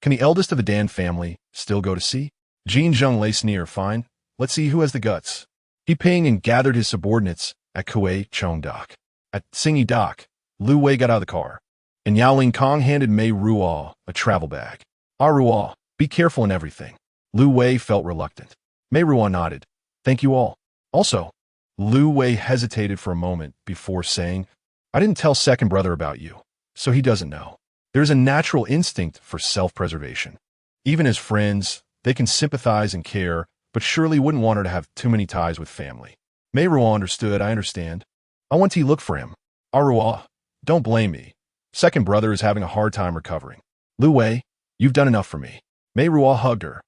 Can the eldest of the Dan family still go to sea? Jin Zhenglei sneered. Fine, let's see who has the guts. He pinged and gathered his subordinates at Kuei Chong Dock. At Singi Dock, Lu Wei got out of the car, and Yao Ling Kong handed Meiruo a travel bag. Ruo, be careful in everything. Lu Wei felt reluctant. Meiruo nodded. Thank you all. Also, Lu Wei hesitated for a moment before saying, I didn't tell second brother about you, so he doesn't know. There's a natural instinct for self-preservation. Even as friends, they can sympathize and care, but surely wouldn't want her to have too many ties with family. Meiruo understood. I understand. I want to look for him. Ruo, don't blame me. Second brother is having a hard time recovering. Lu Wei, you've done enough for me. Meiruo hugged her.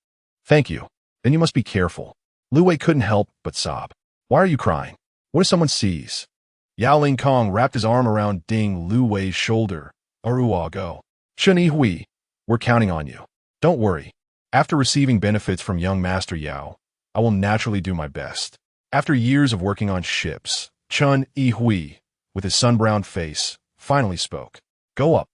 Thank you. Then you must be careful. Lu Wei couldn't help but sob. Why are you crying? What if someone sees? Yao Ling Kong wrapped his arm around Ding Lu Wei's shoulder. Ruo, go. Chen Hui, we're counting on you. Don't worry. After receiving benefits from young Master Yao, I will naturally do my best. After years of working on ships, Chen Hui, with his sun-browned face, finally spoke. Go up.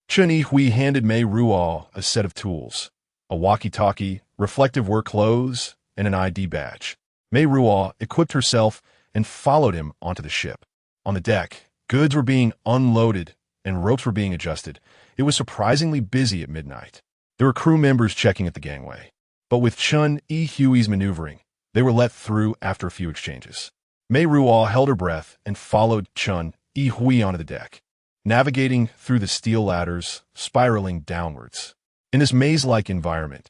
Chen Hui handed Meiruo a set of tools, a walkie-talkie, reflective work clothes, and an ID badge. Meiruo equipped herself and followed him onto the ship. On the deck, goods were being unloaded and ropes were being adjusted. It was surprisingly busy at midnight. There were crew members checking at the gangway. But with Chen Hui's maneuvering, they were let through after a few exchanges. Meiruo held her breath and followed Chen Hui onto the deck, navigating through the steel ladders, spiraling downwards. In this maze-like environment,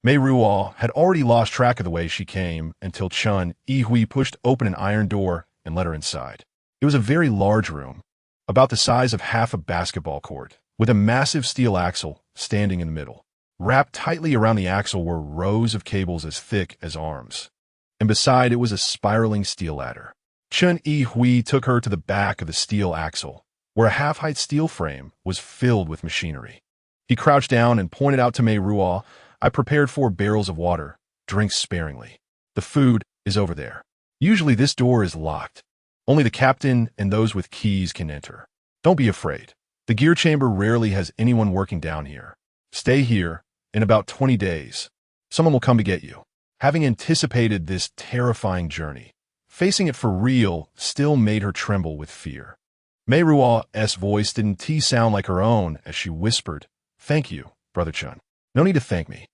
Meiruo had already lost track of the way she came until Chen Hui pushed open an iron door and let her inside. It was a very large room, about the size of half a basketball court, with a massive steel axle standing in the middle. Wrapped tightly around the axle were rows of cables as thick as arms, and beside it was a spiraling steel ladder. Chen Hui took her to the back of the steel axle, where a half-height steel frame was filled with machinery. He crouched down and pointed out to Meiruo, I prepared 4 barrels of water. Drink sparingly. The food is over there. Usually this door is locked. Only the captain and those with keys can enter. Don't be afraid. The gear chamber rarely has anyone working down here. Stay here. In about 20 days, someone will come to get you. Having anticipated this terrifying journey, facing it for real still made her tremble with fear. Meiruo's voice didn't sound like her own as she whispered, Thank you, Brother Chen. No need to thank me.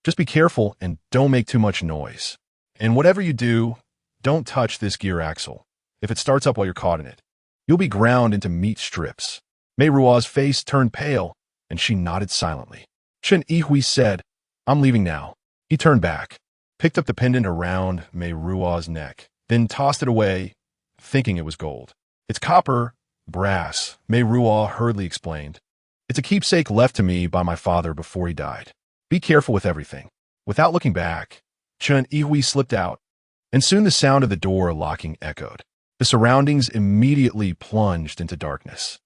Just be careful and don't make too much noise. And whatever you do, don't touch this gear axle. If it starts up while you're caught in it, you'll be ground into meat strips. Meiruo's face turned pale, and she nodded silently. Chen Hui said, I'm leaving now. He turned back, picked up the pendant around Meiruo's neck, then tossed it away, thinking it was gold. It's copper, brass, Meiruo hurriedly explained. It's a keepsake left to me by my father before he died. Be careful with everything. Without looking back, Chen Hui slipped out, and soon the sound of the door locking echoed. The surroundings immediately plunged into darkness.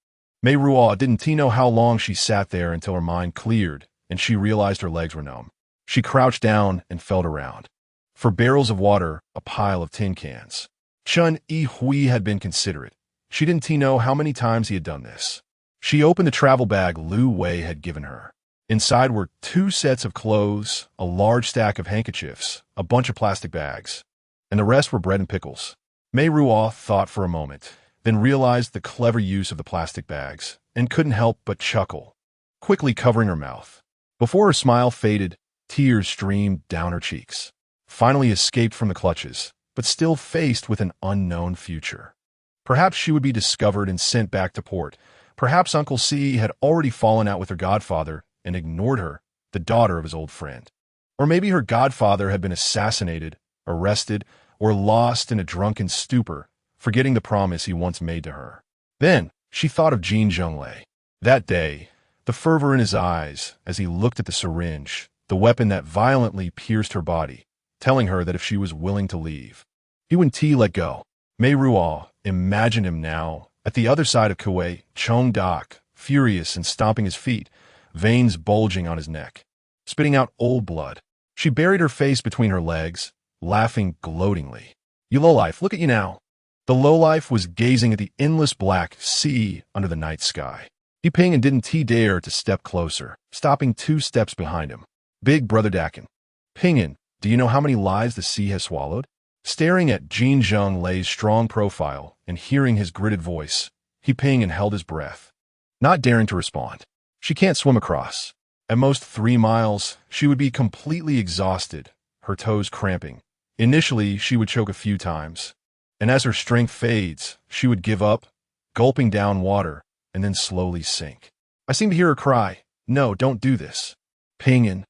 Meiruo didn't know how long she sat there until her mind cleared and she realized her legs were numb. She crouched down and felt around. For barrels of water, a pile of tin cans. Chen Hui had been considerate. She didn't know how many times he had done this. She opened the travel bag Lu Wei had given her. Inside were 2 sets of clothes, a large stack of handkerchiefs, a bunch of plastic bags, and the rest were bread and pickles. Meiruo thought for a moment, then realized the clever use of the plastic bags, and couldn't help but chuckle, quickly covering her mouth. Before her smile faded, tears streamed down her cheeks. Finally escaped from the clutches, but still faced with an unknown future. Perhaps she would be discovered and sent back to port. Perhaps Uncle C had already fallen out with her godfather and ignored her, the daughter of his old friend. Or maybe her godfather had been assassinated, arrested, or lost in a drunken stupor, forgetting the promise he once made to her. Then she thought of Jin Zhenglei. That day, the fervor in his eyes as he looked at the syringe, the weapon that violently pierced her body, telling her that if she was willing to leave, he wouldn't let go. Meiruo imagined him now, at the other side of Kuwait, Cheongdak, furious and stomping his feet, veins bulging on his neck, spitting out old blood. She buried her face between her legs, laughing gloatingly. "You lowlife, look at you now." The lowlife was gazing at the endless black sea under the night sky. He pinged and didn't dare to step closer, stopping 2 steps behind him. "Big brother Dakin. Pingin, do you know how many lives the sea has swallowed?" Staring at Jin Zhenglei's strong profile and hearing his gritted voice, he pinged and held his breath, not daring to respond. She can't swim across. At most 3 miles, she would be completely exhausted, her toes cramping. Initially, she would choke a few times, and as her strength fades, she would give up, gulping down water, and then slowly sink. I seem to hear her cry, "No, don't do this." Pingin,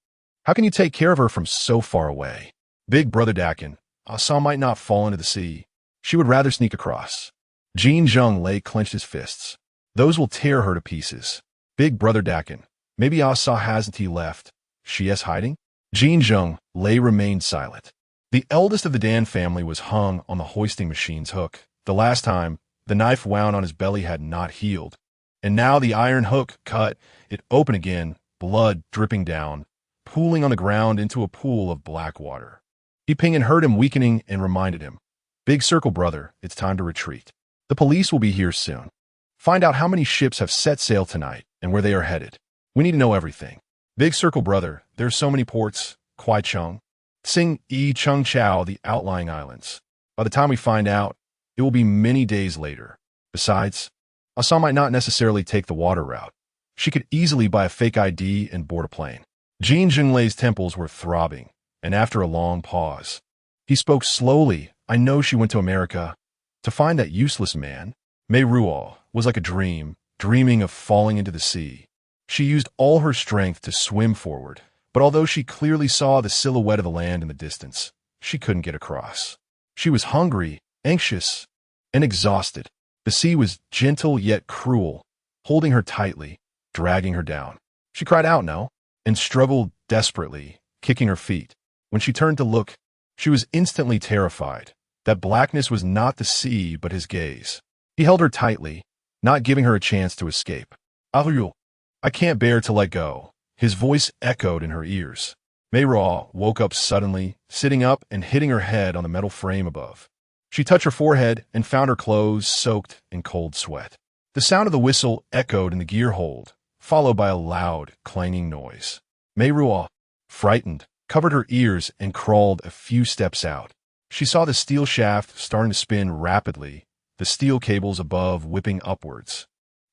how can you take care of her from so far away? Big brother Dakin, Asa might not fall into the sea. She would rather sneak across. Jin Zhenglei clenched his fists. Those will tear her to pieces. Big brother Dakin, maybe Asa hasn't he left. She is hiding? Jin Zhenglei remained silent. The eldest of the Dan family was hung on the hoisting machine's hook. The last time, the knife wound on his belly had not healed. And now the iron hook cut it open again, blood dripping down, pooling on the ground into a pool of black water. He pinged and heard him weakening and reminded him, "Big Circle brother, it's time to retreat. The police will be here soon. Find out how many ships have set sail tonight and where they are headed. We need to know everything. Big Circle brother, there are so many ports, Kwai Chung, Tsing Yi Chung Chao, the outlying islands. By the time we find out, it will be many days later. Besides, Asa might not necessarily take the water route. She could easily buy a fake ID and board a plane." Jin Zhenglei's temples were throbbing, and after a long pause, he spoke slowly. "I know she went to America to find that useless man." Meiruo was like a dream, dreaming of falling into the sea. She used all her strength to swim forward, but although she clearly saw the silhouette of the land in the distance, she couldn't get across. She was hungry, anxious, and exhausted. The sea was gentle yet cruel, holding her tightly, dragging her down. She cried out no, and struggled desperately, kicking her feet. When she turned to look, she was instantly terrified. That blackness was not the sea, but his gaze. He held her tightly, not giving her a chance to escape. "Ariel, I can't bear to let go." His voice echoed in her ears. Meiruo woke up suddenly, sitting up and hitting her head on the metal frame above. She touched her forehead and found her clothes soaked in cold sweat. The sound of the whistle echoed in the gear hold, followed by a loud, clanging noise. Meiruo, frightened, covered her ears and crawled a few steps out. She saw the steel shaft starting to spin rapidly, the steel cables above whipping upwards,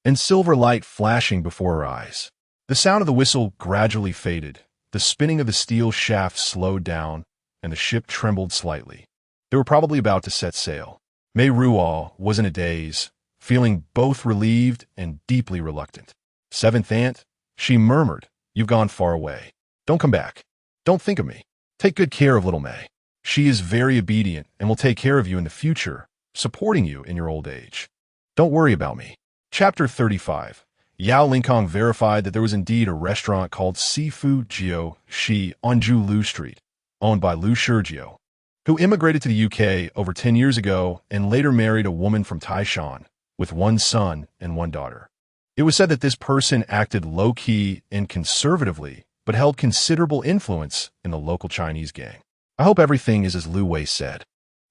and silver light flashing before her eyes. The sound of the whistle gradually faded, the spinning of the steel shaft slowed down, and the ship trembled slightly. They were probably about to set sail. Meiruo was in a daze, feeling both relieved and deeply reluctant. "Seventh aunt," she murmured, "you've gone far away. Don't come back. Don't think of me. Take good care of little May. She is very obedient and will take care of you in the future, supporting you in your old age. Don't worry about me." Chapter 35. Yao Linkong verified that there was indeed a restaurant called Seafood Jio Shi on Ju Lu Street, owned by Lu Shurjio, who immigrated to the UK over 10 years ago and later married a woman from Taishan, with 1 son and 1 daughter. It was said that this person acted low-key and conservatively, but held considerable influence in the local Chinese gang. I hope everything is as Lu Wei said.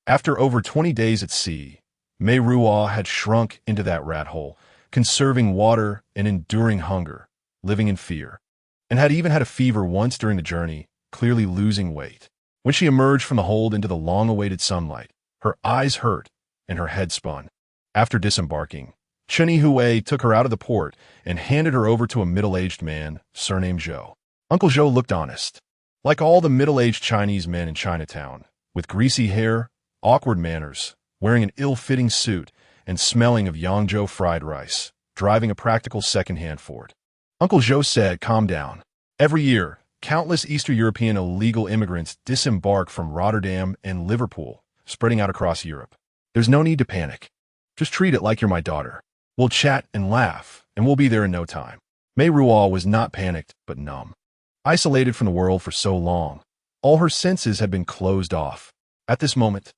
After over 20 days at sea, Meiruo had shrunk into that rat hole, conserving water and enduring hunger, living in fear, and had even had a fever once during the journey, clearly losing weight. When she emerged from the hold into the long-awaited sunlight, her eyes hurt, and her head spun. After disembarking, Chen Yihui took her out of the port and handed her over to a middle-aged man, surnamed Zhou. Uncle Zhou looked honest, like all the middle-aged Chinese men in Chinatown, with greasy hair, awkward manners, wearing an ill-fitting suit, and smelling of Yangzhou fried rice, driving a practical second-hand Ford. Uncle Zhou said, "Calm down. Every year, countless Eastern European illegal immigrants disembark from Rotterdam and Liverpool, spreading out across Europe. There's no need to panic. Just treat it like you're my daughter. We'll chat and laugh, and we'll be there in no time." Meiruo was not panicked, but numb. Isolated from the world for so long, all her senses had been closed off. At this moment,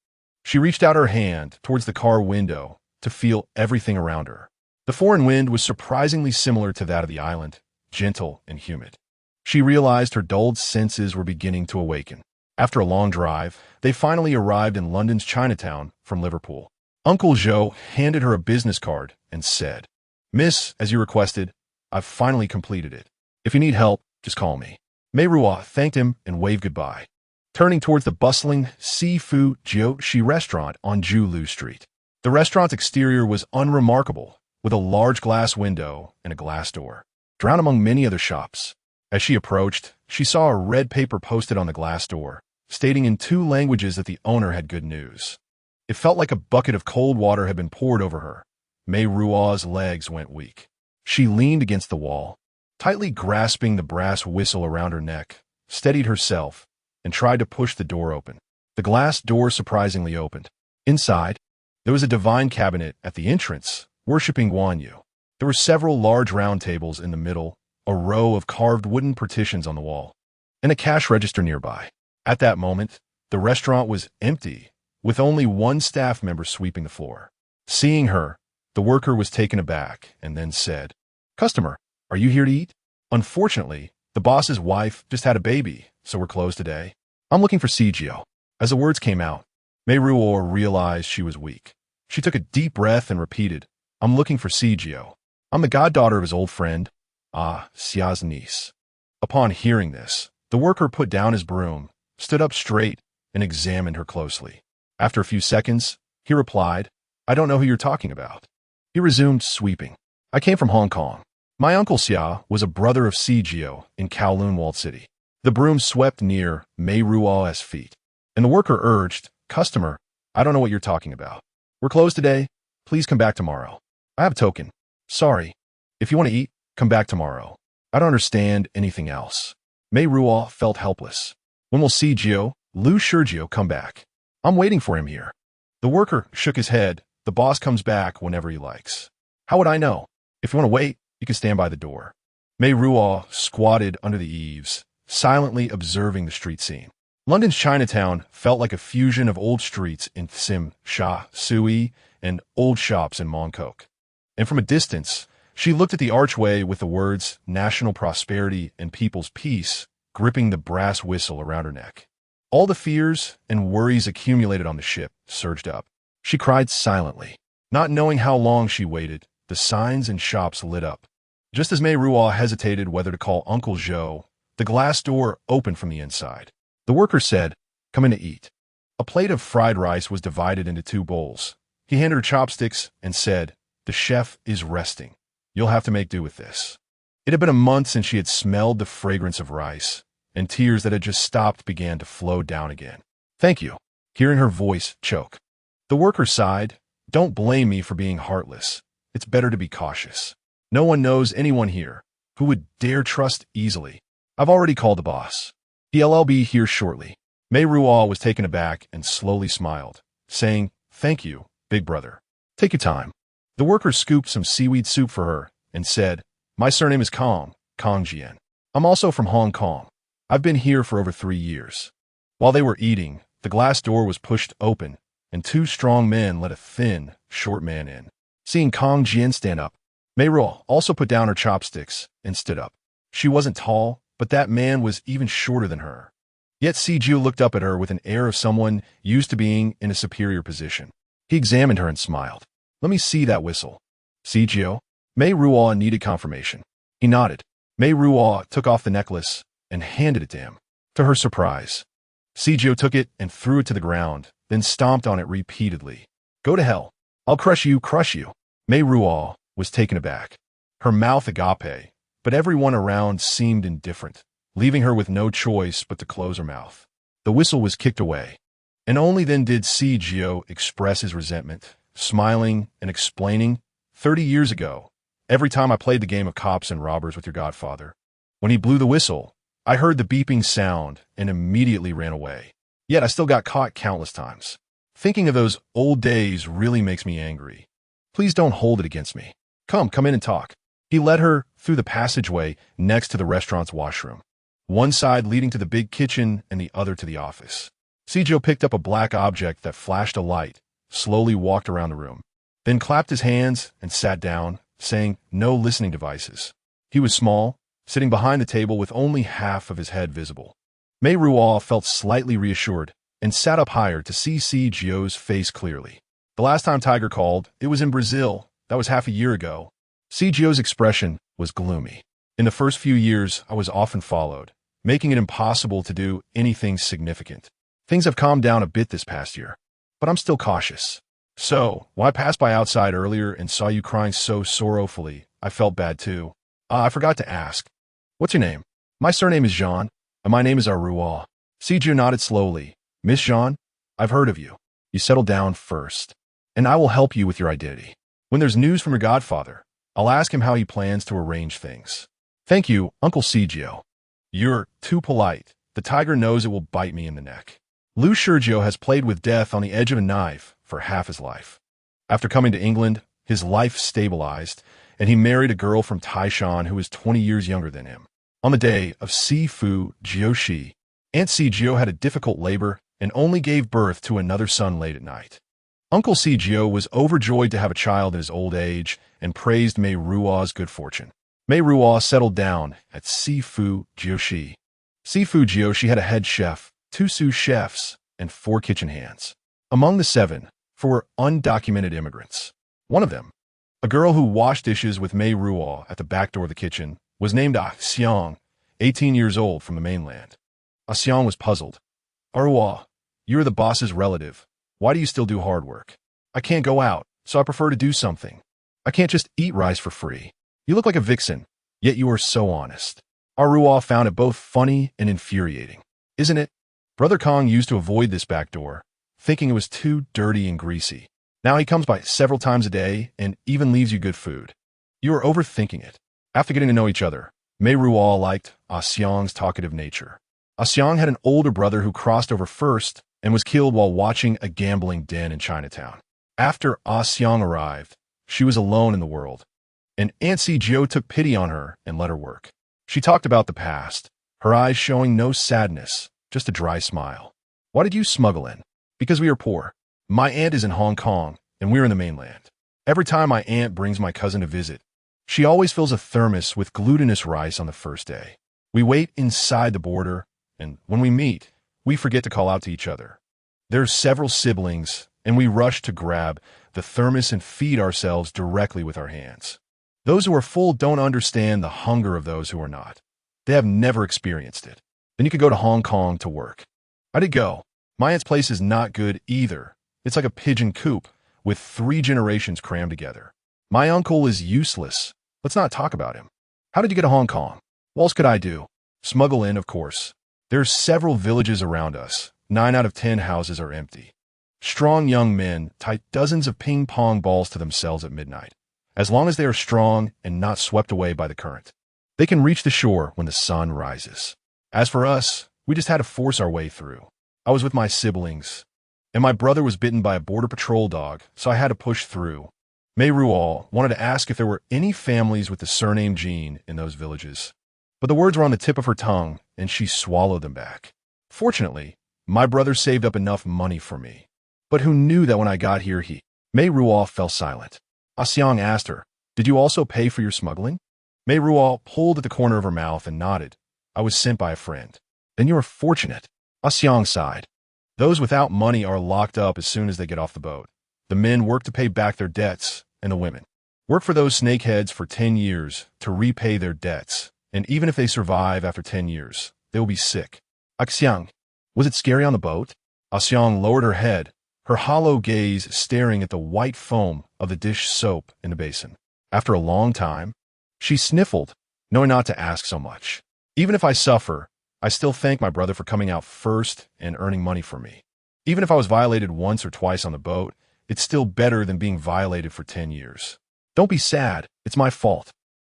she reached out her hand towards the car window to feel everything around her. The foreign wind was surprisingly similar to that of the island, gentle and humid. She realized her dulled senses were beginning to awaken. After a long drive, they finally arrived in London's Chinatown from Liverpool. Uncle Zhou handed her a business card and said, "Miss, as you requested, I've finally completed it. If you need help, just call me." Meiruo thanked him and waved goodbye, turning towards the bustling Seafood Jiushi restaurant on Jiulu Street. The restaurant's exterior was unremarkable, with a large glass window and a glass door, drowned among many other shops. As she approached, she saw a red paper posted on the glass door, stating in 2 languages that the owner had good news. It felt like a bucket of cold water had been poured over her. Meiruo's legs went weak. She leaned against the wall, tightly grasping the brass whistle around her neck, steadied herself, and tried to push the door open. The glass door surprisingly opened. Inside, there was a divine cabinet at the entrance, worshipping Guan Yu. There were several large round tables in the middle, a row of carved wooden partitions on the wall, and a cash register nearby. At that moment, the restaurant was empty, with only one staff member sweeping the floor. Seeing her, the worker was taken aback and then said, "Customer, are you here to eat? Unfortunately, the boss's wife just had a baby, so we're closed today. I'm looking for Sijio." As the words came out, Meiruo realized she was weak. She took a deep breath and repeated, "I'm looking for Sijio. I'm the goddaughter of his old friend, Xia's niece." Upon hearing this, the worker put down his broom, stood up straight, and examined her closely. After a few seconds, he replied, "I don't know who you're talking about." He resumed sweeping. "I came from Hong Kong. My uncle Xia was a brother of Sijio in Kowloon Walled City." The broom swept near Meiruo's feet, and the worker urged, "Customer, I don't know what you're talking about. We're closed today. Please come back tomorrow. I have a token. Sorry. If you want to eat, come back tomorrow. I don't understand anything else." Meiruo felt helpless. "When will Sijio, Lu Shurgio, come back? I'm waiting for him here." The worker shook his head. "The boss comes back whenever he likes." "How would I know? If you want to wait, you can stand by the door." Meiruo squatted under the eaves, silently observing the street scene. London's Chinatown felt like a fusion of old streets in Tsim Sha Sui and old shops in Mongkok. And from a distance, she looked at the archway with the words "National Prosperity and People's Peace" gripping the brass whistle around her neck. All the fears and worries accumulated on the ship surged up. She cried silently. Not knowing how long she waited, the signs and shops lit up. Just as Meiruo hesitated whether to call Uncle Zhou, the glass door opened from the inside. The worker said, "Come in to eat." A plate of fried rice was divided into 2 bowls. He handed her chopsticks and said, "The chef is resting. You'll have to make do with this." It had been a month since she had smelled the fragrance of rice, and tears that had just stopped began to flow down again. "Thank you." Hearing her voice choke, the worker sighed, "Don't blame me for being heartless. It's better to be cautious. No one knows anyone here who would dare trust easily. I've already called the boss. He'll be here shortly." Meiruo was taken aback and slowly smiled, saying, "Thank you, big brother. Take your time." The worker scooped some seaweed soup for her and said, "My surname is Kong Jian. I'm also from Hong Kong. I've been here for over 3 years." While they were eating, the glass door was pushed open, and 2 strong men let a thin, short man in. Seeing Kong Jian stand up, Meiruo also put down her chopsticks and stood up. She wasn't tall, but that man was even shorter than her. Yet Siju looked up at her with an air of someone used to being in a superior position. He examined her and smiled. "Let me see that whistle." "Siju?" Meiruo needed confirmation. He nodded. Meiruo took off the necklace and handed it to him. To her surprise, Siju took it and threw it to the ground, then stomped on it repeatedly. Go to hell. I'll crush you, crush you. Meiruo was taken aback. Her mouth agape, but everyone around seemed indifferent, leaving her with no choice but to close her mouth. The whistle was kicked away, and only then did Zhao express his resentment, smiling and explaining, 30 years ago, every time I played the game of cops and robbers with your godfather, when he blew the whistle, I heard the beeping sound and immediately ran away. Yet I still got caught countless times. Thinking of those old days really makes me angry. Please don't hold it against me. Come in and talk. He led her through the passageway next to the restaurant's washroom, one side leading to the big kitchen and the other to the office. Zhao picked up a black object that flashed a light, slowly walked around the room, then clapped his hands and sat down, saying no listening devices. He was small, sitting behind the table with only half of his head visible. Meiruo felt slightly reassured and sat up higher to see Zhao's face clearly. The last time Tiger called, it was in Brazil. That was half a year ago. Zhao's expression was gloomy. In the first few years, I was often followed, making it impossible to do anything significant. Things have calmed down a bit this past year, but I'm still cautious. So, when I passed by outside earlier and saw you crying so sorrowfully, I felt bad too. I forgot to ask. What's your name? My surname is Zhan, and my name is Meiruo. Zhao nodded slowly. Miss Zhan, I've heard of you. You settle down first, and I will help you with your identity. When there's news from your godfather, I'll ask him how he plans to arrange things. Thank you, Uncle Zhao. You're too polite. The tiger knows it will bite me in the neck. Lu Shizhou has played with death on the edge of a knife for half his life. After coming to England, his life stabilized, and he married a girl from Taishan who is 20 years younger than him. On the day of Sifu Jiushi, Aunt Zhao had a difficult labor and only gave birth to another son late at night. Uncle Zhao was overjoyed to have a child in his old age and praised Meiruo's good fortune. Meiruo settled down at Sifu Jiushi. Sifu Jiushi had a head chef, 2 sous chefs, and 4 kitchen hands. Among the 7, 4 were undocumented immigrants. One of them, a girl who washed dishes with Meiruo at the back door of the kitchen, was named Xiang, 18 years old, from the mainland. Xiang was puzzled. Meiruo, you're the boss's relative. Why do you still do hard work? I can't go out, so I prefer to do something. I can't just eat rice for free. You look like a vixen, yet you are so honest. Meiruo found it both funny and infuriating. Isn't it? Brother Kong used to avoid this back door, thinking it was too dirty and greasy. Now he comes by several times a day and even leaves you good food. You are overthinking it. After getting to know each other, Meiruo liked Xiang's talkative nature. Xiang had an older brother who crossed over first and was killed while watching a gambling den in Chinatown. After Xiang arrived, she was alone in the world, and Aunt Zhao took pity on her and let her work. She talked about the past, her eyes showing no sadness, just a dry smile. Why did you smuggle in? Because we are poor. My aunt is in Hong Kong, and we're in the mainland. Every time my aunt brings my cousin to visit, she always fills a thermos with glutinous rice on the first day. We wait inside the border, and when we meet, we forget to call out to each other. There are several siblings, and we rush to grab the thermos and feed ourselves directly with our hands. Those who are full don't understand the hunger of those who are not. They have never experienced it. Then you could go to Hong Kong to work. I did go. My aunt's place is not good either. It's like a pigeon coop with 3 generations crammed together. My uncle is useless. Let's not talk about him. How did you get to Hong Kong? What else could I do? Smuggle in, of course. There are several villages around us. 9 out of 10 houses are empty. Strong young men tie dozens of ping-pong balls to themselves at midnight. As long as they are strong and not swept away by the current, they can reach the shore when the sun rises. As for us, we just had to force our way through. I was with my siblings, and my brother was bitten by a border patrol dog, so I had to push through. Meiruo wanted to ask if there were any families with the surname Jin in those villages, but the words were on the tip of her tongue, and she swallowed them back. Fortunately, my brother saved up enough money for me. But who knew that when I got here Meiruo fell silent. Xiang asked her, "Did you also pay for your smuggling?" Meiruo pulled at the corner of her mouth and nodded. "I was sent by a friend." "Then you are fortunate." Xiang sighed. Those without money are locked up as soon as they get off the boat. The men work to pay back their debts, and the women work for those snakeheads for 10 years to repay their debts, and even if they survive after 10 years, they will be sick. Xiang, was it scary on the boat? Xiang lowered her head, her hollow gaze staring at the white foam of the dish soap in the basin. After a long time, she sniffled, knowing not to ask so much. Even if I suffer, I still thank my brother for coming out first and earning money for me. Even if I was violated once or twice on the boat, it's still better than being violated for 10 years. Don't be sad. It's my fault.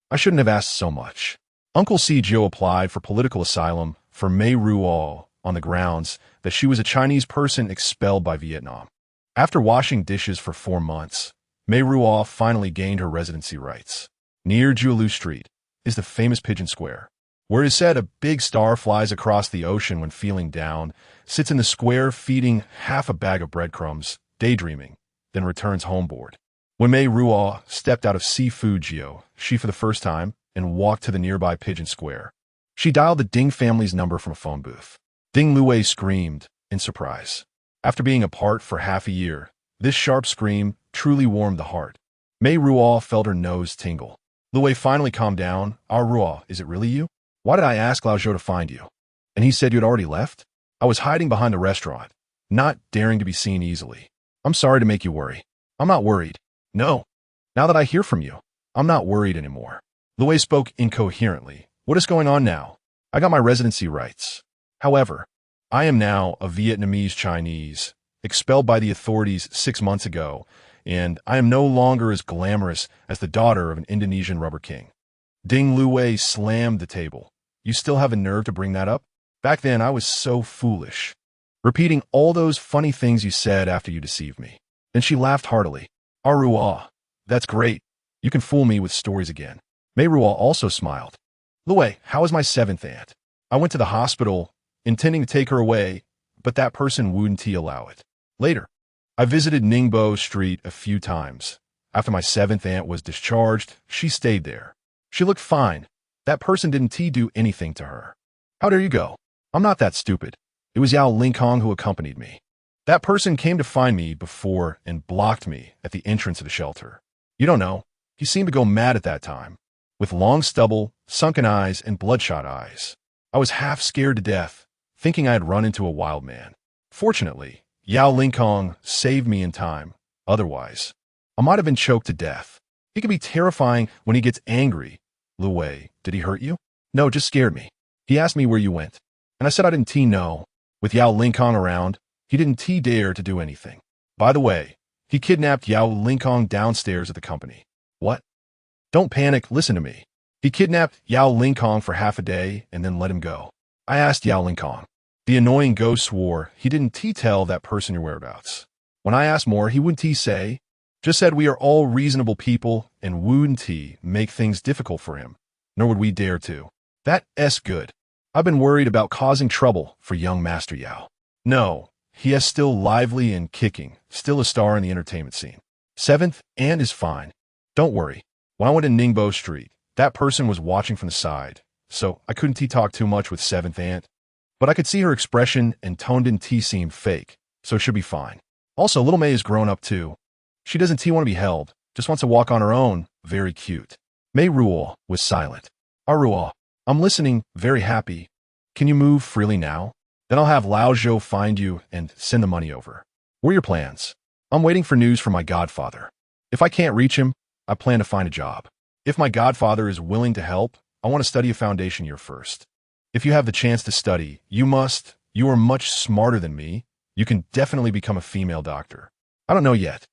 I shouldn't have asked so much. Uncle Sijio applied for political asylum for Meiruo on the grounds that she was a Chinese person expelled by Vietnam. After washing dishes for 4 months, Meiruo finally gained her residency rights. Near Jiulu Street is the famous Pigeon Square, where it is said a big star flies across the ocean when feeling down, sits in the square feeding half a bag of breadcrumbs, daydreaming, then returns homeboard. When Meiruo stepped out of Seafood Geo, she for the first time, and walked to the nearby Pigeon Square. She dialed the Ding family's number from a phone booth. Ding Luwei screamed in surprise. After being apart for half a year, this sharp scream truly warmed the heart. Meiruo felt her nose tingle. Luwei finally calmed down. Ruo, is it really you? Why did I ask Lao Zhou to find you? And he said you'd already left? I was hiding behind the restaurant, not daring to be seen easily. I'm sorry to make you worry. I'm not worried. No. Now that I hear from you, I'm not worried anymore. Luwei spoke incoherently. What is going on now? I got my residency rights. However, I am now a Vietnamese Chinese, expelled by the authorities 6 months ago, and I am no longer as glamorous as the daughter of an Indonesian rubber king. Ding Luwei slammed the table. You still have a nerve to bring that up? Back then, I was so foolish. Repeating all those funny things you said after you deceived me. Then she laughed heartily. Ruo, that's great. You can fool me with stories again. Meiruo also smiled. Luwei, how is my 7th aunt? I went to the hospital, intending to take her away, but that person wouldn't allow it. Later, I visited Ningbo Street a few times. After my 7th aunt was discharged, she stayed there. She looked fine. That person didn't do anything to her. How dare you go? I'm not that stupid. It was Yao Linkhong who accompanied me. That person came to find me before and blocked me at the entrance of the shelter. You don't know. He seemed to go mad at that time, with long stubble, sunken eyes, and bloodshot eyes. I was half scared to death, thinking I had run into a wild man. Fortunately, Yao Linkhong saved me in time. Otherwise, I might have been choked to death. He can be terrifying when he gets angry. Luwei, did he hurt you? No, just scared me. He asked me where you went, and I said I didn't know. With Yao Linkhong around, he didn't dare to do anything. By the way, he kidnapped Yao Linkhong downstairs at the company. What? Don't panic, listen to me. He kidnapped Yao Linkhong for half a day and then let him go. I asked Yao Linkhong. The annoying ghost swore he didn't tell that person your whereabouts. When I asked more, he wouldn't say. Just said we are all reasonable people and wouldn't make things difficult for him, nor would we dare to. That's good. I've been worried about causing trouble for young Master Yao. No, he is still lively and kicking, still a star in the entertainment scene. 7th and is fine. Don't worry. When I went to Ningbo Street, that person was watching from the side, so I couldn't talk too much with 7th aunt. But I could see her expression and tone didn't seem fake, so it should be fine. Also, little May is grown up too. She doesn't want to be held, just wants to walk on her own. Very cute. Meiruo was silent. Ruo, I'm listening, very happy. Can you move freely now? Then I'll have Lao Zhou find you and send the money over. What are your plans? I'm waiting for news from my godfather. If I can't reach him, I plan to find a job. If my godfather is willing to help, I want to study a foundation year first. If you have the chance to study, you must. You are much smarter than me. You can definitely become a female doctor. I don't know yet.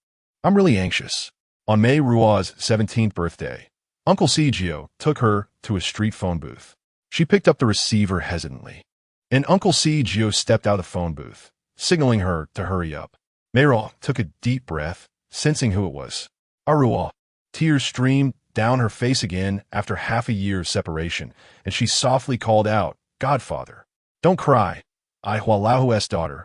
I'm really anxious. On Meiruo's 17th birthday, Uncle Sijio took her to a street phone booth. She picked up the receiver hesitantly, and Uncle Sijio stepped out of the phone booth, signaling her to hurry up. Meiruo took a deep breath, sensing who it was. Ruo. Tears streamed down her face again after half a year of separation, and she softly called out, Godfather, don't cry. I, Hualahu's daughter,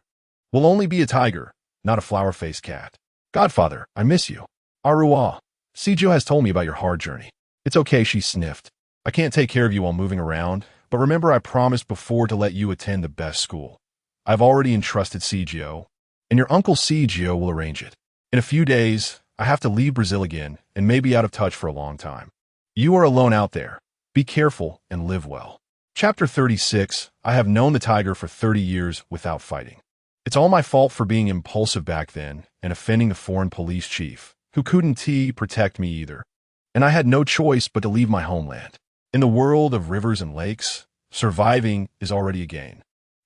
will only be a tiger, not a flower-faced cat. Godfather, I miss you. Ruo. Sijio has told me about your hard journey. It's okay, she sniffed. I can't take care of you while moving around, but remember I promised before to let you attend the best school. I've already entrusted Sijio, and your Uncle Sijio will arrange it. In a few days, I have to leave Brazil again and may be out of touch for a long time. You are alone out there. Be careful and live well. Chapter 36. I have known the tiger for 30 years without fighting. It's all my fault for being impulsive back then and offending the foreign police chief, who couldn't protect me either. And I had no choice but to leave my homeland. In the world of rivers and lakes, surviving is already a gain.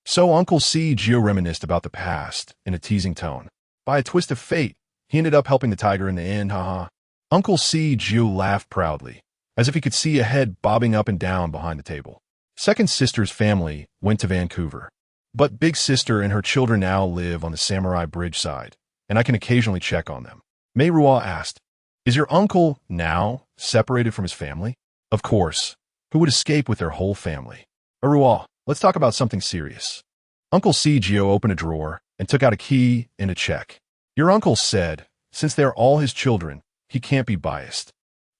So Uncle Gio reminisced about the past in a teasing tone. By a twist of fate, he ended up helping the tiger in the end, haha. Uncle Gio laughed proudly, as if he could see a head bobbing up and down behind the table. Second sister's family went to Vancouver, but big sister and her children now live on the Samurai Bridge side, and I can occasionally check on them. Meiruo asked, "Is your uncle now separated from his family?" Of course. Who would escape with their whole family? Meiruo, let's talk about something serious. Uncle Gio opened a drawer and took out a key and a check. Your uncle said, since they're all his children, he can't be biased.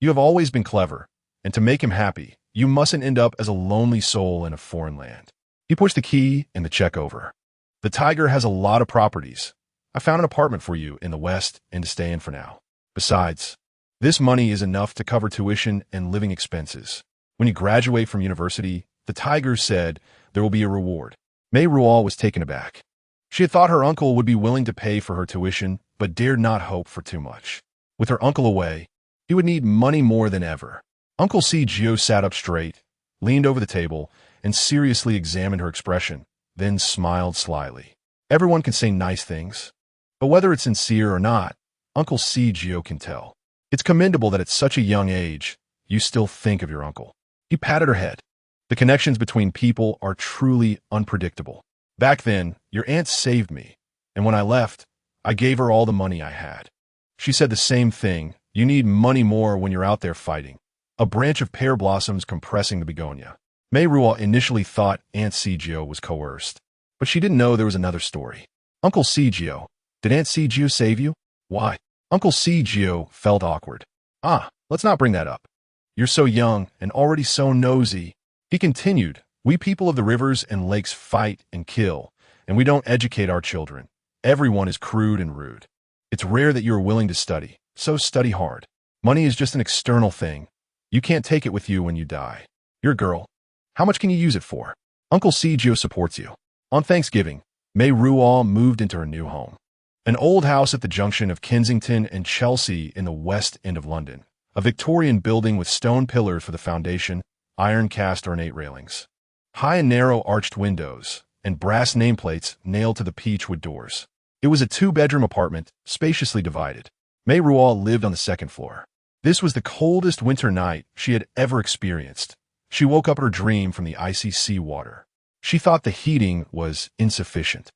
You have always been clever, and to make him happy, you mustn't end up as a lonely soul in a foreign land. He pushed the key and the check over. The tiger has a lot of properties. I found an apartment for you in the West and to stay in for now. Besides, this money is enough to cover tuition and living expenses. When you graduate from university, the tiger said there will be a reward. Meiruo was taken aback. She had thought her uncle would be willing to pay for her tuition, but dared not hope for too much. With her uncle away, he would need money more than ever. Uncle Gio sat up straight, leaned over the table, and seriously examined her expression, then smiled slyly. Everyone can say nice things, but whether it's sincere or not, Uncle Gio can tell. It's commendable that at such a young age, you still think of your uncle. He patted her head. The connections between people are truly unpredictable. Back then, your aunt saved me, and when I left, I gave her all the money I had. She said the same thing. You need money more when you're out there fighting. A branch of pear blossoms compressing the begonia. Meiruo initially thought Aunt Gio was coerced, but she didn't know there was another story. Uncle Gio, did Aunt Gio save you? Why? Uncle Gio felt awkward. Let's not bring that up. You're so young and already so nosy. He continued, we people of the rivers and lakes fight and kill, and we don't educate our children. Everyone is crude and rude. It's rare that you are willing to study, so study hard. Money is just an external thing. You can't take it with you when you die. You're a girl. How much can you use it for? Uncle Gio supports you. On Thanksgiving, Meiruo moved into her new home. An old house at the junction of Kensington and Chelsea in the West End of London. A Victorian building with stone pillars for the foundation, iron cast ornate railings, high and narrow arched windows, and brass nameplates nailed to the peachwood doors. It was a two-bedroom apartment, spaciously divided. Meiruo lived on the second floor. This was the coldest winter night she had ever experienced. She woke up in her dream from the icy sea water. She thought the heating was insufficient.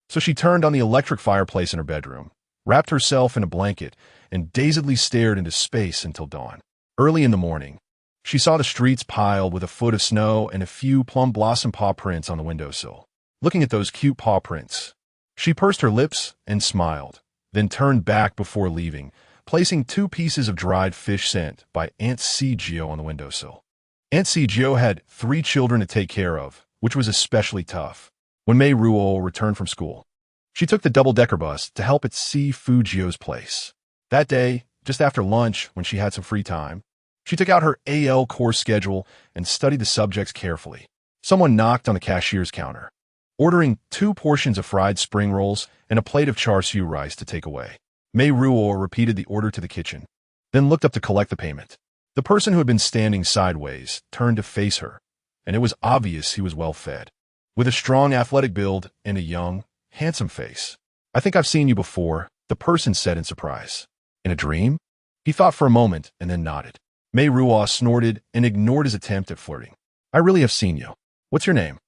So she turned on the electric fireplace in her bedroom, wrapped herself in a blanket, and dazedly stared into space until dawn. Early in the morning, she saw the streets piled with a foot of snow and a few plum blossom paw prints on the windowsill. Looking at those cute paw prints, she pursed her lips and smiled, then turned back before leaving, placing 2 pieces of dried fish sent by Aunt Gio on the windowsill. Aunt Gio had 3 children to take care of, which was especially tough. When Meiruo returned from school, she took the double-decker bus to help at C. Fujio's place. That day, just after lunch, when she had some free time, she took out her AL course schedule and studied the subjects carefully. Someone knocked on the cashier's counter, ordering 2 portions of fried spring rolls and a plate of char siu rice to take away. Meiruo repeated the order to the kitchen, then looked up to collect the payment. The person who had been standing sideways turned to face her, and it was obvious he was well-fed, with a strong athletic build and a young, handsome face. I think I've seen you before, the person said in surprise. In a dream? He thought for a moment and then nodded. Meiruo snorted and ignored his attempt at flirting. I really have seen you. What's your name?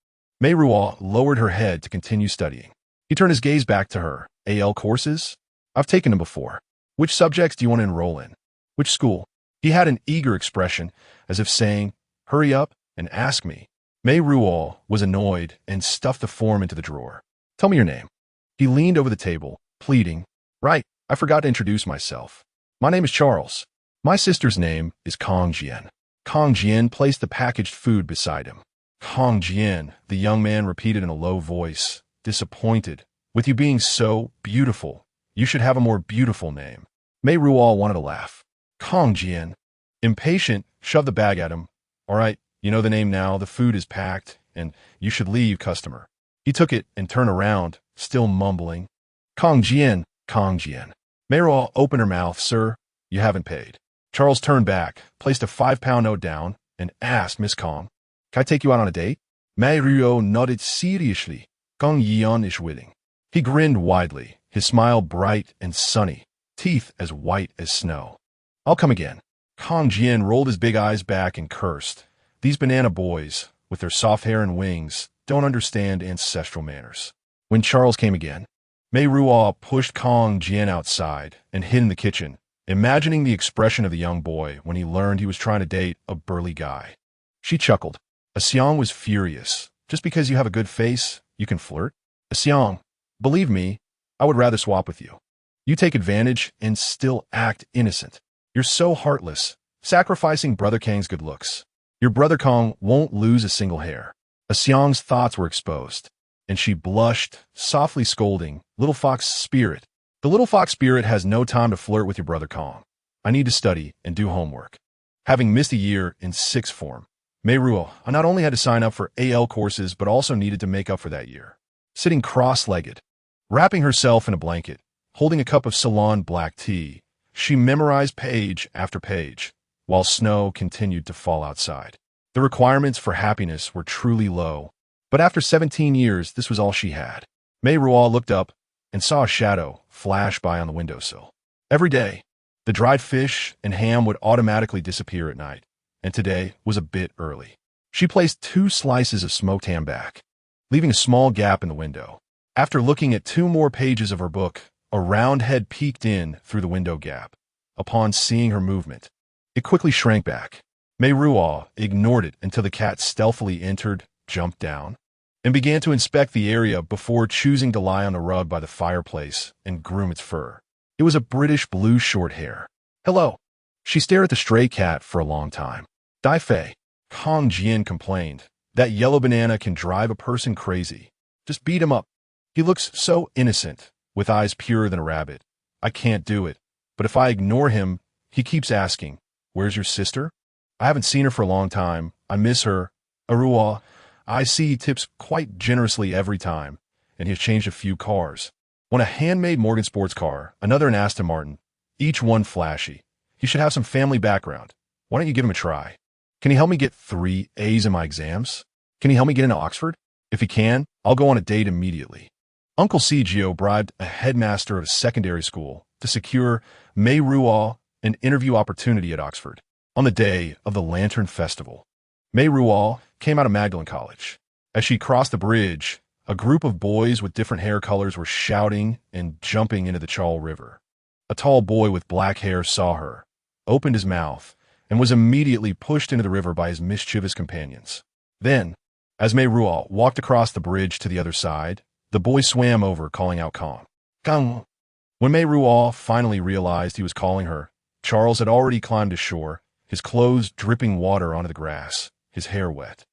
Meiruo lowered her head to continue studying. He turned his gaze back to her. AL courses? I've taken them before. Which subjects do you want to enroll in? Which school? He had an eager expression, as if saying, hurry up and ask me. Meiruo was annoyed and stuffed the form into the drawer. Tell me your name. He leaned over the table, pleading, Right, I forgot to introduce myself. My name is Charles. My sister's name is Kong Jian. Kong Jian placed the packaged food beside him. Kong Jian, the young man repeated in a low voice, disappointed. With you being so beautiful, you should have a more beautiful name. Meiruo wanted to laugh. Kong Jian, impatient, shoved the bag at him. All right, you know the name now, the food is packed, and you should leave, customer. He took it and turned around, still mumbling. Kong Jian, Kong Jian. Meiruo opened her mouth. Sir, you haven't paid. Charles turned back, placed a 5-pound note down, and asked Miss Kong, can I take you out on a date? Meiruo nodded seriously. Kong Yian is willing. He grinned widely, his smile bright and sunny, teeth as white as snow. I'll come again. Kong Jian rolled his big eyes back and cursed. These banana boys, with their soft hair and wings, don't understand ancestral manners. When Charles came again, Meiruo pushed Kong Jian outside and hid in the kitchen, imagining the expression of the young boy when he learned he was trying to date a burly guy. She chuckled. Xiang was furious. Just because you have a good face, you can flirt? Xiang, believe me, I would rather swap with you. You take advantage and still act innocent. You're so heartless, sacrificing Brother Kang's good looks. Your brother Kong won't lose a single hair. Xiang's thoughts were exposed, and she blushed, softly scolding, Little Fox Spirit. The Little Fox Spirit has no time to flirt with your brother Kong. I need to study and do homework. Having missed a year in sixth form, Meiruo, I not only had to sign up for AL courses but also needed to make up for that year. Sitting cross-legged, wrapping herself in a blanket, holding a cup of Ceylon black tea, she memorized page after page, while snow continued to fall outside. The requirements for happiness were truly low, but after 17 years, this was all she had. Meiruo looked up and saw a shadow flash by on the windowsill. Every day, the dried fish and ham would automatically disappear at night, and today was a bit early. She placed 2 slices of smoked ham back, leaving a small gap in the window. After looking at 2 more pages of her book, a round head peeked in through the window gap. Upon seeing her movement, it quickly shrank back. Meiruo ignored it until the cat stealthily entered, jumped down, and began to inspect the area before choosing to lie on the rug by the fireplace and groom its fur. It was a British blue short hair. Hello. She stared at the stray cat for a long time. Dai Fei, Kong Jian complained. That yellow banana can drive a person crazy. Just beat him up. He looks so innocent, with eyes purer than a rabbit. I can't do it. But if I ignore him, he keeps asking, where's your sister? I haven't seen her for a long time. I miss her. Arua, I see he tips quite generously every time, and he has changed a few cars. One a handmade Morgan sports car, another an Aston Martin, each one flashy. He should have some family background. Why don't you give him a try? Can he help me get 3 A's in my exams? Can he help me get into Oxford? If he can, I'll go on a date immediately. Uncle Cgio bribed a headmaster of a secondary school to secure Meiruo an interview opportunity at Oxford on the day of the Lantern Festival. Meiruo came out of Magdalen College. As she crossed the bridge, a group of boys with different hair colors were shouting and jumping into the Chal River. A tall boy with black hair saw her, opened his mouth, and was immediately pushed into the river by his mischievous companions. Then, as Meiruo walked across the bridge to the other side, the boy swam over, calling out Kong. Kong! When Meiruo finally realized he was calling her, Charles had already climbed ashore, his clothes dripping water onto the grass, his hair wet.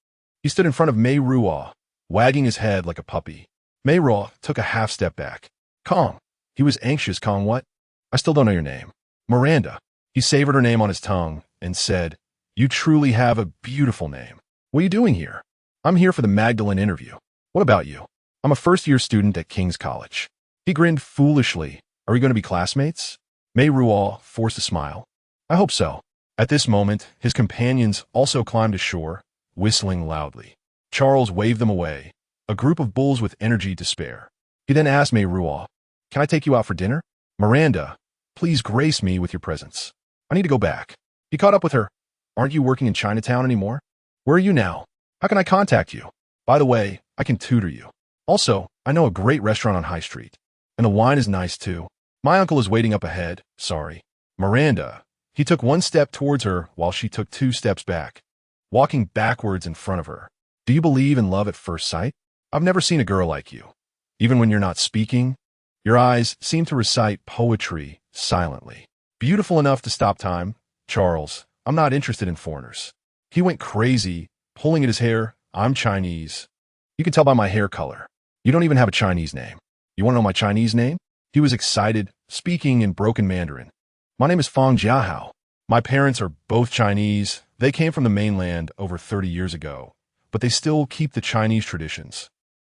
He stood in front of Meiruo, wagging his head like a puppy. Meiruo took a half step back. Kong! He was anxious. Kong what? I still don't know your name. Miranda. He savored her name on his tongue and said, You truly have a beautiful name. What are you doing here? I'm here for the Magdalen interview. What about you? I'm a first-year student at King's College. He grinned foolishly. Are we going to be classmates? Meiruo forced a smile. I hope so. At this moment, his companions also climbed ashore, whistling loudly. Charles waved them away, a group of bulls with energy to spare. He then asked Meiruo, Can I take you out for dinner? Miranda, please grace me with your presence. I need to go back. He caught up with her. Aren't you working in Chinatown anymore? Where are you now? How can I contact you? By the way, I can tutor you. Also, I know a great restaurant on High Street. And the wine is nice too. My uncle is waiting up ahead. Sorry. Miranda. He took 1 step towards her while she took 2 steps back, walking backwards in front of her. Do you believe in love at first sight? I've never seen a girl like you. Even when you're not speaking, your eyes seem to recite poetry silently. Beautiful enough to stop time. Charles, I'm not interested in foreigners. He went crazy, pulling at his hair. I'm Chinese. You can tell by my hair color. You don't even have a Chinese name. You want to know my Chinese name? He was excited, speaking in broken Mandarin. My name is Fang Jiahao. My parents are both Chinese. They came from the mainland over 30 years ago, but they still keep the Chinese traditions.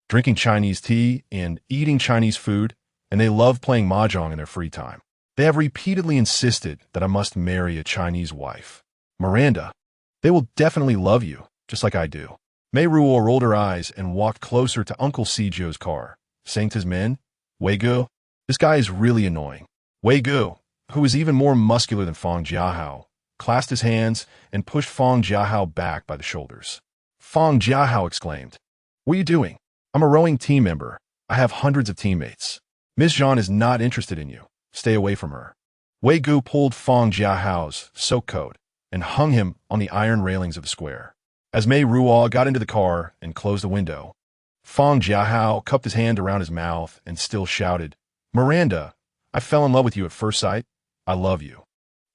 drinking Chinese tea and eating Chinese food, and they love playing mahjong in their free time. They have repeatedly insisted that I must marry a Chinese wife. Miranda, they will definitely love you, just like I do. Meiruo rolled her eyes and walked closer to Uncle Sijio's car, saying to his men, Wei Gu, this guy is really annoying. Wei Gu, who is even more muscular than Fang Jiahao, clasped his hands and pushed Fang Jiahao back by the shoulders. Fang Jiahao exclaimed, What are you doing? I'm a rowing team member. I have hundreds of teammates. Miss Zhan is not interested in you. Stay away from her. Wei Gu pulled Fang Jiahao's silk coat and hung him on the iron railings of the square. As Meiruo got into the car and closed the window, Fang Jiahao cupped his hand around his mouth and still shouted, Miranda, I fell in love with you at first sight. I love you.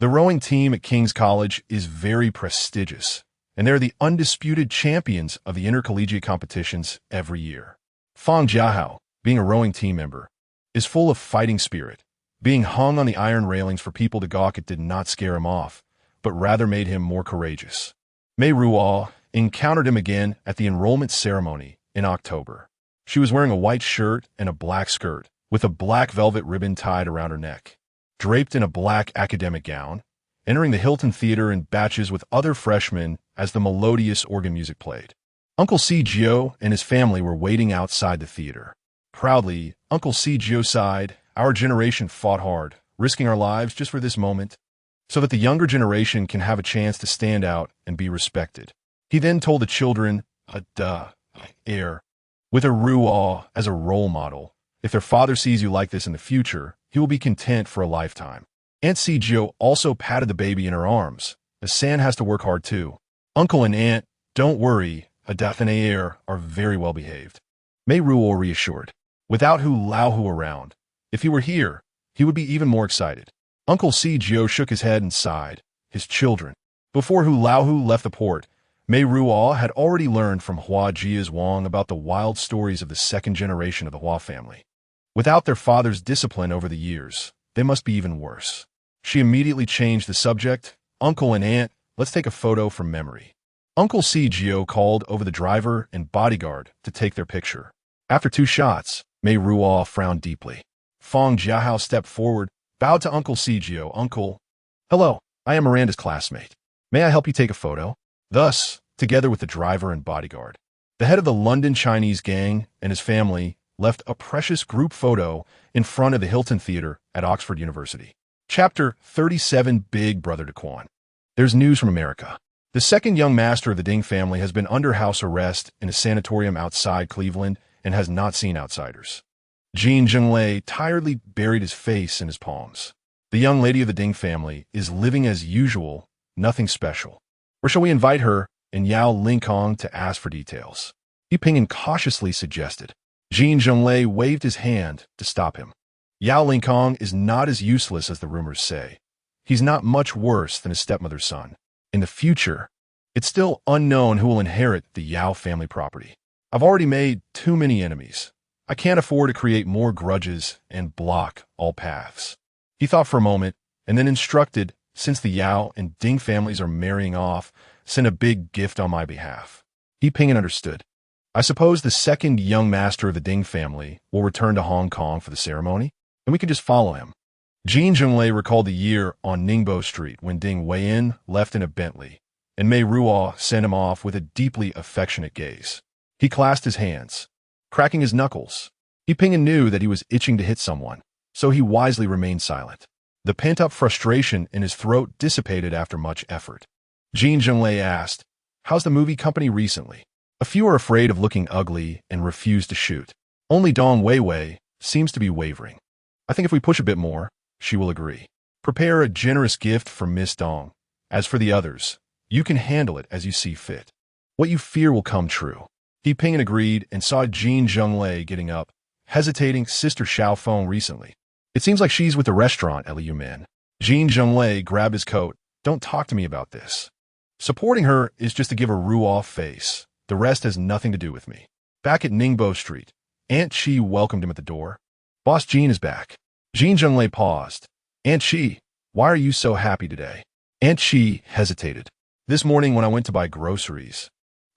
The rowing team at King's College is very prestigious, and they're the undisputed champions of the intercollegiate competitions every year. Fang Jiahao, being a rowing team member, is full of fighting spirit. Being hung on the iron railings for people to gawk at did not scare him off, but rather made him more courageous. Meiruo encountered him again at the enrollment ceremony in October. She was wearing a white shirt and a black skirt, with a black velvet ribbon tied around her neck. Draped in a black academic gown, entering the Hilton Theater in batches with other freshmen as the melodious organ music played. Uncle Sijio and his family were waiting outside the theater. Proudly, Uncle Sijio sighed, Our generation fought hard, risking our lives just for this moment, so that the younger generation can have a chance to stand out and be respected. He then told the children, with a Ruo as a role model, if their father sees you like this in the future, he will be content for a lifetime. Aunt Sijio also patted the baby in her arms, as San has to work hard too. Uncle and Aunt, don't worry, Adath and Ayer are very well behaved. Meiruo reassured. Without Hu Laohu around, if he were here, he would be even more excited. Uncle Sijio shook his head and sighed. His children. Before Hu Laohu left the port, Meiruo had already learned from Hua Jia's Wang about the wild stories of the second generation of the Hua family. Without their father's discipline over the years, they must be even worse. She immediately changed the subject. Uncle and Aunt, let's take a photo from memory. Uncle Sijio called over the driver and bodyguard to take their picture. After 2 shots, Meiruo frowned deeply. Fang Jiahao stepped forward, bowed to Uncle Sijio. Uncle, hello, I am Miranda's classmate. May I help you take a photo? Thus, together with the driver and bodyguard, the head of the London Chinese gang and his family left a precious group photo in front of the Hilton Theater at Oxford University. Chapter 37 Big Brother Daquan. There's news from America. The second young master of the Ding family has been under house arrest in a sanatorium outside Cleveland and has not seen outsiders. Jin Zhenglei tiredly buried his face in his palms. The young lady of the Ding family is living as usual, nothing special. Or shall we invite her and Yao Linkong to ask for details? Yiping cautiously suggested. Jin Zhenglei waved his hand to stop him. Yao Linkong is not as useless as the rumors say. He's not much worse than his stepmother's son. In the future, it's still unknown who will inherit the Yao family property. I've already made too many enemies. I can't afford to create more grudges and block all paths. He thought for a moment and then instructed, since the Yao and Ding families are marrying off, send a big gift on my behalf. Yiping understood. I suppose the second young master of the Ding family will return to Hong Kong for the ceremony, and we can just follow him. Jin Zhenglei recalled the year on Ningbo Street when Ding Weiyan left in a Bentley, and Meiruo sent him off with a deeply affectionate gaze. He clasped his hands, cracking his knuckles. Yiping knew that he was itching to hit someone, so he wisely remained silent. The pent-up frustration in his throat dissipated after much effort. Jin Zhenglei asked, How's the movie company recently? A few are afraid of looking ugly and refuse to shoot. Only Dong Weiwei seems to be wavering. I think if we push a bit more, she will agree. Prepare a generous gift for Miss Dong. As for the others, you can handle it as you see fit. What you fear will come true. Yiping agreed and saw Jin Zhenglei getting up, hesitating. Sister Xiaofeng recently. It seems like she's with the restaurant at Liu Men. Jin Zhenglei grabbed his coat. Don't talk to me about this. Supporting her is just to give a Ruo face. The rest has nothing to do with me. Back at Ningbo Street, Aunt Chi welcomed him at the door. Boss Jin is back. Jin Zhenglei paused. Aunt Chi, why are you so happy today? Aunt Chi hesitated. This morning when I went to buy groceries,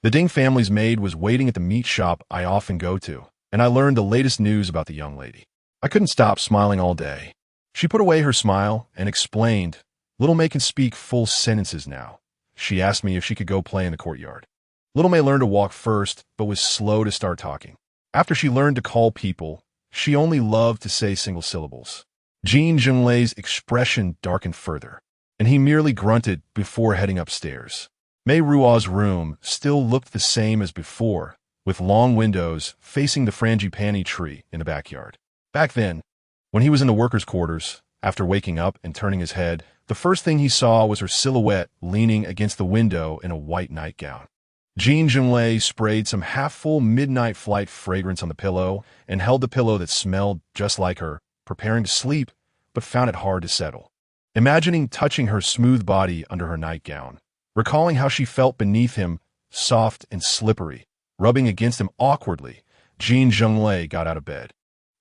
The Ding family's maid was waiting at the meat shop I often go to, and I learned the latest news about the young lady. I couldn't stop smiling all day. She put away her smile and explained, "Little May can speak full sentences now." She asked me if she could go play in the courtyard. Little May learned to walk first, but was slow to start talking. After she learned to call people, she only loved to say single syllables. Jin Zhenglei's expression darkened further, and he merely grunted before heading upstairs. Meiruo's room still looked the same as before, with long windows facing the frangipani tree in the backyard. Back then, when he was in the workers' quarters, after waking up and turning his head, the first thing he saw was her silhouette leaning against the window in a white nightgown. Jin Zhenglei sprayed some half-full midnight flight fragrance on the pillow and held the pillow that smelled just like her, preparing to sleep, but found it hard to settle. Imagining touching her smooth body under her nightgown, recalling how she felt beneath him, soft and slippery, rubbing against him awkwardly, Jin Zhenglei got out of bed,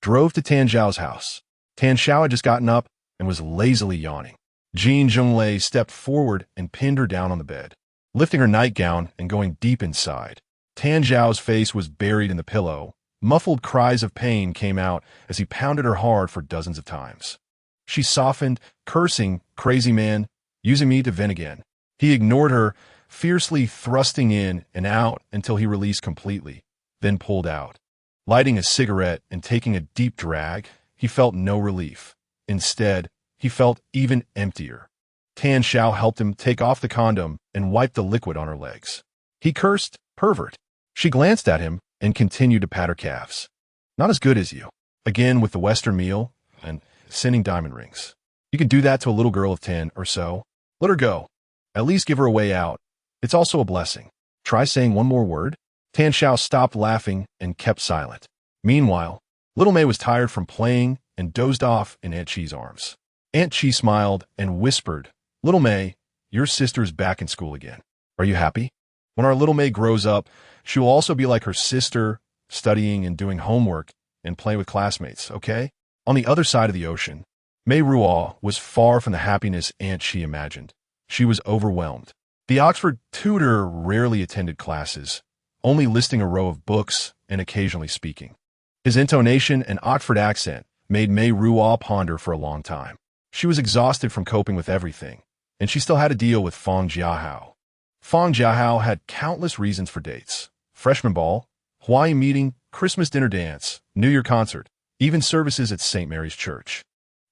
drove to Tan Zhao's house. Tan Zhao had just gotten up and was lazily yawning. Jin Zhenglei stepped forward and pinned her down on the bed, lifting her nightgown and going deep inside. Tan Zhao's face was buried in the pillow. Muffled cries of pain came out as he pounded her hard for dozens of times. She softened, cursing, "Crazy man, using me to vent again." He ignored her, fiercely thrusting in and out until he released completely, then pulled out. Lighting a cigarette and taking a deep drag, he felt no relief. Instead, he felt even emptier. Tan Zhao helped him take off the condom and wipe the liquid on her legs. He cursed, "Pervert." She glanced at him and continued to pat her calves. "Not as good as you." Again with the Western meal and sending diamond rings. "You can do that to a little girl of 10 or so. Let her go. At least give her a way out. It's also a blessing. Try saying one more word." Tan Zhao stopped laughing and kept silent. Meanwhile, Little May was tired from playing and dozed off in Aunt Chi's arms. Aunt Chi smiled and whispered, "Little May, your sister's back in school again. Are you happy? When our Little May grows up, she will also be like her sister, studying and doing homework and playing with classmates, okay?" On the other side of the ocean, Meiruo was far from the happiness Aunt Chi imagined. She was overwhelmed. The Oxford tutor rarely attended classes, only listing a row of books and occasionally speaking. His intonation and Oxford accent made Meiruo ponder for a long time. She was exhausted from coping with everything, and she still had to deal with Fang Jiahao. Fang Jiahao had countless reasons for dates: freshman ball, Hawaii meeting, Christmas dinner dance, New Year concert, even services at St. Mary's Church.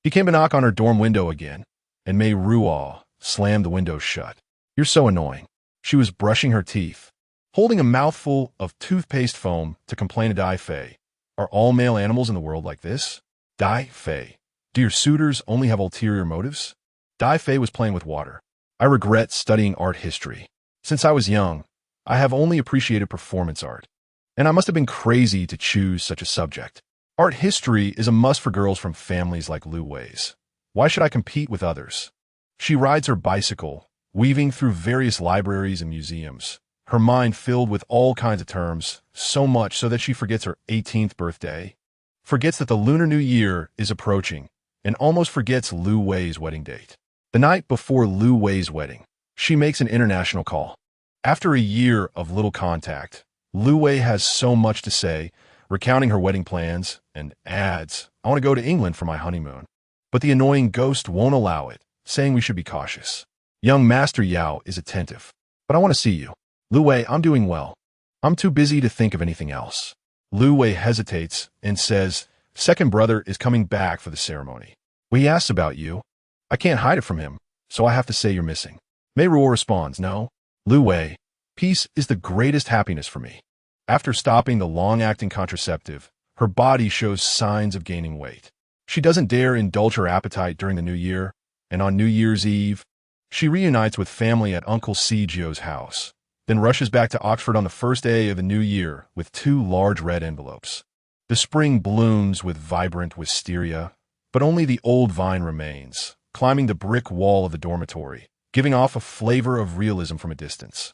He came to knock on her dorm window again, and Meiruo slammed the window shut. "You're so annoying." She was brushing her teeth, holding a mouthful of toothpaste foam to complain to Dai Fei. "Are all male animals in the world like this? Dai Fei, do your suitors only have ulterior motives?" Dai Fei was playing with water. "I regret studying art history. Since I was young, I have only appreciated performance art, and I must have been crazy to choose such a subject. Art history is a must for girls from families like Lu Wei's. Why should I compete with others?" She rides her bicycle, weaving through various libraries and museums, her mind filled with all kinds of terms, so much so that she forgets her 18th birthday, forgets that the Lunar New Year is approaching, and almost forgets Lu Wei's wedding date. The night before Lu Wei's wedding, she makes an international call. After a year of little contact, Lu Wei has so much to say, recounting her wedding plans, and adds, "I want to go to England for my honeymoon." But the annoying ghost won't allow it, saying we should be cautious. Young Master Yao is attentive. "But I want to see you." "Lu Wei, I'm doing well. I'm too busy to think of anything else." Lu Wei hesitates and says, "Second brother is coming back for the ceremony. Well, he asks about you. I can't hide it from him, so I have to say you're missing." Meiruo responds, "No, Lu Wei, peace is the greatest happiness for me." After stopping the long-acting contraceptive, her body shows signs of gaining weight. She doesn't dare indulge her appetite during the New Year, and on New Year's Eve, she reunites with family at Uncle C. Gio's house, then rushes back to Oxford on the first day of the new year with 2 large red envelopes. The spring blooms with vibrant wisteria, but only the old vine remains, climbing the brick wall of the dormitory, giving off a flavor of realism from a distance.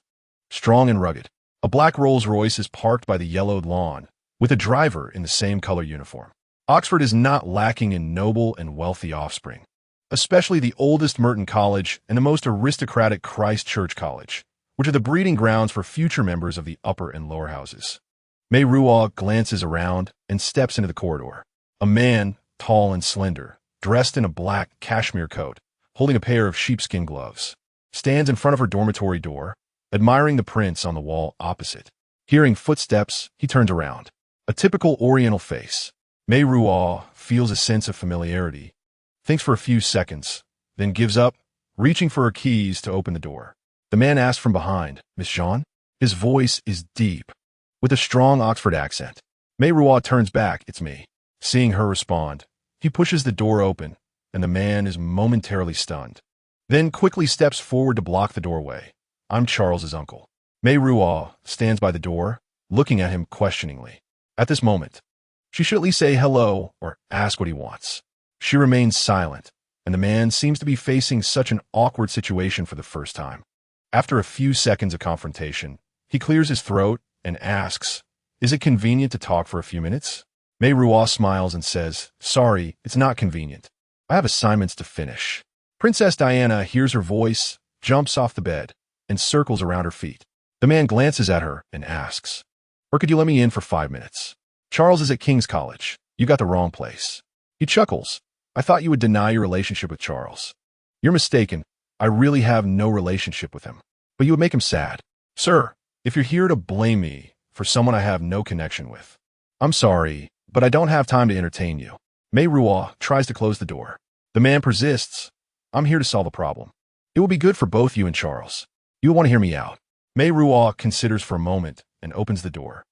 Strong and rugged, a black Rolls-Royce is parked by the yellowed lawn, with a driver in the same color uniform. Oxford is not lacking in noble and wealthy offspring, especially the oldest Merton College and the most aristocratic Christ Church College, which are the breeding grounds for future members of the upper and lower houses. Meiruo glances around and steps into the corridor. A man, tall and slender, dressed in a black cashmere coat, holding a pair of sheepskin gloves, stands in front of her dormitory door, admiring the prints on the wall opposite. Hearing footsteps, he turns around. A typical Oriental face. Meiruo feels a sense of familiarity, thinks for a few seconds, then gives up, reaching for her keys to open the door. The man asks from behind, "Miss Zhan?" His voice is deep, with a strong Oxford accent. Meiruo turns back, "It's me." Seeing her respond, he pushes the door open, and the man is momentarily stunned. Then quickly steps forward to block the doorway. "I'm Charles's uncle." Meiruo stands by the door, looking at him questioningly. At this moment, she should at least say hello or ask what he wants. She remains silent, and the man seems to be facing such an awkward situation for the first time. After a few seconds of confrontation, he clears his throat and asks, "Is it convenient to talk for a few minutes?" Meiruo smiles and says, "Sorry, it's not convenient. I have assignments to finish." Princess Diana hears her voice, jumps off the bed, and circles around her feet. The man glances at her and asks, "Or could you let me in for 5 minutes? Charles is at King's College. You got the wrong place." He chuckles. "I thought you would deny your relationship with Charles." "You're mistaken. I really have no relationship with him. But you would make him sad." "Sir, if you're here to blame me for someone I have no connection with, I'm sorry, but I don't have time to entertain you." Meiruo tries to close the door. The man persists. "I'm here to solve a problem. It will be good for both you and Charles. You will want to hear me out." Meiruo considers for a moment and opens the door.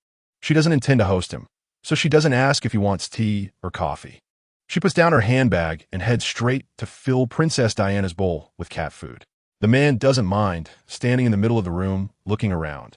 She doesn't intend to host him, so she doesn't ask if he wants tea or coffee. She puts down her handbag and heads straight to fill Princess Diana's bowl with cat food. The man doesn't mind, standing in the middle of the room, looking around.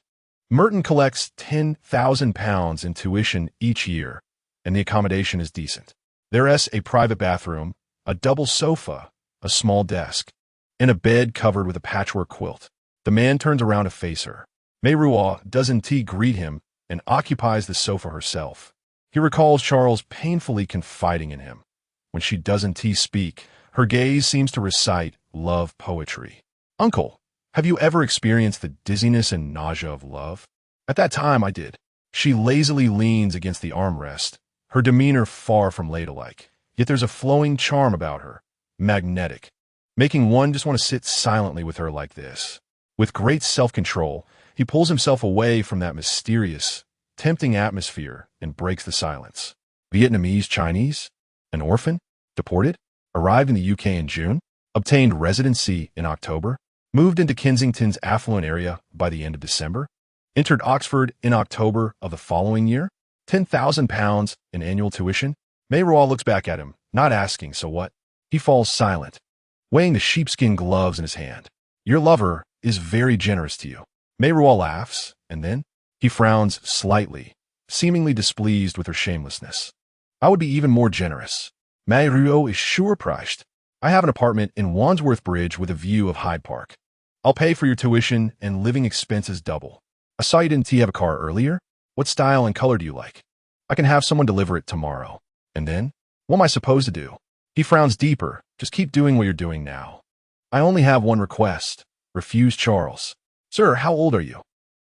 Merton collects £10,000 in tuition each year, and the accommodation is decent. There's a private bathroom, a double sofa, a small desk, and a bed covered with a patchwork quilt. The man turns around to face her. Meiruo doesn't greet him and occupies the sofa herself. He recalls Charles painfully confiding in him. When she doesn't speak, her gaze seems to recite love poetry. "Uncle, have you ever experienced the dizziness and nausea of love?" "At that time, I did." She lazily leans against the armrest, her demeanor far from ladylike. Yet there's a flowing charm about her, magnetic, making one just want to sit silently with her like this. With great self-control, he pulls himself away from that mysterious, tempting atmosphere and breaks the silence. Vietnamese Chinese? An orphan? Deported? Arrived in the UK in June? Obtained residency in October? Moved into Kensington's affluent area by the end of December? Entered Oxford in October of the following year? £10,000 in annual tuition? Meiruo looks back at him, not asking, "So what?" He falls silent, weighing the sheepskin gloves in his hand. "Your lover is very generous to you." Meiruo laughs, and then he frowns slightly, seemingly displeased with her shamelessness. "I would be even more generous. Meiruo is surprised. I have an apartment in Wandsworth Bridge with a view of Hyde Park. I'll pay for your tuition and living expenses double. I saw you didn't have a car earlier. What style and color do you like? I can have someone deliver it tomorrow." And then, what am I supposed to do? He frowns deeper. "Just keep doing what you're doing now." "I only have one request," refused Charles. "Sir, how old are you?"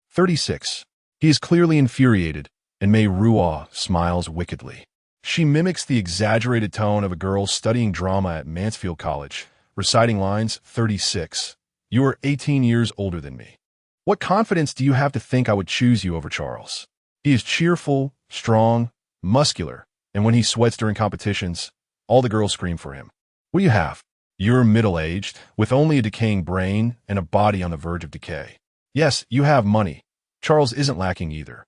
36. He is clearly infuriated, and Meiruo smiles wickedly. She mimics the exaggerated tone of a girl studying drama at Mansfield College, reciting lines, 36. "You are 18 years older than me. What confidence do you have to think I would choose you over Charles? He is cheerful, strong, muscular, and when he sweats during competitions, all the girls scream for him. What do you have? You're middle-aged, with only a decaying brain and a body on the verge of decay. Yes, you have money. Charles isn't lacking either.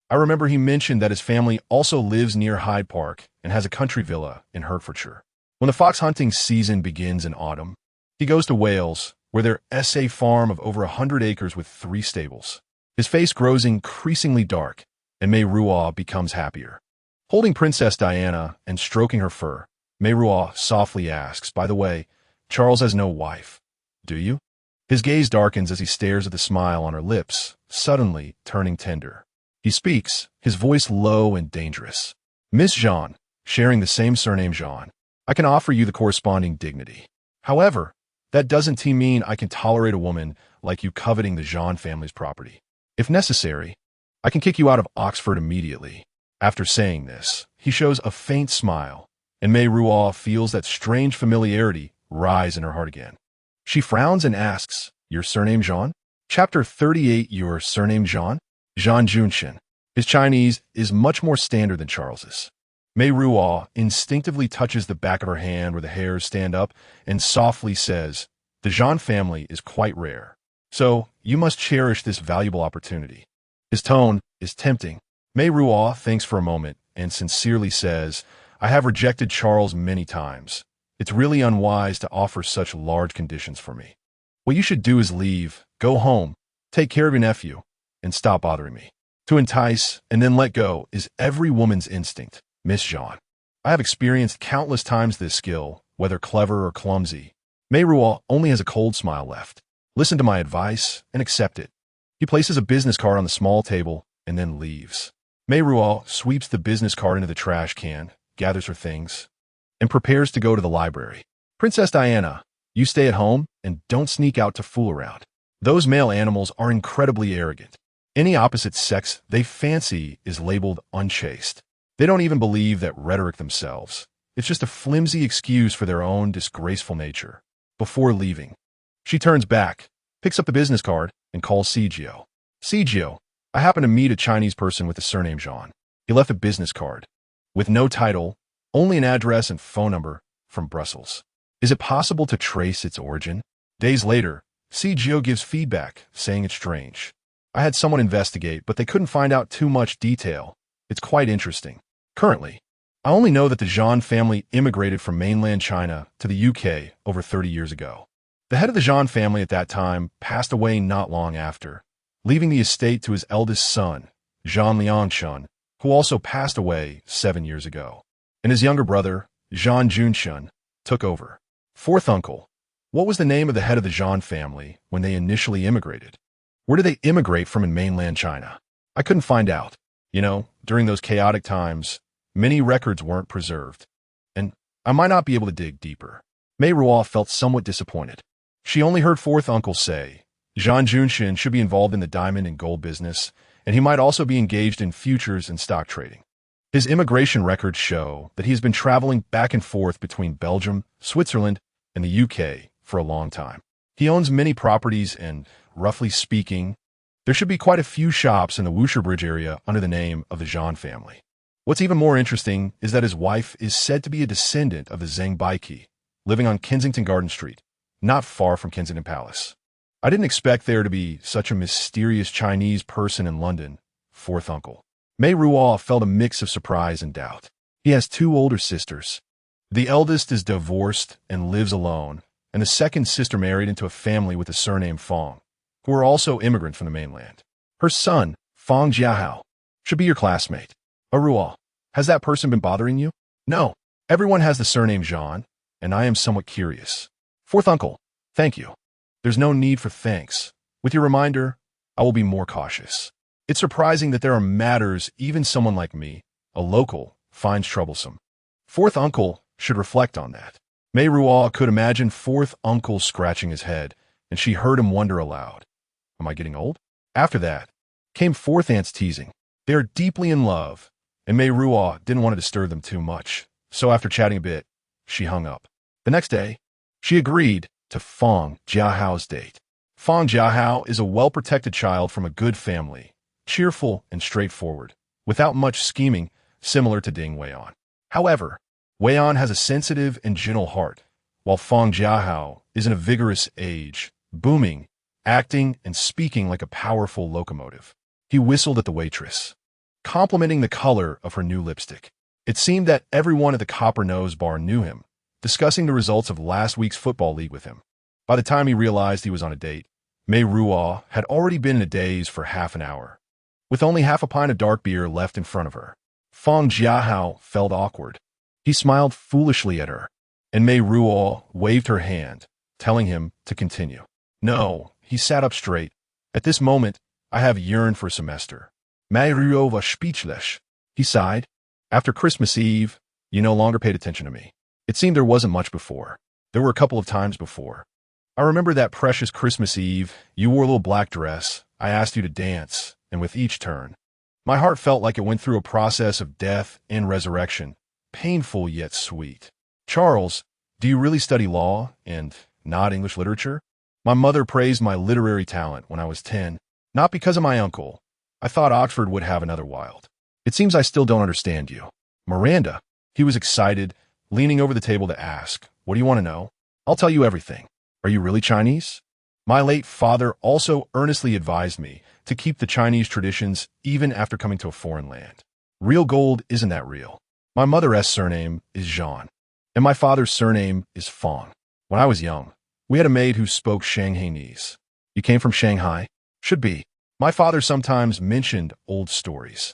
I remember he mentioned that his family also lives near Hyde Park and has a country villa in Hertfordshire. When the fox hunting season begins in autumn, he goes to Wales, where there's a farm of over 100 acres with 3 stables. His face grows increasingly dark, and Meiruo becomes happier. Holding Princess Diana and stroking her fur, Meiruo softly asks, "By the way, Charles has no wife, do you?" His gaze darkens as he stares at the smile on her lips, suddenly turning tender. He speaks, his voice low and dangerous. "Miss Zhan, sharing the same surname Zhan, I can offer you the corresponding dignity. However, That doesn't mean I can tolerate a woman like you coveting the Zhan family's property. If necessary, I can kick you out of Oxford immediately. After saying this, he shows a faint smile, and Meiruo feels that strange familiarity rise in her heart again. She frowns and asks, "Your surname Zhan?" Chapter 38. Your surname Zhan? Zhan Junshin. His Chinese is much more standard than Charles's. Meiruo instinctively touches the back of her hand where the hairs stand up and softly says, "The Zhan family is quite rare, so you must cherish this valuable opportunity." His tone is tempting. Meiruo thinks for a moment and sincerely says, "I have rejected Charles many times. It's really unwise to offer such large conditions for me. What you should do is leave, go home, take care of your nephew, and stop bothering me." To entice and then let go is every woman's instinct, Miss Zhan. I have experienced countless times this skill, whether clever or clumsy. Meiruo only has a cold smile left. Listen to my advice and accept it. He places a business card on the small table and then leaves. Meiruo sweeps the business card into the trash can, gathers her things, and prepares to go to the library. "Princess Diana, you stay at home and don't sneak out to fool around. Those male animals are incredibly arrogant. Any opposite sex they fancy is labeled unchaste. They don't even believe that rhetoric themselves. It's just a flimsy excuse for their own disgraceful nature." Before leaving, she turns back, picks up the business card, and calls Cigio. "Cigio, I happen to meet a Chinese person with the surname Zhan. He left a business card with no title, only an address and phone number from Brussels. Is it possible to trace its origin?" Days later, Cigio gives feedback, saying it's strange. "I had someone investigate, but they couldn't find out too much detail. It's quite interesting. Currently, I only know that the Zhan family immigrated from mainland China to the UK over 30 years ago. The head of the Zhan family at that time passed away not long after, leaving the estate to his eldest son, Zhan Liangshun, who also passed away 7 years ago. And his younger brother, Zhan Junshun, took over. Fourth uncle. What was the name of the head of the Zhan family when they initially immigrated? Where did they immigrate from in mainland China? I couldn't find out. During those chaotic times, many records weren't preserved, and I might not be able to dig deeper." Meiruo felt somewhat disappointed. She only heard fourth uncle say, Zhan Junshin should be involved in the diamond and gold business, and he might also be engaged in futures and stock trading. His immigration records show that he has been traveling back and forth between Belgium, Switzerland, and the UK for a long time. He owns many properties and, roughly speaking, there should be quite a few shops in the Wusher Bridge area under the name of the Zhan family. What's even more interesting is that his wife is said to be a descendant of the Zheng Baiki, living on Kensington Garden Street, not far from Kensington Palace. I didn't expect there to be such a mysterious Chinese person in London, fourth uncle. Meiruo felt a mix of surprise and doubt. He has 2 older sisters. The eldest is divorced and lives alone, and the second sister married into a family with the surname Fong, who are also immigrant from the mainland. Her son, Fong Jiahao, should be your classmate. Ruo, has that person been bothering you? No. Everyone has the surname Zhan, and I am somewhat curious. Fourth uncle, thank you. There's no need for thanks. With your reminder, I will be more cautious. It's surprising that there are matters even someone like me, a local, finds troublesome. Fourth uncle should reflect on that. Meiruo could imagine fourth uncle scratching his head, and she heard him wonder aloud, "Am I getting old?" After that, came fourth aunt's teasing. They are deeply in love, and Meiruo didn't want to disturb them too much, so after chatting a bit, she hung up. The next day, she agreed to Fong Jiahao's date. Fong Jiahao is a well-protected child from a good family, cheerful and straightforward, without much scheming, similar to Ding Weian. However, Weian has a sensitive and gentle heart, while Fong Jiahao is in a vigorous age, booming, acting and speaking like a powerful locomotive. He whistled at the waitress, complimenting the color of her new lipstick. It seemed that everyone at the Copper Nose bar knew him, discussing the results of last week's football league with him. By the time he realized he was on a date, Meiruo had already been in a daze for half an hour, with only half a pint of dark beer left in front of her. Fong Jiahao felt awkward. He smiled foolishly at her, and Meiruo waved her hand, telling him to continue. No, he sat up straight. At this moment, I have yearned for a semester. Meiruo was speechless. He sighed. After Christmas Eve, you no longer paid attention to me. It seemed there wasn't much before. There were a couple of times before. I remember that precious Christmas Eve. You wore a little black dress. I asked you to dance, and with each turn, my heart felt like it went through a process of death and resurrection, painful yet sweet. Charles, do you really study law and not English literature? My mother praised my literary talent when I was 10, not because of my uncle. I thought Oxford would have another Wilde. It seems I still don't understand you. Miranda. He was excited, leaning over the table to ask, what do you want to know? I'll tell you everything. Are you really Chinese? My late father also earnestly advised me to keep the Chinese traditions even after coming to a foreign land. Real gold isn't that real. My mother's surname is Zhan, and my father's surname is Fong. When I was young, we had a maid who spoke Shanghainese. You came from Shanghai? Should be. My father sometimes mentioned old stories.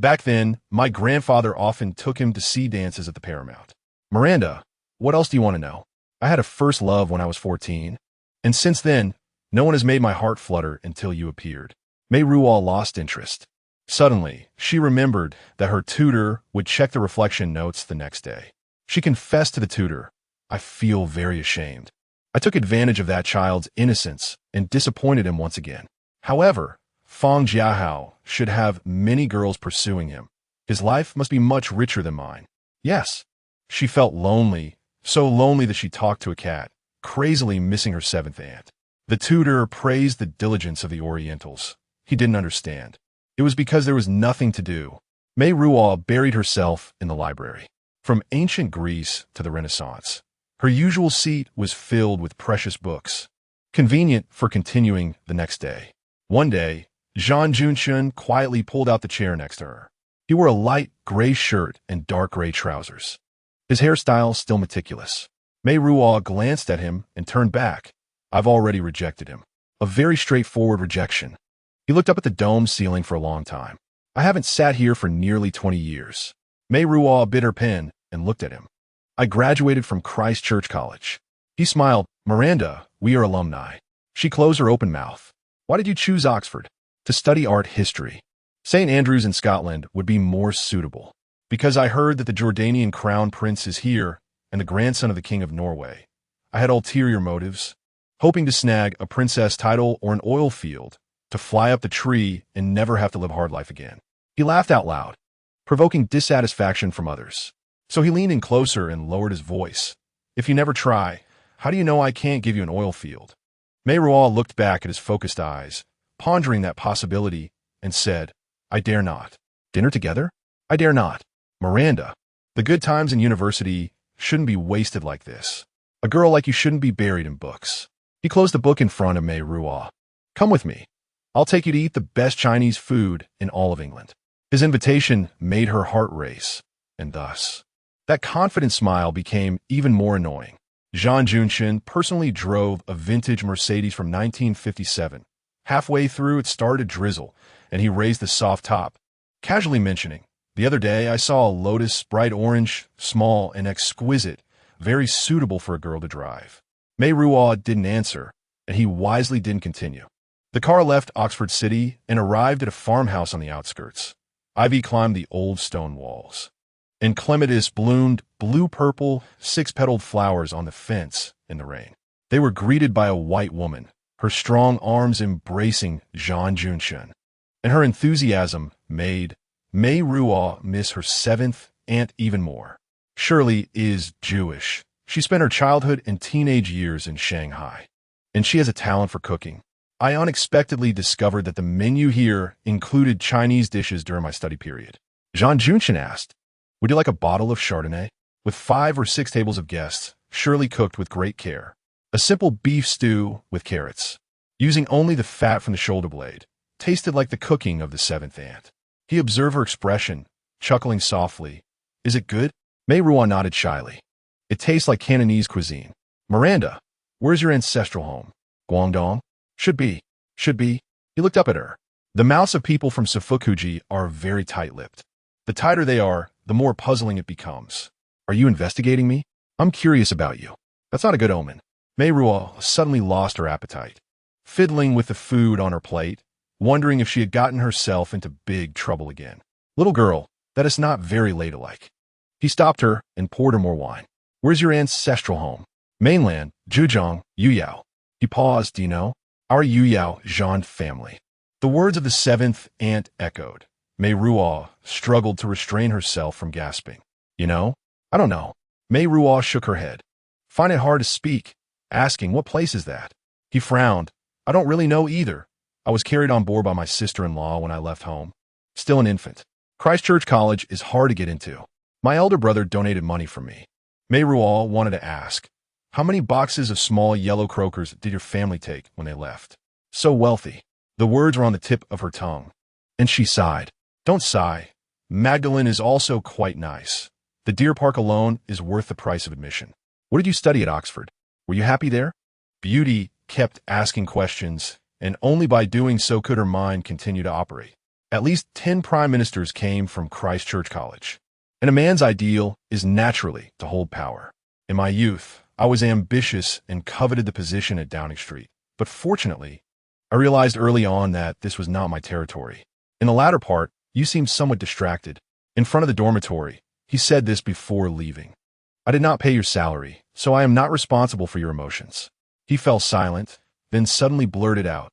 Back then, my grandfather often took him to see dances at the Paramount. Miranda, what else do you want to know? I had a first love when I was 14, and since then, no one has made my heart flutter until you appeared. Meiruo lost interest. Suddenly, she remembered that her tutor would check the reflection notes the next day. She confessed to the tutor, I feel very ashamed. I took advantage of that child's innocence and disappointed him once again. However, Fong Jiahao should have many girls pursuing him. His life must be much richer than mine. Yes. She felt lonely, so lonely that she talked to a cat, crazily missing her seventh aunt. The tutor praised the diligence of the Orientals. He didn't understand. It was because there was nothing to do. Meiruo buried herself in the library. From ancient Greece to the Renaissance, her usual seat was filled with precious books, convenient for continuing the next day. One day, Zhan Junshun quietly pulled out the chair next to her. He wore a light gray shirt and dark gray trousers. His hairstyle still meticulous. Meiruo glanced at him and turned back. I've already rejected him. A very straightforward rejection. He looked up at the dome ceiling for a long time. I haven't sat here for nearly 20 years. Meiruo bit her pen and looked at him. I graduated from Christ Church College. He smiled. Miranda, we are alumni. She closed her open mouth. Why did you choose Oxford? To study art history. St. Andrews in Scotland would be more suitable. Because I heard that the Jordanian crown prince is here and the grandson of the king of Norway. I had ulterior motives, hoping to snag a princess title or an oil field, to fly up the tree and never have to live hard life again. He laughed out loud, provoking dissatisfaction from others. So he leaned in closer and lowered his voice. If you never try, how do you know I can't give you an oil field? Meiruo looked back at his focused eyes, pondering that possibility, and said, I dare not. Dinner together? I dare not. Miranda, the good times in university shouldn't be wasted like this. A girl like you shouldn't be buried in books. He closed the book in front of Meiruo. Come with me. I'll take you to eat the best Chinese food in all of England. His invitation made her heart race, and thus, that confident smile became even more annoying. Zhan Junshun personally drove a vintage Mercedes from 1957. Halfway through, it started to drizzle, and he raised the soft top, casually mentioning, the other day I saw a Lotus bright orange, small and exquisite, very suitable for a girl to drive. Meiruo didn't answer, and he wisely didn't continue. The car left Oxford City and arrived at a farmhouse on the outskirts. Ivy climbed the old stone walls, and clematis bloomed blue-purple, six-petaled flowers on the fence in the rain. They were greeted by a white woman, her strong arms embracing Zhan Junshun, and her enthusiasm made Meiruo miss her seventh aunt even more. Shirley is Jewish. She spent her childhood and teenage years in Shanghai, and she has a talent for cooking. I unexpectedly discovered that the menu here included Chinese dishes during my study period. Zhan Junshun asked, would you like a bottle of Chardonnay? With 5 or 6 tables of guests, Shirley cooked with great care. A simple beef stew with carrots, using only the fat from the shoulder blade, tasted like the cooking of the seventh aunt. He observed her expression, chuckling softly. Is it good? Meiruo nodded shyly. It tastes like Cantonese cuisine. Miranda, where's your ancestral home? Guangdong? Should be. He looked up at her. The mouths of people from Sifukuji are very tight-lipped. The tighter they are, the more puzzling it becomes. Are you investigating me? I'm curious about you. That's not a good omen. Meiruo suddenly lost her appetite, fiddling with the food on her plate, wondering if she had gotten herself into big trouble again. Little girl, that is not very ladylike. He stopped her and poured her more wine. Where's your ancestral home? Mainland, Zhejiang, Yuyao. He paused, Our Yuyao Zhan family. The words of the seventh aunt echoed. Meiruo struggled to restrain herself from gasping. I don't know. Meiruo shook her head. Find it hard to speak, asking, what place is that? He frowned. I don't really know either. I was carried on board by my sister-in-law when I left home. Still an infant. Christchurch College is hard to get into. My elder brother donated money for me. Meiruo wanted to ask, how many boxes of small yellow croakers did your family take when they left? So wealthy. The words were on the tip of her tongue. And she sighed. Don't sigh. Magdalene is also quite nice. The Deer Park alone is worth the price of admission. What did you study at Oxford? Were you happy there? Beauty kept asking questions, and only by doing so could her mind continue to operate. At least 10 prime ministers came from Christchurch College. And a man's ideal is naturally to hold power. In my youth, I was ambitious and coveted the position at Downing Street. But fortunately, I realized early on that this was not my territory. In the latter part, you seemed somewhat distracted. In front of the dormitory, he said this before leaving. I did not pay your salary, so I am not responsible for your emotions. He fell silent, then suddenly blurted out,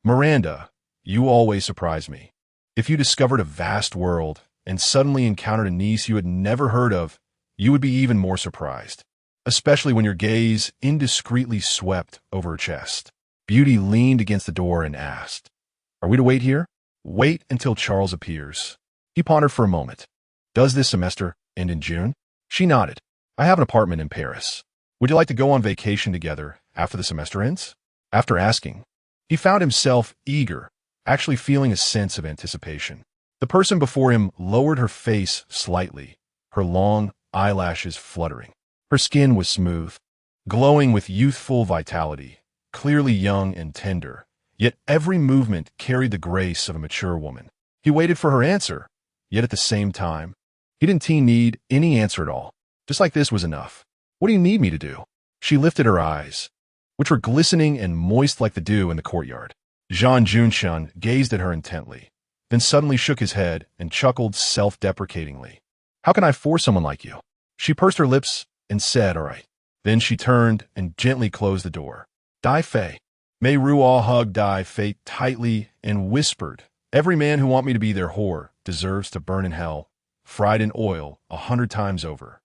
Miranda, you always surprise me. If you discovered a vast world and suddenly encountered a niece you had never heard of, you would be even more surprised, especially when your gaze indiscreetly swept over her chest. Beauty leaned against the door and asked, Are we to wait here? Wait until Charles appears. He pondered for a moment. Does this semester end in June? She nodded. I have an apartment in Paris. Would you like to go on vacation together after the semester ends? After asking, he found himself eager, actually feeling a sense of anticipation. The person before him lowered her face slightly, her long eyelashes fluttering. Her skin was smooth, glowing with youthful vitality, clearly young and tender, yet every movement carried the grace of a mature woman. He waited for her answer, yet at the same time, he didn't need any answer at all. Just like this was enough. What do you need me to do? She lifted her eyes, which were glistening and moist like the dew in the courtyard. Zhan Junshun gazed at her intently, then suddenly shook his head and chuckled self-deprecatingly. How can I force someone like you? She pursed her lips and said, all right. Then she turned and gently closed the door. Dai Fei. Meiruo hugged Dai Fei tightly and whispered, every man who wants me to be their whore deserves to burn in hell, fried in oil 100 times over.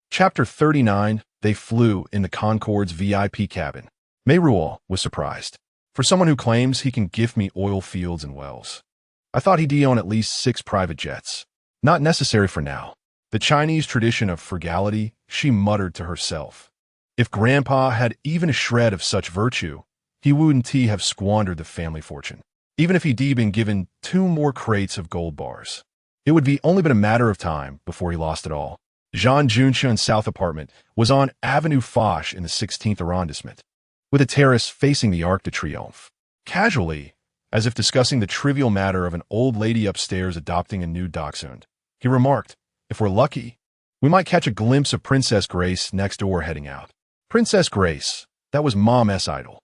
Chapter 39, They flew in the Concorde's VIP cabin. Meiruo was surprised. For someone who claims he can gift me oil fields and wells. I thought he'd own at least 6 private jets. Not necessary for now. The Chinese tradition of frugality, she muttered to herself. If Grandpa had even a shred of such virtue, he wouldn't have squandered the family fortune. Even if he'd been given 2 more crates of gold bars. It would be only been a matter of time before he lost it all. Zhan Junshun's south apartment was on Avenue Foch in the 16th arrondissement, with a terrace facing the Arc de Triomphe. Casually, as if discussing the trivial matter of an old lady upstairs adopting a new dachshund, he remarked, if we're lucky, we might catch a glimpse of Princess Grace next door heading out. Princess Grace, that was Mom's idol.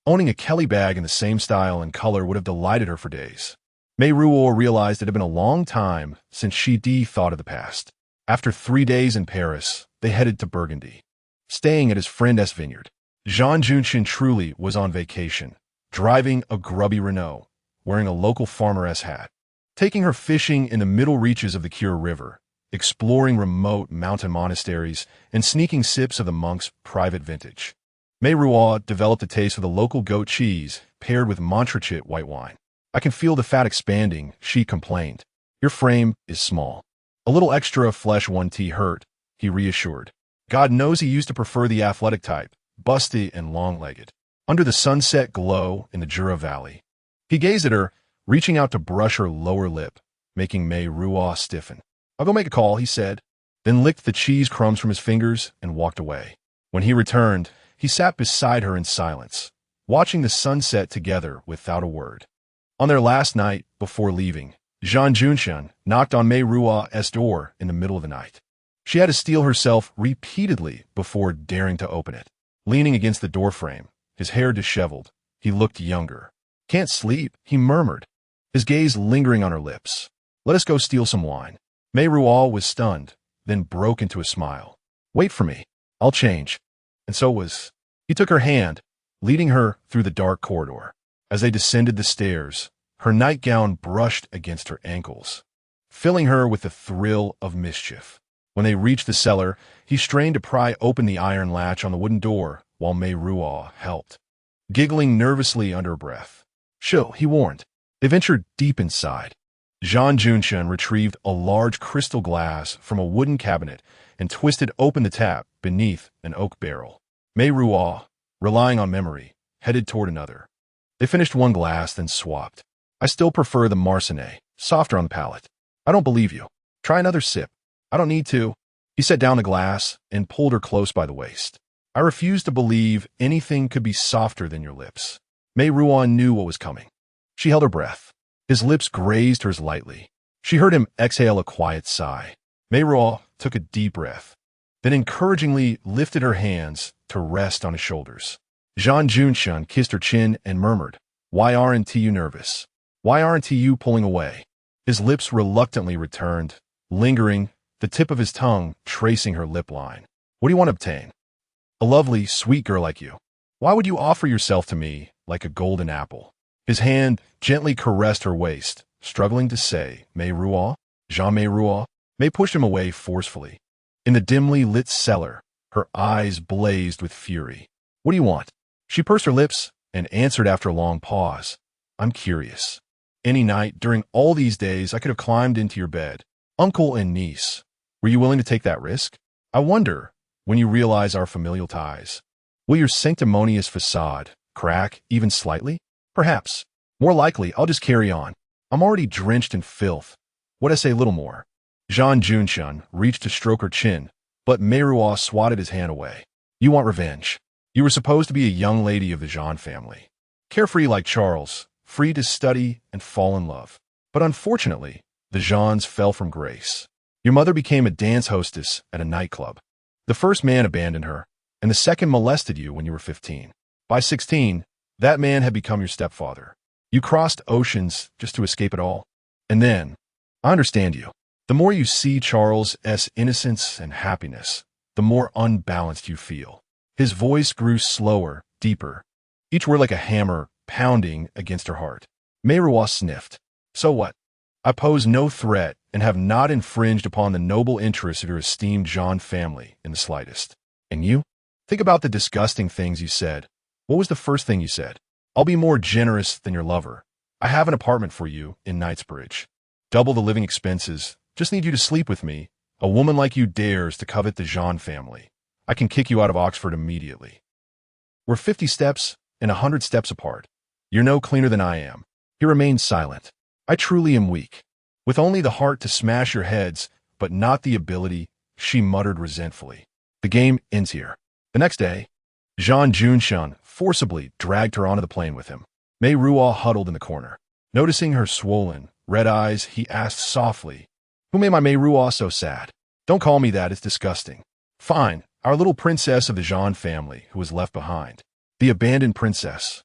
Owning a Kelly bag in the same style and color would have delighted her for days. Meiruo realized it had been a long time since she thought of the past. After 3 days in Paris, they headed to Burgundy, staying at his friend S. vineyard. Zhan Junshun truly was on vacation, driving a grubby Renault, wearing a local farmeress hat, taking her fishing in the middle reaches of the Kure River, exploring remote mountain monasteries, and sneaking sips of the monk's private vintage. Meiruo developed a taste for the local goat cheese paired with Montrachet white wine. I can feel the fat expanding, she complained. Your frame is small. A little extra flesh 1T hurt, he reassured. God knows he used to prefer the athletic type, busty and long-legged. Under the sunset glow in the Jura Valley, he gazed at her, reaching out to brush her lower lip, making Meiruo stiffen. I'll go make a call, he said, then licked the cheese crumbs from his fingers and walked away. When he returned, he sat beside her in silence, watching the sunset together without a word. On their last night, before leaving, Zhan Junshun knocked on Meiruo's door in the middle of the night. She had to steel herself repeatedly before daring to open it. Leaning against the doorframe, his hair disheveled, he looked younger. Can't sleep, he murmured, his gaze lingering on her lips. Let us go steal some wine. Meiruo was stunned, then broke into a smile. Wait for me. I'll change. And so was. He took her hand, leading her through the dark corridor. As they descended the stairs, her nightgown brushed against her ankles, filling her with the thrill of mischief. When they reached the cellar, he strained to pry open the iron latch on the wooden door while Meiruo helped, giggling nervously under her breath. "Shoo," he warned. They ventured deep inside. Zhan Meiruo retrieved a large crystal glass from a wooden cabinet and twisted open the tap beneath an oak barrel. Meiruo, relying on memory, headed toward another. They finished one glass, then swapped. "I still prefer the Marcinet, softer on the palate." "I don't believe you. Try another sip." "I don't need to." He set down the glass and pulled her close by the waist. "I refuse to believe anything could be softer than your lips." Meiruo knew what was coming. She held her breath. His lips grazed hers lightly. She heard him exhale a quiet sigh. Meiruo took a deep breath, then encouragingly lifted her hands to rest on his shoulders. Zhan Meiruo kissed her chin and murmured, "Why aren't you nervous? Why aren't you pulling away?" His lips reluctantly returned, lingering, the tip of his tongue tracing her lip line. "What do you want to obtain?" "A lovely, sweet girl like you. Why would you offer yourself to me like a golden apple?" His hand gently caressed her waist, struggling to say, "Meiruo, Zhan Meiruo." Mei pushed him away forcefully. In the dimly lit cellar, her eyes blazed with fury. "What do you want?" She pursed her lips and answered after a long pause, "I'm curious. Any night during all these days I could have climbed into your bed. Uncle and niece. Were you willing to take that risk? I wonder, when you realize our familial ties, will your sanctimonious facade crack even slightly? Perhaps. More likely, I'll just carry on. I'm already drenched in filth. What I say little more." Zhan Meiruo reached to stroke her chin, but Meiruo swatted his hand away. "You want revenge. You were supposed to be a young lady of the Zhan family. Carefree like Charles, free to study and fall in love. But unfortunately, the Zhans fell from grace. Your mother became a dance hostess at a nightclub. The first man abandoned her, and the second molested you when you were 15. By 16, that man had become your stepfather. You crossed oceans just to escape it all. And then, I understand you. The more you see Charles' innocence and happiness, the more unbalanced you feel." His voice grew slower, deeper, each word like a hammer pounding against her heart. Meiruo sniffed. "So what? I pose no threat and have not infringed upon the noble interests of your esteemed Zhan family in the slightest. And you? Think about the disgusting things you said. What was the first thing you said? I'll be more generous than your lover. I have an apartment for you in Knightsbridge. Double the living expenses. Just need you to sleep with me. A woman like you dares to covet the Zhan family. I can kick you out of Oxford immediately. We're 50 steps and 100 steps apart. You're no cleaner than I am." He remained silent. "I truly am weak. With only the heart to smash your heads, but not the ability," she muttered resentfully. "The game ends here." The next day, Zhan Meiruo forcibly dragged her onto the plane with him. Meiruo huddled in the corner. Noticing her swollen, red eyes, he asked softly, "Who made my Meiruo so sad?" "Don't call me that, it's disgusting." "Fine, our little princess of the Zhan family who was left behind. The abandoned princess.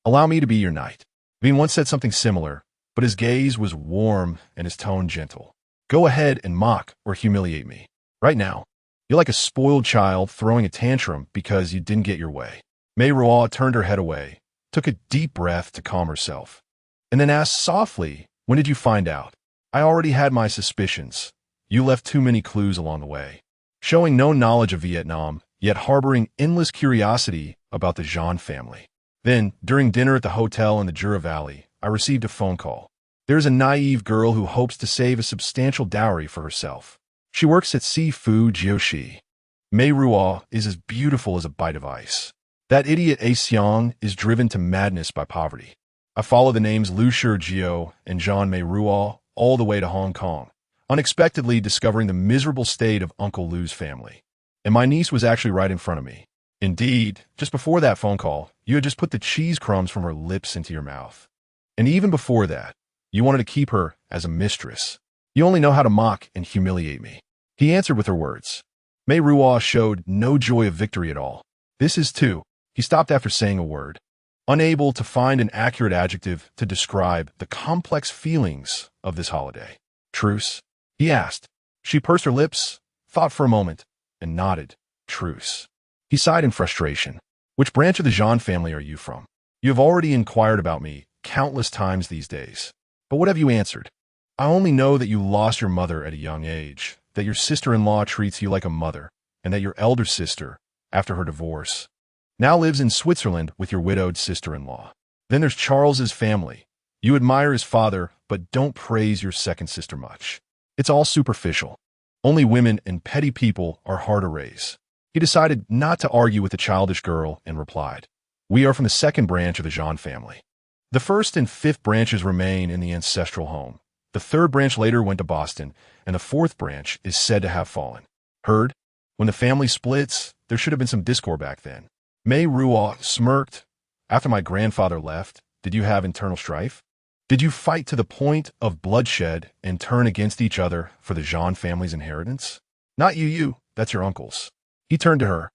Allow me to be your knight." Veen once said something similar, but his gaze was warm and his tone gentle. "Go ahead and mock or humiliate me. Right now, you're like a spoiled child throwing a tantrum because you didn't get your way." Meiruo turned her head away, took a deep breath to calm herself, and then asked softly, "When did you find out?" "I already had my suspicions. You left too many clues along the way." Showing no knowledge of Vietnam, yet harboring endless curiosity about the Zhan family. Then, during dinner at the hotel in the Jura Valley, I received a phone call. There's a naive girl who hopes to save a substantial dowry for herself. She works at Seafood Jiushi. Meiruo is as beautiful as a bite of ice. That idiot A Xiong is driven to madness by poverty. I follow the names Lu Shijio and Zhan Meiruo all the way to Hong Kong, unexpectedly discovering the miserable state of Uncle Lu's family. And my niece was actually right in front of me. Indeed, just before that phone call, you had just put the cheese crumbs from her lips into your mouth. And even before that, you wanted to keep her as a mistress. You only know how to mock and humiliate me. He answered with her words. Meiruo showed no joy of victory at all. This is too. He stopped after saying a word. Unable to find an accurate adjective to describe the complex feelings of this holiday. "Truce?" he asked. She pursed her lips, thought for a moment, and nodded. "Truce." He sighed in frustration. Which branch of the Zhan family are you from? You have already inquired about me countless times these days. But what have you answered? I only know that you lost your mother at a young age, that your sister-in-law treats you like a mother, and that your elder sister, after her divorce, now lives in Switzerland with your widowed sister-in-law. Then there's Charles's family. You admire his father, but don't praise your second sister much. It's all superficial. Only women and petty people are hard to raise. He decided not to argue with the childish girl and replied, "We are from the second branch of the Zhan family. The first and fifth branches remain in the ancestral home. The third branch later went to Boston, and the fourth branch is said to have fallen. Heard? When the family splits, there should have been some discord back then." Meiruo smirked. "After my grandfather left, did you have internal strife? Did you fight to the point of bloodshed and turn against each other for the Zhan family's inheritance?" "Not you, that's your uncle's." He turned to her.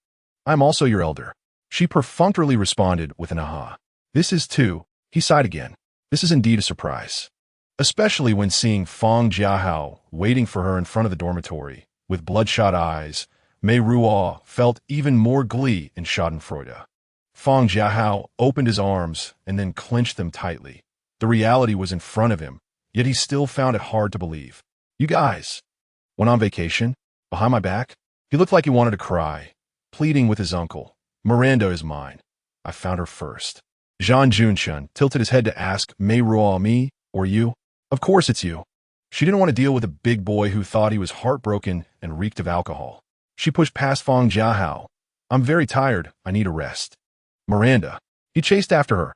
"I'm also your elder." She perfunctorily responded with an aha. "This is too." He sighed again. "This is indeed a surprise." Especially when seeing Fang Jiahao waiting for her in front of the dormitory, with bloodshot eyes, Meiruo felt even more glee and schadenfreude. Fang Jiahao opened his arms and then clenched them tightly. The reality was in front of him, yet he still found it hard to believe. "You guys went on vacation? Behind my back?" He looked like he wanted to cry, pleading with his uncle. "Miranda is mine. I found her first." Zhan Junshun tilted his head to ask, "Meiruo, me or you?" "Of course it's you." She didn't want to deal with a big boy who thought he was heartbroken and reeked of alcohol. She pushed past Fang Jiahao. "I'm very tired. I need a rest." "Miranda." He chased after her,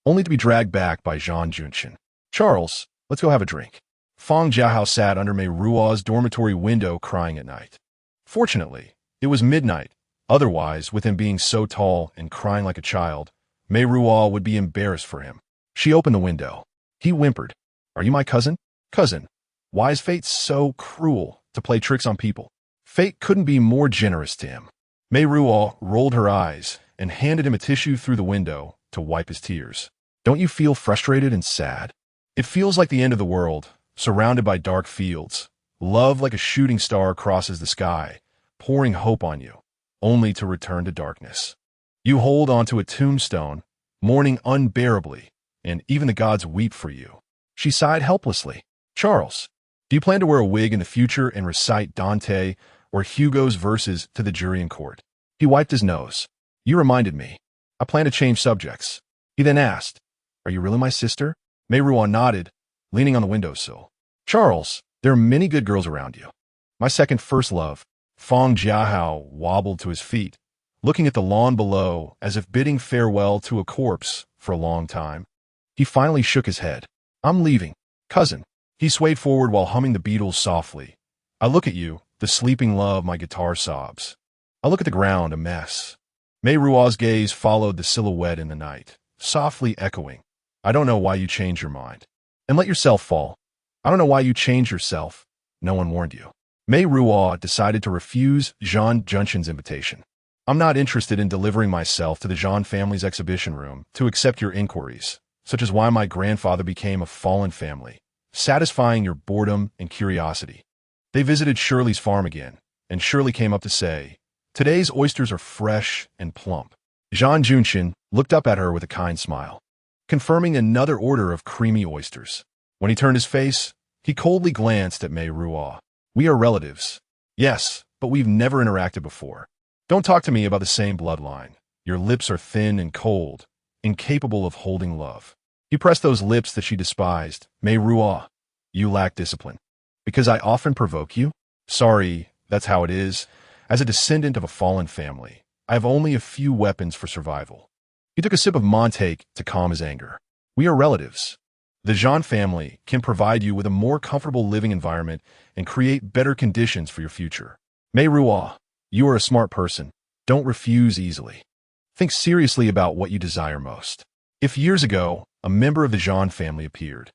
only to be dragged back by Zhan Junshun. "Charles, let's go have a drink." Fang Jiahao sat under Meiruo's dormitory window crying at night. Fortunately, it was midnight. Otherwise, with him being so tall and crying like a child, Meiruo would be embarrassed for him. She opened the window. He whimpered, "Are you my cousin?" "Cousin? Why is fate so cruel to play tricks on people?" Fate couldn't be more generous to him. Meiruo rolled her eyes and handed him a tissue through the window to wipe his tears. "Don't you feel frustrated and sad? It feels like the end of the world, surrounded by dark fields. Love like a shooting star crosses the sky, pouring hope on you, only to return to darkness. You hold onto a tombstone, mourning unbearably, and even the gods weep for you." She sighed helplessly. "Charles, do you plan to wear a wig in the future and recite Dante or Hugo's verses to the jury in court?" He wiped his nose. "You reminded me. I plan to change subjects." He then asked, "Are you really my sister?" Meiruo nodded, leaning on the windowsill. "Charles, there are many good girls around you. My second first love." Fang Jiahao wobbled to his feet, looking at the lawn below as if bidding farewell to a corpse for a long time. He finally shook his head. "I'm leaving, cousin." He swayed forward while humming the Beatles softly. "I look at you, the sleeping love my guitar sobs. I look at the ground, a mess." Meiruo's gaze followed the silhouette in the night, softly echoing, "I don't know why you changed your mind. And let yourself fall. I don't know why you changed yourself. No one warned you." Meiruo decided to refuse Zhan Junshun's invitation. "I'm not interested in delivering myself to the Zhan family's exhibition room to accept your inquiries, such as why my grandfather became a fallen family, satisfying your boredom and curiosity." They visited Shirley's farm again, and Shirley came up to say, "Today's oysters are fresh and plump." Zhan Junshun looked up at her with a kind smile, confirming another order of creamy oysters. When he turned his face, he coldly glanced at Meiruo. "We are relatives." "Yes, but we've never interacted before. Don't talk to me about the same bloodline. Your lips are thin and cold, incapable of holding love." He pressed those lips that she despised. "Meiruo, you lack discipline." "Because I often provoke you?" "Sorry, that's how it is. As a descendant of a fallen family, I have only a few weapons for survival." He took a sip of Montague to calm his anger. "We are relatives. The Zhan family can provide you with a more comfortable living environment and create better conditions for your future." "Meiruo, you are a smart person. Don't refuse easily. Think seriously about what you desire most." If years ago, a member of the Zhan family appeared,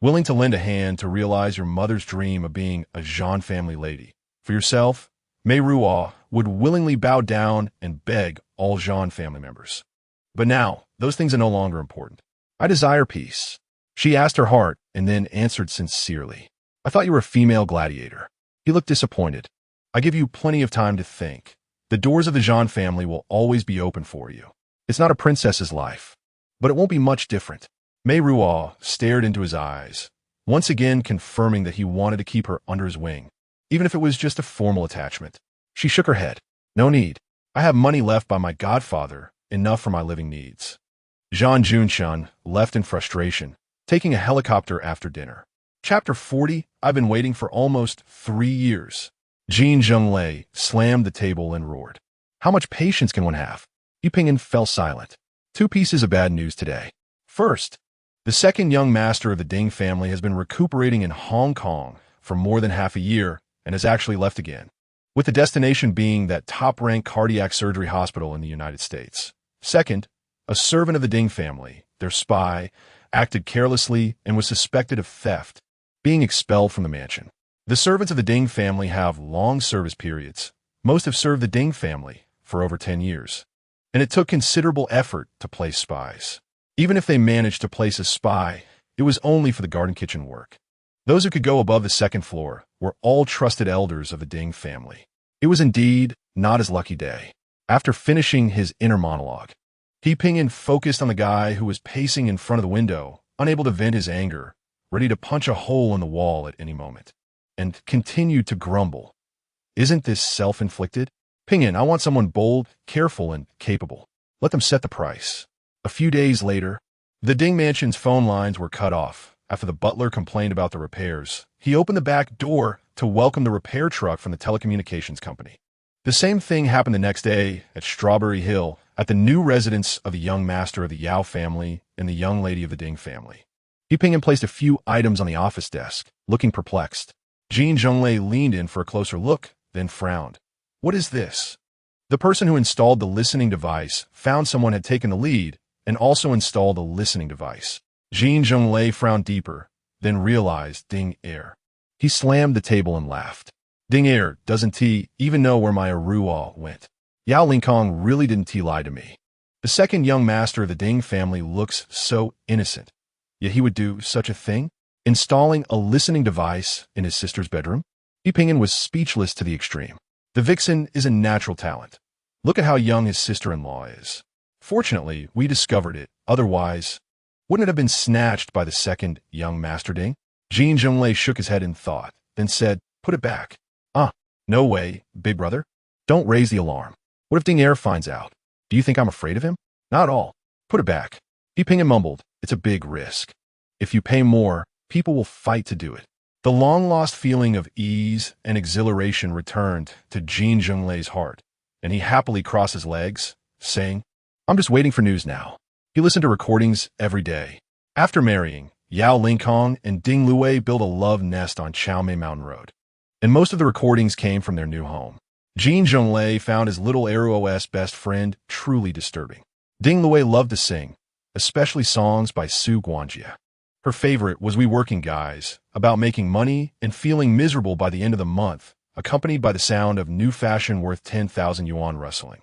willing to lend a hand to realize your mother's dream of being a Zhan family lady, for yourself, Meiruo would willingly bow down and beg all Zhan family members. But now, those things are no longer important. "I desire peace." She asked her heart and then answered sincerely, "I thought you were a female gladiator." He looked disappointed. "I give you plenty of time to think. The doors of the Zhan family will always be open for you." It's not a princess's life, but it won't be much different. Meiruo stared into his eyes, once again confirming that he wanted to keep her under his wing, even if it was just a formal attachment. She shook her head. No need. I have money left by my godfather, enough for my living needs. Zhan Junshun left in frustration, taking a helicopter after dinner. Chapter 40, I've been waiting for almost 3 years. Jin Zhenglei slammed the table and roared. How much patience can one have? Yupingen fell silent. 2 pieces of bad news today. First, the second young master of the Ding family has been recuperating in Hong Kong for more than half a year and has actually left again, with the destination being that top-ranked cardiac surgery hospital in the United States. Second, a servant of the Ding family, their spy, acted carelessly and was suspected of theft, being expelled from the mansion. The servants of the Ding family have long service periods. Most have served the Ding family for over 10 years, and it took considerable effort to place spies. Even if they managed to place a spy, it was only for the garden kitchen work. Those who could go above the second floor were all trusted elders of the Ding family. It was indeed not his lucky day. After finishing his inner monologue, He Pingyan focused on the guy who was pacing in front of the window, unable to vent his anger, ready to punch a hole in the wall at any moment, and continued to grumble. Isn't this self-inflicted? Pingyan, I want someone bold, careful, and capable. Let them set the price. A few days later, the Ding mansion's phone lines were cut off. After the butler complained about the repairs, he opened the back door to welcome the repair truck from the telecommunications company. The same thing happened the next day at Strawberry Hill, at the new residence of the young master of the Yao family and the young lady of the Ding family. He Pingyan placed a few items on the office desk, looking perplexed. Jin Zhenglei leaned in for a closer look, then frowned. What is this? The person who installed the listening device found someone had taken the lead and also installed a listening device. Jin Zhenglei frowned deeper, then realized Ding Er. He slammed the table and laughed. Ding Er, doesn't he even know where my Ruo went? Yao Lingkong really didn't lie to me. The second young master of the Ding family looks so innocent, yet he would do such a thing? Installing a listening device in his sister's bedroom? He Pingyan was speechless to the extreme. The vixen is a natural talent. Look at how young his sister-in-law is. Fortunately, we discovered it. Otherwise, wouldn't it have been snatched by the second young master Ding? Jin Zhenglei shook his head in thought, then said, put it back. No way, big brother. Don't raise the alarm. What if Ding Er finds out? Do you think I'm afraid of him? Not at all. Put it back. He Pingyan mumbled, it's a big risk. If you pay more, people will fight to do it. The long-lost feeling of ease and exhilaration returned to Jin Zhenglei's heart, and he happily crossed his legs, saying, I'm just waiting for news now. He listened to recordings every day. After marrying, Yao Lingkong and Ding Luwei built a love nest on Chaomei Mountain Road, and most of the recordings came from their new home. Jin Zhenglei found his little Aruo's best friend truly disturbing. Ding Luwei loved to sing, especially songs by Su Guangjie. Her favorite was We Working Guys, about making money and feeling miserable by the end of the month, accompanied by the sound of new fashion worth 10,000 yuan rustling.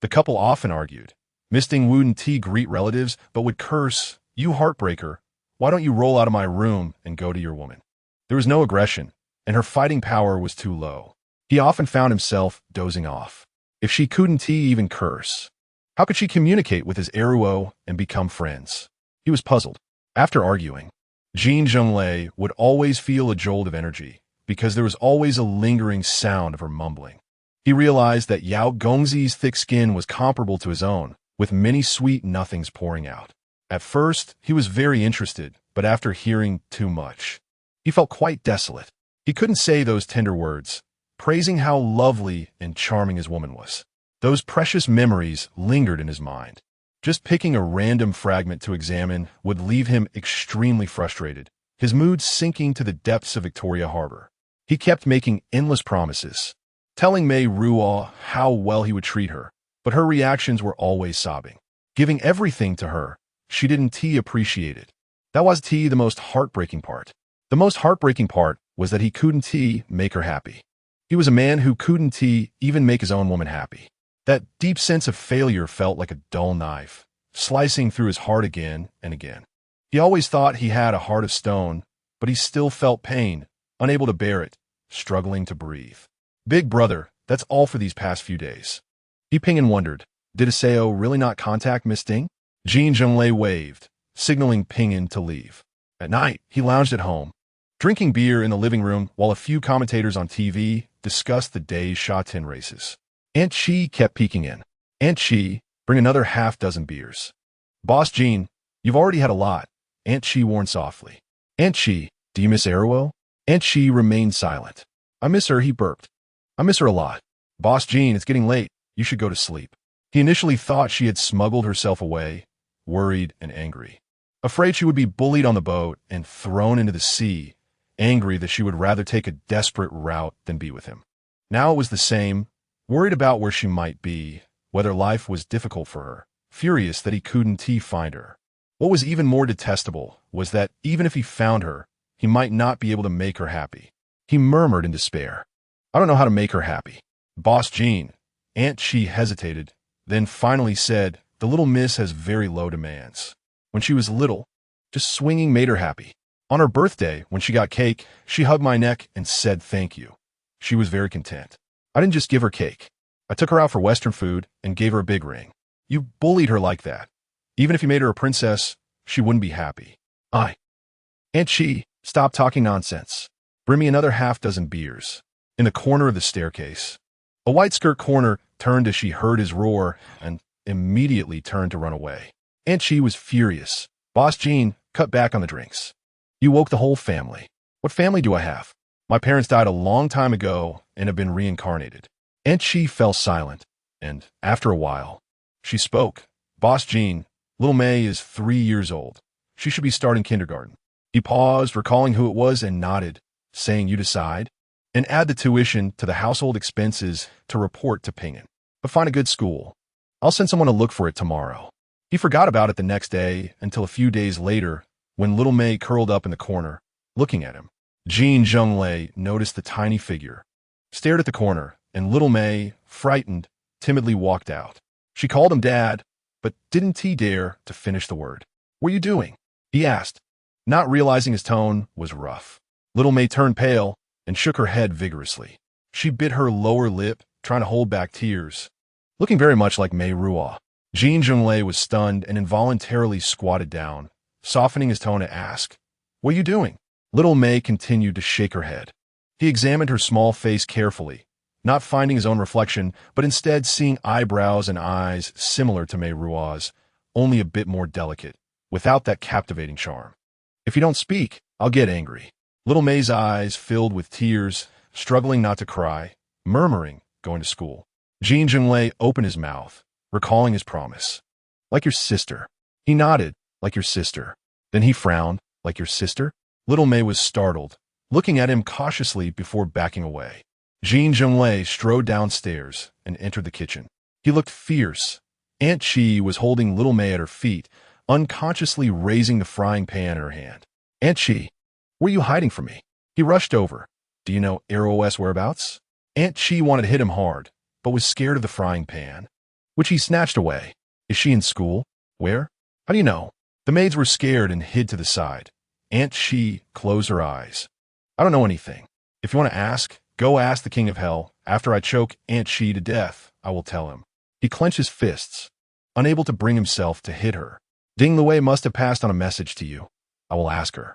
The couple often argued. Miss Ding wouldn't greet relatives, but would curse, you heartbreaker, why don't you roll out of my room and go to your woman? There was no aggression, and her fighting power was too low. He often found himself dozing off. If she couldn't even curse, how could she communicate with his Aruo and become friends? He was puzzled. After arguing, Jin Zhenglei would always feel a jolt of energy, because there was always a lingering sound of her mumbling. He realized that Yao Gongzi's thick skin was comparable to his own, with many sweet nothings pouring out. At first, he was very interested, but after hearing too much, he felt quite desolate. He couldn't say those tender words, praising how lovely and charming his woman was. Those precious memories lingered in his mind. Just picking a random fragment to examine would leave him extremely frustrated, his mood sinking to the depths of Victoria Harbor. He kept making endless promises, telling Meiruo how well he would treat her, but her reactions were always sobbing. Giving everything to her, she didn't appreciate it. That was the most heartbreaking part. The most heartbreaking part was that he couldn't make her happy. He was a man who couldn't even make his own woman happy. That deep sense of failure felt like a dull knife, slicing through his heart again and again. He always thought he had a heart of stone, but he still felt pain, unable to bear it, struggling to breathe. Big brother, that's all for these past few days. He Pingyan wondered, Did Aseo really not contact Miss Ding? Jin Zhenglei waved, signaling Ping'an to leave. At night, he lounged at home, drinking beer in the living room while a few commentators on TV discussed the day's Sha Tin races. Aunt Chi kept peeking in. Aunt Chi, bring another half-dozen beers. Boss Jean, you've already had a lot, Aunt Chi warned softly. Aunt Chi, do you miss Meiruo? Aunt Chi remained silent. I miss her, he burped. I miss her a lot. Boss Jean, it's getting late. You should go to sleep. He initially thought she had smuggled herself away, worried and angry. Afraid she would be bullied on the boat and thrown into the sea, angry that she would rather take a desperate route than be with him. Now it was the same, worried about where she might be, whether life was difficult for her, furious that he couldn't find her. What was even more detestable was that even if he found her, he might not be able to make her happy. He murmured in despair. I don't know how to make her happy. Boss Jean, Aunt Chi hesitated, then finally said, the little miss has very low demands. When she was little, just swinging made her happy. On her birthday, when she got cake, she hugged my neck and said thank you. She was very content. I didn't just give her cake. I took her out for Western food and gave her a big ring. You bullied her like that. Even if you made her a princess, she wouldn't be happy. Aunt Chi, stop talking nonsense. Bring me another half-dozen beers. In the corner of the staircase, a white skirt corner turned as she heard his roar and immediately turned to run away. Aunt Chi was furious. Boss Jean, cut back on the drinks. You woke the whole family. What family do I have? My parents died a long time ago and have been reincarnated. Aunt Chi fell silent, and after a while, she spoke. Boss Jean, little May is 3 years old. She should be starting kindergarten. He paused, recalling who it was, and nodded, saying you decide, and add the tuition to the household expenses to report to Ping'an. But find a good school. I'll send someone to look for it tomorrow. He forgot about it the next day until a few days later when little May curled up in the corner, looking at him. Jin Zhenglei noticed the tiny figure, stared at the corner, and little May, frightened, timidly walked out. She called him Dad, but didn't he dare to finish the word. What are you doing? He asked, not realizing his tone was rough. Little May turned pale and shook her head vigorously. She bit her lower lip, trying to hold back tears, looking very much like Meiruo. Jin Zhenglei was stunned and involuntarily squatted down, softening his tone to ask, what are you doing? Little May continued to shake her head. He examined her small face carefully, not finding his own reflection, but instead seeing eyebrows and eyes similar to Meiruo's, only a bit more delicate, without that captivating charm. If you don't speak, I'll get angry. Little May's eyes filled with tears, struggling not to cry, murmuring, going to school. Jin Zhenglei opened his mouth, recalling his promise. Like your sister. He nodded, like your sister. Then he frowned, like your sister? Little May was startled, looking at him cautiously before backing away. Jin Zhenglei strode downstairs and entered the kitchen. He looked fierce. Aunt Chi was holding little May at her feet, unconsciously raising the frying pan in her hand. Aunt Chi, where are you hiding from me? He rushed over. Do you know Meiruo's whereabouts? Aunt Chi wanted to hit him hard, but was scared of the frying pan, which he snatched away. Is she in school? Where? How do you know? The maids were scared and hid to the side. Aunt Chi closed her eyes. I don't know anything. If you want to ask, go ask the King of Hell. After I choke Aunt Chi to death, I will tell him. He clenched his fists, unable to bring himself to hit her. Ding Luwei must have passed on a message to you. I will ask her.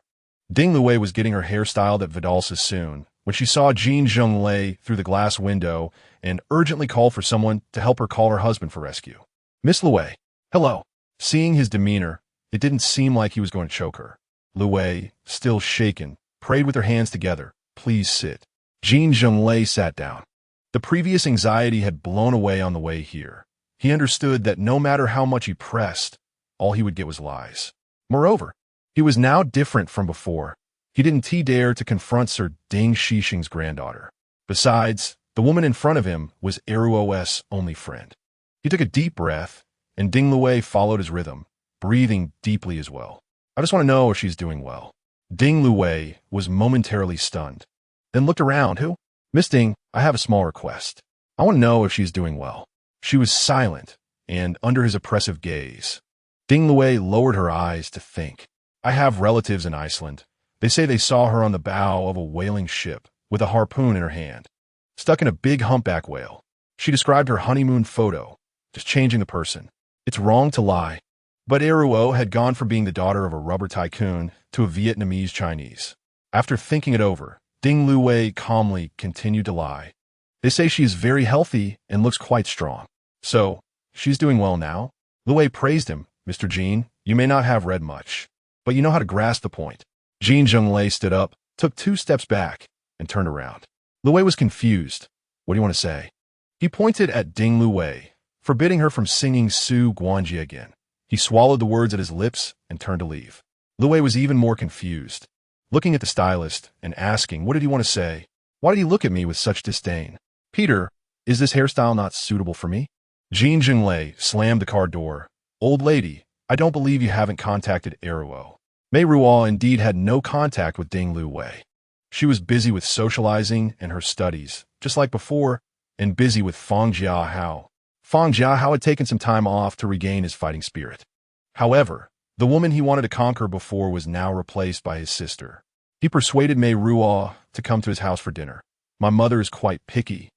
Ding Luwei was getting her hair styled at Vidal Sassoon when she saw Jin Zhenglei through the glass window and urgently called for someone to help her call her husband for rescue. Miss Luwei, hello. Seeing his demeanor, it didn't seem like he was going to choke her. Luwei, still shaken, prayed with her hands together. Please sit. Jin Zhenglei sat down. The previous anxiety had blown away on the way here. He understood that no matter how much he pressed, all he would get was lies. Moreover, he was now different from before. He didn't dare to confront Sir Ding Shixing's granddaughter. Besides, the woman in front of him was Meiruo's only friend. He took a deep breath, and Ding Luwei followed his rhythm, breathing deeply as well. I just want to know if she's doing well. Ding Luwei was momentarily stunned, then looked around. Who? Miss Ding, I have a small request. I want to know if she's doing well. She was silent, and under his oppressive gaze, Ding Luwei lowered her eyes to think. I have relatives in Iceland. They say they saw her on the bow of a whaling ship with a harpoon in her hand, stuck in a big humpback whale. She described her honeymoon photo, just changing the person. It's wrong to lie. But Meiruo had gone from being the daughter of a rubber tycoon to a Vietnamese Chinese. After thinking it over, Ding Luwei calmly continued to lie. They say she is very healthy and looks quite strong. So, she's doing well now? Luwei praised him. Mr. Jin, you may not have read much, but you know how to grasp the point. Jin Zhenglei stood up, took 2 steps back, and turned around. Luwei was confused. What do you want to say? He pointed at Ding Luwei, forbidding her from singing Su Guanjie again. He swallowed the words at his lips and turned to leave. Luwei was even more confused, looking at the stylist and asking, what did he want to say? Why did he look at me with such disdain? Peter, is this hairstyle not suitable for me? Jin Zhenglei slammed the car door. Old lady, I don't believe you haven't contacted Meiruo. Meiruo indeed had no contact with Ding Luwei. She was busy with socializing and her studies, just like before, and busy with Fang Jiahao. Fang Jiahao had taken some time off to regain his fighting spirit. However, the woman he wanted to conquer before was now replaced by his sister. He persuaded Meiruo to come to his house for dinner. My mother is quite picky,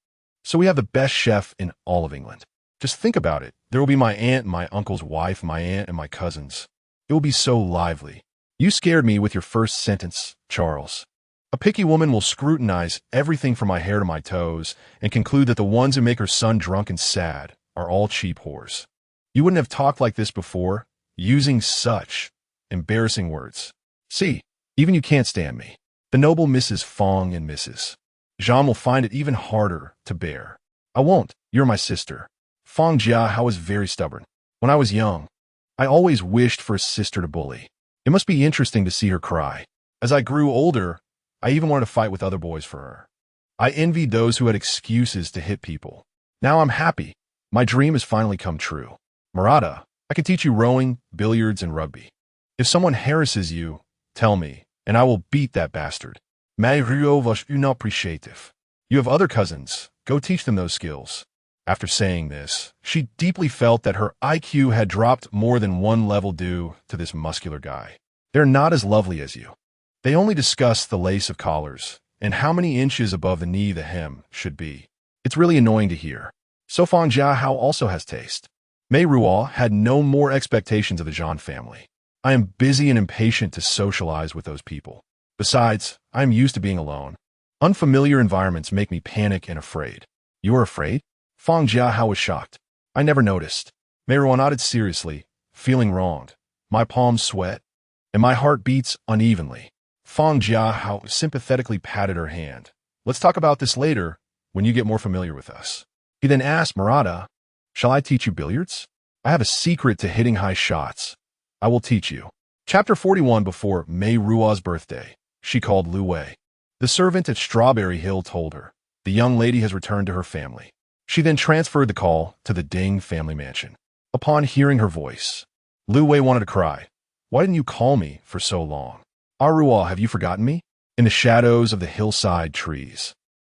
so we have the best chef in all of England. Just think about it. There will be my aunt and my uncle's wife, my aunt and my cousins. It will be so lively. You scared me with your first sentence, Charles. A picky woman will scrutinize everything from my hair to my toes and conclude that the ones who make her son drunk and sad are all cheap whores. You wouldn't have talked like this before, using such embarrassing words. See, even you can't stand me. The noble Mrs. Fong and Mrs. Zhan will find it even harder to bear. I won't. You're my sister. Fang Jiahao was very stubborn. When I was young, I always wished for a sister to bully. It must be interesting to see her cry. As I grew older, I even wanted to fight with other boys for her. I envied those who had excuses to hit people. Now I'm happy. My dream has finally come true. Murata, I can teach you rowing, billiards, and rugby. If someone harasses you, tell me, and I will beat that bastard. Meiruo was inappreciative. You have other cousins. Go teach them those skills. After saying this, she deeply felt that her IQ had dropped more than 1 level due to this muscular guy. They're not as lovely as you. They only discuss the lace of collars and how many inches above the knee the hem should be. It's really annoying to hear. So Fang Jiahao also has taste. Meiruo had no more expectations of the Zhan family. I am busy and impatient to socialize with those people. Besides, I am used to being alone. Unfamiliar environments make me panic and afraid. You are afraid? Fang Jiahao was shocked. I never noticed. Meiruo nodded seriously, feeling wronged. My palms sweat, and my heart beats unevenly. Fang Jiahao sympathetically patted her hand. Let's talk about this later, when you get more familiar with us. He then asked Murata, shall I teach you billiards? I have a secret to hitting high shots. I will teach you. Chapter 41. Before Meiruo's birthday, she called Luwei. The servant at Strawberry Hill told her, the young lady has returned to her family. She then transferred the call to the Ding family mansion. Upon hearing her voice, Luwei wanted to cry. Why didn't you call me for so long? Meiruo, have you forgotten me? In the shadows of the hillside trees,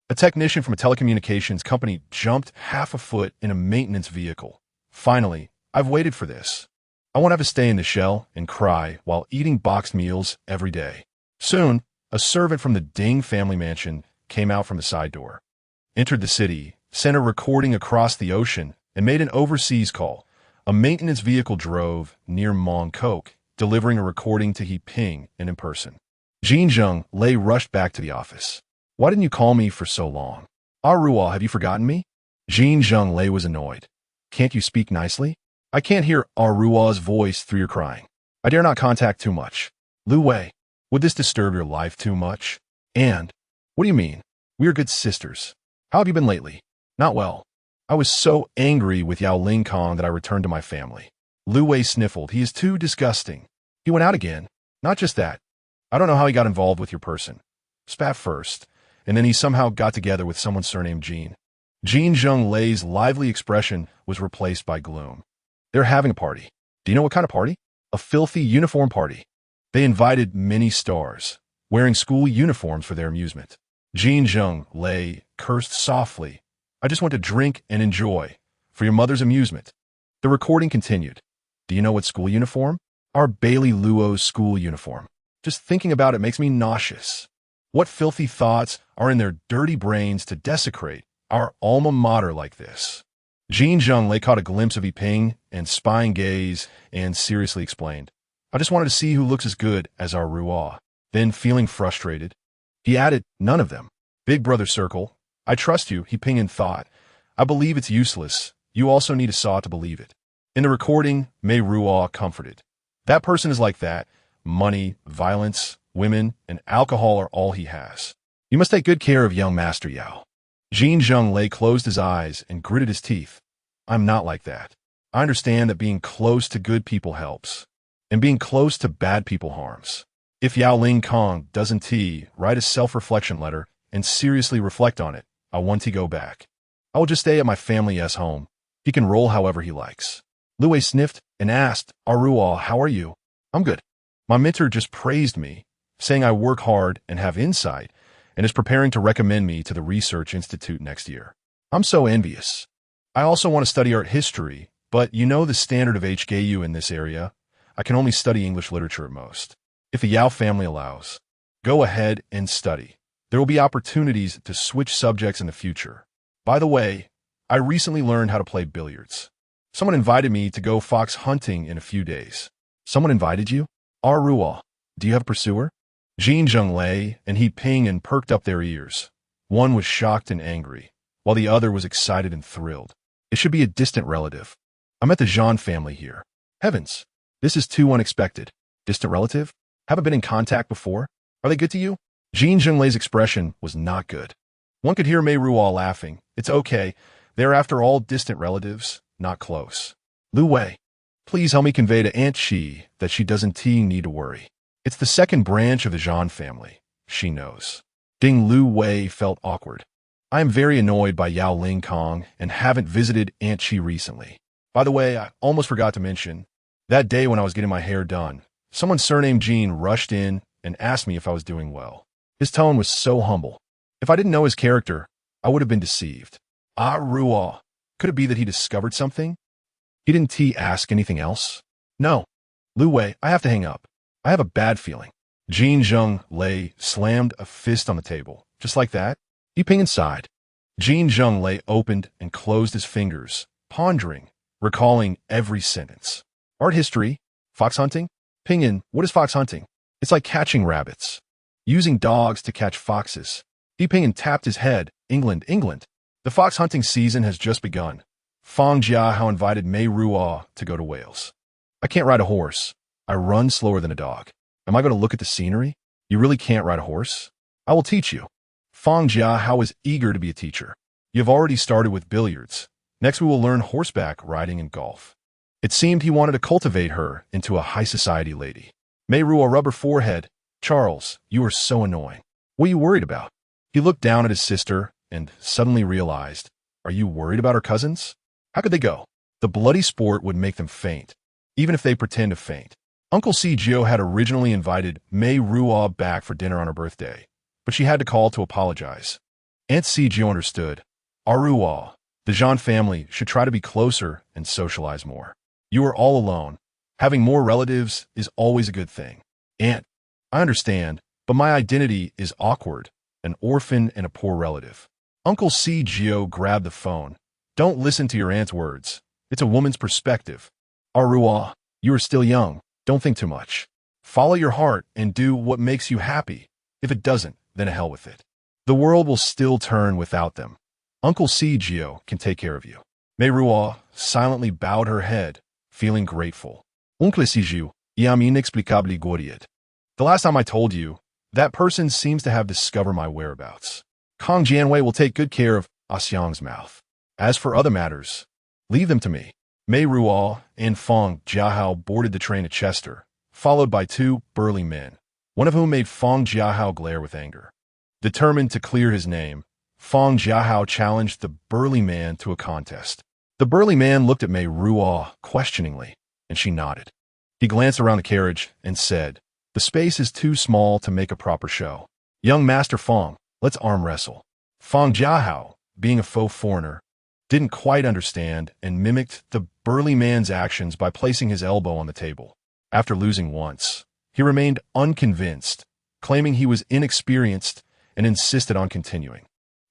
a technician from a telecommunications company jumped half a foot in a maintenance vehicle. Finally, I've waited for this. I won't have to stay in the shell and cry while eating boxed meals every day. Soon, a servant from the Ding family mansion came out from the side door, entered the city, sent a recording across the ocean, and made an overseas call. A maintenance vehicle drove near Mongkok, delivering a recording to He Ping and in person. Jin Zhenglei rushed back to the office. Why didn't you call me for so long? Meiruo, have you forgotten me? Jin Zhenglei was annoyed. Can't you speak nicely? I can't hear Meiruo's voice through your crying. I dare not contact too much. Luwei, would this disturb your life too much? And, what do you mean? We are good sisters. How have you been lately? Not well. I was so angry with Yao Ling Kong that I returned to my family. Luwei sniffled. He is too disgusting. He went out again. Not just that. I don't know how he got involved with your person. Spat first, and then he somehow got together with someone surnamed Jean. Jin Zhenglei's lively expression was replaced by gloom. They're having a party. Do you know what kind of party? A filthy uniform party. They invited many stars, wearing school uniforms for their amusement. Jin Zhenglei cursed softly. I just want to drink and enjoy, for your mother's amusement. The recording continued. Do you know what school uniform? Our Bailey Luo's school uniform. Just thinking about it makes me nauseous. What filthy thoughts are in their dirty brains to desecrate our alma mater like this? Jin Zhenglei caught a glimpse of Yiping and spying gaze and seriously explained, I just wanted to see who looks as good as our Ruo. Then, feeling frustrated, he added, none of them. Big brother circle. I trust you, Yiping in thought. I believe it's useless. You also need a saw to believe it. In the recording, Meiruo comforted. That person is like that. Money, violence, women, and alcohol are all he has. You must take good care of young Master Yao. Jin Zhenglei closed his eyes and gritted his teeth. I'm not like that. I understand that being close to good people helps, and being close to bad people harms. If Yao Ling Kong doesn't write a self-reflection letter and seriously reflect on it, I want to go back. I will just stay at my family's home. He can roll however he likes. Lu Wei sniffed and asked, Aruo, how are you? I'm good. My mentor just praised me, saying I work hard and have insight, and is preparing to recommend me to the Research Institute next year. I'm so envious. I also want to study art history, but you know the standard of HKU in this area. I can only study English literature at most. If the Yao family allows, go ahead and study. There will be opportunities to switch subjects in the future. By the way, I recently learned how to play billiards. Someone invited me to go fox hunting in a few days. Someone invited you? Ruo, do you have a pursuer? Jin Zhenglei and Yiping perked up their ears. One was shocked and angry, while the other was excited and thrilled. It should be a distant relative. I met the Zhan family here. Heavens, this is too unexpected. Distant relative? Haven't been in contact before? Are they good to you? Jin Zhenglei's expression was not good. One could hear Meiruo laughing. It's okay. They're after all distant relatives, not close. Lu Wei, please help me convey to Aunt Shi that she doesn't need to worry. It's the second branch of the Zhan family. She knows. Ding Lu Wei felt awkward. I am very annoyed by Yao Ling Kong and haven't visited Aunt Shi recently. By the way, I almost forgot to mention, that day when I was getting my hair done, someone surnamed Jean rushed in and asked me if I was doing well. His tone was so humble. If I didn't know his character, I would have been deceived. Ruo, could it be that he discovered something? He didn't ask anything else? No. Lu Wei, I have to hang up. I have a bad feeling. Jin Zhenglei slammed a fist on the table. Just like that? Yiping inside. Jin Zhenglei opened and closed his fingers, pondering, recalling every sentence. Art history? Fox hunting? Pinyin, what is fox hunting? It's like catching rabbits. Using dogs to catch foxes. Yiping tapped his head. England. The fox hunting season has just begun. Fang Jiahao invited Meiruo to go to Wales. I can't ride a horse. I run slower than a dog. Am I going to look at the scenery? You really can't ride a horse? I will teach you. Fang Jiahao is eager to be a teacher. You've already started with billiards. Next we will learn horseback riding and golf. It seemed he wanted to cultivate her into a high society lady. Meiruo rubbed her forehead. Charles, you are so annoying. What are you worried about? He looked down at his sister and suddenly realized, are you worried about her cousins? How could they go? The bloody sport would make them faint, even if they pretend to faint. Uncle Sijio had originally invited Meiruo back for dinner on her birthday, but she had to call to apologize. Aunt Sijio understood. Ruo, the Zhan family should try to be closer and socialize more. You are all alone. Having more relatives is always a good thing. Aunt, I understand, but my identity is awkward, an orphan and a poor relative. Uncle Sijio grabbed the phone. Don't listen to your aunt's words. It's a woman's perspective. Ruo, you are still young. Don't think too much. Follow your heart and do what makes you happy. If it doesn't, then to hell with it. The world will still turn without them. Uncle Sijio can take care of you. Meiruo silently bowed her head, feeling grateful. Oncle Sijio, iam inexplicably glorieux. The last time I told you, that person seems to have discovered my whereabouts. Kong Jianwei will take good care of Xiang's mouth. As for other matters, leave them to me. Meiruo and Fang Jiahao boarded the train at Chester, followed by two burly men, one of whom made Fang Jiahao glare with anger. Determined to clear his name, Fang Jiahao challenged the burly man to a contest. The burly man looked at Meiruo questioningly, and she nodded. He glanced around the carriage and said, the space is too small to make a proper show. Young Master Fang, let's arm wrestle. Fang Jiahao, being a faux foreigner, didn't quite understand and mimicked the burly man's actions by placing his elbow on the table. After losing once, he remained unconvinced, claiming he was inexperienced and insisted on continuing.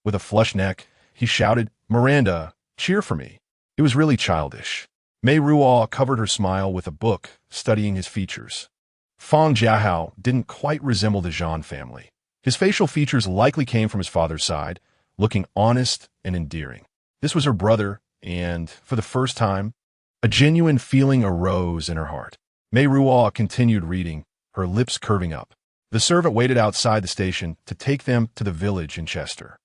With a flushed neck, he shouted, Miranda, cheer for me. It was really childish. Meiruo covered her smile with a book, studying his features. Fang Jiahao didn't quite resemble the Zhan family. His facial features likely came from his father's side, looking honest and endearing. This was her brother, and, for the first time, a genuine feeling arose in her heart. Meiruo continued reading, her lips curving up. The servant waited outside the station to take them to the village in Chester.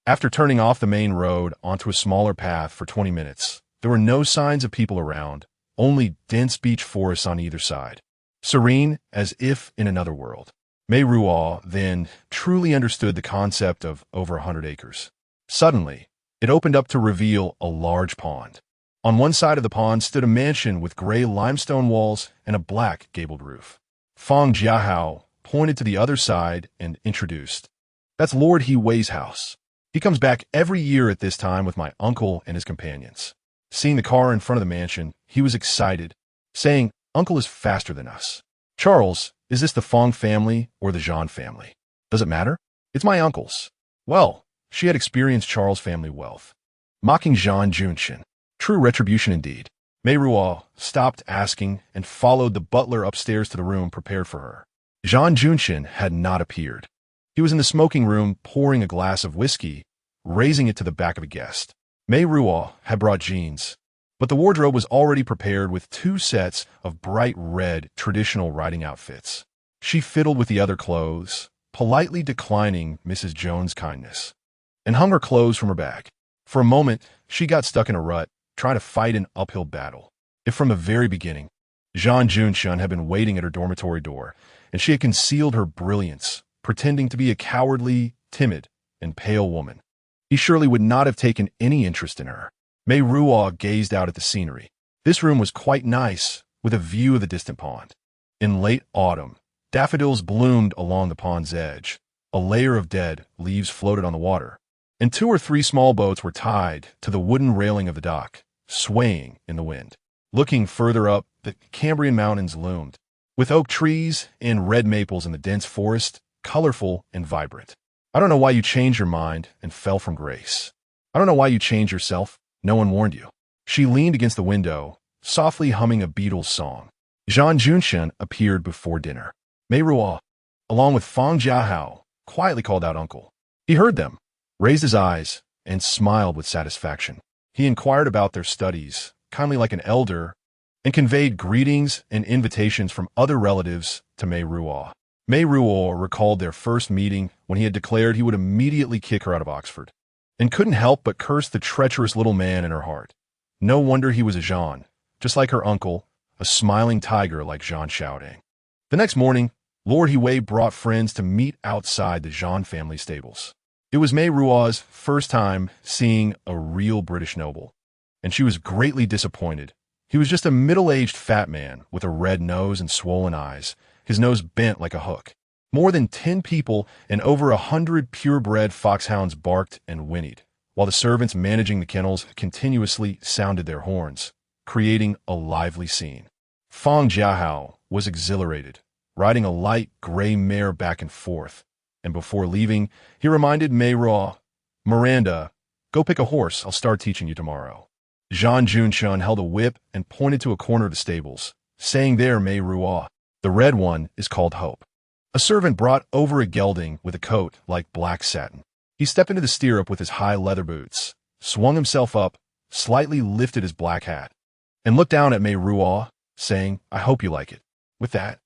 After turning off the main road onto a smaller path for 20 minutes, there were no signs of people around, only dense beech forests on either side. Serene, as if in another world. Meiruo then truly understood the concept of over 100 acres. Suddenly, it opened up to reveal a large pond. On one side of the pond stood a mansion with gray limestone walls and a black gabled roof. Fang Jiahao pointed to the other side and introduced. That's Lord He Wei's house. He comes back every year at this time with my uncle and his companions. Seeing the car in front of the mansion, he was excited, saying, Uncle is faster than us. Charles, is this the Fang family or the Zhan family? Does it matter? It's my uncle's. Well, she had experienced Charles' family wealth. Mocking Zhan Junshin. True retribution indeed. Meiruo stopped asking and followed the butler upstairs to the room prepared for her. Zhan Junshin had not appeared. He was in the smoking room pouring a glass of whiskey, raising it to the back of a guest. Meiruo had brought jeans, but the wardrobe was already prepared with 2 sets of bright red traditional riding outfits. She fiddled with the other clothes, politely declining Mrs. Jones' kindness, and hung her clothes from her bag. For a moment, she got stuck in a rut, trying to fight an uphill battle. If from the very beginning, Zhan Junshin had been waiting at her dormitory door, and she had concealed her brilliance, pretending to be a cowardly, timid, and pale woman, he surely would not have taken any interest in her. Meiruo gazed out at the scenery. This room was quite nice, with a view of the distant pond. In late autumn, daffodils bloomed along the pond's edge. A layer of dead leaves floated on the water, and 2 or 3 small boats were tied to the wooden railing of the dock, swaying in the wind. Looking further up, the Cambrian mountains loomed, with oak trees and red maples in the dense forest, colorful and vibrant. I don't know why you changed your mind and fell from grace. I don't know why you changed yourself. No one warned you. She leaned against the window, softly humming a Beatles song. Zhan Junshin appeared before dinner. Meiruo, along with Fang Jiahao, quietly called out uncle. He heard them, raised his eyes, and smiled with satisfaction. He inquired about their studies, kindly like an elder, and conveyed greetings and invitations from other relatives to Meiruo. Meiruo recalled their first meeting when he had declared he would immediately kick her out of Oxford, and couldn't help but curse the treacherous little man in her heart. No wonder he was a Zhan, just like her uncle, a smiling tiger like Zhan Xiaodang. The next morning, Lord He Wei brought friends to meet outside the Zhan family stables. It was Meiruo's first time seeing a real British noble, and she was greatly disappointed. He was just a middle-aged fat man with a red nose and swollen eyes, his nose bent like a hook. More than 10 people and over 100 purebred foxhounds barked and whinnied, while the servants managing the kennels continuously sounded their horns, creating a lively scene. Fang Jiahao was exhilarated, riding a light gray mare back and forth, and before leaving, he reminded Meiruo, Miranda, go pick a horse, I'll start teaching you tomorrow. Zhan Junshin held a whip and pointed to a corner of the stables, saying there Meiruo, the red one is called Hope. A servant brought over a gelding with a coat like black satin. He stepped into the stirrup with his high leather boots, swung himself up, slightly lifted his black hat, and looked down at Meiruo, saying, I hope you like it. With that,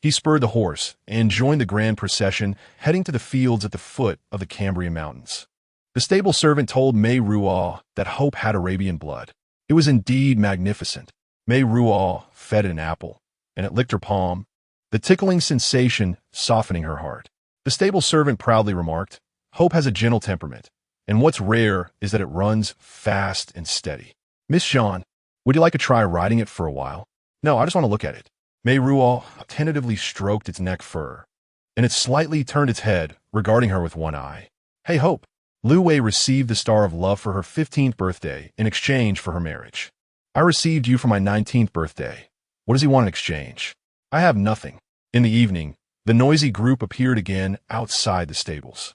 he spurred the horse and joined the grand procession heading to the fields at the foot of the Cambrian mountains. The stable servant told Meiruo that Hope had Arabian blood. It was indeed magnificent. Meiruo fed it an apple, and it licked her palm, the tickling sensation softening her heart. The stable servant proudly remarked, Hope has a gentle temperament, and what's rare is that it runs fast and steady. Miss Zhan, would you like to try riding it for a while? No, I just want to look at it. Meiruo tentatively stroked its neck fur, and it slightly turned its head, regarding her with one eye. Hey, Hope. Lu Wei received the Star of Love for her 15th birthday in exchange for her marriage. I received you for my 19th birthday. What does he want in exchange? I have nothing. In the evening, the noisy group appeared again outside the stables.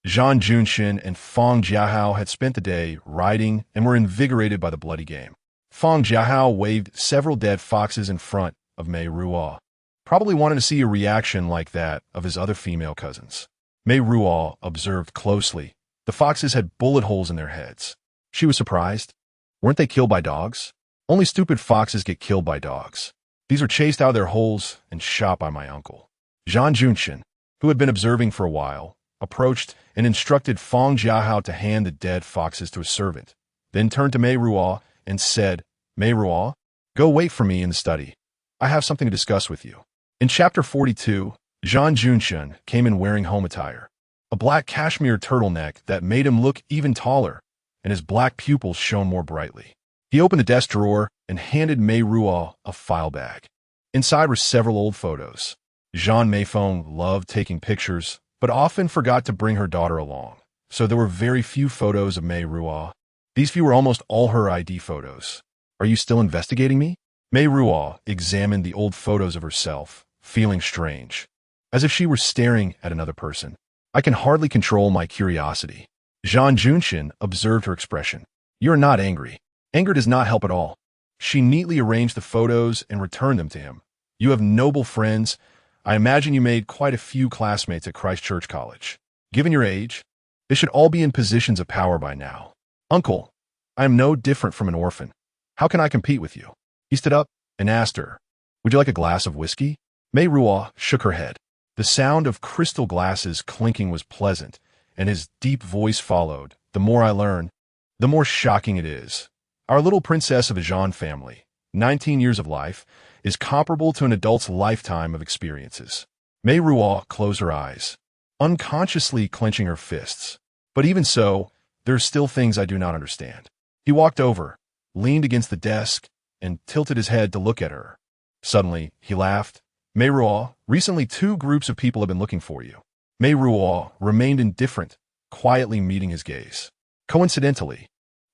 Zhan Junxin and Fang Jiahao had spent the day riding and were invigorated by the bloody game. Fang Jiahao waved several dead foxes in front of Meiruo, probably wanting to see a reaction like that of his other female cousins. Meiruo observed closely. The foxes had bullet holes in their heads. She was surprised. Weren't they killed by dogs? Only stupid foxes get killed by dogs. These are chased out of their holes and shot by my uncle. Zhan Junxin, who had been observing for a while, approached and instructed Fang Jiahao to hand the dead foxes to a servant, then turned to Meiruo and said, Meiruo, go wait for me in the study. I have something to discuss with you. In Chapter 42, Zhan Junxin came in wearing home attire, a black cashmere turtleneck that made him look even taller, and his black pupils shone more brightly. He opened the desk drawer and handed Meiruo a file bag. Inside were several old photos. Zhan Meiruo loved taking pictures, but often forgot to bring her daughter along, so there were very few photos of Meiruo. These few were almost all her ID photos. Are you still investigating me? Meiruo examined the old photos of herself, feeling strange, as if she were staring at another person. I can hardly control my curiosity. Zhan Junxin observed her expression. You're not angry. Anger does not help at all. She neatly arranged the photos and returned them to him. You have noble friends. I imagine you made quite a few classmates at Christchurch College. Given your age, they should all be in positions of power by now. Uncle, I am no different from an orphan. How can I compete with you? He stood up and asked her, would you like a glass of whiskey? Meiruo shook her head. The sound of crystal glasses clinking was pleasant, and his deep voice followed. The more I learn, the more shocking it is. Our little princess of a Zhan family, 19 years of life, is comparable to an adult's lifetime of experiences. Meiruo closed her eyes, unconsciously clenching her fists. But even so, there are still things I do not understand. He walked over, leaned against the desk, and tilted his head to look at her. Suddenly, he laughed. Meiruo, recently 2 groups of people have been looking for you. Meiruo remained indifferent, quietly meeting his gaze. Coincidentally,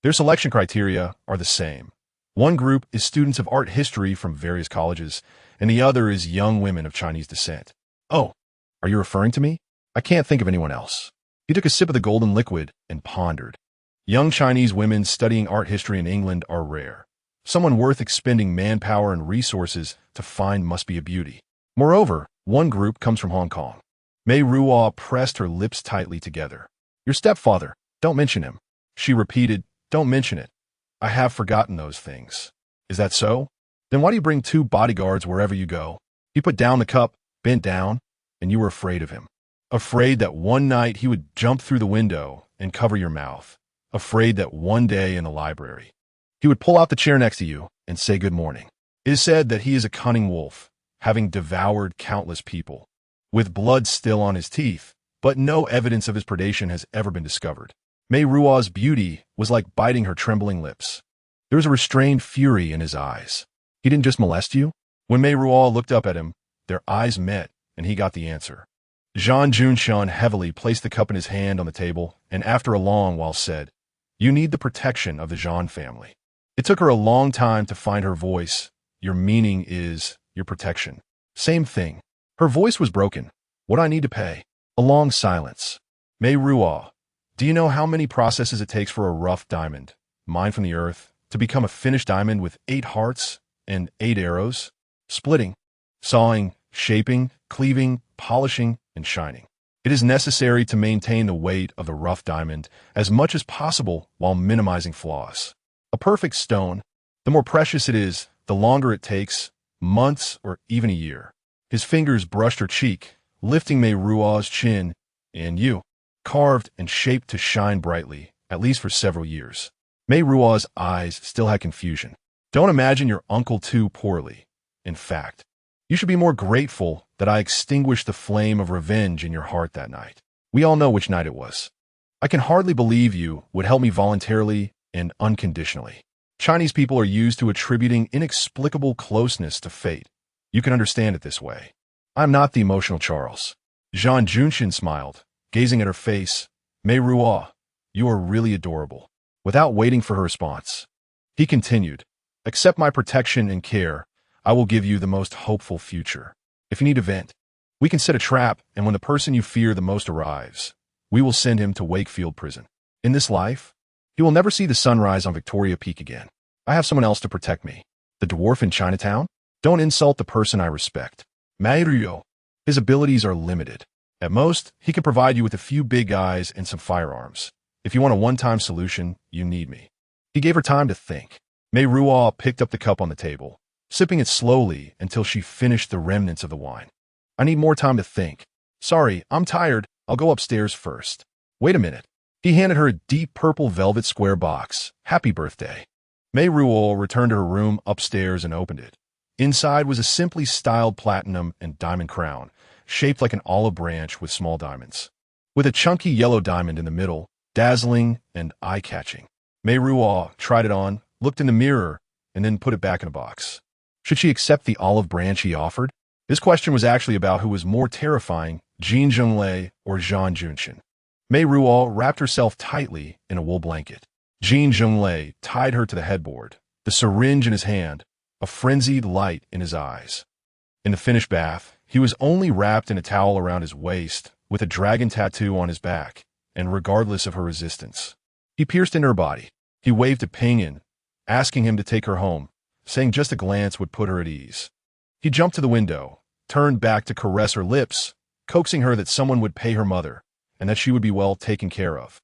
their selection criteria are the same. One group is students of art history from various colleges, and the other is young women of Chinese descent. Oh, are you referring to me? I can't think of anyone else. He took a sip of the golden liquid and pondered. Young Chinese women studying art history in England are rare. Someone worth expending manpower and resources to find must be a beauty. Moreover, one group comes from Hong Kong. Meiruo pressed her lips tightly together. Your stepfather, don't mention him. She repeated, don't mention it. I have forgotten those things. Is that so? Then why do you bring 2 bodyguards wherever you go? He put down the cup, bent down, and you were afraid of him. Afraid that one night he would jump through the window and cover your mouth. Afraid that one day in the library, he would pull out the chair next to you and say good morning. It is said that he is a cunning wolf, having devoured countless people, with blood still on his teeth, but no evidence of his predation has ever been discovered. Meiruo's beauty was like biting her trembling lips. There was a restrained fury in his eyes. He didn't just molest you? When Meiruo looked up at him, their eyes met, and he got the answer. Zhan Junxin heavily placed the cup in his hand on the table, and after a long while said, you need the protection of the Zhan family. It took her a long time to find her voice. Your meaning is your protection. Same thing. Her voice was broken. What do I need to pay? A long silence. Meiruo, do you know how many processes it takes for a rough diamond, mined from the earth, to become a finished diamond with 8 hearts and 8 arrows? Splitting, sawing, shaping, cleaving, polishing, and shining. It is necessary to maintain the weight of the rough diamond as much as possible while minimizing flaws. A perfect stone, the more precious it is, the longer it takes, months or even a year. His fingers brushed her cheek, lifting Meiruo's chin, and you, carved and shaped to shine brightly, at least for several years. Meiruo's eyes still had confusion. Don't imagine your uncle too poorly. In fact, you should be more grateful that I extinguished the flame of revenge in your heart that night. We all know which night it was. I can hardly believe you would help me voluntarily and unconditionally. Chinese people are used to attributing inexplicable closeness to fate. You can understand it this way. I'm not the emotional Charles. Zhan Junxin smiled, gazing at her face. Meiruo, you are really adorable. Without waiting for her response, he continued, accept my protection and care. I will give you the most hopeful future. If you need a vent, we can set a trap, and when the person you fear the most arrives, We will send him to Wakefield Prison. In this life, he will never see the sunrise on Victoria Peak again. I have someone else to protect me. The dwarf in Chinatown? Don't insult the person I respect. Meiruo. His abilities are limited. At most, he can provide you with a few big eyes and some firearms. If you want a one-time solution, you need me. He gave her time to think. Meiruo picked up the cup on the table, sipping it slowly until she finished the remnants of the wine. I need more time to think. Sorry, I'm tired. I'll go upstairs first. Wait a minute. He handed her a deep purple velvet square box. Happy birthday. Meiruo returned to her room upstairs and opened it. Inside was a simply styled platinum and diamond crown, shaped like an olive branch with small diamonds, with a chunky yellow diamond in the middle, dazzling and eye-catching. Meiruo tried it on, looked in the mirror, and then put it back in a box. Should she accept the olive branch he offered? This question was actually about who was more terrifying, Jin Zhenglei or Zhan Meiruo. Meiruo wrapped herself tightly in a wool blanket. Jin Zhenglei tied her to the headboard, the syringe in his hand, a frenzied light in his eyes. In the finished bath, he was only wrapped in a towel around his waist, with a dragon tattoo on his back, and regardless of her resistance. He pierced into her body. He waved to Pinyin, asking him to take her home, saying just a glance would put her at ease. He jumped to the window, turned back to caress her lips, coaxing her that someone would pay her mother, and that she would be well taken care of.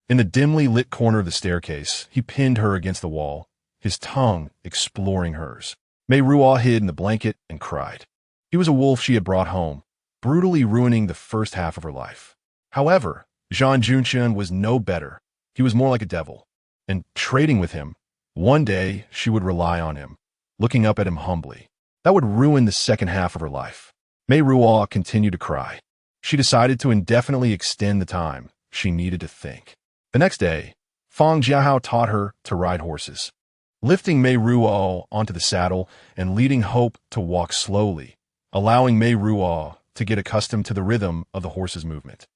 In the dimly lit corner of the staircase, he pinned her against the wall, his tongue exploring hers. Meiruo hid in the blanket and cried. He was a wolf she had brought home, brutally ruining the first half of her life. However, Zhan Meiruo was no better. He was more like a devil. And trading with him, one day she would rely on him, looking up at him humbly. That would ruin the second half of her life. Meiruo continued to cry. She decided to indefinitely extend the time she needed to think. The next day, Fang Jiahao taught her to ride horses, lifting Meiruo onto the saddle and leading Hope to walk slowly, allowing Meiruo to get accustomed to the rhythm of the horse's movement.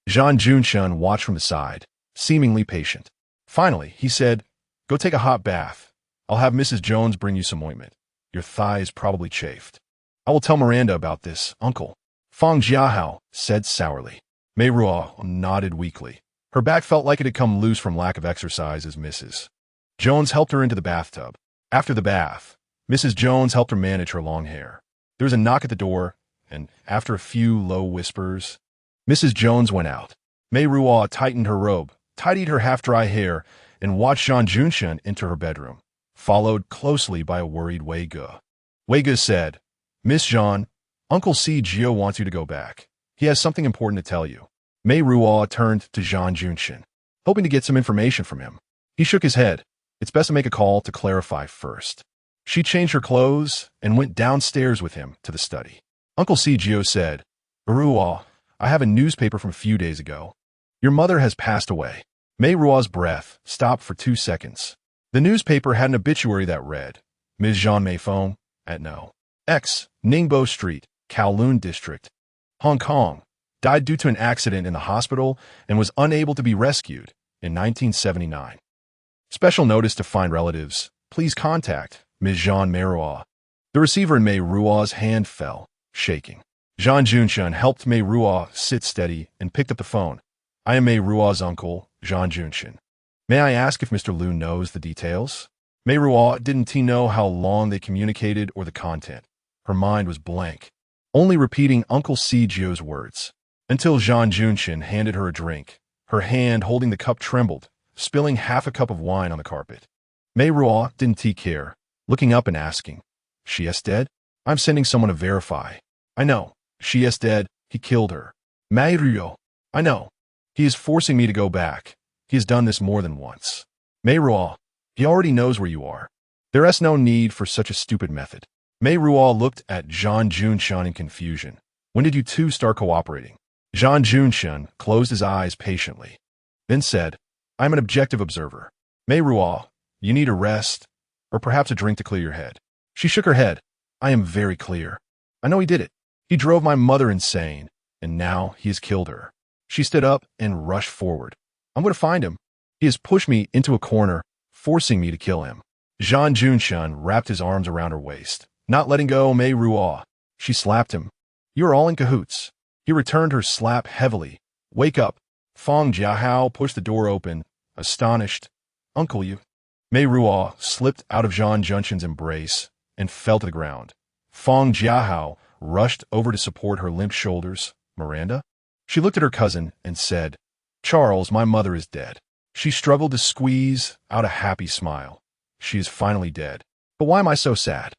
Zhan Meiruo watched from the side, seemingly patient. Finally, he said, "Go take a hot bath. I'll have Mrs. Jones bring you some ointment. Your thighs probably chafed." "I will tell Miranda about this, uncle," Fang Jiahao said sourly. Meiruo nodded weakly. Her back felt like it had come loose from lack of exercise as Mrs. Jones helped her into the bathtub. After the bath, Mrs. Jones helped her manage her long hair. There was a knock at the door, and after a few low whispers, Mrs. Jones went out. Meiruo tightened her robe, tidied her half-dry hair, and watched Zhan Meiruo enter her bedroom, followed closely by a worried Wei Ge. Wei Ge said, "Miss Zhan, Uncle Si Gio wants you to go back. He has something important to tell you." Meiruo turned to Zhan Meiruo, hoping to get some information from him. He shook his head. It's best to make a call to clarify first. She changed her clothes and went downstairs with him to the study. Uncle Si Gio said, "Meiruo, I have a newspaper from a few days ago. Your mother has passed away." Meiruo's breath stopped for 2 seconds. The newspaper had an obituary that read, "Ms. Zhan Meifeng, at No. X, Ningbo Street, Kowloon District, Hong Kong, died due to an accident in the hospital and was unable to be rescued in 1979. Special notice to find relatives. Please contact Ms. Zhan Meiruo." The receiver in Meiruo's hand fell, shaking. Zhan Meiruo helped Meiruo sit steady and picked up the phone. "I am Meiruo's uncle, Zhan Meiruo. May I ask if Mr. Lu knows the details?" Meiruo didn't know how long they communicated or the content. Her mind was blank, only repeating Uncle Si Gio's words. Until Zhan Meiruo handed her a drink. Her hand holding the cup trembled, spilling half a cup of wine on the carpet. Meiruo didn't care, looking up and asking, "She is dead? I'm sending someone to verify." "I know. She is dead. He killed her." "Meiruo, I know. He is forcing me to go back. He has done this more than once." "Meiruo, he already knows where you are. There is no need for such a stupid method." Meiruo looked at Zhan Meiruo in confusion. "When did you two start cooperating?" Zhan Meiruo closed his eyes patiently, then said, "I'm an objective observer. Meiruo, you need a rest, or perhaps a drink to clear your head." She shook her head. "I am very clear. I know he did it. He drove my mother insane, and now he has killed her." She stood up and rushed forward. "I'm going to find him. He has pushed me into a corner, forcing me to kill him." Zhan Meiruo wrapped his arms around her waist, not letting go Meiruo. She slapped him. "You are all in cahoots." He returned her slap heavily. "Wake up. Fang Jiahao pushed the door open, astonished. Uncle, you. Meiruo slipped out of Zhan Zhenshin's embrace and fell to the ground. Fang Jiahao rushed over to support her limp shoulders. Miranda? She looked at her cousin and said, Charles, my mother is dead. She struggled to squeeze out a happy smile. She is finally dead. But why am I so sad?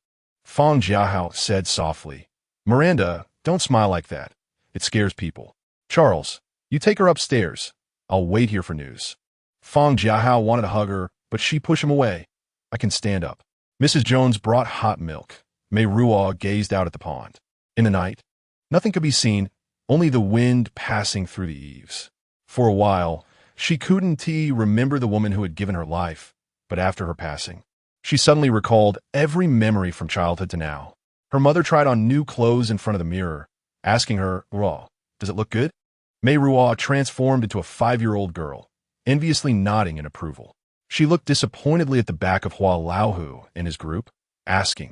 Fang Jiahao said softly. Miranda, don't smile like that. It scares people. Charles, you take her upstairs. I'll wait here for news. Fang Jiahao wanted to hug her, but she pushed him away. I can stand up. Mrs. Jones brought hot milk. Meiruo gazed out at the pond. In the night, nothing could be seen, only the wind passing through the eaves. For a while, she couldn't remember the woman who had given her life, but after her passing, she suddenly recalled every memory from childhood to now. Her mother tried on new clothes in front of the mirror, asking her, Raw, does it look good? Meiruo transformed into a 5-year-old girl, enviously nodding in approval. She looked disappointedly at the back of Hua Laohu and his group, asking,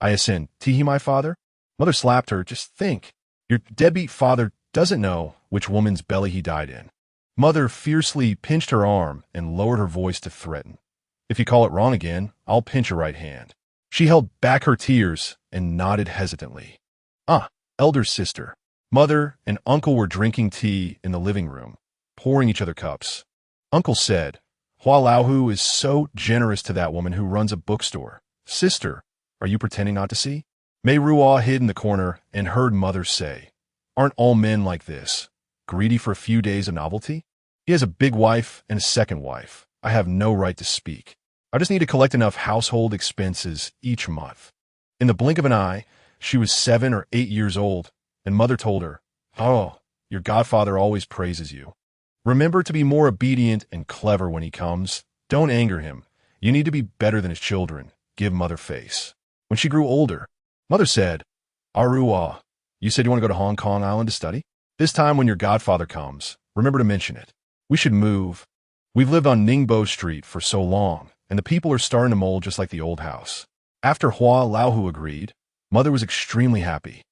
Iasin, Tihi my father? Mother slapped her. Just think. Your deadbeat father doesn't know which woman's belly he died in. Mother fiercely pinched her arm and lowered her voice to threaten. If you call it wrong again, I'll pinch your right hand. She held back her tears and nodded hesitantly. Elder sister. Mother and uncle were drinking tea in the living room, pouring each other cups. Uncle said, Hua Laohu is so generous to that woman who runs a bookstore. Sister, are you pretending not to see? Meiruo hid in the corner and heard Mother say, Aren't all men like this, greedy for a few days of novelty? He has a big wife and a second wife. I have no right to speak. I just need to collect enough household expenses each month. In the blink of an eye, she was 7 or 8 years old, and Mother told her, Oh, your godfather always praises you. Remember to be more obedient and clever when he comes. Don't anger him. You need to be better than his children. Give Mother face. When she grew older, Mother said, Aruwa, you said you want to go to Hong Kong Island to study? This time when your godfather comes, remember to mention it. We should move. We've lived on Ningbo Street for so long, and the people are starting to mold just like the old house. After Hua Laohu agreed, Mother was extremely happy,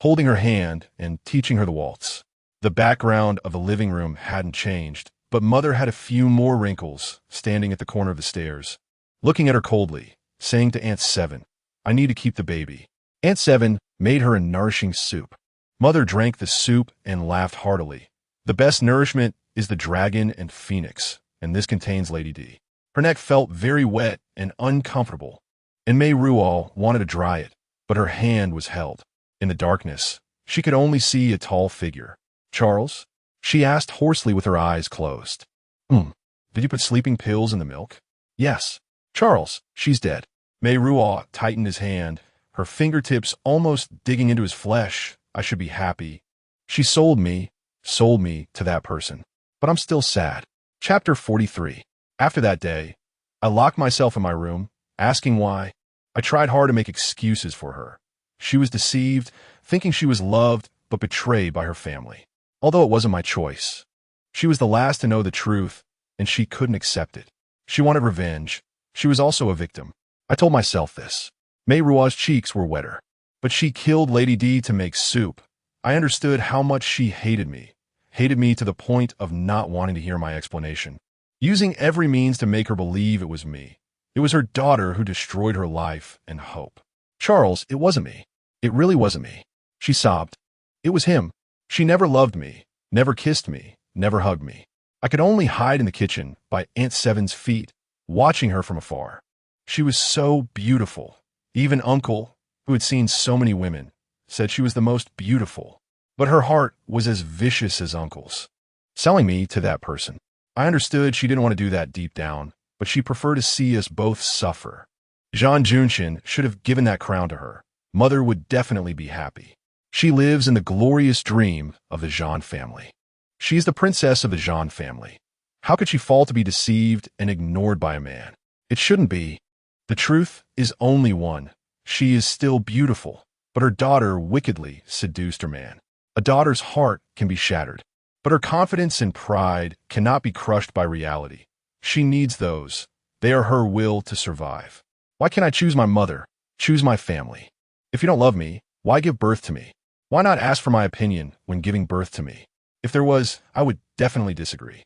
holding her hand and teaching her the waltz. The background of the living room hadn't changed, but Mother had a few more wrinkles standing at the corner of the stairs, looking at her coldly, saying to Aunt Seven, I need to keep the baby. Aunt Seven made her a nourishing soup. Mother drank the soup and laughed heartily. The best nourishment is the dragon and phoenix, and this contains Lady D. Her neck felt very wet and uncomfortable, and Meiruo wanted to dry it, but her hand was held. In the darkness, she could only see a tall figure. Charles? She asked hoarsely with her eyes closed. Did you put sleeping pills in the milk? Yes. Charles, she's dead. Meiruo tightened his hand, her fingertips almost digging into his flesh. I should be happy. She sold me to that person. But I'm still sad. Chapter 43. After that day, I locked myself in my room, asking why. I tried hard to make excuses for her. She was deceived, thinking she was loved, but betrayed by her family. Although it wasn't my choice. She was the last to know the truth, and she couldn't accept it. She wanted revenge. She was also a victim. I told myself this. Meiruo's cheeks were wetter. But she killed Lady D to make soup. I understood how much she hated me to the point of not wanting to hear my explanation. Using every means to make her believe it was me. It was her daughter who destroyed her life and hope. Charles, it wasn't me. It really wasn't me. She sobbed. It was him. She never loved me, never kissed me, never hugged me. I could only hide in the kitchen by Aunt Seven's feet, watching her from afar. She was so beautiful. Even Uncle, who had seen so many women, said she was the most beautiful. But her heart was as vicious as Uncle's. Selling me to that person. I understood she didn't want to do that deep down, but she preferred to see us both suffer. Zhan Junshin should have given that crown to her. Mother would definitely be happy. She lives in the glorious dream of the Zhan family. She's the princess of the Zhan family. How could she fall to be deceived and ignored by a man? It shouldn't be. The truth is only one. She is still beautiful, but her daughter wickedly seduced her man. A daughter's heart can be shattered, but her confidence and pride cannot be crushed by reality. She needs those. They are her will to survive. Why can't I choose my mother? Choose my family. If you don't love me, why give birth to me? Why not ask for my opinion when giving birth to me? If there was, I would definitely disagree.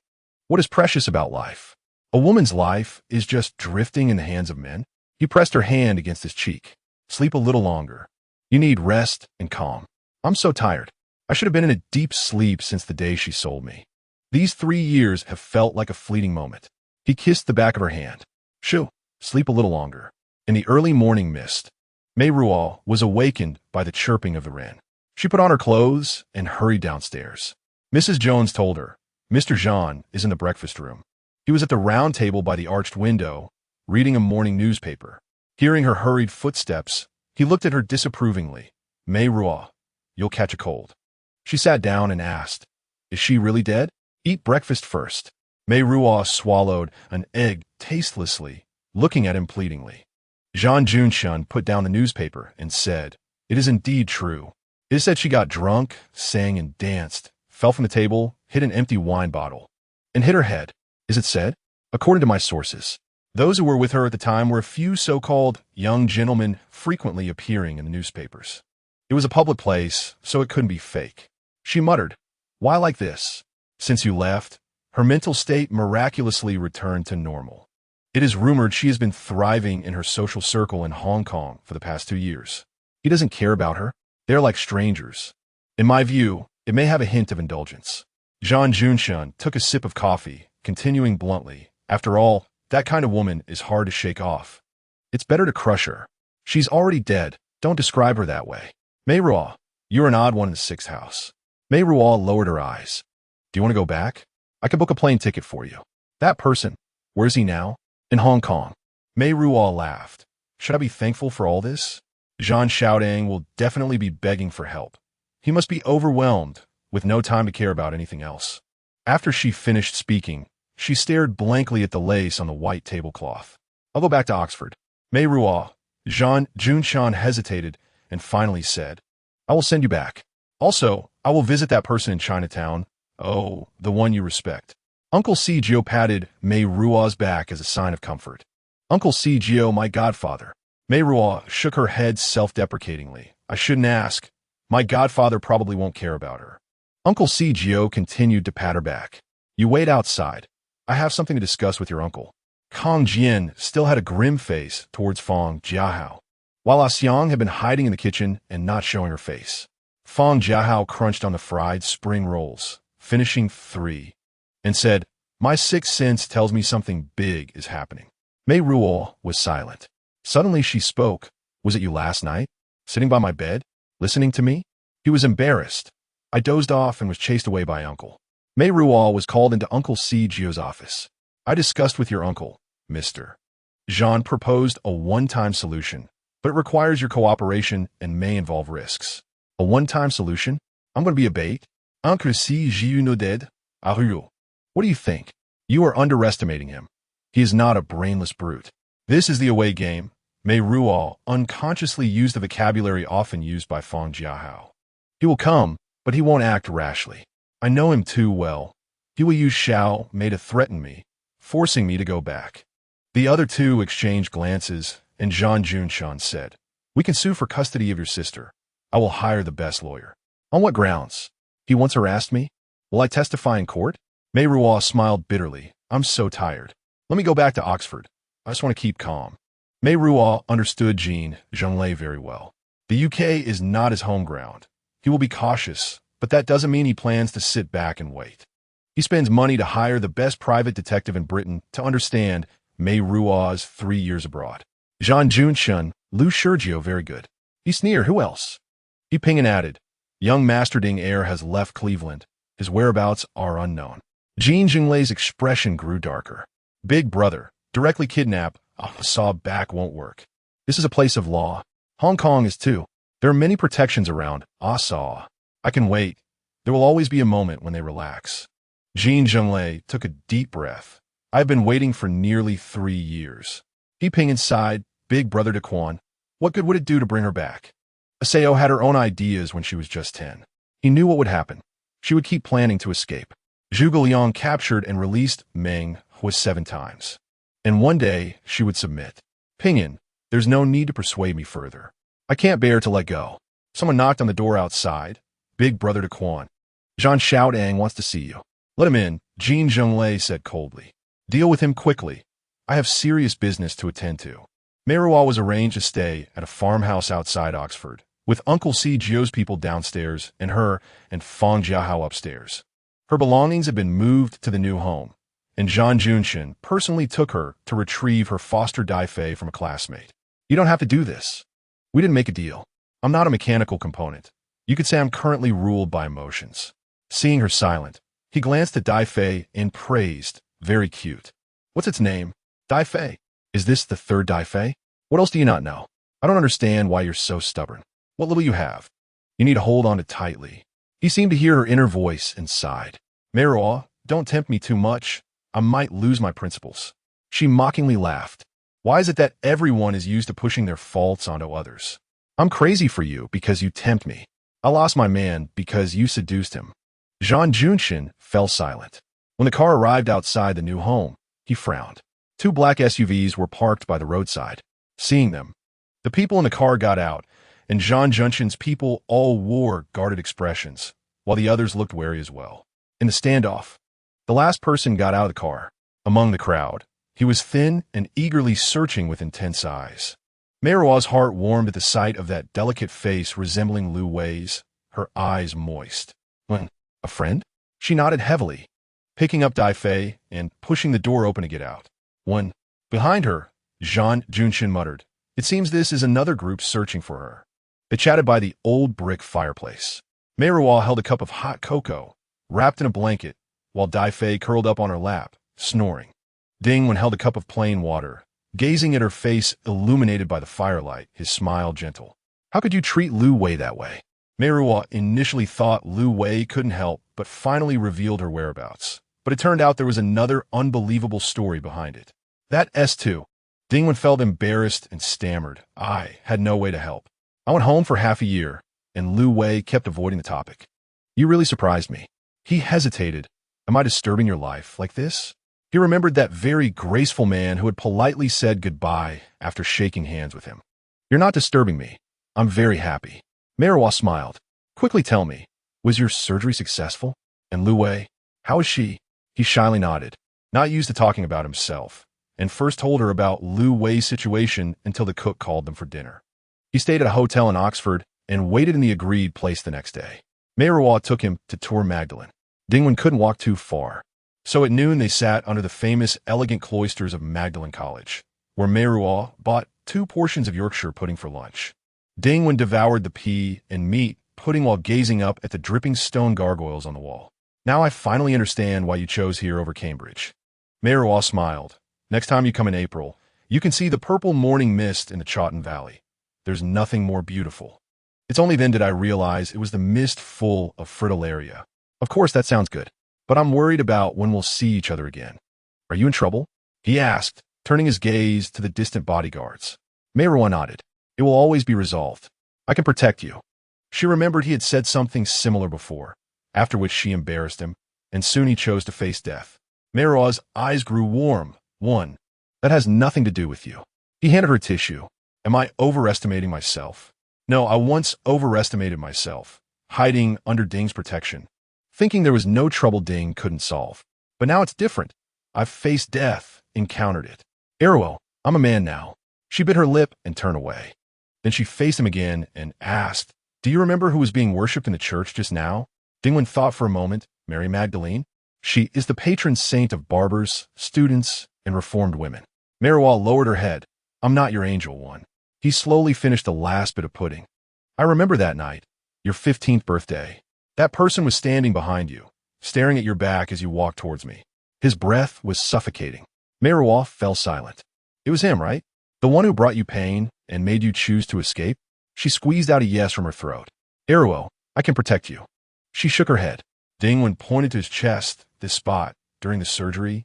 What is precious about life? A woman's life is just drifting in the hands of men. He pressed her hand against his cheek. Sleep a little longer. You need rest and calm. I'm so tired. I should have been in a deep sleep since the day she sold me. These 3 years have felt like a fleeting moment. He kissed the back of her hand. Shoo, sleep a little longer. In the early morning mist, Meiruo was awakened by the chirping of the wren. She put on her clothes and hurried downstairs. Mrs. Jones told her, Mr. Zhan is in the breakfast room. He was at the round table by the arched window, reading a morning newspaper. Hearing her hurried footsteps, he looked at her disapprovingly. Meiruo, you'll catch a cold. She sat down and asked, Is she really dead? Eat breakfast first. Meiruo swallowed an egg tastelessly, looking at him pleadingly. Zhan Junshun put down the newspaper and said, It is indeed true. It is said she got drunk, sang and danced, fell from the table, hit an empty wine bottle, and hit her head. Is it said? According to my sources, those who were with her at the time were a few so-called young gentlemen frequently appearing in the newspapers. It was a public place, so it couldn't be fake. She muttered, Why like this? Since you left, her mental state miraculously returned to normal. It is rumored she has been thriving in her social circle in Hong Kong for the past 2 years. He doesn't care about her. They're like strangers. In my view, it may have a hint of indulgence. Zhan Junshun took a sip of coffee, continuing bluntly, After all, that kind of woman is hard to shake off. It's better to crush her. She's already dead. Don't describe her that way. Meiruo, you're an odd one in the 6th house. Meiruo lowered her eyes. Do you want to go back? I can book a plane ticket for you. That person, where's he now? In Hong Kong. Meiruo laughed. Should I be thankful for all this? Zhan Xiaodang will definitely be begging for help. He must be overwhelmed, with no time to care about anything else. After she finished speaking, she stared blankly at the lace on the white tablecloth. I'll go back to Oxford. Meiruo, Zhan Junshun hesitated and finally said, I will send you back. Also, I will visit that person in Chinatown. Oh, the one you respect. Uncle Cgio patted Meiruo's back as a sign of comfort. Uncle Cgio, my godfather. Meiruo shook her head self-deprecatingly. I shouldn't ask. My godfather probably won't care about her. Uncle Cgio continued to pat her back. You wait outside. I have something to discuss with your uncle. Kang Jian still had a grim face towards Fang Jiahao, while Ah Xiang had been hiding in the kitchen and not showing her face. Fang Jiahao crunched on the fried spring rolls, finishing 3, and said, My sixth sense tells me something big is happening. Meiruo was silent. Suddenly she spoke. Was it you last night? Sitting by my bed? Listening to me? He was embarrassed. I dozed off and was chased away by Uncle. Meiruo was called into Uncle Cgio's office. I discussed with your uncle, Mr. Zhan proposed a one-time solution, but it requires your cooperation and may involve risks. A one-time solution? I'm going to be a bait? Uncle Cgio no dead? Aru. What do you think? You are underestimating him. He is not a brainless brute. This is the away game. Meiruo unconsciously used the vocabulary often used by Fang Jiahao. He will come, but he won't act rashly. I know him too well. He will use Xiao Mei to threaten me, forcing me to go back. The other two exchanged glances, and Zhan Junshun said, We can sue for custody of your sister. I will hire the best lawyer. On what grounds? He once harassed me. Will I testify in court? Meiruo smiled bitterly. I'm so tired. Let me go back to Oxford. I just want to keep calm. Meiruo understood Jin Zhenglei very well. The UK is not his home ground. He will be cautious, but that doesn't mean he plans to sit back and wait. He spends money to hire the best private detective in Britain to understand Meiruo's 3 years abroad. Zhan Junshun, Lu Shurgio, very good. He sneered, who else? He Ping and added, Young Master Ding Heir has left Cleveland. His whereabouts are unknown. Jin Zhenglei's expression grew darker. Big brother, directly kidnap, saw back won't work. This is a place of law. Hong Kong is too. There are many protections around. Saw. I can wait. There will always be a moment when they relax. Jin Zhenglei took a deep breath. I've been waiting for nearly 3 years. He Ping inside, big brother to Quan. What good would it do to bring her back? Aseo had her own ideas when she was just 10. He knew what would happen. She would keep planning to escape. Zhuge Liang captured and released Meng was 7 times. And one day, she would submit. Pinyin, there's no need to persuade me further. I can't bear to let go. Someone knocked on the door outside. Big brother to Quan. Zhan Xiaodang wants to see you. Let him in, Jin Zhenglei said coldly. Deal with him quickly. I have serious business to attend to. Meiruo was arranged to stay at a farmhouse outside Oxford, with Uncle Si Jio's people downstairs and her and Fang Jiahao upstairs. Her belongings had been moved to the new home, and Zhan Junshin personally took her to retrieve her foster Daifei from a classmate. You don't have to do this. We didn't make a deal. I'm not a mechanical component. You could say I'm currently ruled by emotions. Seeing her silent, he glanced at Daifei and praised, very cute. What's its name? Daifei. Is this the third Daifei? What else do you not know? I don't understand why you're so stubborn. What little you have. You need to hold on it tightly. He seemed to hear her inner voice and sighed. Meiruo, don't tempt me too much. I might lose my principles. She mockingly laughed. Why is it that everyone is used to pushing their faults onto others? I'm crazy for you because you tempt me. I lost my man because you seduced him. Zhan Junshin fell silent. When the car arrived outside the new home, he frowned. 2 black SUVs were parked by the roadside. Seeing them, the people in the car got out, and Zhan Junshin's people all wore guarded expressions, while the others looked wary as well. In the standoff, the last person got out of the car. Among the crowd, he was thin and eagerly searching with intense eyes. Meiruo's heart warmed at the sight of that delicate face resembling Lu Wei's, her eyes moist. When, a friend? She nodded heavily, picking up Daifei and pushing the door open to get out. When, behind her, Zhan Junshin muttered, it seems this is another group searching for her. They chatted by the old brick fireplace. Meiruo held a cup of hot cocoa, wrapped in a blanket, while Daifei curled up on her lap, snoring. Dingwen held a cup of plain water, gazing at her face illuminated by the firelight, his smile gentle. How could you treat Lu Wei that way? Meiruo initially thought Lu Wei couldn't help, but finally revealed her whereabouts. But it turned out there was another unbelievable story behind it. That S2. Dingwen felt embarrassed and stammered. I had no way to help. I went home for half a year, and Lu Wei kept avoiding the topic. You really surprised me. He hesitated. Am I disturbing your life like this? He remembered that very graceful man who had politely said goodbye after shaking hands with him. You're not disturbing me. I'm very happy. Meiruo smiled. Quickly tell me, was your surgery successful? And Lu Wei, how is she? He shyly nodded, not used to talking about himself, and first told her about Lu Wei's situation until the cook called them for dinner. He stayed at a hotel in Oxford and waited in the agreed place the next day. Meiruo took him to Tour Magdalen. Dingwen couldn't walk too far, so at noon they sat under the famous elegant cloisters of Magdalen College, where Meiruo bought 2 portions of Yorkshire pudding for lunch. Dingwen devoured the pea and meat pudding while gazing up at the dripping stone gargoyles on the wall. Now I finally understand why you chose here over Cambridge. Meiruo smiled. Next time you come in April, you can see the purple morning mist in the Chawton Valley. There's nothing more beautiful. It's only then did I realize it was the mist full of fritillaria. Of course, that sounds good, but I'm worried about when we'll see each other again. Are you in trouble? He asked, turning his gaze to the distant bodyguards. Meiruo nodded. It will always be resolved. I can protect you. She remembered he had said something similar before, after which she embarrassed him, and soon he chose to face death. Meiruo's eyes grew warm. That has nothing to do with you. He handed her a tissue. Am I overestimating myself? No, I once overestimated myself, hiding under Ding's protection, thinking there was no trouble Ding couldn't solve. But now it's different. I've faced death, encountered it. Meiruo, I'm a man now. She bit her lip and turned away. Then she faced him again and asked, do you remember who was being worshipped in the church just now? Dingwen thought for a moment. Mary Magdalene? She is the patron saint of barbers, students, and reformed women. Meiruo lowered her head. I'm not your angel one. He slowly finished the last bit of pudding. I remember that night, your 15th birthday. That person was standing behind you, staring at your back as you walked towards me. His breath was suffocating. Meiruo fell silent. It was him, right? The one who brought you pain and made you choose to escape? She squeezed out a yes from her throat. Meiruo, I can protect you. She shook her head. Dingwen pointed to his chest, this spot, during the surgery.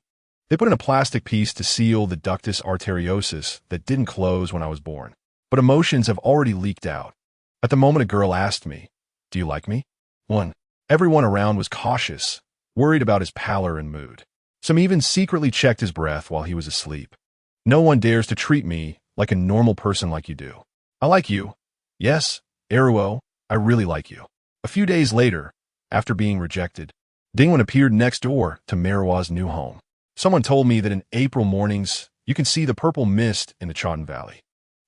They put in a plastic piece to seal the ductus arteriosus that didn't close when I was born. But emotions have already leaked out. At the moment a girl asked me, do you like me? Everyone around was cautious, worried about his pallor and mood. Some even secretly checked his breath while he was asleep. No one dares to treat me like a normal person like you do. I like you. Yes, Meiruo, I really like you. A few days later, after being rejected. Dingwen appeared next door to Meiruo's new home. Someone told me that in April mornings, you can see the purple mist in the Chotin Valley.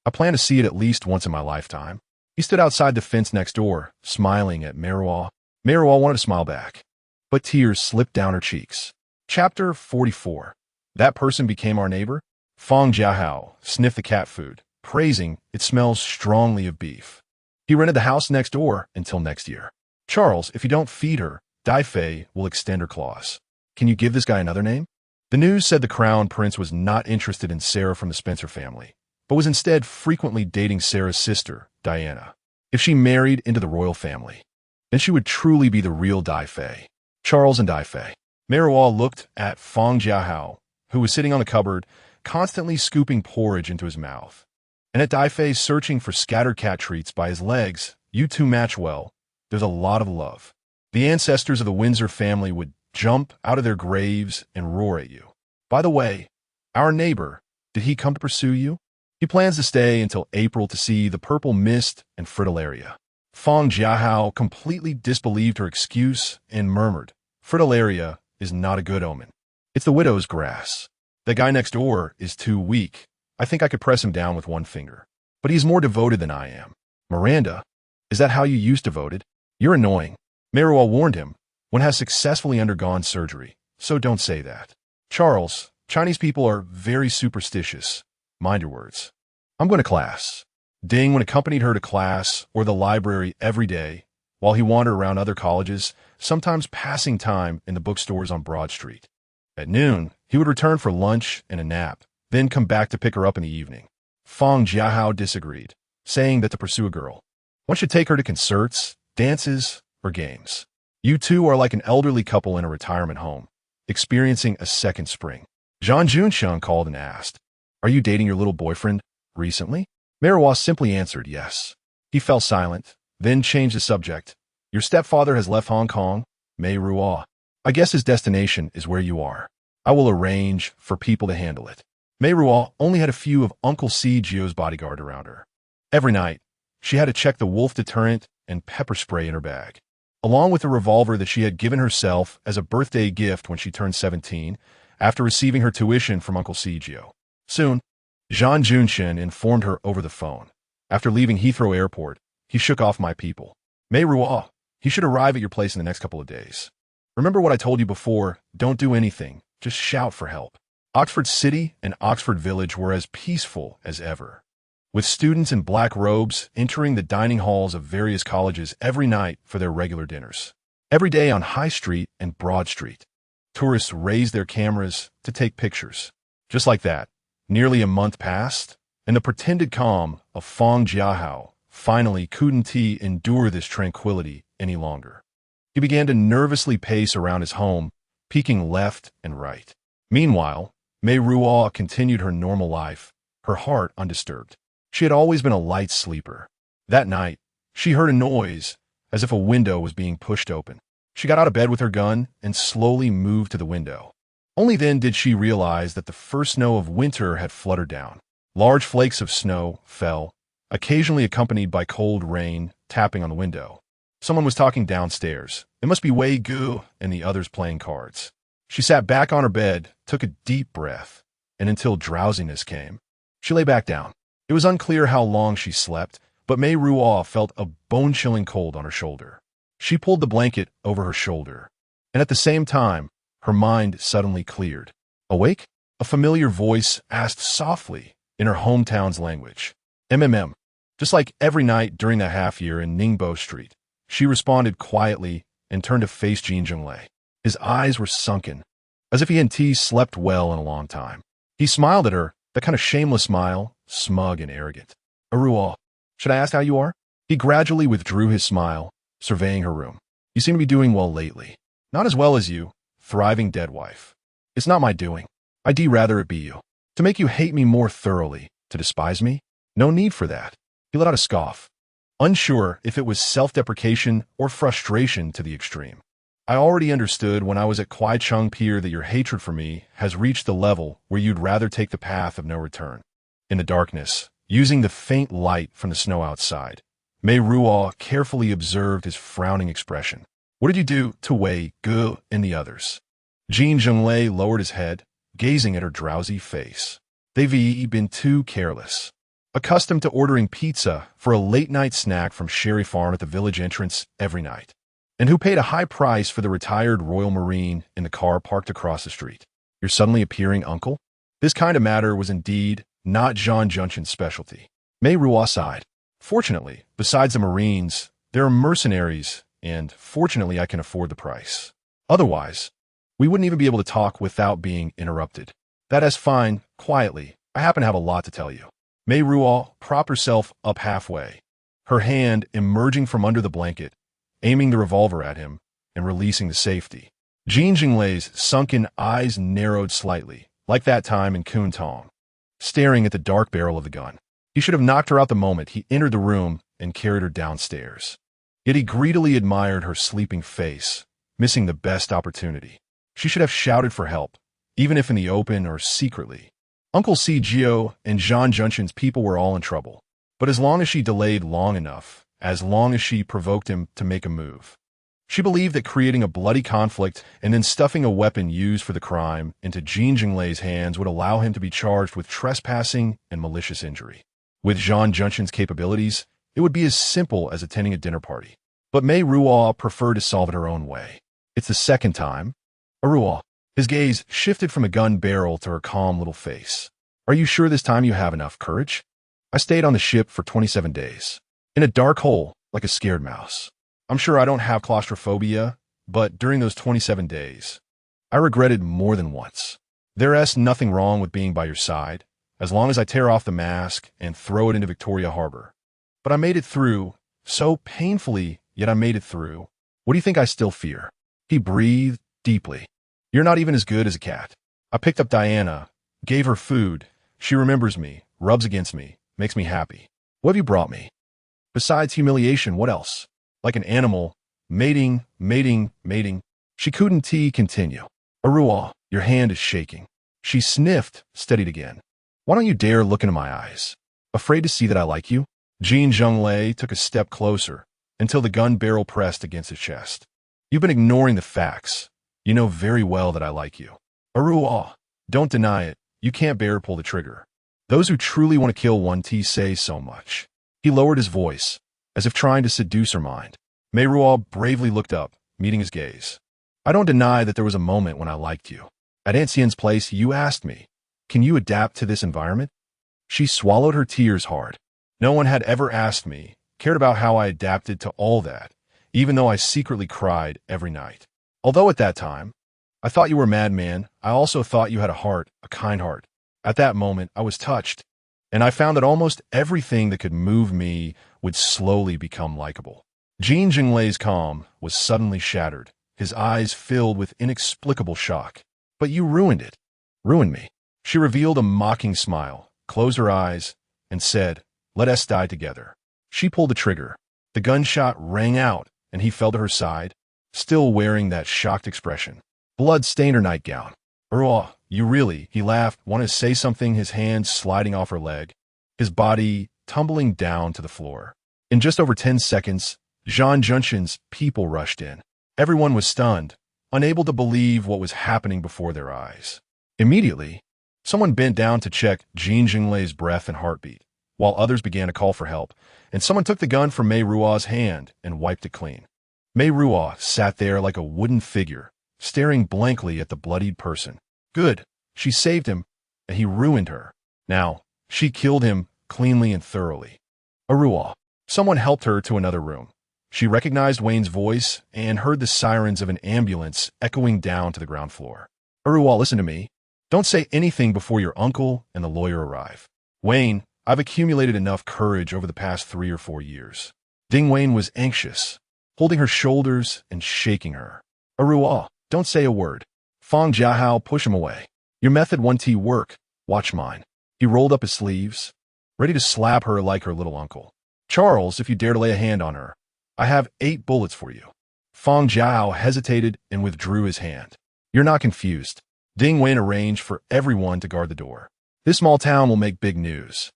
I plan to see it at least once in my lifetime. He stood outside the fence next door, smiling at Meiruo. Meiruo wanted to smile back, but tears slipped down her cheeks. Chapter 44. That person became our neighbor? Fang Jiahao sniffed the cat food, praising it smells strongly of beef. He rented the house next door until next year. Charles, if you don't feed her, Dai Fei will extend her claws. Can you give this guy another name? The news said the crown prince was not interested in Sarah from the Spencer family, but was instead frequently dating Sarah's sister, Diana. If she married into the royal family, then she would truly be the real Dai Fei. Charles and Dai Fei. Meiruo looked at Fang Jiahao, who was sitting on the cupboard, constantly scooping porridge into his mouth, and at Dai Fei searching for scattered cat treats by his legs. You two match well. There's a lot of love. The ancestors of the Windsor family would jump out of their graves and roar at you. By the way, our neighbor, did he come to pursue you? He plans to stay until April to see the purple mist and fritillaria. Fang Jiahao completely disbelieved her excuse and murmured, fritillaria is not a good omen. It's the widow's grass. The guy next door is too weak. I think I could press him down with one finger. But he's more devoted than I am. Miranda, is that how you used devoted? You're annoying. Meiruo warned him. One has successfully undergone surgery, so don't say that. Charles, Chinese people are very superstitious. Mind your words. I'm going to class. Dingwen accompanied her to class or the library every day, while he wandered around other colleges, sometimes passing time in the bookstores on Broad Street. At noon, he would return for lunch and a nap, then come back to pick her up in the evening. Fang Jiahao disagreed, saying that to pursue a girl, one should take her to concerts, dances, or games. You two are like an elderly couple in a retirement home, experiencing a second spring. Zhan Junsheng called and asked, are you dating your little boyfriend recently? Meiruo simply answered yes. He fell silent, then changed the subject. Your stepfather has left Hong Kong, Meiruo. I guess his destination is where you are. I will arrange for people to handle it. Meiruo only had a few of Uncle Si Jio's bodyguard around her. Every night, she had to check the wolf deterrent and pepper spray in her bag, along with a revolver that she had given herself as a birthday gift when she turned 17, after receiving her tuition from Uncle Si Jio. Soon, Zhan Junsheng informed her over the phone. After leaving Heathrow Airport, he shook off my people. Meiruo, he should arrive at your place in the next couple of days. Remember what I told you before, don't do anything, just shout for help. Oxford City and Oxford Village were as peaceful as ever, with students in black robes entering the dining halls of various colleges every night for their regular dinners. Every day on High Street and Broad Street, tourists raised their cameras to take pictures. Just like that, nearly a month passed, and the pretended calm of Fang Jiahao finally couldn't he endure this tranquility any longer. He began to nervously pace around his home, peeking left and right. Meanwhile, Meiruo continued her normal life, her heart undisturbed. She had always been a light sleeper. That night, she heard a noise, as if a window was being pushed open. She got out of bed with her gun and slowly moved to the window. Only then did she realize that the first snow of winter had fluttered down. Large flakes of snow fell, occasionally accompanied by cold rain tapping on the window. Someone was talking downstairs. It must be Wei Gu and the others playing cards. She sat back on her bed, took a deep breath, and until drowsiness came, she lay back down. It was unclear how long she slept, but Meiruo felt a bone-chilling cold on her shoulder. She pulled the blanket over her shoulder, and at the same time, her mind suddenly cleared. Awake? A familiar voice asked softly in her hometown's language. MMM. Just like every night during the half-year in Ningbo Street, she responded quietly and turned to face Jin Zhenglei. His eyes were sunken, as if he hadn't slept well in a long time. He smiled at her, that kind of shameless smile, smug and arrogant. Aruo, should I ask how you are? He gradually withdrew his smile, surveying her room. You seem to be doing well lately. Not as well as you, thriving dead wife. It's not my doing. I'd rather it be you. To make you hate me more thoroughly, to despise me? No need for that. He let out a scoff, unsure if it was self-deprecation or frustration to the extreme. I already understood when I was at Kwai Chung Pier that your hatred for me has reached the level where you'd rather take the path of no return. In the darkness, using the faint light from the snow outside, Meiruo carefully observed his frowning expression. What did you do to Wei, Gu, and the others? Jin Zhenglei lowered his head, gazing at her drowsy face. They've been too careless. Accustomed to ordering pizza for a late-night snack from Sherry Farm at the village entrance every night, and who paid a high price for the retired Royal Marine in the car parked across the street. Your suddenly appearing uncle? This kind of matter was indeed not Zhan Junchen's specialty. Meiruo sighed. Fortunately, besides the Marines, there are mercenaries, and fortunately I can afford the price. Otherwise, we wouldn't even be able to talk without being interrupted. That's fine, quietly. I happen to have a lot to tell you. Meiruo propped herself up halfway, her hand emerging from under the blanket, aiming the revolver at him and releasing the safety. Jin Zhenglei's sunken eyes narrowed slightly, like that time in Kuntong, staring at the dark barrel of the gun. He should have knocked her out the moment he entered the room and carried her downstairs. Yet he greedily admired her sleeping face, missing the best opportunity. She should have shouted for help, even if in the open or secretly. Uncle Si Gio and Zhan Junchen's people were all in trouble. But as long as she delayed long enough, as long as she provoked him to make a move, she believed that creating a bloody conflict and then stuffing a weapon used for the crime into Jin Zhenglei's hands would allow him to be charged with trespassing and malicious injury. With Zhan Junchen's capabilities, it would be as simple as attending a dinner party. But Meiruo preferred to solve it her own way. It's the second time. Ruo. His gaze shifted from the gun barrel to her calm little face. Are you sure this time you have enough courage? I stayed on the ship for 27 days. In a dark hole, like a scared mouse. I'm sure I don't have claustrophobia, but during those 27 days, I regretted more than once. There's nothing wrong with being by your side, as long as I tear off the mask and throw it into Victoria Harbor. But I made it through, so painfully, yet I made it through. What do you think I still fear? He breathed deeply. You're not even as good as a cat. I picked up Diana, gave her food. She remembers me, rubs against me, makes me happy. What have you brought me? Besides humiliation, what else? Like an animal, mating. She couldn't continue. Ruo, your hand is shaking. She sniffed, steadied again. Why don't you dare look into my eyes? Afraid to see that I like you? Jin Zhenglei took a step closer, until the gun barrel pressed against his chest. You've been ignoring the facts. You know very well that I like you. Ruo, don't deny it. You can't bear to pull the trigger. Those who truly want to kill one say so much. He lowered his voice, as if trying to seduce her mind. Meiruo bravely looked up, meeting his gaze. I don't deny that there was a moment when I liked you. At Ancien's place, you asked me, can you adapt to this environment? She swallowed her tears hard. No one had ever asked me, cared about how I adapted to all that, even though I secretly cried every night. Although at that time, I thought you were a madman, I also thought you had a heart, a kind heart. At that moment, I was touched, and I found that almost everything that could move me would slowly become likable. Jin Zhenglei's calm was suddenly shattered, his eyes filled with inexplicable shock. But you ruined it. Ruined me. She revealed a mocking smile, closed her eyes, and said, let us die together. She pulled the trigger. The gunshot rang out, and he fell to her side, still wearing that shocked expression. Blood stained her nightgown. Ruo, you really, he laughed, wanted to say something, his hand sliding off her leg, his body tumbling down to the floor. In just over 10 seconds, Zhan Junchen's people rushed in. Everyone was stunned, unable to believe what was happening before their eyes. Immediately, someone bent down to check Jin Zhenglei's breath and heartbeat, while others began to call for help, and someone took the gun from Meiruo's hand and wiped it clean. Meiruo sat there like a wooden figure, staring blankly at the bloodied person. Good. She saved him, and he ruined her. Now, she killed him cleanly and thoroughly. Ruo. Someone helped her to another room. She recognized Wayne's voice and heard the sirens of an ambulance echoing down to the ground floor. Ruo, listen to me. Don't say anything before your uncle and the lawyer arrive. Wayne, I've accumulated enough courage over the past 3 or 4 years. Ding Wayne was anxious, holding her shoulders and shaking her. Ruo, don't say a word. Fang Jiahao, push him away. Your method won't work. Watch mine. He rolled up his sleeves, ready to slap her like her little uncle. Charles, if you dare to lay a hand on her, I have 8 bullets for you. Fang Jiahao hesitated and withdrew his hand. You're not confused. Ding Wayne arranged for everyone to guard the door. This small town will make big news.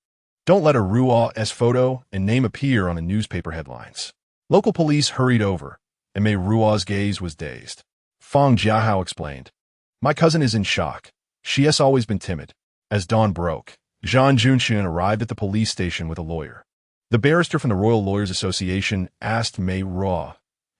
Don't let a Ruo's photo and name appear on the newspaper headlines. Local police hurried over, and Mei Ruo's gaze was dazed. Fang Jiahao explained. My cousin is in shock. She has always been timid. As dawn broke, Zhan Junxian arrived at the police station with a lawyer. The barrister from the Royal Lawyers Association asked Mei Ruo,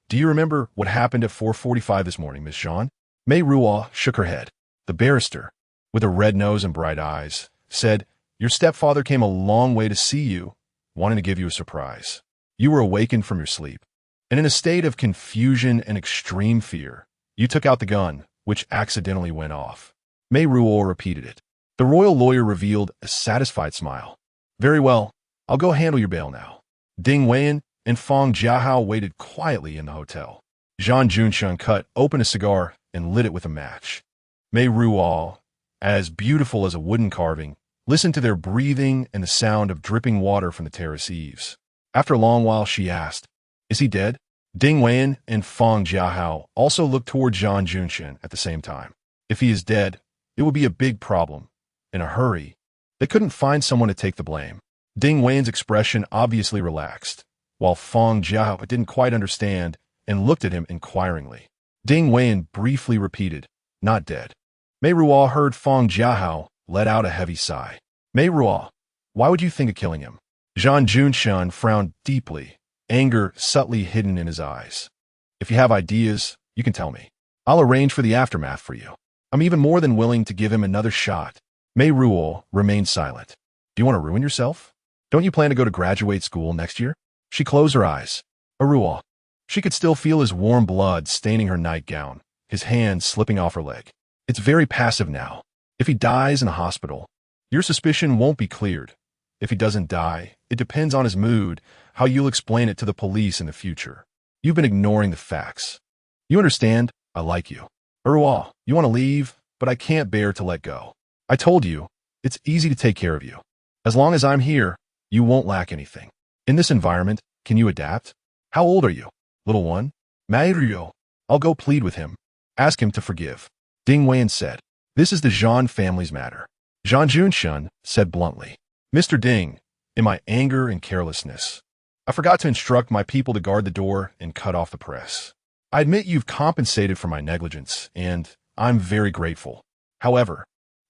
Do you remember what happened at 4:45 this morning, Miss Zhan? Mei Ruo shook her head. The barrister, with a red nose and bright eyes, said, Your stepfather came a long way to see you, wanting to give you a surprise. You were awakened from your sleep, and in a state of confusion and extreme fear, you took out the gun, which accidentally went off. Mei Ruo repeated it. The royal lawyer revealed a satisfied smile. Very well, I'll go handle your bail now. Ding Weiyan and Fang Jiahao waited quietly in the hotel. Zhan Junxian cut open a cigar and lit it with a match. Mei Ruo, as beautiful as a wooden carving, listened to their breathing and the sound of dripping water from the terrace eaves. After a long while, she asked, Is he dead? Ding Weiyan and Fang Jiahao also looked toward Zhan Junxian at the same time. If he is dead, it would be a big problem. In a hurry, they couldn't find someone to take the blame. Ding Weiyan's expression obviously relaxed, while Fang Jiahao didn't quite understand and looked at him inquiringly. Ding Weiyan briefly repeated, Not dead. Mei Ruo heard Fang Jiahao let out a heavy sigh. Mei Ruo, why would you think of killing him? Zhan Junxian frowned deeply, anger subtly hidden in his eyes. If you have ideas, you can tell me. I'll arrange for the aftermath for you. I'm even more than willing to give him another shot. Mei Ruo remained silent. Do you want to ruin yourself? Don't you plan to go to graduate school next year? She closed her eyes. Ruo. She could still feel his warm blood staining her nightgown, his hand slipping off her leg. It's very passive now. If he dies in a hospital, your suspicion won't be cleared. If he doesn't die, it depends on his mood, how you'll explain it to the police in the future. You've been ignoring the facts. You understand? I like you. Ruo, you want to leave, but I can't bear to let go. I told you, it's easy to take care of you. As long as I'm here, you won't lack anything. In this environment, can you adapt? How old are you? Little one? Meiruo. I'll go plead with him. Ask him to forgive. Ding Weiyan said. This is the Zhan family's matter. Zhan Junxian said bluntly. Mr. Ding, in my anger and carelessness, I forgot to instruct my people to guard the door and cut off the press. I admit you've compensated for my negligence, and I'm very grateful. However,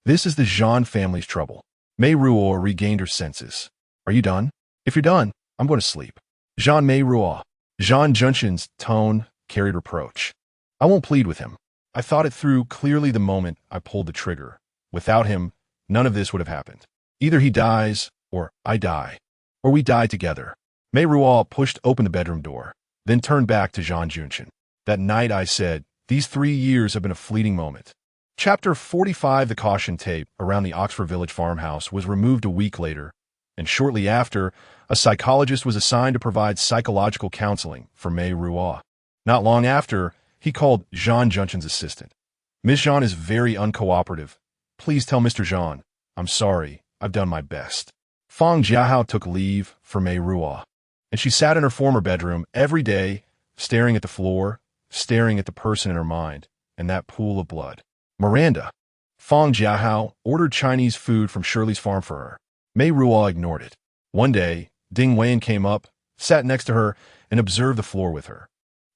this is the Zhan family's trouble. Mei Ruo regained her senses. Are you done? If you're done, I'm going to sleep. Zhan Meiruo. Zhan Junxian's tone carried reproach. I won't plead with him. I thought it through clearly the moment I pulled the trigger. Without him, none of this would have happened. Either he dies, or I die, or we die together. Mei Ruo pushed open the bedroom door, then turned back to Zhan Junxian. That night I said, these 3 years have been a fleeting moment. Chapter 45. The caution tape around the Oxford Village farmhouse was removed a week later, and shortly after, a psychologist was assigned to provide psychological counseling for Mei Ruo. Not long after, he called Zhan Junxian's assistant. Ms. Zhan is very uncooperative. Please tell Mr. Zhan, I'm sorry, I've done my best. Fang Jiahao took leave for Mei Ruo, and she sat in her former bedroom every day, staring at the floor, staring at the person in her mind, and that pool of blood. Miranda. Fang Jiahao ordered Chinese food from Shirley's farm for her. Mei Ruo ignored it. One day, Ding Weiyan came up, sat next to her, and observed the floor with her.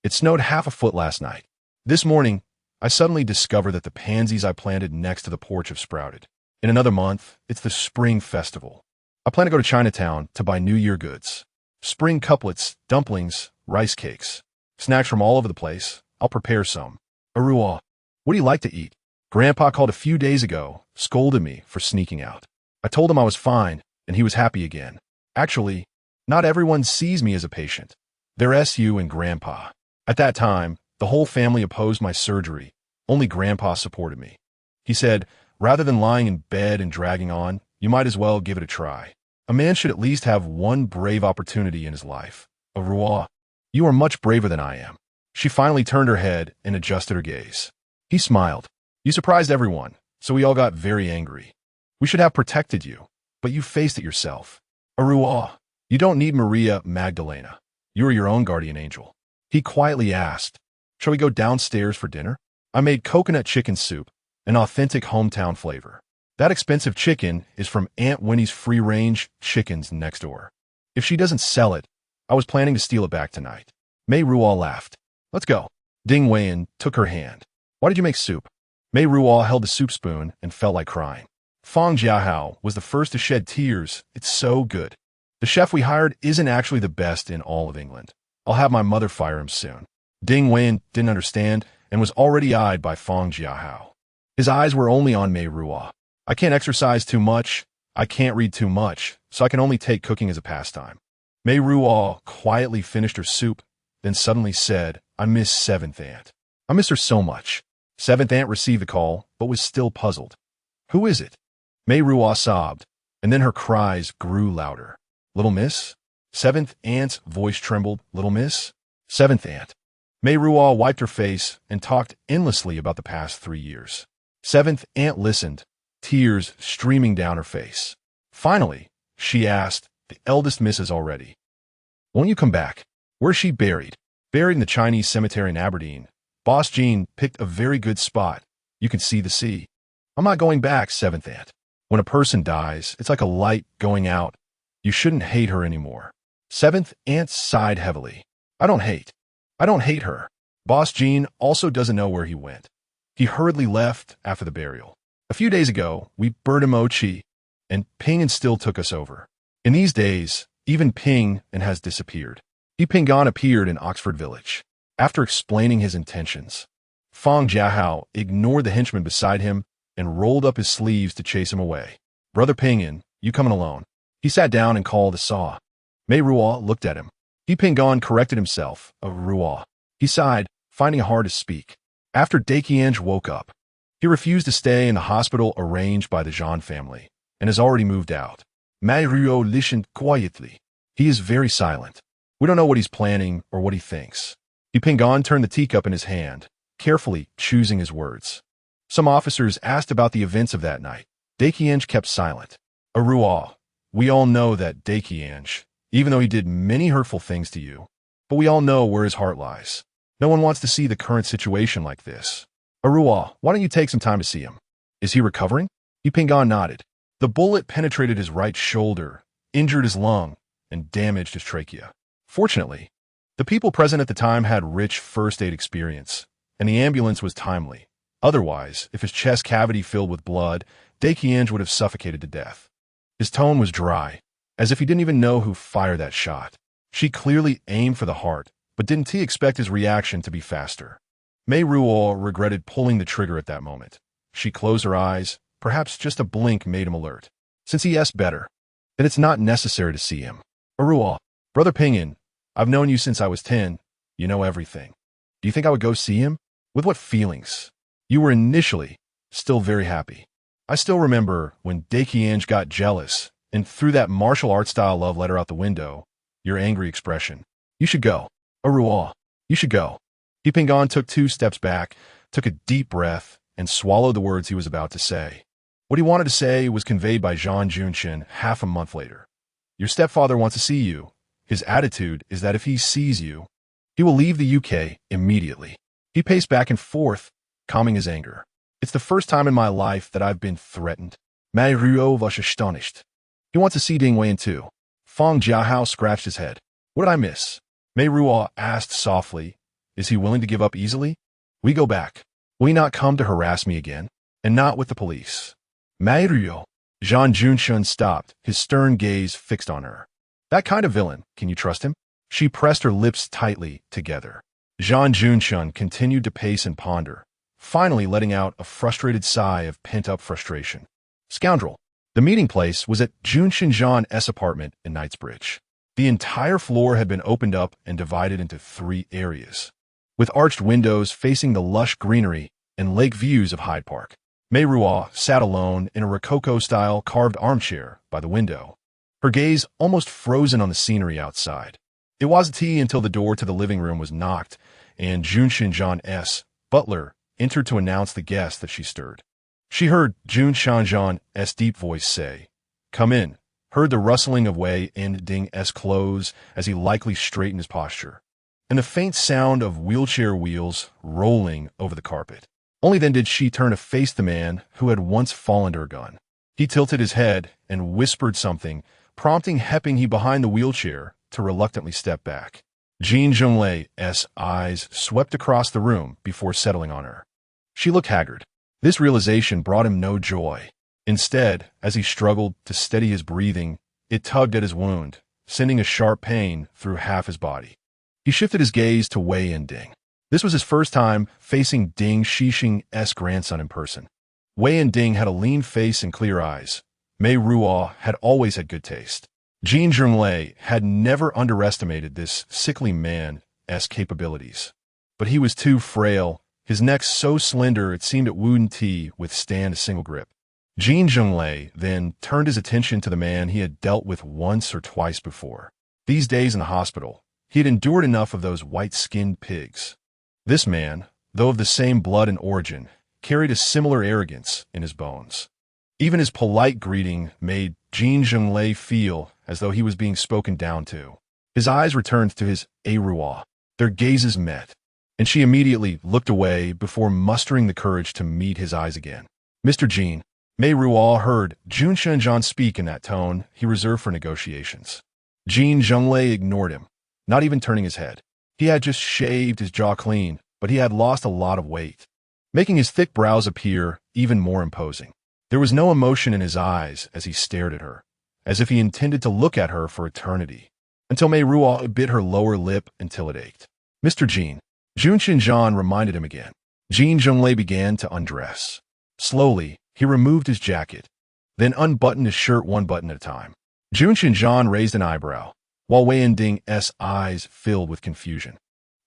It snowed half a foot last night. This morning, I suddenly discovered that the pansies I planted next to the porch have sprouted. In another month, it's the Spring Festival. I plan to go to Chinatown to buy New Year goods. Spring couplets, dumplings, rice cakes. Snacks from all over the place. I'll prepare some. Ruo, what do you like to eat? Grandpa called a few days ago, scolded me for sneaking out. I told him I was fine, and he was happy again. Actually, not everyone sees me as a patient. They're SU and Grandpa. At that time, the whole family opposed my surgery. Only Grandpa supported me. He said, rather than lying in bed and dragging on, you might as well give it a try. A man should at least have one brave opportunity in his life. Ruo, you are much braver than I am. She finally turned her head and adjusted her gaze. He smiled. You surprised everyone, so we all got very angry. We should have protected you, but you faced it yourself. Ruo, you don't need Maria Magdalena. You are your own guardian angel. He quietly asked, shall we go downstairs for dinner? I made coconut chicken soup, an authentic hometown flavor. That expensive chicken is from Aunt Winnie's free-range chickens next door. If she doesn't sell it, I was planning to steal it back tonight. Mei Ruo laughed. Let's go. Ding Weiyan took her hand. Why did you make soup? Meiruo held the soup spoon and felt like crying. Fang Jiahao was the first to shed tears. It's so good. The chef we hired isn't actually the best in all of England. I'll have my mother fire him soon. Ding Weiyan didn't understand and was already eyed by Fang Jiahao. His eyes were only on Meiruo. I can't exercise too much. I can't read too much, so I can only take cooking as a pastime. Meiruo quietly finished her soup, then suddenly said, I miss Seventh Aunt. I miss her so much. Seventh Aunt received the call, but was still puzzled. Who is it? Meiruo sobbed, and then her cries grew louder. Little Miss? Seventh Aunt's voice trembled. Little Miss? Seventh Aunt. Meiruo wiped her face and talked endlessly about the past 3 years. Seventh Aunt listened, tears streaming down her face. Finally, she asked, the eldest miss is already. Won't you come back? Where's she buried? Buried in the Chinese cemetery in Aberdeen. Boss Jean picked a very good spot. You can see the sea. I'm not going back, Seventh Aunt. When a person dies, it's like a light going out. You shouldn't hate her anymore. Seventh Aunt sighed heavily. I don't hate her. Boss Jean also doesn't know where he went. He hurriedly left after the burial. A few days ago, we burned Mochi, and Ping and still took us over. In these days, even Ping and has disappeared. Pingan appeared in Oxford Village. After explaining his intentions, Fang Jiahao ignored the henchman beside him and rolled up his sleeves to chase him away. Brother Pingan, you coming alone? He sat down and called a saw. Meiruo looked at him. Pingan corrected himself, a Ruo. He sighed, finding it hard to speak. After Dakianj woke up, he refused to stay in the hospital arranged by the Zhan family and has already moved out. Meiruo listened quietly. He is very silent. We don't know what he's planning or what he thinks. Pingan turned the teacup in his hand, carefully choosing his words. Some officers asked about the events of that night. Dakianj kept silent. Ruo, we all know that Dakianj, even though he did many hurtful things to you, but we all know where his heart lies. No one wants to see the current situation like this. Ruo, why don't you take some time to see him? Is he recovering? Pingan nodded. The bullet penetrated his right shoulder, injured his lung, and damaged his trachea. Fortunately, the people present at the time had rich first aid experience, and the ambulance was timely. Otherwise, if his chest cavity filled with blood, Dakianj would have suffocated to death. His tone was dry, as if he didn't even know who fired that shot. She clearly aimed for the heart, but didn't he expect his reaction to be faster? Meiruo regretted pulling the trigger at that moment. She closed her eyes. Perhaps just a blink made him alert. Since he asked better, then it's not necessary to see him. Ruo, Brother Pingan, I've known you since I was 10. You know everything. Do you think I would go see him? With what feelings? You were initially still very happy. I still remember when Dakianj got jealous and threw that martial art style love letter out the window, your angry expression. You should go. Ruo, you should go. Pingan took 2 steps back, took a deep breath, and swallowed the words he was about to say. What he wanted to say was conveyed by Zhan Junshin half a month later. Your stepfather wants to see you. His attitude is that if he sees you, he will leave the UK immediately. He paced back and forth, calming his anger. It's the first time in my life that I've been threatened. Meiruo was astonished. He wants to see Ding Weiyan too. Fang Jiahao scratched his head. What did I miss? Meiruo asked softly. Is he willing to give up easily? We go back. Will he not come to harass me again? And not with the police. Meiruo. Zhan Junshin stopped, his stern gaze fixed on her. That kind of villain, can you trust him? She pressed her lips tightly together. Zhan Junshin continued to pace and ponder, finally letting out a frustrated sigh of pent-up frustration. Scoundrel. The meeting place was at Junshin Zhan's apartment in Knightsbridge. The entire floor had been opened up and divided into 3 areas, with arched windows facing the lush greenery and lake views of Hyde Park. Meiruo sat alone in a Rococo-style carved armchair by the window, her gaze almost frozen on the scenery outside. It wasn't tea until the door to the living room was knocked, and Junshin Zhan's butler entered to announce the guest that she stirred. She heard Junshin Zhan's deep voice say, "Come in," heard the rustling of Wei and Ding's clothes as he likely straightened his posture, and the faint sound of wheelchair wheels rolling over the carpet. Only then did she turn to face the man who had once fallen to her gun. He tilted his head and whispered something, prompting Hepping he behind the wheelchair to reluctantly step back. Jin Zhenglei's eyes swept across the room before settling on her. She looked haggard. This realization brought him no joy. Instead, as he struggled to steady his breathing, it tugged at his wound, sending a sharp pain through half his body. He shifted his gaze to Wei and Ding. This was his first time facing Ding Xixing's grandson in person. Wei and Ding had a lean face and clear eyes. Meiruo had always had good taste. Jin Zhenglei had never underestimated this sickly man's capabilities. But he was too frail, his neck so slender it seemed it wouldn't withstand a single grip. Jin Zhenglei then turned his attention to the man he had dealt with once or twice before. These days in the hospital, he had endured enough of those white-skinned pigs. This man, though of the same blood and origin, carried a similar arrogance in his bones. Even his polite greeting made Jin Zhenglei feel as though he was being spoken down to. His eyes returned to his Meiruo. Their gazes met, and she immediately looked away before mustering the courage to meet his eyes again. Mr. Jin, Meiruo heard Jun Shenzhan speak in that tone he reserved for negotiations. Jin Zhenglei ignored him, not even turning his head. He had just shaved his jaw clean, but he had lost a lot of weight, making his thick brows appear even more imposing. There was no emotion in his eyes as he stared at her, as if he intended to look at her for eternity, until Meiruo bit her lower lip until it ached. Mr. Jin, Jun Shenzhan reminded him again. Jin Zhenglei began to undress. Slowly, he removed his jacket, then unbuttoned his shirt one button at a time. Jun Shenzhan raised an eyebrow, while Wei and Ding's eyes filled with confusion.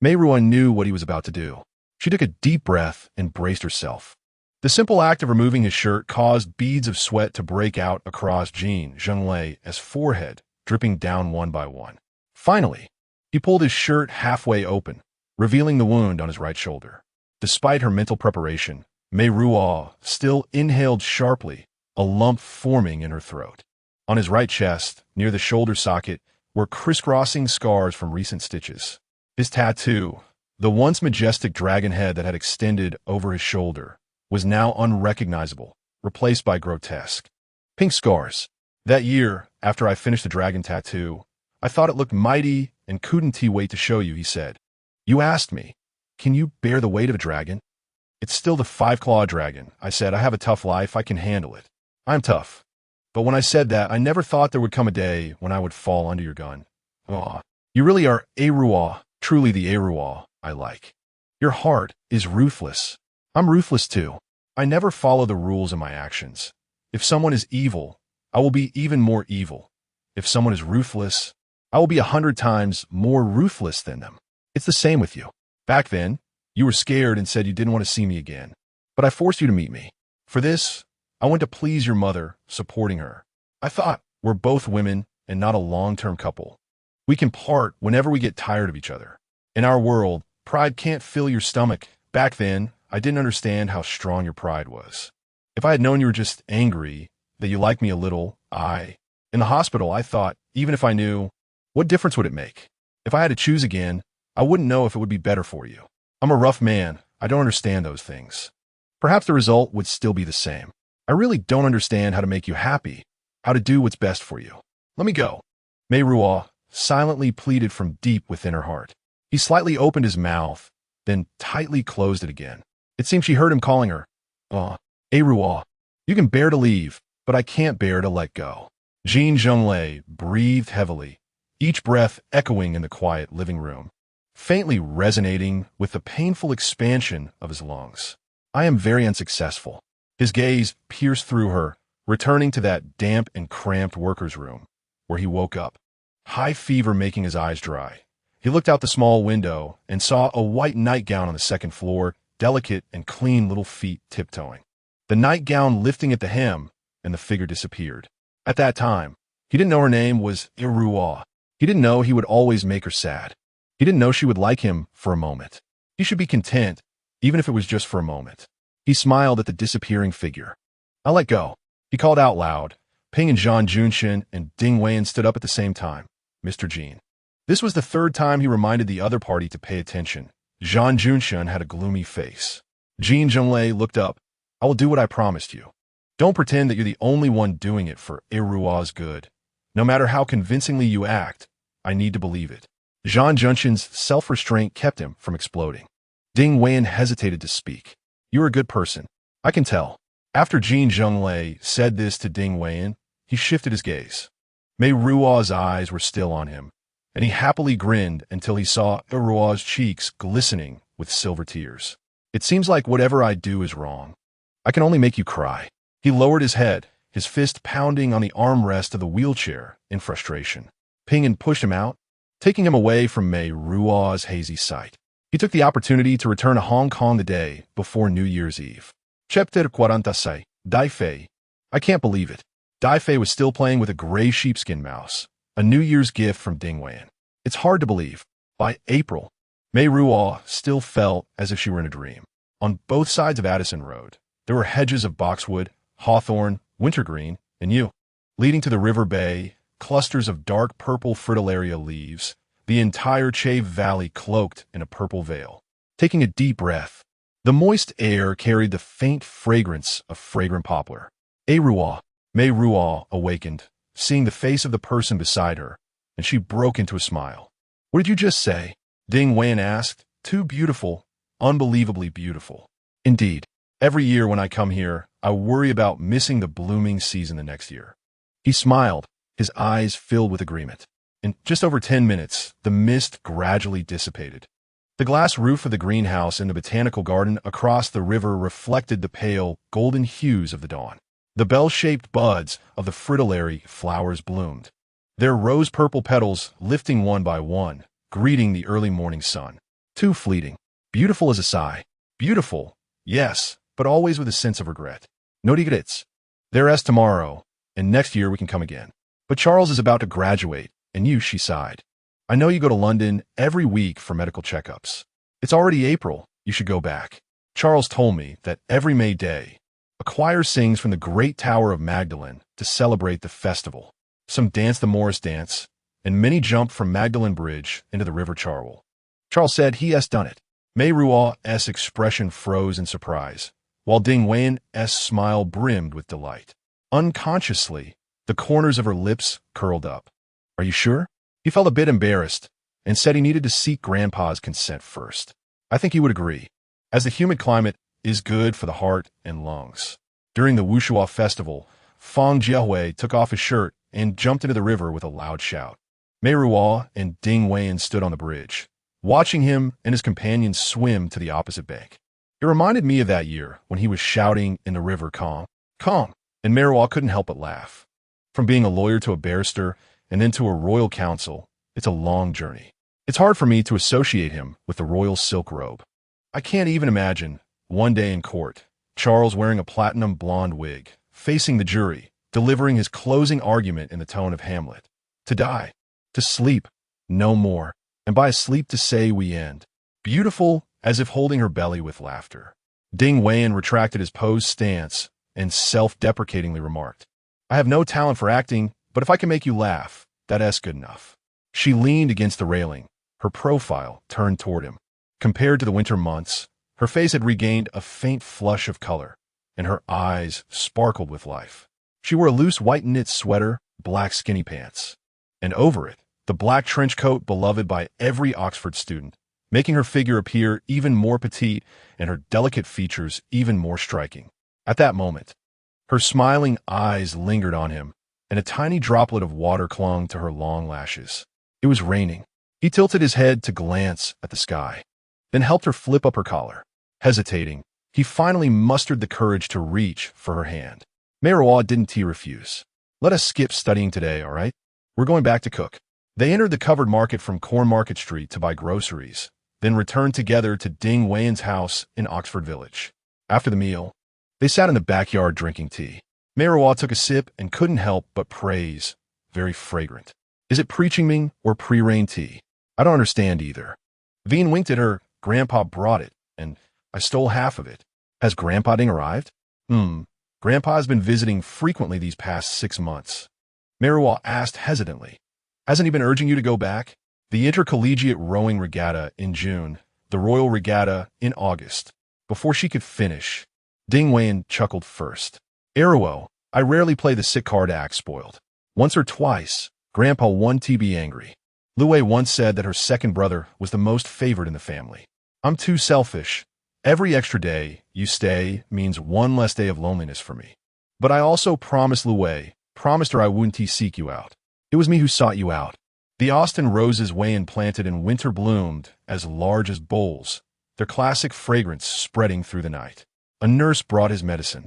Meiruo knew what he was about to do. She took a deep breath and braced herself. The simple act of removing his shirt caused beads of sweat to break out across Jin Zhenglei's forehead, dripping down one by one. Finally, he pulled his shirt halfway open, revealing the wound on his right shoulder. Despite her mental preparation, Meiruo still inhaled sharply, a lump forming in her throat. On his right chest, near the shoulder socket, were crisscrossing scars from recent stitches. His tattoo, the once majestic dragon head that had extended over his shoulder, was now unrecognizable, replaced by grotesque pink scars. That year, after I finished the dragon tattoo, I thought it looked mighty and couldn't wait to show you, he said. You asked me, can you bear the weight of a dragon? It's still the five-claw dragon. I said, I have a tough life, I can handle it. I'm tough. But when I said that, I never thought there would come a day when I would fall under your gun. Oh, you really are Meiruo, truly the Meiruo I like. Your heart is ruthless. I'm ruthless too. I never follow the rules in my actions. If someone is evil, I will be even more evil. If someone is ruthless, I will be 100 times more ruthless than them. It's the same with you. Back then, you were scared and said you didn't want to see me again. But I forced you to meet me. For this, I went to please your mother, supporting her. I thought we're both women and not a long-term couple. We can part whenever we get tired of each other. In our world, pride can't fill your stomach. Back then, I didn't understand how strong your pride was. If I had known you were just angry, that you liked me a little, in the hospital, I thought, even if I knew, what difference would it make? If I had to choose again, I wouldn't know if it would be better for you. I'm a rough man. I don't understand those things. Perhaps the result would still be the same. I really don't understand how to make you happy, how to do what's best for you. Let me go. Meiruo silently pleaded from deep within her heart. He slightly opened his mouth, then tightly closed it again. It seemed she heard him calling her. Meiruo, you can bear to leave, but I can't bear to let go. Jin Zhenglei breathed heavily, each breath echoing in the quiet living room, faintly resonating with the painful expansion of his lungs. I am very unsuccessful. His gaze pierced through her, returning to that damp and cramped worker's room, where he woke up, high fever making his eyes dry. He looked out the small window and saw a white nightgown on the second floor, delicate and clean little feet tiptoeing. The nightgown lifting at the hem, and the figure disappeared. At that time, he didn't know her name was Meiruo. He didn't know he would always make her sad. He didn't know she would like him for a moment. He should be content, even if it was just for a moment. He smiled at the disappearing figure. I let go. He called out loud. Ping and Zhan Junshin and Ding Weian stood up at the same time. Mr. Jin. This was the third time he reminded the other party to pay attention. Zhan Junshin had a gloomy face. Jin Zhenglei looked up. I will do what I promised you. Don't pretend that you're the only one doing it for Meiruo's good. No matter how convincingly you act, I need to believe it. Zhan Zhenglei's self-restraint kept him from exploding. Ding Weian hesitated to speak. "You're a good person. I can tell." After Jin Zhenglei said this to Ding Weian, he shifted his gaze. Meiruo's eyes were still on him, and he happily grinned until he saw Meiruo's cheeks glistening with silver tears. "It seems like whatever I do is wrong. I can only make you cry." He lowered his head, his fist pounding on the armrest of the wheelchair in frustration. Ping pushed him out, taking him away from Meiruo's hazy sight. He took the opportunity to return to Hong Kong the day before New Year's Eve. Chapter 46, Dai Fei. I can't believe it. Dai Fei was still playing with a gray sheepskin mouse, a New Year's gift from Ding Weian. It's hard to believe. By April, Meiruo still felt as if she were in a dream. On both sides of Addison Road, there were hedges of boxwood, hawthorn, wintergreen, and yew. Leading to the river bay, clusters of dark purple fritillaria leaves, the entire Chave Valley cloaked in a purple veil. Taking a deep breath, the moist air carried the faint fragrance of fragrant poplar. Meiruo awakened, seeing the face of the person beside her, and she broke into a smile. "What did you just say?" Ding Weian asked. "Too beautiful, unbelievably beautiful." "Indeed. Every year when I come here, I worry about missing the blooming season the next year." He smiled, his eyes filled with agreement. In just over 10 minutes, the mist gradually dissipated. The glass roof of the greenhouse in the botanical garden across the river reflected the pale, golden hues of the dawn. The bell-shaped buds of the fritillary flowers bloomed, their rose-purple petals lifting one by one, greeting the early morning sun. Too fleeting. Beautiful as a sigh. Beautiful, yes, but always with a sense of regret. No regrets. There's tomorrow, and next year we can come again. But Charles is about to graduate, and you, she sighed. I know you go to London every week for medical checkups. It's already April. You should go back. Charles told me that every May Day, a choir sings from the great Tower of Magdalen to celebrate the festival. Some dance the Morris dance, and many jump from Magdalen Bridge into the River Charwell. Charles said he has done it. Meiruo's expression froze in surprise, while Ding Weian's smile brimmed with delight. Unconsciously, the corners of her lips curled up. Are you sure? He felt a bit embarrassed and said he needed to seek Grandpa's consent first. I think he would agree, as the humid climate is good for the heart and lungs. During the Wushua festival, Fang Jiahui took off his shirt and jumped into the river with a loud shout. Meiruo and Ding Weian stood on the bridge, watching him and his companions swim to the opposite bank. It reminded me of that year when he was shouting in the river, "Calm, calm," and Meiruo couldn't help but laugh. From being a lawyer to a barrister and then to a royal council, it's a long journey. It's hard for me to associate him with the royal silk robe. I can't even imagine, one day in court, Charles wearing a platinum blonde wig, facing the jury, delivering his closing argument in the tone of Hamlet. To die, to sleep, no more, and by a sleep to say we end. Beautiful, as if holding her belly with laughter. Ding Weian retracted his posed stance and self-deprecatingly remarked, I have no talent for acting, but if I can make you laugh, that's good enough. She leaned against the railing, her profile turned toward him. Compared to the winter months, her face had regained a faint flush of color, and her eyes sparkled with life. She wore a loose white knit sweater, black skinny pants, and over it, the black trench coat beloved by every Oxford student, making her figure appear even more petite and her delicate features even more striking. At that moment, her smiling eyes lingered on him, and a tiny droplet of water clung to her long lashes. It was raining. He tilted his head to glance at the sky, then helped her flip up her collar. Hesitating, he finally mustered the courage to reach for her hand. Meiruo didn't refuse. Let us skip studying today, all right? We're going back to cook. They entered the covered market from Cornmarket Street to buy groceries, then returned together to Ding Weian's house in Oxford Village. After the meal, they sat in the backyard drinking tea. Meiruo took a sip and couldn't help but praise. Very fragrant. Is it pre-Qingming or pre-rain tea? I don't understand either. Veen winked at her. Grandpa brought it, and I stole half of it. Has Grandpa Ding arrived? Grandpa has been visiting frequently these past 6 months. Meiruo asked hesitantly. Hasn't he been urging you to go back? The intercollegiate rowing regatta in June, the royal regatta in August. Before she could finish, Ding Weian chuckled first. Meiruo, I rarely play the sick card act spoiled. Once or twice, Grandpa won to be angry. Lu Wei once said that her second brother was the most favored in the family. I'm too selfish. Every extra day you stay means one less day of loneliness for me. But I also promised Lu Wei, promised her I wouldn't seek you out. It was me who sought you out. The Austin roses Wei planted in winter bloomed as large as bowls, their classic fragrance spreading through the night. A nurse brought his medicine,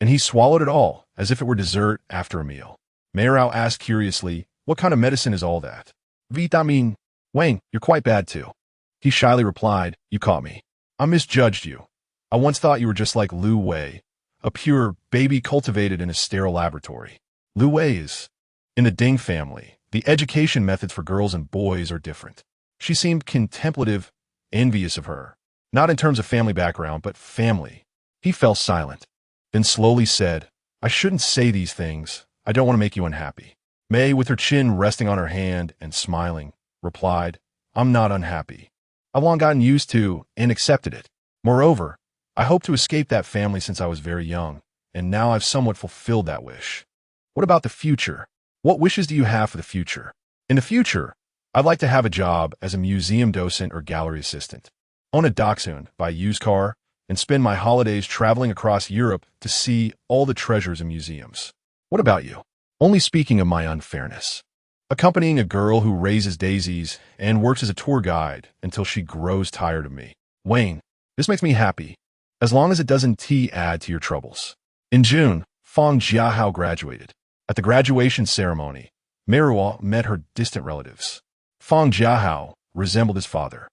and he swallowed it all as if it were dessert after a meal. Meiruo asked curiously, what kind of medicine is all that? Vitamin. Wang, you're quite bad too. He shyly replied, you caught me. I misjudged you. I once thought you were just like Lu Wei, a pure baby cultivated in a sterile laboratory. Lu Wei is. In the Ding family, the education methods for girls and boys are different. She seemed contemplative, envious of her. Not in terms of family background, but family. He fell silent, then slowly said, I shouldn't say these things. I don't want to make you unhappy. Mei, with her chin resting on her hand and smiling, replied, I'm not unhappy. I've long gotten used to and accepted it. Moreover, I hope to escape that family since I was very young, and now I've somewhat fulfilled that wish. What about the future? What wishes do you have for the future? In the future, I'd like to have a job as a museum docent or gallery assistant, own a dachshund, buy a used car, and spend my holidays traveling across Europe to see all the treasures in museums. What about you? Only speaking of my unfairness. Accompanying a girl who raises daisies and works as a tour guide until she grows tired of me. Wayne, this makes me happy, as long as it doesn't add to your troubles. In June, Fang Jiahao graduated. At the graduation ceremony, Meiruo met her distant relatives. Fang Jiahao resembled his father.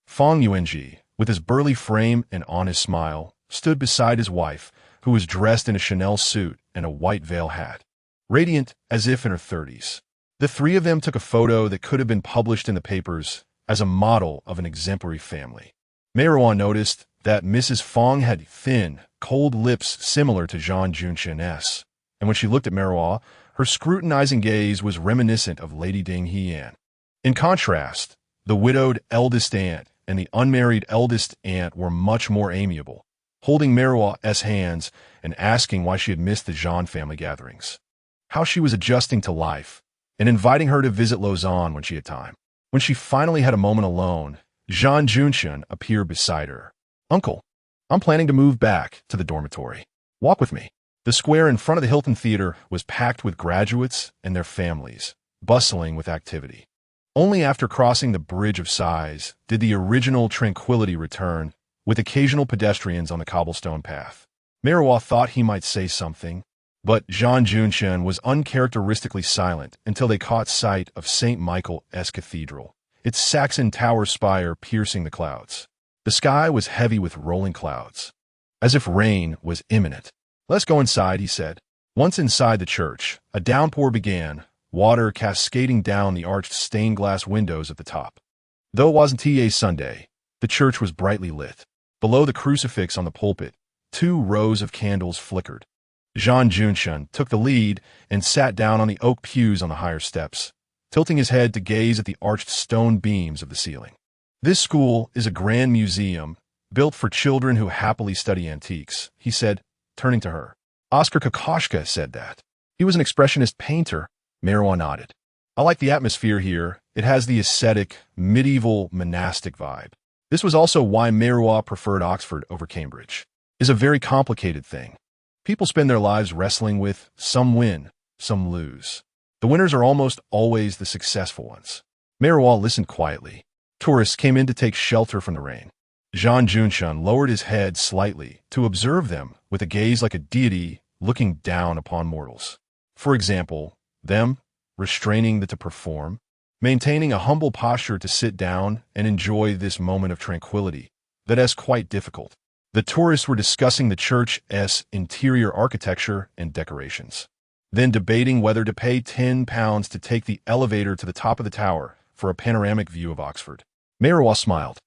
Fang Yuanji, with his burly frame and honest smile, stood beside his wife, who was dressed in a Chanel suit and a white veil hat, radiant as if in her 30s. The three of them took a photo that could have been published in the papers as a model of an exemplary family. Meiruo noticed that Mrs. Fang had thin, cold lips similar to Zhan Junqian's, and when she looked at Meiruo, her scrutinizing gaze was reminiscent of Lady Ding Hian. In contrast, the widowed eldest aunt and the unmarried eldest aunt were much more amiable, holding Meiruo's hands and asking why she had missed the Zhan family gatherings, how she was adjusting to life, and inviting her to visit Lausanne when she had time. When she finally had a moment alone, Zhan Junqian appeared beside her. Uncle, I'm planning to move back to the dormitory. Walk with me. The square in front of the Hilton Theater was packed with graduates and their families, bustling with activity. Only after crossing the Bridge of Sighs did the original tranquility return, with occasional pedestrians on the cobblestone path. Meiruo thought he might say something, but Zhan Junqian was uncharacteristically silent until they caught sight of St. Michael's Cathedral, its Saxon tower spire piercing the clouds. The sky was heavy with rolling clouds, as if rain was imminent. Let's go inside, he said. Once inside the church, a downpour began, water cascading down the arched stained glass windows at the top. Though it wasn't a Sunday, the church was brightly lit. Below the crucifix on the pulpit, 2 rows of candles flickered. Zhan Junqian took the lead and sat down on the oak pews on the higher steps, tilting his head to gaze at the arched stone beams of the ceiling. This school is a grand museum built for children who happily study antiques, he said, turning to her. Oskar Kokoschka said that. He was an expressionist painter. Meiruo nodded. I like the atmosphere here. It has the ascetic, medieval, monastic vibe. This was also why Meiruo preferred Oxford over Cambridge. It's a very complicated thing. People spend their lives wrestling with some win, some lose. The winners are almost always the successful ones. Meiruo listened quietly. Tourists came in to take shelter from the rain. Zhan Junqian lowered his head slightly to observe them with a gaze like a deity looking down upon mortals. For example, them restraining to perform, maintaining a humble posture to sit down and enjoy this moment of tranquility. That is quite difficult. The tourists were discussing the church's interior architecture and decorations, then debating whether to pay £10 to take the elevator to the top of the tower for a panoramic view of Oxford. Meiruo smiled.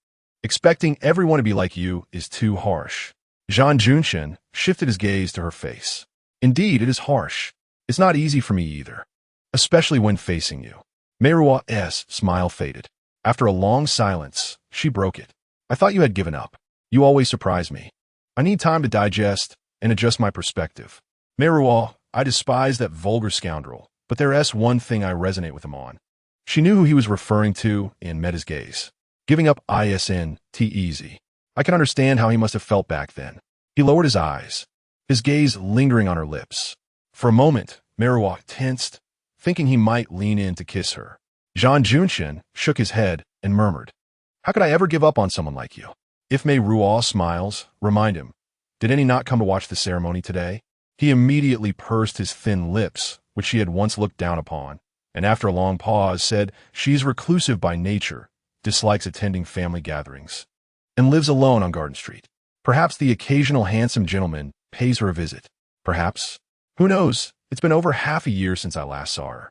Expecting everyone to be like you is too harsh. Zhan Junqian shifted his gaze to her face. Indeed, it is harsh. It's not easy for me either, especially when facing you. Meiruo's smile faded. After a long silence, she broke it. I thought you had given up. You always surprise me. I need time to digest and adjust my perspective. Meiruo, I despise that vulgar scoundrel, but there's one thing I resonate with him on. She knew who he was referring to and met his gaze. Giving up isn't easy. I can understand how he must have felt back then. He lowered his eyes, his gaze lingering on her lips. For a moment, Meiruo tensed, thinking he might lean in to kiss her. Zhan Meiruo shook his head and murmured, "How could I ever give up on someone like you?" If Meiruo smiles, remind him, "Did any not come to watch the ceremony today?" He immediately pursed his thin lips, which she had once looked down upon, and after a long pause said, "She's reclusive by nature, dislikes attending family gatherings, and lives alone on Garden Street. Perhaps the occasional handsome gentleman pays her a visit. Perhaps. Who knows? It's been over half a year since I last saw her."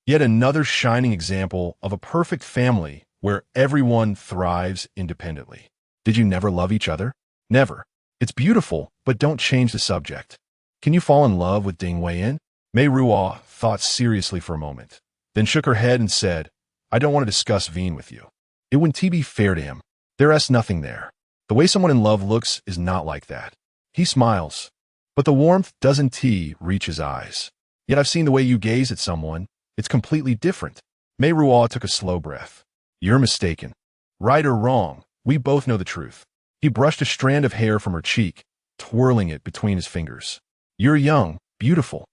Yet another shining example of a perfect family where everyone thrives independently. Did you never love each other? Never. It's beautiful, but don't change the subject. Can you fall in love with Ding Weiyan? Meiruo thought seriously for a moment, then shook her head and said, "I don't want to discuss Veen with you. It wouldn't be fair to him. There's nothing there. The way someone in love looks is not like that." He smiles, but the warmth doesn't reach his eyes. "Yet I've seen the way you gaze at someone. It's completely different." Meiruo took a slow breath. "You're mistaken. Right or wrong, we both know the truth." He brushed a strand of hair from her cheek, twirling it between his fingers. "You're young, beautiful,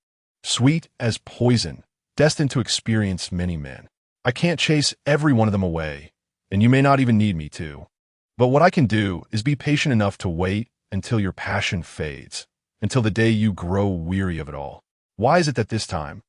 sweet as poison, destined to experience many men. I can't chase every one of them away, and you may not even need me to. But what I can do is be patient enough to wait until your passion fades, until the day you grow weary of it all. Why is it that this time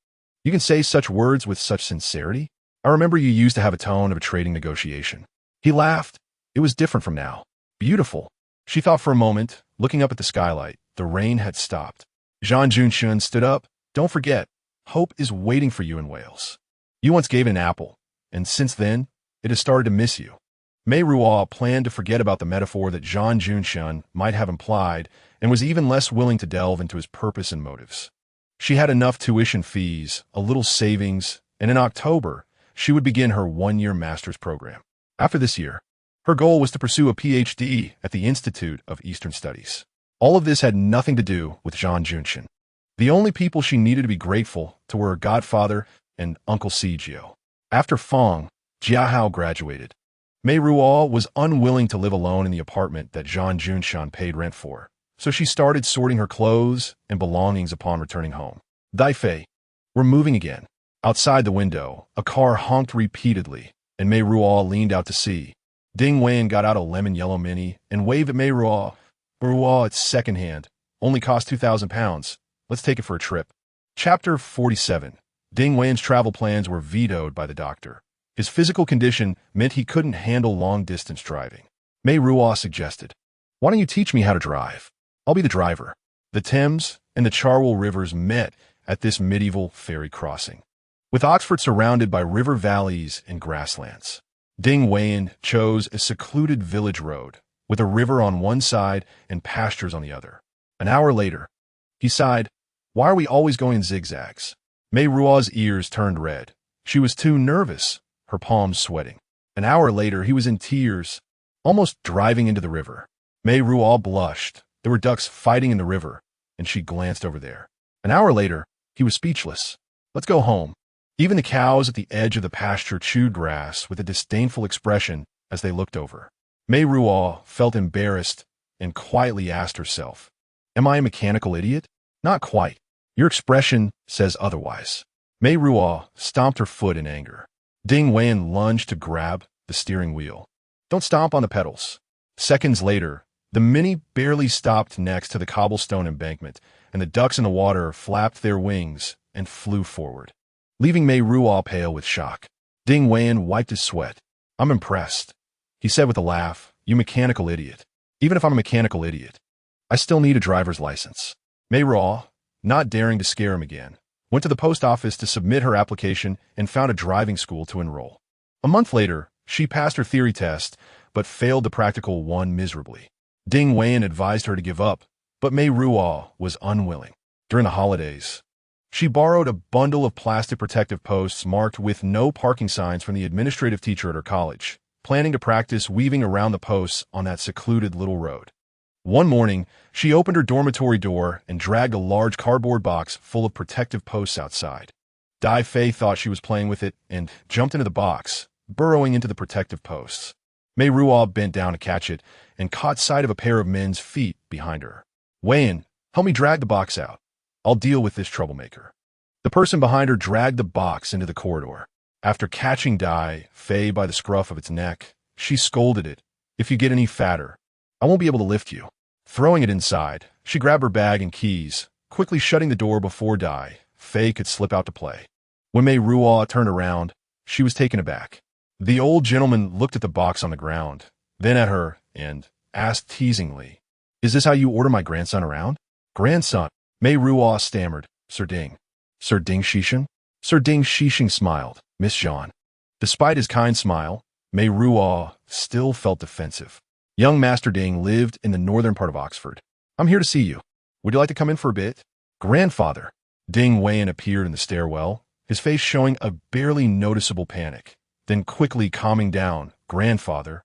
you can say such words with such sincerity? I remember you used to have a tone of a trading negotiation." He laughed. It was different from now. "Beautiful." She thought for a moment, looking up at the skylight. The rain had stopped. Zhan Meiruo stood up. "Don't forget, hope is waiting for you in Wales. You once gave it an apple, and since then, it has started to miss you." Meiruo planned to forget about the metaphor that Zhan Meiruo might have implied and was even less willing to delve into his purpose and motives. She had enough tuition fees, a little savings, and in October, she would begin her one-year master's program. After this year, her goal was to pursue a PhD at the Institute of Eastern Studies. All of this had nothing to do with Zhan Meiruo. The only people she needed to be grateful to were her godfather and Uncle Sijio. After Fong Jiahao graduated, Meiruo was unwilling to live alone in the apartment that Zhan Meiruo paid rent for, so she started sorting her clothes and belongings upon returning home. "Daifei, we're moving again." Outside the window, a car honked repeatedly, and Meiruo leaned out to see. Ding Weiyan got out a lemon-yellow Mini and waved at Meiruo. "Meiruo, it's secondhand. Only cost £2,000. Let's take it for a trip." Chapter 47. Ding Weiyan's travel plans were vetoed by the doctor. His physical condition meant he couldn't handle long-distance driving. Meiruo suggested, "Why don't you teach me how to drive? I'll be the driver." The Thames and the Charwell rivers met at this medieval ferry crossing, with Oxford surrounded by river valleys and grasslands. Ding Weiyan chose a secluded village road, with a river on one side and pastures on the other. An hour later, he sighed, "Why are we always going in zigzags?" Meiruo's ears turned red. She was too nervous, her palms sweating. An hour later, he was in tears, almost driving into the river. Meiruo blushed. There were ducks fighting in the river, and she glanced over there. An hour later, he was speechless. "Let's go home." Even the cows at the edge of the pasture chewed grass with a disdainful expression as they looked over. Meiruo felt embarrassed and quietly asked herself, "Am I a mechanical idiot?" "Not quite. Your expression says otherwise." Meiruo stomped her foot in anger. Ding Weiyan lunged to grab the steering wheel. "Don't stomp on the pedals." Seconds later, the Mini barely stopped next to the cobblestone embankment, and the ducks in the water flapped their wings and flew forward, leaving Meiruo pale with shock. Ding Weiyan wiped his sweat. "I'm impressed," he said with a laugh. "You mechanical idiot. Even if I'm a mechanical idiot, I still need a driver's license." Meiruo, not daring to scare him again, went to the post office to submit her application and found a driving school to enroll. A month later, she passed her theory test, but failed the practical one miserably. Ding Weiyan advised her to give up, but Meiruo was unwilling. During the holidays, she borrowed a bundle of plastic protective posts marked with no parking signs from the administrative teacher at her college, planning to practice weaving around the posts on that secluded little road. One morning, she opened her dormitory door and dragged a large cardboard box full of protective posts outside. Dai Fei thought she was playing with it and jumped into the box, burrowing into the protective posts. Meiruo bent down to catch it and caught sight of a pair of men's feet behind her. Weiyan, help me drag the box out. I'll deal with this troublemaker. The person behind her dragged the box into the corridor. After catching Dai Fei by the scruff of its neck, she scolded it. If you get any fatter, I won't be able to lift you. Throwing it inside, she grabbed her bag and keys, quickly shutting the door before Dai Fei could slip out to play. When Meiruo turned around, she was taken aback. The old gentleman looked at the box on the ground, then at her, and asked teasingly, "Is this how you order my grandson around?" "Grandson," Meiruo stammered. Sir Ding. Sir Ding Xixing? Sir Ding Xixing smiled. Miss Zhan. Despite his kind smile, Meiruo still felt defensive. Young Master Ding lived in the northern part of Oxford. "I'm here to see you. Would you like to come in for a bit?" "Grandfather." Ding Weiyan appeared in the stairwell, his face showing a barely noticeable panic, then quickly calming down. "Grandfather,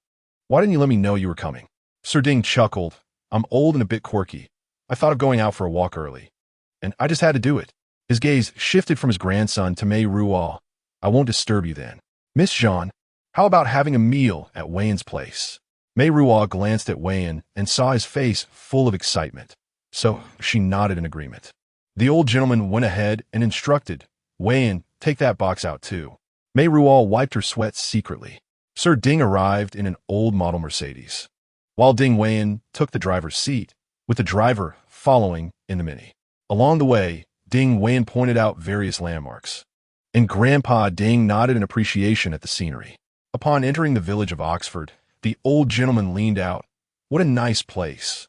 why didn't you let me know you were coming?" Sir Ding chuckled. "I'm old and a bit quirky. I thought of going out for a walk early, and I just had to do it." His gaze shifted from his grandson to Meiruo. "I won't disturb you then. Miss Zhan, how about having a meal at Weiyan's place?" Meiruo glanced at Weiyan and saw his face full of excitement, so she nodded in agreement. The old gentleman went ahead and instructed, "Weiyan, take that box out too." Meiruo wiped her sweat secretly. Sir Ding arrived in an old model Mercedes, while Ding Weiyan took the driver's seat, with the driver following in the Mini. Along the way, Ding Weiyan pointed out various landmarks, and Grandpa Ding nodded in appreciation at the scenery. Upon entering the village of Oxford, the old gentleman leaned out. "What a nice place.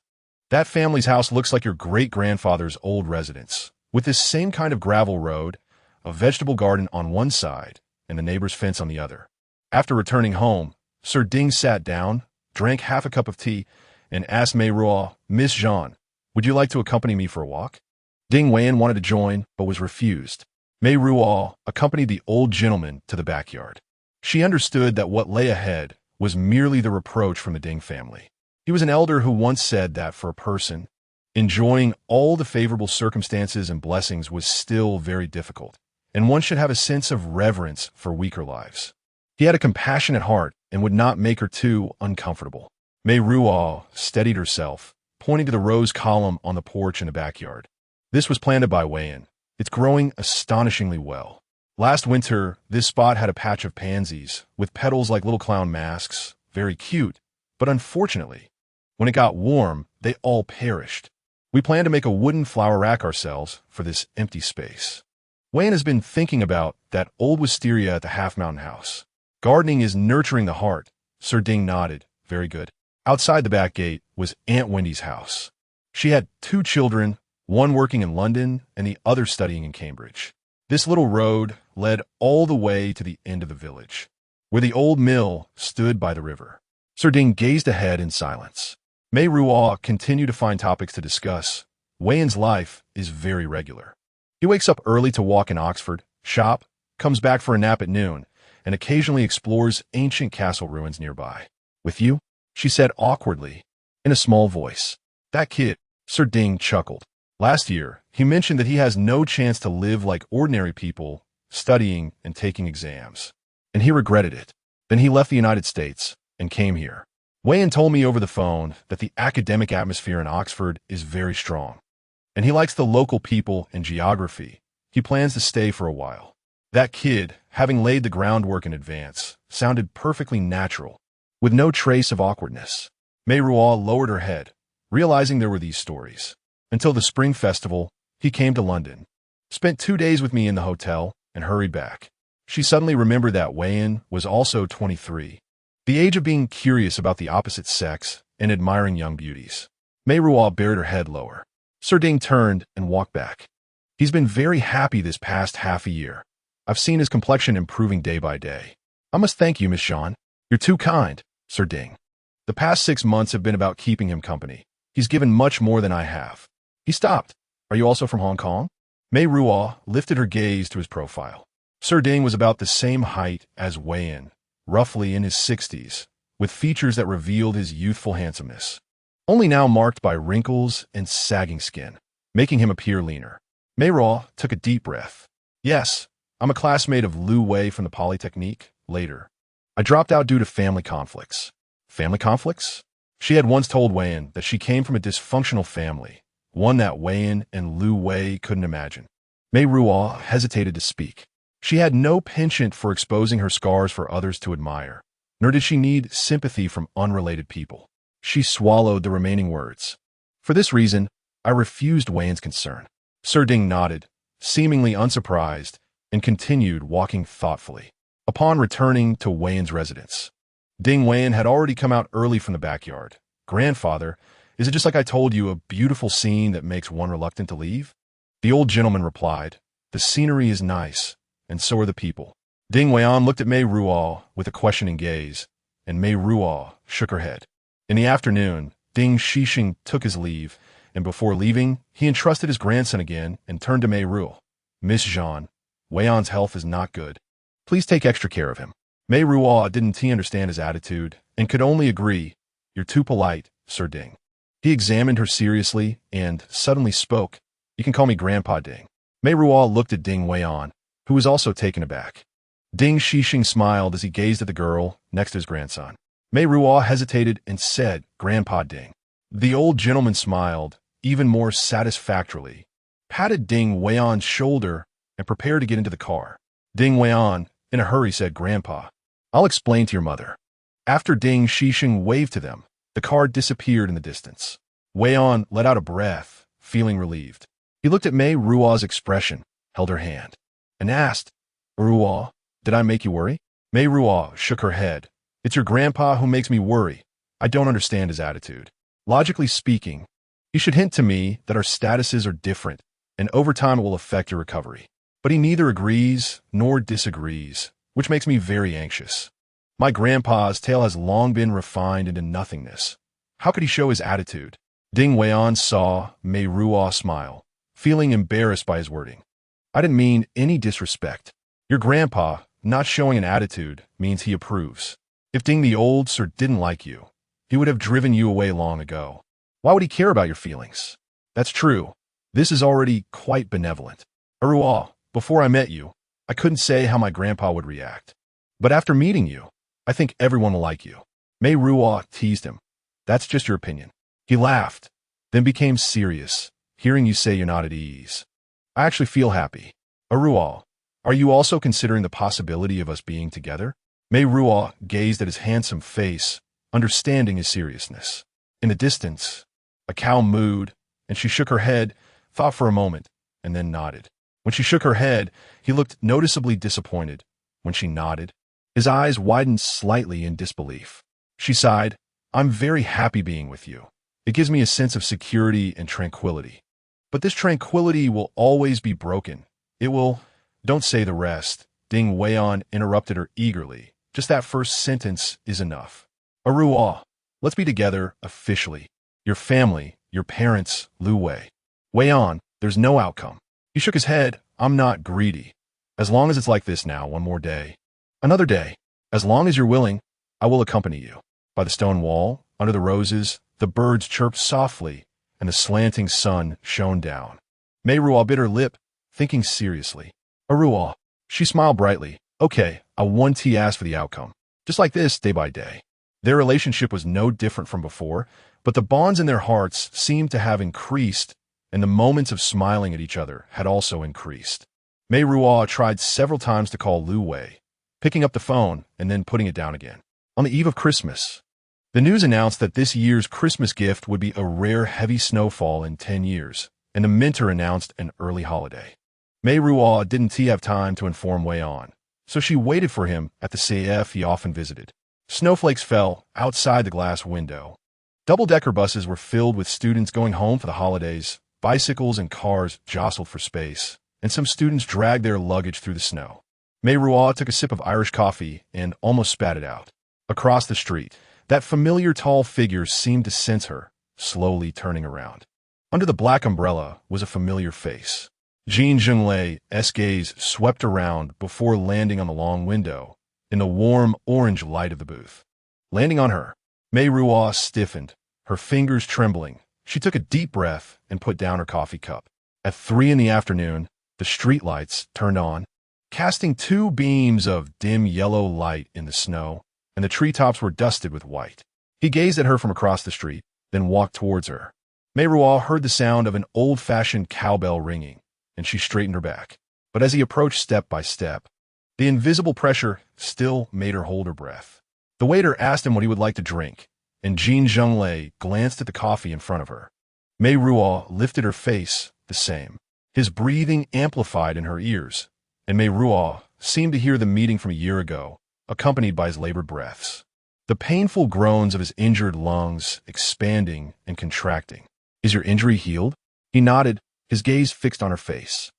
That family's house looks like your great-grandfather's old residence, with this same kind of gravel road, a vegetable garden on one side, and the neighbor's fence on the other." After returning home, Sir Ding sat down, drank half a cup of tea, and asked Meiruo, "Miss Zhan, would you like to accompany me for a walk?" Ding Weiyan wanted to join, but was refused. Meiruo accompanied the old gentleman to the backyard. She understood that what lay ahead was merely the reproach from the Ding family. He was an elder who once said that for a person, enjoying all the favorable circumstances and blessings was still very difficult, and one should have a sense of reverence for weaker lives. He had a compassionate heart and would not make her too uncomfortable. Meiruo steadied herself, pointing to the rose column on the porch in the backyard. This was planted by Weiyan. It's growing astonishingly well. Last winter, this spot had a patch of pansies, with petals like little clown masks, very cute, but unfortunately, when it got warm, they all perished. We plan to make a wooden flower rack ourselves for this empty space. Weiyan has been thinking about that old wisteria at the Half-Mountain House. Gardening is nurturing the heart. Sir Ding nodded. Very good. Outside the back gate was Aunt Wendy's house. She had 2 children, one working in London and the other studying in Cambridge. This little road led all the way to the end of the village, where the old mill stood by the river. Sir Ding gazed ahead in silence. Meiruo continued to find topics to discuss. Weiyan's life is very regular. He wakes up early to walk in Oxford, shop, comes back for a nap at noon, and occasionally explores ancient castle ruins nearby. "With you?" she said awkwardly, in a small voice. "That kid," Sir Ding chuckled. Last year, he mentioned that he has no chance to live like ordinary people, studying and taking exams. And he regretted it. Then he left the United States and came here. Weiyan told me over the phone that the academic atmosphere in Oxford is very strong, and he likes the local people and geography. He plans to stay for a while. That kid, having laid the groundwork in advance, sounded perfectly natural, with no trace of awkwardness. Meiruo lowered her head, realizing there were these stories. Until the spring festival, he came to London, spent 2 days with me in the hotel, and hurried back. She suddenly remembered that Weiyan was also 23, the age of being curious about the opposite sex and admiring young beauties. Meiruo buried her head lower. Sir Ding turned and walked back. "He's been very happy this past half a year. I've seen his complexion improving day by day. I must thank you, Miss Zhan. You're too kind, Sir Ding. The past 6 months have been about keeping him company. He's given much more than I have." He stopped. "Are you also from Hong Kong?" Meiruo lifted her gaze to his profile. Sir Ding was about the same height as Weiyan, roughly in his 60s, with features that revealed his youthful handsomeness, only now marked by wrinkles and sagging skin, making him appear leaner. Meiruo took a deep breath. "Yes, I'm a classmate of Lu Wei from the Polytechnique. Later, I dropped out due to family conflicts. Family conflicts? She had once told Weian that she came from a dysfunctional family, one that Weian and Lu Wei couldn't imagine. Meiruo hesitated to speak. She had no penchant for exposing her scars for others to admire, nor did she need sympathy from unrelated people. She swallowed the remaining words. For this reason, I refused Weian's concern. Sir Ding nodded, seemingly unsurprised, and continued walking thoughtfully. Upon returning to Weian's residence, Ding Weian had already come out early from the backyard. Grandfather, is it just like I told you, a beautiful scene that makes one reluctant to leave? The old gentleman replied, the scenery is nice, and so are the people. Ding Weian looked at Meiruo with a questioning gaze, and Meiruo shook her head. In the afternoon, Ding Shixing took his leave, and before leaving, he entrusted his grandson again and turned to Meiruo. Miss Zhan, Weian's health is not good. Please take extra care of him. Meiruo didn't understand his attitude and could only agree. You're too polite, Sir Ding. He examined her seriously and suddenly spoke. You can call me Grandpa Ding. Meiruo looked at Ding Weian, who was also taken aback. Ding Shixing smiled as he gazed at the girl next to his grandson. Meiruo hesitated and said, Grandpa Ding. The old gentleman smiled, even more satisfactorily, patted Ding Weian's shoulder, and prepared to get into the car. Ding Weian, in a hurry, said, Grandpa, I'll explain to your mother. After Ding Shixing waved to them, the car disappeared in the distance. Weian let out a breath, feeling relieved. He looked at Meiruo's expression, held her hand, and asked, Ruo, did I make you worry? Meiruo shook her head. It's your grandpa who makes me worry. I don't understand his attitude. Logically speaking, he should hint to me that our statuses are different, and over time it will affect your recovery. But he neither agrees nor disagrees, which makes me very anxious. My grandpa's tale has long been refined into nothingness. How could he show his attitude? Ding Weian saw Meiruo smile, feeling embarrassed by his wording. I didn't mean any disrespect. Your grandpa not showing an attitude means he approves. If Ding the old sir didn't like you, he would have driven you away long ago. Why would he care about your feelings? That's true. This is already quite benevolent. Ruo, before I met you, I couldn't say how my grandpa would react. But after meeting you, I think everyone will like you. Meiruo teased him. That's just your opinion. He laughed, then became serious, hearing you say you're not at ease. I actually feel happy. Ruo, are you also considering the possibility of us being together? Meiruo gazed at his handsome face, understanding his seriousness. In the distance, a cow mooed, and she shook her head, thought for a moment, and then nodded. When she shook her head, he looked noticeably disappointed. When she nodded, his eyes widened slightly in disbelief. She sighed, I'm very happy being with you. It gives me a sense of security and tranquility. But this tranquility will always be broken. It will... Don't say the rest. Ding Weian interrupted her eagerly. Just that first sentence is enough. Ruo, let's be together officially. Your family, your parents, Lu Wei. Weian, there's no outcome. He shook his head. I'm not greedy. As long as it's like this now, one more day. Another day. As long as you're willing, I will accompany you. By the stone wall, under the roses, the birds chirped softly, and the slanting sun shone down. Meiruo bit her lip, thinking seriously. Ruo. She smiled brightly. Okay, I won't ask for the outcome. Just like this, day by day. Their relationship was no different from before, but the bonds in their hearts seemed to have increased, and the moments of smiling at each other had also increased. Meiruo tried several times to call Lu Wei, picking up the phone and then putting it down again. On the eve of Christmas, the news announced that this year's Christmas gift would be a rare heavy snowfall in 10 years, and the minter announced an early holiday. Meiruo didn't have time to inform Weian, so she waited for him at the CF he often visited. Snowflakes fell outside the glass window. Double-decker buses were filled with students going home for the holidays. Bicycles and cars jostled for space, and some students dragged their luggage through the snow. Meiruo took a sip of Irish coffee and almost spat it out. Across the street, that familiar tall figure seemed to sense her, slowly turning around. Under the black umbrella was a familiar face. Jin Zhenglei's gaze swept around before landing on the long window, in the warm orange light of the booth. Landing on her, Meiruo stiffened, her fingers trembling. She took a deep breath and put down her coffee cup. At 3 in the afternoon, the streetlights turned on. casting two beams of dim yellow light in the snow, and the treetops were dusted with white. He gazed at her from across the street, then walked towards her. Meiruo heard the sound of an old-fashioned cowbell ringing, and she straightened her back. But as he approached step by step, the invisible pressure still made her hold her breath. The waiter asked him what he would like to drink, and Jin Zhenglei glanced at the coffee in front of her. Meiruo lifted her face the same. His breathing amplified in her ears, and Meiruo seemed to hear the meeting from a year ago, accompanied by his labored breaths. The painful groans of his injured lungs expanding and contracting. Is your injury healed? He nodded, his gaze fixed on her face.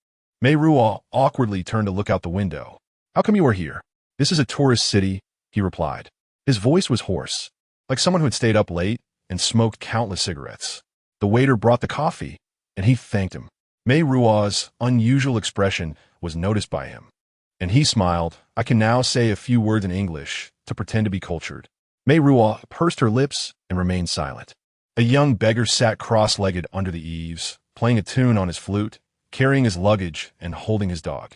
Meiruo awkwardly turned to look out the window. How come you are here? This is a tourist city, he replied. His voice was hoarse, like someone who had stayed up late and smoked countless cigarettes. The waiter brought the coffee, and he thanked him. Meiruo's unusual expression was noticed by him, and he smiled. I can now say a few words in English to pretend to be cultured. Meiruo pursed her lips and remained silent. A young beggar sat cross-legged under the eaves, playing a tune on his flute, carrying his luggage and holding his dog.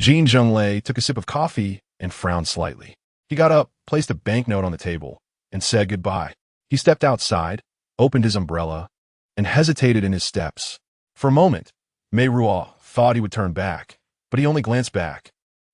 Jin Zhenglei took a sip of coffee and frowned slightly. He got up, placed a banknote on the table, and said goodbye. He stepped outside, opened his umbrella, and hesitated in his steps. For a moment, Meiruo thought he would turn back, but he only glanced back,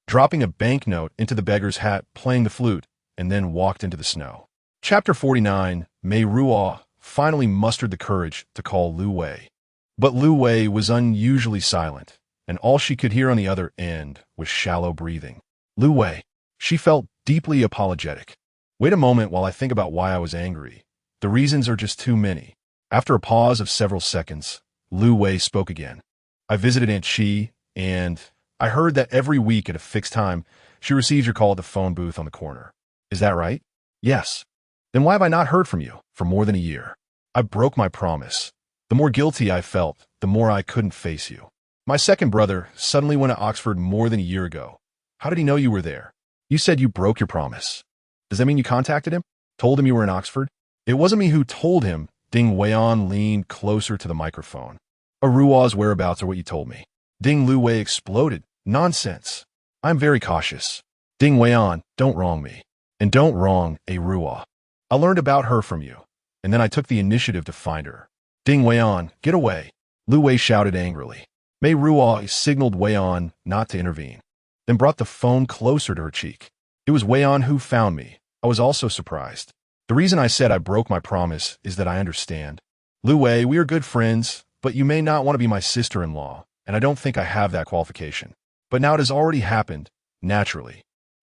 dropping a banknote into the beggar's hat, playing the flute, and then walked into the snow. Chapter 49. Meiruo finally mustered the courage to call Lu Wei. But Lu Wei was unusually silent, and all she could hear on the other end was shallow breathing. Lu Wei. She felt deeply apologetic. Wait a moment while I think about why I was angry. The reasons are just too many. After a pause of several seconds, Lu Wei spoke again. I visited Aunt Chi, and I heard that every week at a fixed time, she receives your call at the phone booth on the corner. Is that right? Yes. Then why have I not heard from you for more than a year? I broke my promise. The more guilty I felt, the more I couldn't face you. My second brother suddenly went to Oxford more than a year ago. How did he know you were there? You said you broke your promise. Does that mean you contacted him? Told him you were in Oxford? It wasn't me who told him. Ding Weian leaned closer to the microphone. Ruo's whereabouts are what you told me. Ding Lu Wei exploded. Nonsense. I'm very cautious. Ding Weian, don't wrong me. And don't wrong Ruo. I learned about her from you, and then I took the initiative to find her. Ding Weian, get away. Lu Wei shouted angrily. Meiruo signaled Weian not to intervene, then brought the phone closer to her cheek. It was Weian who found me. I was also surprised. The reason I said I broke my promise is that I understand. Lu Wei, we are good friends, but you may not want to be my sister-in-law, and I don't think I have that qualification. But now it has already happened, naturally.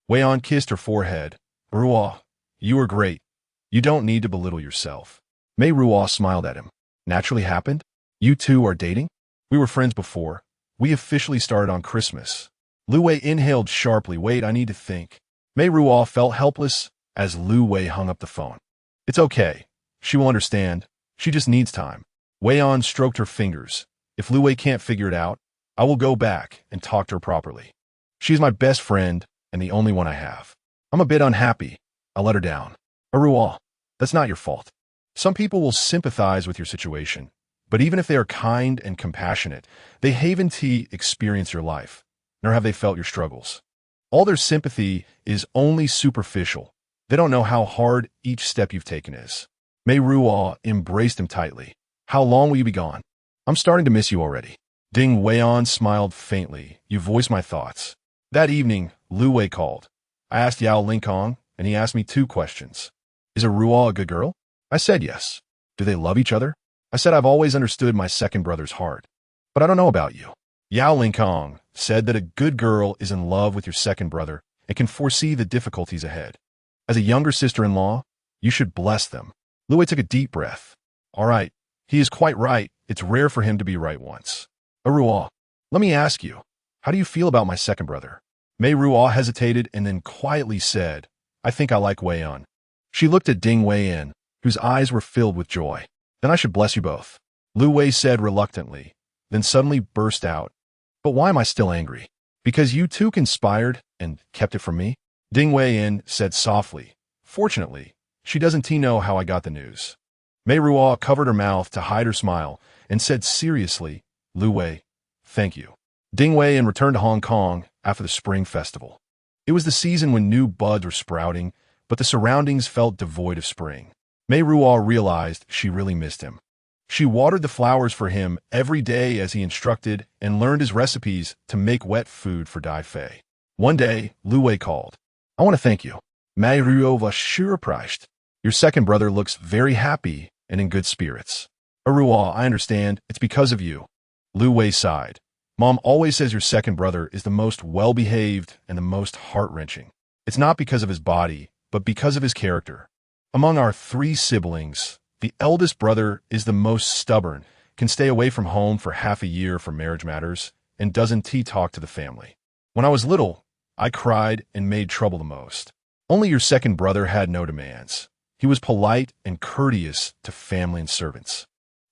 Weian kissed her forehead. Ruo, you are great. You don't need to belittle yourself. Meiruo smiled at him. Naturally happened? You two are dating? We were friends before. We officially started on Christmas. Lu Wei inhaled sharply. Wait, I need to think. Meiruo felt helpless as Lu Wei hung up the phone. It's okay. She will understand. She just needs time. Weian stroked her fingers. If Lu Wei can't figure it out, I will go back and talk to her properly. She's my best friend and the only one I have. I'm a bit unhappy. I let her down. Ruo, that's not your fault. Some people will sympathize with your situation, but even if they are kind and compassionate, they haven't experienced your life, nor have they felt your struggles. All their sympathy is only superficial. They don't know how hard each step you've taken is. Meiruo embraced him tightly. How long will you be gone? I'm starting to miss you already. Ding Weian smiled faintly. You voiced my thoughts. That evening, Lu Wei called. I asked Yao Linkong, and he asked me 2 questions. Is Ruo a good girl? I said yes. Do they love each other? I said I've always understood my second brother's heart. But I don't know about you. Yao Linkong said that a good girl is in love with your second brother and can foresee the difficulties ahead. As a younger sister-in-law, you should bless them. Lu Wei took a deep breath. All right, he is quite right. It's rare for him to be right once. Ruo, let me ask you, how do you feel about my second brother? Meiruo hesitated and then quietly said, I think I like Weian. She looked at Ding Weian, whose eyes were filled with joy. Then I should bless you both. Lu Wei said reluctantly, then suddenly burst out. But why am I still angry? Because you two conspired and kept it from me? Ding Weian said softly. Fortunately, she doesn't know how I got the news. Meiruo covered her mouth to hide her smile and said seriously, Lu Wei, thank you. Ding Weian returned to Hong Kong after the spring festival. It was the season when new buds were sprouting, but the surroundings felt devoid of spring. Meiruo realized she really missed him. She watered the flowers for him every day as he instructed and learned his recipes to make wet food for Dai Fei. One day, Lu Wei called. I want to thank you. Meiruo was surprised. Your second brother looks very happy and in good spirits. Ruo, I understand. It's because of you. Lu Wei sighed. Mom always says your second brother is the most well-behaved and the most heart-wrenching. It's not because of his body, but because of his character. Among our 3 siblings, the eldest brother is the most stubborn, can stay away from home for half a year for marriage matters, and doesn't talk to the family. When I was little, I cried and made trouble the most. Only your second brother had no demands. He was polite and courteous to family and servants,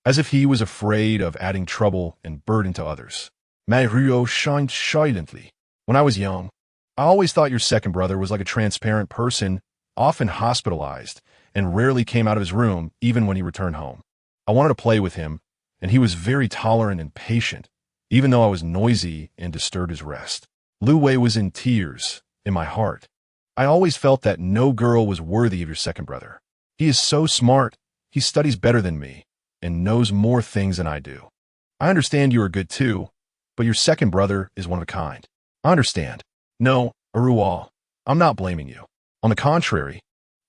as if he was afraid of adding trouble and burden to others. Meiruo shined silently. When I was young, I always thought your second brother was like a transparent person, often hospitalized, and rarely came out of his room even when he returned home. I wanted to play with him, and he was very tolerant and patient, even though I was noisy and disturbed his rest. Lu Wei was in tears, in my heart. I always felt that no girl was worthy of your second brother. He is so smart, he studies better than me, and knows more things than I do. I understand you are good too, but your second brother is one of a kind. I understand. No, Arual, I'm not blaming you. On the contrary,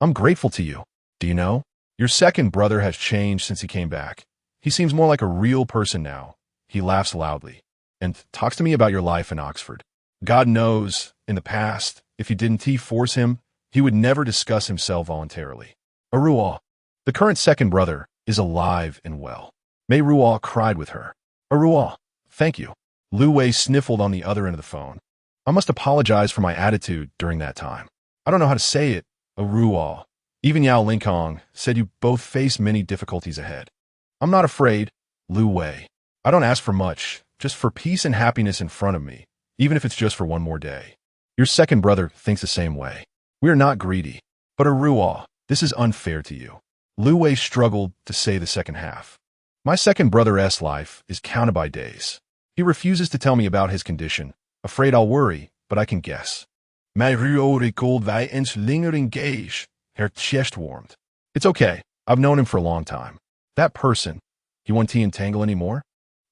I'm grateful to you. Do you know? Your second brother has changed since he came back. He seems more like a real person now. He laughs loudly and talks to me about your life in Oxford. God knows, in the past, if you didn't force him, he would never discuss himself voluntarily. Arual, the current second brother, is alive and well. Meiruo cried with her. Arual, thank you. Lu Wei sniffled on the other end of the phone. I must apologize for my attitude during that time. I don't know how to say it, Arual. Even Yao Linkong said you both face many difficulties ahead. I'm not afraid, Lu Wei. I don't ask for much, just for peace and happiness in front of me, even if it's just for one more day. Your second brother thinks the same way. We are not greedy. But Arual, this is unfair to you. Lu Wei struggled to say the second half. My second brother's life is counted by days. He refuses to tell me about his condition, afraid I'll worry, but I can guess. Meiruo recalled wij eens langer engaged. Her chest warmed. It's okay. I've known him for a long time. That person, he won't entangle anymore?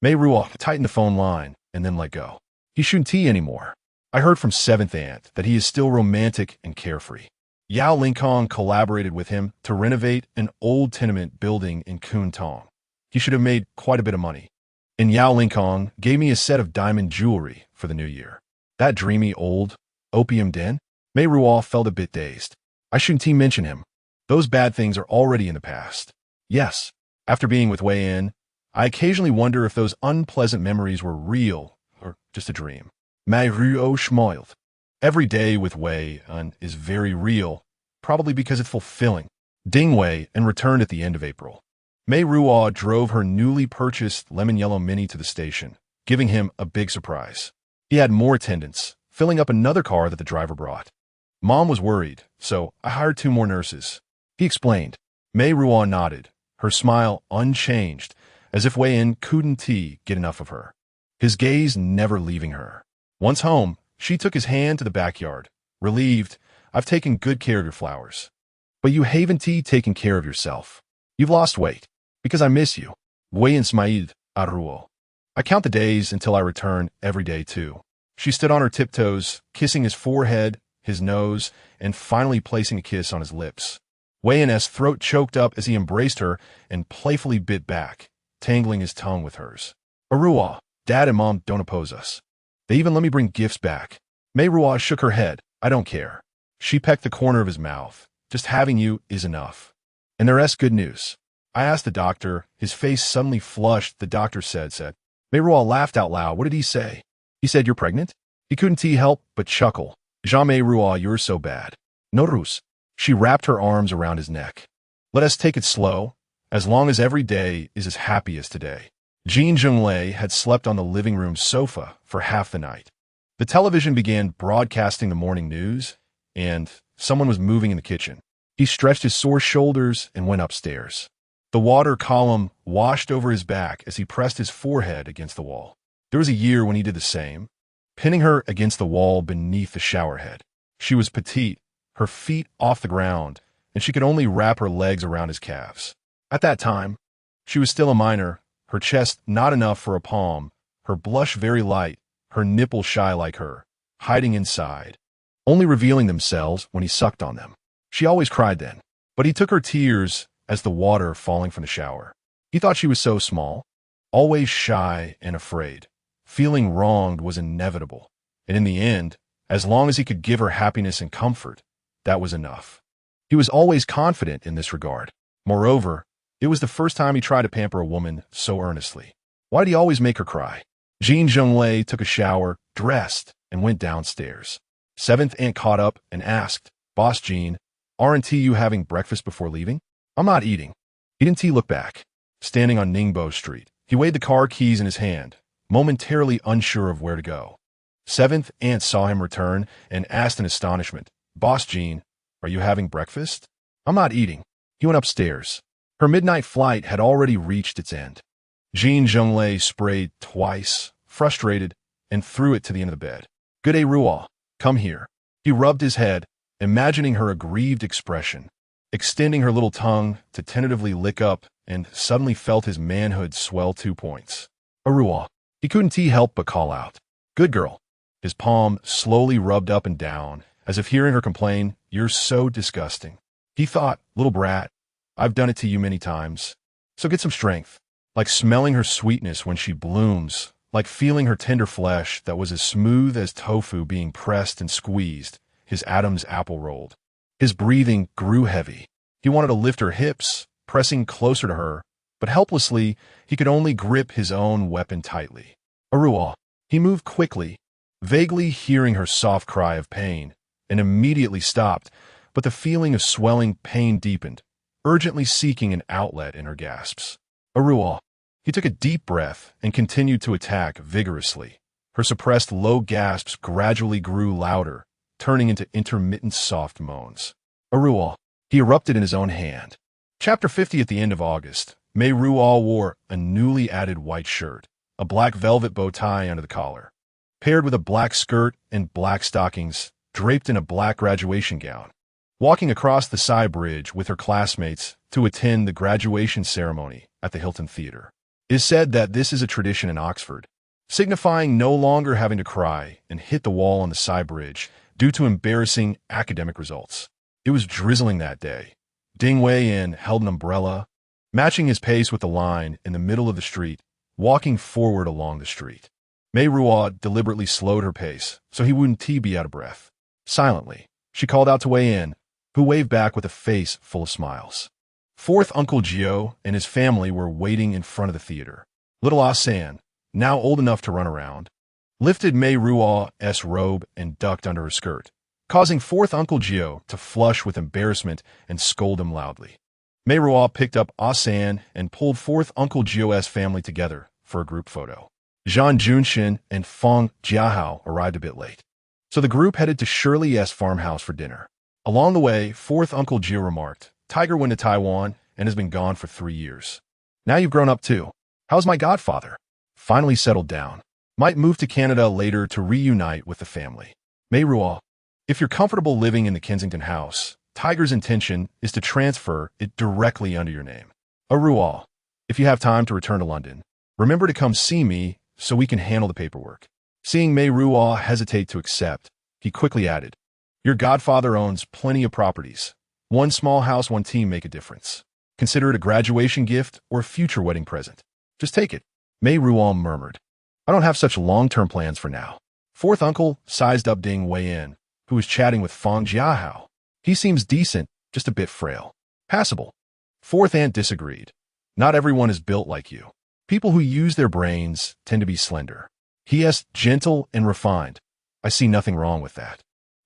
Meiruo tightened the phone line and then let go. He shouldn't anymore. I heard from Seventh Aunt that he is still romantic and carefree. Yao Linkong collaborated with him to renovate an old tenement building in Kuntong. He should have made quite a bit of money. And Yao Linkong gave me a set of diamond jewelry for the new year. That dreamy old opium den? Meiruo felt a bit dazed. I shouldn't mention him. Those bad things are already in the past. Yes, after being with Wei In, I occasionally wonder if those unpleasant memories were real or just a dream. Meiruo smiled. Every day with Wei In is very real, probably because it's fulfilling. Ding Wei and returned at the end of April. Meiruo drove her newly purchased lemon yellow Mini to the station, giving him a big surprise. He had more attendants, filling up another car that the driver brought. Mom was worried, so I hired 2 more nurses. He explained. Meiruo nodded, her smile unchanged, as if Wei In couldn't get enough of her. His gaze never leaving her. Once home, she took his hand to the backyard. Relieved, I've taken good care of your flowers. But you haven't taken care of yourself. You've lost weight. Because I miss you. Wei In smiled, Aruo. I count the days until I return every day too. She stood on her tiptoes, kissing his forehead, his nose, and finally placing a kiss on his lips. Wei In's throat choked up as he embraced her and playfully bit back, tangling his tongue with hers. Aruo, Dad and Mom don't oppose us. They even let me bring gifts back. Meiruo shook her head. I don't care. She pecked the corner of his mouth. Just having you is enough. And there's good news. I asked the doctor. His face suddenly flushed. The doctor said. Meiruo laughed out loud. What did he say? He said, you're pregnant? He couldn't help but chuckle. Zhan Meiruo, you're so bad. Norus. She wrapped her arms around his neck. Let us take it slow, as long as every day is as happy as today. Jin Zhenglei had slept on the living room sofa for half the night. The television began broadcasting the morning news, and someone was moving in the kitchen. He stretched his sore shoulders and went upstairs. The water column washed over his back as he pressed his forehead against the wall. There was a year when he did the same. pinning her against the wall beneath the shower head. She was petite, her feet off the ground, and she could only wrap her legs around his calves. At that time, she was still a minor, her chest not enough for a palm, her blush very light, her nipples shy like her, hiding inside, only revealing themselves when he sucked on them. She always cried then, but he took her tears as the water falling from the shower. He thought she was so small, always shy and afraid. Feeling wronged was inevitable, and in the end, as long as he could give her happiness and comfort, that was enough. He was always confident in this regard. Moreover, it was the first time he tried to pamper a woman so earnestly. Why did he always make her cry? Jin Zhenglei took a shower, dressed, and went downstairs. Seventh Aunt caught up and asked, "Boss Jin, aren't you having breakfast before leaving?" "I'm not eating." He didn't look back. Standing on Ningbo Street, he weighed the car keys in his hand, momentarily unsure of where to go. Seventh Aunt saw him return and asked in astonishment, "Boss Jin, are you having breakfast?" "I'm not eating." He went upstairs. Her midnight flight had already reached its end. Jin Zhenglei sprayed twice, frustrated, and threw it to the end of the bed. "Good day, Ruo. Come here." He rubbed his head, imagining her aggrieved expression, extending her little tongue to tentatively lick up, and suddenly felt his manhood swell 2 points. "Ruo." He couldn't help but call out, "Good girl." His palm slowly rubbed up and down, as if hearing her complain, "You're so disgusting." He thought, "Little brat, I've done it to you many times. So get some strength." Like smelling her sweetness when she blooms, like feeling her tender flesh that was as smooth as tofu being pressed and squeezed, his Adam's apple rolled. His breathing grew heavy. He wanted to lift her hips, pressing closer to her, but helplessly, he could only grip his own weapon tightly. "Ruo." He moved quickly, vaguely hearing her soft cry of pain, and immediately stopped, but the feeling of swelling pain deepened, urgently seeking an outlet in her gasps. "Ruo." He took a deep breath and continued to attack vigorously. Her suppressed low gasps gradually grew louder, turning into intermittent soft moans. "Ruo." He erupted in his own hand. Chapter 50. At the end of August, Meiruo wore a newly added white shirt, a black velvet bow tie under the collar, paired with a black skirt and black stockings, draped in a black graduation gown. Walking across the Sai Bridge with her classmates to attend the graduation ceremony at the Hilton Theater. It is said that this is a tradition in Oxford, signifying no longer having to cry and hit the wall on the Sai Bridge due to embarrassing academic results. It was drizzling that day. Ding Wei-in held an umbrella, matching his pace with the line in the middle of the street, walking forward along the street. Meiruo deliberately slowed her pace so he wouldn't be out of breath. Silently, she called out to Wei-in, who waved back with a face full of smiles. Fourth Uncle Gio and his family were waiting in front of the theater. Little Ah-san, now old enough to run around, lifted Meiruo's robe and ducked under her skirt, causing Fourth Uncle Gio to flush with embarrassment and scold him loudly. Meiruo picked up Ah-san and pulled Fourth Uncle Gio's family together for a group photo. Zhan Junshin and Feng Jiahao arrived a bit late, so the group headed to Shirley's farmhouse for dinner. Along the way, Fourth Uncle Gio remarked, "Tiger went to Taiwan and has been gone for 3 years. Now you've grown up too. How's my godfather?" "Finally settled down. Might move to Canada later to reunite with the family." "Meiruo, if you're comfortable living in the Kensington house, Tiger's intention is to transfer it directly under your name. Ruo, if you have time to return to London, remember to come see me so we can handle the paperwork." Seeing Meiruo hesitate to accept, he quickly added, "Your godfather owns plenty of properties. One small house, one team make a difference. Consider it a graduation gift or a future wedding present. Just take it." Meiruo murmured, "I don't have such long-term plans for now." Fourth uncle sized up Ding Wei-in, who was chatting with Feng Jiahao. "He seems decent, just a bit frail. Passable." Fourth aunt disagreed. "Not everyone is built like you. People who use their brains tend to be slender. He is gentle and refined. I see nothing wrong with that."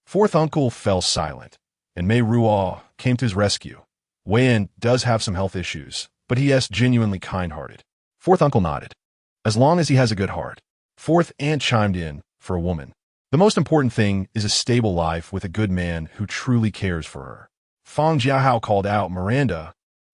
Fourth uncle fell silent, and Meiruo came to his rescue. Wei-in does have some health issues, but he is genuinely kind-hearted. Fourth uncle nodded. "As long as he has a good heart." Fourth aunt chimed in, "For a woman, the most important thing is a stable life with a good man who truly cares for her." Feng Jiahao called out, "Miranda,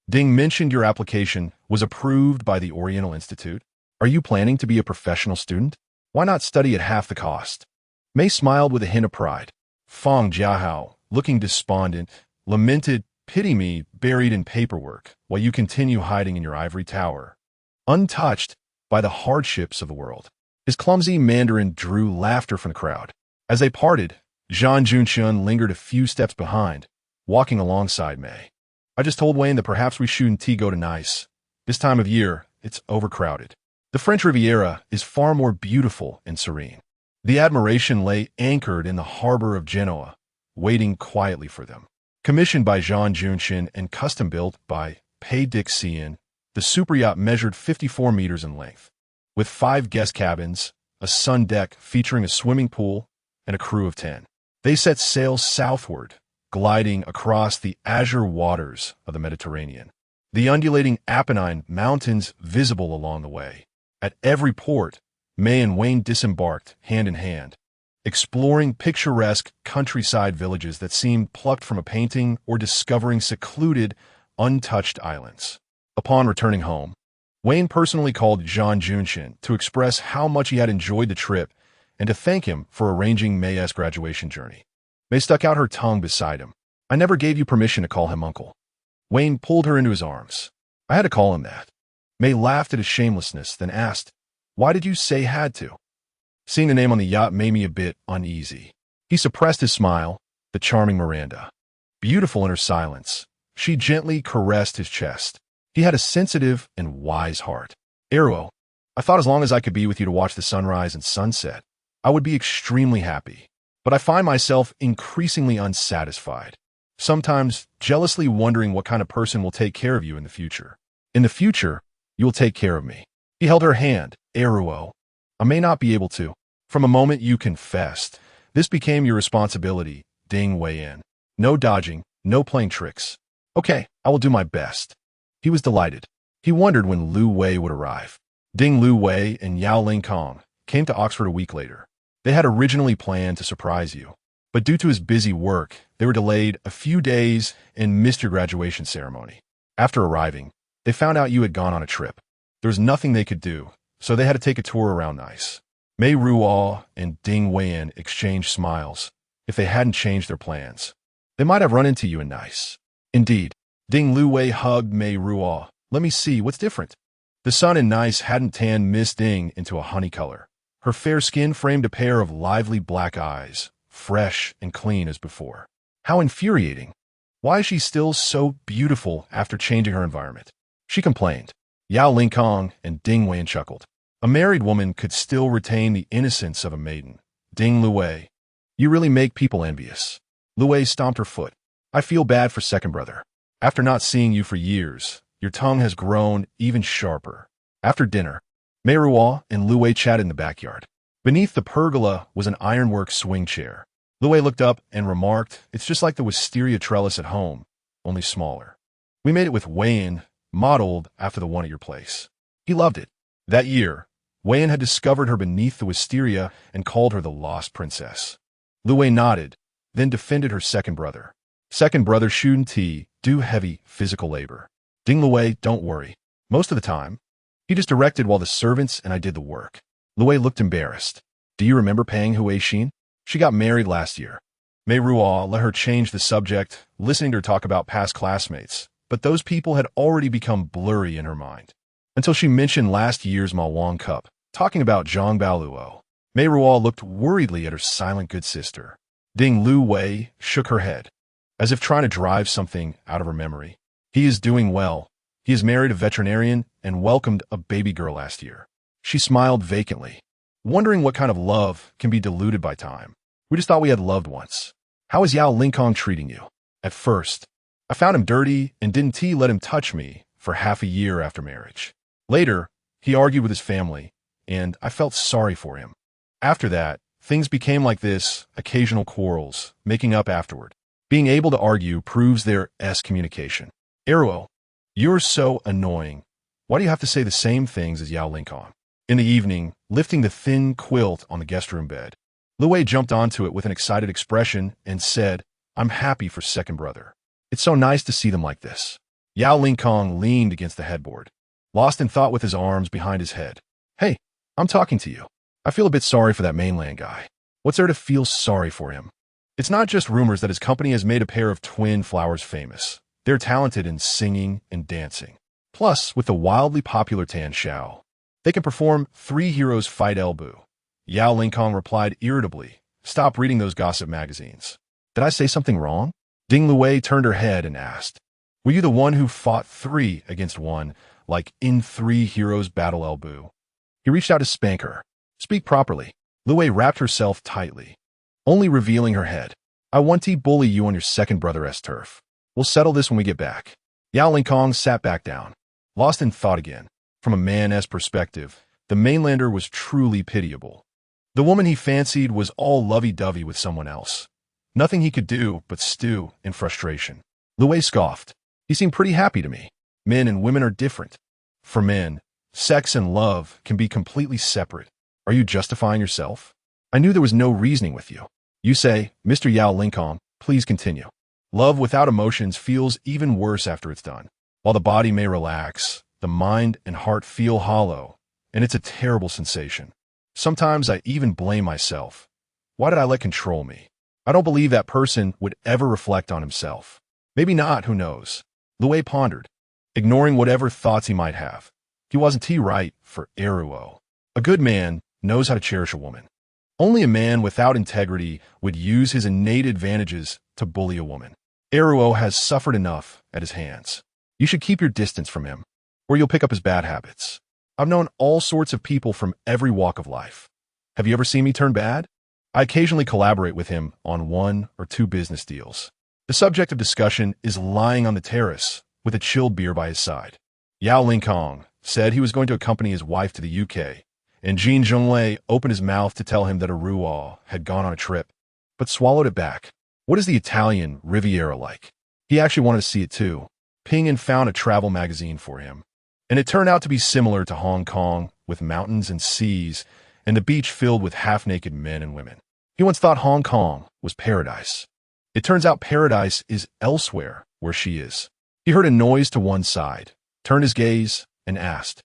Ding mentioned your application was approved by the Oriental Institute. Are you planning to be a professional student?" Why not study at half the cost? Mei smiled with a hint of pride. Fang Jiahao, looking despondent, lamented, "Pity me, buried in paperwork, while you continue hiding in your ivory tower, untouched by the hardships of the world." His clumsy Mandarin drew laughter from the crowd. As they parted, Zhan Junxian lingered a few steps behind, walking alongside Mei. "I just told Wayne that perhaps we shouldn't go to Nice. This time of year, it's overcrowded. The French Riviera is far more beautiful and serene." The Admiration lay anchored in the harbor of Genoa, waiting quietly for them. Commissioned by Zhan Junxian and custom-built by Pei Dixian, the superyacht measured 54 meters in length. With 5 guest cabins, a sun deck featuring a swimming pool, and a crew of 10. They set sail southward, gliding across the azure waters of the Mediterranean. The undulating Apennine mountains visible along the way. At every port, Mei and Wayne disembarked, hand in hand, exploring picturesque countryside villages that seemed plucked from a painting or discovering secluded, untouched islands. Upon returning home, Wayne personally called Zhan Junxian to express how much he had enjoyed the trip and to thank him for arranging Mei's graduation journey. Mei stuck out her tongue beside him. "I never gave you permission to call him uncle." Wayne pulled her into his arms. "I had to call him that." Mei laughed at his shamelessness, then asked, "Why did you say had to?" "Seeing the name on the yacht made me a bit uneasy." He suppressed his smile. The charming Miranda, beautiful in her silence, she gently caressed his chest. He had a sensitive and wise heart. "Meiruo, I thought as long as I could be with you to watch the sunrise and sunset, I would be extremely happy. But I find myself increasingly unsatisfied, sometimes jealously wondering what kind of person will take care of you in the future. In the future, you will take care of me." He held her hand. "Meiruo, I may not be able to. From a moment you confessed, this became your responsibility, Ding Wei. No dodging, no playing tricks. Okay, I will do my best." He was delighted. He wondered when Lu Wei would arrive. Ding Lu Wei and Yao Lingkong came to Oxford a week later. They had originally planned to surprise you, but due to his busy work, they were delayed a few days and missed your graduation ceremony. After arriving, they found out you had gone on a trip. There was nothing they could do, so they had to take a tour around Nice. Meiruo and Ding Wei exchanged smiles. If they hadn't changed their plans, they might have run into you in Nice. Indeed, Ding Lu Wei hugged Meiruo. "Let me see, what's different?" The sun in Nice hadn't tanned Miss Ding into a honey color. Her fair skin framed a pair of lively black eyes, fresh and clean as before. How infuriating. Why is she still so beautiful after changing her environment? She complained. Yao Lingkong and Ding Wei chuckled. A married woman could still retain the innocence of a maiden. Ding Lu Wei, you really make people envious. Lu Wei stomped her foot. "I feel bad for second brother. After not seeing you for years, your tongue has grown even sharper." After dinner, Meiruo and Lu Wei chatted in the backyard. Beneath the pergola was an ironwork swing chair. Lu Wei looked up and remarked, "It's just like the wisteria trellis at home, only smaller. We made it with Wayan, modeled after the one at your place." He loved it. That year, Wayan had discovered her beneath the wisteria and called her the Lost Princess. Lu Wei nodded, then defended her second brother. "Second brother shouldn't do heavy physical labor. Ding Lu Wei, don't worry. Most of the time, he just directed while the servants and I did the work." Lu Wei looked embarrassed. "Do you remember Pang Hui Xin? She got married last year." Meiruo let her change the subject, listening to her talk about past classmates, but those people had already become blurry in her mind. Until she mentioned last year's Ma Wang Cup, talking about Zhang Baoluo. Meiruo looked worriedly at her silent good sister. Ding Lu Wei shook her head, as if trying to drive something out of her memory. "He is doing well. He has married a veterinarian and welcomed a baby girl last year." She smiled vacantly, wondering what kind of love can be diluted by time. "We just thought we had loved once. How is Yao Lingkong treating you?" "At first, I found him dirty and didn't let him touch me for half a year after marriage. Later, he argued with his family, and I felt sorry for him. After that, things became like this, occasional quarrels, making up afterward. Being able to argue proves there's communication." "Meiruo, you're so annoying. Why do you have to say the same things as Yao Lingkong?" In the evening, lifting the thin quilt on the guest room bed, Lu Wei jumped onto it with an excited expression and said, "I'm happy for second brother. It's so nice to see them like this." Yao Lingkong leaned against the headboard, lost in thought with his arms behind his head. "Hey, I'm talking to you." I feel a bit sorry for that mainland guy. What's there to feel sorry for him? It's not just rumors that his company has made a pair of twin flowers famous. They're talented in singing and dancing. Plus, with the wildly popular Tan Xiao, they can perform Three Heroes Fight Elbow. Yao Lingkong replied irritably, "Stop reading those gossip magazines." Did I say something wrong? Ding Luwei turned her head and asked, "Were you the one who fought 3 against 1, like in Three Heroes Battle Elbow?" He reached out to spank her. "Speak properly." Luwei wrapped herself tightly, only revealing her head. "I want to bully you on your second brother's turf. We'll settle this when we get back." Yao Lingkong sat back down, lost in thought again. From a man's perspective, the mainlander was truly pitiable. The woman he fancied was all lovey-dovey with someone else. Nothing he could do but stew in frustration. Luwei scoffed. "He seemed pretty happy to me. Men and women are different. For men, sex and love can be completely separate. Are you justifying yourself? I knew there was no reasoning with you. You say, Mr. Yao Lingkong, please continue. Love without emotions feels even worse after it's done. While the body may relax, the mind and heart feel hollow, and it's a terrible sensation. Sometimes I even blame myself. Why did I let control me? I don't believe that person would ever reflect on himself. Maybe not, who knows?" Luwei pondered, ignoring whatever thoughts he might have. He wasn't right for Meiruo. A good man knows how to cherish a woman. Only a man without integrity would use his innate advantages to bully a woman. Meiruo has suffered enough at his hands. You should keep your distance from him, or you'll pick up his bad habits. I've known all sorts of people from every walk of life. Have you ever seen me turn bad? I occasionally collaborate with him on 1 or 2 business deals. The subject of discussion is lying on the terrace with a chilled beer by his side. Yao Lingkong said he was going to accompany his wife to the UK, and Jin Zhenglei opened his mouth to tell him that Meiruo had gone on a trip, but swallowed it back. What is the Italian Riviera like? He actually wanted to see it too. Ping and found a travel magazine for him, and it turned out to be similar to Hong Kong, with mountains and seas, and the beach filled with half-naked men and women. He once thought Hong Kong was paradise. It turns out paradise is elsewhere where she is. He heard a noise to one side, turned his gaze, and asked,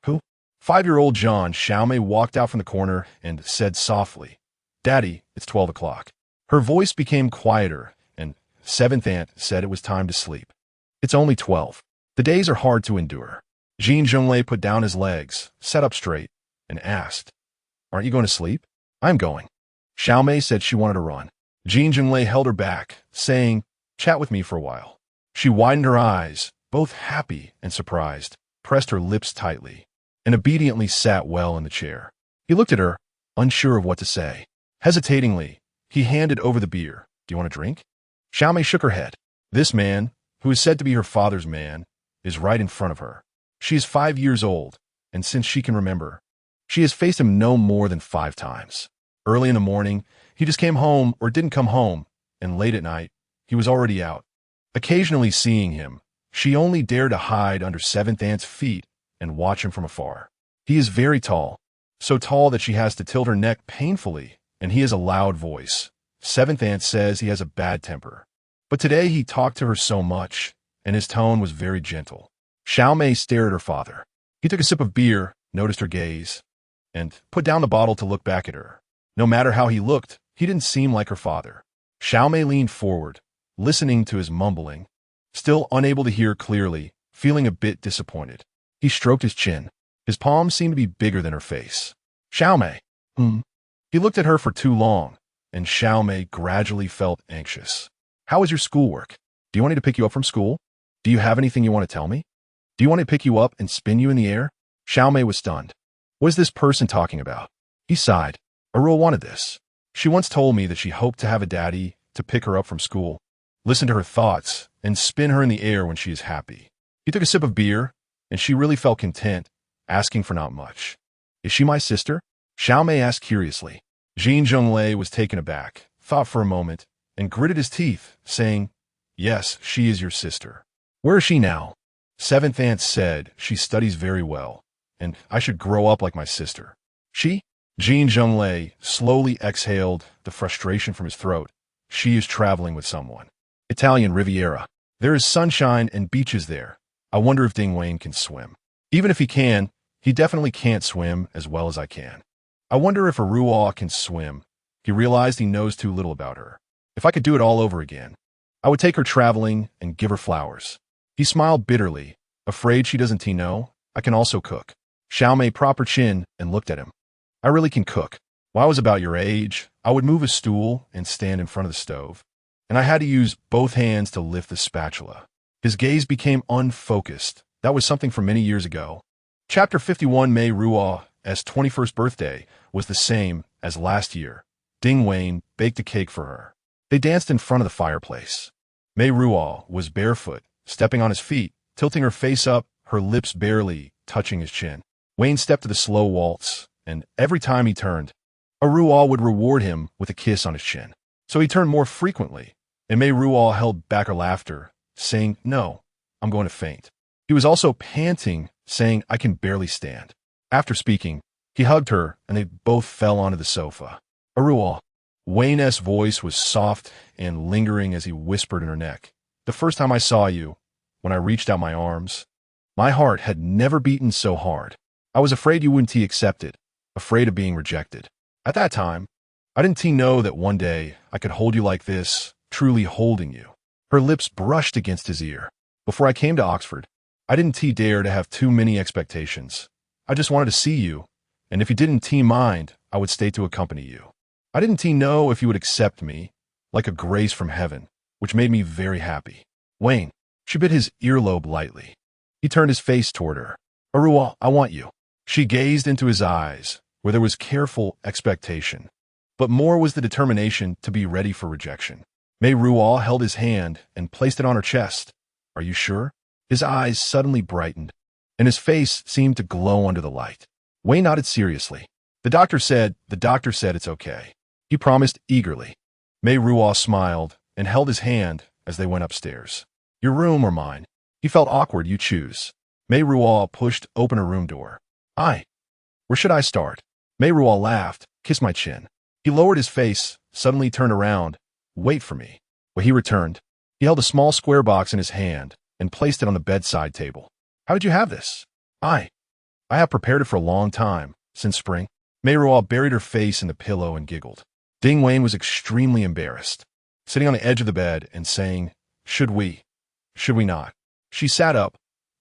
"Who?" 5-year-old Zhan Xiaomei walked out from the corner and said softly, "Daddy, it's 12 o'clock." Her voice became quieter, and 7th aunt said it was time to sleep. "It's only 12. The days are hard to endure." Jin Zhenglei put down his legs, sat up straight, and asked, "Aren't you going to sleep?" "I'm going." Xiaomei said she wanted to run. Jin Zhenglei held her back, saying, "Chat with me for a while." She widened her eyes, both happy and surprised, pressed her lips tightly, and obediently sat well in the chair. He looked at her, unsure of what to say. Hesitatingly, he handed over the beer. "Do you want a drink?" Xiaomei shook her head. This man, who is said to be her father's man, is right in front of her. She is 5 years old, and since she can remember, she has faced him no more than 5 times. Early in the morning, he just came home or didn't come home, and late at night, he was already out. Occasionally seeing him, she only dared to hide under 7th aunt's feet and watch him from afar. He is very tall, so tall that she has to tilt her neck painfully, and he has a loud voice. 7th aunt says he has a bad temper. But today he talked to her so much, and his tone was very gentle. Xiaomei stared at her father. He took a sip of beer, noticed her gaze, and put down the bottle to look back at her. No matter how he looked, he didn't seem like her father. Xiaomei leaned forward, listening to his mumbling, still unable to hear clearly, feeling a bit disappointed. He stroked his chin. His palms seemed to be bigger than her face. "Xiaomei." He looked at her for too long, and Xiaomei gradually felt anxious. "How is your schoolwork? Do you want me to pick you up from school? Do you have anything you want to tell me? Do you want me to pick you up and spin you in the air?" Xiaomei was stunned. What is this person talking about? He sighed. Meiruo wanted this. She once told me that she hoped to have a daddy to pick her up from school, listen to her thoughts, and spin her in the air when she is happy. He took a sip of beer, and she really felt content, asking for not much. "Is she my sister?" Xiaomei asked curiously. Jin Zhenglei was taken aback, thought for a moment, and gritted his teeth, saying, "Yes, she is your sister." "Where is she now?" 7th aunt said she studies very well, and I should grow up like my sister. "She?" Jin Zhenglei slowly exhaled the frustration from his throat. "She is traveling with someone. Italian Riviera. There is sunshine and beaches there. I wonder if Ding Wayne can swim. Even if he can, he definitely can't swim as well as I can. I wonder if Ruo can swim. He realized he knows too little about her. If I could do it all over again, I would take her traveling and give her flowers. He smiled bitterly, afraid she doesn't know. I can also cook. Xiao Mei propped her chin and looked at him. I really can cook. When I was about your age, I would move a stool and stand in front of the stove, and I had to use both hands to lift the spatula. His gaze became unfocused. That was something from many years ago. Chapter 51. Mei Ruo's 21st birthday was the same as last year. Ding Wen baked a cake for her. They danced in front of the fireplace. Mei Ruo was barefoot, stepping on his feet, tilting her face up, her lips barely touching his chin. Wayne stepped to the slow waltz, and every time he turned, Ruo would reward him with a kiss on his chin. So he turned more frequently, and Mei Ruo held back her laughter, saying, "No, I'm going to faint." He was also panting, saying, "I can barely stand." After speaking, he hugged her, and they both fell onto the sofa. Ruo. Wayne's voice was soft and lingering as he whispered in her neck. "The first time I saw you, when I reached out my arms, my heart had never beaten so hard. I was afraid you wouldn't accept it, afraid of being rejected. At that time, I didn't know that one day I could hold you like this, truly holding you." Her lips brushed against his ear. "Before I came to Oxford, I didn't dare to have too many expectations. I just wanted to see you, and if you didn't mind, I would stay to accompany you. I didn't know if you would accept me, like a grace from heaven, which made me very happy." Wayne. She bit his earlobe lightly. He turned his face toward her. "Ruo, I want you." She gazed into his eyes, where there was careful expectation, but more was the determination to be ready for rejection. Mei Ruo held his hand and placed it on her chest. "Are you sure?" His eyes suddenly brightened, and his face seemed to glow under the light. Wayne nodded seriously. The doctor said it's okay." He promised eagerly. Mei Ruo smiled and held his hand as they went upstairs. "Your room or mine?" He felt awkward. "You choose." Mei Ruo pushed open her room door. Where should I start?" Mei Ruo laughed. "Kiss my chin." He lowered his face, suddenly turned around. "Wait for me." When he returned, he held a small square box in his hand and placed it on the bedside table. "How did you have this?" I have prepared it for a long time, since spring." Mei Ruo buried her face in the pillow and giggled. Ding Wen was extremely embarrassed, sitting on the edge of the bed and saying, Should we not?" She sat up,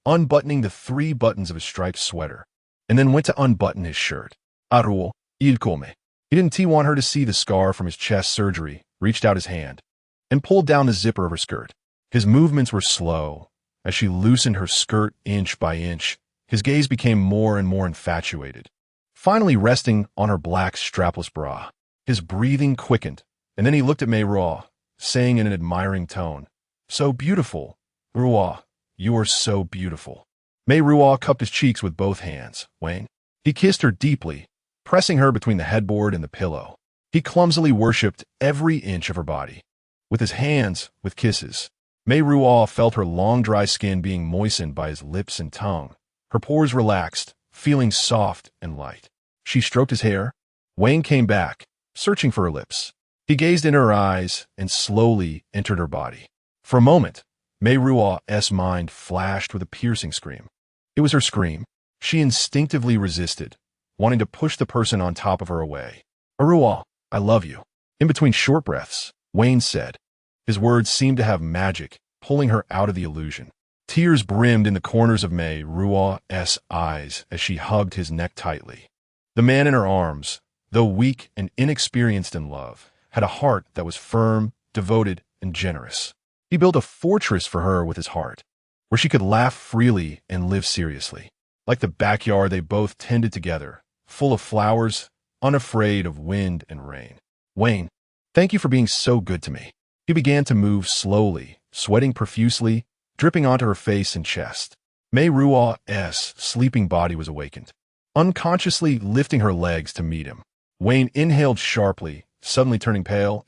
unbuttoning the 3 buttons of his striped sweater, and then went to unbutton his shirt. Ruo, il come. He didn't want her to see the scar from his chest surgery, reached out his hand, and pulled down the zipper of her skirt. His movements were slow. As she loosened her skirt inch by inch, his gaze became more and more infatuated, finally resting on her black strapless bra. His breathing quickened, and then he looked at Mei Ruo, saying in an admiring tone, "So beautiful. Ruo, you are so beautiful." Mei Ruo cupped his cheeks with both hands. Wayne. He kissed her deeply, pressing her between the headboard and the pillow. He clumsily worshipped every inch of her body. With his hands, with kisses. Mei Ruo felt her long dry skin being moistened by his lips and tongue. Her pores relaxed, feeling soft and light. She stroked his hair. Wayne came back, searching for her lips. He gazed in her eyes and slowly entered her body. For a moment, Mei Ruo's mind flashed with a piercing scream. It was her scream. She instinctively resisted, wanting to push the person on top of her away. "Ruo, I love you." In between short breaths, Wayne said. His words seemed to have magic, pulling her out of the illusion. Tears brimmed in the corners of Mei Ruo's eyes as she hugged his neck tightly. The man in her arms, though weak and inexperienced in love, had a heart that was firm, devoted, and generous. He built a fortress for her with his heart, where she could laugh freely and live seriously. Like the backyard they both tended together, full of flowers, unafraid of wind and rain. "Wayne, thank you for being so good to me." He began to move slowly, sweating profusely, dripping onto her face and chest. Mei Ruo's sleeping body was awakened, unconsciously lifting her legs to meet him. Wayne inhaled sharply, suddenly turning pale.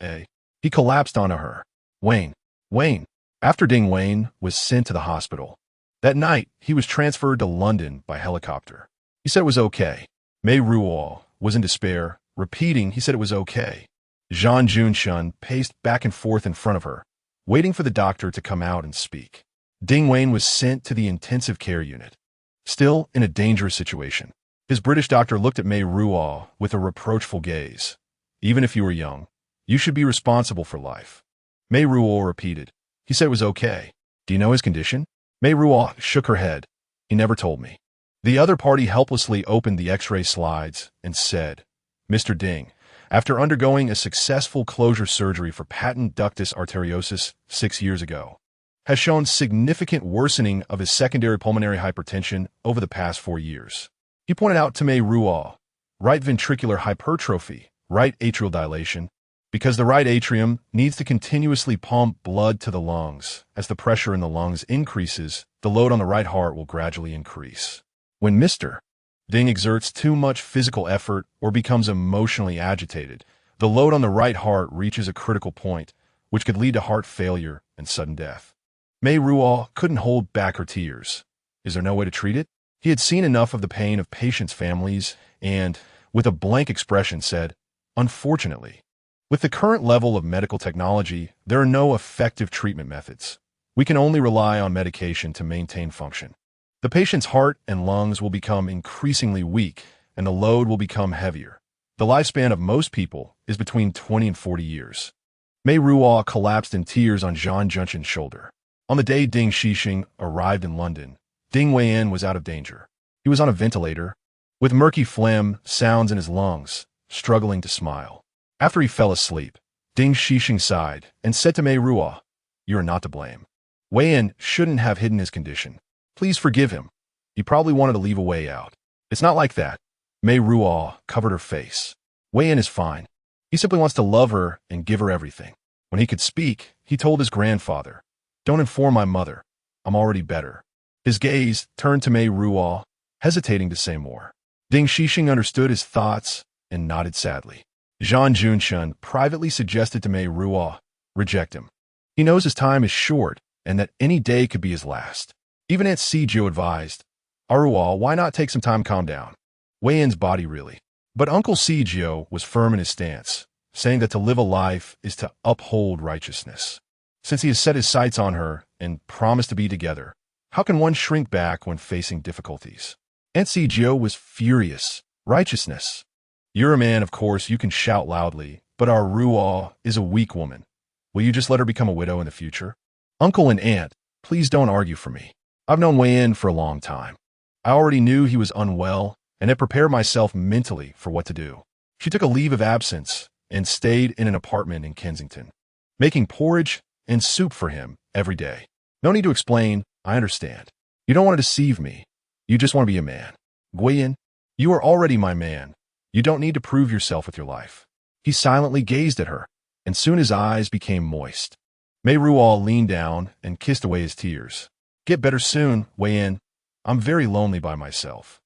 He collapsed onto her. Wayne. After Ding Wen was sent to the hospital. That night, he was transferred to London by helicopter. He said it was okay. Mei Ruo was in despair, repeating he said it was okay. Zhan Junshun paced back and forth in front of her, waiting for the doctor to come out and speak. Ding Wen was sent to the intensive care unit, still in a dangerous situation. His British doctor looked at Meiruo with a reproachful gaze. Even if you were young, you should be responsible for life. Meiruo repeated. He said it was okay. Do you know his condition? Meiruo shook her head. He never told me. The other party helplessly opened the x-ray slides and said, Mr. Ding, after undergoing a successful closure surgery for patent ductus arteriosus 6 years ago, has shown significant worsening of his secondary pulmonary hypertension over the past 4 years. He pointed out to Meiruo, right ventricular hypertrophy, right atrial dilation, because the right atrium needs to continuously pump blood to the lungs. As the pressure in the lungs increases, the load on the right heart will gradually increase. When Mr. Ding exerts too much physical effort or becomes emotionally agitated, the load on the right heart reaches a critical point, which could lead to heart failure and sudden death. Meiruo couldn't hold back her tears. Is there no way to treat it? He had seen enough of the pain of patients' families and, with a blank expression, said, Unfortunately, with the current level of medical technology, there are no effective treatment methods. We can only rely on medication to maintain function. The patient's heart and lungs will become increasingly weak, and the load will become heavier. The lifespan of most people is between 20 and 40 years. Meiruo collapsed in tears on Zhan Zhenglei's shoulder. On the day Ding Xixing arrived in London, Ding Weiyan was out of danger. He was on a ventilator, with murky phlegm sounds in his lungs, struggling to smile. After he fell asleep, Ding Xixing sighed and said to Meiruo, You are not to blame. Weiyan shouldn't have hidden his condition. Please forgive him. He probably wanted to leave a way out. It's not like that. Meiruo covered her face. Weiyan is fine. He simply wants to love her and give her everything. When he could speak, he told his grandfather, Don't inform my mother. I'm already better. His gaze turned to Meiruo, hesitating to say more. Ding Xixing understood his thoughts and nodded sadly. Zhan Junshun privately suggested to Meiruo, Reject him. He knows his time is short and that any day could be his last. Even Aunt Sijio advised, Aruo, why not take some time to calm down? Weiyan's body really. But Uncle Sijio was firm in his stance, saying that to live a life is to uphold righteousness. Since he has set his sights on her and promised to be together, how can one shrink back when facing difficulties? Aunt Sijio was furious. Righteousness. You're a man, of course, you can shout loudly, but our Ruo is a weak woman. Will you just let her become a widow in the future? Uncle and Aunt, please don't argue for me. I've known Weiyan for a long time. I already knew he was unwell and had prepared myself mentally for what to do. She took a leave of absence and stayed in an apartment in Kensington, making porridge and soup for him every day. No need to explain, I understand. You don't want to deceive me. You just want to be a man. Weiyan, you are already my man. You don't need to prove yourself with your life. He silently gazed at her, and soon his eyes became moist. Meiruo leaned down and kissed away his tears. Get better soon, Weiyan. I'm very lonely by myself.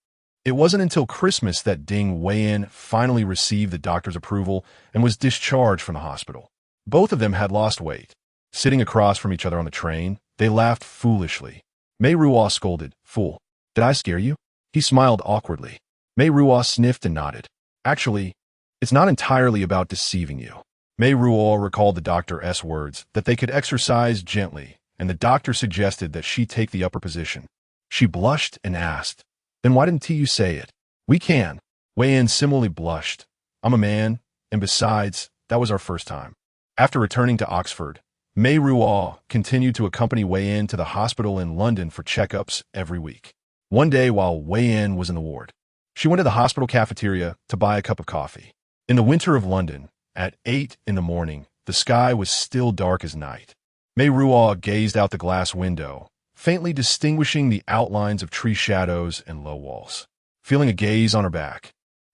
It wasn't until Christmas that Ding Weiyan finally received the doctor's approval and was discharged from the hospital. Both of them had lost weight. Sitting across from each other on the train, they laughed foolishly. Meiruo scolded, Fool, did I scare you? He smiled awkwardly. Meiruo sniffed and nodded. Actually, it's not entirely about deceiving you. Meiruo recalled the doctor's words that they could exercise gently, and the doctor suggested that she take the upper position. She blushed and asked, Then why didn't you say it? We can. Weiyan similarly blushed. I'm a man, and besides, that was our first time. After returning to Oxford, Meiruo continued to accompany Weiyan to the hospital in London for checkups every week. One day while Weiyan was in the ward, she went to the hospital cafeteria to buy a cup of coffee. In the winter of London, at 8 in the morning, the sky was still dark as night. Meiruo gazed out the glass window, faintly distinguishing the outlines of tree shadows and low walls. Feeling a gaze on her back,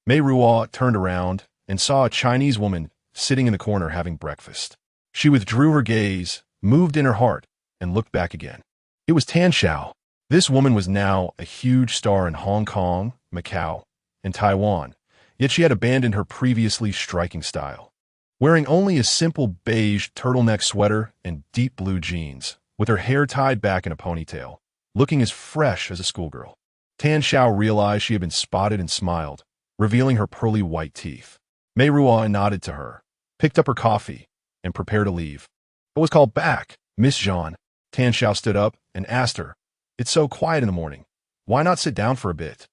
Meiruo turned around and saw a Chinese woman sitting in the corner having breakfast. She withdrew her gaze, moved in her heart, and looked back again. It was Tan Xiao. This woman was now a huge star in Hong Kong, Macau, and Taiwan, yet she had abandoned her previously striking style. Wearing only a simple beige turtleneck sweater and deep blue jeans, with her hair tied back in a ponytail, looking as fresh as a schoolgirl, Tan Xiao realized she had been spotted and smiled, revealing her pearly white teeth. Meiruo nodded to her, picked up her coffee, and prepared to leave, but was called back. Miss Zhan. Tan Xiao stood up and asked her, It's so quiet in the morning. Why not sit down for a bit?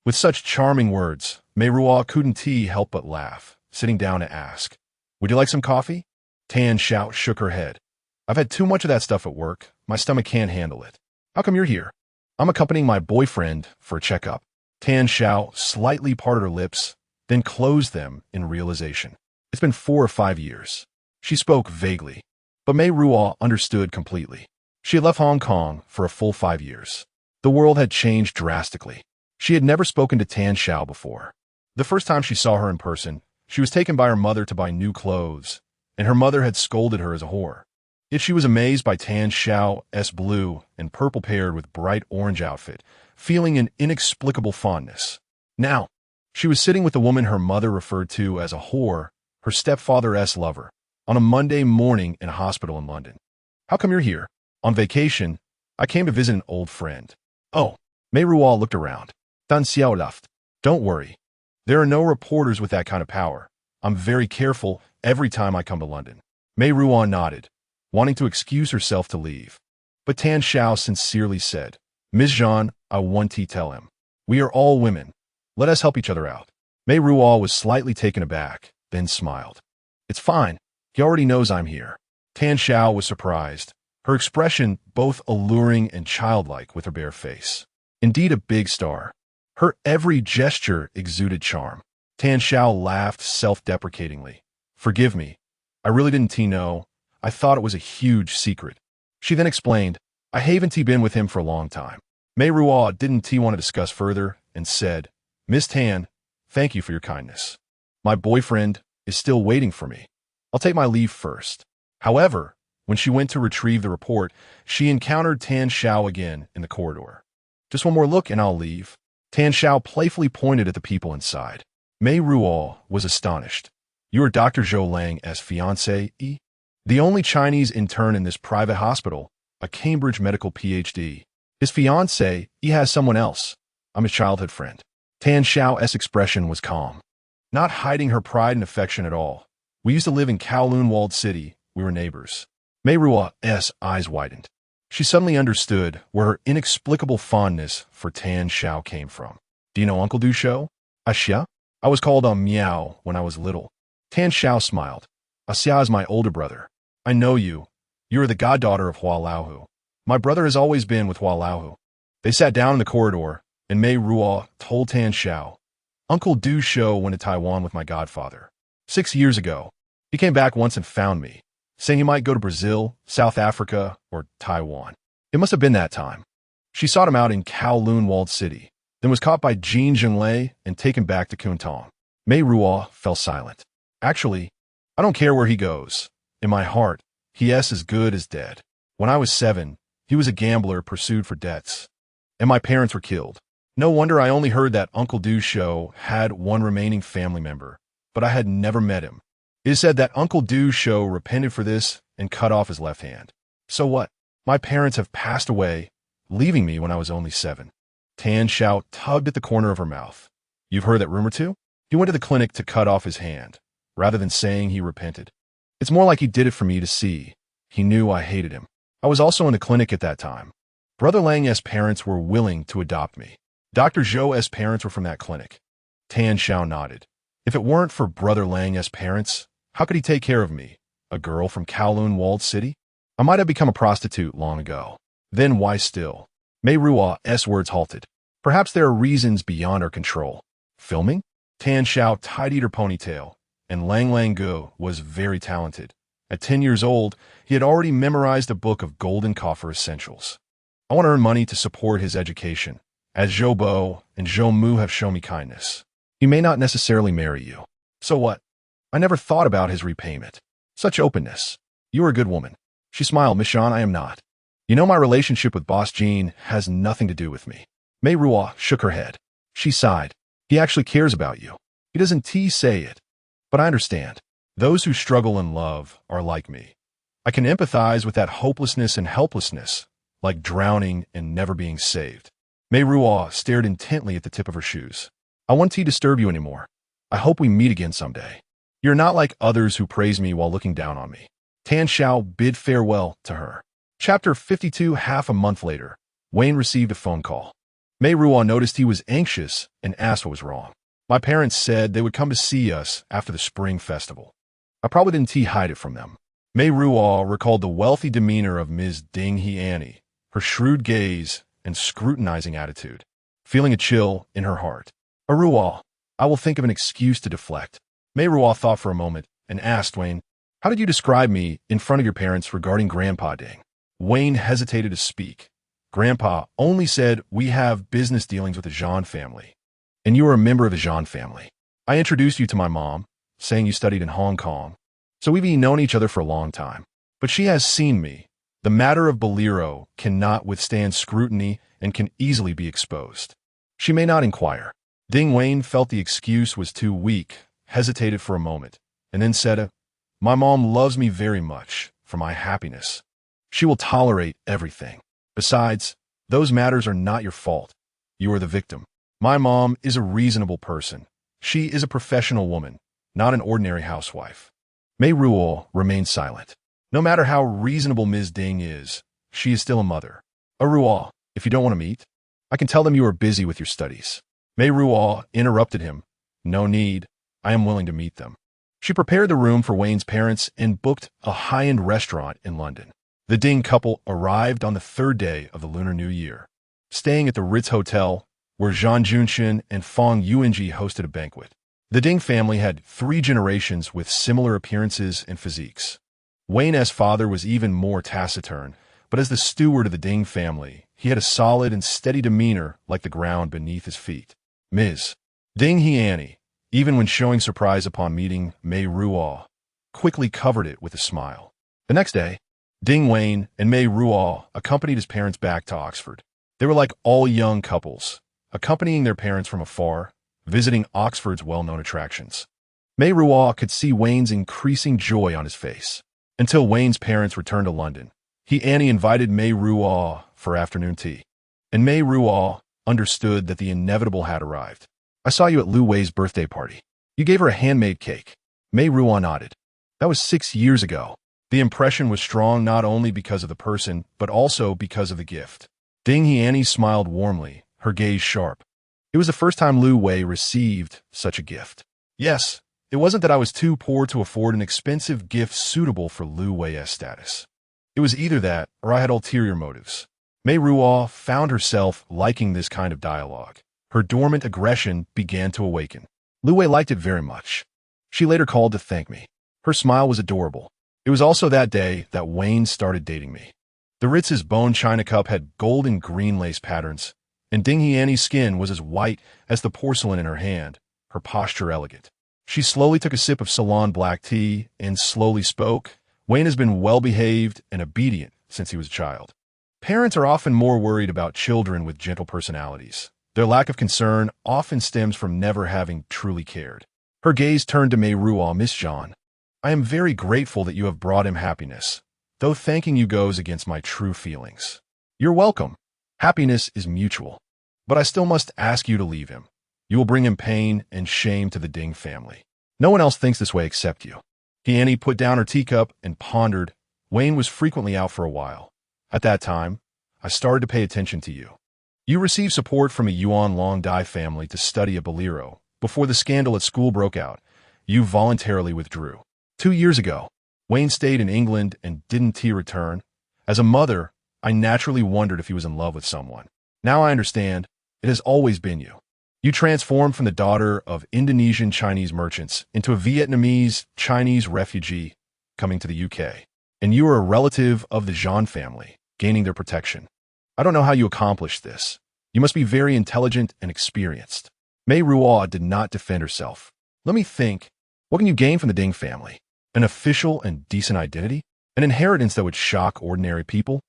With such charming words, Meiruo couldn't help but laugh, sitting down to ask, "Would you like some coffee?" Tan Xiao shook her head. "I've had too much of that stuff at work. My stomach can't handle it." "How come you're here?" "I'm accompanying my boyfriend for a checkup." Tan Xiao slightly parted her lips, then closed them in realization. It's been 4 or 5 years. She spoke vaguely, but Meiruo understood completely. She had left Hong Kong for a full 5 years. The world had changed drastically. She had never spoken to Tan Xiao before. The first time she saw her in person, she was taken by her mother to buy new clothes, and her mother had scolded her as a whore. Yet she was amazed by Tan Xiao's blue and purple paired with bright orange outfit, feeling an inexplicable fondness. Now, she was sitting with the woman her mother referred to as a whore, her stepfather's lover, on a Monday morning in a hospital in London. "How come you're here?" "On vacation. I came to visit an old friend." "Oh." Meiruo looked around. "Dan Xiao left." "Don't worry. There are no reporters with that kind of power. I'm very careful every time I come to London." Meiruo nodded, wanting to excuse herself to leave. But Tan Xiao sincerely said, "Ms. Zhan, I want to tell him. We are all women. Let us help each other out." Meiruo was slightly taken aback, then smiled. "It's fine. He already knows I'm here." Tan Xiao was surprised, her expression both alluring and childlike with her bare face. Indeed a big star. Her every gesture exuded charm. Tan Xiao laughed self-deprecatingly. "Forgive me. I really didn't know. I thought it was a huge secret." She then explained, "I haven't been with him for a long time." Meiruo didn't want to discuss further and said, "Miss Tan, thank you for your kindness. My boyfriend is still waiting for me. I'll take my leave first." However, when she went to retrieve the report, she encountered Tan Xiao again in the corridor. "Just one more look and I'll leave." Tan Xiao playfully pointed at the people inside. Meiruo was astonished. "You are Dr. Zhou Lang's fiancé? The only Chinese intern in this private hospital, a Cambridge medical PhD. His fiancé, he has someone else. I'm his childhood friend." Tan Xiao's expression was calm, not hiding her pride and affection at all. "We used to live in Kowloon Walled City. We were neighbors." Meiruo's eyes widened. She suddenly understood where her inexplicable fondness for Tan Xiao came from. "Do you know Uncle Du Shou?" "Axia? I was called Miao when I was little." Tan Xiao smiled. "Axia is my older brother. I know you. You are the goddaughter of Hua Laohu. My brother has always been with Hua Laohu." They sat down in the corridor, and Meiruo told Tan Xiao, "Uncle Du Shou went to Taiwan with my godfather 6 years ago. He came back once and found me, saying he might go to Brazil, South Africa, or Taiwan. It must have been that time. She sought him out in Kowloon Walled City, then was caught by Jin Zhenglei and taken back to Kuntong." Meiruo fell silent. "Actually, I don't care where he goes. In my heart, he is as good as dead. When I was 7, he was a gambler pursued for debts, and my parents were killed. No wonder I only heard that Uncle Du Shou had one remaining family member, but I had never met him. It is said that Uncle Du Shou repented for this and cut off his left hand. So what? My parents have passed away, leaving me when I was only 7. Tan Xiao tugged at the corner of her mouth. "You've heard that rumor too?" "He went to the clinic to cut off his hand, rather than saying he repented. It's more like he did it for me to see. He knew I hated him. I was also in the clinic at that time. Brother Lang's parents were willing to adopt me. Dr. Zhou's parents were from that clinic." Tan Xiao nodded. "If it weren't for Brother Lang's parents, how could he take care of me, a girl from Kowloon Walled City? I might have become a prostitute long ago. Then why still?" Meiruo's words halted. "Perhaps there are reasons beyond our control." "Filming?" Tan Xiao tidied her ponytail, and Lang Gu was very talented. At 10 years old, he had already memorized a book of golden coffer essentials. "I want to earn money to support his education, as Zhou Bo and Zhou Mu have shown me kindness. He may not necessarily marry you. So what? I never thought about his repayment. Such openness. You are a good woman." She smiled. "Miss Zhan, I am not. You know my relationship with Boss Jean has nothing to do with me." Meiruo shook her head. She sighed. "He actually cares about you. He doesn't say it. But I understand. Those who struggle in love are like me. I can empathize with that hopelessness and helplessness, like drowning and never being saved." Meiruo stared intently at the tip of her shoes. "I won't disturb you anymore. I hope we meet again someday. You're not like others who praise me while looking down on me." Tan Xiao bid farewell to her. Chapter 52. Half a month later, Wayne received a phone call. Meiruo noticed he was anxious and asked what was wrong. My parents said they would come to see us after the spring festival. I probably didn't hide it from them. Meiruo recalled the wealthy demeanor of Ms. Ding He, her shrewd gaze and scrutinizing attitude, feeling a chill in her heart. Ruo, I will think of an excuse to deflect. Meiruo thought for a moment and asked Wayne, how did you describe me in front of your parents regarding Grandpa Ding? Wayne hesitated to speak. Grandpa only said, we have business dealings with the Zhan family, and you are a member of the Zhan family. I introduced you to my mom, saying you studied in Hong Kong, so we've known each other for a long time. But she has seen me. The matter of Bolero cannot withstand scrutiny and can easily be exposed. She may not inquire. Ding Wayne felt the excuse was too weak, hesitated for a moment, and then said, my mom loves me very much for my happiness. She will tolerate everything. Besides, those matters are not your fault. You are the victim. My mom is a reasonable person. She is a professional woman, not an ordinary housewife. Meiruo remained silent. No matter how reasonable Ms. Ding is, she is still a mother. Ruo, if you don't want to meet, I can tell them you are busy with your studies. Meiruo interrupted him. No need. I am willing to meet them. She prepared the room for Wayne's parents and booked a high-end restaurant in London. The Ding couple arrived on the third day of the Lunar New Year, staying at the Ritz Hotel, where Zhan Junxin and Fong Yuanji hosted a banquet. The Ding family had 3 generations with similar appearances and physiques. Wayne's father was even more taciturn, but as the steward of the Ding family, he had a solid and steady demeanor like the ground beneath his feet. Ms. Ding He, even when showing surprise upon meeting Meiruo, quickly covered it with a smile. The next day, Ding Wayne and Meiruo accompanied his parents back to Oxford. They were like all young couples, accompanying their parents from afar, visiting Oxford's well-known attractions. Meiruo could see Wayne's increasing joy on his face. Until Wayne's parents returned to London, Annie invited Meiruo for afternoon tea. And Meiruo understood that the inevitable had arrived. I saw you at Lu Wei's birthday party. You gave her a handmade cake. Meiruo nodded. That was 6 years ago. The impression was strong not only because of the person, but also because of the gift. Ding He smiled warmly, her gaze sharp. It was the first time Lu Wei received such a gift. Yes, it wasn't that I was too poor to afford an expensive gift suitable for Lu Wei's status. It was either that, or I had ulterior motives. Meiruo found herself liking this kind of dialogue. Her dormant aggression began to awaken. Lu Wei liked it very much. She later called to thank me. Her smile was adorable. It was also that day that Wayne started dating me. The Ritz's bone china cup had gold and green lace patterns, and Ding He's skin was as white as the porcelain in her hand, her posture elegant. She slowly took a sip of Ceylon black tea and slowly spoke. Wayne has been well-behaved and obedient since he was a child. Parents are often more worried about children with gentle personalities. Their lack of concern often stems from never having truly cared. Her gaze turned to Meiruo. Miss Zhan, I am very grateful that you have brought him happiness, though thanking you goes against my true feelings. You're welcome. Happiness is mutual. But I still must ask you to leave him. You will bring him pain and shame to the Ding family. No one else thinks this way except you. Annie put down her teacup and pondered. Wayne was frequently out for a while. At that time, I started to pay attention to you. You received support from a Yuan Long Dai family to study at Bolero. Before the scandal at school broke out, you voluntarily withdrew. 2 years ago, Wayne stayed in England and didn't return. As a mother, I naturally wondered if he was in love with someone. Now I understand, it has always been you. You transformed from the daughter of Indonesian Chinese merchants into a Vietnamese Chinese refugee coming to the UK. And you are a relative of the Zhan family, gaining their protection. I don't know how you accomplished this. You must be very intelligent and experienced. Meiruo did not defend herself. Let me think. What can you gain from the Ding family? An official and decent identity? An inheritance that would shock ordinary people?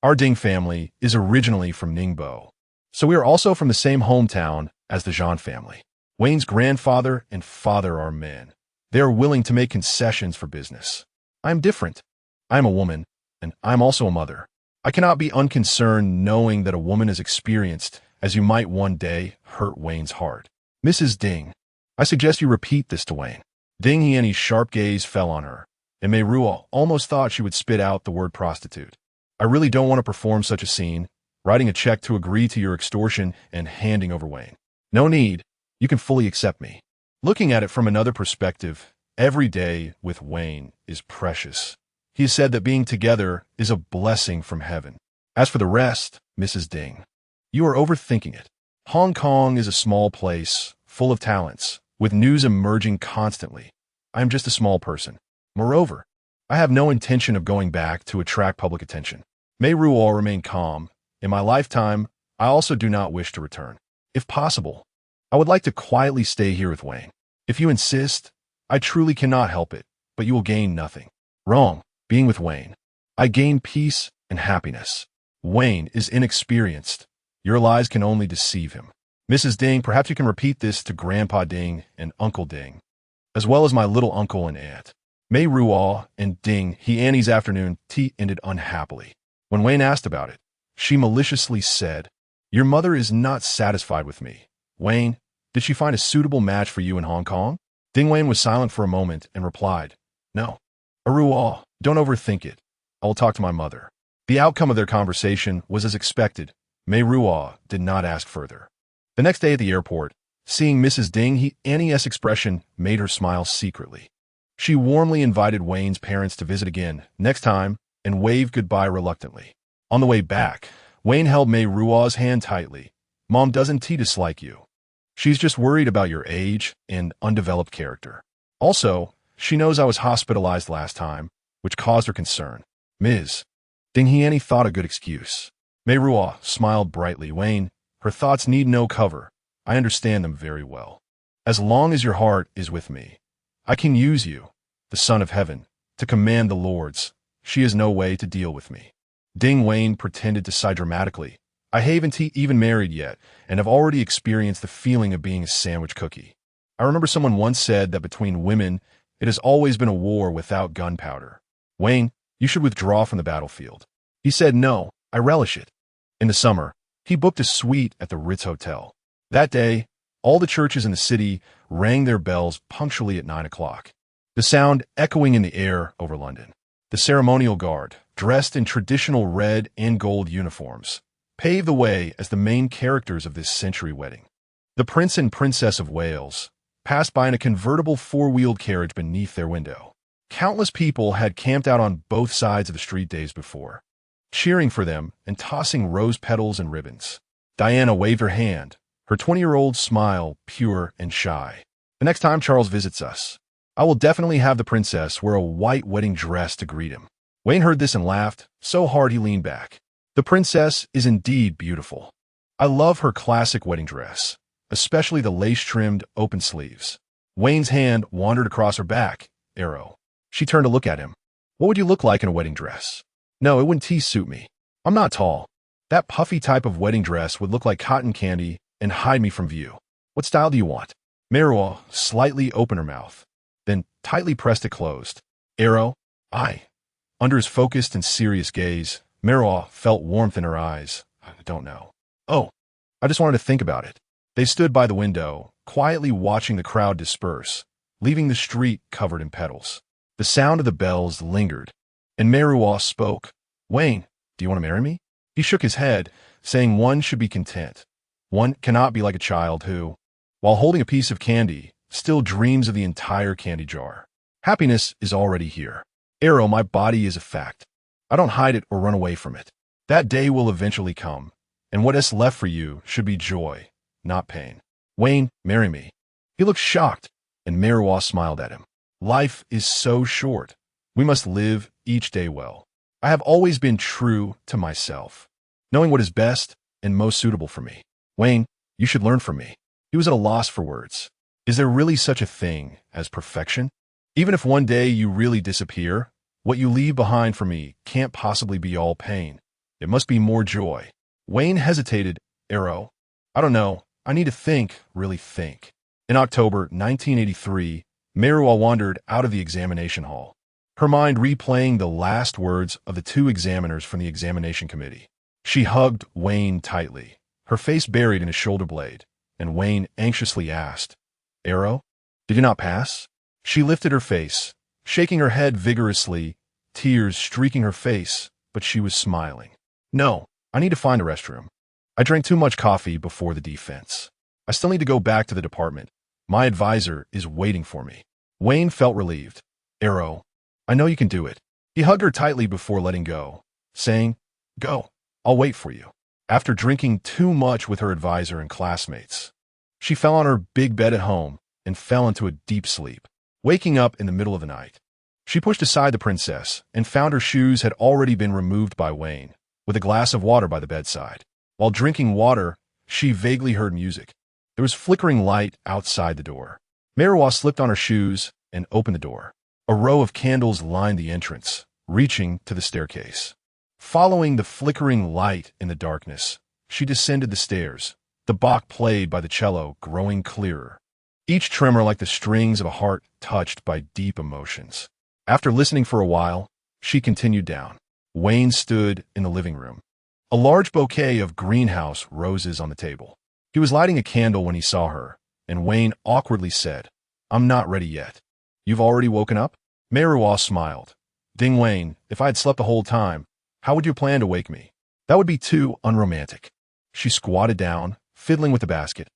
Our Ding family is originally from Ningbo, so we are also from the same hometown as the Zhan family. Wayne's grandfather and father are men. They are willing to make concessions for business. I am different. I am a woman, and I am also a mother. I cannot be unconcerned knowing that a woman is experienced as you might one day hurt Wayne's heart. Mrs. Ding, I suggest you repeat this to Wayne. Ding He's sharp gaze fell on her, and Meiruo almost thought she would spit out the word prostitute. I really don't want to perform such a scene. writing a check to agree to your extortion, and handing over Wayne. No need. You can fully accept me. Looking at it from another perspective, every day with Wayne is precious. He has said that being together is a blessing from heaven. As for the rest, Mrs. Ding, you are overthinking it. Hong Kong is a small place, full of talents, with news emerging constantly. I am just a small person. Moreover, I have no intention of going back to attract public attention. Meiruo remain calm. In my lifetime, I also do not wish to return. If possible, I would like to quietly stay here with Wayne. If you insist, I truly cannot help it, but you will gain nothing. Wrong. Being with Wayne, I gain peace and happiness. Wayne is inexperienced. Your lies can only deceive him. Mrs. Ding, perhaps you can repeat this to Grandpa Ding and Uncle Ding, as well as my little uncle and aunt. Meiruo and Ding He-Annie's afternoon tea ended unhappily. When Wayne asked about it, she maliciously said, "Your mother is not satisfied with me. Wayne, did she find a suitable match for you in Hong Kong?" Ding Wayne was silent for a moment and replied, "No. Aruo, don't overthink it. I will talk to my mother." The outcome of their conversation was as expected. Meiruo did not ask further. The next day at the airport, seeing Mrs. Ding He-Annie's expression made her smile secretly. She warmly invited Wayne's parents to visit again next time and waved goodbye reluctantly. On the way back, Wayne held Meiruo's hand tightly. "Mom doesn't dislike you. She's just worried about your age and undeveloped character. Also, she knows I was hospitalized last time, which caused her concern." Ms. Ding He-Annie thought a good excuse. Meiruo smiled brightly. "Wayne, her thoughts need no cover. I understand them very well. As long as your heart is with me, I can use you, the Son of Heaven, to command the lords. She has no way to deal with me." Ding Wayne pretended to sigh dramatically. "I haven't even married yet, and have already experienced the feeling of being a sandwich cookie. I remember someone once said that between women, it has always been a war without gunpowder. Wayne, you should withdraw from the battlefield." He said, "No, I relish it." In the summer, he booked a suite at the Ritz Hotel. That day, all the churches in the city rang their bells punctually at 9 o'clock, the sound echoing in the air over London. The ceremonial guard, dressed in traditional red and gold uniforms, paved the way as the main characters of this century wedding. The Prince and Princess of Wales passed by in a convertible four-wheeled carriage beneath their window. Countless people had camped out on both sides of the street days before, cheering for them and tossing rose petals and ribbons. Diana waved her hand, her 20-year-old smile pure and shy. "The next time Charles visits us, I will definitely have the princess wear a white wedding dress to greet him." Wayne heard this and laughed so hard he leaned back. "The princess is indeed beautiful. I love her classic wedding dress, especially the lace-trimmed open sleeves." Wayne's hand wandered across her back, arrow. She turned to look at him. "What would you look like in a wedding dress?" "No, it wouldn't suit me. I'm not tall. That puffy type of wedding dress would look like cotton candy and hide me from view. What style do you want?" Meiruo slightly opened her mouth, then tightly pressed it closed. "Arrow, I." Under his focused and serious gaze, Meiruo felt warmth in her eyes. "I don't know." "Oh, I just wanted to think about it." They stood by the window, quietly watching the crowd disperse, leaving the street covered in petals. The sound of the bells lingered, and Meiruo spoke. "Wayne, do you want to marry me?" He shook his head, saying one should be content. One cannot be like a child who, while holding a piece of candy, still dreams of the entire candy jar. Happiness is already here. Arrow, my body is a fact. I don't hide it or run away from it. That day will eventually come, and what is left for you should be joy, not pain. Wayne, marry me." He looked shocked, and Meiruo smiled at him. "Life is so short. We must live each day well. I have always been true to myself, knowing what is best and most suitable for me. Wayne, you should learn from me." He was at a loss for words. Is there really such a thing as perfection? Even if one day you really disappear, what you leave behind for me can't possibly be all pain. It must be more joy. Wayne hesitated. "Arrow, I don't know. I need to think, really think." In October 1983, Meiruo wandered out of the examination hall, her mind replaying the last words of the two examiners from the examination committee. She hugged Wayne tightly, her face buried in his shoulder blade, and Wayne anxiously asked, "Arrow, did you not pass?" She lifted her face, shaking her head vigorously, tears streaking her face, but she was smiling. "No, I need to find a restroom. I drank too much coffee before the defense. I still need to go back to the department. My advisor is waiting for me. Wayne felt relieved. Arrow, I know you can do it. He hugged her tightly before letting go, saying, Go, I'll wait for you. After drinking too much with her advisor and classmates, she fell on her big bed at home and fell into a deep sleep, waking up in the middle of the night. She pushed aside the princess and found her shoes had already been removed by Wayne, with a glass of water by the bedside. While drinking water, she vaguely heard music. There was flickering light outside the door. Meiruo slipped on her shoes and opened the door. A row of candles lined the entrance, reaching to the staircase. Following the flickering light in the darkness, she descended the stairs, the Bach played by the cello growing clearer, each tremor like the strings of a heart touched by deep emotions. After listening for a while, she continued down. Wayne stood in the living room. A large bouquet of greenhouse roses on the table. He was lighting a candle when he saw her, and Wayne awkwardly said, I'm not ready yet. You've already woken up? Meiruo smiled. Ding Wayne, if I had slept the whole time, how would you plan to wake me? That would be too unromantic. She squatted down, fiddling with the basket.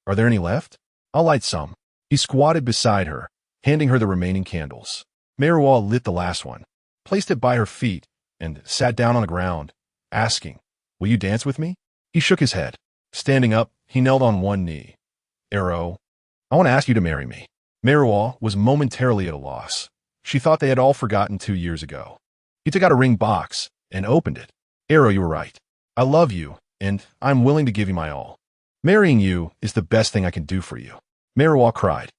Are there any left? I'll light some. He squatted beside her, handing her the remaining candles. Meiruo lit the last one, placed it by her feet, and sat down on the ground, asking, Will you dance with me? He shook his head. Standing up, he knelt on one knee. Arrow, I want to ask you to marry me. Meiruo was momentarily at a loss. She thought they had all forgotten 2 years ago. He took out a ring box and opened it. Arrow, you were right. I love you, and I'm willing to give you my all. Marrying you is the best thing I can do for you. Meiruo cried.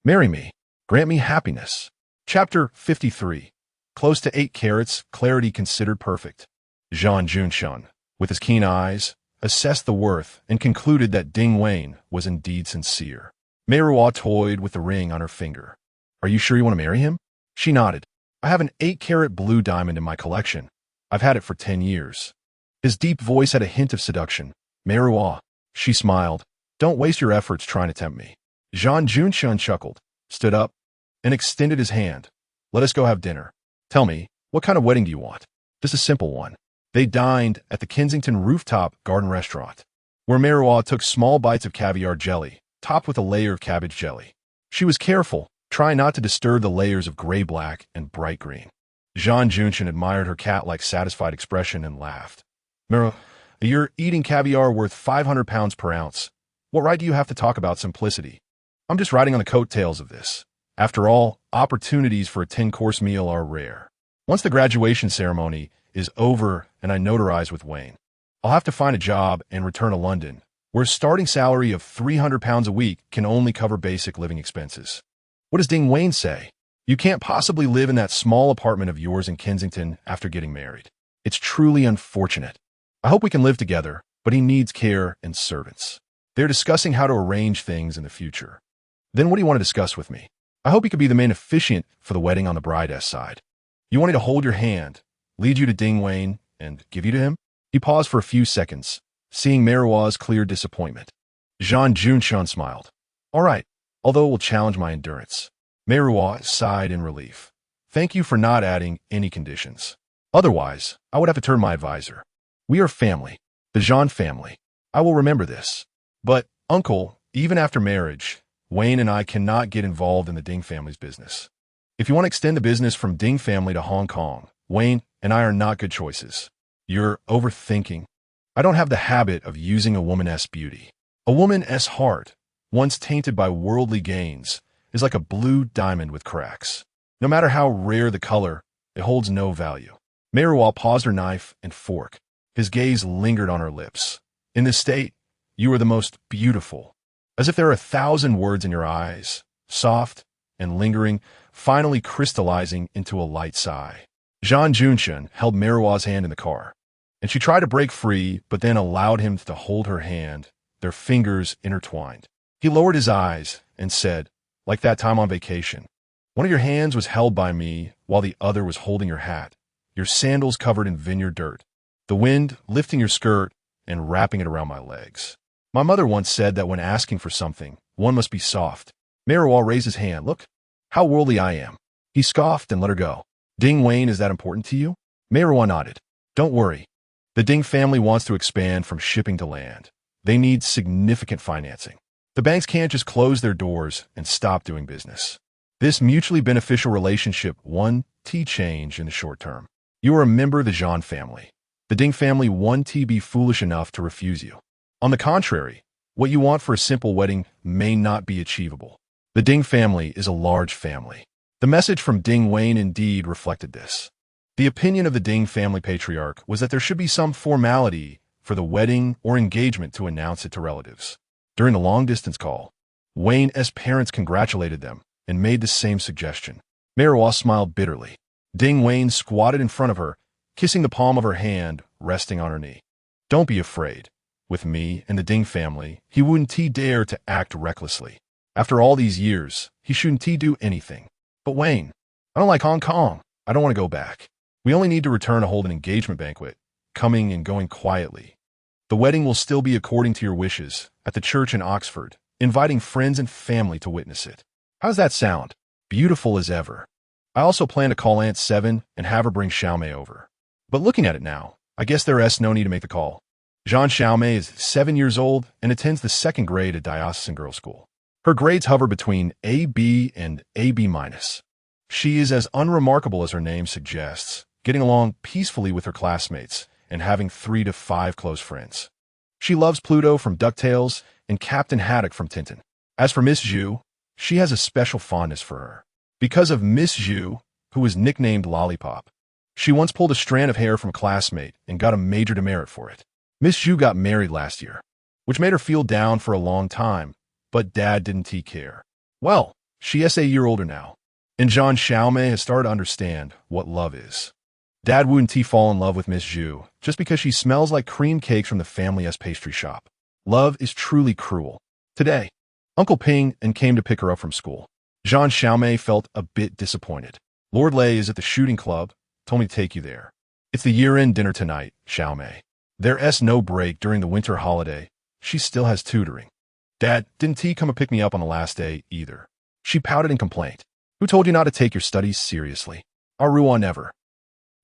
Marry me. Grant me happiness. Chapter 53. Close to 8 carats, clarity considered perfect. Zhan Junshun, with his keen eyes, assessed the worth and concluded that Ding Wayne was indeed sincere. Meiruo toyed with the ring on her finger. Are you sure you want to marry him? She nodded. I have an 8-carat blue diamond in my collection. I've had it for 10 years. His deep voice had a hint of seduction. Meiruo, she smiled. Don't waste your efforts trying to tempt me. Zhan Junshun chuckled, stood up, and extended his hand. Let us go have dinner. Tell me, what kind of wedding do you want? Just a simple one. They dined at the Kensington Rooftop Garden Restaurant, where Meiruo took small bites of caviar jelly, topped with a layer of cabbage jelly. She was careful, trying not to disturb the layers of gray-black and bright green. Zhan Junshun admired her cat-like satisfied expression and laughed. Meiruo, you're eating caviar worth 500 pounds per ounce. What right do you have to talk about simplicity? I'm just riding on the coattails of this. After all, opportunities for a 10-course meal are rare. Once the graduation ceremony is over and I notarize with Wayne, I'll have to find a job and return to London, where a starting salary of 300 pounds a week can only cover basic living expenses. What does Ding Wayne say? You can't possibly live in that small apartment of yours in Kensington after getting married. It's truly unfortunate. I hope we can live together, but he needs care and servants. They're discussing how to arrange things in the future. Then what do you want to discuss with me? I hope he could be the main officiant for the wedding on the bride's side. You want me to hold your hand, lead you to Ding Wayne, and give you to him? He paused for a few seconds, seeing Meiruo's clear disappointment. Zhan Junshun smiled. All right, although it will challenge my endurance. Meiruo sighed in relief. Thank you for not adding any conditions. Otherwise, I would have to turn my advisor. We are family, the Zhan family. I will remember this. But, uncle, even after marriage, Wayne and I cannot get involved in the Ding family's business. If you want to extend the business from Ding family to Hong Kong, Wayne and I are not good choices. You're overthinking. I don't have the habit of using a woman's beauty. A woman's heart, once tainted by worldly gains, is like a blue diamond with cracks. No matter how rare the color, it holds no value. Meiruo paused her knife and fork. His gaze lingered on her lips. In this state, you are the most beautiful. As if there are 1,000 words in your eyes, soft and lingering, finally crystallizing into a light sigh. Zhan Junshun held Meiruo's hand in the car, and she tried to break free, but then allowed him to hold her hand, their fingers intertwined. He lowered his eyes and said, like that time on vacation, one of your hands was held by me while the other was holding your hat, your sandals covered in vineyard dirt, the wind lifting your skirt and wrapping it around my legs. My mother once said that when asking for something, one must be soft. Meiruo raised his hand. Look, how worldly I am. He scoffed and let her go. Ding Wayne, is that important to you? Meiruo nodded. Don't worry. The Ding family wants to expand from shipping to land. They need significant financing. The banks can't just close their doors and stop doing business. This mutually beneficial relationship won't change in the short term. You are a member of the Zhan family. The Ding family won't be foolish enough to refuse you. On the contrary, what you want for a simple wedding may not be achievable. The Ding family is a large family. The message from Ding Wayne indeed reflected this. The opinion of the Ding family patriarch was that there should be some formality for the wedding or engagement to announce it to relatives. During the long-distance call, Wayne's parents congratulated them and made the same suggestion. Meiruo smiled bitterly. Ding Wayne squatted in front of her, kissing the palm of her hand, resting on her knee. Don't be afraid. With me and the Ding family, he wouldn't dare to act recklessly. After all these years, he shouldn't do anything. But Wayne, I don't like Hong Kong. I don't want to go back. We only need to return to hold an engagement banquet, coming and going quietly. The wedding will still be according to your wishes, at the church in Oxford, inviting friends and family to witness it. How's that sound? Beautiful as ever. I also plan to call Aunt Seven and have her bring Xiaomei over. But looking at it now, I guess there's no need to make the call. Zhan Xiaomei is 7 years old and attends the 2nd grade at Diocesan Girls' School. Her grades hover between AB and AB-. She is as unremarkable as her name suggests, getting along peacefully with her classmates and having 3 to 5 close friends. She loves Pluto from DuckTales and Captain Haddock from Tintin. As for Miss Zhu, she has a special fondness for her. Because of Miss Zhu, who was nicknamed Lollipop, she once pulled a strand of hair from a classmate and got a major demerit for it. Miss Zhu got married last year, which made her feel down for a long time, but Dad didn't care. Well, she is a year older now, and Zhan Xiaomei has started to understand what love is. Dad wouldn't fall in love with Miss Zhu just because she smells like cream cakes from the family's pastry shop. Love is truly cruel. Today, Uncle Ping came to pick her up from school. Zhan Xiaomei felt a bit disappointed. Lord Lei is at the shooting club, told me to take you there. It's the year-end dinner tonight, Xiaomei. There's no break during the winter holiday. She still has tutoring. Dad, didn't he come and pick me up on the last day either? She pouted and complained. Who told you not to take your studies seriously? Aruo never.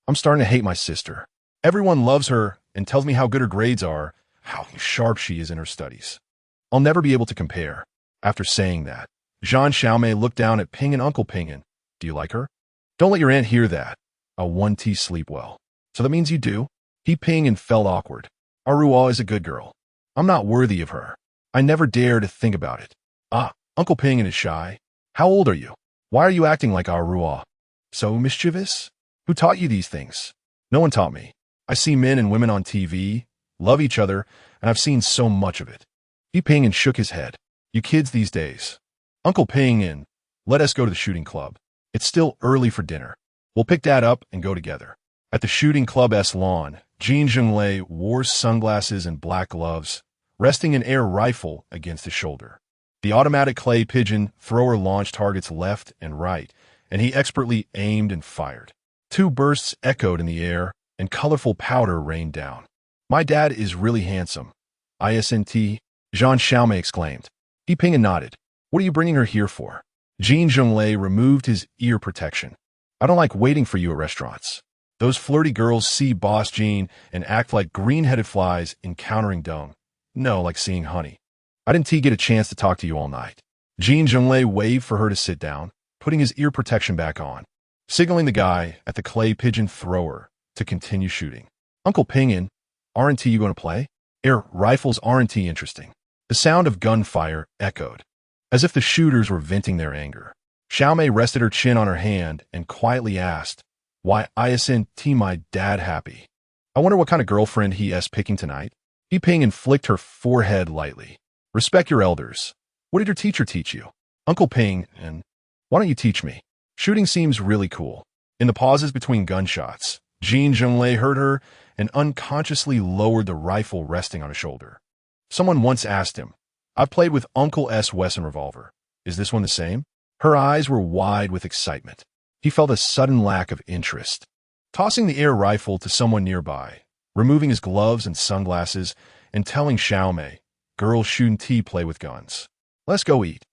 I'm starting to hate my sister. Everyone loves her and tells me how good her grades are, how sharp she is in her studies. I'll never be able to compare. After saying that, Zhan Xiaomei looked down at Ping and Uncle Ping. Do you like her? Don't let your aunt hear that. A 1T sleep well. So that means you do? He Ping and felt awkward. Aruo is a good girl. I'm not worthy of her. I never dare to think about it. Uncle Ping is shy. How old are you? Why are you acting like Aruo? So mischievous? Who taught you these things? No one taught me. I see men and women on TV, love each other, and I've seen so much of it. He Ping shook his head. You kids these days. Uncle Ping let us go to the shooting club. It's still early for dinner. We'll pick Dad up and go together. At the shooting club's lawn, Jin Zhenglei wore sunglasses and black gloves, resting an air rifle against his shoulder. The automatic clay pigeon thrower launched targets left and right, and he expertly aimed and fired. 2 bursts echoed in the air, and colorful powder rained down. My dad is really handsome. Isn't, Zhan Xiaomei exclaimed. He Ping nodded. What are you bringing her here for? Jin Zhenglei removed his ear protection. I don't like waiting for you at restaurants. Those flirty girls see Boss Jean and act like green-headed flies encountering dung. No, like seeing honey. I didn't get a chance to talk to you all night. Jin Zhenglei waved for her to sit down, putting his ear protection back on, signaling the guy at the clay pigeon thrower to continue shooting. Uncle Ping, aren't you going to play? Air rifles aren't interesting. The sound of gunfire echoed, as if the shooters were venting their anger. Xiaomei rested her chin on her hand and quietly asked, Why isn't my dad happy? I wonder what kind of girlfriend he is picking tonight. He Ping flicked her forehead lightly. Respect your elders. What did your teacher teach you? Uncle Ping, why don't you teach me? Shooting seems really cool. In the pauses between gunshots, Jin Zhenglei heard her and unconsciously lowered the rifle resting on his shoulder. Someone once asked him, I've played with Uncle S. Wesson revolver. Is this one the same? Her eyes were wide with excitement. He felt a sudden lack of interest. Tossing the air rifle to someone nearby, removing his gloves and sunglasses, and telling Xiaomei, girls shouldn't play with guns. Let's go eat.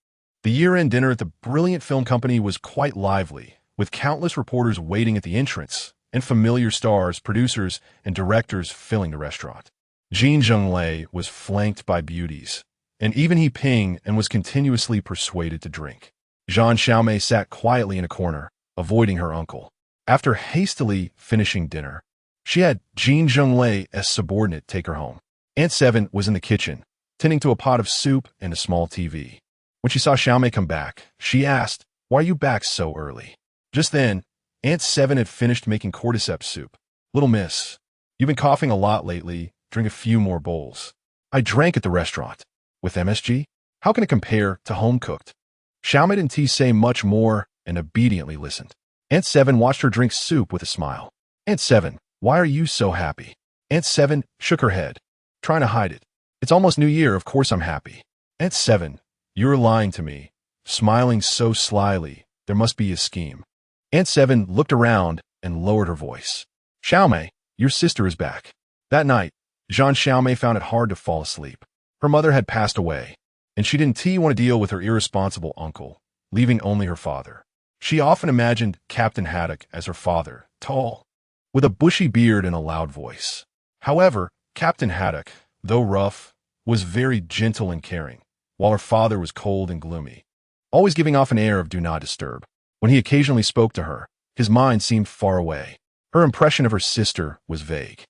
The year-end dinner at the Brilliant Film Company was quite lively, with countless reporters waiting at the entrance and familiar stars, producers, and directors filling the restaurant. Jin Zhenglei was flanked by beauties, and even he pinged and was continuously persuaded to drink. Zhan Xiaomei sat quietly in a corner, avoiding her uncle. After hastily finishing dinner, she had Jin Zhenglei as subordinate take her home. Aunt Seven was in the kitchen, tending to a pot of soup and a small TV. When she saw Xiaomei come back, she asked, "Why are you back so early?" Just then, Aunt Seven had finished making cordyceps soup. "Little miss, you've been coughing a lot lately. Drink a few more bowls." "I drank at the restaurant. With MSG? How can it compare to home-cooked?" Xiaomei didn't say much more and obediently listened. Aunt Seven watched her drink soup with a smile. "Aunt Seven, why are you so happy?" Aunt Seven shook her head, trying to hide it. "It's almost New Year, of course I'm happy." "Aunt Seven, you're lying to me." Smiling so slyly, there must be a scheme. Aunt Seven looked around and lowered her voice. "Xiaomei, your sister is back." That night, Zhan Xiaomei found it hard to fall asleep. Her mother had passed away, and she didn't want to deal with her irresponsible uncle, leaving only her father. She often imagined Captain Haddock as her father, tall, with a bushy beard and a loud voice. However, Captain Haddock, though rough, was very gentle and caring, while her father was cold and gloomy, always giving off an air of do not disturb. When he occasionally spoke to her, his mind seemed far away. Her impression of her sister was vague.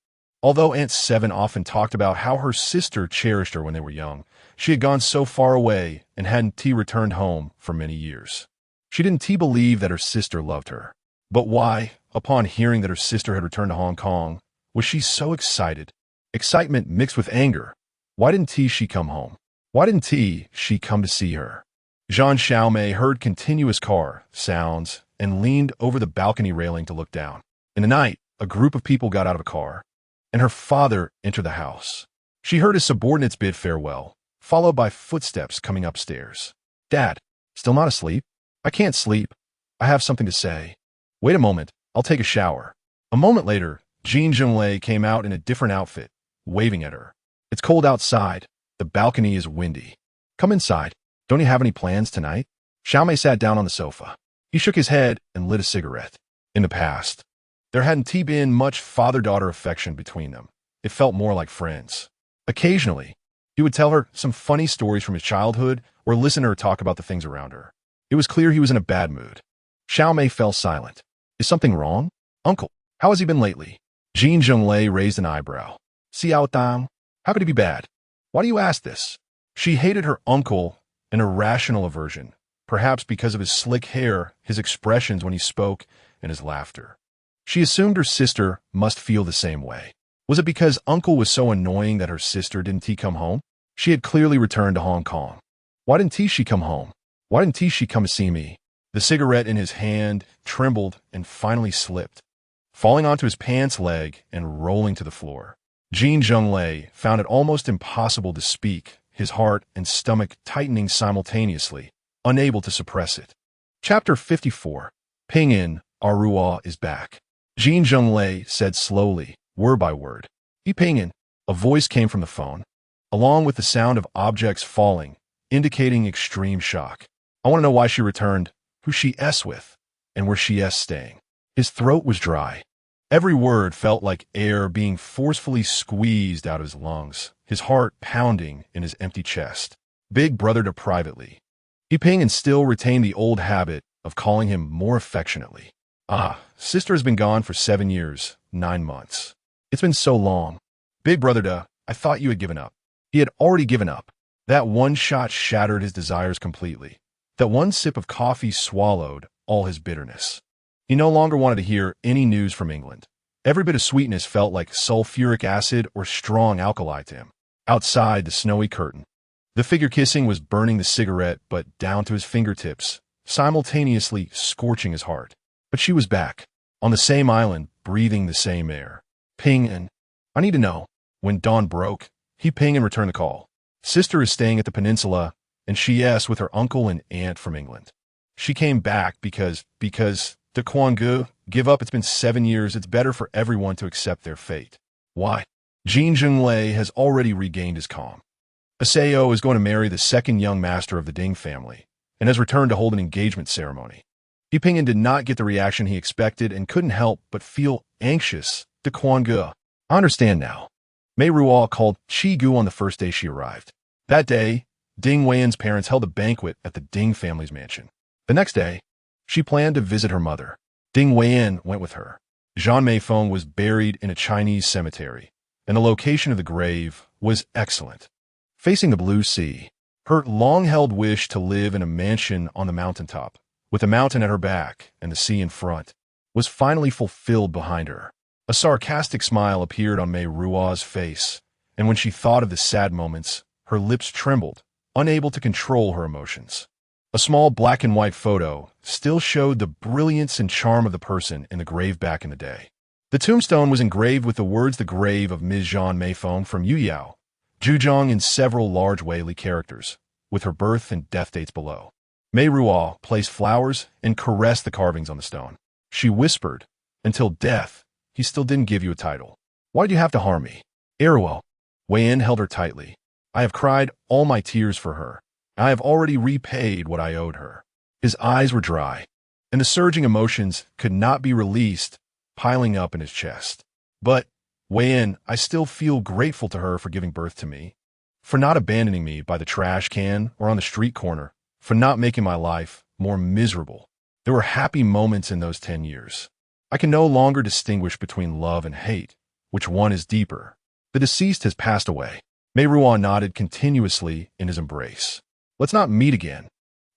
Although Aunt Seven often talked about how her sister cherished her when they were young, she had gone so far away and hadn't returned home for many years. She didn't believe that her sister loved her. But why, upon hearing that her sister had returned to Hong Kong, was she so excited? Excitement mixed with anger. Why didn't she come home? Why didn't she come to see her? Zhan Xiaomei heard continuous car sounds and leaned over the balcony railing to look down. In the night, a group of people got out of a car, and her father entered the house. She heard his subordinates bid farewell, followed by footsteps coming upstairs. "Dad, still not asleep?" "I can't sleep. I have something to say." "Wait a moment, I'll take a shower." A moment later, Jin Zhenglei came out in a different outfit, waving at her. "It's cold outside. The balcony is windy. Come inside. Don't you have any plans tonight?" Xiaomei sat down on the sofa. He shook his head and lit a cigarette. In the past, there hadn't been much father-daughter affection between them. It felt more like friends. Occasionally, he would tell her some funny stories from his childhood or listen to her talk about the things around her. It was clear he was in a bad mood. Xiaomei fell silent. "Is something wrong? Uncle, how has he been lately?" Jin Zhenglei raised an eyebrow. "Xiao Dang, how could he be bad? Why do you ask this?" She hated her uncle, an irrational aversion, perhaps because of his slick hair, his expressions when he spoke, and his laughter. She assumed her sister must feel the same way. Was it because uncle was so annoying that her sister didn't come home? She had clearly returned to Hong Kong. Why didn't she come home? Why didn't she come to see me? The cigarette in his hand trembled and finally slipped, falling onto his pants leg and rolling to the floor. Jin Zhenglei found it almost impossible to speak, his heart and stomach tightening simultaneously, unable to suppress it. Chapter 54. Ping'in, Aruo is back. Jin Zhenglei said slowly, word by word. Ping'in. A voice came from the phone, along with the sound of objects falling, indicating extreme shock. "I want to know why she returned, who she's with, and where she's staying." His throat was dry. Every word felt like air being forcefully squeezed out of his lungs, his heart pounding in his empty chest. Big brother to privately. Ping'in still retained the old habit of calling him more affectionately. Sister has been gone for 7 years, 9 months. It's been so long. Big brother to, I thought you had given up. He had already given up. That one shot shattered his desires completely. That one sip of coffee swallowed all his bitterness. He no longer wanted to hear any news from England. Every bit of sweetness felt like sulfuric acid or strong alkali to him. Outside the snowy curtain, the figure kissing was burning the cigarette but down to his fingertips, simultaneously scorching his heart. But she was back, on the same island, breathing the same air. Ping'in. I need to know. When dawn broke, Ping'in returned the call. Sister is staying at the peninsula, and she's with her uncle and aunt from England. She came back because the Kwanggu give up. It's been 7 years. It's better for everyone to accept their fate. Why? Jin Zhenglei has already regained his calm. Aseo is going to marry the second young master of the Ding family, and has returned to hold an engagement ceremony. Pingyan did not get the reaction he expected and couldn't help but feel anxious. De Quan-ge. I understand now. Meiruo called Chi-gu on the first day she arrived. That day, Ding Weiyan's parents held a banquet at the Ding family's mansion. The next day, she planned to visit her mother. Ding Weiyan went with her. Zhan Meiruo was buried in a Chinese cemetery, and the location of the grave was excellent. Facing the blue sea, her long-held wish to live in a mansion on the mountaintop, with the mountain at her back and the sea in front, was finally fulfilled behind her. A sarcastic smile appeared on Meiruo's face, and when she thought of the sad moments, her lips trembled, unable to control her emotions. A small black-and-white photo still showed the brilliance and charm of the person in the grave back in the day. The tombstone was engraved with the words "The grave of Ms. Zhan Meiruo from Yuyao, Zhejiang" in several large Weili characters, with her birth and death dates below. Meiruo placed flowers and caressed the carvings on the stone. She whispered, "Until death, he still didn't give you a title. Why'd you have to harm me?" Meiruo. Weiyan held her tightly. "I have cried all my tears for her. I have already repaid what I owed her." His eyes were dry, and the surging emotions could not be released, piling up in his chest. "But, Weiyan, I still feel grateful to her for giving birth to me, for not abandoning me by the trash can or on the street corner, for not making my life more miserable. There were happy moments in those 10 years. I can no longer distinguish between love and hate. Which one is deeper? The deceased has passed away." Meiruo nodded continuously in his embrace. "Let's not meet again,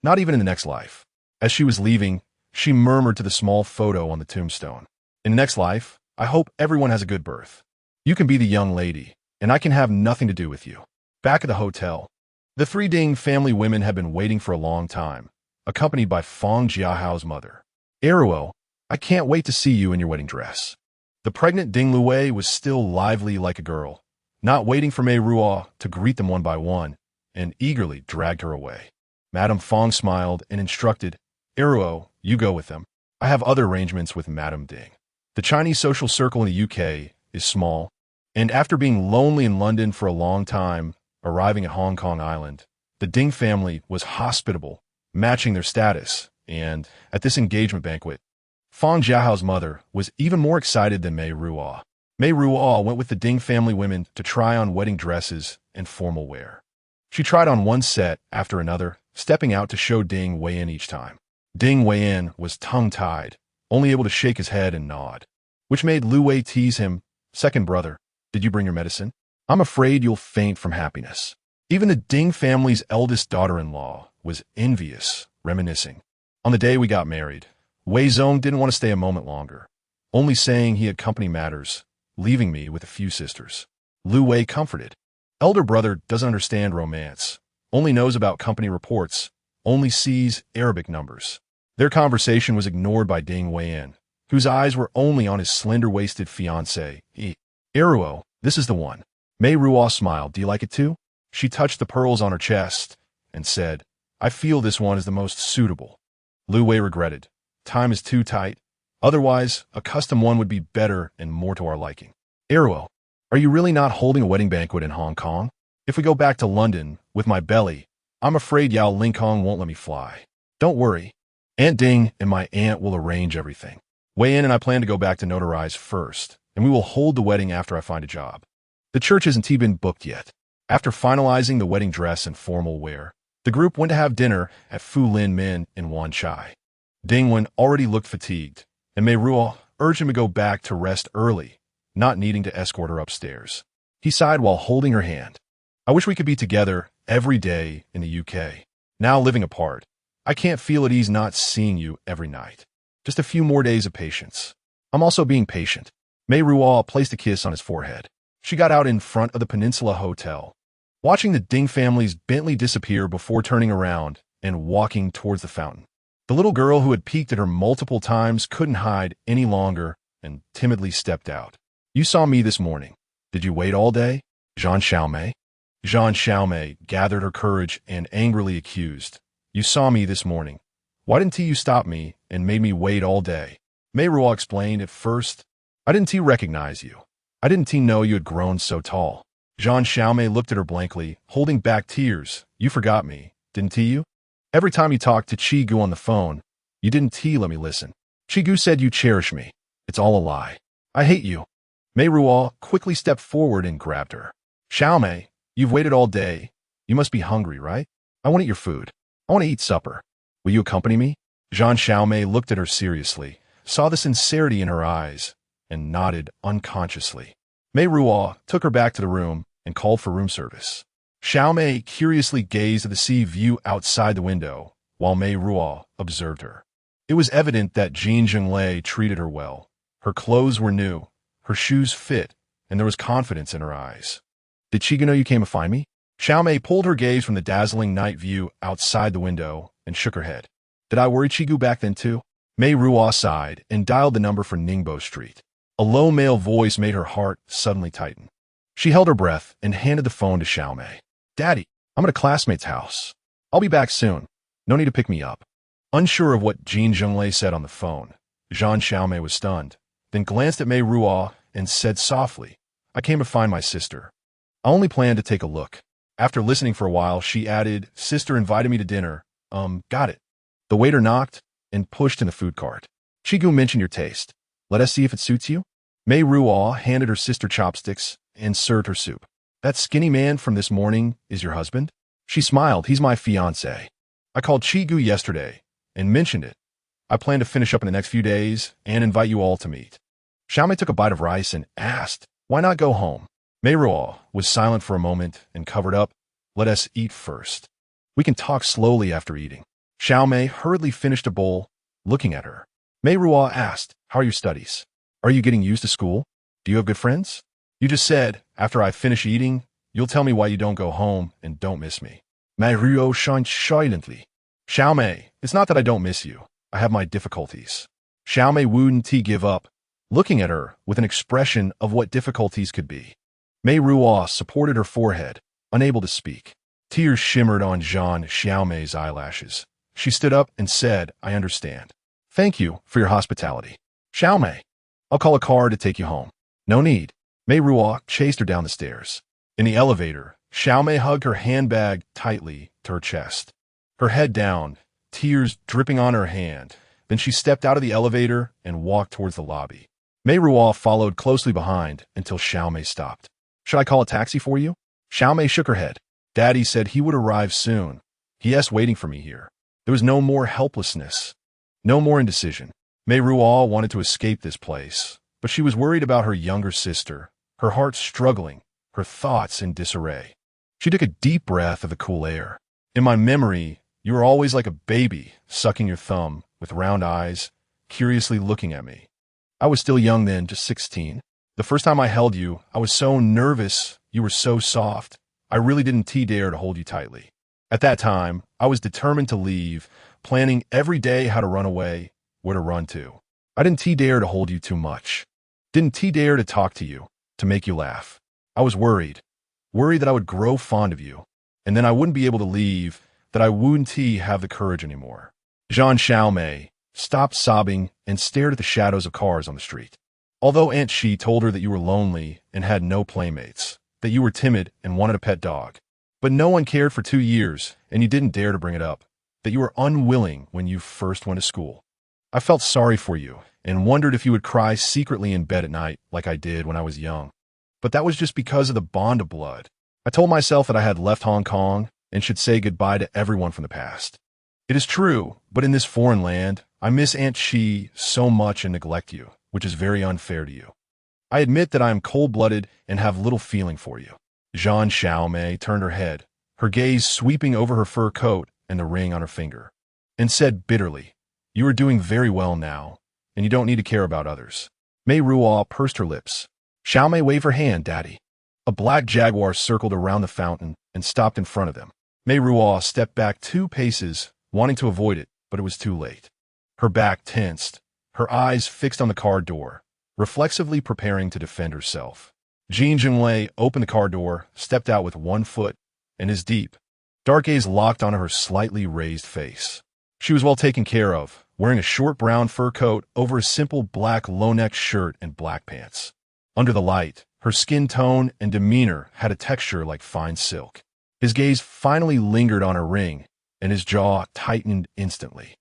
not even in the next life." As she was leaving, she murmured to the small photo on the tombstone, "In the next life, I hope everyone has a good birth. You can be the young lady, and I can have nothing to do with you." Back at the hotel, the three Ding family women had been waiting for a long time, accompanied by Fang Jiahao's mother. "Meiruo, I can't wait to see you in your wedding dress." The pregnant Ding Luwei was still lively like a girl, not waiting for Meiruo to greet them one by one, and eagerly dragged her away. Madame Fang smiled and instructed, "Meiruo, you go with them. I have other arrangements with Madame Ding." The Chinese social circle in the UK is small, and after being lonely in London for a long time, arriving at Hong Kong Island, the Ding family was hospitable, matching their status, and at this engagement banquet, Fang Jiahao's mother was even more excited than Meiruo. Meiruo went with the Ding family women to try on wedding dresses and formal wear. She tried on one set after another, stepping out to show Ding Weiyan each time. Ding Weiyan was tongue-tied, only able to shake his head and nod, which made Lu Wei tease him, "Second brother, did you bring your medicine? I'm afraid you'll faint from happiness." Even the Ding family's eldest daughter-in-law was envious, reminiscing. "On the day we got married, Wei Zong didn't want to stay a moment longer, only saying he had company matters, leaving me with a few sisters." Lu Wei comforted. "Elder brother doesn't understand romance, only knows about company reports, only sees Arabic numbers." Their conversation was ignored by Ding Weiyan, whose eyes were only on his slender-waisted fiancée. "Meiruo, this is the one." Meiruo smiled. "Do you like it too?" She touched the pearls on her chest and said, "I feel this one is the most suitable." Lu Wei regretted. "Time is too tight. Otherwise, a custom one would be better and more to our liking." "Meiruo, are you really not holding a wedding banquet in Hong Kong? If we go back to London with my belly, I'm afraid Yao Lingkong won't let me fly." "Don't worry. Aunt Ding and my aunt will arrange everything. Weiyan and I plan to go back to notarize first, and we will hold the wedding after I find a job. The church isn't even booked yet." After finalizing the wedding dress and formal wear, the group went to have dinner at Fu Lin Min in Wan Chai. Ding Wen already looked fatigued, and Meiruo urged him to go back to rest early, not needing to escort her upstairs. He sighed while holding her hand. "I wish we could be together every day in the UK. Now living apart, I can't feel at ease not seeing you every night. Just a few more days of patience." "I'm also being patient." Meiruo placed a kiss on his forehead. She got out in front of the Peninsula Hotel, watching the Ding family's Bentley disappear before turning around and walking towards the fountain. The little girl who had peeked at her multiple times couldn't hide any longer and timidly stepped out. "You saw me this morning. Did you wait all day?" Zhan Xiaomei. Zhan Xiaomei gathered her courage and angrily accused, "You saw me this morning. Why didn't you stop me and made me wait all day?" Meiruo explained, "At first, I didn't recognize you. I didn't know you had grown so tall." Zhan Xiaomei looked at her blankly, holding back tears. "You forgot me, didn't you? Every time you talked to Chi-gu on the phone, You didn't let me listen. Chigu said you cherish me. It's all a lie. I hate you. Meiruo quickly stepped forward and grabbed her. Xiaomei, you've waited all day. You must be hungry, right? I want to eat your food. I want to eat supper. Will you accompany me? Zhan Xiaomei looked at her seriously, saw the sincerity in her eyes, and nodded unconsciously. Meiruo took her back to the room and called for room service. Xiaomei curiously gazed at the sea view outside the window, while Meiruo observed her. It was evident that Jin Zhenglei treated her well. Her clothes were new, her shoes fit, and there was confidence in her eyes. Did Chigu know you came to find me? Xiaomei pulled her gaze from the dazzling night view outside the window and shook her head. Did I worry Chigu back then too? Meiruo sighed and dialed the number for Ningbo Street. A low male voice made her heart suddenly tighten. She held her breath and handed the phone to Xiaomei. Daddy, I'm at a classmate's house. I'll be back soon. No need to pick me up. Unsure of what Jin Zhenglei said on the phone, Zhan Xiaomei was stunned, then glanced at Meiruo and said softly, I came to find my sister. I only planned to take a look. After listening for a while, she added, Sister invited me to dinner. Got it. The waiter knocked and pushed in the food cart. Chigu mentioned your taste. Let us see if it suits you. Meiruo handed her sister chopsticks and served her soup. That skinny man from this morning is your husband? She smiled. He's my fiancé. I called Chigu yesterday and mentioned it. I plan to finish up in the next few days and invite you all to meet. Xiaomei took a bite of rice and asked, why not go home? Meiruo was silent for a moment and covered up. Let us eat first. We can talk slowly after eating. Xiaomei hurriedly finished a bowl, looking at her. Meiruo asked, how are your studies? Are you getting used to school? Do you have good friends? You just said, after I finish eating, you'll tell me why you don't go home and don't miss me. Meiruo shined silently. Xiaomei, it's not that I don't miss you. I have my difficulties. Xiaomei wouldn't give up, looking at her with an expression of what difficulties could be. Meiruo supported her forehead, unable to speak. Tears shimmered on Zhan Xiaomei's eyelashes. She stood up and said, I understand. Thank you for your hospitality. Xiaomei, I'll call a car to take you home. No need. Meiruo chased her down the stairs. In the elevator, Xiaomei hugged her handbag tightly to her chest. Her head down, tears dripping on her hand. Then she stepped out of the elevator and walked towards the lobby. Meiruo followed closely behind until Xiaomei stopped. Should I call a taxi for you? Xiaomei shook her head. Daddy said he would arrive soon. He.S. waiting for me here. There was no more helplessness, no more indecision. Meiruo wanted to escape this place, but she was worried about her younger sister, her heart struggling, her thoughts in disarray. She took a deep breath of the cool air. In my memory, you were always like a baby, sucking your thumb, with round eyes, curiously looking at me. I was still young then, just 16. The first time I held you, I was so nervous, you were so soft. I really didn't dare to hold you tightly. At that time, I was determined to leave, planning every day how to run away, where to run to. I didn't dare to hold you too much. Didn't dare to talk to you, to make you laugh. I was worried that I would grow fond of you, and then I wouldn't be able to leave, that I wouldn't have the courage anymore. Zhan Xiaomei stopped sobbing and stared at the shadows of cars on the street. Although Aunt Shi told her that you were lonely and had no playmates, that you were timid and wanted a pet dog, but no one cared for 2 years and you didn't dare to bring it up, that you were unwilling when you first went to school. I felt sorry for you and wondered if you would cry secretly in bed at night like I did when I was young. But that was just because of the bond of blood. I told myself that I had left Hong Kong and should say goodbye to everyone from the past. It is true, but in this foreign land, I miss Aunt Shi so much and neglect you, which is very unfair to you. I admit that I am cold-blooded and have little feeling for you. Zhan Xiaomei turned her head, her gaze sweeping over her fur coat and the ring on her finger, and said bitterly, You are doing very well now, and you don't need to care about others. Meiruo pursed her lips. Xiaomei waved her hand, Daddy. A black jaguar circled around the fountain and stopped in front of them. Meiruo stepped back 2 paces, wanting to avoid it, but it was too late. Her back tensed, her eyes fixed on the car door, reflexively preparing to defend herself. Jin Zhenglei opened the car door, stepped out with 1 foot, and his deep, dark gaze locked onto her slightly raised face. She was well taken care of, wearing a short brown fur coat over a simple black low-neck shirt and black pants. Under the light, her skin tone and demeanor had a texture like fine silk. His gaze finally lingered on her ring, and his jaw tightened instantly.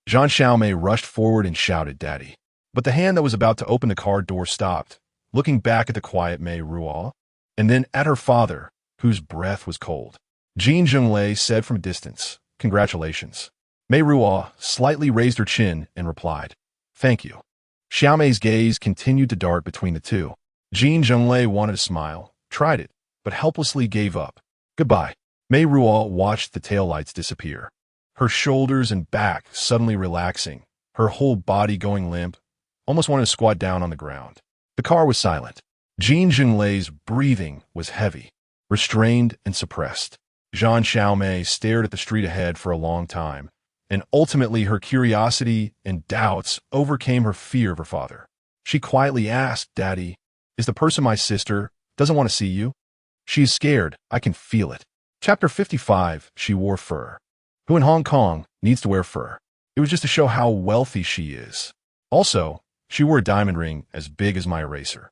Zhan Xiaomei rushed forward and shouted, "Daddy." But the hand that was about to open the car door stopped, looking back at the quiet Meiruo, and then at her father, whose breath was cold. Jin Zhenglei said from a distance, "Congratulations." Meiruo slightly raised her chin and replied, "Thank you." Xiaomei's gaze continued to dart between the two. Jin Zhenglei wanted to smile, tried it, but helplessly gave up. "Goodbye." Meiruo watched the taillights disappear, her shoulders and back suddenly relaxing, her whole body going limp, almost wanted to squat down on the ground. The car was silent. Jin Zhenglei's breathing was heavy, restrained and suppressed. Zhan Xiaomei stared at the street ahead for a long time, and ultimately her curiosity and doubts overcame her fear of her father. She quietly asked, "Daddy, is the person my sister doesn't want to see you?" "She is scared. I can feel it." Chapter 55, She wore fur. Who in Hong Kong needs to wear fur? It was just to show how wealthy she is. Also, she wore a diamond ring as big as my eraser.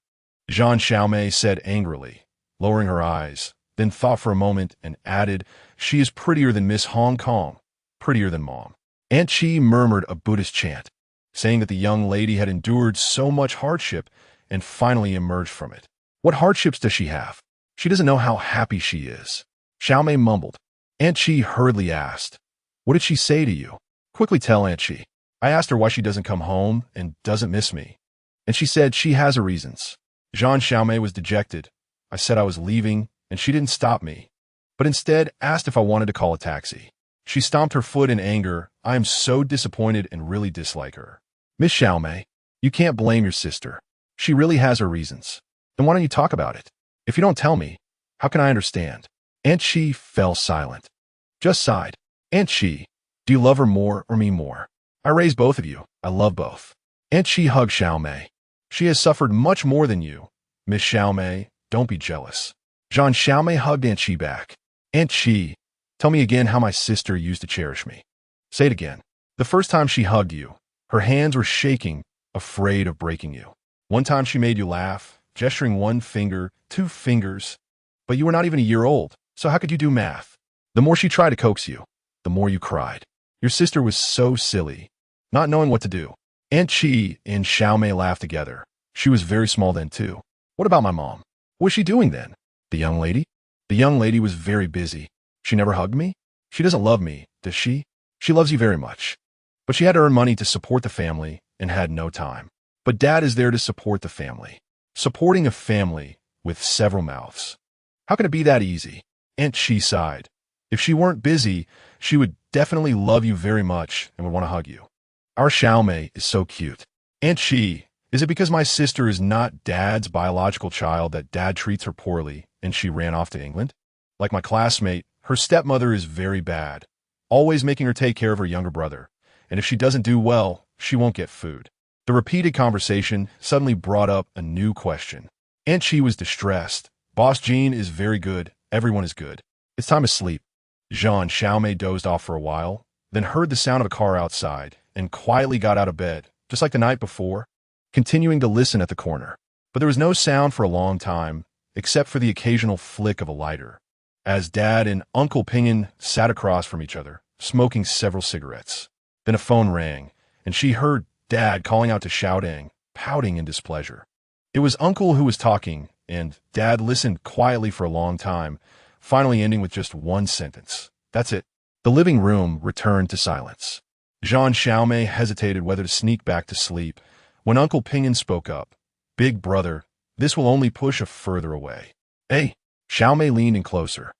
Zhan Xiaomei said angrily, lowering her eyes, then thought for a moment and added, "She is prettier than Miss Hong Kong, prettier than Mom." Aunt Chi murmured a Buddhist chant, saying that the young lady had endured so much hardship and finally emerged from it. What hardships does she have? She doesn't know how happy she is. Xiaomei mumbled. Aunt Chi hurriedly asked, "What did she say to you?" "Quickly tell Aunt Chi. I asked her why she doesn't come home and doesn't miss me, and she said she has her reasons." Zhan Xiaomei was dejected. I said I was leaving, and she didn't stop me, but instead asked if I wanted to call a taxi. She stomped her foot in anger. "I am so disappointed and really dislike her." "Miss Xiaomei, you can't blame your sister. She really has her reasons. Then why don't you talk about it? If you don't tell me, how can I understand?" Aunt Chi fell silent. Just sighed. "Aunt Chi, do you love her more or me more?" "I raised both of you. I love both." Aunt Chi hugged Xiaomei. "She has suffered much more than you. Miss Xiaomei, don't be jealous." Zhan Xiaomei hugged Aunt Chi back. "Aunt Chi, tell me again how my sister used to cherish me." "Say it again." "The first time she hugged you, her hands were shaking, afraid of breaking you. One time she made you laugh, gesturing one finger, 2 fingers, but you were not even a year old, so how could you do math? The more she tried to coax you, the more you cried. Your sister was so silly, not knowing what to do." Aunt Chi and Xiaomei laughed together. "She was very small then too." "What about my mom? What was she doing then?" "The young lady?" "The young lady was very busy. She never hugged me?" "She doesn't love me, does she?" "She loves you very much. But she had to earn money to support the family and had no time." "But Dad is there to support the family." "Supporting a family with several mouths. How can it be that easy?" Aunt Chi sighed. "If she weren't busy, she would definitely love you very much and would want to hug you. Our Xiaomei is so cute." "Aunt Chi, is it because my sister is not Dad's biological child that Dad treats her poorly and she ran off to England? Like my classmate, her stepmother is very bad, always making her take care of her younger brother, and if she doesn't do well, she won't get food." The repeated conversation suddenly brought up a new question. Aunt Chi was distressed. "Boss Jean is very good. Everyone is good. It's time to sleep." Zhan Xiaomei dozed off for a while, then heard the sound of a car outside and quietly got out of bed, just like the night before, continuing to listen at the corner. But there was no sound for a long time, except for the occasional flick of a lighter, as Dad and Uncle Ping'an sat across from each other, smoking several cigarettes. Then a phone rang, and she heard Dad calling out to Xiaodong, pouting in displeasure. It was Uncle who was talking, and Dad listened quietly for a long time, finally ending with just one sentence. "That's it." The living room returned to silence. Zhan Xiaomei hesitated whether to sneak back to sleep when Uncle Ping'an spoke up. "Big brother, this will only push us further away." "Hey." Xiaomei leaned in closer.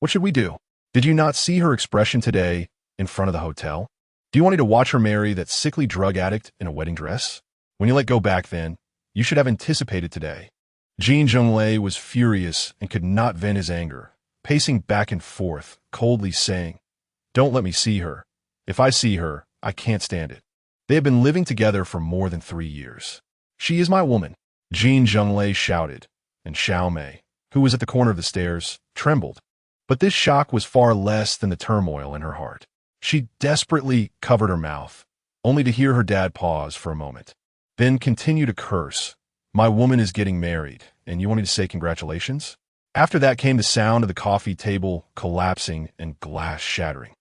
"What should we do? Did you not see her expression today in front of the hotel? Do you want me to watch her marry that sickly drug addict in a wedding dress? When you let go back then, you should have anticipated today." Jin Zhenglei was furious and could not vent his anger, pacing back and forth, coldly saying, "Don't let me see her. If I see her, I can't stand it. They have been living together for more than 3 years. She is my woman." Jin Zhenglei shouted, and Xiaomei, who was at the corner of the stairs, trembled. But this shock was far less than the turmoil in her heart. She desperately covered her mouth, only to hear her dad pause for a moment, then continue to curse. "My woman is getting married, and you want me to say congratulations?" After that came the sound of the coffee table collapsing and glass shattering.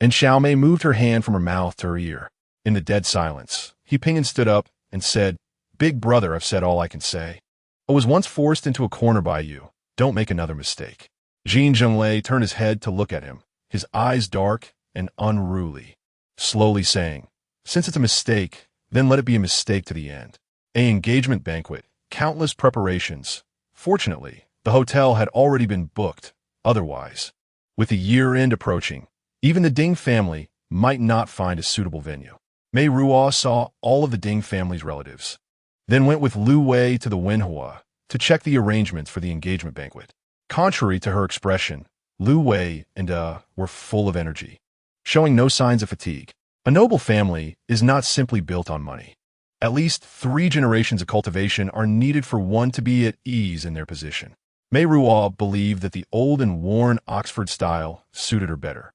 And Xiaomei moved her hand from her mouth to her ear. In the dead silence, He Ping'an stood up and said, "Big brother, I've said all I can say. I was once forced into a corner by you. Don't make another mistake." Jin Zhenglei turned his head to look at him, his eyes dark and unruly, slowly saying, "Since it's a mistake, then let it be a mistake to the end." An engagement banquet, countless preparations. Fortunately, the hotel had already been booked. Otherwise, with the year-end approaching, even the Ding family might not find a suitable venue. Meiruo saw all of the Ding family's relatives, then went with Lu Wei to the Wenhua to check the arrangements for the engagement banquet. Contrary to her expression, Lu Wei and were full of energy, showing no signs of fatigue. A noble family is not simply built on money. At least 3 generations of cultivation are needed for one to be at ease in their position. Meiruo believed that the old and worn Oxford style suited her better.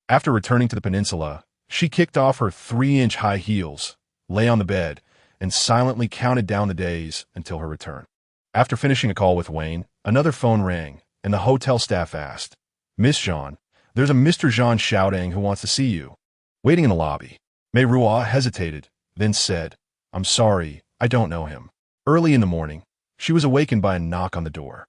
After returning to the peninsula, she kicked off her 3-inch high heels, lay on the bed, and silently counted down the days until her return. After finishing a call with Wayne, another phone rang, and the hotel staff asked, "Miss Zhan, there's a Mr. Zhan Xiaodang who wants to see you." Waiting in the lobby, Meiruo hesitated, then said, "I'm sorry, I don't know him." Early in the morning, she was awakened by a knock on the door.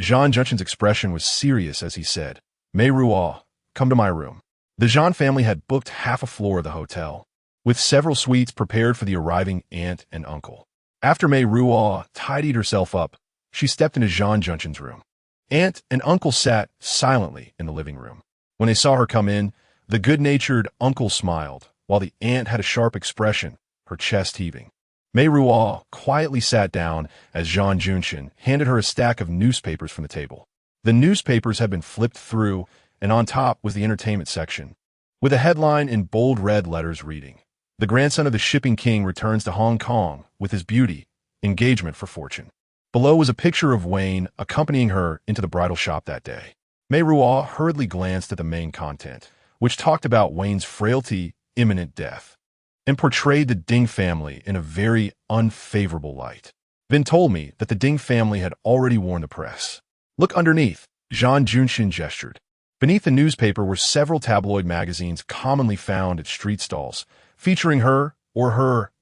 Zhan Zhenshin's expression was serious as he said, "Meiruo, come to my room." The Zhan family had booked half a floor of the hotel, with several suites prepared for the arriving aunt and uncle. After Meiruo tidied herself up, she stepped into Zhan Zhenshin's room. Aunt and uncle sat silently in the living room. When they saw her come in, the good-natured uncle smiled, while the aunt had a sharp expression, her chest heaving. Meiruo quietly sat down as Zhan Zhenshin handed her a stack of newspapers from the table. The newspapers had been flipped through, and on top was the entertainment section, with a headline in bold red letters reading, "The grandson of the shipping king returns to Hong Kong with his beauty, engagement for fortune." Below was a picture of Wayne accompanying her into the bridal shop that day. Meiruo hurriedly glanced at the main content, which talked about Wayne's frailty, imminent death, and portrayed the Ding family in a very unfavorable light. Vin told me that the Ding family had already warned the press. "Look underneath," Zhan Zhenshin gestured. Beneath the newspaper were several tabloid magazines commonly found at street stalls, featuring her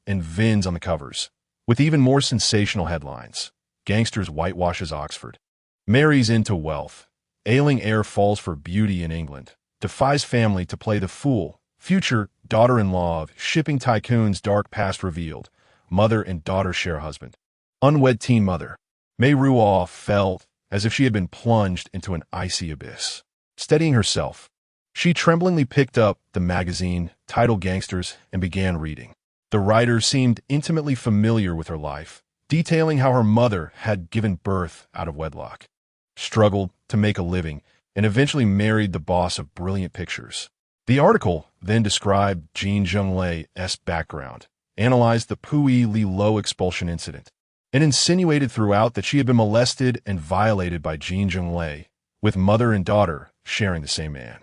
and Vin's on the covers, with even more sensational headlines. "Gangsters whitewashes Oxford. Marries into wealth. Ailing heir falls for beauty in England. Defies family to play the fool. Future daughter-in-law of shipping tycoon's dark past revealed. Mother and daughter share husband. Unwed teen mother." Meiruo felt as if she had been plunged into an icy abyss. Steadying herself, she tremblingly picked up the magazine titled Gangsters and began reading. The writer seemed intimately familiar with her life, detailing how her mother had given birth out of wedlock, struggled to make a living, and eventually married the boss of Brilliant Pictures. The article then described Jin Zhenglei's background, analyzed the Pui Li Lo expulsion incident, and insinuated throughout that she had been molested and violated by Jin Zhenglei, with mother and daughter sharing the same man.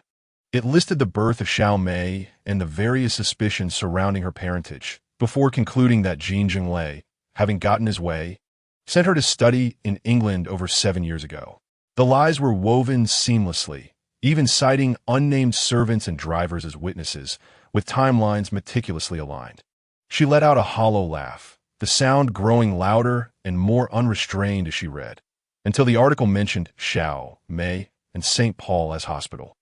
It listed the birth of Xiao Mei and the various suspicions surrounding her parentage, before concluding that Jin Zhenglei, having gotten his way, sent her to study in England over 7 years ago. The lies were woven seamlessly, even citing unnamed servants and drivers as witnesses, with timelines meticulously aligned. She let out a hollow laugh, the sound growing louder and more unrestrained as she read, until the article mentioned Xiao Mei and St. Paul as hospital.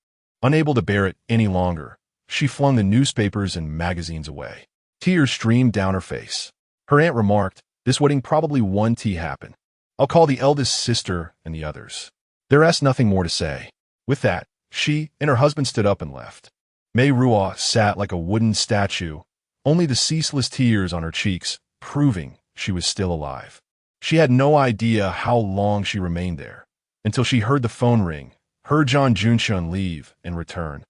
Unable to bear it any longer, she flung the newspapers and magazines away. Tears streamed down her face. Her aunt remarked, "This wedding probably won tea happen. I'll call the eldest sister and the others." There asked nothing more to say. With that, she and her husband stood up and left. Meiruo sat like a wooden statue, only the ceaseless tears on her cheeks, proving she was still alive. She had no idea how long she remained there, until she heard the phone ring, heard Zhan Zhenshin leave and return,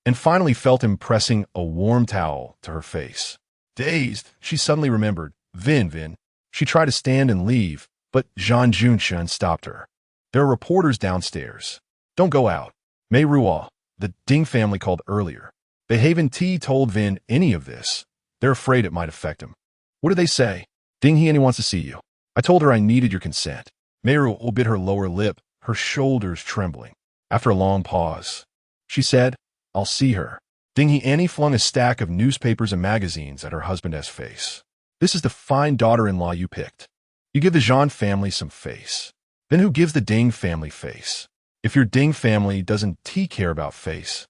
and finally felt him pressing a warm towel to her face. Dazed, she suddenly remembered, Vin. She tried to stand and leave, but Zhan Zhenshin stopped her. "There are reporters downstairs. Don't go out." Meiruo, the Ding family called earlier. They haven't told Vin any of this. They're afraid it might affect him. "What did they say?" "Ding He wants to see you. I told her I needed your consent." Meiruo bit her lower lip, her shoulders trembling. After a long pause, she said, "I'll see her." Ding He Annie flung a stack of newspapers and magazines at her husband's face. This is the fine daughter-in-law you picked. You give the Zhan family some face. Then who gives the Ding family face? If your Ding family doesn't care about face,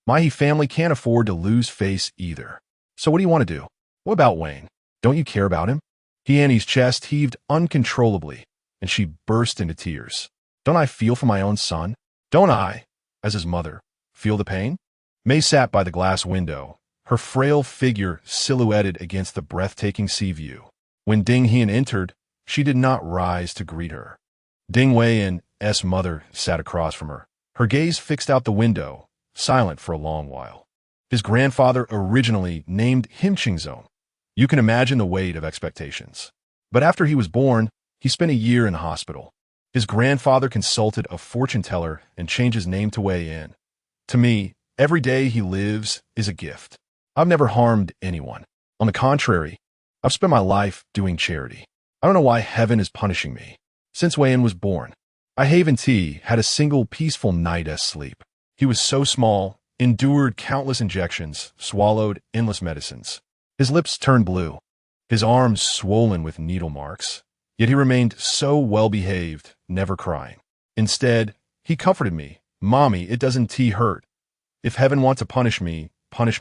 my He family can't afford to lose face either. So what do you want to do? What about Wayne? Don't you care about him? He Annie's chest heaved uncontrollably, and she burst into tears. Don't I feel for my own son? Don't I, as his mother, feel the pain? May sat by the glass window, her frail figure silhouetted against the breathtaking sea view. When Ding Hian entered, she did not rise to greet her. Ding Wei's mother sat across from her, her gaze fixed out the window, silent for a long while. His grandfather originally named him Qingzong. You can imagine the weight of expectations. But after he was born, he spent a year in hospital. His grandfather consulted a fortune teller and changed his name to Wei In. To me, every day he lives is a gift. I've never harmed anyone. On the contrary, I've spent my life doing charity. I don't know why heaven is punishing me. Since Wei In was born, I haven't had a single peaceful night's sleep. He was so small, endured countless injections, swallowed endless medicines. His lips turned blue, his arms swollen with needle marks. Yet he remained so well-behaved, never crying. Instead, he comforted me. Mommy, it doesn't hurt. If heaven wants to punish me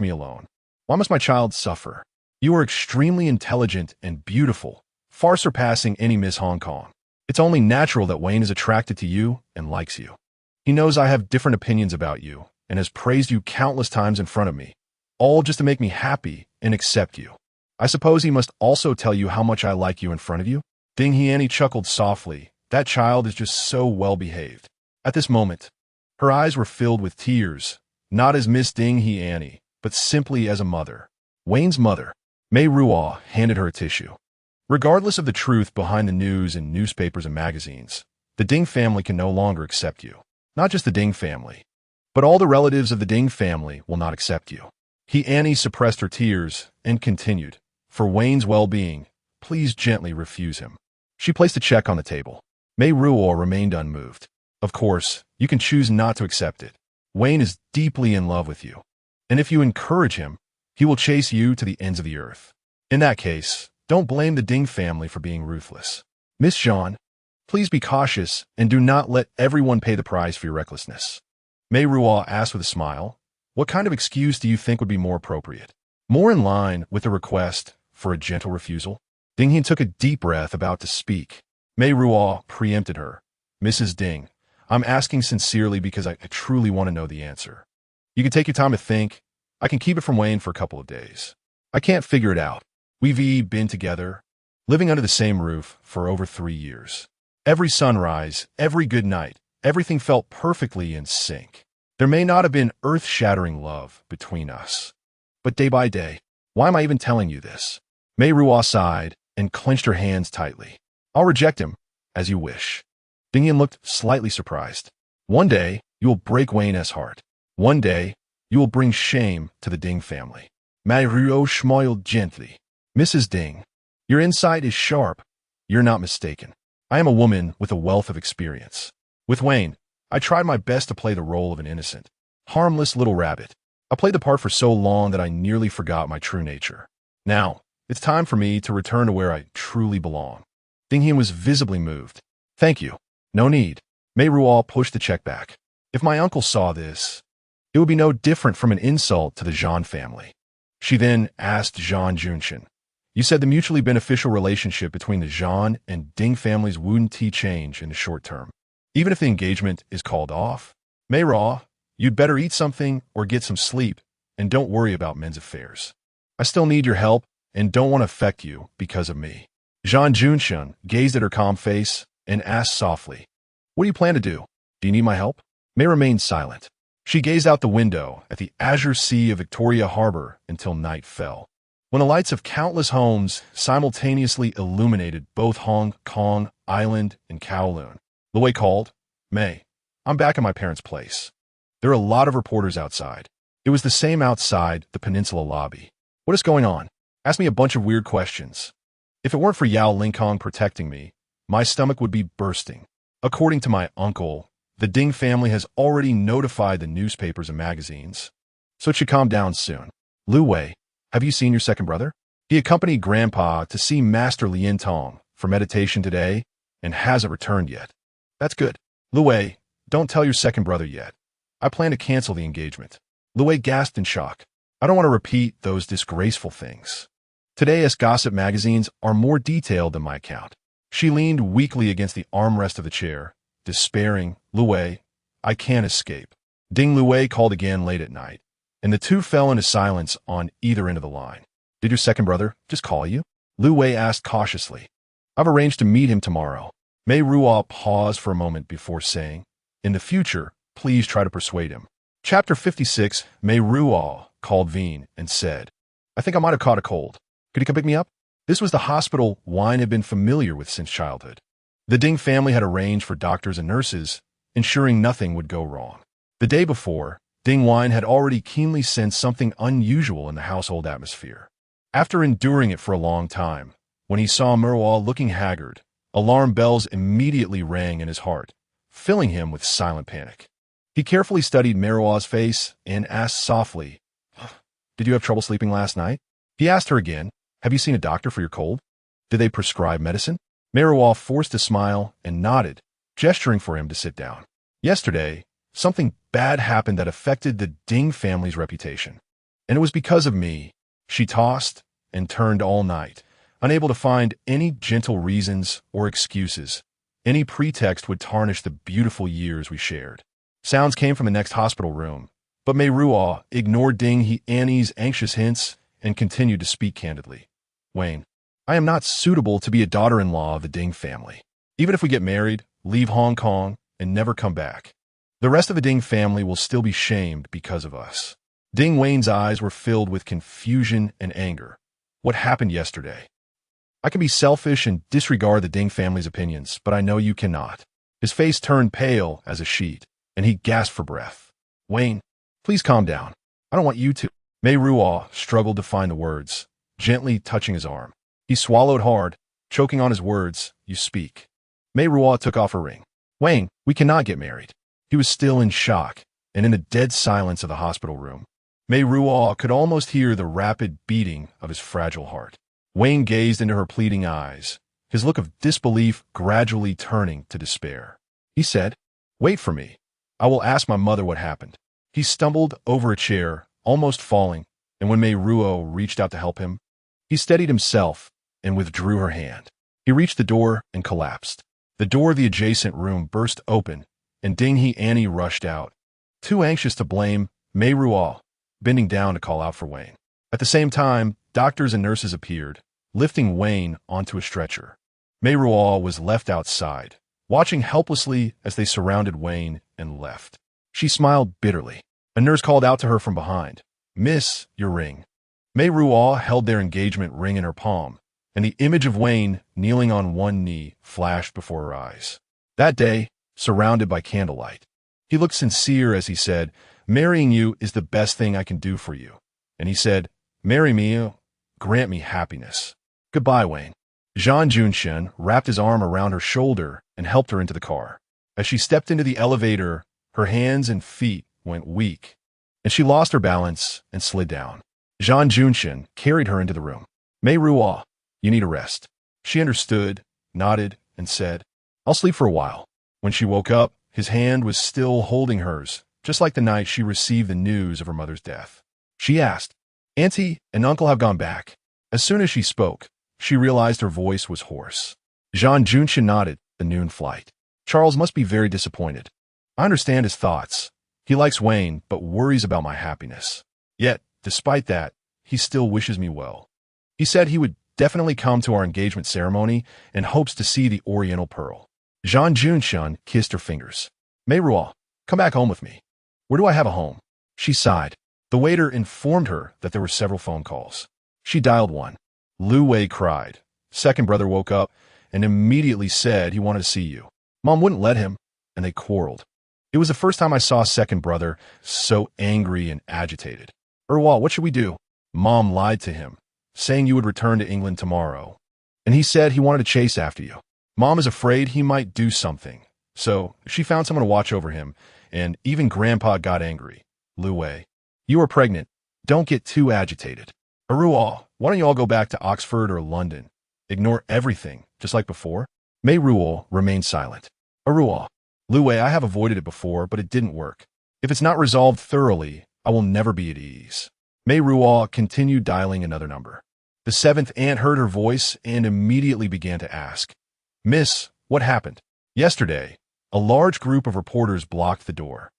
alone. Why must my child suffer? You are extremely intelligent and beautiful, far surpassing any Miss Hong Kong. It's only natural that Wayne is attracted to you and likes you. He knows I have different opinions about you and has praised you countless times in front of me, all just to make me happy and accept you. I suppose he must also tell you how much I like you in front of you? Ding He chuckled softly. That child is just so well-behaved. At this moment, her eyes were filled with tears, not as Miss Ding He, but simply as a mother. Wayne's mother, Meiruo, handed her a tissue. Regardless of the truth behind the news in newspapers and magazines, the Ding family can no longer accept you. Not just the Ding family, but all the relatives of the Ding family will not accept you. He suppressed her tears and continued, for Wayne's well-being, please gently refuse him. She placed a check on the table. Meiruo remained unmoved. Of course, you can choose not to accept it. Wayne is deeply in love with you. And if you encourage him, he will chase you to the ends of the earth. In that case, don't blame the Ding family for being ruthless. Miss Zhan, please be cautious and do not let everyone pay the price for your recklessness. Meiruo asked with a smile, what kind of excuse do you think would be more appropriate? More in line with the request for a gentle refusal? Ding Hian took a deep breath about to speak. Meiruo preempted her. Mrs. Ding, I'm asking sincerely because I truly want to know the answer. You can take your time to think. I can keep it from Wayne for a couple of days. I can't figure it out. We've been together, living under the same roof for over 3 years. Every sunrise, every good night, everything felt perfectly in sync. There may not have been earth-shattering love between us. But day by day, why am I even telling you this? Meiruo sighed and clenched her hands tightly. I'll reject him, as you wish. Ding Hian looked slightly surprised. One day, you will break Wayne's heart. One day, you will bring shame to the Ding family. Meiruo smiled gently. Mrs. Ding, your insight is sharp. You're not mistaken. I am a woman with a wealth of experience. With Wayne, I tried my best to play the role of an innocent, harmless little rabbit. I played the part for so long that I nearly forgot my true nature. Now, it's time for me to return to where I truly belong. Ding Hian was visibly moved. Thank you. No need. Meiruo pushed the check back. If my uncle saw this, it would be no different from an insult to the Zhan family. She then asked Zhan Junshin, you said the mutually beneficial relationship between the Zhan and Ding families wouldn't change in the short term, even if the engagement is called off? Meiruo, you'd better eat something or get some sleep, and don't worry about men's affairs. I still need your help and don't want to affect you because of me. Zhan Junshin gazed at her calm face and asked softly, what do you plan to do? Do you need my help? Mei remained silent. She gazed out the window at the azure sea of Victoria Harbor until night fell. When the lights of countless homes simultaneously illuminated both Hong Kong Island and Kowloon, Luwei called, Mei, I'm back at my parents' place. There are a lot of reporters outside. It was the same outside the peninsula lobby. What is going on? Ask me a bunch of weird questions. If it weren't for Yao Lingkong protecting me, my stomach would be bursting. According to my uncle, the Ding family has already notified the newspapers and magazines. so it should calm down soon. Lu Wei, have you seen your second brother? He accompanied Grandpa to see Master Lien Tong for meditation today and hasn't returned yet. That's good. Lu Wei, don't tell your second brother yet. I plan to cancel the engagement. Lu Wei gasped in shock. I don't want to repeat those disgraceful things. Today's gossip magazines are more detailed than my account. She leaned weakly against the armrest of the chair, despairing. Lu Wei, I can't escape. Ding. Lu Wei called again late at night, and the two fell into silence on either end of the line. Did your second brother just call you? Lu Wei asked cautiously. I've arranged to meet him tomorrow. Meiruo paused for a moment before saying, in the future, please try to persuade him. Chapter 56, Meiruo called Veen and said, I think I might have caught a cold. Could you come pick me up? This was the hospital Wine had been familiar with since childhood. The Ding family had arranged for doctors and nurses, ensuring nothing would go wrong. The day before, Ding Wine had already keenly sensed something unusual in the household atmosphere. After enduring it for a long time, when he saw Meiruo looking haggard, alarm bells immediately rang in his heart, filling him with silent panic. He carefully studied Meiruo's face and asked softly, Did you have trouble sleeping last night? He asked her again, Have you seen a doctor for your cold? Did they prescribe medicine? Meiruo forced a smile and nodded, gesturing for him to sit down. Yesterday, something bad happened that affected the Ding family's reputation. And it was because of me. She tossed and turned all night, unable to find any gentle reasons or excuses. Any pretext would tarnish the beautiful years we shared. Sounds came from the next hospital room, but Meiruo ignored Ding Annie's anxious hints and continued to speak candidly. Wayne, I am not suitable to be a daughter-in-law of the Ding family. Even if we get married, leave Hong Kong, and never come back, the rest of the Ding family will still be shamed because of us. Ding Wayne's eyes were filled with confusion and anger. What happened yesterday? I can be selfish and disregard the Ding family's opinions, but I know you cannot. His face turned pale as a sheet, and he gasped for breath. Wayne, please calm down. I don't want you to. Meiruo struggled to find the words, gently touching his arm. He swallowed hard, choking on his words. You speak. Meiruo took off her ring. Wayne, we cannot get married. He was still in shock, and in the dead silence of the hospital room, Meiruo could almost hear the rapid beating of his fragile heart. Wayne gazed into her pleading eyes, his look of disbelief gradually turning to despair. He said, Wait for me. I will ask my mother what happened. He stumbled over a chair, almost falling, and when Meiruo reached out to help him, he steadied himself and withdrew her hand. He reached the door and collapsed. The door of the adjacent room burst open, and Ding Annie rushed out, too anxious to blame Meiruo, bending down to call out for Wayne. At the same time, doctors and nurses appeared, lifting Wayne onto a stretcher. Meiruo was left outside, watching helplessly as they surrounded Wayne and left. She smiled bitterly. A nurse called out to her from behind, Miss, your ring. Meiruo held their engagement ring in her palm, and the image of Wayne kneeling on one knee flashed before her eyes. That day, surrounded by candlelight, he looked sincere as he said, Marrying you is the best thing I can do for you. And he said, Marry me, grant me happiness. Goodbye, Wayne. Zhan Junshen wrapped his arm around her shoulder and helped her into the car. As she stepped into the elevator, her hands and feet went weak, and she lost her balance and slid down. Zhan Junshen carried her into the room. Meiruo, you need a rest. She understood, nodded, and said, I'll sleep for a while. When she woke up, his hand was still holding hers, just like the night she received the news of her mother's death. She asked, Auntie and Uncle have gone back. As soon as she spoke, she realized her voice was hoarse. Zhan Junshen nodded, the noon flight. Charles must be very disappointed. I understand his thoughts. He likes Wayne, but worries about my happiness. Yet, despite that, he still wishes me well. He said he would definitely come to our engagement ceremony and hopes to see the Oriental Pearl. Zhan Junshen kissed her fingers. Meiruo, come back home with me. Where do I have a home? She sighed. The waiter informed her that there were several phone calls. She dialed one. Lu Wei cried. Second brother woke up and immediately said he wanted to see you. Mom wouldn't let him, and they quarreled. It was the first time I saw second brother so angry and agitated. What should we do? Mom lied to him, saying you would return to England tomorrow. And he said he wanted to chase after you. Mom is afraid he might do something. So she found someone to watch over him, and even Grandpa got angry. Lu Wei, You are pregnant. Don't get too agitated. Meiruo, why don't you all go back to Oxford or London? Ignore everything, just like before? Meiruo remained silent. Meiruo, Luwei, I have avoided it before, but it didn't work. If it's not resolved thoroughly, I will never be at ease. Meiruo continued dialing another number. The seventh aunt heard her voice and immediately began to ask, Miss, what happened? Yesterday, a large group of reporters blocked the door.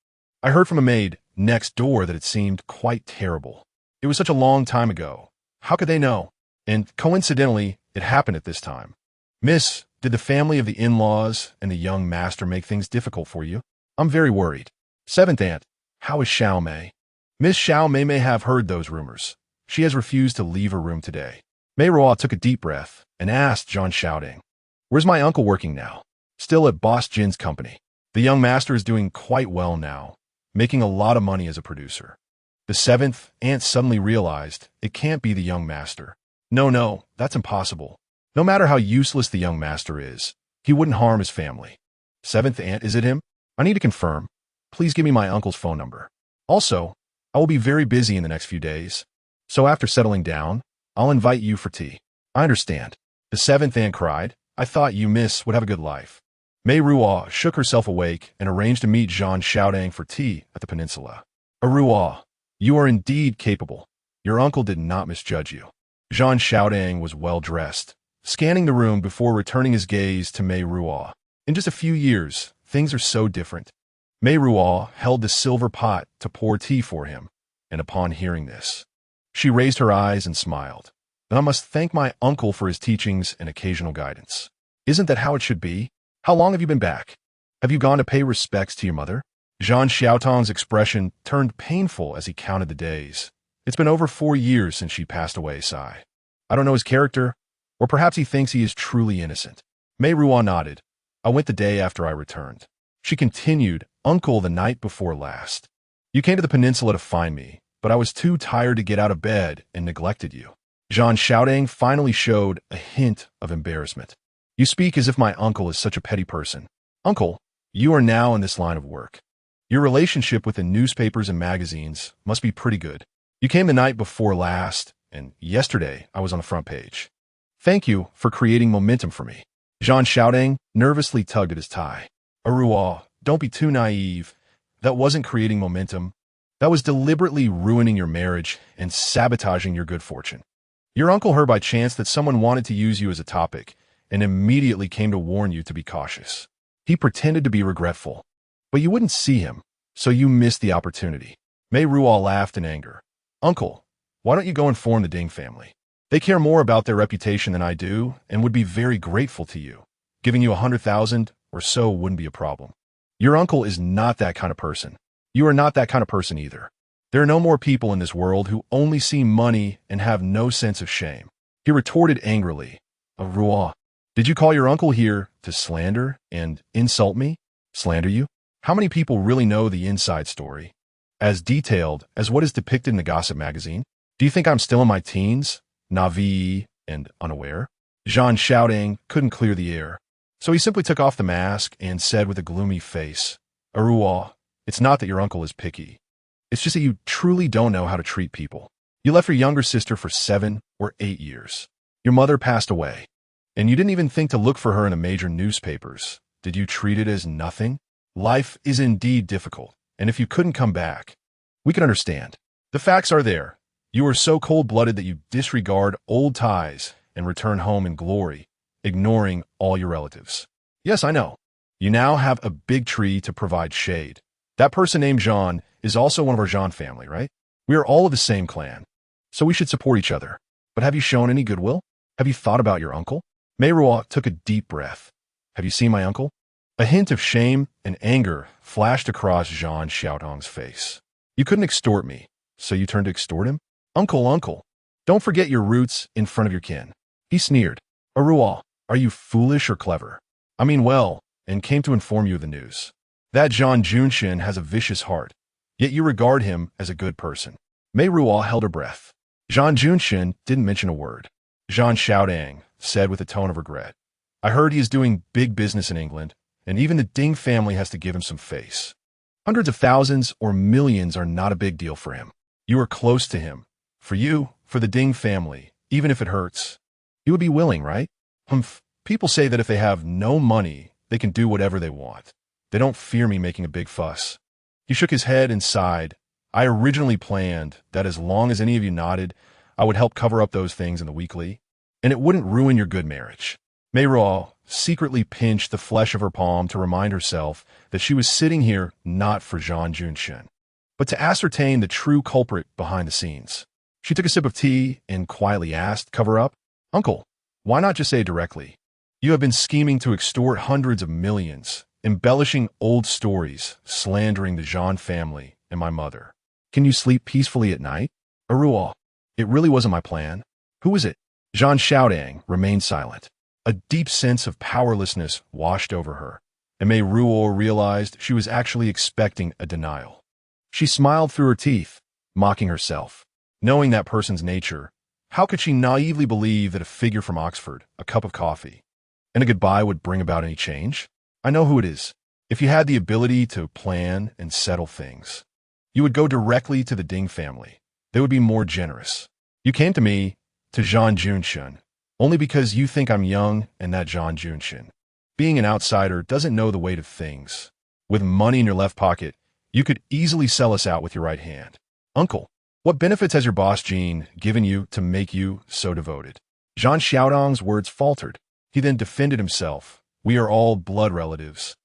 I heard from a maid next door that it seemed quite terrible. It was such a long time ago. How could they know? And coincidentally, it happened at this time. Miss, did the family of the in-laws and the young master make things difficult for you? I'm very worried. Seventh aunt, how is Xiao Mei? Miss Xiao Mei may have heard those rumors. She has refused to leave her room today. Meiruo took a deep breath and asked Zhan shouting, Where's my uncle working now? Still at Boss Jin's company. The young master is doing quite well now, making a lot of money as a producer. The seventh aunt suddenly realized it can't be the young master. No, that's impossible. No matter how useless the young master is, he wouldn't harm his family. Seventh aunt, is it him? I need to confirm. Please give me my uncle's phone number. Also, I will be very busy in the next few days. So after settling down, I'll invite you for tea. I understand. The seventh aunt cried, I thought you, miss, would have a good life. Meiruo shook herself awake and arranged to meet Zhan Xiaodang for tea at the peninsula. Meiruo, you are indeed capable. Your uncle did not misjudge you. Zhan Xiaodang was well dressed, scanning the room before returning his gaze to Meiruo. In just a few years, things are so different. Meiruo held the silver pot to pour tea for him, and upon hearing this, she raised her eyes and smiled. Then I must thank my uncle for his teachings and occasional guidance. Isn't that how it should be? How long have you been back? Have you gone to pay respects to your mother? Zhan Xiaotong's expression turned painful as he counted the days. It's been over 4 years since she passed away, sigh. I don't know his character, or perhaps he thinks he is truly innocent. Meiruo nodded. I went the day after I returned. She continued, Uncle, the night before last. You came to the peninsula to find me, but I was too tired to get out of bed and neglected you. Zhan Xiaodang finally showed a hint of embarrassment. You speak as if my uncle is such a petty person. Uncle, you are now in this line of work. Your relationship with the newspapers and magazines must be pretty good. You came the night before last, and yesterday I was on the front page. Thank you for creating momentum for me. Zhan Xiaodang nervously tugged at his tie. Meiruo, don't be too naive. That wasn't creating momentum. That was deliberately ruining your marriage and sabotaging your good fortune. Your uncle heard by chance that someone wanted to use you as a topic and immediately came to warn you to be cautious. He pretended to be regretful, but you wouldn't see him, so you missed the opportunity. Meiruo laughed in anger. Uncle, why don't you go inform the Ding family? They care more about their reputation than I do and would be very grateful to you. Giving you 100,000 or so wouldn't be a problem. Your uncle is not that kind of person. You are not that kind of person either. There are no more people in this world who only see money and have no sense of shame. He retorted angrily. Meiruo, did you call your uncle here to slander and insult me? Slander you? How many people really know the inside story? As detailed as what is depicted in the gossip magazine? Do you think I'm still in my teens, naive and unaware? Zhan Xiaodang couldn't clear the air, so he simply took off the mask and said with a gloomy face, Meiruo, it's not that your uncle is picky. It's just that you truly don't know how to treat people. You left your younger sister for 7 or 8 years. Your mother passed away, and you didn't even think to look for her in the major newspapers. Did you treat it as nothing? Life is indeed difficult, and if you couldn't come back, we can understand. The facts are there. You are so cold-blooded that you disregard old ties and return home in glory, ignoring all your relatives. Yes, I know. You now have a big tree to provide shade. That person named Zhan is also one of our Zhan family, right? We are all of the same clan, so we should support each other. But have you shown any goodwill? Have you thought about your uncle? Meiruo took a deep breath. Have you seen my uncle? A hint of shame and anger flashed across Zhan Xiaodong's face. You couldn't extort me, so you turned to extort him? Uncle, don't forget your roots in front of your kin. He sneered. Meiruo, are you foolish or clever? I mean well, and came to inform you of the news. That Zhan Junshin has a vicious heart, yet you regard him as a good person. Meiruo held her breath. Zhan Junshin didn't mention a word. Zhan Xiaodang said with a tone of regret, I heard he is doing big business in England, and even the Ding family has to give him some face. Hundreds of thousands or millions are not a big deal for him. You are close to him. For you, for the Ding family, even if it hurts. You would be willing, right? Humph. People say that if they have no money, they can do whatever they want. They don't fear me making a big fuss. He shook his head and sighed. I originally planned that as long as any of you nodded, I would help cover up those things in the weekly, and it wouldn't ruin your good marriage. Meiruo secretly pinched the flesh of her palm to remind herself that she was sitting here not for Zhan Junshen, but to ascertain the true culprit behind the scenes. She took a sip of tea and quietly asked, cover up, Uncle, why not just say it directly? You have been scheming to extort hundreds of millions, embellishing old stories, slandering the Zhan family and my mother. Can you sleep peacefully at night? Aruo, it really wasn't my plan. Who is it? Zhan Xiaodang remained silent. A deep sense of powerlessness washed over her, and Meiruo realized she was actually expecting a denial. She smiled through her teeth, mocking herself. Knowing that person's nature, how could she naively believe that a figure from Oxford, a cup of coffee, and a goodbye would bring about any change? I know who it is. If you had the ability to plan and settle things, you would go directly to the Ding family. They would be more generous. You came to me, to Zhan Junshen, only because you think I'm young and that Zhan Junshen, being an outsider, doesn't know the weight of things. With money in your left pocket, you could easily sell us out with your right hand. Uncle, what benefits has your boss Jin given you to make you so devoted? Zhan Xiaodong's words faltered. He then defended himself. We are all blood relatives.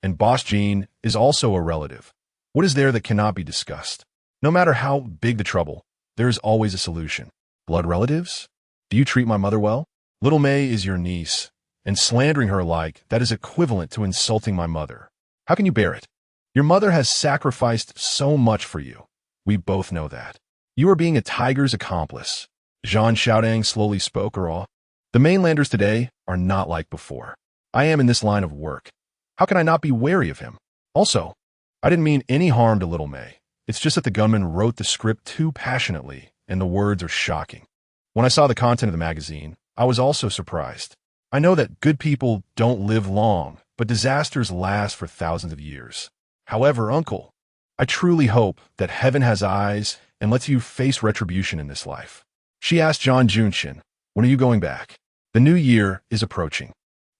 And boss Jin is also a relative. What is there that cannot be discussed? No matter how big the trouble, there is always a solution. Blood relatives? Do you treat my mother well? Little Mei is your niece, and slandering her like that is equivalent to insulting my mother. How can you bear it? Your mother has sacrificed so much for you. We both know that. You are being a tiger's accomplice. Zhan Xiaodang slowly spoke, The mainlanders today are not like before. I am in this line of work. How can I not be wary of him? Also, I didn't mean any harm to Little Mei. It's just that the gunman wrote the script too passionately, and the words are shocking. When I saw the content of the magazine, I was also surprised. I know that good people don't live long, but disasters last for thousands of years. However, Uncle, I truly hope that heaven has eyes and lets you face retribution in this life. She asked Zhan Junshen, when are you going back? The new year is approaching.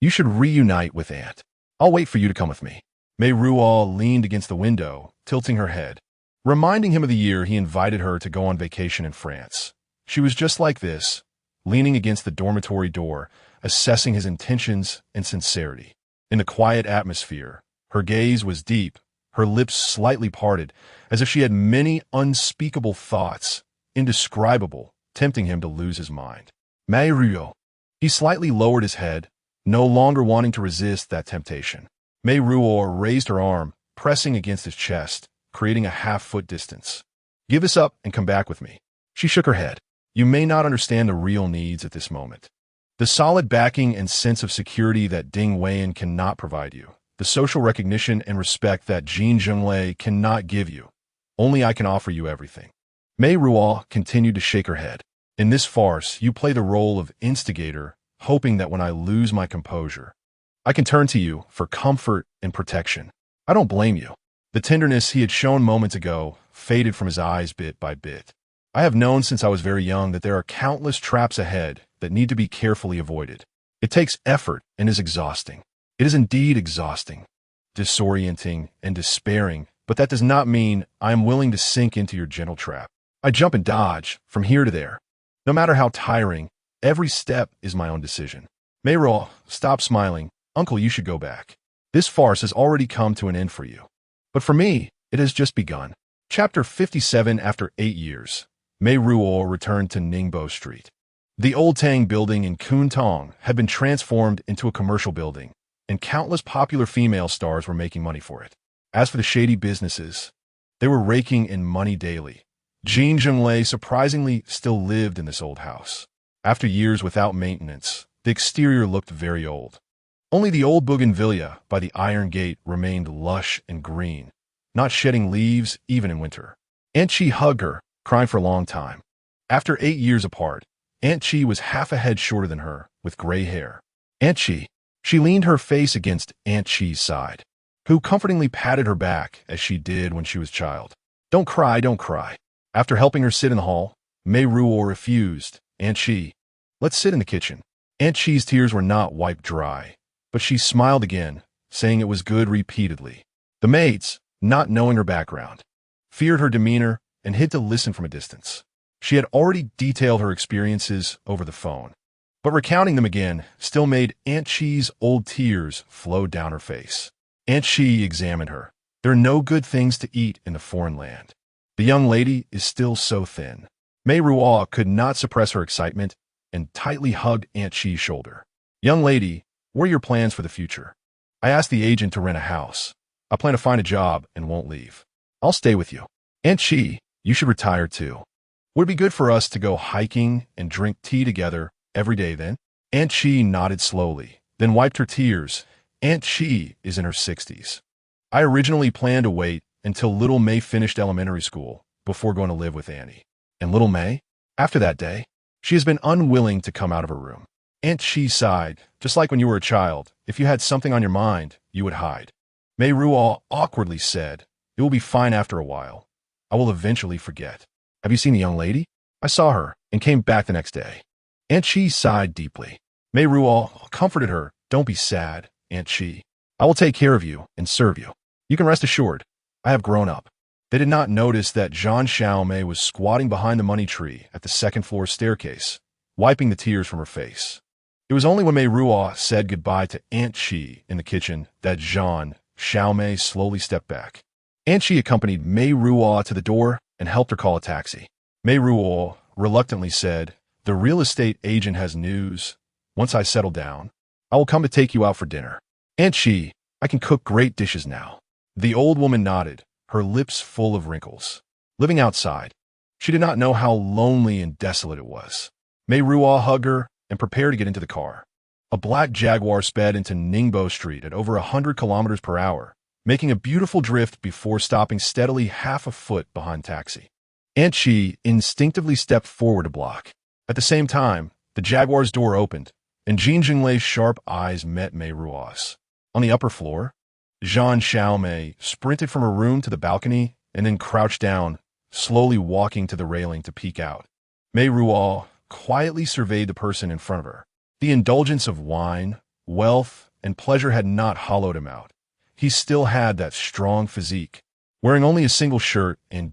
You should reunite with Aunt. I'll wait for you to come with me. Meiruo leaned against the window, tilting her head, reminding him of the year he invited her to go on vacation in France. She was just like this, leaning against the dormitory door, assessing his intentions and sincerity. In the quiet atmosphere, her gaze was deep, her lips slightly parted, as if she had many unspeakable thoughts, indescribable, tempting him to lose his mind. Meiruo. He slightly lowered his head, no longer wanting to resist that temptation. Meiruo raised her arm, pressing against his chest, creating a half-foot distance. Give this up and come back with me. She shook her head. You may not understand the real needs at this moment. The solid backing and sense of security that Ding Weian cannot provide you. The social recognition and respect that Jin Zhenglei cannot give you. Only I can offer you everything. Meiruo continued to shake her head. In this farce, you play the role of instigator, hoping that when I lose my composure, I can turn to you for comfort and protection. I don't blame you. The tenderness he had shown moments ago faded from his eyes bit by bit. I have known since I was very young that there are countless traps ahead that need to be carefully avoided. It takes effort and is exhausting. It is indeed exhausting, disorienting, and despairing, but that does not mean I am willing to sink into your gentle trap. I jump and dodge from here to there. No matter how tiring, every step is my own decision. Meiruo, stop smiling. Uncle, you should go back. This farce has already come to an end for you. But for me, it has just begun. Chapter 57. After 8 years, Meiruo returned to Ningbo Street. The old Tang building in Kuntong had been transformed into a commercial building, and countless popular female stars were making money for it. As for the shady businesses, they were raking in money daily. Jin Zhenglei surprisingly still lived in this old house. After years without maintenance, the exterior looked very old. Only the old bougainvillea by the iron gate remained lush and green, not shedding leaves even in winter. Aunt Chi hugged her, crying for a long time. After 8 years apart, Aunt Chi was half a head shorter than her, with gray hair. Aunt Chi. She leaned her face against Aunt Chi's side, who comfortingly patted her back as she did when she was a child. Don't cry, don't cry. After helping her sit in the hall, Meiruo refused, "Aunt Chi, let's sit in the kitchen." Aunt Chi's tears were not wiped dry, but she smiled again, saying it was good repeatedly. The maids, not knowing her background, feared her demeanor and hid to listen from a distance. She had already detailed her experiences over the phone, but recounting them again still made Aunt Chi's old tears flow down her face. Aunt Chi examined her. There are no good things to eat in the foreign land. The young lady is still so thin. Meiruo could not suppress her excitement and tightly hugged Aunt Chi's shoulder. "Young lady, what are your plans for the future?" "I asked the agent to rent a house. I plan to find a job and won't leave. I'll stay with you." "Aunt Chi, you should retire too. Would it be good for us to go hiking and drink tea together every day then?" Aunt Chi nodded slowly, then wiped her tears. Aunt Chi is in her 60s. "I originally planned to wait until little May finished elementary school before going to live with Annie. And little May, after that day, she has been unwilling to come out of her room." Aunt Chi sighed. "Just like when you were a child, if you had something on your mind, you would hide." Meiruo awkwardly said, "It will be fine after a while. I will eventually forget." "Have you seen the young lady?" "I saw her and came back the next day." Aunt Chi sighed deeply. Meiruo comforted her. "Don't be sad, Aunt Chi. I will take care of you and serve you. You can rest assured, I have grown up." They did not notice that Zhan Xiaomei was squatting behind the money tree at the second-floor staircase, wiping the tears from her face. It was only when Meiruo said goodbye to Aunt Chi in the kitchen that Zhan Xiaomei slowly stepped back. Aunt Chi accompanied Meiruo to the door and helped her call a taxi. Meiruo reluctantly said, "The real estate agent has news. Once I settle down, I will come to take you out for dinner." "Aunt Chi, I can cook great dishes now." The old woman nodded, her lips full of wrinkles. Living outside, she did not know how lonely and desolate it was. Meiruo hugged her and prepared to get into the car. A black Jaguar sped into Ningbo Street at over 100 kilometers per hour, making a beautiful drift before stopping steadily half a foot behind taxi. Aunt Chi instinctively stepped forward to block. At the same time, the Jaguar's door opened, and Jin Zhenglei's sharp eyes met Meiruo's. On the upper floor, Zhan Xiaomei sprinted from her room to the balcony and then crouched down, slowly walking to the railing to peek out. Meiruo quietly surveyed the person in front of her. The indulgence of wine, wealth, and pleasure had not hollowed him out. He still had that strong physique, wearing only a single shirt and